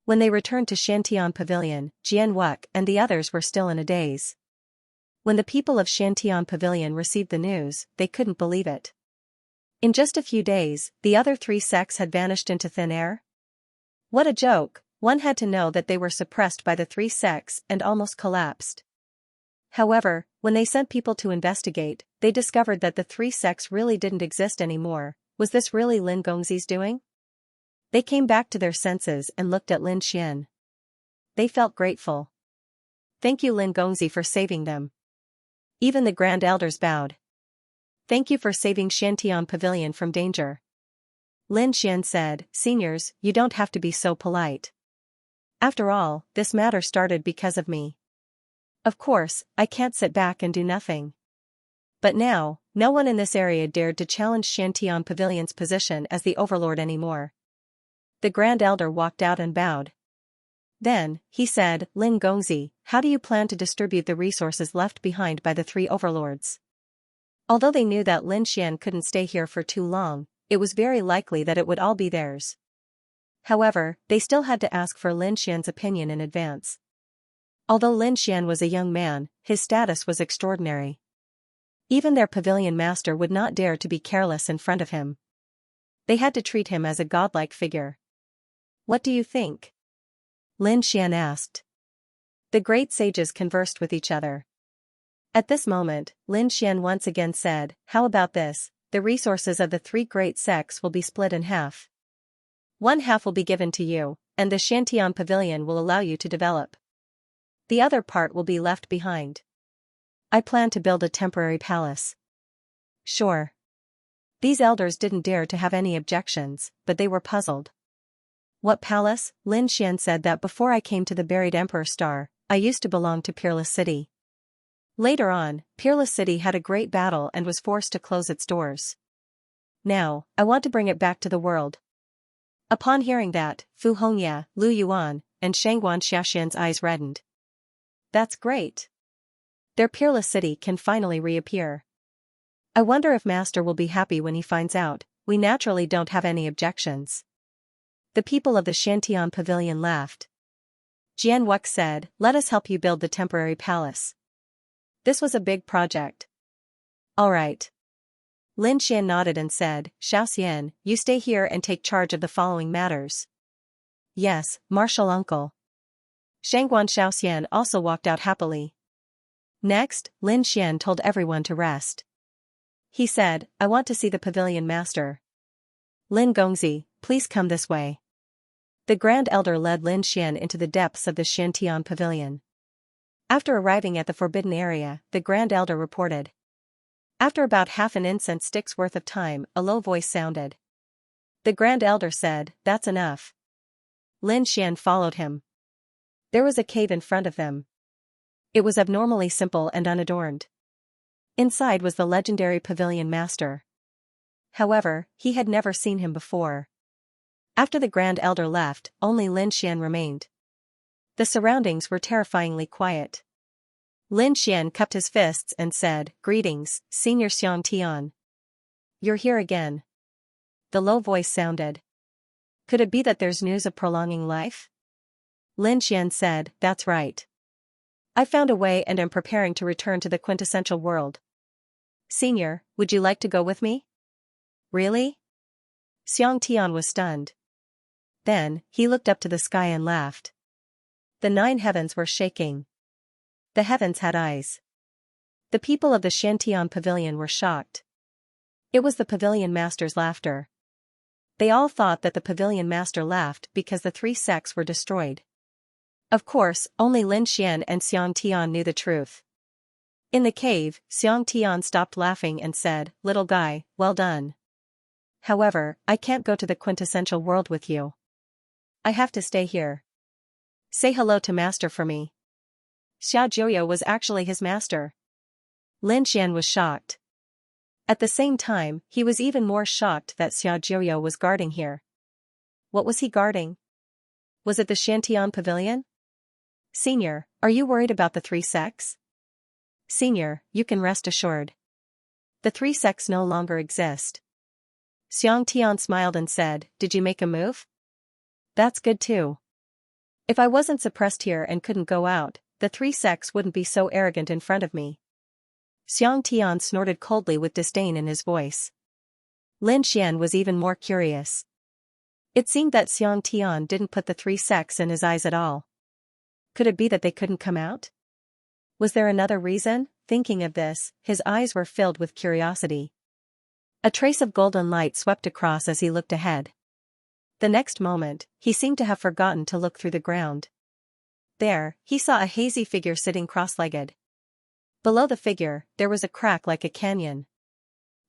When they returned to Xiantian Pavilion, Jian Wuke and the others were still in a daze. When the people of Xiantian Pavilion received the news, they couldn't believe it. In just a few days, the other three sects had vanished into thin air? What a joke! One had to know that they were suppressed by the three sects and almost collapsed. However, when they sent people to investigate, they discovered that the three sects really didn't exist anymore. Was this really Lin Gongzi's doing? They came back to their senses and looked at Lin Xian. They felt grateful. Thank you, Lin Gongzi, for saving them. Even the Grand Elders bowed. Thank you for saving Xiantian Pavilion from danger. Lin Xian said, Seniors, you don't have to be so polite. After all, this matter started because of me. Of course, I can't sit back and do nothing. But now, no one in this area dared to challenge Xiantian Pavilion's position as the overlord anymore. The Grand Elder walked out and bowed. Then, he said, Lin Gongzi, how do you plan to distribute the resources left behind by the three overlords? Although they knew that Lin Xian couldn't stay here for too long, it was very likely that it would all be theirs. However, they still had to ask for Lin Xian's opinion in advance. Although Lin Xian was a young man, his status was extraordinary. Even their pavilion master would not dare to be careless in front of him. They had to treat him as a godlike figure. What do you think? Lin Xian asked. The great sages conversed with each other. At this moment, Lin Xian once again said, How about this? The resources of the three great sects will be split in half. One half will be given to you, and the Xiantian Pavilion will allow you to develop. The other part will be left behind. I plan to build a temporary palace. Sure. These elders didn't dare to have any objections, but they were puzzled. What palace? Lin Xian said that before I came to the buried Emperor Star, I used to belong to Peerless City. Later on, Peerless City had a great battle and was forced to close its doors. Now, I want to bring it back to the world. Upon hearing that, Fu Hongya, Lu Yuan, and Shangguan Xiaxian's eyes reddened. That's great. Their Peerless City can finally reappear. I wonder if Master will be happy when he finds out. We naturally don't have any objections. The people of the Xiantian Pavilion laughed. Jian Wuke said, Let us help you build the temporary palace. This was a big project. All right. Lin Xian nodded and said, Xiaoxian, you stay here and take charge of the following matters. Yes, Martial Uncle. Shangguan Xiaoxian also walked out happily. Next, Lin Xian told everyone to rest. He said, I want to see the pavilion master. Lin Gongzi, please come this way. The Grand Elder led Lin Xian into the depths of the Xiantian Pavilion. After arriving at the forbidden area, the Grand Elder reported. After about half an incense stick's worth of time, a low voice sounded. The Grand Elder said, That's enough. Lin Xian followed him. There was a cave in front of them. It was abnormally simple and unadorned. Inside was the legendary pavilion master. However, he had never seen him before. After the Grand Elder left, only Lin Xian remained. The surroundings were terrifyingly quiet. Lin Xian cupped his fists and said, Greetings, Senior Xiangtian. You're here again. The low voice sounded. Could it be that there's news of prolonging life? Lin Xian said, That's right. I found a way and am preparing to return to the quintessential world. Senior, would you like to go with me? Really? Xiangtian was stunned. Then, he looked up to the sky and laughed. The 9 heavens were shaking. The heavens had eyes. The people of the Xiantian Pavilion were shocked. It was the pavilion master's laughter. They all thought that the pavilion master laughed because the 3 sects were destroyed. Of course, only Lin Xian and Xiangtian knew the truth. In the cave, Xiangtian stopped laughing and said, Little guy, well done. However, I can't go to the quintessential world with you. I have to stay here. Say hello to master for me. Xiaojiuyo was actually his master. Lin Xian was shocked. At the same time, he was even more shocked that Xiaojiuyo was guarding here. What was he guarding? Was it the Shantian Pavilion? Senior, are you worried about the three sects? Senior, you can rest assured. The three sects no longer exist. Xianxia smiled and said, did you make a move? That's good too. If I wasn't suppressed here and couldn't go out, the three sects wouldn't be so arrogant in front of me. Xianxia snorted coldly with disdain in his voice. Lin Xian was even more curious. It seemed that Xianxia didn't put the three sects in his eyes at all. Could it be that they couldn't come out? Was there another reason? Thinking of this, his eyes were filled with curiosity. A trace of golden light swept across as he looked ahead. The next moment, he seemed to have forgotten to look through the ground. There, he saw a hazy figure sitting cross-legged. Below the figure, there was a crack like a canyon.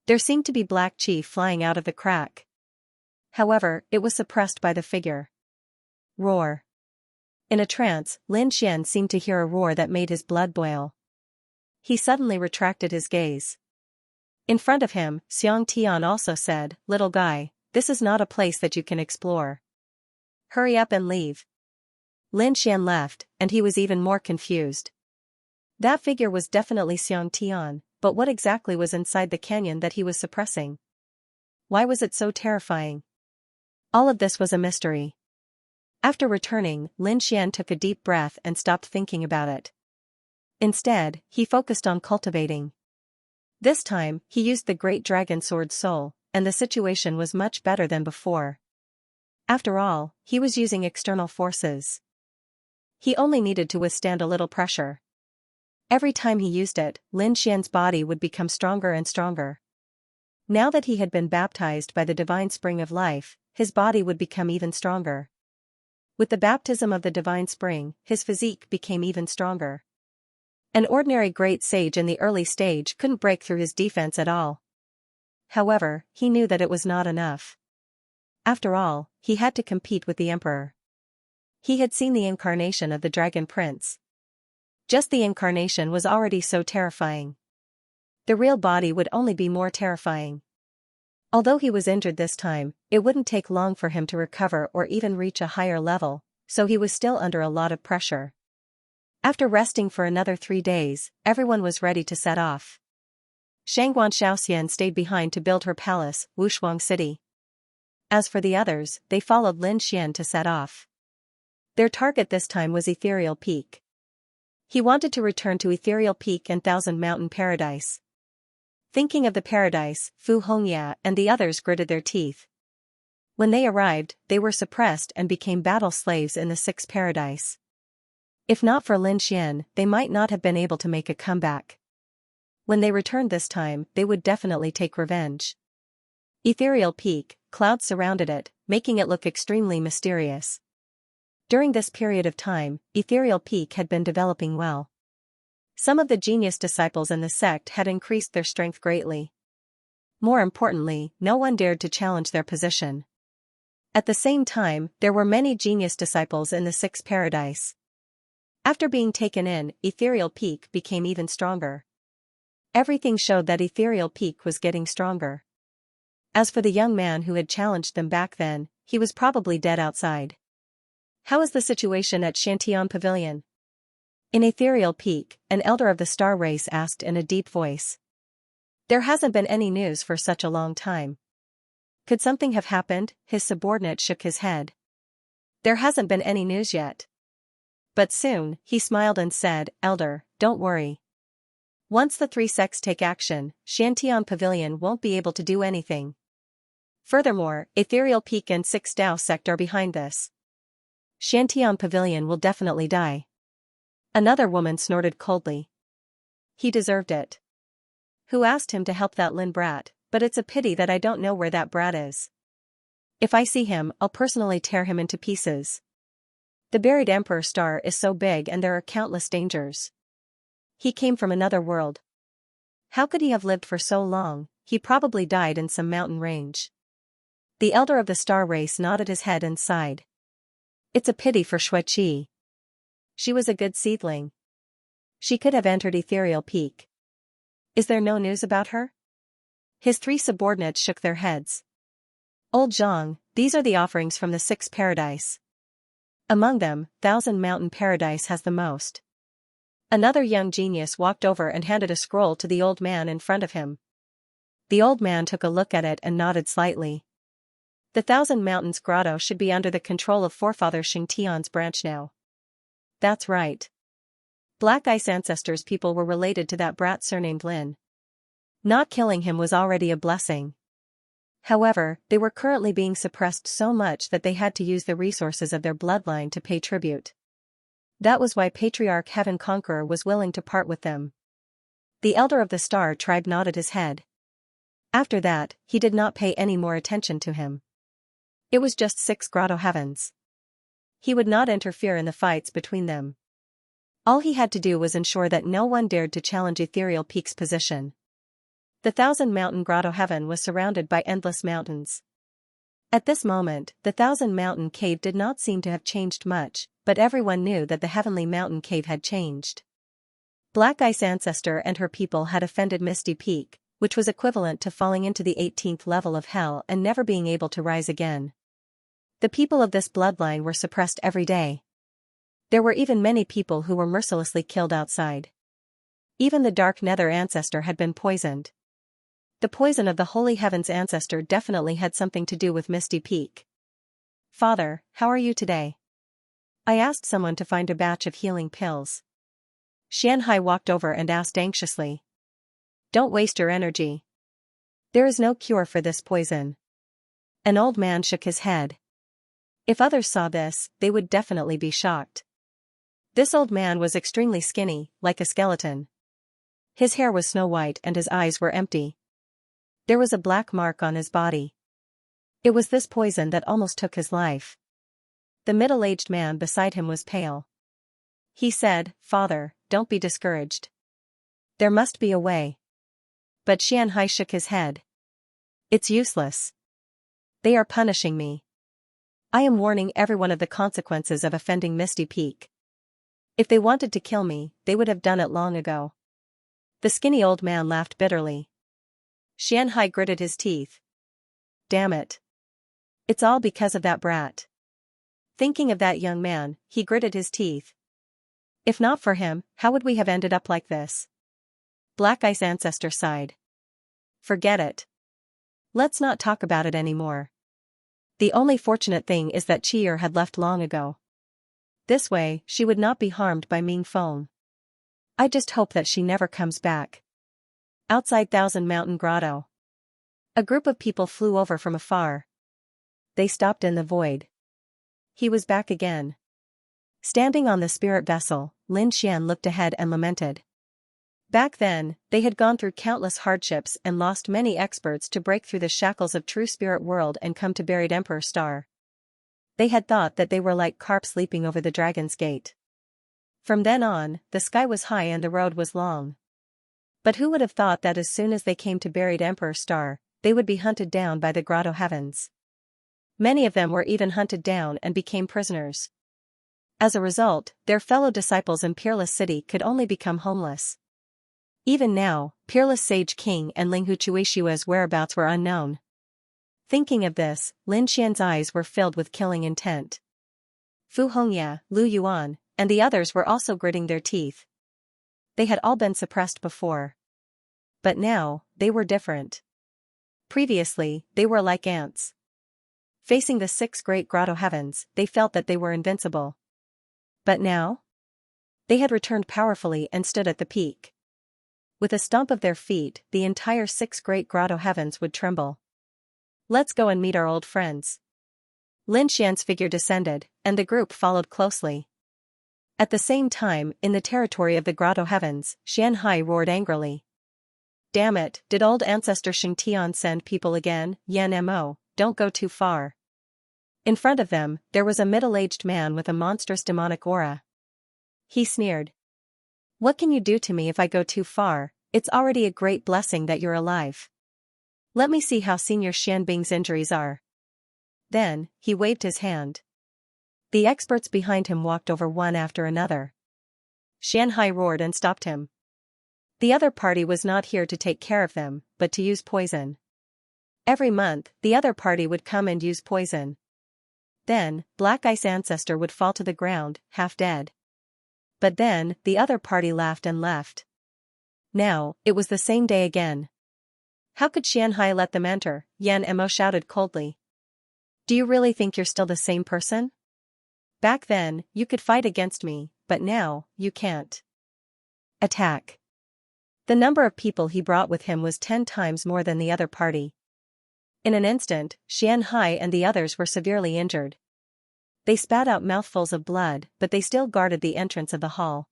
There seemed to be black chi flying out of the crack. However, it was suppressed by the figure. Roar. In a trance, Lin Xian seemed to hear a roar that made his blood boil. He suddenly retracted his gaze. In front of him, Xianxia also said, little guy, this is not a place that you can explore. Hurry up and leave. Lin Xian left, and he was even more confused. That figure was definitely Xianxia, but what exactly was inside the canyon that he was suppressing? Why was it so terrifying? All of this was a mystery. After returning, Lin Xian took a deep breath and stopped thinking about it. Instead, he focused on cultivating. This time, he used the Great Dragon Sword Soul, and the situation was much better than before. After all, he was using external forces. He only needed to withstand a little pressure. Every time he used it, Lin Xian's body would become stronger and stronger. Now that he had been baptized by the divine spring of life, his body would become even stronger. With the baptism of the divine spring, his physique became even stronger. An ordinary great sage in the early stage couldn't break through his defense at all. However, he knew that it was not enough. After all, he had to compete with the emperor. He had seen the incarnation of the Dragon Prince. Just the incarnation was already so terrifying. The real body would only be more terrifying. Although he was injured this time, it wouldn't take long for him to recover or even reach a higher level, so he was still under a lot of pressure. After resting for another 3 days, everyone was ready to set off. Shangguan Shaoxian stayed behind to build her palace, Wushuang City. As for the others, they followed Lin Xian to set off. Their target this time was Ethereal Peak. He wanted to return to Ethereal Peak and Thousand Mountain Paradise. Thinking of the paradise, Vhumad and the others gritted their teeth. When they arrived, they were suppressed and became battle slaves in the Sixth Paradise. If not for Lin Xian, they might not have been able to make a comeback. When they returned this time, they would definitely take revenge. Ethereal Peak, clouds surrounded it, making it look extremely mysterious. During this period of time, Ethereal Peak had been developing well. Some of the genius disciples in the sect had increased their strength greatly. More importantly, no one dared to challenge their position. At the same time, there were many genius disciples in the Sixth Paradise. After being taken in, Ethereal Peak became even stronger. Everything showed that Ethereal Peak was getting stronger. As for the young man who had challenged them back then, he was probably dead outside. How is the situation at Shantian Pavilion? In Ethereal Peak, an elder of the star race asked in a deep voice. There hasn't been any news for such a long time. Could something have happened? His subordinate shook his head. There hasn't been any news yet. But soon, he smiled and said, Elder, don't worry. Once the three sects take action, Shantian Pavilion won't be able to do anything. Furthermore, Ethereal Peak and Six Dao sect are behind this. Shantian Pavilion will definitely die. Another woman snorted coldly. He deserved it. Who asked him to help that Lin brat? But it's a pity that I don't know where that brat is. If I see him, I'll personally tear him into pieces. The buried Emperor Star is so big and there are countless dangers. He came from another world. How could he have lived for so long? He probably died in some mountain range. The elder of the star race nodded his head and sighed. It's a pity for Xueqi. She was a good seedling. She could have entered Ethereal Peak. Is there no news about her? His three subordinates shook their heads. Old Zhang, these are the offerings from the 6 paradise. Among them, 1,000 Mountain Paradise has the most. Another young genius walked over and handed a scroll to the old man in front of him. The old man took a look at it and nodded slightly. The 1,000 Mountains Grotto should be under the control of forefather Xingtian's branch now. That's right. Black Ice ancestors' people were related to that brat surnamed Lin. Not killing him was already a blessing. However, they were currently being suppressed so much that they had to use the resources of their bloodline to pay tribute. That was why Patriarch Heaven Conqueror was willing to part with them. The elder of the Star tribe nodded his head. After that, he did not pay any more attention to him. It was just 6 grotto heavens. He would not interfere in the fights between them. All he had to do was ensure that no one dared to challenge Ethereal Peak's position. The 1,000 Mountain Grotto Heaven was surrounded by endless mountains. At this moment, the 1,000 Mountain Cave did not seem to have changed much, but everyone knew that the Heavenly Mountain Cave had changed. Black Ice Ancestor and her people had offended Misty Peak, which was equivalent to falling into the 18th level of hell and never being able to rise again. The people of this bloodline were suppressed every day. There were even many people who were mercilessly killed outside. Even the Dark Nether Ancestor had been poisoned. The poison of the Holy Heavens Ancestor definitely had something to do with Misty Peak. Father, how are you today? I asked someone to find a batch of healing pills. Xianxia walked over and asked anxiously. Don't waste your energy. There is no cure for this poison. An old man shook his head. If others saw this, they would definitely be shocked. This old man was extremely skinny, like a skeleton. His hair was snow white and his eyes were empty. There was a black mark on his body. It was this poison that almost took his life. The middle-aged man beside him was pale. He said, Father, don't be discouraged. There must be a way. But Xianxia shook his head. It's useless. They are punishing me. I am warning everyone of the consequences of offending Misty Peak. If they wanted to kill me, they would have done it long ago. The skinny old man laughed bitterly. Xianxia gritted his teeth. Damn it. It's all because of that brat. Thinking of that young man, he gritted his teeth. If not for him, how would we have ended up like this? Black Ice Ancestor sighed. Forget it. Let's not talk about it anymore. The only fortunate thing is that Chi'er had left long ago. This way, she would not be harmed by Ming Feng. I just hope that she never comes back. Outside 1,000 Mountain Grotto. A group of people flew over from afar. They stopped in the void. He was back again. Standing on the spirit vessel, Lin Xian looked ahead and lamented. Back then, they had gone through countless hardships and lost many experts to break through the shackles of true spirit world and come to buried Emperor Star. They had thought that they were like carps leaping over the Dragon's Gate. From then on, the sky was high and the road was long. But who would have thought that as soon as they came to buried Emperor Star, they would be hunted down by the Grotto Heavens. Many of them were even hunted down and became prisoners. As a result, their fellow disciples in Peerless City could only become homeless. Even now, Peerless Sage King and Linghu Chuishua's whereabouts were unknown. Thinking of this, Lin Xian's eyes were filled with killing intent. Fu Hongya, Lu Yuan, and the others were also gritting their teeth. They had all been suppressed before. But now, they were different. Previously, they were like ants. Facing the 6 great grotto heavens, they felt that they were invincible. But now? They had returned powerfully and stood at the peak. With a stomp of their feet, the entire 6 great grotto heavens would tremble. Let's go and meet our old friends. Lin Xian's figure descended, and the group followed closely. At the same time, in the territory of the grotto heavens, Xianxia roared angrily. Damn it, did old ancestor Xingtian send people again? Yan Mo, don't go too far. In front of them, there was a middle-aged man with a monstrous demonic aura. He sneered. What can you do to me if I go too far? It's already a great blessing that you're alive. Let me see how Senior Xianbing's injuries are. Then, he waved his hand. The experts behind him walked over one after another. Xianxia roared and stopped him. The other party was not here to take care of them, but to use poison. Every month, the other party would come and use poison. Then, Black Ice Ancestor would fall to the ground, half dead. But then, the other party laughed and left. Now, it was the same day again. How could Xianxia let them enter? Yan-Mo shouted coldly. Do you really think you're still the same person? Back then, you could fight against me, but now, you can't. Attack. The number of people he brought with him was 10 times more than the other party. In an instant, Xianxia and the others were severely injured. They spat out mouthfuls of blood, but they still guarded the entrance of the hall.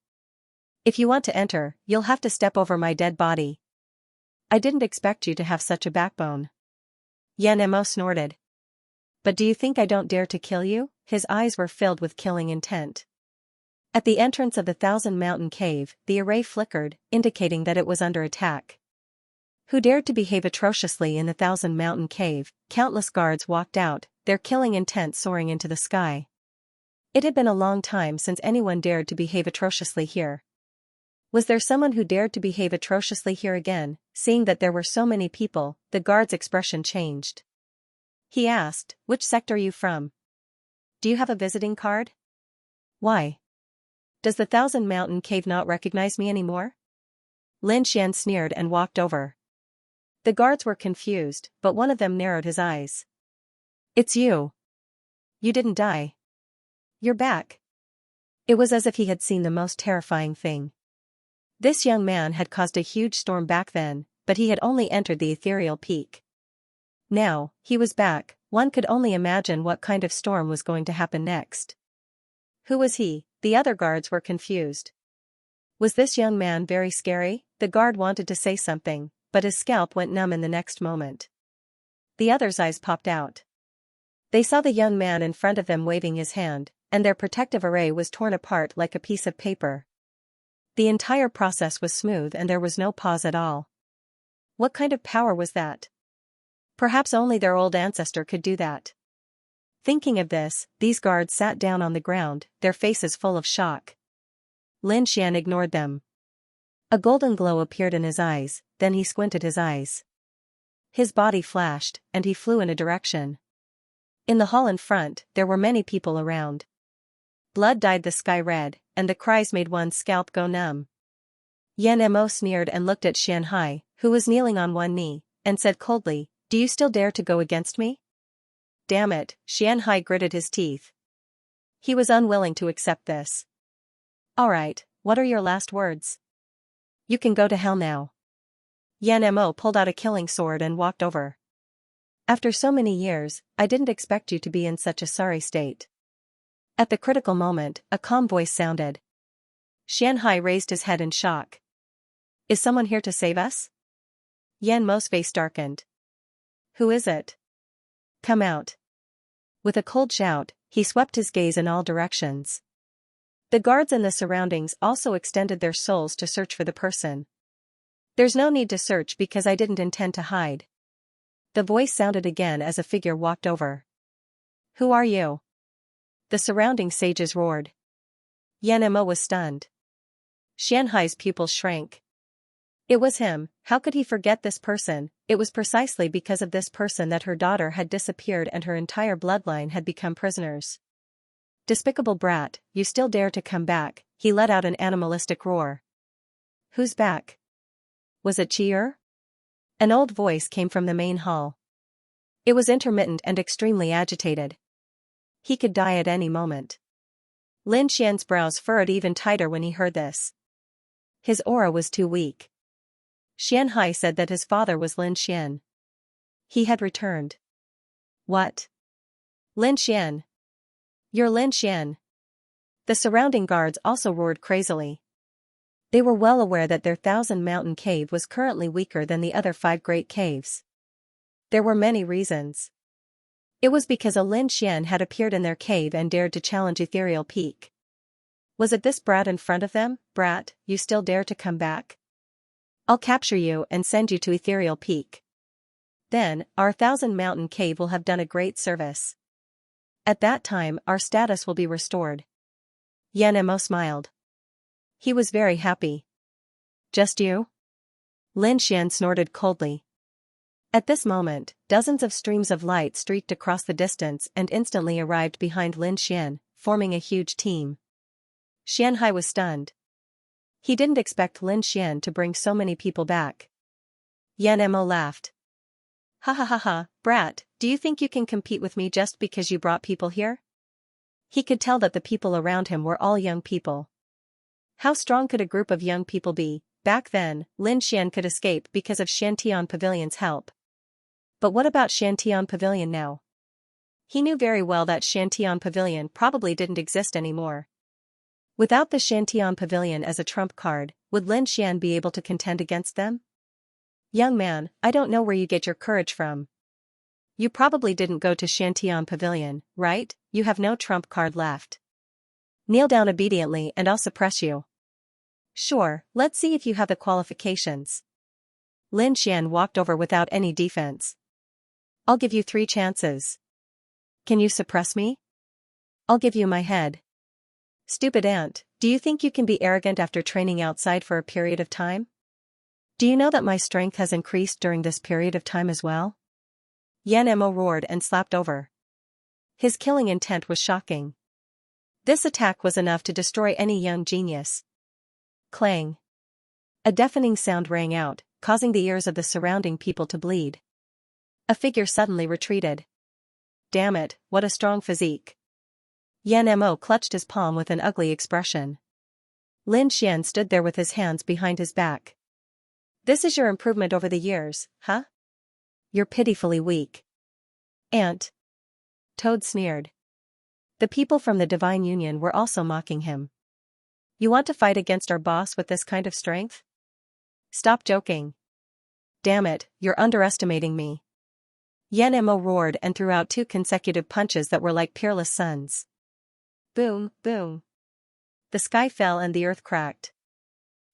If you want to enter, you'll have to step over my dead body. I didn't expect you to have such a backbone. Yan-Mo snorted. But do you think I don't dare to kill you? His eyes were filled with killing intent. At the entrance of the Thousand Mountain Cave, the array flickered, indicating that it was under attack. Who dared to behave atrociously in the Thousand Mountain Cave? Countless guards walked out, their killing intent soaring into the sky. It had been a long time since anyone dared to behave atrociously here. Was there someone who dared to behave atrociously here again? Seeing that there were so many people, the guard's expression changed. He asked, which sect are you from? Do you have a visiting card? Why? Does the Thousand Mountain Cave not recognize me anymore? Lin Xian sneered and walked over. The guards were confused, but one of them narrowed his eyes. It's you. You didn't die. You're back. It was as if he had seen the most terrifying thing. This young man had caused a huge storm back then, but he had only entered the ethereal peak. Now, he was back. One could only imagine what kind of storm was going to happen next. Who was he? The other guards were confused. Was this young man very scary? The guard wanted to say something, but his scalp went numb in the next moment. The others' eyes popped out. They saw the young man in front of them waving his hand, and their protective array was torn apart like a piece of paper. The entire process was smooth and there was no pause at all. What kind of power was that? Perhaps only their old ancestor could do that. Thinking of this, these guards sat down on the ground, their faces full of shock. Lin Xian ignored them. A golden glow appeared in his eyes, then he squinted his eyes. His body flashed, and he flew in a direction. In the hall in front, there were many people around. Blood dyed the sky red, and the cries made one's scalp go numb. Yan-Mo sneered and looked at Xianxia, who was kneeling on one knee, and said coldly, Do you still dare to go against me? Damn it, Xianxia gritted his teeth. He was unwilling to accept this. All right, what are your last words? You can go to hell now. Yan-Mo pulled out a killing sword and walked over. After so many years, I didn't expect you to be in such a sorry state. At the critical moment, a calm voice sounded. Xianxia raised his head in shock. Is someone here to save us? Yan-Mo's face darkened. Who is it? Come out. With a cold shout, he swept his gaze in all directions. The guards in the surroundings also extended their souls to search for the person. There's no need to search because I didn't intend to hide. The voice sounded again as a figure walked over. Who are you? The surrounding sages roared. Yan-Mo was stunned. Xianxia's pupils shrank. It was him. How could he forget this person? It was precisely because of this person that her daughter had disappeared and her entire bloodline had become prisoners. Despicable brat, you still dare to come back, he let out an animalistic roar. Who's back? Was it Chi'er? An old voice came from the main hall. It was intermittent and extremely agitated. He could die at any moment. Lin Xian's brows furrowed even tighter when he heard this. His aura was too weak. Xianxia said that his father was Lin Xian. He had returned. What? Lin Xian. You're Lin Xian. The surrounding guards also roared crazily. They were well aware that their Thousand Mountain Cave was currently weaker than the other 5 great caves. There were many reasons. It was because a Lin Xian had appeared in their cave and dared to challenge Ethereal Peak. Was it this brat in front of them? Brat, you still dare to come back? I'll capture you and send you to Ethereal Peak. Then, our Thousand Mountain Cave will have done a great service. At that time, our status will be restored. Yan Mo smiled. He was very happy. Just you? Lin Xian snorted coldly. At this moment, dozens of streams of light streaked across the distance and instantly arrived behind Lin Xian, forming a huge team. Xianhai was stunned. He didn't expect Lin Xian to bring so many people back. Yan Mo laughed. Ha ha ha ha, brat, do you think you can compete with me just because you brought people here? He could tell that the people around him were all young people. How strong could a group of young people be? Back then, Lin Xian could escape because of Shantian Pavilion's help. But what about Shantian Pavilion now? He knew very well that Shantian Pavilion probably didn't exist anymore. Without the Shantian Pavilion as a trump card, would Lin Xian be able to contend against them? Young man, I don't know where you get your courage from. You probably didn't go to Shantian Pavilion, right? You have no trump card left. Kneel down obediently and I'll suppress you. Sure, let's see if you have the qualifications. Lin Xian walked over without any defense. I'll give you 3 chances. Can you suppress me? I'll give you my head. Stupid ant, do you think you can be arrogant after training outside for a period of time? Do you know that my strength has increased during this period of time as well? Yan Mo roared and slapped over. His killing intent was shocking. This attack was enough to destroy any young genius. Clang. A deafening sound rang out, causing the ears of the surrounding people to bleed. A figure suddenly retreated. Damn it, what a strong physique. Yan Mo clutched his palm with an ugly expression. Lin Xian stood there with his hands behind his back. This is your improvement over the years, huh? You're pitifully weak. Ant. Toad sneered. The people from the Divine Union were also mocking him. You want to fight against our boss with this kind of strength? Stop joking. Damn it, you're underestimating me. Yan Mo roared and threw out 2 consecutive punches that were like peerless suns. Boom, boom. The sky fell and the earth cracked.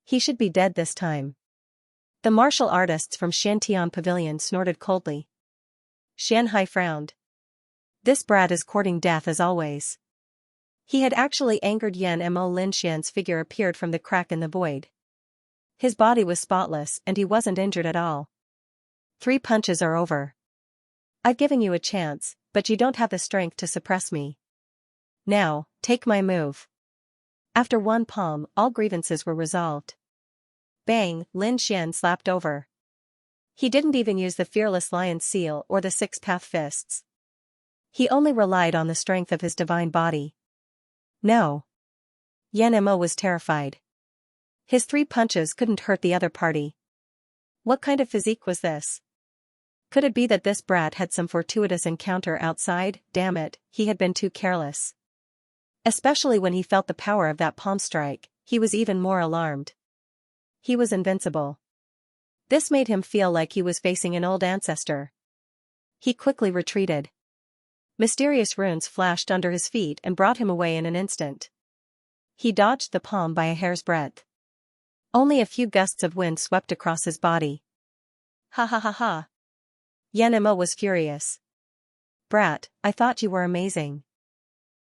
He should be dead this time. The martial artists from Shantian Pavilion snorted coldly. Xianhai frowned. This brat is courting death as always. He had actually angered Yan Mo. Lin Xian's figure appeared from the crack in the void. His body was spotless and he wasn't injured at all. 3 punches are over. I've given you a chance, but you don't have the strength to suppress me. Now, take my move. After 1 palm, all grievances were resolved. Bang, Lin Xian slapped over. He didn't even use the fearless lion seal or the 6-path fists. He only relied on the strength of his divine body. No. Yan Mo was terrified. His 3 punches couldn't hurt the other party. What kind of physique was this? Could it be that this brat had some fortuitous encounter outside? Damn it, he had been too careless. Especially when he felt the power of that palm strike, he was even more alarmed. He was invincible. This made him feel like he was facing an old ancestor. He quickly retreated. Mysterious runes flashed under his feet and brought him away in an instant. He dodged the palm by a hair's breadth. Only a few gusts of wind swept across his body. Ha ha ha ha. Yan Mo was furious. Brat, I thought you were amazing.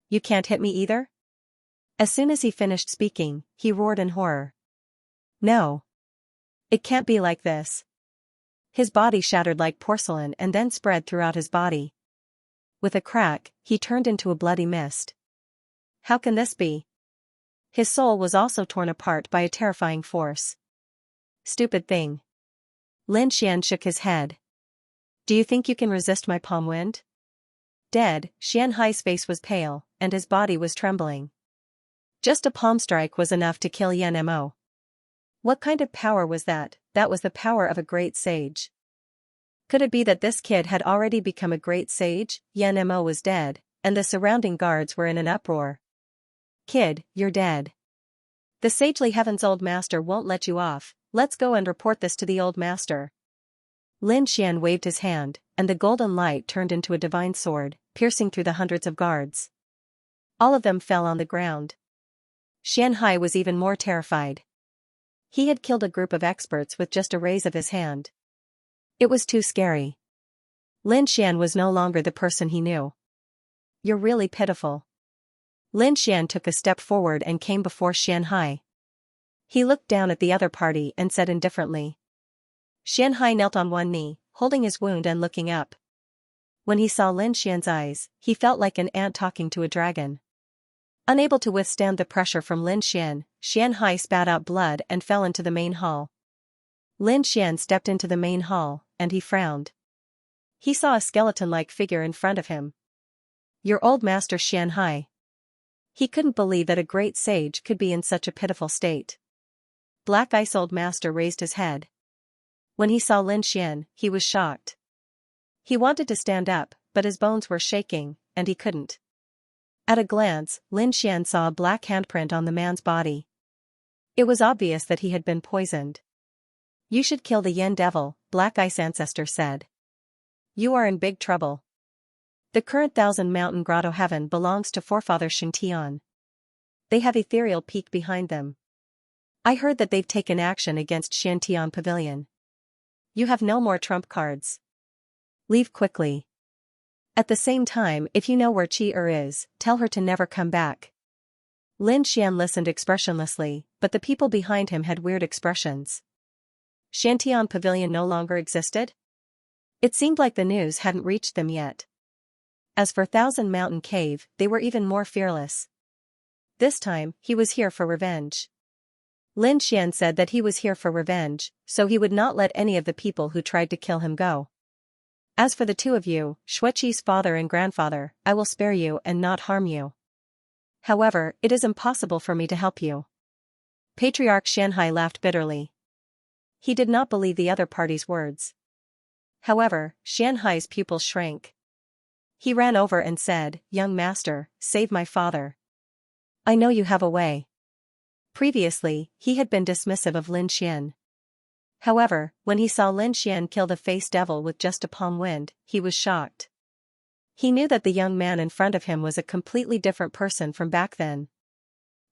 You can't hit me either? As soon as he finished speaking, he roared in horror. No. It can't be like this. His body shattered like porcelain and then spread throughout his body. With a crack, he turned into a bloody mist. How can this be? His soul was also torn apart by a terrifying force. Stupid thing. Lin Xian shook his head. Do you think you can resist my palm wind? Dead, Xianhai's face was pale, and his body was trembling. Just a palm strike was enough to kill Yan Mo. What kind of power was that? That was the power of a great sage. Could it be that this kid had already become a great sage? Yan Mo was dead, and the surrounding guards were in an uproar. Kid, you're dead. The sagely heaven's old master won't let you off, let's go and report this to the old master. Lin Xian waved his hand, and the golden light turned into a divine sword, piercing through the hundreds of guards. All of them fell on the ground. Xianhai was even more terrified. He had killed a group of experts with just a raise of his hand. It was too scary. Lin Xian was no longer the person he knew. You're really pitiful. Lin Xian took a step forward and came before Xianxia. He looked down at the other party and said indifferently. Xianxia knelt on one knee, holding his wound and looking up. When he saw Lin Xian's eyes, he felt like an ant talking to a dragon. Unable to withstand the pressure from Lin Xian, Xianxia spat out blood and fell into the main hall. Lin Xian stepped into the main hall, and he frowned. He saw a skeleton-like figure in front of him. Your old master Xianxia. He couldn't believe that a great sage could be in such a pitiful state. Black Ice Old Master raised his head. When he saw Lin Xian, he was shocked. He wanted to stand up, but his bones were shaking, and he couldn't. At a glance, Lin Xian saw a black handprint on the man's body. It was obvious that he had been poisoned. You should kill the Yen Devil, Black Ice Ancestor said. You are in big trouble. The current Thousand Mountain Grotto Heaven belongs to forefather Xiantian. They have ethereal peak behind them. I heard that they've taken action against Xiantian Pavilion. You have no more trump cards. Leave quickly. At the same time, if you know where Qi is, tell her to never come back. Lin Xian listened expressionlessly, but the people behind him had weird expressions. Xiantian Pavilion no longer existed? It seemed like the news hadn't reached them yet. As for Thousand Mountain Cave, they were even more fearless. This time, he was here for revenge. Lin Xian said that he was here for revenge, so he would not let any of the people who tried to kill him go. As for the two of you, Xueqi's father and grandfather, I will spare you and not harm you. However, it is impossible for me to help you. Patriarch Xianxia laughed bitterly. He did not believe the other party's words. However, Xianhai's pupils shrank. He ran over and said, Young master, save my father. I know you have a way. Previously, he had been dismissive of Lin Xian. However, when he saw Lin Xian kill the face devil with just a palm wind, he was shocked. He knew that the young man in front of him was a completely different person from back then.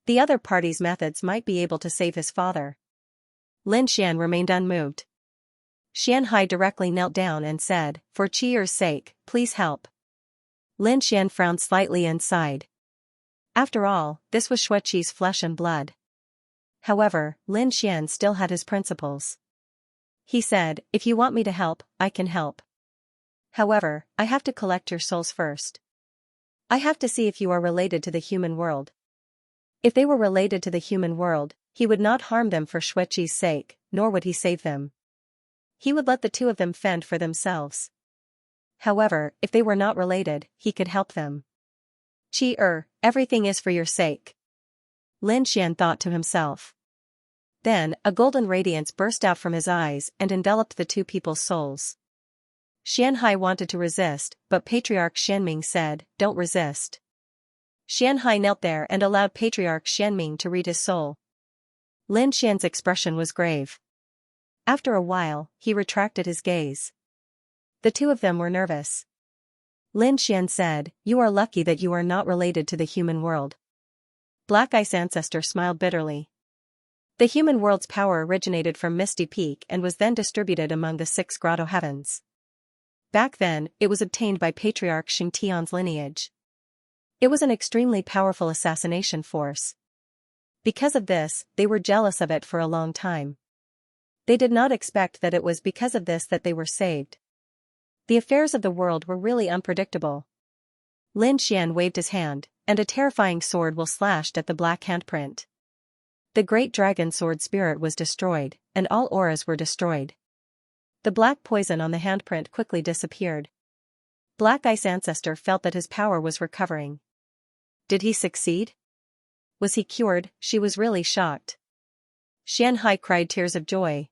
The other party's methods might be able to save his father. Lin Xian remained unmoved. Xianxia directly knelt down and said, For Qiyer's sake, please help. Lin Xian frowned slightly and sighed. After all, this was Xueqi's flesh and blood. However, Lin Xian still had his principles. He said, If you want me to help, I can help. However, I have to collect your souls first. I have to see if you are related to the human world. If they were related to the human world, he would not harm them for Xueqi's sake, nor would he save them. He would let the two of them fend for themselves. However, if they were not related, he could help them. Qi everything is for your sake. Lin Xian thought to himself. Then, a golden radiance burst out from his eyes and enveloped the two people's souls. Xianxia wanted to resist, but Patriarch Xianming said, Don't resist. Xianxia knelt there and allowed Patriarch Xianming to read his soul. Lin Xian's expression was grave. After a while, he retracted his gaze. The two of them were nervous. Lin Xian said, You are lucky that you are not related to the human world. Black Ice Ancestor smiled bitterly. The human world's power originated from Misty Peak and was then distributed among the 6 grotto heavens. Back then, it was obtained by Patriarch Xiantian's lineage. It was an extremely powerful assassination force. Because of this, they were jealous of it for a long time. They did not expect that it was because of this that they were saved. The affairs of the world were really unpredictable. Lin Xian waved his hand, and a terrifying sword was slashed at the black handprint. The great dragon sword spirit was destroyed, and all auras were destroyed. The black poison on the handprint quickly disappeared. Black Ice Ancestor felt that his power was recovering. Did he succeed? Was he cured? She was really shocked. Xianxia cried tears of joy.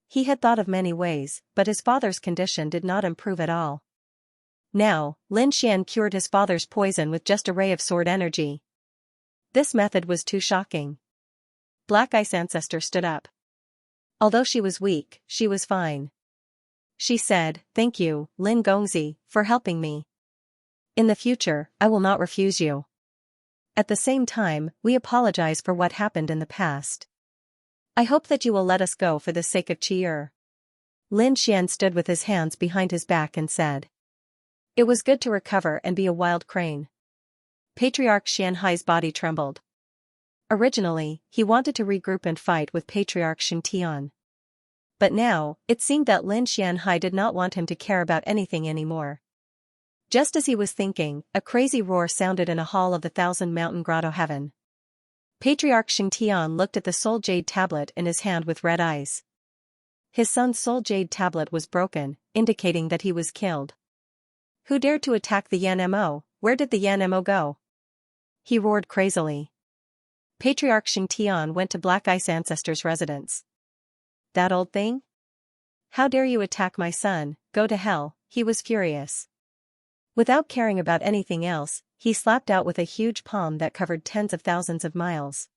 He had thought of many ways, but his father's condition did not improve at all. Now, Lin Xian cured his father's poison with just a ray of sword energy. This method was too shocking. Black Ice Ancestor stood up. Although she was weak, she was fine. She said, Thank you, Lin Gongzi, for helping me. In the future, I will not refuse you. At the same time, we apologize for what happened in the past. I hope that you will let us go for the sake of Qi. Lin Xian stood with his hands behind his back and said. It was good to recover and be a wild crane. Patriarch Xianxi's body trembled. Originally, he wanted to regroup and fight with Patriarch Xiantian. But now, it seemed that Lin Xianxi did not want him to care about anything anymore. Just as he was thinking, a crazy roar sounded in a hall of the Thousand Mountain Grotto Heaven. Patriarch Xiantian looked at the soul jade tablet in his hand with red eyes. His son's soul jade tablet was broken, indicating that he was killed. Who dared to attack the Yan-Mo? Where did the Yan-Mo go? He roared crazily. Patriarch Xiantian went to Black Ice Ancestor's residence. That old thing? How dare you attack my son? Go to hell, he was furious. Without caring about anything else, he slapped out with a huge palm that covered tens of thousands of miles.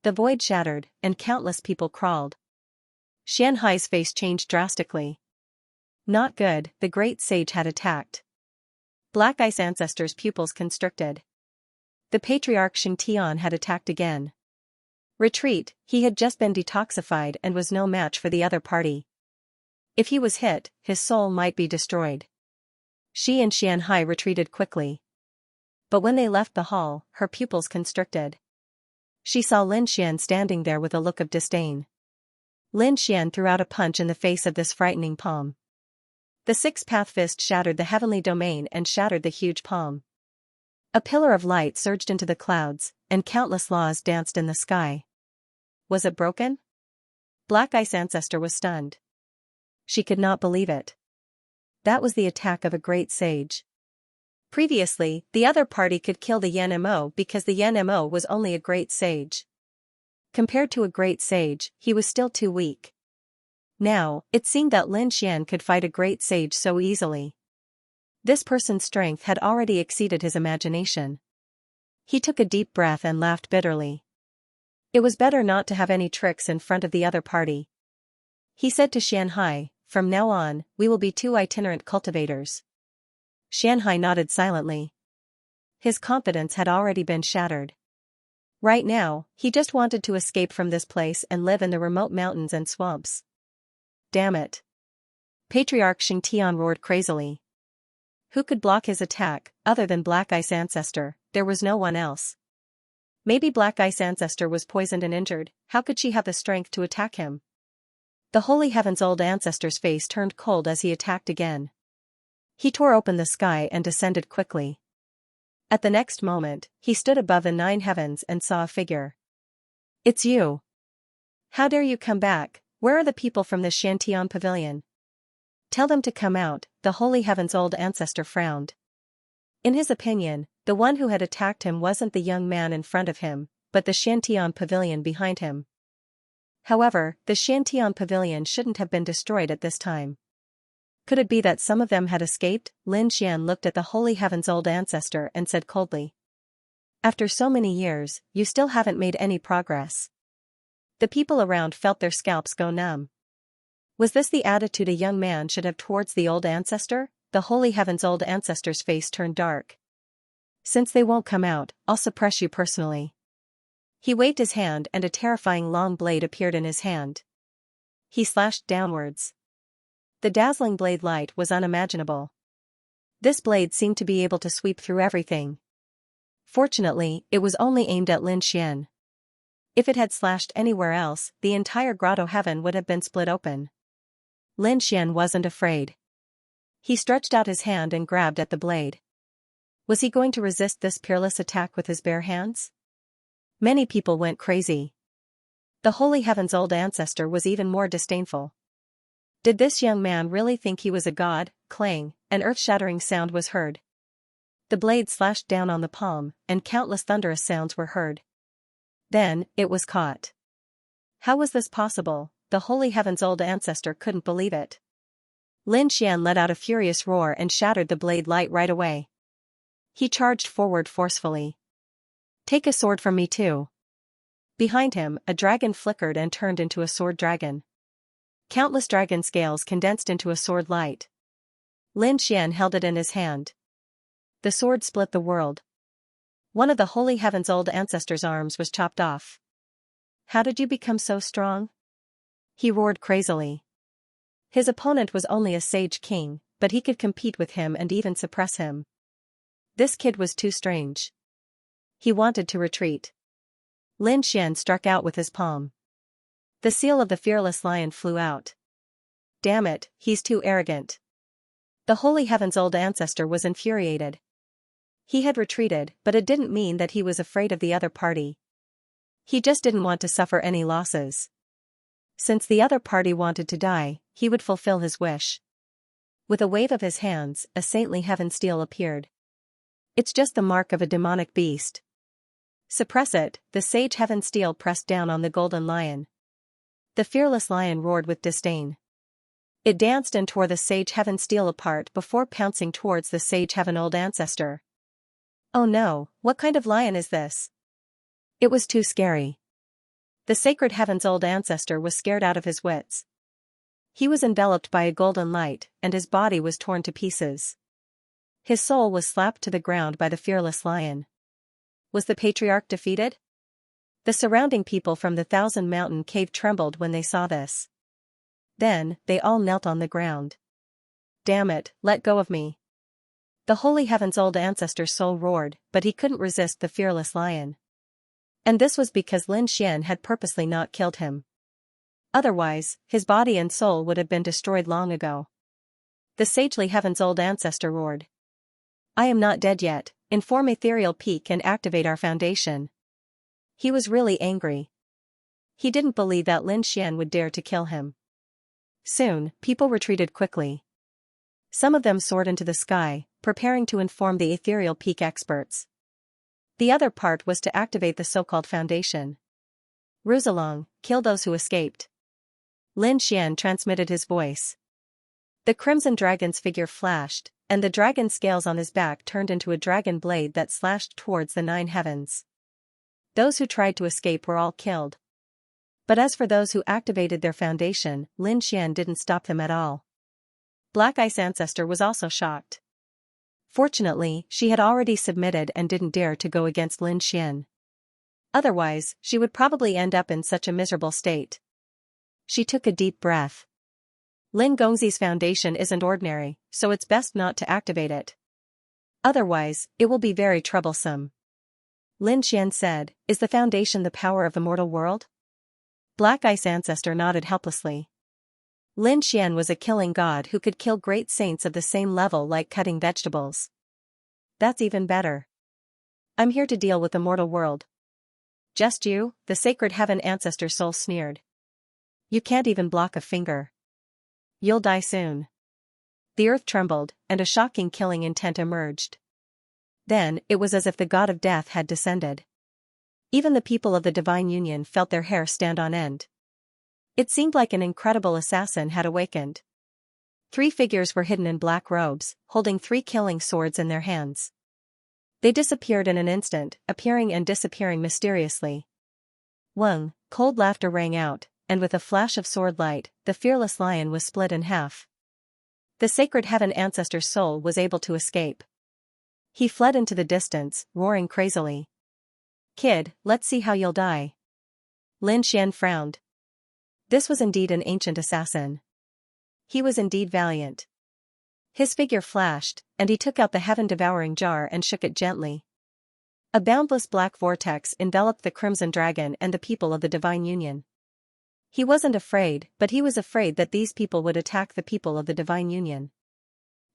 The void shattered, and countless people crawled. Xianxi's face changed drastically. Not good, the great sage had attacked. Black Ice Ancestor's pupils constricted. The Patriarch Xiantian had attacked again. Retreat, he had just been detoxified and was no match for the other party. If he was hit, his soul might be destroyed. She and Xianxi retreated quickly. But when they left the hall, her pupils constricted. She saw Lin Xian standing there with a look of disdain. Lin Xian threw out a punch in the face of this frightening palm. The six-path fist shattered the heavenly domain and shattered the huge palm. A pillar of light surged into the clouds, and countless laws danced in the sky. Was it broken? Black Ice Ancestor was stunned. She could not believe it. That was the attack of a great sage. Previously, the other party could kill the Yan-Mo because the Yan-Mo was only a great sage. Compared to a great sage, he was still too weak. Now, it seemed that Lin Xian could fight a great sage so easily. This person's strength had already exceeded his imagination. He took a deep breath and laughed bitterly. It was better not to have any tricks in front of the other party. He said to Xianxi, "From now on, we will be two itinerant cultivators." Xianxi nodded silently. His confidence had already been shattered. Right now, he just wanted to escape from this place and live in the remote mountains and swamps. Damn it. Patriarch Xiantian roared crazily. Who could block his attack, other than Black Ice Ancestor? There was no one else. Maybe Black Ice Ancestor was poisoned and injured. How could she have the strength to attack him? The Holy Heaven's old ancestor's face turned cold as he attacked again. He tore open the sky and descended quickly. At the next moment, he stood above the 9 heavens and saw a figure. It's you. How dare you come back? Where are the people from the Xiantian pavilion? Tell them to come out, the Holy Heaven's old ancestor frowned. In his opinion, the one who had attacked him wasn't the young man in front of him, but the Xiantian pavilion behind him. However, the Xiantian pavilion shouldn't have been destroyed at this time. Could it be that some of them had escaped? Lin Xian looked at the Holy Heaven's old ancestor and said coldly. After so many years, you still haven't made any progress. The people around felt their scalps go numb. Was this the attitude a young man should have towards the old ancestor? The Holy Heaven's old ancestor's face turned dark. Since they won't come out, I'll suppress you personally. He waved his hand and a terrifying long blade appeared in his hand. He slashed downwards. The dazzling blade light was unimaginable. This blade seemed to be able to sweep through everything. Fortunately, it was only aimed at Lin Xian. If it had slashed anywhere else, the entire grotto heaven would have been split open. Lin Xian wasn't afraid. He stretched out his hand and grabbed at the blade. Was he going to resist this peerless attack with his bare hands? Many people went crazy. The Holy Heaven's old ancestor was even more disdainful. Did this young man really think he was a god? Clang, an earth-shattering sound was heard. The blade slashed down on the palm, and countless thunderous sounds were heard. Then, it was caught. How was this possible? The Holy Heaven's old ancestor couldn't believe it. Lin Xian let out a furious roar and shattered the blade light right away. He charged forward forcefully. Take a sword from me too. Behind him, a dragon flickered and turned into a sword dragon. Countless dragon scales condensed into a sword light. Lin Xian held it in his hand. The sword split the world. One of the Holy Heaven's old ancestor's arms was chopped off. How did you become so strong? He roared crazily. His opponent was only a sage king, but he could compete with him and even suppress him. This kid was too strange. He wanted to retreat. Lin Xian struck out with his palm. The seal of the fearless lion flew out. Damn it, he's too arrogant. The holy heaven's old ancestor was infuriated. He had retreated, but it didn't mean that he was afraid of the other party. He just didn't want to suffer any losses. Since the other party wanted to die, he would fulfill his wish. With a wave of his hands, a saintly heaven steel appeared. It's just the mark of a demonic beast. Suppress it, the sage heaven steel pressed down on the golden lion. The fearless lion roared with disdain. It danced and tore the sage heaven steel apart before pouncing towards the sage heaven old ancestor. Oh no, what kind of lion is this? It was too scary. The sacred heaven's old ancestor was scared out of his wits. He was enveloped by a golden light, and his body was torn to pieces. His soul was slapped to the ground by the fearless lion. Was the patriarch defeated? The surrounding people from the Thousand Mountain Cave trembled when they saw this. Then, they all knelt on the ground. Damn it, let go of me. The holy heaven's old ancestor's soul roared, but he couldn't resist the fearless lion. And this was because Lin Xian had purposely not killed him. Otherwise, his body and soul would have been destroyed long ago. The sagely heaven's old ancestor roared. I am not dead yet, inform Ethereal Peak and activate our foundation. He was really angry. He didn't believe that Lin Xian would dare to kill him. Soon, people retreated quickly. Some of them soared into the sky, preparing to inform the Ethereal Peak experts. The other part was to activate the so-called foundation. Ruse along, kill those who escaped. Lin Xian transmitted his voice. The crimson dragon's figure flashed, and the dragon scales on his back turned into a dragon blade that slashed towards the 9 heavens. Those who tried to escape were all killed. But as for those who activated their foundation, Lin Xian didn't stop them at all. Black Ice Ancestor was also shocked. Fortunately, she had already submitted and didn't dare to go against Lin Xian. Otherwise, she would probably end up in such a miserable state. She took a deep breath. Lin Gongzi's foundation isn't ordinary, so it's best not to activate it. Otherwise, it will be very troublesome. Lin Xian said, is the foundation the power of the mortal world? Black Ice Ancestor nodded helplessly. Lin Xian was a killing god who could kill great saints of the same level like cutting vegetables. That's even better. I'm here to deal with the mortal world. Just you? The sacred heaven ancestor soul sneered. You can't even block a finger. You'll die soon. The earth trembled, and a shocking killing intent emerged. Then, it was as if the god of death had descended. Even the people of the divine union felt their hair stand on end. It seemed like an incredible assassin had awakened. 3 figures were hidden in black robes, holding 3 killing swords in their hands. They disappeared in an instant, appearing and disappearing mysteriously. Weng, cold laughter rang out, and with a flash of sword light, the fearless lion was split in half. The sacred heaven ancestor's soul was able to escape. He fled into the distance, roaring crazily. Kid, let's see how you'll die. Lin Xian frowned. This was indeed an ancient assassin. He was indeed valiant. His figure flashed, and he took out the heaven-devouring jar and shook it gently. A boundless black vortex enveloped the crimson dragon and the people of the divine union. He wasn't afraid, but he was afraid that these people would attack the people of the divine union.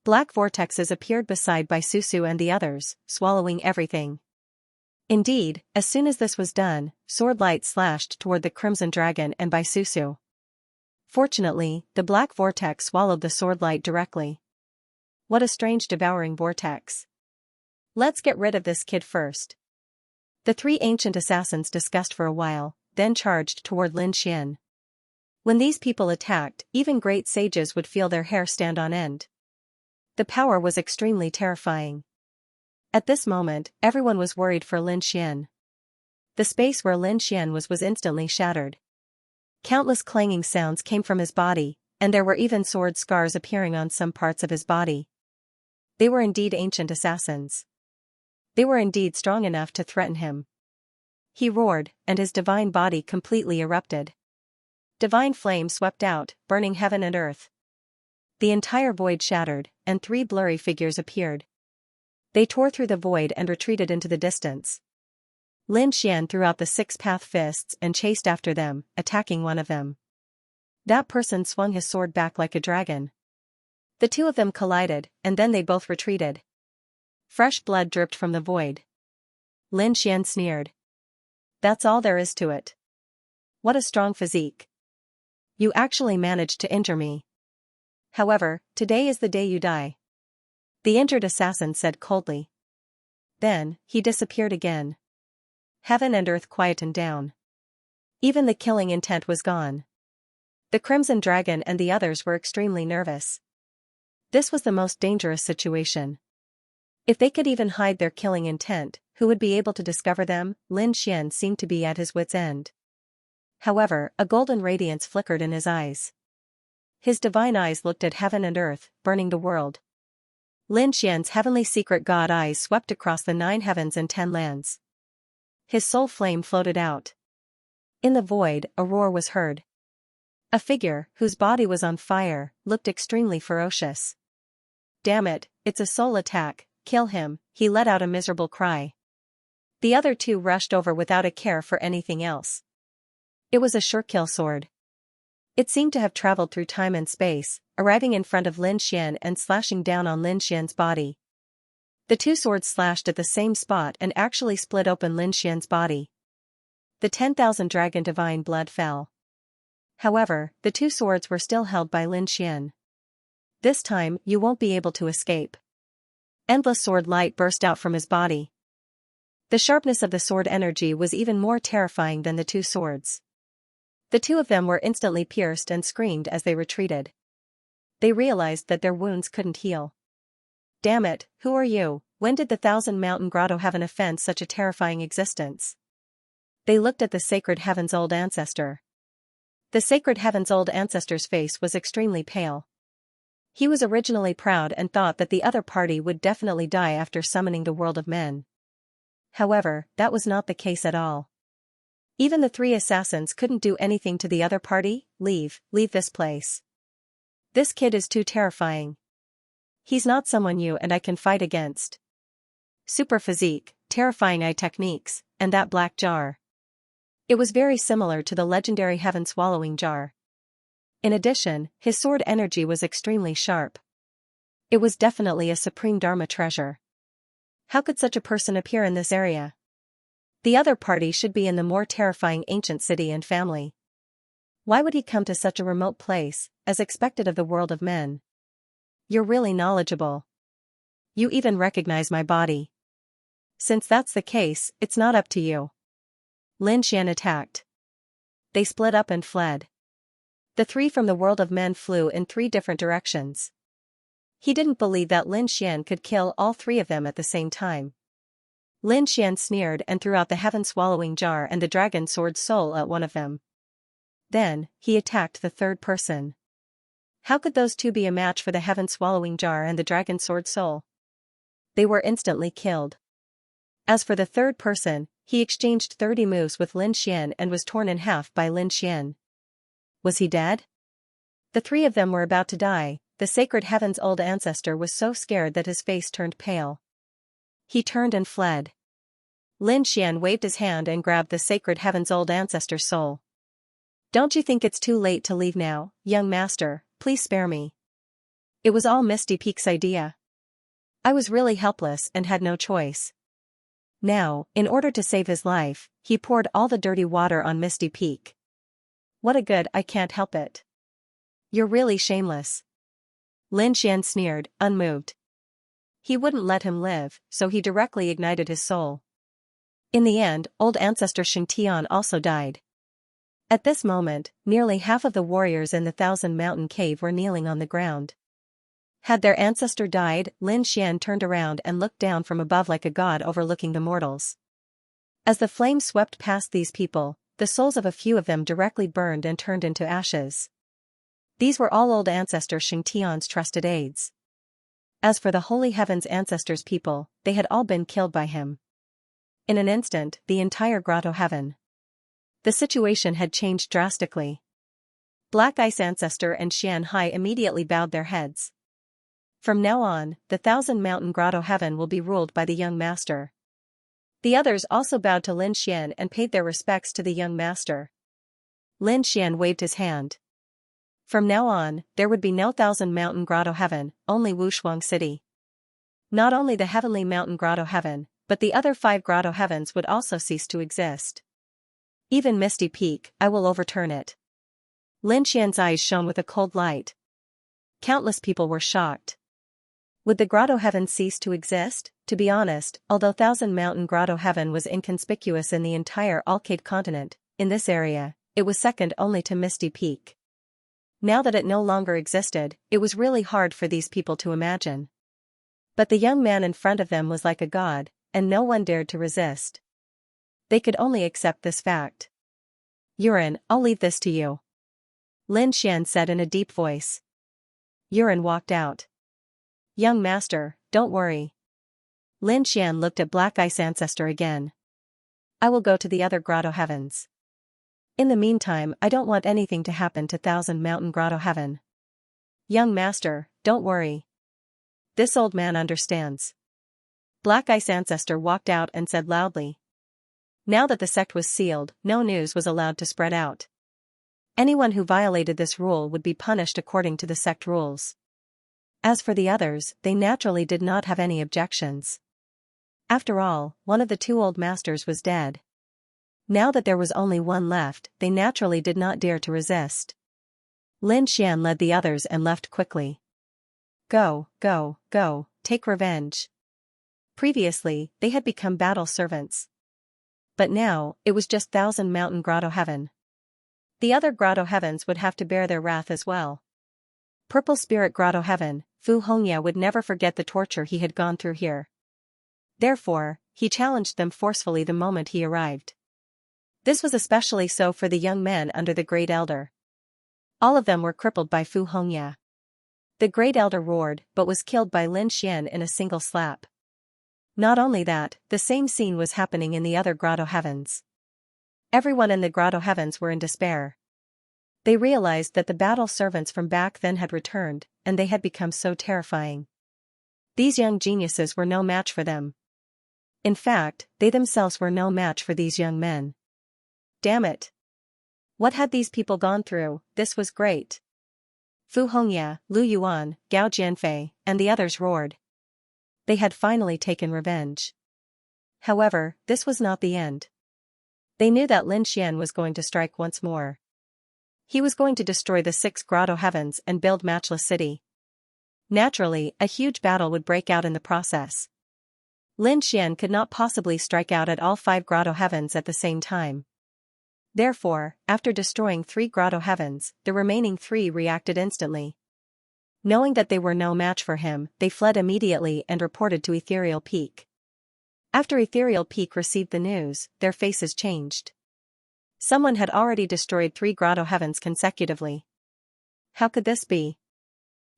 Black vortexes appeared beside Baisusu and the others, swallowing everything. Indeed, as soon as this was done, sword light slashed toward the crimson dragon and Baisusu. Fortunately, the black vortex swallowed the sword light directly. What a strange devouring vortex. Let's get rid of this kid first. The 3 ancient assassins discussed for a while, then charged toward Lin Xian. When these people attacked, even great sages would feel their hair stand on end. The power was extremely terrifying. At this moment, everyone was worried for Lin Xian. The space where Lin Xian was instantly shattered. Countless clanging sounds came from his body, and there were even sword scars appearing on some parts of his body. They were indeed ancient assassins. They were indeed strong enough to threaten him. He roared, and his divine body completely erupted. Divine flame swept out, burning heaven and earth. the entire void shattered, and 3 blurry figures appeared. They tore through the void and retreated into the distance. Lin Xian threw out the 6-path fists and chased after them, attacking one of them. That person swung his sword back like a dragon. The 2 of them collided, and then they both retreated. Fresh blood dripped from the void. Lin Xian sneered. That's all there is to it. What a strong physique. You actually managed to injure me. However, today is the day you die. The injured assassin said coldly. Then, he disappeared again. Heaven and earth quietened down. Even the killing intent was gone. The Crimson Dragon and the others were extremely nervous. This was the most dangerous situation. If they could even hide their killing intent, who would be able to discover them? Lin Xian seemed to be at his wit's end. However, a golden radiance flickered in his eyes. His divine eyes looked at heaven and earth, burning the world. Lin Xian's heavenly secret god eyes swept across the 9 heavens and 10 lands. His soul flame floated out. In the void, a roar was heard. A figure, whose body was on fire, looked extremely ferocious. Damn it, it's a soul attack, kill him, he let out a miserable cry. The other 2 rushed over without a care for anything else. It was a sure-kill sword. It seemed to have traveled through time and space, arriving in front of Lin Xian and slashing down on Lin Xian's body. The 2 swords slashed at the same spot and actually split open Lin Xian's body. The 10,000 dragon divine blood fell. However, the 2 swords were still held by Lin Xian. This time, you won't be able to escape. Endless sword light burst out from his body. The sharpness of the sword energy was even more terrifying than the 2 swords. The 2 of them were instantly pierced and screamed as they retreated. They realized that their wounds couldn't heal. Damn it, who are you? When did the 1,000 Mountain Grotto have an offense such a terrifying existence? They looked at the sacred heaven's old ancestor. The sacred heaven's old ancestor's face was extremely pale. He was originally proud and thought that the other party would definitely die after summoning the world of men. However, that was not the case at all. Even the 3 assassins couldn't do anything to the other party. Leave this place. This kid is too terrifying. He's not someone you and I can fight against. Super physique, terrifying eye techniques, and that black jar. It was very similar to the legendary heaven swallowing jar. In addition, his sword energy was extremely sharp. It was definitely a supreme Dharma treasure. How could such a person appear in this area? The other party should be in the more terrifying ancient city and family. Why would he come to such a remote place, as expected of the world of men? You're really knowledgeable. You even recognize my body. Since that's the case, it's not up to you. Lin Xian attacked. They split up and fled. The 3 from the world of men flew in 3 different directions. He didn't believe that Lin Xian could kill all 3 of them at the same time. Lin Xian sneered and threw out the heaven-swallowing jar and the dragon sword soul at one of them. Then, he attacked the 3rd person. How could those 2 be a match for the heaven-swallowing jar and the dragon sword soul? They were instantly killed. As for the 3rd person, he exchanged 30 moves with Lin Xian and was torn in half by Lin Xian. Was he dead? The 3 of them were about to die. The sacred heaven's old ancestor was so scared that his face turned pale. He turned and fled. Lin Xian waved his hand and grabbed the sacred heaven's old ancestor's soul. Don't you think it's too late to leave now, young master? Please spare me. It was all Misty Peak's idea. I was really helpless and had no choice. Now, in order to save his life, he poured all the dirty water on Misty Peak. What a good, I can't help it. You're really shameless. Lin Xian sneered, unmoved. He wouldn't let him live, so he directly ignited his soul. In the end, old ancestor Xianxia also died. At this moment, nearly half of the warriors in the 1,000 Mountain Cave were kneeling on the ground. Had their ancestor died, Lin Xian turned around and looked down from above like a god overlooking the mortals. As the flames swept past these people, the souls of a few of them directly burned and turned into ashes. These were all old ancestor Xianxia's trusted aides. As for the Holy Heaven's ancestors' people, they had all been killed by him. In an instant, the entire grotto heaven. The situation had changed drastically. Black Ice Ancestor and Xianxia immediately bowed their heads. From now on, the 1,000-mountain grotto heaven will be ruled by the young master. The others also bowed to Lin Xian and paid their respects to the young master. Lin Xian waved his hand. From now on, there would be no 1,000-mountain grotto heaven, only Wushuang City. Not only the heavenly mountain grotto heaven, but the other 5 grotto heavens would also cease to exist. Even Misty Peak, I will overturn it. Lin Xian's eyes shone with a cold light. Countless people were shocked. Would the grotto heaven cease to exist? To be honest, although 1,000-mountain grotto heaven was inconspicuous in the entire Alcade continent, in this area, it was second only to Misty Peak. Now that it no longer existed, it was really hard for these people to imagine. But the young man in front of them was like a god, and no one dared to resist. They could only accept this fact. Yuren, I'll leave this to you. Lin Xian said in a deep voice. Yuren walked out. Young master, don't worry. Lin Xian looked at Black Ice Ancestor again. I will go to the other grotto heavens. In the meantime, I don't want anything to happen to 1,000-mountain grotto heaven. Young master, don't worry. This old man understands. Black Ice Ancestor walked out and said loudly. Now that the sect was sealed, no news was allowed to spread out. Anyone who violated this rule would be punished according to the sect rules. As for the others, they naturally did not have any objections. After all, one of the 2 old masters was dead. Now that there was only one left, they naturally did not dare to resist. Lin Xian led the others and left quickly. Go, go, go, take revenge. Previously, they had become battle servants. But now, it was just 1,000-mountain grotto heaven. The other grotto heavens would have to bear their wrath as well. Purple Spirit Grotto Heaven, Vhumad would never forget the torture he had gone through here. Therefore, he challenged them forcefully the moment he arrived. This was especially so for the young men under the Great Elder. All of them were crippled by Vhumad. The Great Elder roared but was killed by Lin Xian in a single slap. Not only that, the same scene was happening in the other grotto heavens. Everyone in the grotto heavens were in despair. They realized that the battle servants from back then had returned, and they had become so terrifying. These young geniuses were no match for them. In fact, they themselves were no match for these young men. Damn it! What had these people gone through? This was great. Vhumad, Lu Yuan, Gao Jianfei, and the others roared. They had finally taken revenge. However, this was not the end. They knew that Lin Xian was going to strike once more. He was going to destroy the 6 grotto heavens and build Matchless City. Naturally, a huge battle would break out in the process. Lin Xian could not possibly strike out at all 5 grotto heavens at the same time. Therefore, after destroying 3 grotto heavens, the remaining 3 reacted instantly. Knowing that they were no match for him, they fled immediately and reported to Ethereal Peak. After Ethereal Peak received the news, their faces changed. Someone had already destroyed 3 grotto heavens consecutively. How could this be?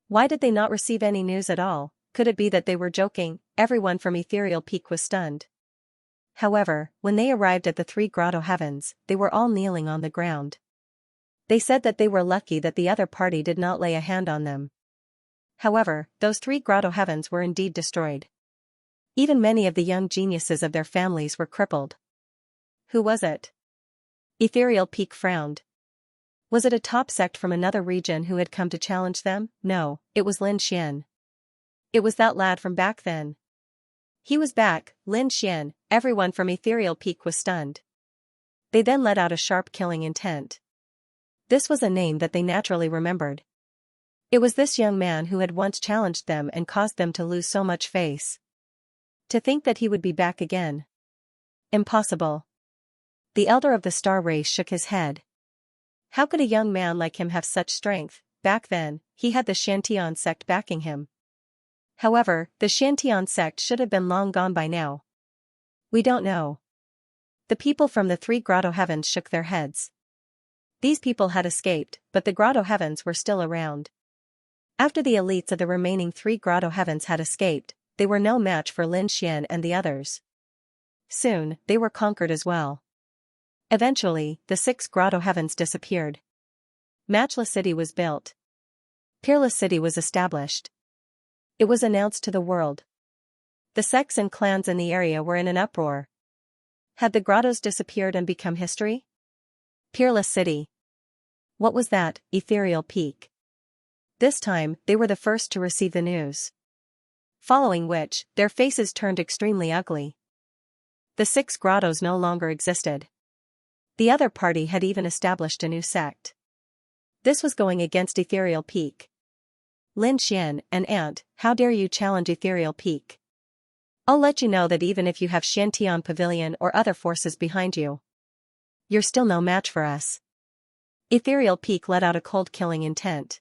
Why did they not receive any news at all? Could it be that they were joking? Everyone from Ethereal Peak was stunned. However, when they arrived at the 3 grotto heavens, they were all kneeling on the ground. They said that they were lucky that the other party did not lay a hand on them. However, those 3 grotto heavens were indeed destroyed. Even many of the young geniuses of their families were crippled. Who was it? Ethereal Peak frowned. Was it a top sect from another region who had come to challenge them? No, it was Lin Xian. It was that lad from back then. He was back, Lin Xian. Everyone from Ethereal Peak was stunned. They then let out a sharp killing intent. This was a name that they naturally remembered. It was this young man who had once challenged them and caused them to lose so much face. To think that he would be back again. Impossible. The elder of the star race shook his head. How could a young man like him have such strength? Back then, he had the Xiantian sect backing him. However, the Xiantian sect should have been long gone by now. We don't know. The people from the 3 grotto heavens shook their heads. These people had escaped, but the grotto heavens were still around. After the elites of the remaining 3 grotto heavens had escaped, they were no match for Lin Xian and the others. Soon, they were conquered as well. Eventually, the 6 grotto heavens disappeared. Matchless City was built. Peerless City was established. It was announced to the world. The sects and clans in the area were in an uproar. Had the grottos disappeared and become history? Peerless City. What was that, ethereal peak? This time, they were the first to receive the news. Following which, their faces turned extremely ugly. The 6 grottos no longer existed. The other party had even established a new sect. This was going against Ethereal Peak. Lin Xian, an ant, how dare you challenge Ethereal Peak? I'll let you know that even if you have Xiantian Pavilion or other forces behind you, you're still no match for us. Ethereal Peak let out a cold-killing intent.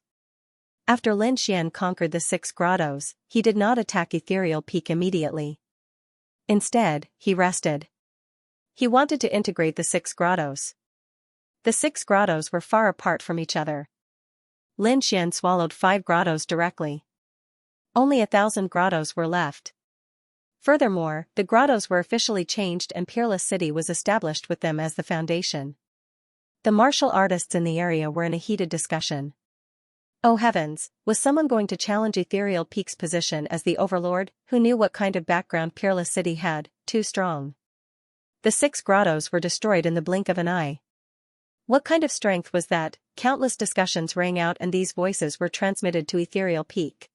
After Lin Xian conquered the 6 grottos, he did not attack Ethereal Peak immediately. Instead, he rested. He wanted to integrate the 6 grottos. The 6 grottos were far apart from each other. Lin Xian swallowed 5 grottos directly. Only 1,000 grottos were left. Furthermore, the grottos were officially changed and Peerless City was established with them as the foundation. The martial artists in the area were in a heated discussion. Oh heavens, was someone going to challenge Ethereal Peak's position as the overlord, who knew what kind of background Peerless City had? Too strong. The 6 grottos were destroyed in the blink of an eye. What kind of strength was that? Countless discussions rang out and these voices were transmitted to Ethereal Peak.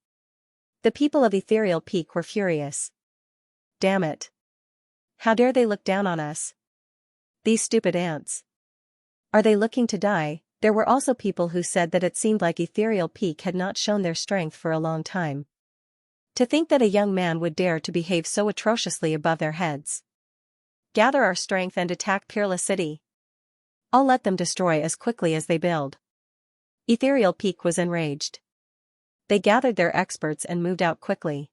The people of Ethereal Peak were furious. Damn it. How dare they look down on us? These stupid ants. Are they looking to die? There were also people who said that it seemed like Ethereal Peak had not shown their strength for a long time. To think that a young man would dare to behave so atrociously above their heads. Gather our strength and attack Peerless City. I'll let them destroy as quickly as they build. Ethereal Peak was enraged. They gathered their experts and moved out quickly.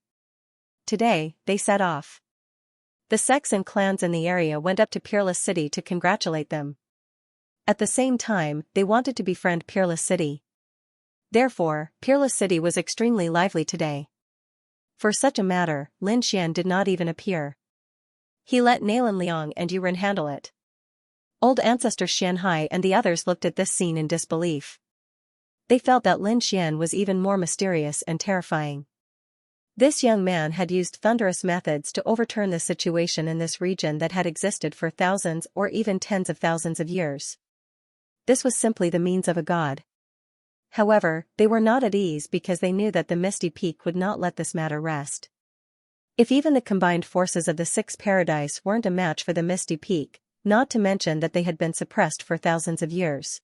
Today, they set off. The sects and clans in the area went up to Peerless City to congratulate them. At the same time, they wanted to befriend Peerless City. Therefore, Peerless City was extremely lively today. For such a matter, Lin Xian did not even appear. He let Nalan Liang and Yuren handle it. Old ancestor Xianhai and the others looked at this scene in disbelief. They felt that Lin Xian was even more mysterious and terrifying. This young man had used thunderous methods to overturn the situation in this region that had existed for thousands or even tens of thousands of years. This was simply the means of a god. However, they were not at ease because they knew that the Misty Peak would not let this matter rest. If even the combined forces of the 6 paradise weren't a match for the Misty Peak, not to mention that they had been suppressed for thousands of years.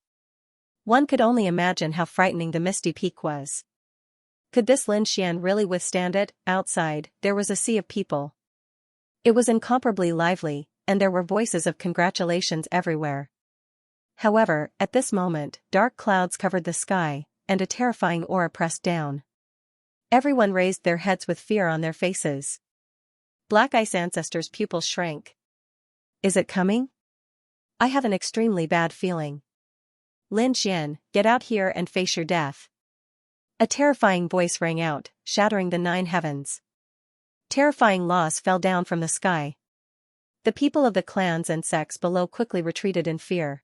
One could only imagine how frightening the Misty Peak was. Could this Lin Xian really withstand it? Outside, there was a sea of people. It was incomparably lively, and there were voices of congratulations everywhere. However, at this moment, dark clouds covered the sky, and a terrifying aura pressed down. Everyone raised their heads with fear on their faces. Black Ice Ancestor's pupils shrank. Is it coming? I have an extremely bad feeling. Lin Xian, get out here and face your death. A terrifying voice rang out, shattering the 9 heavens. Terrifying laws fell down from the sky. The people of the clans and sects below quickly retreated in fear.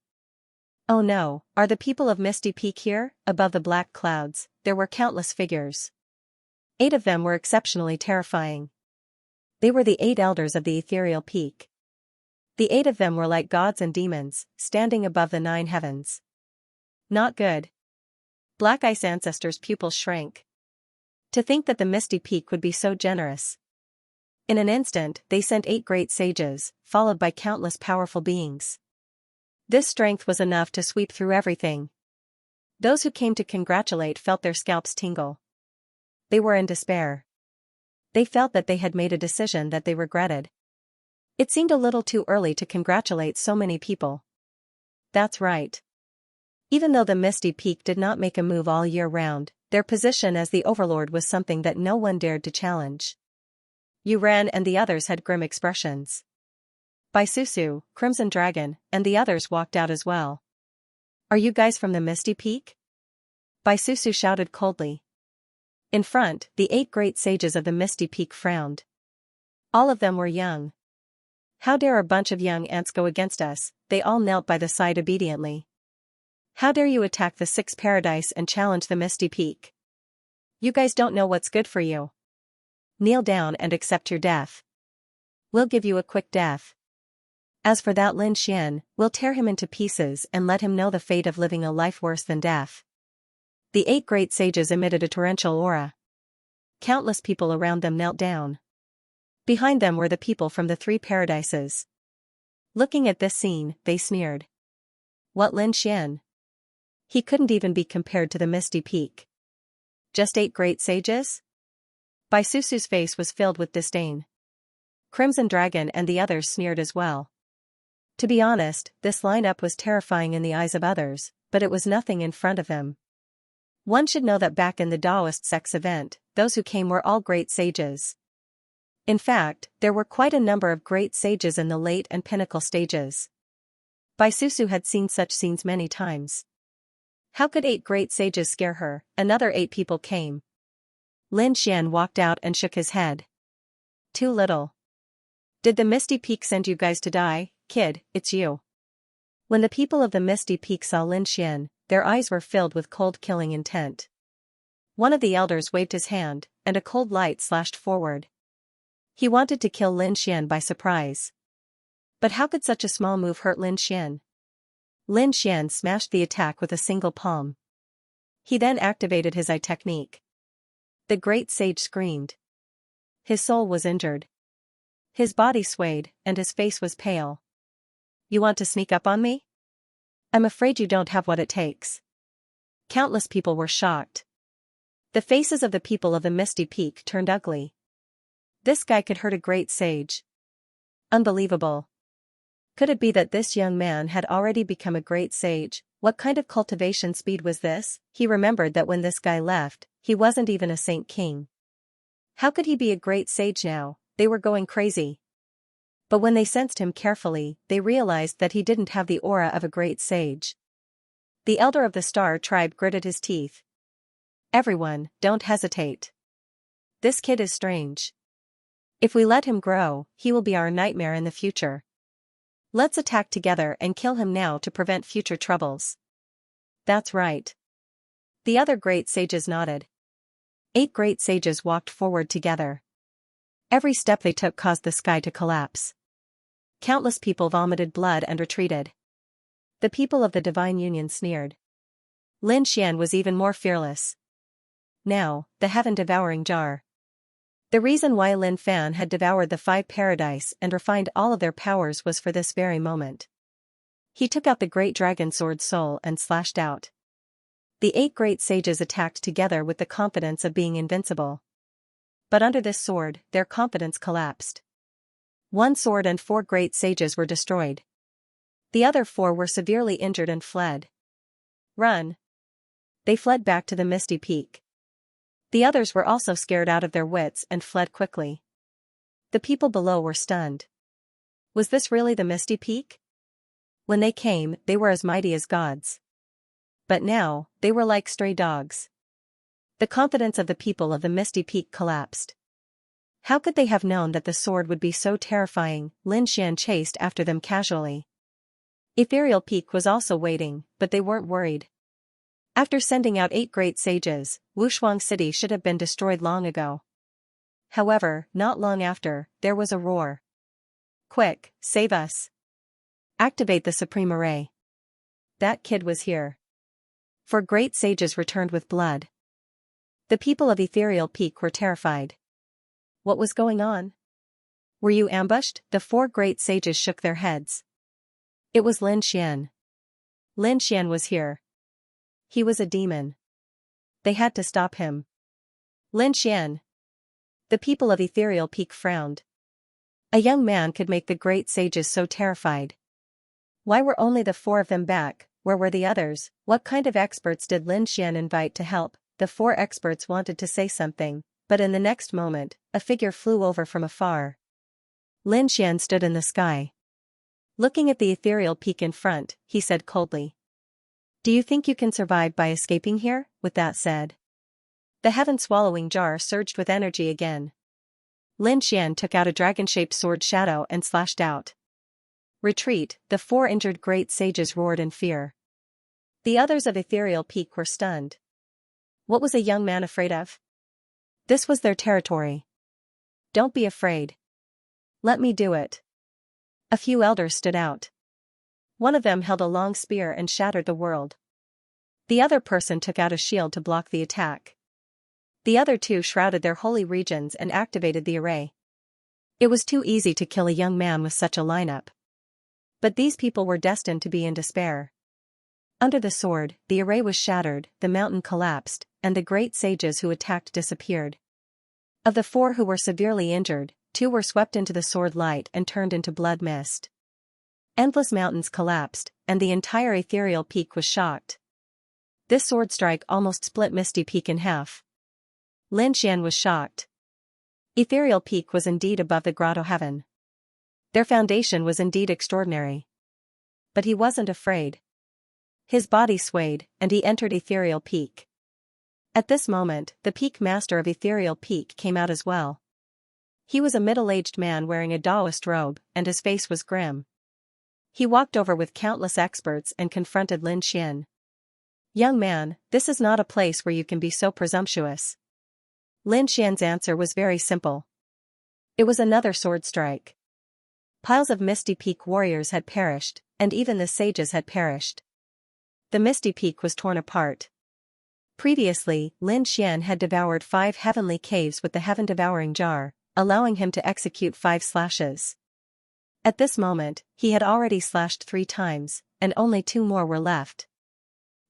Oh no, are the people of Misty Peak here? Above the black clouds, there were countless figures. 8 of them were exceptionally terrifying. They were the 8 elders of the Ethereal Peak. The 8 of them were like gods and demons, standing above the 9 heavens. Not good. Black Ice Ancestor's pupils shrank. To think that the Misty Peak would be so generous. In an instant, they sent 8 great sages, followed by countless powerful beings. This strength was enough to sweep through everything. Those who came to congratulate felt their scalps tingle. They were in despair. They felt that they had made a decision that they regretted. It seemed a little too early to congratulate so many people. That's right. Even though the Misty Peak did not make a move all year round, their position as the overlord was something that no one dared to challenge. Yuren and the others had grim expressions. Bai Susu, Crimson Dragon, and the others walked out as well. Are you guys from the Misty Peak? Bai Susu shouted coldly. In front, the 8 great sages of the Misty Peak frowned. All of them were young. How dare a bunch of young ants go against us? They all knelt by the side obediently. How dare you attack the sixth paradise and challenge the Misty Peak? You guys don't know what's good for you. Kneel down and accept your death. We'll give you a quick death. As for that Lin Xian, we'll tear him into pieces and let him know the fate of living a life worse than death. The 8 great sages emitted a torrential aura. Countless people around them knelt down. Behind them were the people from the 3 paradises. Looking at this scene, they sneered. What Lin Xian? He couldn't even be compared to the Misty Peak. Just 8 great sages? Bai Susu's face was filled with disdain. Crimson Dragon and the others sneered as well. To be honest, this lineup was terrifying in the eyes of others, but it was nothing in front of him. One should know that back in the Taoist sect's event, those who came were all great sages. In fact, there were quite a number of great sages in the late and pinnacle stages. Bai Susu had seen such scenes many times. How could 8 great sages scare her? Another 8 people came. Lin Xian walked out and shook his head. Too little. Did the Misty Peak send you guys to die? Kid, it's you. When the people of the Misty Peak saw Lin Xian, their eyes were filled with cold killing intent. One of the elders waved his hand, and a cold light slashed forward. He wanted to kill Lin Xian by surprise. But how could such a small move hurt Lin Xian? Lin Xian smashed the attack with a single palm. He then activated his eye technique. The great sage screamed. His soul was injured. His body swayed, and his face was pale. You want to sneak up on me? I'm afraid you don't have what it takes. Countless people were shocked. The faces of the people of the Misty Peak turned ugly. This guy could hurt a great sage. Unbelievable. Could it be that this young man had already become a great sage? What kind of cultivation speed was this? He remembered that when this guy left, he wasn't even a Saint King. How could he be a great sage now? They were going crazy. But when they sensed him carefully, they realized that he didn't have the aura of a great sage. The elder of the Star tribe gritted his teeth. Everyone, don't hesitate. This kid is strange. If we let him grow, he will be our nightmare in the future. Let's attack together and kill him now to prevent future troubles. That's right. The other great sages nodded. 8 great sages walked forward together. Every step they took caused the sky to collapse. Countless people vomited blood and retreated. The people of the Divine Union sneered. Lin Xian was even more fearless. Now, the heaven-devouring jar. The reason why Lin Fan had devoured the 5 paradise and refined all of their powers was for this very moment. He took out the great dragon sword soul and slashed out. The 8 great sages attacked together with the confidence of being invincible. But under this sword, their confidence collapsed. 1 sword and 4 great sages were destroyed. The other 4 were severely injured and fled. Run! They fled back to the Misty Peak. The others were also scared out of their wits and fled quickly. The people below were stunned. Was this really the Misty Peak? When they came, they were as mighty as gods. But now, they were like stray dogs. The confidence of the people of the Misty Peak collapsed. How could they have known that the sword would be so terrifying? Lin Xian chased after them casually. Ethereal Peak was also waiting, but they weren't worried. After sending out 8 great sages, Wushuang City should have been destroyed long ago. However, not long after, there was a roar. Quick, save us. Activate the Supreme Array. That kid was here. 4 great sages returned with blood. The people of Ethereal Peak were terrified. What was going on? Were you ambushed? The 4 great sages shook their heads. It was Lin Xian. Lin Xian was here. He was a demon. They had to stop him. Lin Xian. The people of Ethereal Peak frowned. A young man could make the great sages so terrified. Why were only the 4 of them back? Where were the others? What kind of experts did Lin Xian invite to help? The 4 experts wanted to say something, but in the next moment, a figure flew over from afar. Lin Xian stood in the sky. Looking at the Ethereal Peak in front, he said coldly. Do you think you can survive by escaping here? With that said, the heaven-swallowing jar surged with energy again. Lin Xian took out a dragon-shaped sword shadow and slashed out. Retreat, the 4 injured great sages roared in fear. The others of Ethereal Peak were stunned. What was a young man afraid of? This was their territory. Don't be afraid. Let me do it. A few elders stood out. One of them held a long spear and shattered the world. The other person took out a shield to block the attack. The other two shrouded their holy regions and activated the array. It was too easy to kill a young man with such a lineup. But these people were destined to be in despair. Under the sword, the array was shattered, the mountain collapsed, and the great sages who attacked disappeared. Of the 4 who were severely injured, 2 were swept into the sword light and turned into blood mist. Endless mountains collapsed, and the entire Ethereal Peak was shocked. This sword strike almost split Misty Peak in half. Lin Xian was shocked. Ethereal Peak was indeed above the grotto heaven. Their foundation was indeed extraordinary. But he wasn't afraid. His body swayed, and he entered Ethereal Peak. At this moment, the Peak Master of Ethereal Peak came out as well. He was a middle-aged man wearing a Taoist robe, and his face was grim. He walked over with countless experts and confronted Lin Xian. "Young man, this is not a place where you can be so presumptuous." Lin Xian's answer was very simple. It was another sword strike. Piles of Misty Peak warriors had perished, and even the sages had perished. The Misty Peak was torn apart. Previously, Lin Xian had devoured 5 heavenly caves with the heaven-devouring jar, allowing him to execute 5 slashes. At this moment, he had already slashed 3 times, and only 2 more were left.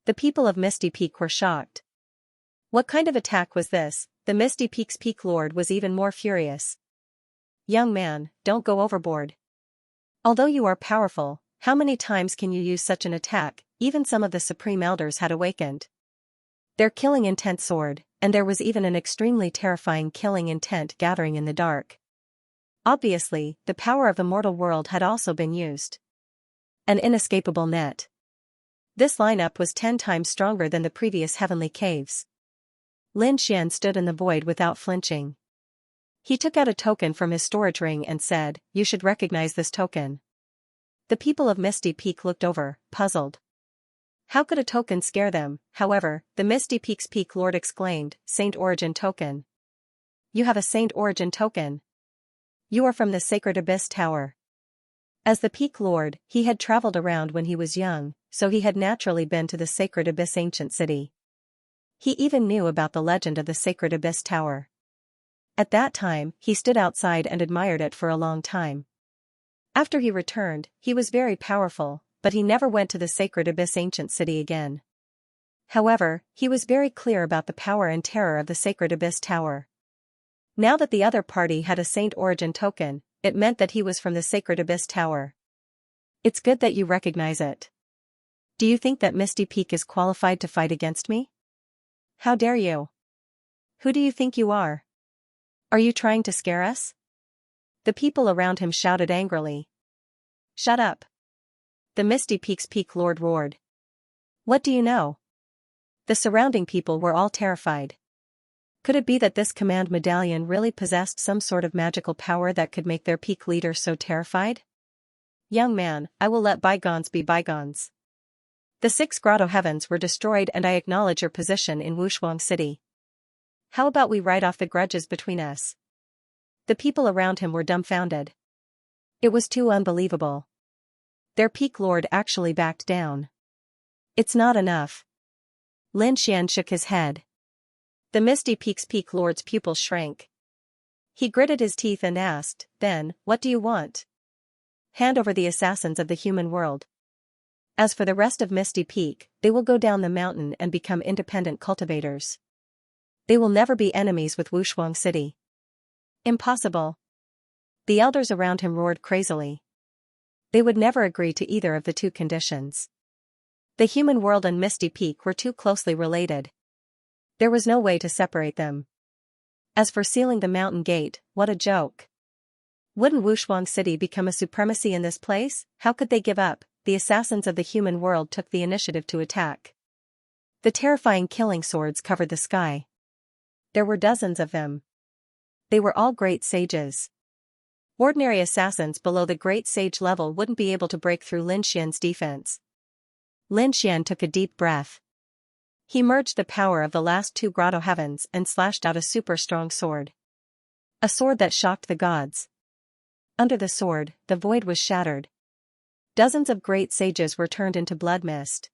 The people of Misty Peak were shocked. What kind of attack was this? The Misty Peak's Peak Lord was even more furious. "Young man, don't go overboard. Although you are powerful, how many times can you use such an attack?" Even some of the Supreme Elders had awakened. Their killing intent soared, and there was even an extremely terrifying killing intent gathering in the dark. Obviously, the power of the mortal world had also been used. An inescapable net. This lineup was 10 times stronger than the previous heavenly caves. Lin Xian stood in the void without flinching. He took out a token from his storage ring and said, "You should recognize this token." The people of Misty Peak looked over, puzzled. How could a token scare them? However, the Misty Peak's Peak Lord exclaimed, "Saint Origin Token. You have a Saint Origin Token. You are from the Sacred Abyss Tower." As the Peak Lord, he had traveled around when he was young, so he had naturally been to the Sacred Abyss ancient city. He even knew about the legend of the Sacred Abyss Tower. At that time, he stood outside and admired it for a long time. After he returned, he was very powerful, but he never went to the Sacred Abyss ancient city again. However, he was very clear about the power and terror of the Sacred Abyss Tower. Now that the other party had a Saint Origin token, it meant that he was from the Sacred Abyss Tower. "It's good that you recognize it. Do you think that Misty Peak is qualified to fight against me? How dare you? Who do you think you are? Are you trying to scare us?" The people around him shouted angrily. "Shut up!" The Misty Peak's Peak Lord roared. "What do you know?" The surrounding people were all terrified. Could it be that this command medallion really possessed some sort of magical power that could make their peak leader so terrified? "Young man, I will let bygones be bygones. The 6 grotto heavens were destroyed and I acknowledge your position in Wushuang City. How about we write off the grudges between us?" The people around him were dumbfounded. It was too unbelievable. Their Peak Lord actually backed down. "It's not enough." Lin Xian shook his head. The Misty Peak's Peak Lord's pupils shrank. He gritted his teeth and asked, "Then, what do you want?" "Hand over the assassins of the human world. As for the rest of Misty Peak, they will go down the mountain and become independent cultivators. They will never be enemies with Wushuang City." "Impossible." The elders around him roared crazily. They would never agree to either of the 2 conditions. The human world and Misty Peak were too closely related. There was no way to separate them. As for sealing the mountain gate, what a joke. Wouldn't Wushuang City become a supremacy in this place? How could they give up? The assassins of the human world took the initiative to attack. The terrifying killing swords covered the sky. There were dozens of them. They were all great sages. Ordinary assassins below the great sage level wouldn't be able to break through Lin Xian's defense. Lin Xian took a deep breath. He merged the power of the last two grotto heavens and slashed out a super strong sword. A sword that shocked the gods. Under the sword, the void was shattered. Dozens of great sages were turned into blood mist.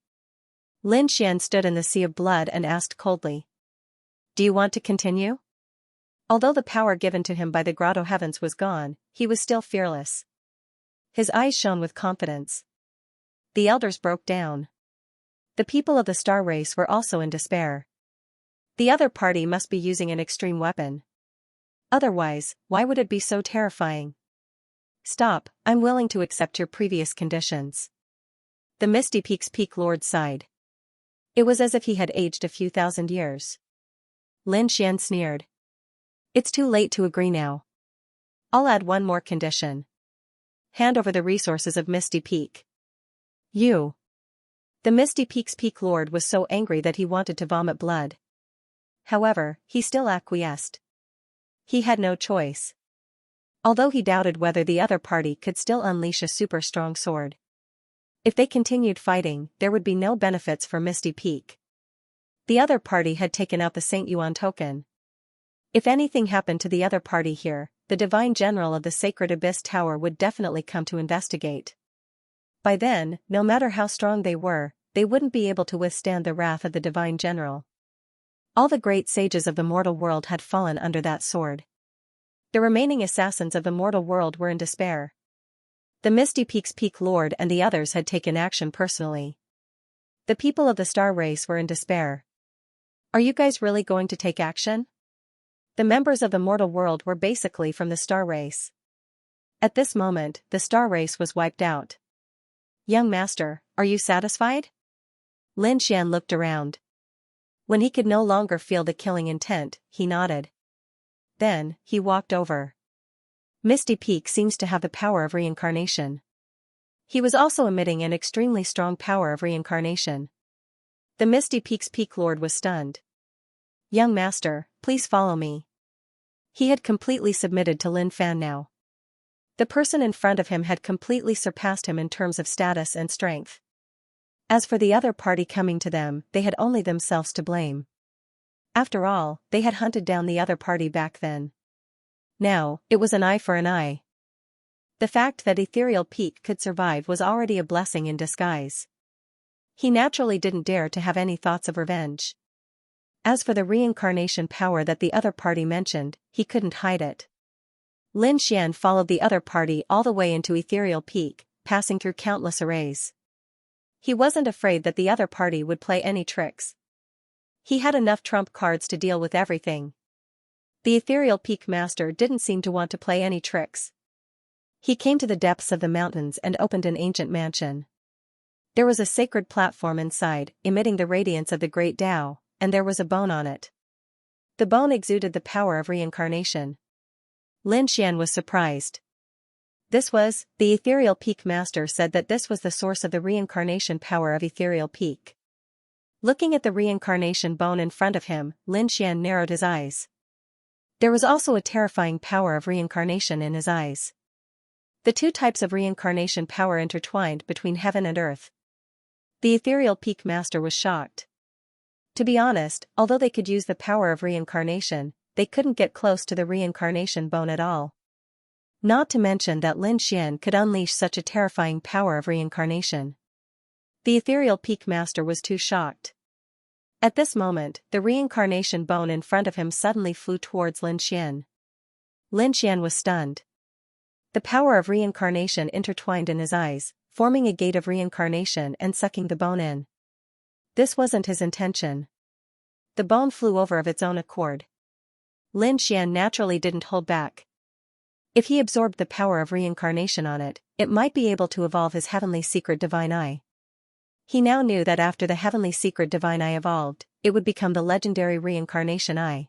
Lin Xian stood in the sea of blood and asked coldly. Do you want to continue? Although the power given to him by the grotto heavens was gone, he was still fearless. His eyes shone with confidence. The elders broke down. The people of the star race were also in despair. The other party must be using an extreme weapon. Otherwise, why would it be so terrifying? Stop, I'm willing to accept your previous conditions. The Misty Peaks Peak Lord sighed. It was as if he had aged a few thousand years. Lin Xian sneered. It's too late to agree now. I'll add one more condition. Hand over the resources of Misty Peak. You. The Misty Peaks Peak Lord was so angry that he wanted to vomit blood. However, he still acquiesced. He had no choice. Although he doubted whether the other party could still unleash a super strong sword. If they continued fighting, there would be no benefits for Misty Peak. The other party had taken out the Saint Yuan token. If anything happened to the other party here, the Divine General of the Sacred Abyss Tower would definitely come to investigate. By then, no matter how strong they were, they wouldn't be able to withstand the wrath of the Divine General. All the great sages of the mortal world had fallen under that sword. The remaining assassins of the mortal world were in despair. The Misty Peaks Peak Lord and the others had taken action personally. The people of the star race were in despair. Are you guys really going to take action? The members of the mortal world were basically from the star race. At this moment, the star race was wiped out. Young master, are you satisfied? Lin Xian looked around. When he could no longer feel the killing intent, he nodded. Then, he walked over. Misty Peak seems to have the power of reincarnation. He was also emitting an extremely strong power of reincarnation. The Misty Peaks Peak Lord was stunned. Young master, please follow me. He had completely submitted to Lin Fan now. The person in front of him had completely surpassed him in terms of status and strength. As for the other party coming to them, they had only themselves to blame. After all, they had hunted down the other party back then. Now, it was an eye for an eye. The fact that Ethereal Peak could survive was already a blessing in disguise. He naturally didn't dare to have any thoughts of revenge. As for the reincarnation power that the other party mentioned, he couldn't hide it. Lin Xian followed the other party all the way into Ethereal Peak, passing through countless arrays. He wasn't afraid that the other party would play any tricks. He had enough trump cards to deal with everything. The Ethereal Peak Master didn't seem to want to play any tricks. He came to the depths of the mountains and opened an ancient mansion. There was a sacred platform inside, emitting the radiance of the Great Tao, and there was a bone on it. The bone exuded the power of reincarnation. Lin Xian was surprised. The Ethereal Peak Master said that this was the source of the reincarnation power of Ethereal Peak. Looking at the reincarnation bone in front of him, Lin Xian narrowed his eyes. There was also a terrifying power of reincarnation in his eyes. The two types of reincarnation power intertwined between heaven and earth. The Ethereal Peak Master was shocked. To be honest, although they could use the power of reincarnation, they couldn't get close to the reincarnation bone at all. Not to mention that Lin Xian could unleash such a terrifying power of reincarnation. The Ethereal Peak Master was too shocked. At this moment, the reincarnation bone in front of him suddenly flew towards Lin Xian. Lin Xian was stunned. The power of reincarnation intertwined in his eyes, forming a gate of reincarnation and sucking the bone in. This wasn't his intention. The bone flew over of its own accord. Lin Xian naturally didn't hold back. If he absorbed the power of reincarnation on it, it might be able to evolve his heavenly secret divine eye. He now knew that after the heavenly secret divine eye evolved, it would become the legendary reincarnation eye.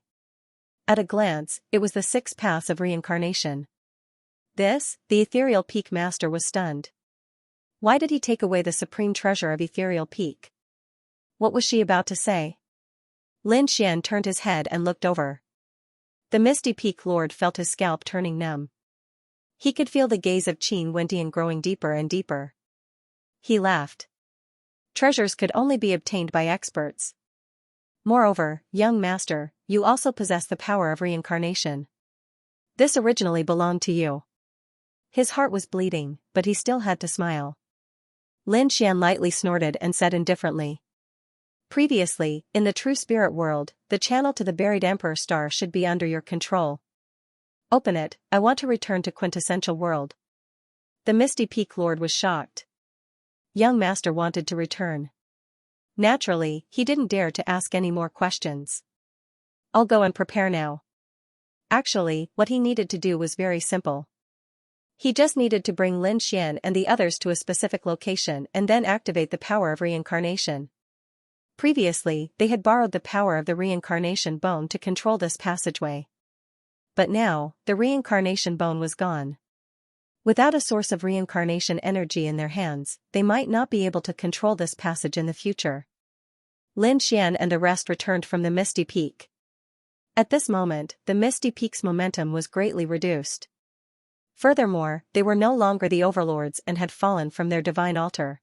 At a glance, it was the 6 paths of reincarnation. The Ethereal Peak Master was stunned. Why did he take away the supreme treasure of Ethereal Peak? What was she about to say? Lin Xian turned his head and looked over. The Misty Peak Lord felt his scalp turning numb. He could feel the gaze of Qin Wendian growing deeper and deeper. He laughed. Treasures could only be obtained by experts. Moreover, young master, you also possess the power of reincarnation. This originally belonged to you. His heart was bleeding, but he still had to smile. Lin Xian lightly snorted and said indifferently. Previously, in the true spirit world, the channel to the buried Emperor Star should be under your control. Open it, I want to return to quintessential world. The Misty Peak Lord was shocked. Young master wanted to return. Naturally, he didn't dare to ask any more questions. I'll go and prepare now. Actually, what he needed to do was very simple. He just needed to bring Lin Xian and the others to a specific location and then activate the power of reincarnation. Previously, they had borrowed the power of the reincarnation bone to control this passageway. But now, the reincarnation bone was gone. Without a source of reincarnation energy in their hands, they might not be able to control this passage in the future. Lin Xian and the rest returned from the Misty Peak. At this moment, the Misty Peak's momentum was greatly reduced. Furthermore, they were no longer the overlords and had fallen from their divine altar.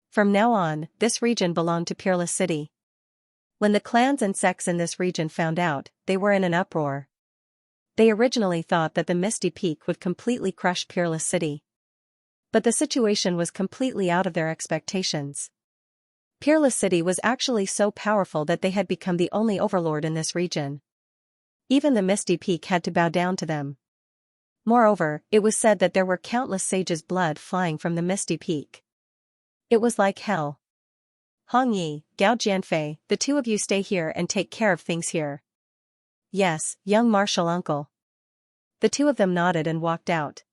From now on, this region belonged to Peerless City. When the clans and sects in this region found out, they were in an uproar. They originally thought that the Misty Peak would completely crush Peerless City. But the situation was completely out of their expectations. Peerless City was actually so powerful that they had become the only overlord in this region. Even the Misty Peak had to bow down to them. Moreover, it was said that there were countless sages' blood flying from the Misty Peak. It was like hell. Hong Yi, Gao Jianfei, the two of you stay here and take care of things here. Yes, young martial uncle. The two of them nodded and walked out.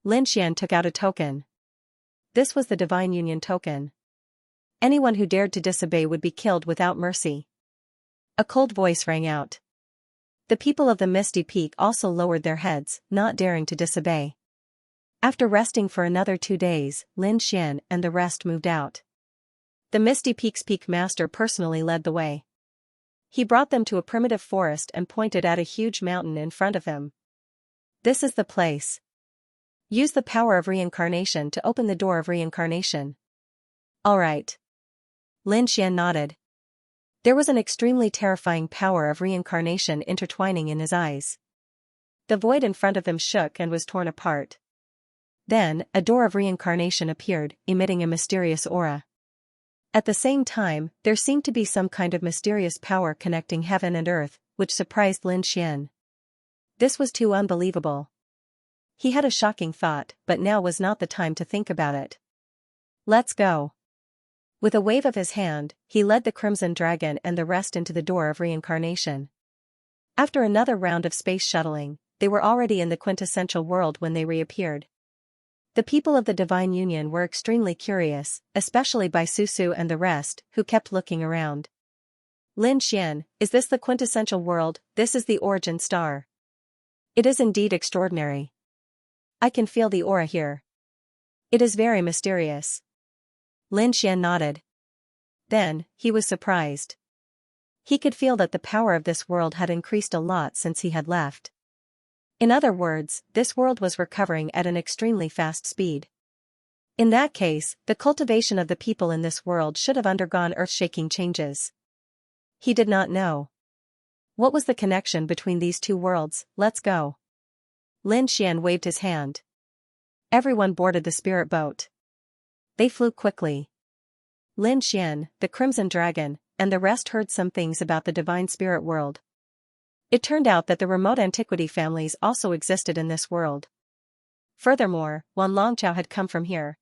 Lin Xian took out a token. This was the Divine Union token. Anyone who dared to disobey would be killed without mercy. A cold voice rang out. The people of the Misty Peak also lowered their heads, not daring to disobey. After resting for another 2 days, Lin Xian and the rest moved out. The Misty Peak's Peak Master personally led the way. He brought them to a primitive forest and pointed at a huge mountain in front of him. This is the place. Use the power of reincarnation to open the door of reincarnation. All right. Lin Xian nodded. There was an extremely terrifying power of reincarnation intertwining in his eyes. The void in front of them shook and was torn apart. Then, a door of reincarnation appeared, emitting a mysterious aura. At the same time, there seemed to be some kind of mysterious power connecting heaven and earth, which surprised Lin Xian. This was too unbelievable. He had a shocking thought, but now was not the time to think about it. Let's go. With a wave of his hand, he led the Crimson Dragon and the rest into the door of reincarnation. After another round of space shuttling, they were already in the quintessential world when they reappeared. The people of the Divine Union were extremely curious, especially by Susu and the rest, who kept looking around. Lin Xian, is this the quintessential world? This is the origin star. It is indeed extraordinary. I can feel the aura here. It is very mysterious. Lin Xian nodded. Then, he was surprised. He could feel that the power of this world had increased a lot since he had left. In other words, this world was recovering at an extremely fast speed. In that case, the cultivation of the people in this world should have undergone earth-shaking changes. He did not know. What was the connection between these two worlds? Let's go. Lin Xian waved his hand. Everyone boarded the spirit boat. They flew quickly. Lin Xian, the Crimson Dragon, and the rest heard some things about the divine spirit world. It turned out that the remote antiquity families also existed in this world. Furthermore, Wan Longchao had come from here.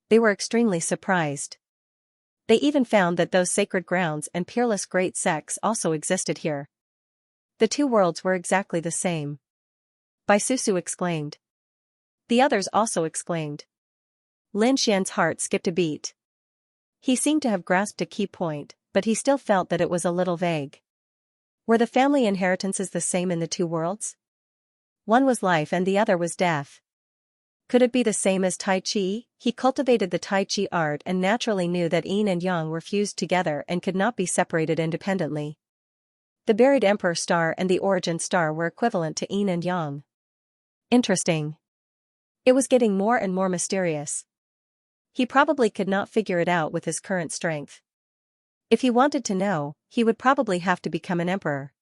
They were extremely surprised. They even found that those sacred grounds and peerless great sects also existed here. The two worlds were exactly the same. Bai Susu exclaimed. The others also exclaimed. Lin Xian's heart skipped a beat. He seemed to have grasped a key point, but he still felt that it was a little vague. Were the family inheritances the same in the two worlds? One was life and the other was death. Could it be the same as Tai Chi? He cultivated the Tai Chi art and naturally knew that yin and yang were fused together and could not be separated independently. The buried Emperor Star and the Origin Star were equivalent to yin and yang. Interesting. It was getting more and more mysterious. He probably could not figure it out with his current strength. If he wanted to know, he would probably have to become an emperor.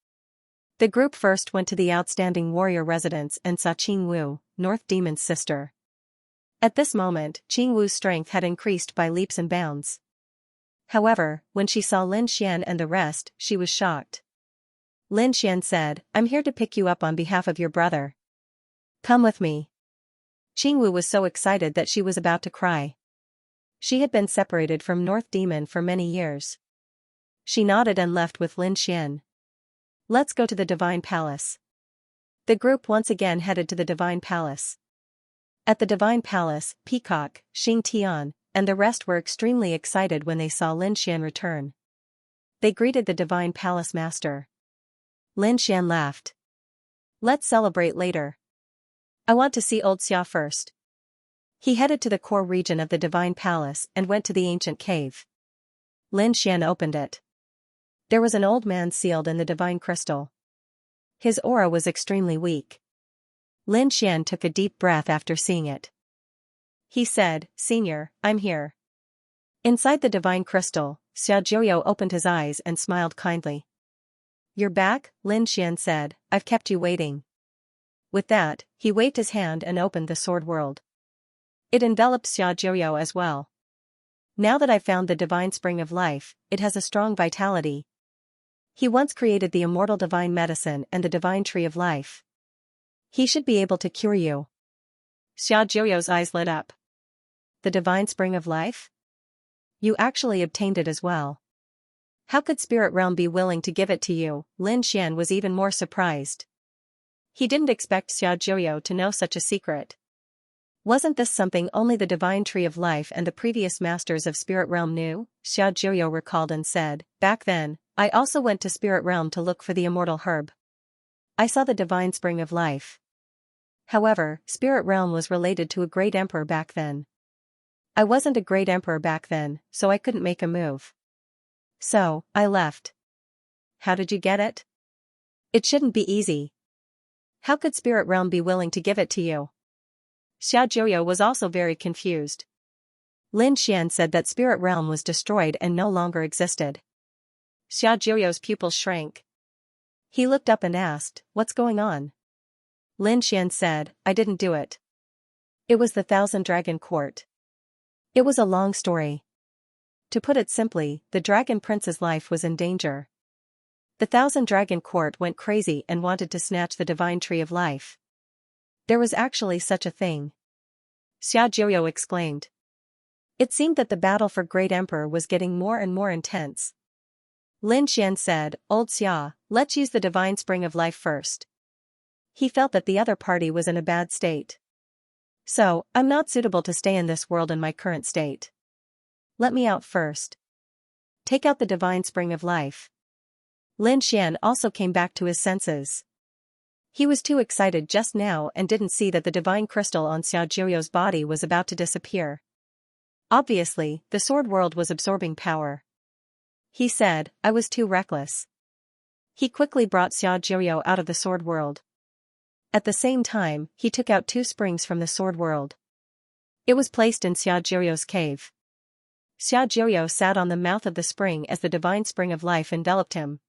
The group first went to the outstanding warrior residence and saw Qingwu, North Demon's sister. At this moment, Qingwu's strength had increased by leaps and bounds. However, when she saw Lin Xian and the rest, she was shocked. Lin Xian said, "I'm here to pick you up on behalf of your brother. Come with me." Qingwu was so excited that she was about to cry. She had been separated from North Demon for many years. She nodded and left with Lin Xian. "Let's go to the Divine Palace." The group once again headed to the Divine Palace. At the Divine Palace, Peacock, Xing Tian, and the rest were extremely excited when they saw Lin Xian return. They greeted the Divine Palace master. Lin Xian laughed. "Let's celebrate later. I want to see old Xia first." He headed to the core region of the Divine Palace and went to the ancient cave. Lin Xian opened it. There was an old man sealed in the divine crystal. His aura was extremely weak. Lin Xian took a deep breath after seeing it. He said, "Senior, I'm here." Inside the divine crystal, Xiaojiuyo opened his eyes and smiled kindly. "You're back," Lin Xian said, "I've kept you waiting." With that, he waved his hand and opened the sword world. It enveloped Xiaojiuyo as well. "Now that I've found the divine spring of life, it has a strong vitality. He once created the immortal divine medicine and the divine tree of life. He should be able to cure you." Xiaojiuyo's eyes lit up. "The divine spring of life? You actually obtained it as well. How could Spirit Realm be willing to give it to you?" Lin Xian was even more surprised. He didn't expect Xiaojiuyo to know such a secret. Wasn't this something only the divine tree of life and the previous masters of Spirit Realm knew? Xiaojiuyo recalled and said, "Back then, I also went to Spirit Realm to look for the immortal herb. I saw the divine spring of life. However, Spirit Realm was related to a great emperor back then. I wasn't a great emperor back then, so I couldn't make a move. So, I left." "How did you get it? It shouldn't be easy. How could Spirit Realm be willing to give it to you?" Xiaojiuyo was also very confused. Lin Xian said that Spirit Realm was destroyed and no longer existed. Xiaojiuyo's pupils shrank. He looked up and asked, "What's going on?" Lin Xian said, "I didn't do it. It was the Thousand Dragon Court." It was a long story. To put it simply, the Dragon Prince's life was in danger. The Thousand Dragon Court went crazy and wanted to snatch the divine tree of life. There was actually such a thing. Xiaojiuyo exclaimed. It seemed that the battle for Great Emperor was getting more and more intense. Lin Xian said, "Old Xia, let's use the divine spring of life first." He felt that the other party was in a bad state. "So, I'm not suitable to stay in this world in my current state. Let me out first. Take out the divine spring of life." Lin Xian also came back to his senses. He was too excited just now and didn't see that the divine crystal on Xiaojiuyo's body was about to disappear. Obviously, the sword world was absorbing power. He said, "I was too reckless." He quickly brought Xiaojiuyo out of the sword world. At the same time, he took out 2 springs from the sword world. It was placed in Xiaojiuyo's cave. Xiaojiuyo sat on the mouth of the spring as the divine spring of life enveloped him.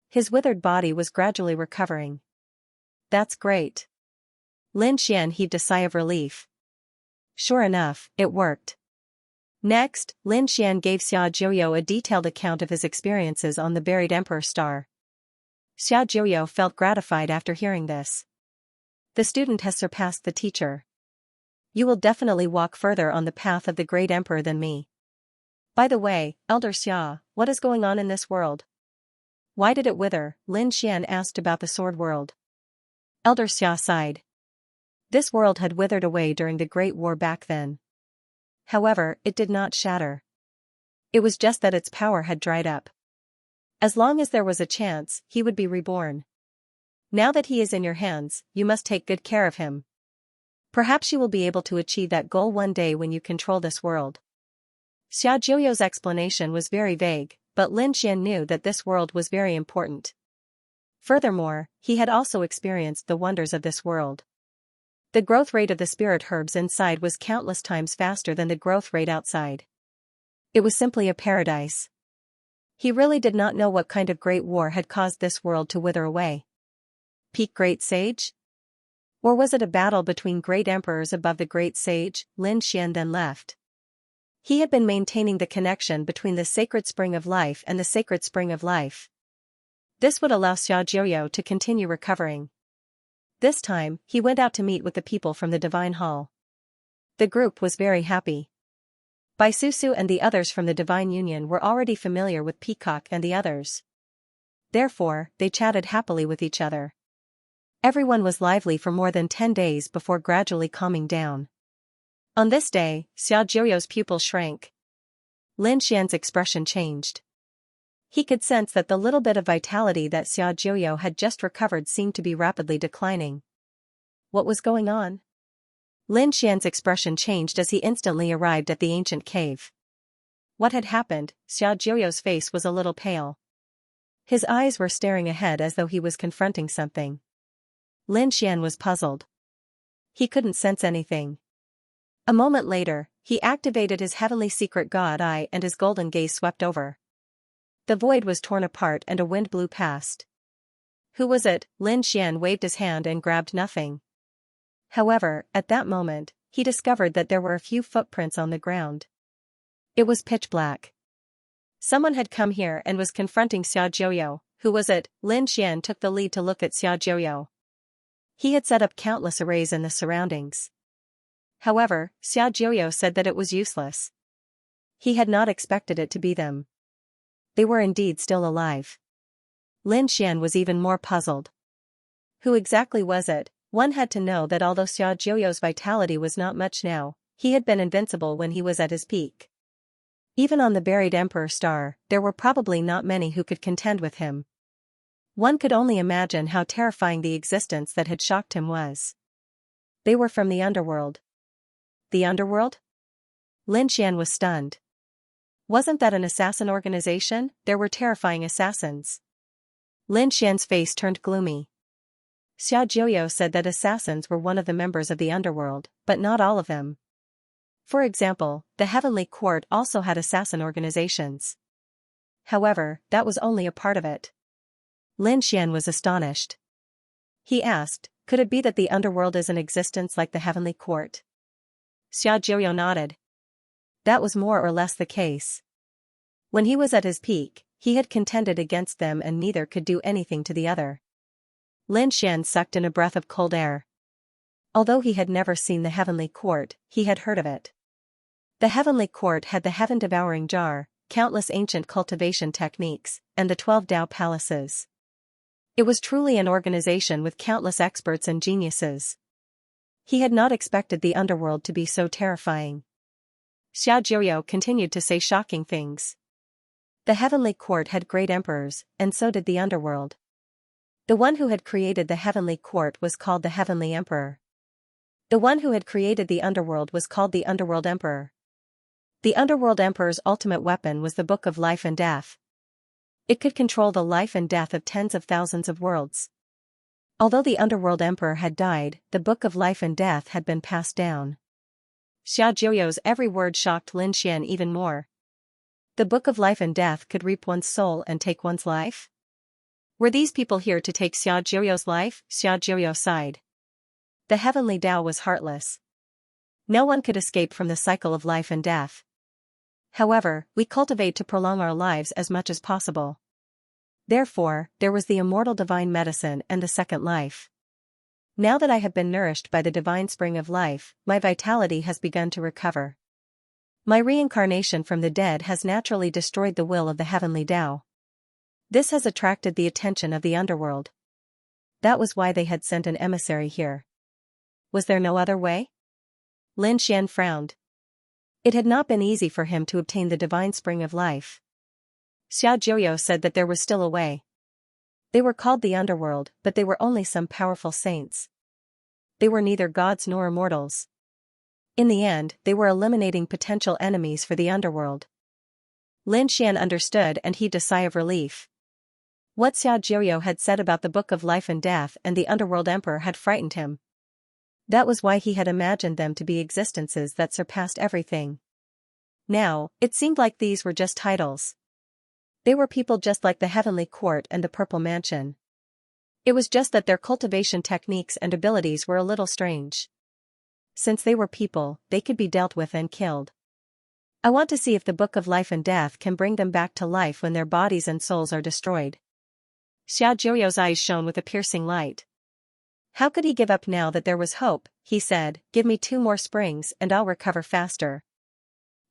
His withered body was gradually recovering. "That's great." Lin Xian heaved a sigh of relief. Sure enough, it worked. Next, Lin Xian gave Xiaojiuyo a detailed account of his experiences on the buried Emperor Star. Xiaojiuyo felt gratified after hearing this. The student has surpassed the teacher. You will definitely walk further on the path of the great emperor than me. By the way, Elder Xia, what is going on in this world? Why did it wither? Lin Xian asked about the sword world. Elder Xia sighed. This world had withered away during the Great War back then. However, it did not shatter. It was just that its power had dried up. As long as there was a chance, he would be reborn. Now that he is in your hands, you must take good care of him. Perhaps you will be able to achieve that goal one day when you control this world. Xiaojiuyo's explanation was very vague, but Lin Xian knew that this world was very important. Furthermore, he had also experienced the wonders of this world. The growth rate of the spirit herbs inside was countless times faster than the growth rate outside. It was simply a paradise. He really did not know what kind of great war had caused this world to wither away. Peak Great Sage? Or was it a battle between great emperors above the great sage? Lin Xian then left. He had been maintaining the connection between the sacred spring of life and the sacred spring of life. This would allow Xiaojiuyo to continue recovering. This time, he went out to meet with the people from the Divine Hall. The group was very happy. Bai Susu and the others from the Divine Union were already familiar with Peacock and the others. Therefore, they chatted happily with each other. Everyone was lively for more than 10 days before gradually calming down. On this day, Xiaojiuyo's pupil shrank. Lin Xian's expression changed. He could sense that the little bit of vitality that Xiaojiuyo had just recovered seemed to be rapidly declining. What was going on? Lin Xian's expression changed as he instantly arrived at the ancient cave. What had happened? Xiaojiuyo's face was a little pale. His eyes were staring ahead as though he was confronting something. Lin Xian was puzzled. He couldn't sense anything. A moment later, he activated his heavenly secret god eye and his golden gaze swept over. The void was torn apart and a wind blew past. Who was it? Lin Xian waved his hand and grabbed nothing. However, at that moment, he discovered that there were a few footprints on the ground. It was pitch black. Someone had come here and was confronting Xiaojiuyo. Who was it? Lin Xian took the lead to look at Xiaojiuyo. He had set up countless arrays in the surroundings. However, Xiaojiuyo said that it was useless. He had not expected it to be them. They were indeed still alive. Lin Xian was even more puzzled. Who exactly was it? One had to know that although Xiaojiuyo's vitality was not much now, he had been invincible when he was at his peak. Even on the buried Emperor Star, there were probably not many who could contend with him. One could only imagine how terrifying the existence that had shocked him was. They were from the underworld. The underworld? Lin Xian was stunned. Wasn't that an assassin organization? There were terrifying assassins. Lin Xian's face turned gloomy. Xiaojiuyo said that assassins were one of the members of the underworld, but not all of them. For example, the Heavenly Court also had assassin organizations. However, that was only a part of it. Lin Xian was astonished. He asked, could it be that the underworld is in existence like the Heavenly Court? Xiaojiuyo nodded. That was more or less the case. When he was at his peak, he had contended against them and neither could do anything to the other. Lin Xian sucked in a breath of cold air. Although he had never seen the Heavenly Court, he had heard of it. The Heavenly Court had the heaven-devouring jar, countless ancient cultivation techniques, and the 12 Tao palaces. It was truly an organization with countless experts and geniuses. He had not expected the underworld to be so terrifying. Xiaojiuyo continued to say shocking things. The Heavenly Court had great emperors, and so did the underworld. The one who had created the Heavenly Court was called the Heavenly Emperor. The one who had created the underworld was called the Underworld Emperor. The Underworld Emperor's ultimate weapon was the Book of Life and Death. It could control the life and death of tens of thousands of worlds. Although the Underworld Emperor had died, the Book of Life and Death had been passed down. Xiaojiuyo's every word shocked Lin Xian even more. The Book of Life and Death could reap one's soul and take one's life? Were these people here to take Xiaojiuyo's life? Xiaojiuyo sighed. The heavenly Tao was heartless. No one could escape from the cycle of life and death. However, we cultivate to prolong our lives as much as possible. Therefore, there was the immortal divine medicine and the second life. Now that I have been nourished by the divine spring of life, my vitality has begun to recover. My reincarnation from the dead has naturally destroyed the will of the heavenly Tao. This has attracted the attention of the underworld. That was why they had sent an emissary here. Was there no other way? Lin Xian frowned. It had not been easy for him to obtain the divine spring of life. Xiaojiuyo said that there was still a way. They were called the underworld, but they were only some powerful saints. They were neither gods nor immortals. In the end, they were eliminating potential enemies for the underworld. Lin Xian understood and heaved a sigh of relief. What Xiaojiuyo had said about the Book of Life and Death and the Underworld Emperor had frightened him. That was why he had imagined them to be existences that surpassed everything. Now, it seemed like these were just titles. They were people just like the Heavenly Court and the Purple Mansion. It was just that their cultivation techniques and abilities were a little strange. Since they were people, they could be dealt with and killed. I want to see if the Book of Life and Death can bring them back to life when their bodies and souls are destroyed. Xiaojiu's eyes shone with a piercing light. How could he give up now that there was hope? He said, give me 2 more springs and I'll recover faster.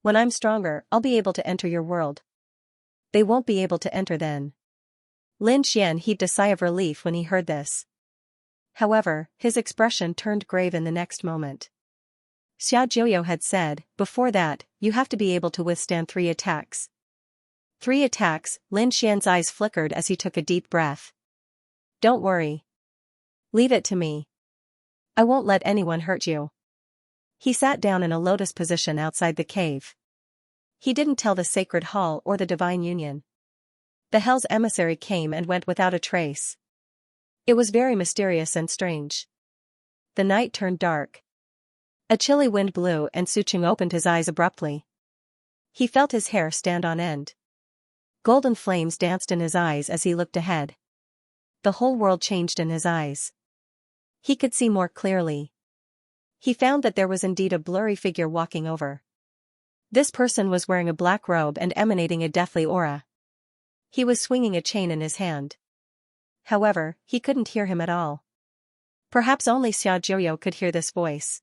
When I'm stronger, I'll be able to enter your world. They won't be able to enter then. Lin Xian heaved a sigh of relief when he heard this. However, his expression turned grave in the next moment. Xiaojiu had said, before that, you have to be able to withstand 3 attacks. 3 attacks, Lin Xian's eyes flickered as he took a deep breath. Don't worry. Leave it to me. I won't let anyone hurt you. He sat down in a lotus position outside the cave. He didn't tell the Sacred Hall or the Divine Union. The Hell's emissary came and went without a trace. It was very mysterious and strange. The night turned dark. A chilly wind blew and Sucheng opened his eyes abruptly. He felt his hair stand on end. Golden flames danced in his eyes as he looked ahead. The whole world changed in his eyes. He could see more clearly. He found that there was indeed a blurry figure walking over. This person was wearing a black robe and emanating a deathly aura. He was swinging a chain in his hand. However, he couldn't hear him at all. Perhaps only Xiaojiu could hear this voice.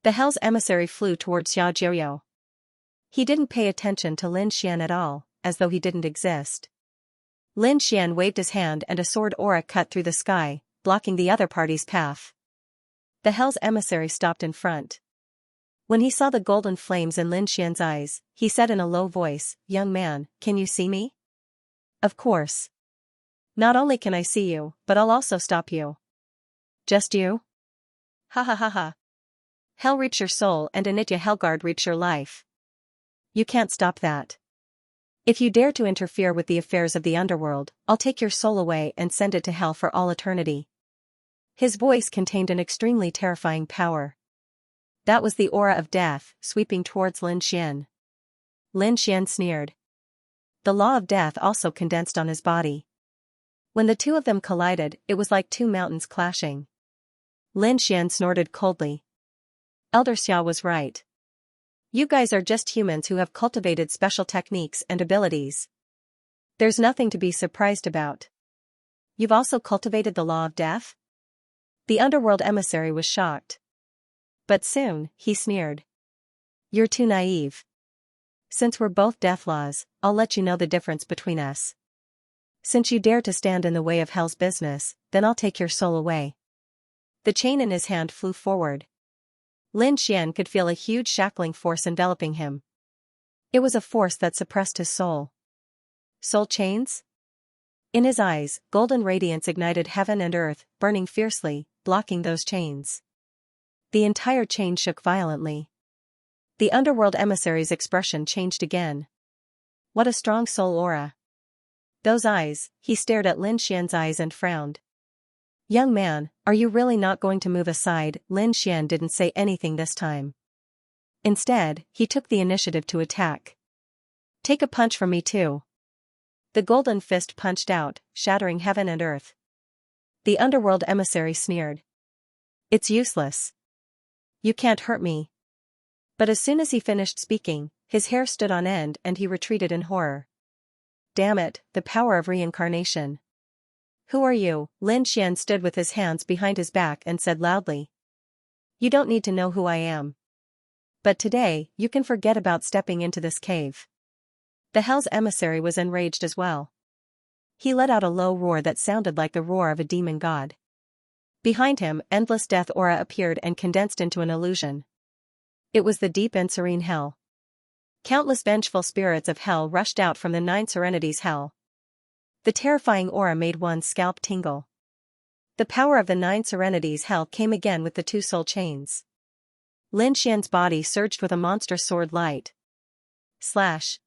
The Hell's emissary flew towards Xiaojiu. He didn't pay attention to Lin Xian at all, as though he didn't exist. Lin Xian waved his hand and a sword aura cut through the sky, blocking the other party's path. The Hell's emissary stopped in front. When he saw the golden flames in Lin Xian's eyes, he said in a low voice, young man, can you see me? Of course. Not only can I see you, but I'll also stop you. Just you? Ha ha ha ha. Hell reaps your soul and Anitya Hellguard reaps your life. You can't stop that. If you dare to interfere with the affairs of the underworld, I'll take your soul away and send it to hell for all eternity. His voice contained an extremely terrifying power. That was the aura of death, sweeping towards Lin Xian. Lin Xian sneered. The law of death also condensed on his body. When the 2 of them collided, it was like 2 mountains clashing. Lin Xian snorted coldly. Elder Xia was right. You guys are just humans who have cultivated special techniques and abilities. There's nothing to be surprised about. You've also cultivated the law of death? The underworld emissary was shocked. But soon, he sneered. You're too naive. Since we're both death laws, I'll let you know the difference between us. Since you dare to stand in the way of hell's business, then I'll take your soul away. The chain in his hand flew forward. Lin Xian could feel a huge shackling force enveloping him. It was a force that suppressed his soul. Soul chains? In his eyes, golden radiance ignited heaven and earth, burning fiercely, blocking those chains. The entire chain shook violently. The underworld emissary's expression changed again. What a strong soul aura. Those eyes, he stared at Lin Xian's eyes and frowned. Young man, are you really not going to move aside? Lin Xian didn't say anything this time. Instead, he took the initiative to attack. Take a punch from me too. The golden fist punched out, shattering heaven and earth. The underworld emissary sneered. It's useless. You can't hurt me. But as soon as he finished speaking, his hair stood on end and he retreated in horror. Damn it, the power of reincarnation. Who are you? Lin Xian stood with his hands behind his back and said loudly. You don't need to know who I am. But today, you can forget about stepping into this cave. The Hell's emissary was enraged as well. He let out a low roar that sounded like the roar of a demon god. Behind him, endless death aura appeared and condensed into an illusion. It was the deep and serene hell. Countless vengeful spirits of hell rushed out from the 9 serenities hell. The terrifying aura made one's scalp tingle. The power of the 9 serenities hell came again with the 2 soul chains. Lin Xian's body surged with a monstrous sword light. Slash.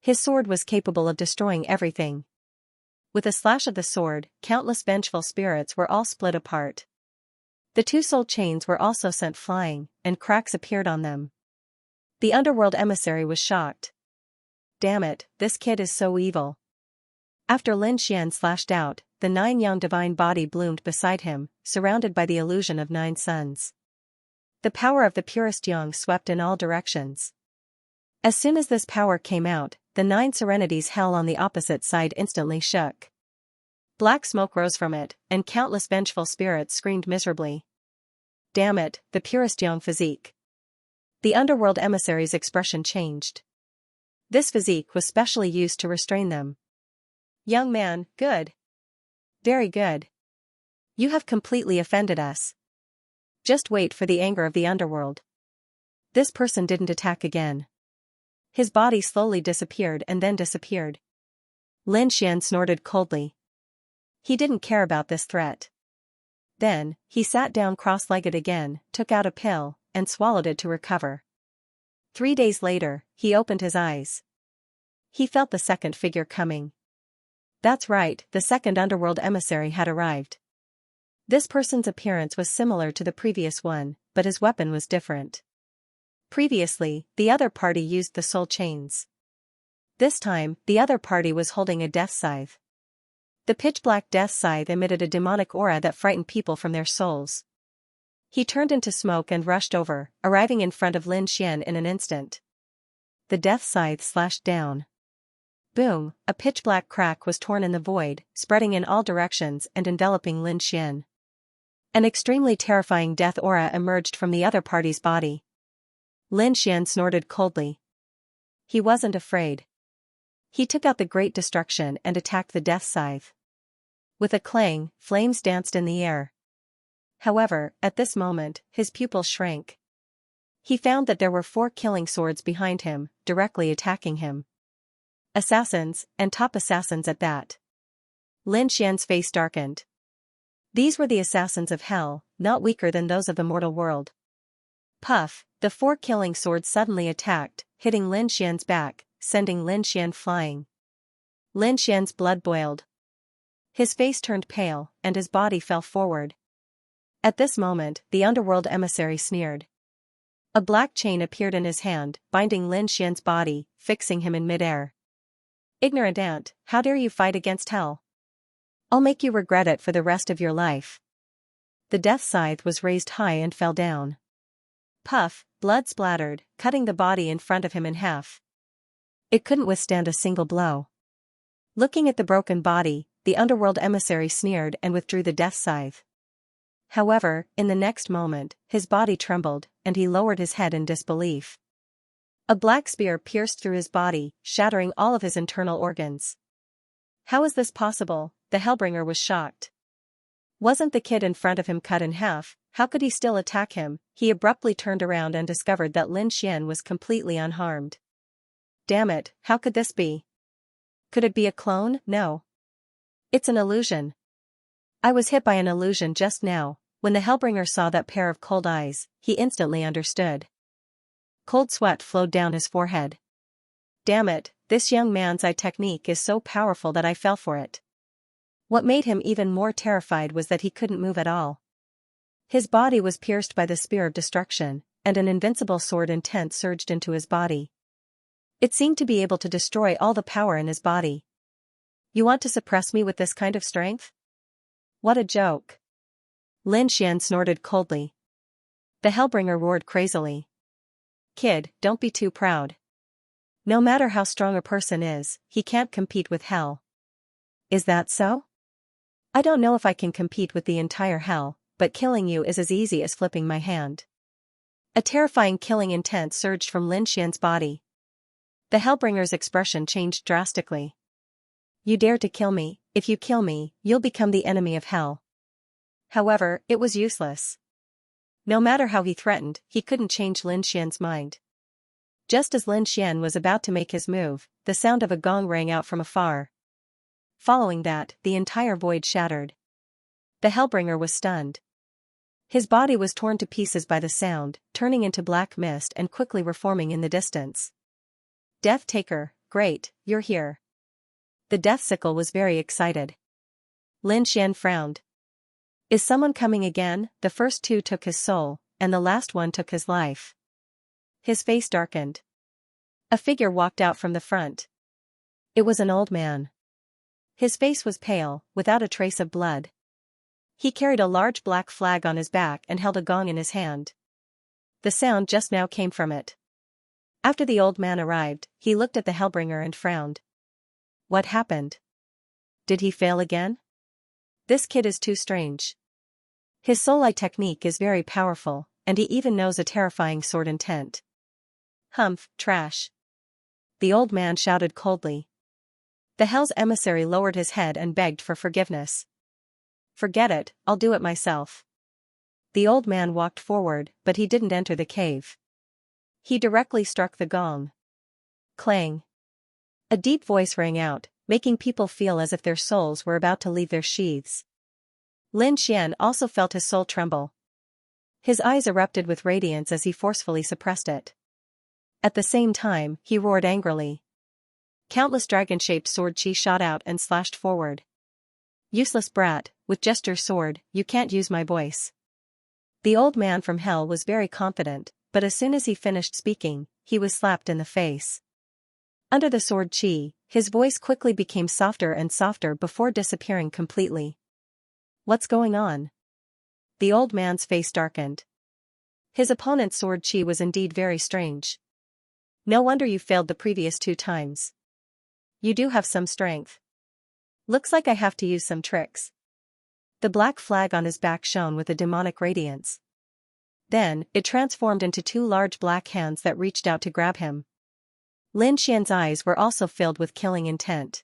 His sword was capable of destroying everything. With a slash of the sword, countless vengeful spirits were all split apart. The two soul chains were also sent flying, and cracks appeared on them. The underworld emissary was shocked. Damn it, this kid is so evil. After Lin Xian slashed out, the 9 yang divine body bloomed beside him, surrounded by the illusion of 9 suns. The power of the purest yang swept in all directions. As soon as this power came out, the 9 serenities hell on the opposite side instantly shook. Black smoke rose from it, and countless vengeful spirits screamed miserably. Damn it, the purest yang physique. The underworld emissary's expression changed. This physique was specially used to restrain them. Young man, good. Very good. You have completely offended us. Just wait for the anger of the underworld. This person didn't attack again. His body slowly disappeared and then disappeared. Lin Xian snorted coldly. He didn't care about this threat. Then, he sat down cross-legged again, took out a pill, and swallowed it to recover. 3 days later, he opened his eyes. He felt the second figure coming. That's right, the second underworld emissary had arrived. This person's appearance was similar to the previous one, but his weapon was different. Previously, the other party used the soul chains. This time, the other party was holding a death scythe. The pitch-black death scythe emitted a demonic aura that frightened people from their souls. He turned into smoke and rushed over, arriving in front of Lin Xian in an instant. The death scythe slashed down. Boom, a pitch-black crack was torn in the void, spreading in all directions and enveloping Lin Xian. An extremely terrifying death aura emerged from the other party's body. Lin Xian snorted coldly. He wasn't afraid. He took out the great destruction and attacked the death scythe. With a clang, flames danced in the air. However, at this moment, his pupils shrank. He found that there were 4 killing swords behind him, directly attacking him. Assassins, and top assassins at that. Lin Xian's face darkened. These were the assassins of hell, not weaker than those of the mortal world. Puff, the 4 killing swords suddenly attacked, hitting Lin Xian's back, sending Lin Xian flying. Lin Xian's blood boiled. His face turned pale, and his body fell forward. At this moment, the underworld emissary sneered. A black chain appeared in his hand, binding Lin Xian's body, fixing him in midair. Ignorant ant, how dare you fight against hell? I'll make you regret it for the rest of your life. The death scythe was raised high and fell down. Puff, blood splattered, cutting the body in front of him in half. It couldn't withstand a single blow. Looking at the broken body, the underworld emissary sneered and withdrew the death scythe. However, in the next moment, his body trembled, and he lowered his head in disbelief. A black spear pierced through his body, shattering all of his internal organs. How is this possible? The Hellbringer was shocked. Wasn't the kid in front of him cut in half? How could he still attack him? He abruptly turned around and discovered that Lin Xian was completely unharmed. Damn it, how could this be? Could it be a clone? No. It's an illusion. I was hit by an illusion just now. When the Hellbringer saw that pair of cold eyes, he instantly understood. Cold sweat flowed down his forehead. Damn it, this young man's eye technique is so powerful that I fell for it. What made him even more terrified was that he couldn't move at all. His body was pierced by the spear of destruction, and an invincible sword intent surged into his body. It seemed to be able to destroy all the power in his body. You want to suppress me with this kind of strength? What a joke. Lin Xian snorted coldly. The Hellbringer roared crazily. Kid, don't be too proud. No matter how strong a person is, he can't compete with hell. Is that so? I don't know if I can compete with the entire hell, but killing you is as easy as flipping my hand. A terrifying killing intent surged from Lin Xian's body. The Hellbringer's expression changed drastically. You dare to kill me? If you kill me, you'll become the enemy of hell. However, it was useless. No matter how he threatened, he couldn't change Lin Xian's mind. Just as Lin Xian was about to make his move, the sound of a gong rang out from afar. Following that, the entire void shattered. The Hellbringer was stunned. His body was torn to pieces by the sound, turning into black mist and quickly reforming in the distance. Death Taker, great, you're here. The Death Sickle was very excited. Lin Xian frowned. Is someone coming again? The first two took his soul, and the last one took his life. His face darkened. A figure walked out from the front. It was an old man. His face was pale, without a trace of blood. He carried a large black flag on his back and held a gong in his hand. The sound just now came from it. After the old man arrived, he looked at the Hellbringer and frowned. What happened? Did he fail again? This kid is too strange. His soul-eye technique is very powerful, and he even knows a terrifying sword intent. Humph, trash. The old man shouted coldly. The Hell's emissary lowered his head and begged for forgiveness. Forget it, I'll do it myself. The old man walked forward, but he didn't enter the cave. He directly struck the gong. Clang. A deep voice rang out, making people feel as if their souls were about to leave their sheaths. Lin Xian also felt his soul tremble. His eyes erupted with radiance as he forcefully suppressed it. At the same time, he roared angrily. Countless dragon-shaped sword chi shot out and slashed forward. Useless brat, with just your sword, you can't use my voice. The old man from hell was very confident, but as soon as he finished speaking, he was slapped in the face. Under the sword chi, his voice quickly became softer and softer before disappearing completely. What's going on? The old man's face darkened. His opponent's sword chi was indeed very strange. No wonder you failed the previous 2 times. You do have some strength. Looks like I have to use some tricks. The black flag on his back shone with a demonic radiance. Then, it transformed into 2 large black hands that reached out to grab him. Lin Xian's eyes were also filled with killing intent.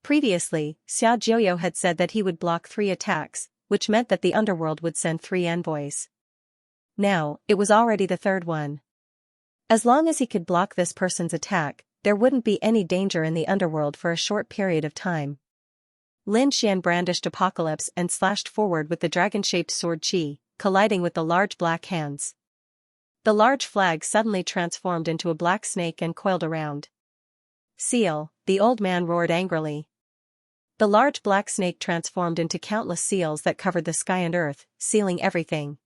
Previously, Xia Jiuyo had said that he would block 3 attacks, which meant that the underworld would send 3 envoys. Now, it was already the 3rd one. As long as he could block this person's attack, there wouldn't be any danger in the underworld for a short period of time. Lin Xian brandished Apocalypse and slashed forward with the dragon-shaped sword chi, colliding with the large black hands. The large flag suddenly transformed into a black snake and coiled around. Seal, the old man roared angrily. The large black snake transformed into countless seals that covered the sky and earth, sealing everything.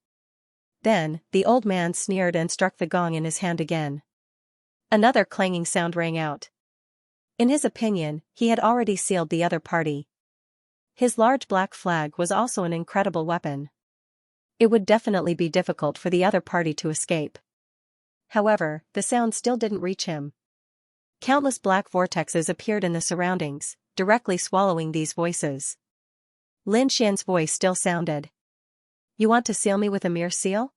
Then, the old man sneered and struck the gong in his hand again. Another clanging sound rang out. In his opinion, he had already sealed the other party. His large black flag was also an incredible weapon. It would definitely be difficult for the other party to escape. However, the sound still didn't reach him. Countless black vortexes appeared in the surroundings, directly swallowing these voices. Lin Xian's voice still sounded. You want to seal me with a mere seal?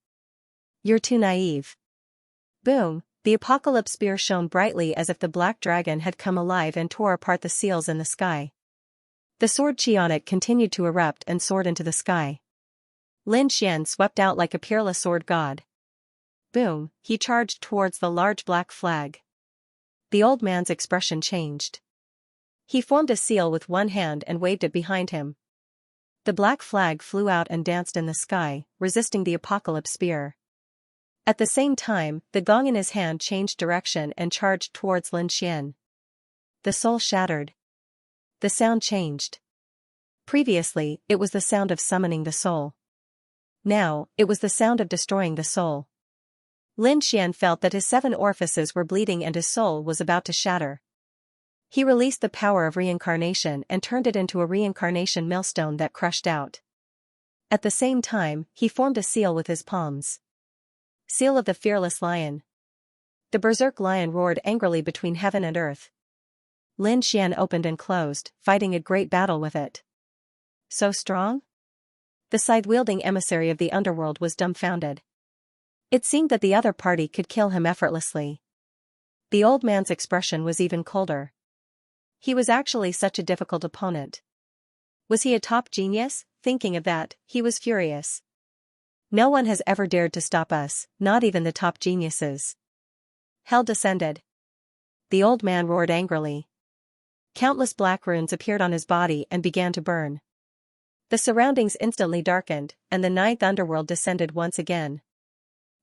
You're too naive. Boom, the apocalypse spear shone brightly as if the black dragon had come alive and tore apart the seals in the sky. The sword chi on it continued to erupt and soared into the sky. Lin Xian swept out like a peerless sword god. Boom, he charged towards the large black flag. The old man's expression changed. He formed a seal with one hand and waved it behind him. The black flag flew out and danced in the sky, resisting the apocalypse spear. At the same time, the gong in his hand changed direction and charged towards Lin Xian. The soul shattered. The sound changed. Previously, it was the sound of summoning the soul. Now, it was the sound of destroying the soul. Lin Xian felt that his 7 orifices were bleeding and his soul was about to shatter. He released the power of reincarnation and turned it into a reincarnation millstone that crushed out. At the same time, he formed a seal with his palms. Seal of the fearless lion. The berserk lion roared angrily between heaven and earth. Lin Xian opened and closed, fighting a great battle with it. So strong? The scythe-wielding emissary of the underworld was dumbfounded. It seemed that the other party could kill him effortlessly. The old man's expression was even colder. He was actually such a difficult opponent. Was he a top genius? Thinking of that, he was furious. No one has ever dared to stop us, not even the top geniuses. Hell descended. The old man roared angrily. Countless black runes appeared on his body and began to burn. The surroundings instantly darkened, and the 9th underworld descended once again.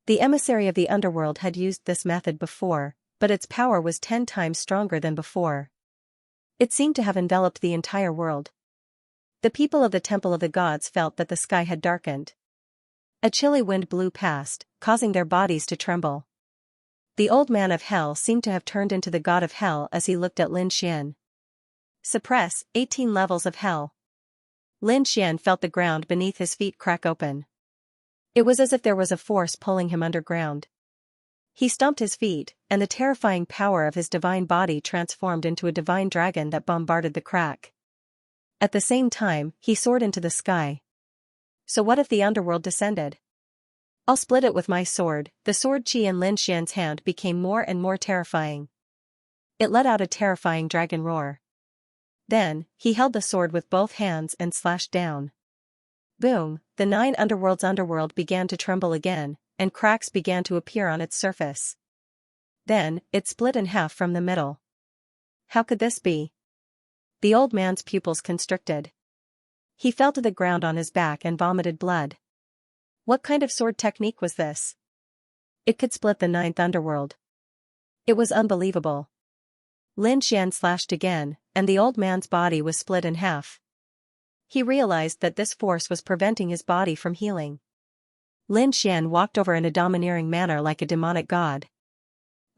The emissary of the underworld had used this method before, but its power was 10 times stronger than before. It seemed to have enveloped the entire world. The people of the Temple of the Gods felt that the sky had darkened. A chilly wind blew past, causing their bodies to tremble. The old man of hell seemed to have turned into the god of hell as he looked at Lin Xian. Suppress, 18 levels of hell. Lin Xian felt the ground beneath his feet crack open. It was as if there was a force pulling him underground. He stomped his feet, and the terrifying power of his divine body transformed into a divine dragon that bombarded the crack. At the same time, he soared into the sky. So what if the underworld descended? I'll split it with my sword. The sword chi in Lin Xian's hand became more and more terrifying. It let out a terrifying dragon roar. Then, he held the sword with both hands and slashed down. Boom, the 9 underworld began to tremble again, and cracks began to appear on its surface. Then, it split in half from the middle. How could this be? The old man's pupils constricted. He fell to the ground on his back and vomited blood. What kind of sword technique was this? It could split the 9th underworld. It was unbelievable. Lin Xian slashed again, and the old man's body was split in half. He realized that this force was preventing his body from healing. Lin Xian walked over in a domineering manner like a demonic god.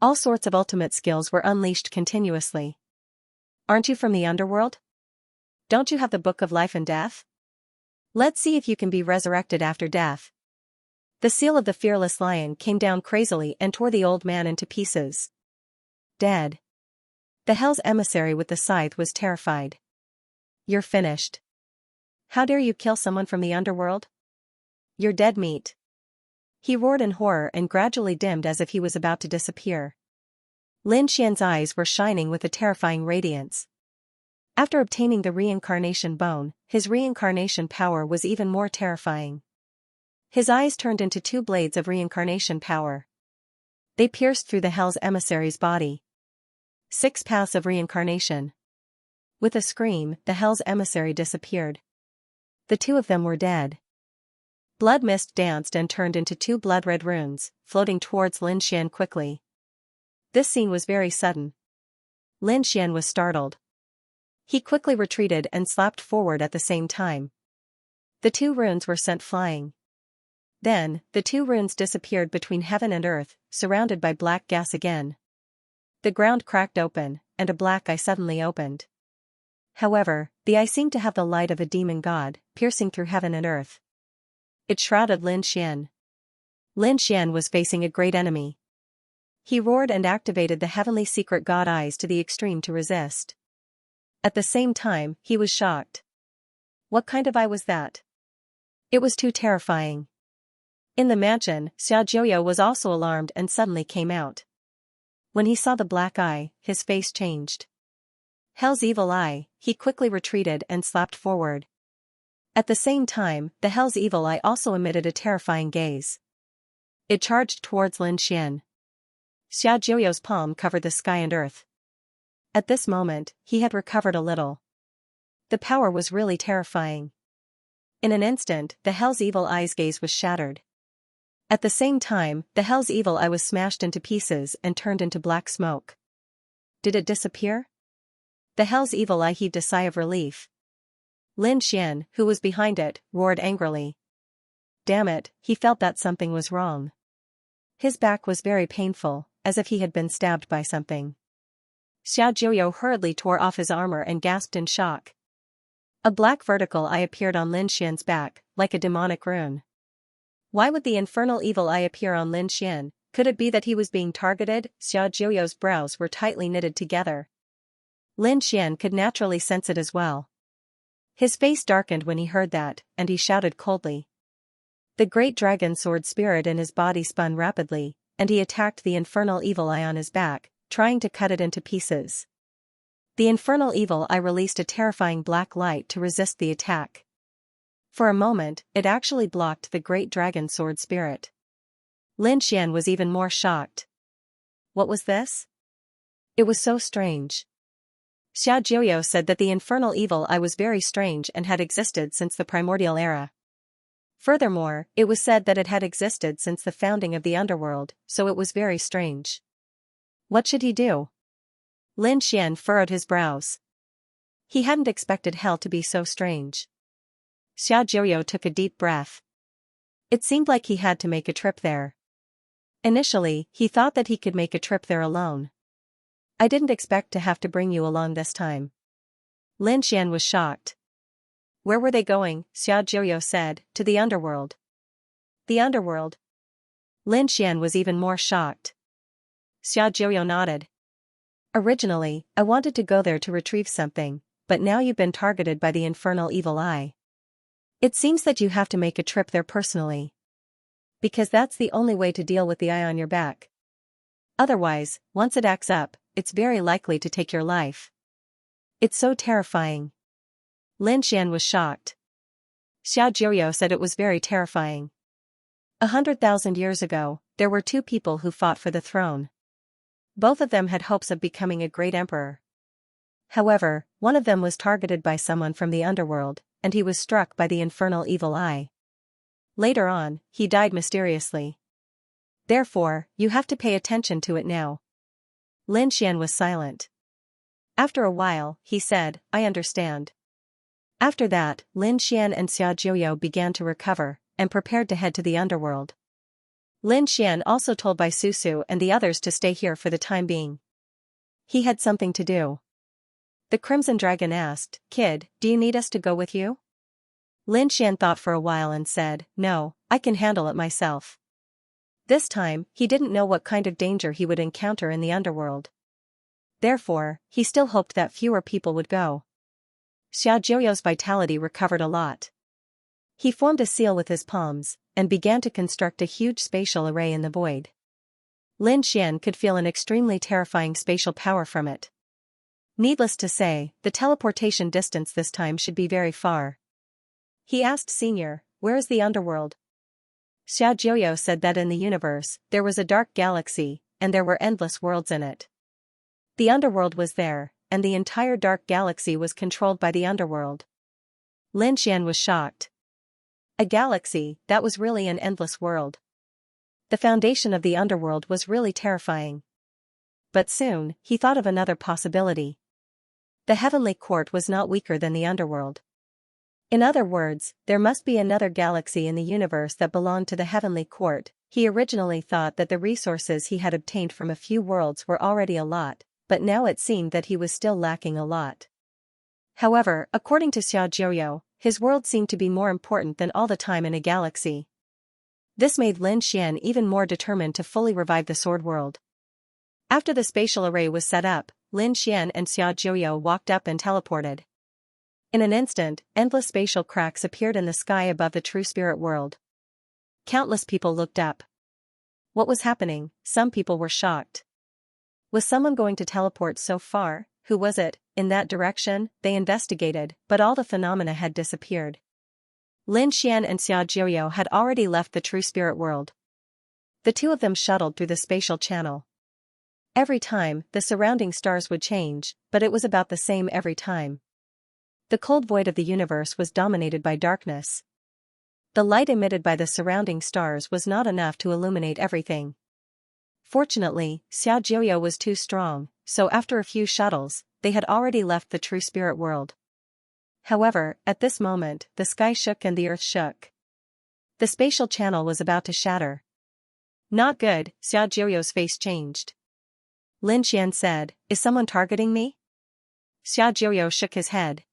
All sorts of ultimate skills were unleashed continuously. Aren't you from the underworld? Don't you have the Book of Life and Death? Let's see if you can be resurrected after death. The seal of the fearless lion came down crazily and tore the old man into pieces. Dead. The hell's emissary with the scythe was terrified. You're finished. How dare you kill someone from the underworld? You're dead meat. He roared in horror and gradually dimmed as if he was about to disappear. Lin Xian's eyes were shining with a terrifying radiance. After obtaining the reincarnation bone, his reincarnation power was even more terrifying. His eyes turned into 2 blades of reincarnation power. They pierced through the hell's emissary's body. 6 paths of reincarnation. With a scream, the hell's emissary disappeared. The 2 of them were dead. Blood mist danced and turned into 2 blood-red runes, floating towards Lin Xian quickly. This scene was very sudden. Lin Xian was startled. He quickly retreated and slapped forward at the same time. The 2 runes were sent flying. Then, the 2 runes disappeared between heaven and earth, surrounded by black gas again. The ground cracked open, and a black eye suddenly opened. However, the eye seemed to have the light of a demon god, piercing through heaven and earth. It shrouded Lin Xian. Lin Xian was facing a great enemy. He roared and activated the heavenly secret god eyes to the extreme to resist. At the same time, he was shocked. What kind of eye was that? It was too terrifying. In the mansion, Xiaojiu was also alarmed and suddenly came out. When he saw the black eye, his face changed. Hell's evil eye, he quickly retreated and slapped forward. At the same time, the hell's evil eye also emitted a terrifying gaze. It charged towards Lin Xian. Xiaojiu's palm covered the sky and earth. At this moment, he had recovered a little. The power was really terrifying. In an instant, the hell's evil eye's gaze was shattered. At the same time, the hell's evil eye was smashed into pieces and turned into black smoke. Did it disappear? The hell's evil eye heaved a sigh of relief. Lin Xian, who was behind it, roared angrily. Damn it, he felt that something was wrong. His back was very painful, as if he had been stabbed by something. Xiaojiu hurriedly tore off his armor and gasped in shock. A black vertical eye appeared on Lin Xian's back, like a demonic rune. Why would the infernal evil eye appear on Lin Xian? Could it be that he was being targeted? Xiaojiu's brows were tightly knitted together. Lin Xian could naturally sense it as well. His face darkened when he heard that, and he shouted coldly. The great dragon sword spirit in his body spun rapidly, and he attacked the infernal evil eye on his back, trying to cut it into pieces. The infernal evil eye released a terrifying black light to resist the attack. For a moment, it actually blocked the great dragon sword spirit. Lin Xian was even more shocked. What was this? It was so strange. Xiaojiu said that the infernal evil eye was very strange and had existed since the primordial era. Furthermore, it was said that it had existed since the founding of the underworld, so it was very strange. What should he do? Lin Xian furrowed his brows. He hadn't expected hell to be so strange. Xiaojiu took a deep breath. It seemed like he had to make a trip there. Initially, he thought that he could make a trip there alone. I didn't expect to have to bring you along this time. Lin Xian was shocked. Where were they going? Xiaojiu said, to the underworld. The underworld? Lin Xian was even more shocked. Xiaojiu nodded. Originally, I wanted to go there to retrieve something, but now you've been targeted by the infernal evil eye. It seems that you have to make a trip there personally. Because that's the only way to deal with the eye on your back. Otherwise, once it acts up, it's very likely to take your life. It's so terrifying. Lin Xian was shocked. Xiaojiu said it was very terrifying. 100,000 years ago, there were two people who fought for the throne. Both of them had hopes of becoming a great emperor. However, one of them was targeted by someone from the underworld, and he was struck by the infernal evil eye. Later on, he died mysteriously. Therefore, you have to pay attention to it now. Lin Xian was silent. After a while, he said, I understand. After that, Lin Xian and Xiaojiu began to recover, and prepared to head to the underworld. Lin Xian also told Bai Susu and the others to stay here for the time being. He had something to do. The Crimson Dragon asked, Kid, do you need us to go with you? Lin Xian thought for a while and said, No, I can handle it myself. This time, he didn't know what kind of danger he would encounter in the underworld. Therefore, he still hoped that fewer people would go. Xiaojiu's vitality recovered a lot. He formed a seal with his palms, and began to construct a huge spatial array in the void. Lin Xian could feel an extremely terrifying spatial power from it. Needless to say, the teleportation distance this time should be very far. He asked Senior, where is the underworld? Xiaojiu said that in the universe, there was a dark galaxy, and there were endless worlds in it. The underworld was there, and the entire dark galaxy was controlled by the underworld. Lin Xian was shocked. A galaxy, that was really an endless world. The foundation of the underworld was really terrifying. But soon, he thought of another possibility. The heavenly court was not weaker than the underworld. In other words, there must be another galaxy in the universe that belonged to the heavenly court. He originally thought that the resources he had obtained from a few worlds were already a lot, but now it seemed that he was still lacking a lot. However, according to Xiaojiu, his world seemed to be more important than all the time in a galaxy. This made Lin Xian even more determined to fully revive the sword world. After the spatial array was set up, Lin Xian and Xiaojiu walked up and teleported. In an instant, endless spatial cracks appeared in the sky above the true spirit world. Countless people looked up. What was happening? Some people were shocked. Was someone going to teleport so far? Who was it? In that direction, they investigated, but all the phenomena had disappeared. Lin Xian and Xiaojiu had already left the true spirit world. The two of them shuttled through the spatial channel. Every time, the surrounding stars would change, but it was about the same every time. The cold void of the universe was dominated by darkness. The light emitted by the surrounding stars was not enough to illuminate everything. Fortunately, Xiaojiu was too strong, so after a few shuttles, they had already left the true spirit world. However, at this moment, the sky shook and the earth shook. The spatial channel was about to shatter. Not good, Xiaojiu's face changed. Lin Xian said, Is someone targeting me? Xiaojiu shook his head.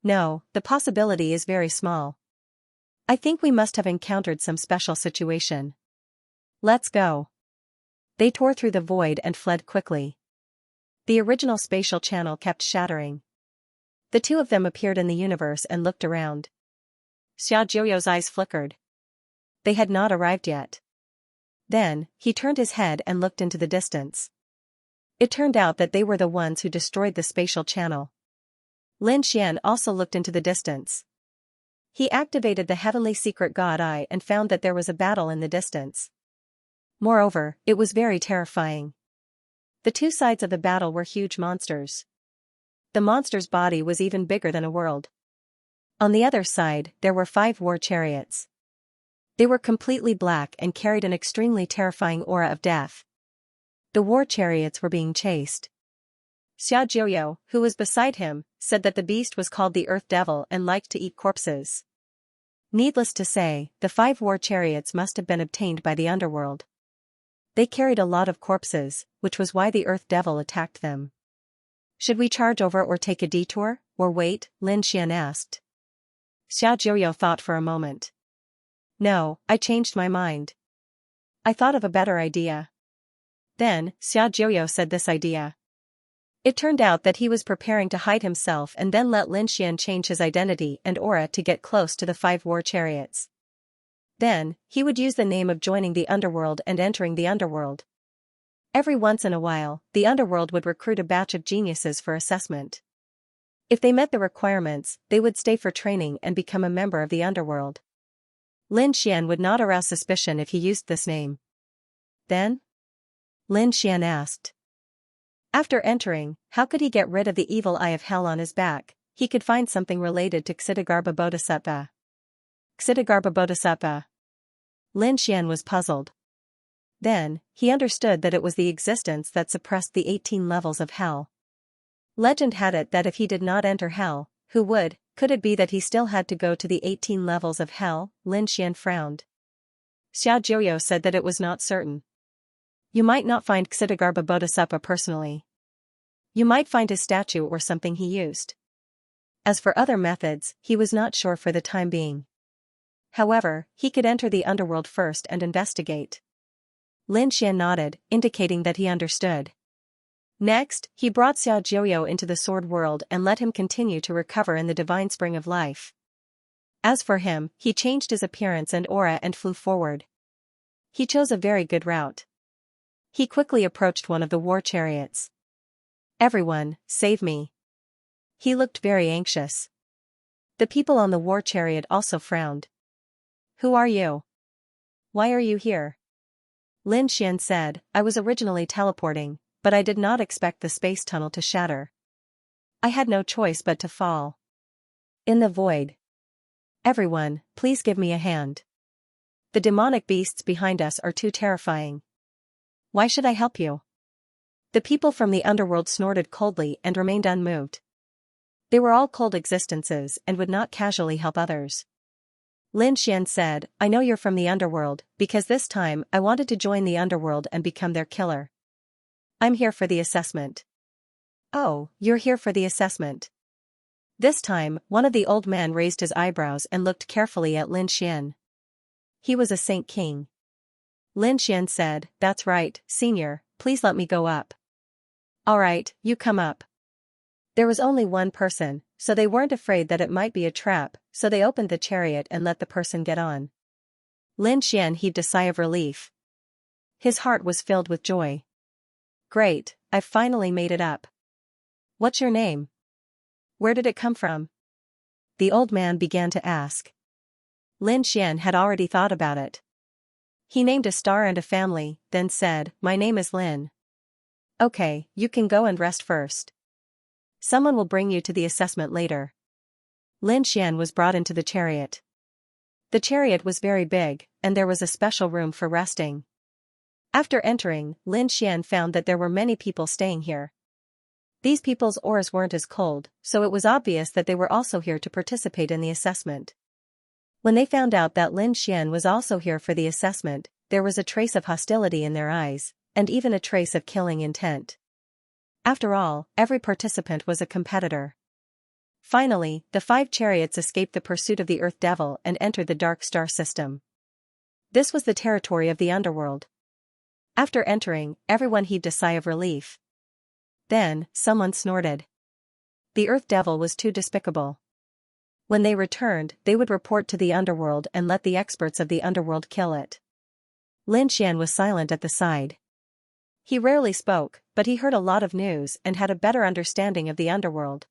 No, the possibility is very small. I think we must have encountered some special situation. Let's go. They tore through the void and fled quickly. The original spatial channel kept shattering. The two of them appeared in the universe and looked around. Xiaojiu's eyes flickered. They had not arrived yet. Then, he turned his head and looked into the distance. It turned out that they were the ones who destroyed the spatial channel. Lin Xian also looked into the distance. He activated the heavenly secret god eye and found that there was a battle in the distance. Moreover, it was very terrifying. The two sides of the battle were huge monsters. The monster's body was even bigger than a world. On the other side, there were 5 war chariots. They were completely black and carried an extremely terrifying aura of death. The war chariots were being chased. Xiaojiu, who was beside him, said that the beast was called the Earth Devil and liked to eat corpses. Needless to say, the 5 war chariots must have been obtained by the underworld. They carried a lot of corpses, which was why the Earth Devil attacked them. Should we charge over or take a detour, or wait? Lin Xian asked. Xiaojiu thought for a moment. No, I changed my mind. I thought of a better idea. Then, Xiaojiu said this idea. It turned out that he was preparing to hide himself and then let Lin Xian change his identity and aura to get close to the 5 war chariots. Then, he would use the name of joining the underworld and entering the underworld. Every once in a while, the underworld would recruit a batch of geniuses for assessment. If they met the requirements, they would stay for training and become a member of the underworld. Lin Xian would not arouse suspicion if he used this name. Then? Lin Xian asked. After entering, how could he get rid of the evil eye of hell on his back? He could find something related to Ksitigarbha Bodhisattva. Ksitigarbha Bodhisattva. Lin Xian was puzzled. Then, he understood that it was the existence that suppressed the 18 levels of hell. Legend had it that if he did not enter hell, who would? Could it be that he still had to go to the 18 levels of hell? Lin Xian frowned. Xiaojiu said that it was not certain. You might not find Ksitigarbha Bodhisattva personally. You might find his statue or something he used. As for other methods, he was not sure for the time being. However, he could enter the underworld first and investigate. Lin Xian nodded, indicating that he understood. Next, he brought Xiaojiu into the sword world and let him continue to recover in the divine spring of life. As for him, he changed his appearance and aura and flew forward. He chose a very good route. He quickly approached one of the war chariots. Everyone, save me. He looked very anxious. The people on the war chariot also frowned. Who are you? Why are you here? Lin Xian said, I was originally teleporting, but I did not expect the space tunnel to shatter. I had no choice but to fall. In the void. Everyone, please give me a hand. The demonic beasts behind us are too terrifying. Why should I help you? The people from the underworld snorted coldly and remained unmoved. They were all cold existences and would not casually help others. Lin Xian said, I know you're from the underworld, because this time I wanted to join the underworld and become their killer. I'm here for the assessment. Oh, you're here for the assessment. This time, one of the old men raised his eyebrows and looked carefully at Lin Xian. He was a Saint King. Lin Xian said, that's right, senior, please let me go up. All right, you come up. There was only one person, so they weren't afraid that it might be a trap, so they opened the chariot and let the person get on. Lin Xian heaved a sigh of relief. His heart was filled with joy. Great, I've finally made it up. What's your name? Where did it come from? The old man began to ask. Lin Xian had already thought about it. He named a star and a family, then said, my name is Lin. Okay, you can go and rest first. Someone will bring you to the assessment later. Lin Xian was brought into the chariot. The chariot was very big, and there was a special room for resting. After entering, Lin Xian found that there were many people staying here. These people's auras weren't as cold, so it was obvious that they were also here to participate in the assessment. When they found out that Lin Xian was also here for the assessment, there was a trace of hostility in their eyes, and even a trace of killing intent. After all, every participant was a competitor. Finally, the 5 chariots escaped the pursuit of the Earth Devil and entered the Dark Star system. This was the territory of the underworld. After entering, everyone heaved a sigh of relief. Then, someone snorted. The Earth Devil was too despicable. When they returned, they would report to the underworld and let the experts of the underworld kill it. Lin Xian was silent at the side. He rarely spoke, but he heard a lot of news and had a better understanding of the underworld.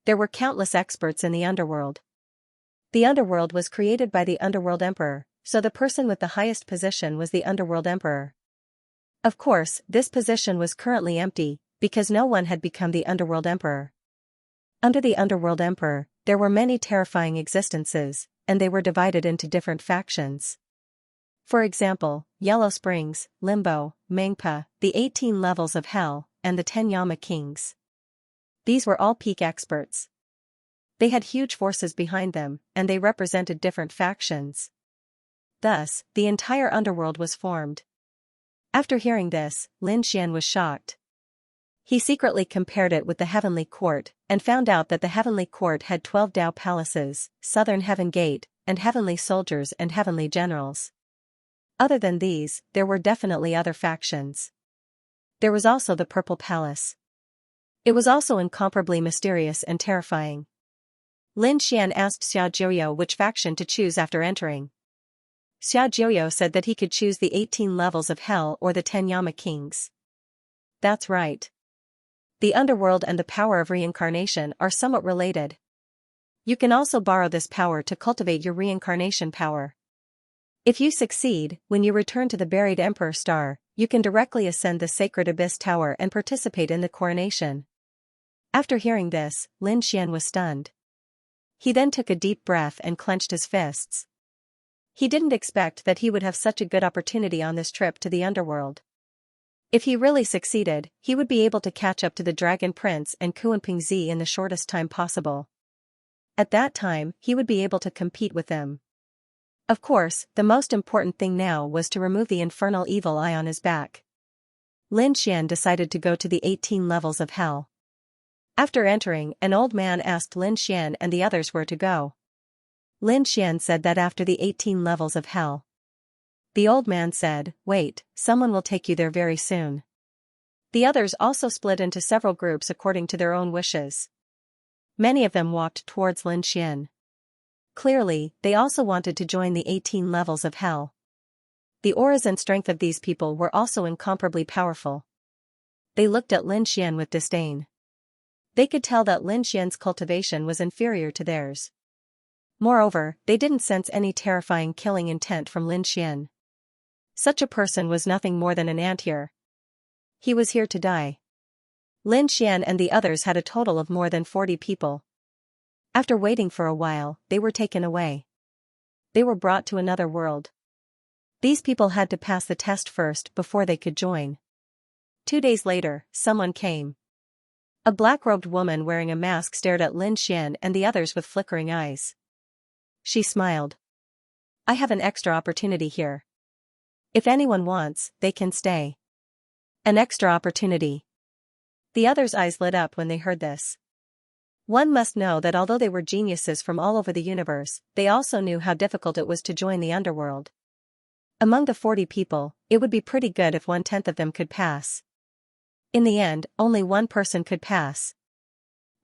There were countless experts in the underworld. The underworld was created by the Underworld Emperor, so the person with the highest position was the Underworld Emperor. Of course, this position was currently empty, because no one had become the Underworld Emperor. Under the Underworld Emperor, there were many terrifying existences, and they were divided into different factions. For example, Yellow Springs, Limbo, Mangpa, the 18 levels of hell, and the 10 Yama Kings. These were all peak experts. They had huge forces behind them, and they represented different factions. Thus, the entire underworld was formed. After hearing this, Lin Xian was shocked. He secretly compared it with the Heavenly Court, and found out that the Heavenly Court had 12 Dao palaces, Southern Heaven Gate, and heavenly soldiers and heavenly generals. Other than these, there were definitely other factions. There was also the Purple Palace. It was also incomparably mysterious and terrifying. Lin Xian asked Xiao Jiuyo which faction to choose after entering. Xiao Jiuyo said that he could choose the 18 levels of hell or the 10 Yama kings. That's right. The underworld and the power of reincarnation are somewhat related. You can also borrow this power to cultivate your reincarnation power. If you succeed, when you return to the buried Emperor Star, you can directly ascend the Sacred Abyss Tower and participate in the coronation. After hearing this, Lin Xian was stunned. He then took a deep breath and clenched his fists. He didn't expect that he would have such a good opportunity on this trip to the underworld. If he really succeeded, he would be able to catch up to the Dragon Prince and Kuanping Zi in the shortest time possible. At that time, he would be able to compete with them. Of course, the most important thing now was to remove the infernal evil eye on his back. Lin Xian decided to go to the 18 levels of hell. After entering, an old man asked Lin Xian and the others where to go. Lin Xian said that after the 18 levels of hell. The old man said, "Wait, someone will take you there very soon." The others also split into several groups according to their own wishes. Many of them walked towards Lin Xian. Clearly, they also wanted to join the 18 levels of hell. The auras and strength of these people were also incomparably powerful. They looked at Lin Xian with disdain. They could tell that Lin Xian's cultivation was inferior to theirs. Moreover, they didn't sense any terrifying killing intent from Lin Xian. Such a person was nothing more than an ant here. He was here to die. Lin Xian and the others had a total of more than 40 people. After waiting for a while, they were taken away. They were brought to another world. These people had to pass the test first before they could join. 2 days later, someone came. A black-robed woman wearing a mask stared at Lin Xian and the others with flickering eyes. She smiled. "I have an extra opportunity here. If anyone wants, they can stay." An extra opportunity. The others' eyes lit up when they heard this. One must know that although they were geniuses from all over the universe, they also knew how difficult it was to join the underworld. Among the 40 people, it would be pretty good if 1/10 of them could pass. In the end, only one person could pass.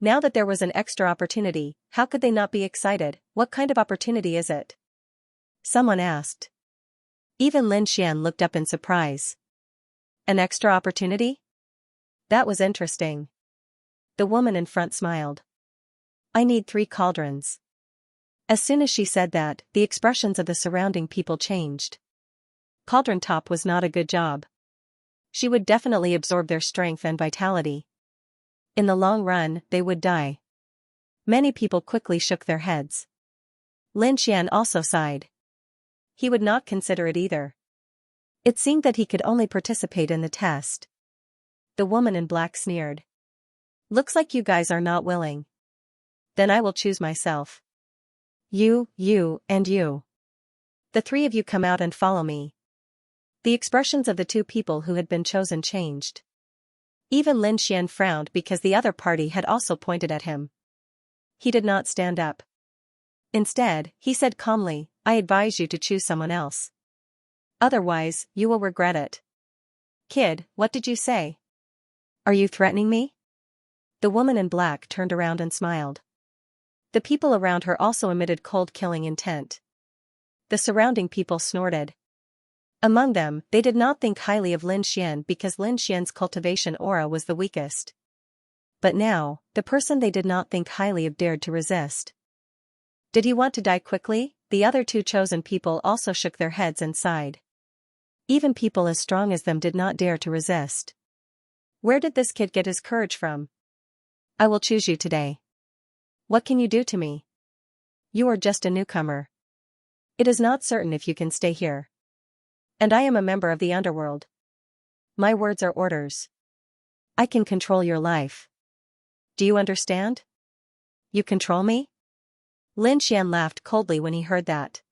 Now that there was an extra opportunity, how could they not be excited? What kind of opportunity is it? Someone asked. Even Lin Xian looked up in surprise. An extra opportunity? That was interesting. The woman in front smiled. "I need 3 cauldrons." As soon as she said that, the expressions of the surrounding people changed. Cauldron top was not a good job. She would definitely absorb their strength and vitality. In the long run, they would die. Many people quickly shook their heads. Lin Xian also sighed. He would not consider it either. It seemed that he could only participate in the test. The woman in black sneered. "Looks like you guys are not willing. Then I will choose myself. You, and you. The 3 of you come out and follow me." The expressions of the 2 people who had been chosen changed. Even Lin Xian frowned because the other party had also pointed at him. He did not stand up. Instead, he said calmly, "I advise you to choose someone else. Otherwise, you will regret it." "Kid, what did you say? Are you threatening me?" The woman in black turned around and smiled. The people around her also emitted cold killing intent. The surrounding people snorted. Among them, they did not think highly of Lin Xian because Lin Xian's cultivation aura was the weakest. But now, the person they did not think highly of dared to resist. Did he want to die quickly? The other 2 chosen people also shook their heads and sighed. Even people as strong as them did not dare to resist. Where did this kid get his courage from? "I will choose you today. What can you do to me? You are just a newcomer. It is not certain if you can stay here. And I am a member of the underworld. My words are orders. I can control your life. Do you understand? You control me? Lin Xian laughed coldly when he heard that.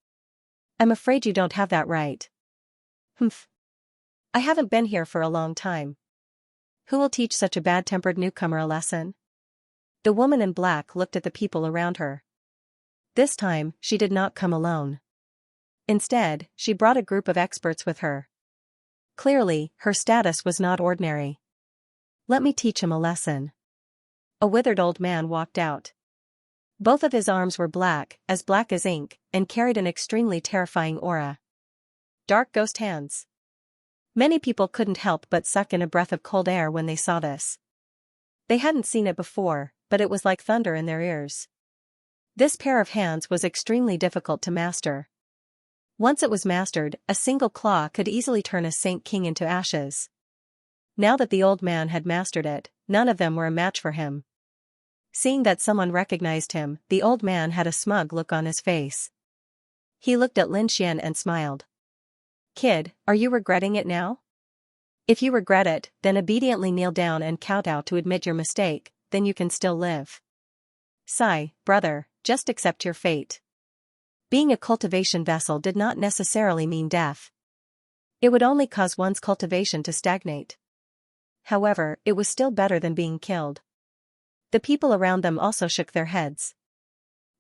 I'm afraid you don't have that right. Humph. I haven't been here for a long time. Who will teach such a bad-tempered newcomer a lesson? The woman in black looked at the people around her. This time, she did not come alone. Instead, she brought a group of experts with her. Clearly, her status was not ordinary. Let me teach him a lesson. A withered old man walked out. Both of his arms were black as ink, and carried an extremely terrifying aura. Dark ghost hands. Many people couldn't help but suck in a breath of cold air when they saw this. They hadn't seen it before, but it was like thunder in their ears. This pair of hands was extremely difficult to master. Once it was mastered, a single claw could easily turn a Saint King into ashes. Now that the old man had mastered it, none of them were a match for him. Seeing that someone recognized him, the old man had a smug look on his face. He looked at Lin Xian and smiled. Kid, are you regretting it now? If you regret it, then obediently kneel down and kowtow to admit your mistake, then you can still live. Sigh, brother, just accept your fate. Being a cultivation vessel did not necessarily mean death. It would only cause one's cultivation to stagnate. However, it was still better than being killed. The people around them also shook their heads.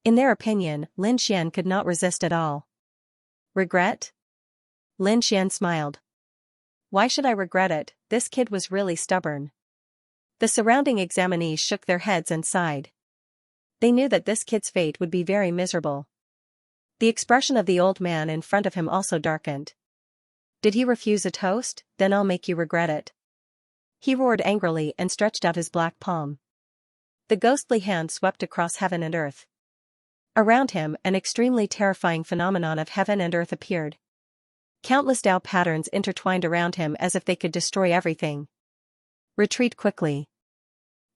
In their opinion, Lin Xian could not resist at all. Regret? Lin Xian smiled. Why should I regret it? This kid was really stubborn. The surrounding examinees shook their heads and sighed. They knew that this kid's fate would be very miserable. The expression of the old man in front of him also darkened. Did he refuse a toast? Then I'll make you regret it. He roared angrily and stretched out his black palm. The ghostly hand swept across heaven and earth. Around him, an extremely terrifying phenomenon of heaven and earth appeared. Countless Tao patterns intertwined around him as if they could destroy everything. Retreat quickly.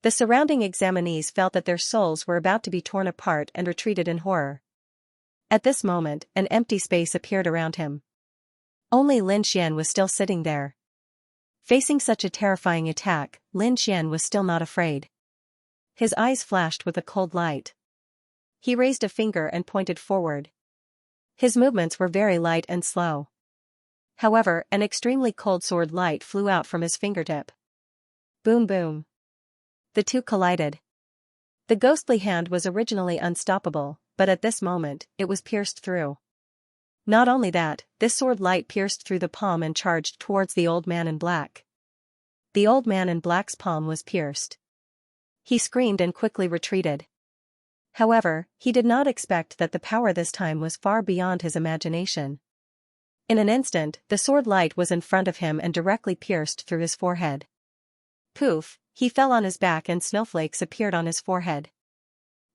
The surrounding examinees felt that their souls were about to be torn apart and retreated in horror. At this moment, an empty space appeared around him. Only Lin Xian was still sitting there. Facing such a terrifying attack, Lin Xian was still not afraid. His eyes flashed with a cold light. He raised a finger and pointed forward. His movements were very light and slow. However, an extremely cold sword light flew out from his fingertip. Boom boom. The two collided. The ghostly hand was originally unstoppable, but at this moment, it was pierced through. Not only that, this sword light pierced through the palm and charged towards the old man in black. The old man in black's palm was pierced. He screamed and quickly retreated. However, he did not expect that the power this time was far beyond his imagination. In an instant, the sword light was in front of him and directly pierced through his forehead. Poof, he fell on his back and snowflakes appeared on his forehead.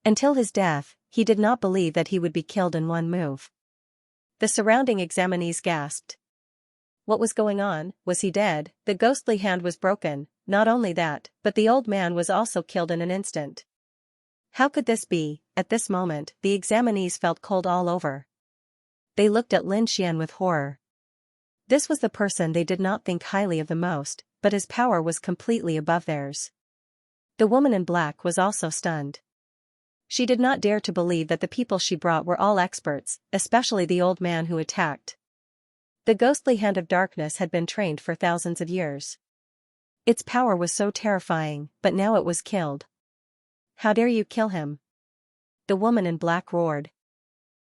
Until his death, he did not believe that he would be killed in one move. The surrounding examinees gasped. What was going on? Was he dead? The ghostly hand was broken. Not only that, but the old man was also killed in an instant. How could this be? At this moment, the examinees felt cold all over. They looked at Lin Xian with horror. This was the person they did not think highly of the most, but his power was completely above theirs. The woman in black was also stunned. She did not dare to believe that the people she brought were all experts, especially the old man who attacked. The ghostly hand of darkness had been trained for thousands of years. Its power was so terrifying, but now it was killed. How dare you kill him? The woman in black roared.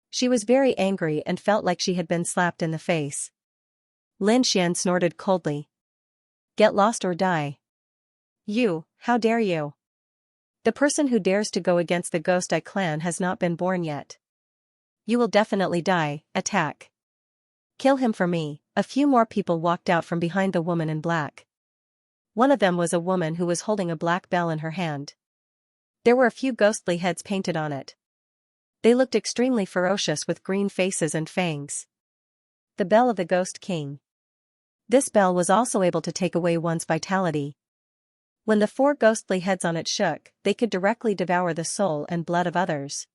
She was very angry and felt like she had been slapped in the face. Lin Xian snorted coldly. Get lost or die. You, how dare you? The person who dares to go against the Ghost Eye clan has not been born yet. You will definitely die. Attack. Kill him for me. A few more people walked out from behind the woman in black. One of them was a woman who was holding a black bell in her hand. There were a few ghostly heads painted on it. They looked extremely ferocious with green faces and fangs. The bell of the Ghost King. This bell was also able to take away one's vitality. When the four ghostly heads on it shook, they could directly devour the soul and blood of others.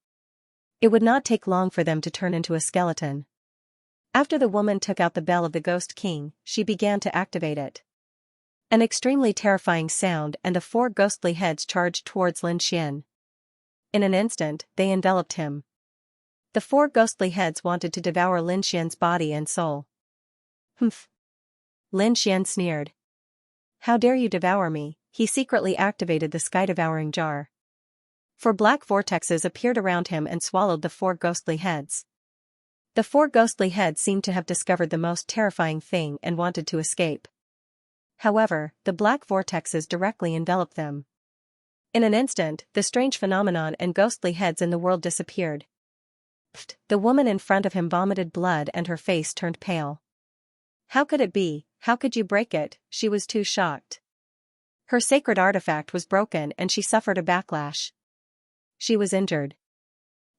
It would not take long for them to turn into a skeleton. After the woman took out the bell of the Ghost King, she began to activate it. An extremely terrifying sound and the four ghostly heads charged towards Lin Xian. In an instant, they enveloped him. The four ghostly heads wanted to devour Lin Xian's body and soul. Humph. Lin Xian sneered. How dare you devour me? He secretly activated the sky-devouring jar. Four black vortexes appeared around him and swallowed the four ghostly heads. The four ghostly heads seemed to have discovered the most terrifying thing and wanted to escape. However, the black vortexes directly enveloped them. In an instant, the strange phenomenon and ghostly heads in the world disappeared. Pfft, the woman in front of him vomited blood and her face turned pale. How could it be? How could you break it? She was too shocked. Her sacred artifact was broken and she suffered a backlash. She was injured.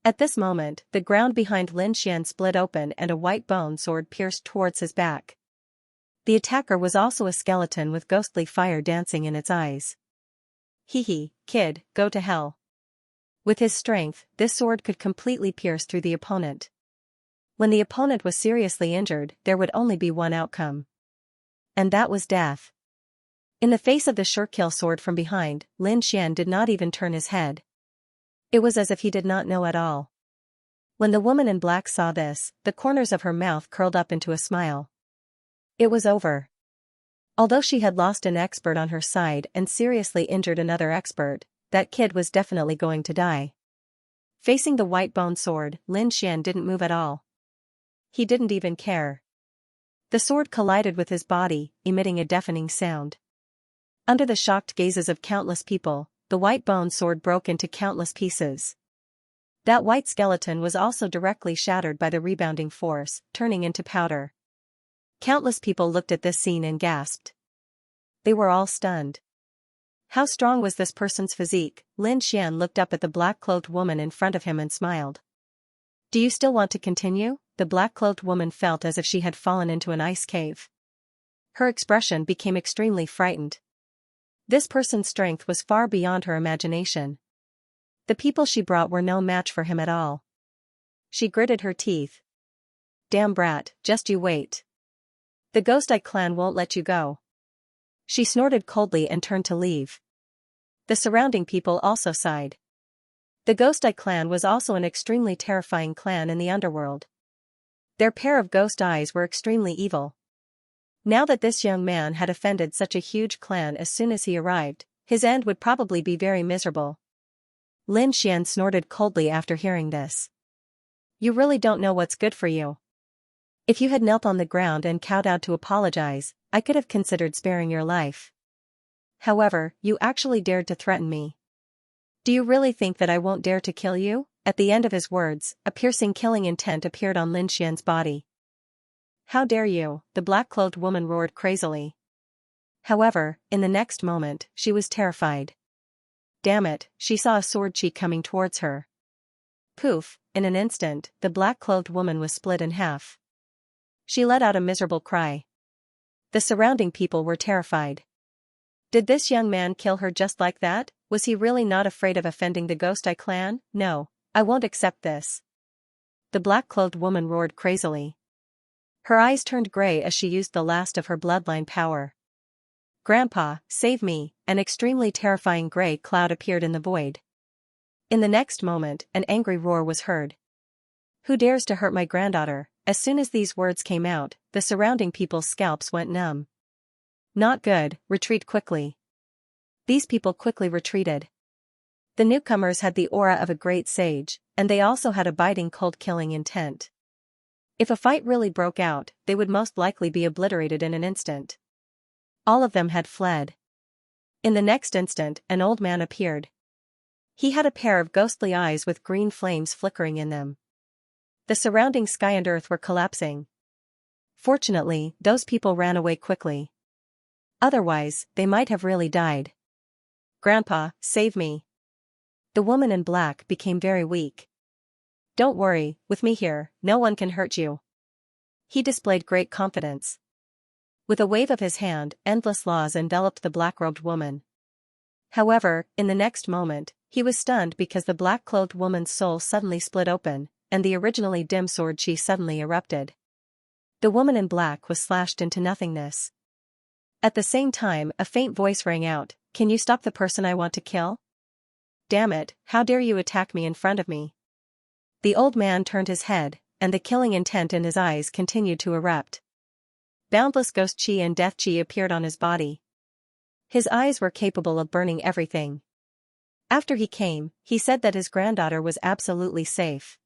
At this moment, the ground behind Lin Xian split open and a white bone sword pierced towards his back. The attacker was also a skeleton with ghostly fire dancing in its eyes. Hee, kid, go to hell. With his strength, this sword could completely pierce through the opponent. When the opponent was seriously injured, there would only be one outcome. And that was death. In the face of the sure-kill sword from behind, Lin Xian did not even turn his head. It was as if he did not know at all. When the woman in black saw this, the corners of her mouth curled up into a smile. It was over. Although she had lost an expert on her side and seriously injured another expert, that kid was definitely going to die. Facing the white bone sword, Lin Xian didn't move at all. He didn't even care. The sword collided with his body, emitting a deafening sound. Under the shocked gazes of countless people, the white bone sword broke into countless pieces. That white skeleton was also directly shattered by the rebounding force, turning into powder. Countless people looked at this scene and gasped. They were all stunned. How strong was this person's physique? Lin Xian looked up at the black-clothed woman in front of him and smiled. Do you still want to continue? The black-clothed woman felt as if she had fallen into an ice cave. Her expression became extremely frightened. This person's strength was far beyond her imagination. The people she brought were no match for him at all. She gritted her teeth. Damn brat, just you wait. The Ghost Eye clan won't let you go. She snorted coldly and turned to leave. The surrounding people also sighed. The Ghost Eye clan was also an extremely terrifying clan in the underworld. Their pair of ghost eyes were extremely evil. Now that this young man had offended such a huge clan as soon as he arrived, his end would probably be very miserable. Lin Xian snorted coldly after hearing this. You really don't know what's good for you. If you had knelt on the ground and kowtowed to apologize, I could have considered sparing your life. However, you actually dared to threaten me. Do you really think that I won't dare to kill you? At the end of his words, a piercing killing intent appeared on Lin Xian's body. How dare you? The black-clothed woman roared crazily. However, in the next moment, she was terrified. Damn it, she saw a sword chi coming towards her. Poof, in an instant, the black-clothed woman was split in half. She let out a miserable cry. The surrounding people were terrified. Did this young man kill her just like that? Was he really not afraid of offending the Ghost Eye clan? No, I won't accept this. The black-clothed woman roared crazily. Her eyes turned gray as she used the last of her bloodline power. Grandpa, save me! An extremely terrifying gray cloud appeared in the void. In the next moment, an angry roar was heard. Who dares to hurt my granddaughter? As soon as these words came out, the surrounding people's scalps went numb. Not good, retreat quickly. These people quickly retreated. The newcomers had the aura of a great sage, and they also had a biting cold killing intent. If a fight really broke out, they would most likely be obliterated in an instant. All of them had fled. In the next instant, an old man appeared. He had a pair of ghostly eyes with green flames flickering in them. The surrounding sky and earth were collapsing. Fortunately, those people ran away quickly. Otherwise, they might have really died. Grandpa, save me. The woman in black became very weak. Don't worry, with me here, no one can hurt you. He displayed great confidence. With a wave of his hand, endless laws enveloped the black-robed woman. However, in the next moment, he was stunned because the black-clothed woman's soul suddenly split open, and the originally dim sword chi suddenly erupted. The woman in black was slashed into nothingness. At the same time, a faint voice rang out, "Can you stop the person I want to kill?" Damn it, how dare you attack me in front of me? The old man turned his head, and the killing intent in his eyes continued to erupt. Boundless ghost chi and death chi appeared on his body. His eyes were capable of burning everything. After he came, he said that his granddaughter was absolutely safe.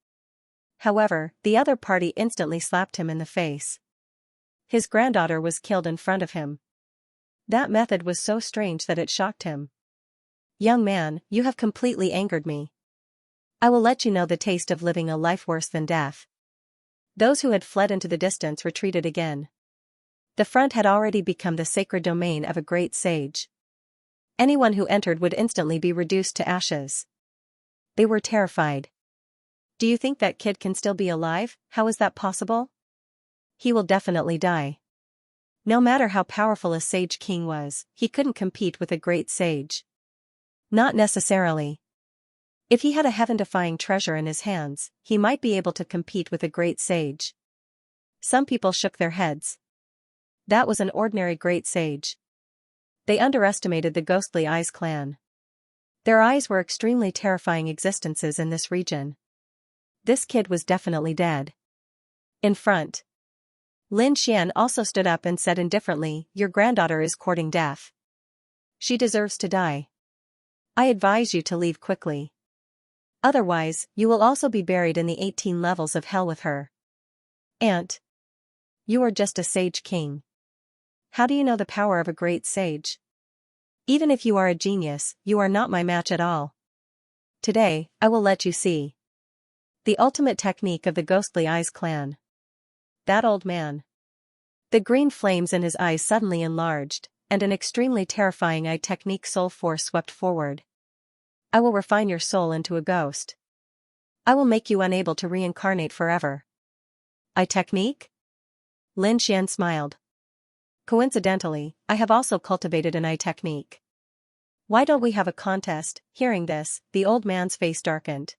However, the other party instantly slapped him in the face. His granddaughter was killed in front of him. That method was so strange that it shocked him. Young man, you have completely angered me. I will let you know the taste of living a life worse than death. Those who had fled into the distance retreated again. The front had already become the sacred domain of a great sage. Anyone who entered would instantly be reduced to ashes. They were terrified. Do you think that kid can still be alive? How is that possible? He will definitely die. No matter how powerful a sage king was, he couldn't compete with a great sage. Not necessarily. If he had a heaven-defying treasure in his hands, he might be able to compete with a great sage. Some people shook their heads. That was an ordinary great sage. They underestimated the Ghostly Eyes clan. Their eyes were extremely terrifying existences in this region. This kid was definitely dead. In front, Lin Xian also stood up and said indifferently, "Your granddaughter is courting death. She deserves to die. I advise you to leave quickly. Otherwise, you will also be buried in the 18 levels of hell with her." Aunt, you are just a sage king. How do you know the power of a great sage? Even if you are a genius, you are not my match at all. Today, I will let you see the ultimate technique of the Ghostly Eyes clan. That old man. The green flames in his eyes suddenly enlarged, and an extremely terrifying eye technique soul force swept forward. I will refine your soul into a ghost. I will make you unable to reincarnate forever. Eye technique? Lin Xian smiled. Coincidentally, I have also cultivated an eye technique. Why don't we have a contest? Hearing this, the old man's face darkened.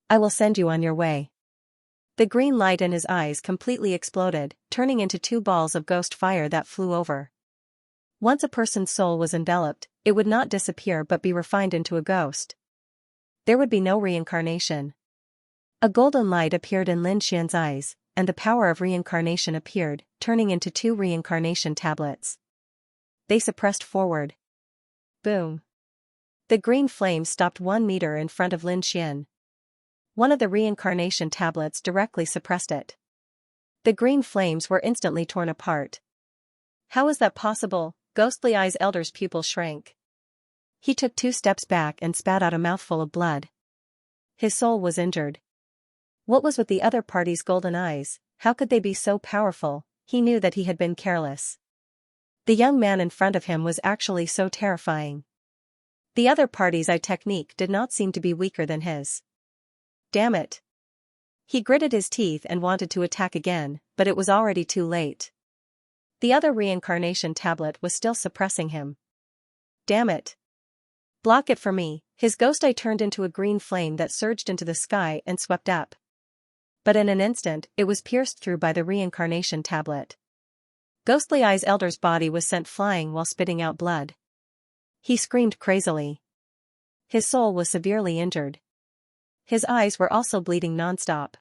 I will send you on your way. The green light in his eyes completely exploded, turning into 2 balls of ghost fire that flew over. Once a person's soul was enveloped, it would not disappear but be refined into a ghost. There would be no reincarnation. A golden light appeared in Lin Xian's eyes, and the power of reincarnation appeared, turning into 2 reincarnation tablets. They suppressed forward. Boom. The green flame stopped 1 meter in front of Lin Xian. One of the reincarnation tablets directly suppressed it. The green flames were instantly torn apart. How is that possible? Ghostly Eyes Elder's pupil shrank. He took 2 steps back and spat out a mouthful of blood. His soul was injured. What was with the other party's golden eyes? How could they be so powerful? He knew that he had been careless. The young man in front of him was actually so terrifying. The other party's eye technique did not seem to be weaker than his. Damn it. He gritted his teeth and wanted to attack again, but it was already too late. The other reincarnation tablet was still suppressing him. Damn it. Block it for me. His ghost eye turned into a green flame that surged into the sky and swept up. But in an instant, it was pierced through by the reincarnation tablet. Ghostly Eyes Elder's body was sent flying while spitting out blood. He screamed crazily. His soul was severely injured. His eyes were also bleeding nonstop.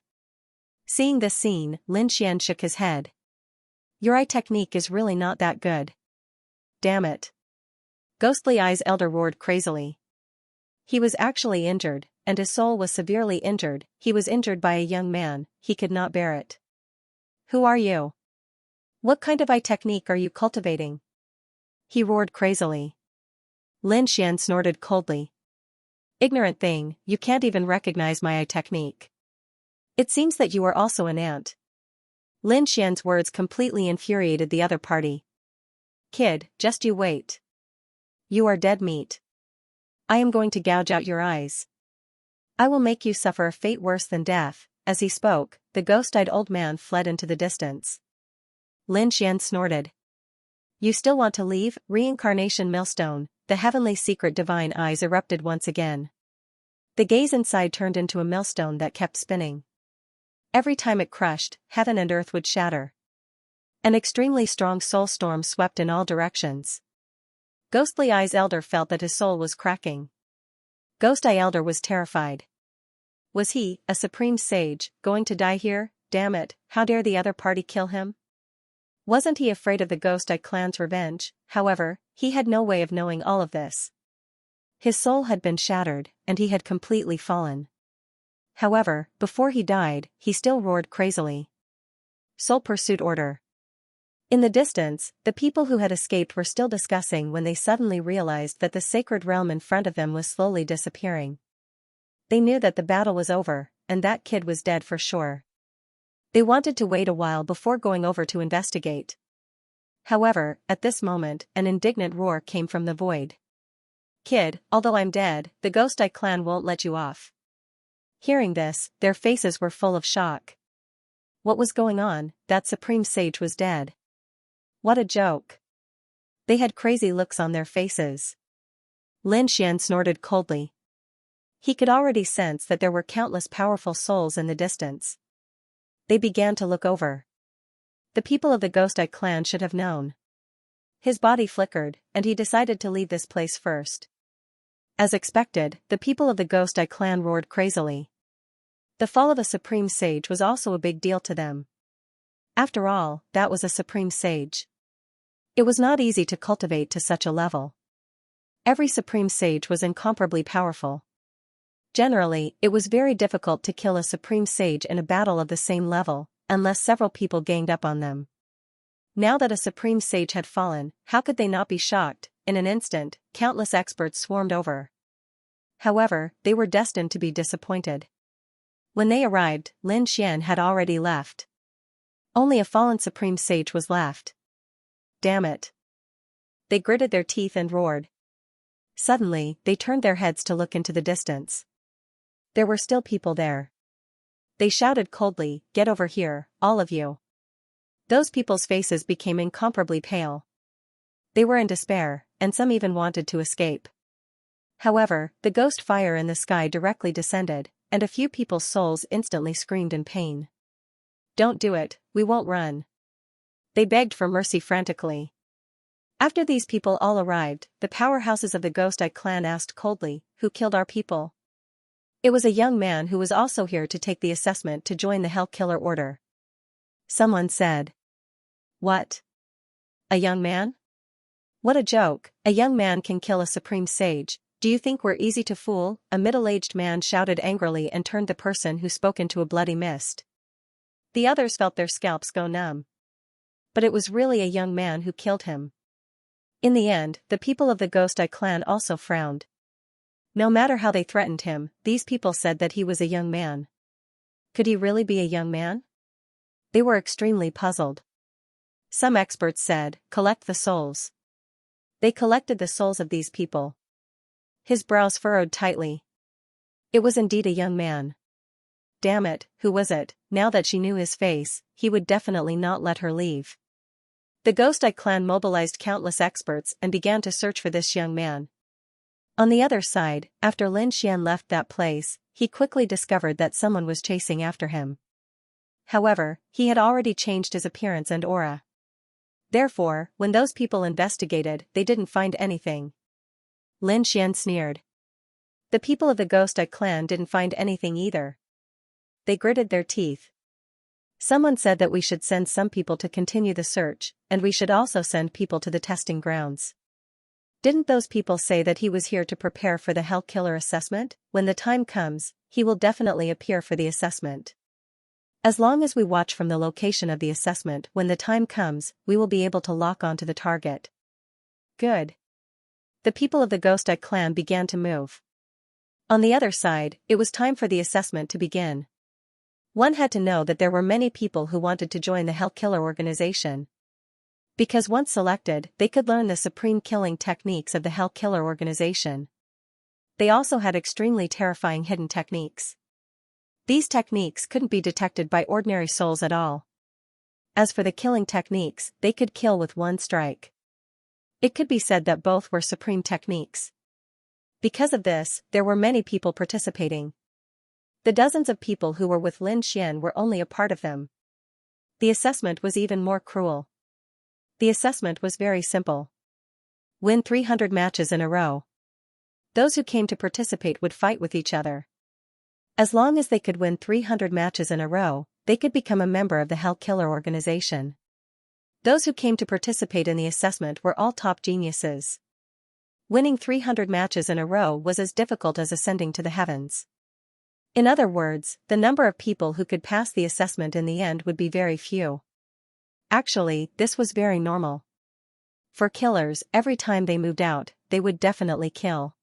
Seeing this scene, Lin Xian shook his head. Your eye technique is really not that good. Damn it. Ghostly Eyes Elder roared crazily. He was actually injured, and his soul was severely injured. He was injured by a young man, he could not bear it. Who are you? What kind of eye technique are you cultivating? He roared crazily. Lin Xian snorted coldly. Ignorant thing, you can't even recognize my eye technique. It seems that you are also an ant. Lin Xian's words completely infuriated the other party. Kid, just you wait. You are dead meat. I am going to gouge out your eyes. I will make you suffer a fate worse than death. As he spoke, the ghost-eyed old man fled into the distance. Lin Xian snorted. You still want to leave? Reincarnation millstone. The heavenly secret divine eyes erupted once again. The gaze inside turned into a millstone that kept spinning. Every time it crushed, heaven and earth would shatter. An extremely strong soul storm swept in all directions. Ghostly Eyes Elder felt that his soul was cracking. Ghost Eye Elder was terrified. Was he, a supreme sage, going to die here? Damn it, how dare the other party kill him? Wasn't he afraid of the Ghost Eye clan's revenge? However, he had no way of knowing all of this. His soul had been shattered, and he had completely fallen. However, before he died, he still roared crazily. Soul Pursuit Order. In the distance, the people who had escaped were still discussing when they suddenly realized that the sacred realm in front of them was slowly disappearing. They knew that the battle was over, and that kid was dead for sure. They wanted to wait a while before going over to investigate. However, at this moment, an indignant roar came from the void. Kid, although I'm dead, the Ghost Eye clan won't let you off. Hearing this, their faces were full of shock. What was going on? That supreme sage was dead. What a joke. They had crazy looks on their faces. Lin Xian snorted coldly. He could already sense that there were countless powerful souls in the distance. They began to look over. The people of the Ghost Eye clan should have known. His body flickered, and he decided to leave this place first. As expected, the people of the Ghost Eye clan roared crazily. The fall of a supreme sage was also a big deal to them. After all, that was a supreme sage. It was not easy to cultivate to such a level. Every supreme sage was incomparably powerful. Generally, it was very difficult to kill a supreme sage in a battle of the same level, unless several people ganged up on them. Now that a supreme sage had fallen, how could they not be shocked? In an instant, countless experts swarmed over. However, they were destined to be disappointed. When they arrived, Lin Xian had already left. Only a fallen supreme sage was left. Damn it. They gritted their teeth and roared. Suddenly, they turned their heads to look into the distance. There were still people there. They shouted coldly, "Get over here, all of you." Those people's faces became incomparably pale. They were in despair, and some even wanted to escape. However, the ghost fire in the sky directly descended, and a few people's souls instantly screamed in pain. "Don't do it, we won't run." They begged for mercy frantically. After these people all arrived, the powerhouses of the Ghost Eye clan asked coldly, "Who killed our people?" It was a young man who was also here to take the assessment to join the Hell Killer Order. Someone said. What? A young man? What a joke, a young man can kill a supreme sage. Do you think we're easy to fool? A middle-aged man shouted angrily and turned the person who spoke into a bloody mist. The others felt their scalps go numb. But it was really a young man who killed him. In the end, the people of the Ghost Eye clan also frowned. No matter how they threatened him, these people said that he was a young man. Could he really be a young man? They were extremely puzzled. Some experts said, "Collect the souls." They collected the souls of these people. His brows furrowed tightly. It was indeed a young man. Damn it, who was it? Now that she knew his face, he would definitely not let her leave. The Ghost Eye clan mobilized countless experts and began to search for this young man. On the other side, after Lin Xian left that place, he quickly discovered that someone was chasing after him. However, he had already changed his appearance and aura. Therefore, when those people investigated, they didn't find anything. Lin Xian sneered. The people of the Ghost Eye clan didn't find anything either. They gritted their teeth. Someone said that we should send some people to continue the search, and we should also send people to the testing grounds. Didn't those people say that he was here to prepare for the Hell Killer assessment? When the time comes, he will definitely appear for the assessment. As long as we watch from the location of the assessment, when the time comes, we will be able to lock onto the target. Good. The people of the Ghost Eye clan began to move. On the other side, it was time for the assessment to begin. One had to know that there were many people who wanted to join the Hell Killer organization. Because once selected, they could learn the supreme killing techniques of the Hell Killer organization. They also had extremely terrifying hidden techniques. These techniques couldn't be detected by ordinary souls at all. As for the killing techniques, they could kill with one strike. It could be said that both were supreme techniques. Because of this, there were many people participating. The dozens of people who were with Lin Xian were only a part of them. The assessment was even more cruel. The assessment was very simple. Win 300 matches in a row. Those who came to participate would fight with each other. As long as they could win 300 matches in a row, they could become a member of the Hell Killer organization. Those who came to participate in the assessment were all top geniuses. Winning 300 matches in a row was as difficult as ascending to the heavens. In other words, the number of people who could pass the assessment in the end would be very few. Actually, this was very normal. For killers, every time they moved out, they would definitely kill.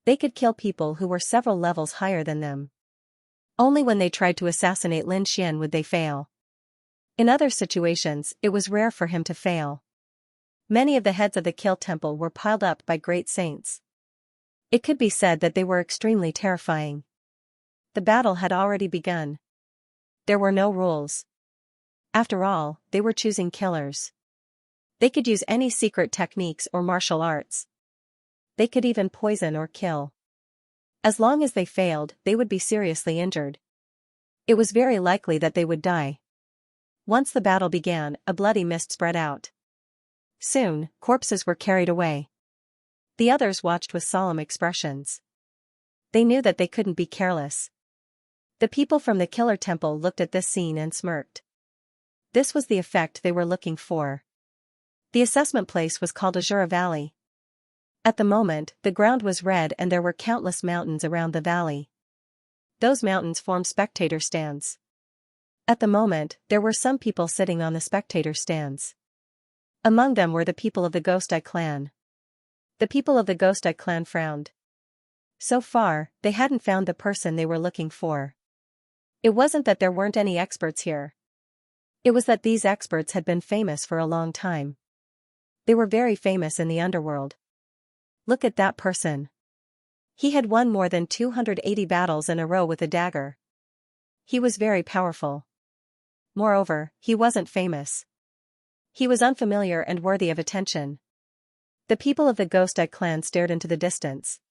They could kill people who were several levels higher than them. Only when they tried to assassinate Lin Xian would they fail. In other situations, it was rare for him to fail. Many of the heads of the Kill Temple were piled up by great saints. It could be said that they were extremely terrifying. The battle had already begun. There were no rules. After all, they were choosing killers. They could use any secret techniques or martial arts. They could even poison or kill. As long as they failed, they would be seriously injured. It was very likely that they would die. Once the battle began, a bloody mist spread out. Soon, corpses were carried away. The others watched with solemn expressions. They knew that they couldn't be careless. The people from the Killer Temple looked at this scene and smirked. This was the effect they were looking for. The assessment place was called Azura Valley. At the moment, the ground was red and there were countless mountains around the valley. Those mountains formed spectator stands. At the moment, there were some people sitting on the spectator stands. Among them were the people of the Ghost Eye clan. The people of the Ghost Eye clan frowned. So far, they hadn't found the person they were looking for. It wasn't that there weren't any experts here. It was that these experts had been famous for a long time. They were very famous in the underworld. Look at that person. He had won more than 280 battles in a row with a dagger. He was very powerful. Moreover, he wasn't famous. He was unfamiliar and worthy of attention. The people of the Ghost Eye clan stared into the distance.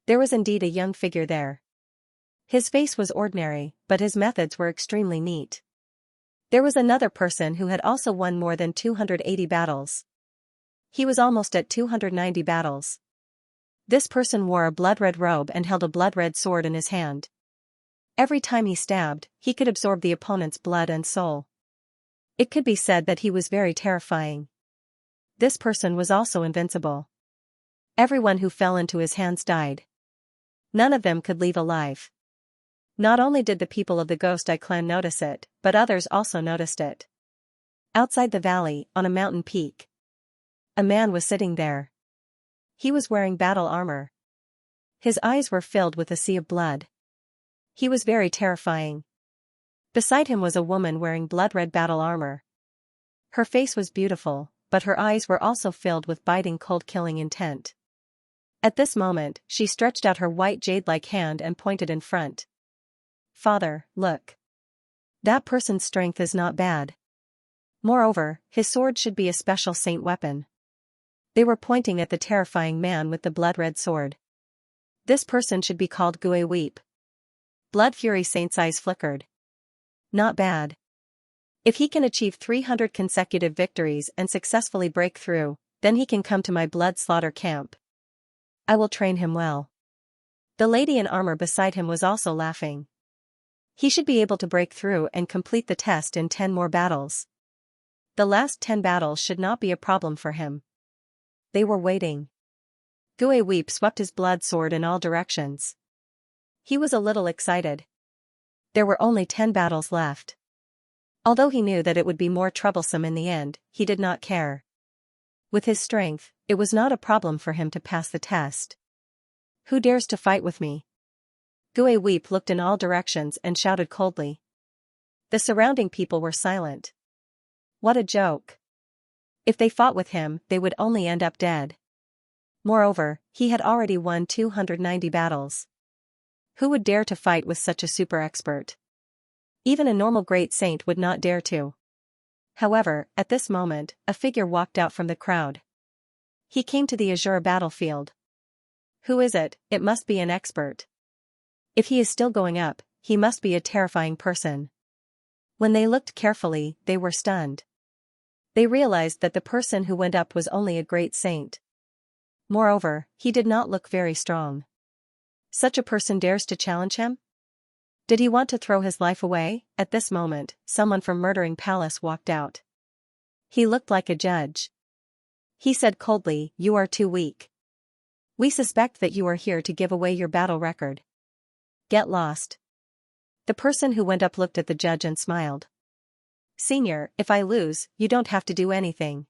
There was indeed a young figure there. His face was ordinary, but his methods were extremely neat. There was another person who had also won more than 280 battles. He was almost at 290 battles. This person wore a blood-red robe and held a blood-red sword in his hand. Every time he stabbed, he could absorb the opponent's blood and soul. It could be said that he was very terrifying. This person was also invincible. Everyone who fell into his hands died. None of them could leave alive. Not only did the people of the Ghost Eye clan notice it, but others also noticed it. Outside the valley, on a mountain peak, a man was sitting there. He was wearing battle armor. His eyes were filled with a sea of blood. He was very terrifying. Beside him was a woman wearing blood-red battle armor. Her face was beautiful, but her eyes were also filled with biting cold-killing intent. At this moment, she stretched out her white jade-like hand and pointed in front. "Father, look. That person's strength is not bad. Moreover, his sword should be a special saint weapon." They were pointing at the terrifying man with the blood-red sword. This person should be called Gue Weep. Blood Fury Saint's eyes flickered. Not bad. If he can achieve 300 consecutive victories and successfully break through, then he can come to my blood slaughter camp. I will train him well. The lady in armor beside him was also laughing. He should be able to break through and complete the test in 10 more battles. The last 10 battles should not be a problem for him. They were waiting. Gue Weep swept his blood sword in all directions. He was a little excited. There were only 10 battles left. Although he knew that it would be more troublesome in the end, he did not care. With his strength, it was not a problem for him to pass the test. Who dares to fight with me? Gue Weep looked in all directions and shouted coldly. The surrounding people were silent. What a joke. If they fought with him, they would only end up dead. Moreover, he had already won 290 battles. Who would dare to fight with such a super expert? Even a normal great saint would not dare to. However, at this moment, a figure walked out from the crowd. He came to the Azure battlefield. Who is it? It must be an expert. If he is still going up, he must be a terrifying person. When they looked carefully, they were stunned. They realized that the person who went up was only a great saint. Moreover, he did not look very strong. Such a person dares to challenge him? Did he want to throw his life away? At this moment, someone from Murdering Palace walked out. He looked like a judge. He said coldly, "You are too weak. We suspect that you are here to give away your battle record. Get lost." The person who went up looked at the judge and smiled. "Senior, if I lose, you don't have to do anything.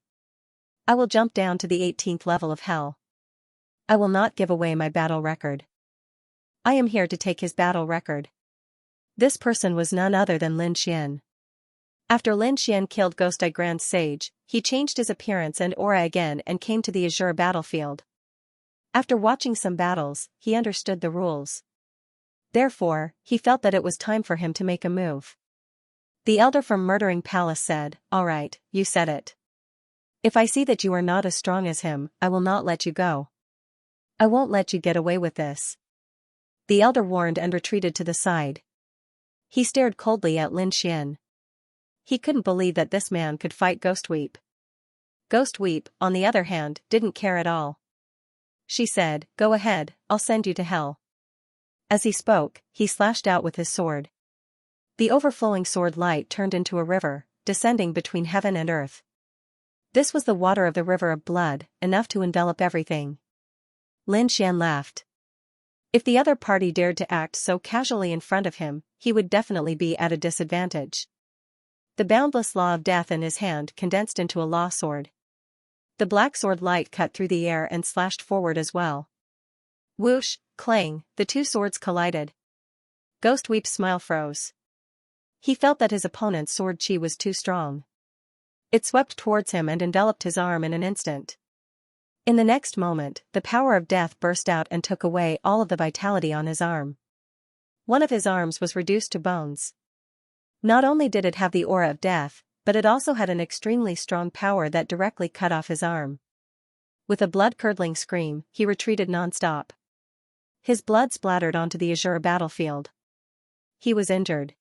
I will jump down to the 18th level of hell. I will not give away my battle record. I am here to take his battle record." This person was none other than Lin Xian. After Lin Xian killed Ghost Eye Grand Sage, he changed his appearance and aura again and came to the Azure battlefield. After watching some battles, he understood the rules. Therefore, he felt that it was time for him to make a move. The elder from Murdering Palace said, "All right, you said it. If I see that you are not as strong as him, I will not let you go. I won't let you get away with this." The elder warned and retreated to the side. He stared coldly at Lin Xian. He couldn't believe that this man could fight Ghost Weep. Ghost Weep, on the other hand, didn't care at all. She said, "Go ahead, I'll send you to hell." As he spoke, he slashed out with his sword. The overflowing sword light turned into a river, descending between heaven and earth. This was the water of the river of blood, enough to envelop everything. Lin Xian laughed. If the other party dared to act so casually in front of him, he would definitely be at a disadvantage. The boundless law of death in his hand condensed into a law sword. The black sword light cut through the air and slashed forward as well. Whoosh, clang, the two swords collided. Ghost Weep's smile froze. He felt that his opponent's sword chi was too strong. It swept towards him and enveloped his arm in an instant. In the next moment, the power of death burst out and took away all of the vitality on his arm. One of his arms was reduced to bones. Not only did it have the aura of death, but it also had an extremely strong power that directly cut off his arm. With a blood-curdling scream, he retreated non-stop. His blood splattered onto the Azure battlefield. He was injured.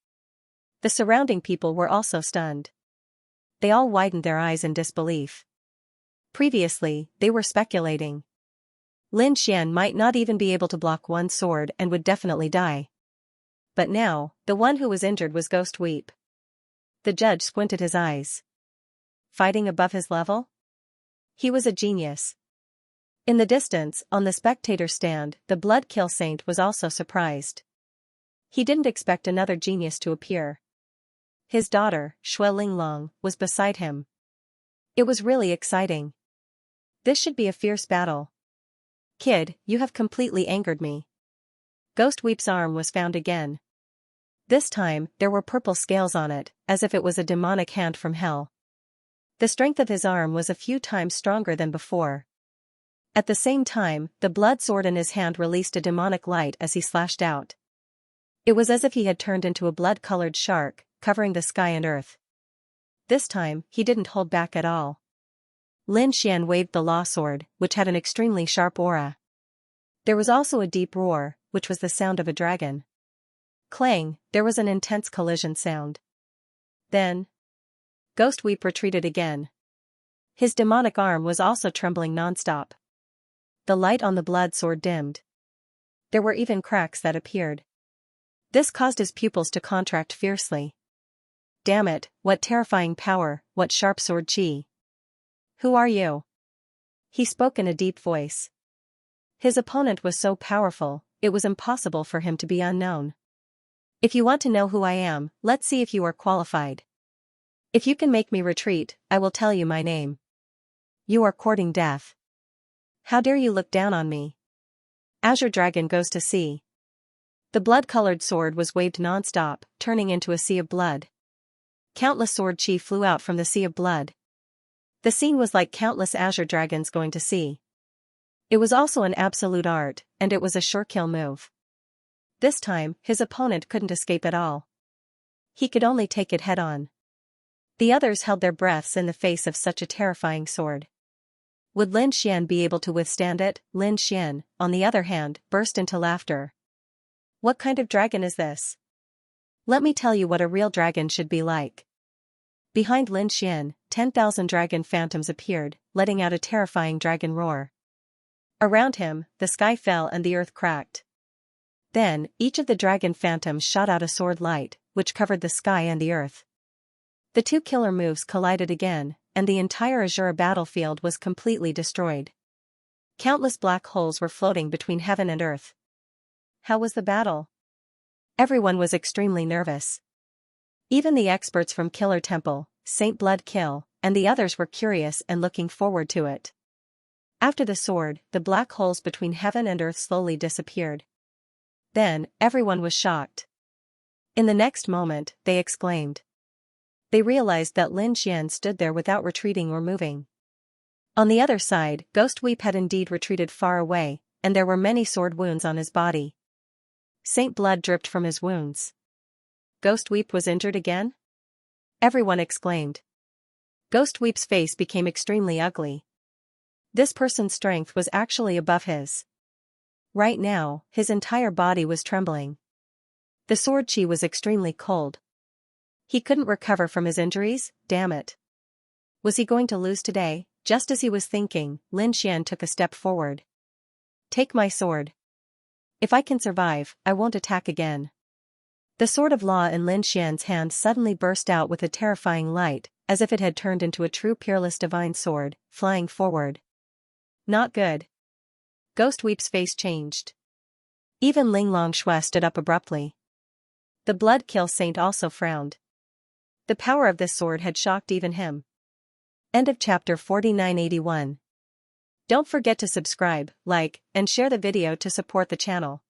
The surrounding people were also stunned. They all widened their eyes in disbelief. Previously, they were speculating. Lin Xian might not even be able to block one sword and would definitely die. But now, the one who was injured was Ghost Weep. The judge squinted his eyes. Fighting above his level? He was a genius. In the distance, on the spectator stand, the Blood Kill Saint was also surprised. He didn't expect another genius to appear. His daughter, Shui Linglong, was beside him. It was really exciting. This should be a fierce battle. Kid, you have completely angered me. Ghost Weep's arm was found again. This time, there were purple scales on it, as if it was a demonic hand from hell. The strength of his arm was a few times stronger than before. At the same time, the blood sword in his hand released a demonic light as he slashed out. It was as if he had turned into a blood-colored shark, covering the sky and earth. This time, he didn't hold back at all. Lin Xian waved the law sword, which had an extremely sharp aura. There was also a deep roar, which was the sound of a dragon. Clang, there was an intense collision sound. Then, Ghost Weep retreated again. His demonic arm was also trembling non-stop. The light on the blood sword dimmed. There were even cracks that appeared. This caused his pupils to contract fiercely. Damn it, what terrifying power, what sharp sword chi. Who are you? He spoke in a deep voice. His opponent was so powerful, it was impossible for him to be unknown. If you want to know who I am, let's see if you are qualified. If you can make me retreat, I will tell you my name. You are courting death. How dare you look down on me? Azure Dragon goes to sea. The blood-colored sword was waved non-stop, turning into a sea of blood. Countless sword chi flew out from the sea of blood. The scene was like countless azure dragons going to sea. It was also an absolute art, and it was a sure kill move. This time, his opponent couldn't escape at all. He could only take it head-on. The others held their breaths in the face of such a terrifying sword. Would Lin Xian be able to withstand it? Lin Xian, on the other hand, burst into laughter. What kind of dragon is this? Let me tell you what a real dragon should be like. Behind Lin Xian, 10,000 dragon phantoms appeared, letting out a terrifying dragon roar. Around him, the sky fell and the earth cracked. Then, each of the dragon phantoms shot out a sword light, which covered the sky and the earth. The two killer moves collided again, and the entire Azure battlefield was completely destroyed. Countless black holes were floating between heaven and earth. How was the battle? Everyone was extremely nervous. Even the experts from Killer Temple, Saint Blood Kill, and the others were curious and looking forward to it. After the sword, the black holes between heaven and earth slowly disappeared. Then, everyone was shocked. In the next moment, they exclaimed. They realized that Lin Xian stood there without retreating or moving. On the other side, Ghost Weep had indeed retreated far away, and there were many sword wounds on his body. Saint Blood dripped from his wounds. Ghost Weep was injured again? Everyone exclaimed. Ghost Weep's face became extremely ugly. This person's strength was actually above his. Right now, his entire body was trembling. The sword chi was extremely cold. He couldn't recover from his injuries, damn it. Was he going to lose today? Just as he was thinking, Lin Xian took a step forward. Take my sword. If I can survive, I won't attack again. The sword of law in Lin Xian's hand suddenly burst out with a terrifying light, as if it had turned into a true peerless divine sword, flying forward. Not good. Ghost Weep's face changed. Even Ling Longshui stood up abruptly. The Blood Kill Saint also frowned. The power of this sword had shocked even him. End of chapter 4981. Don't forget to subscribe, like, and share the video to support the channel.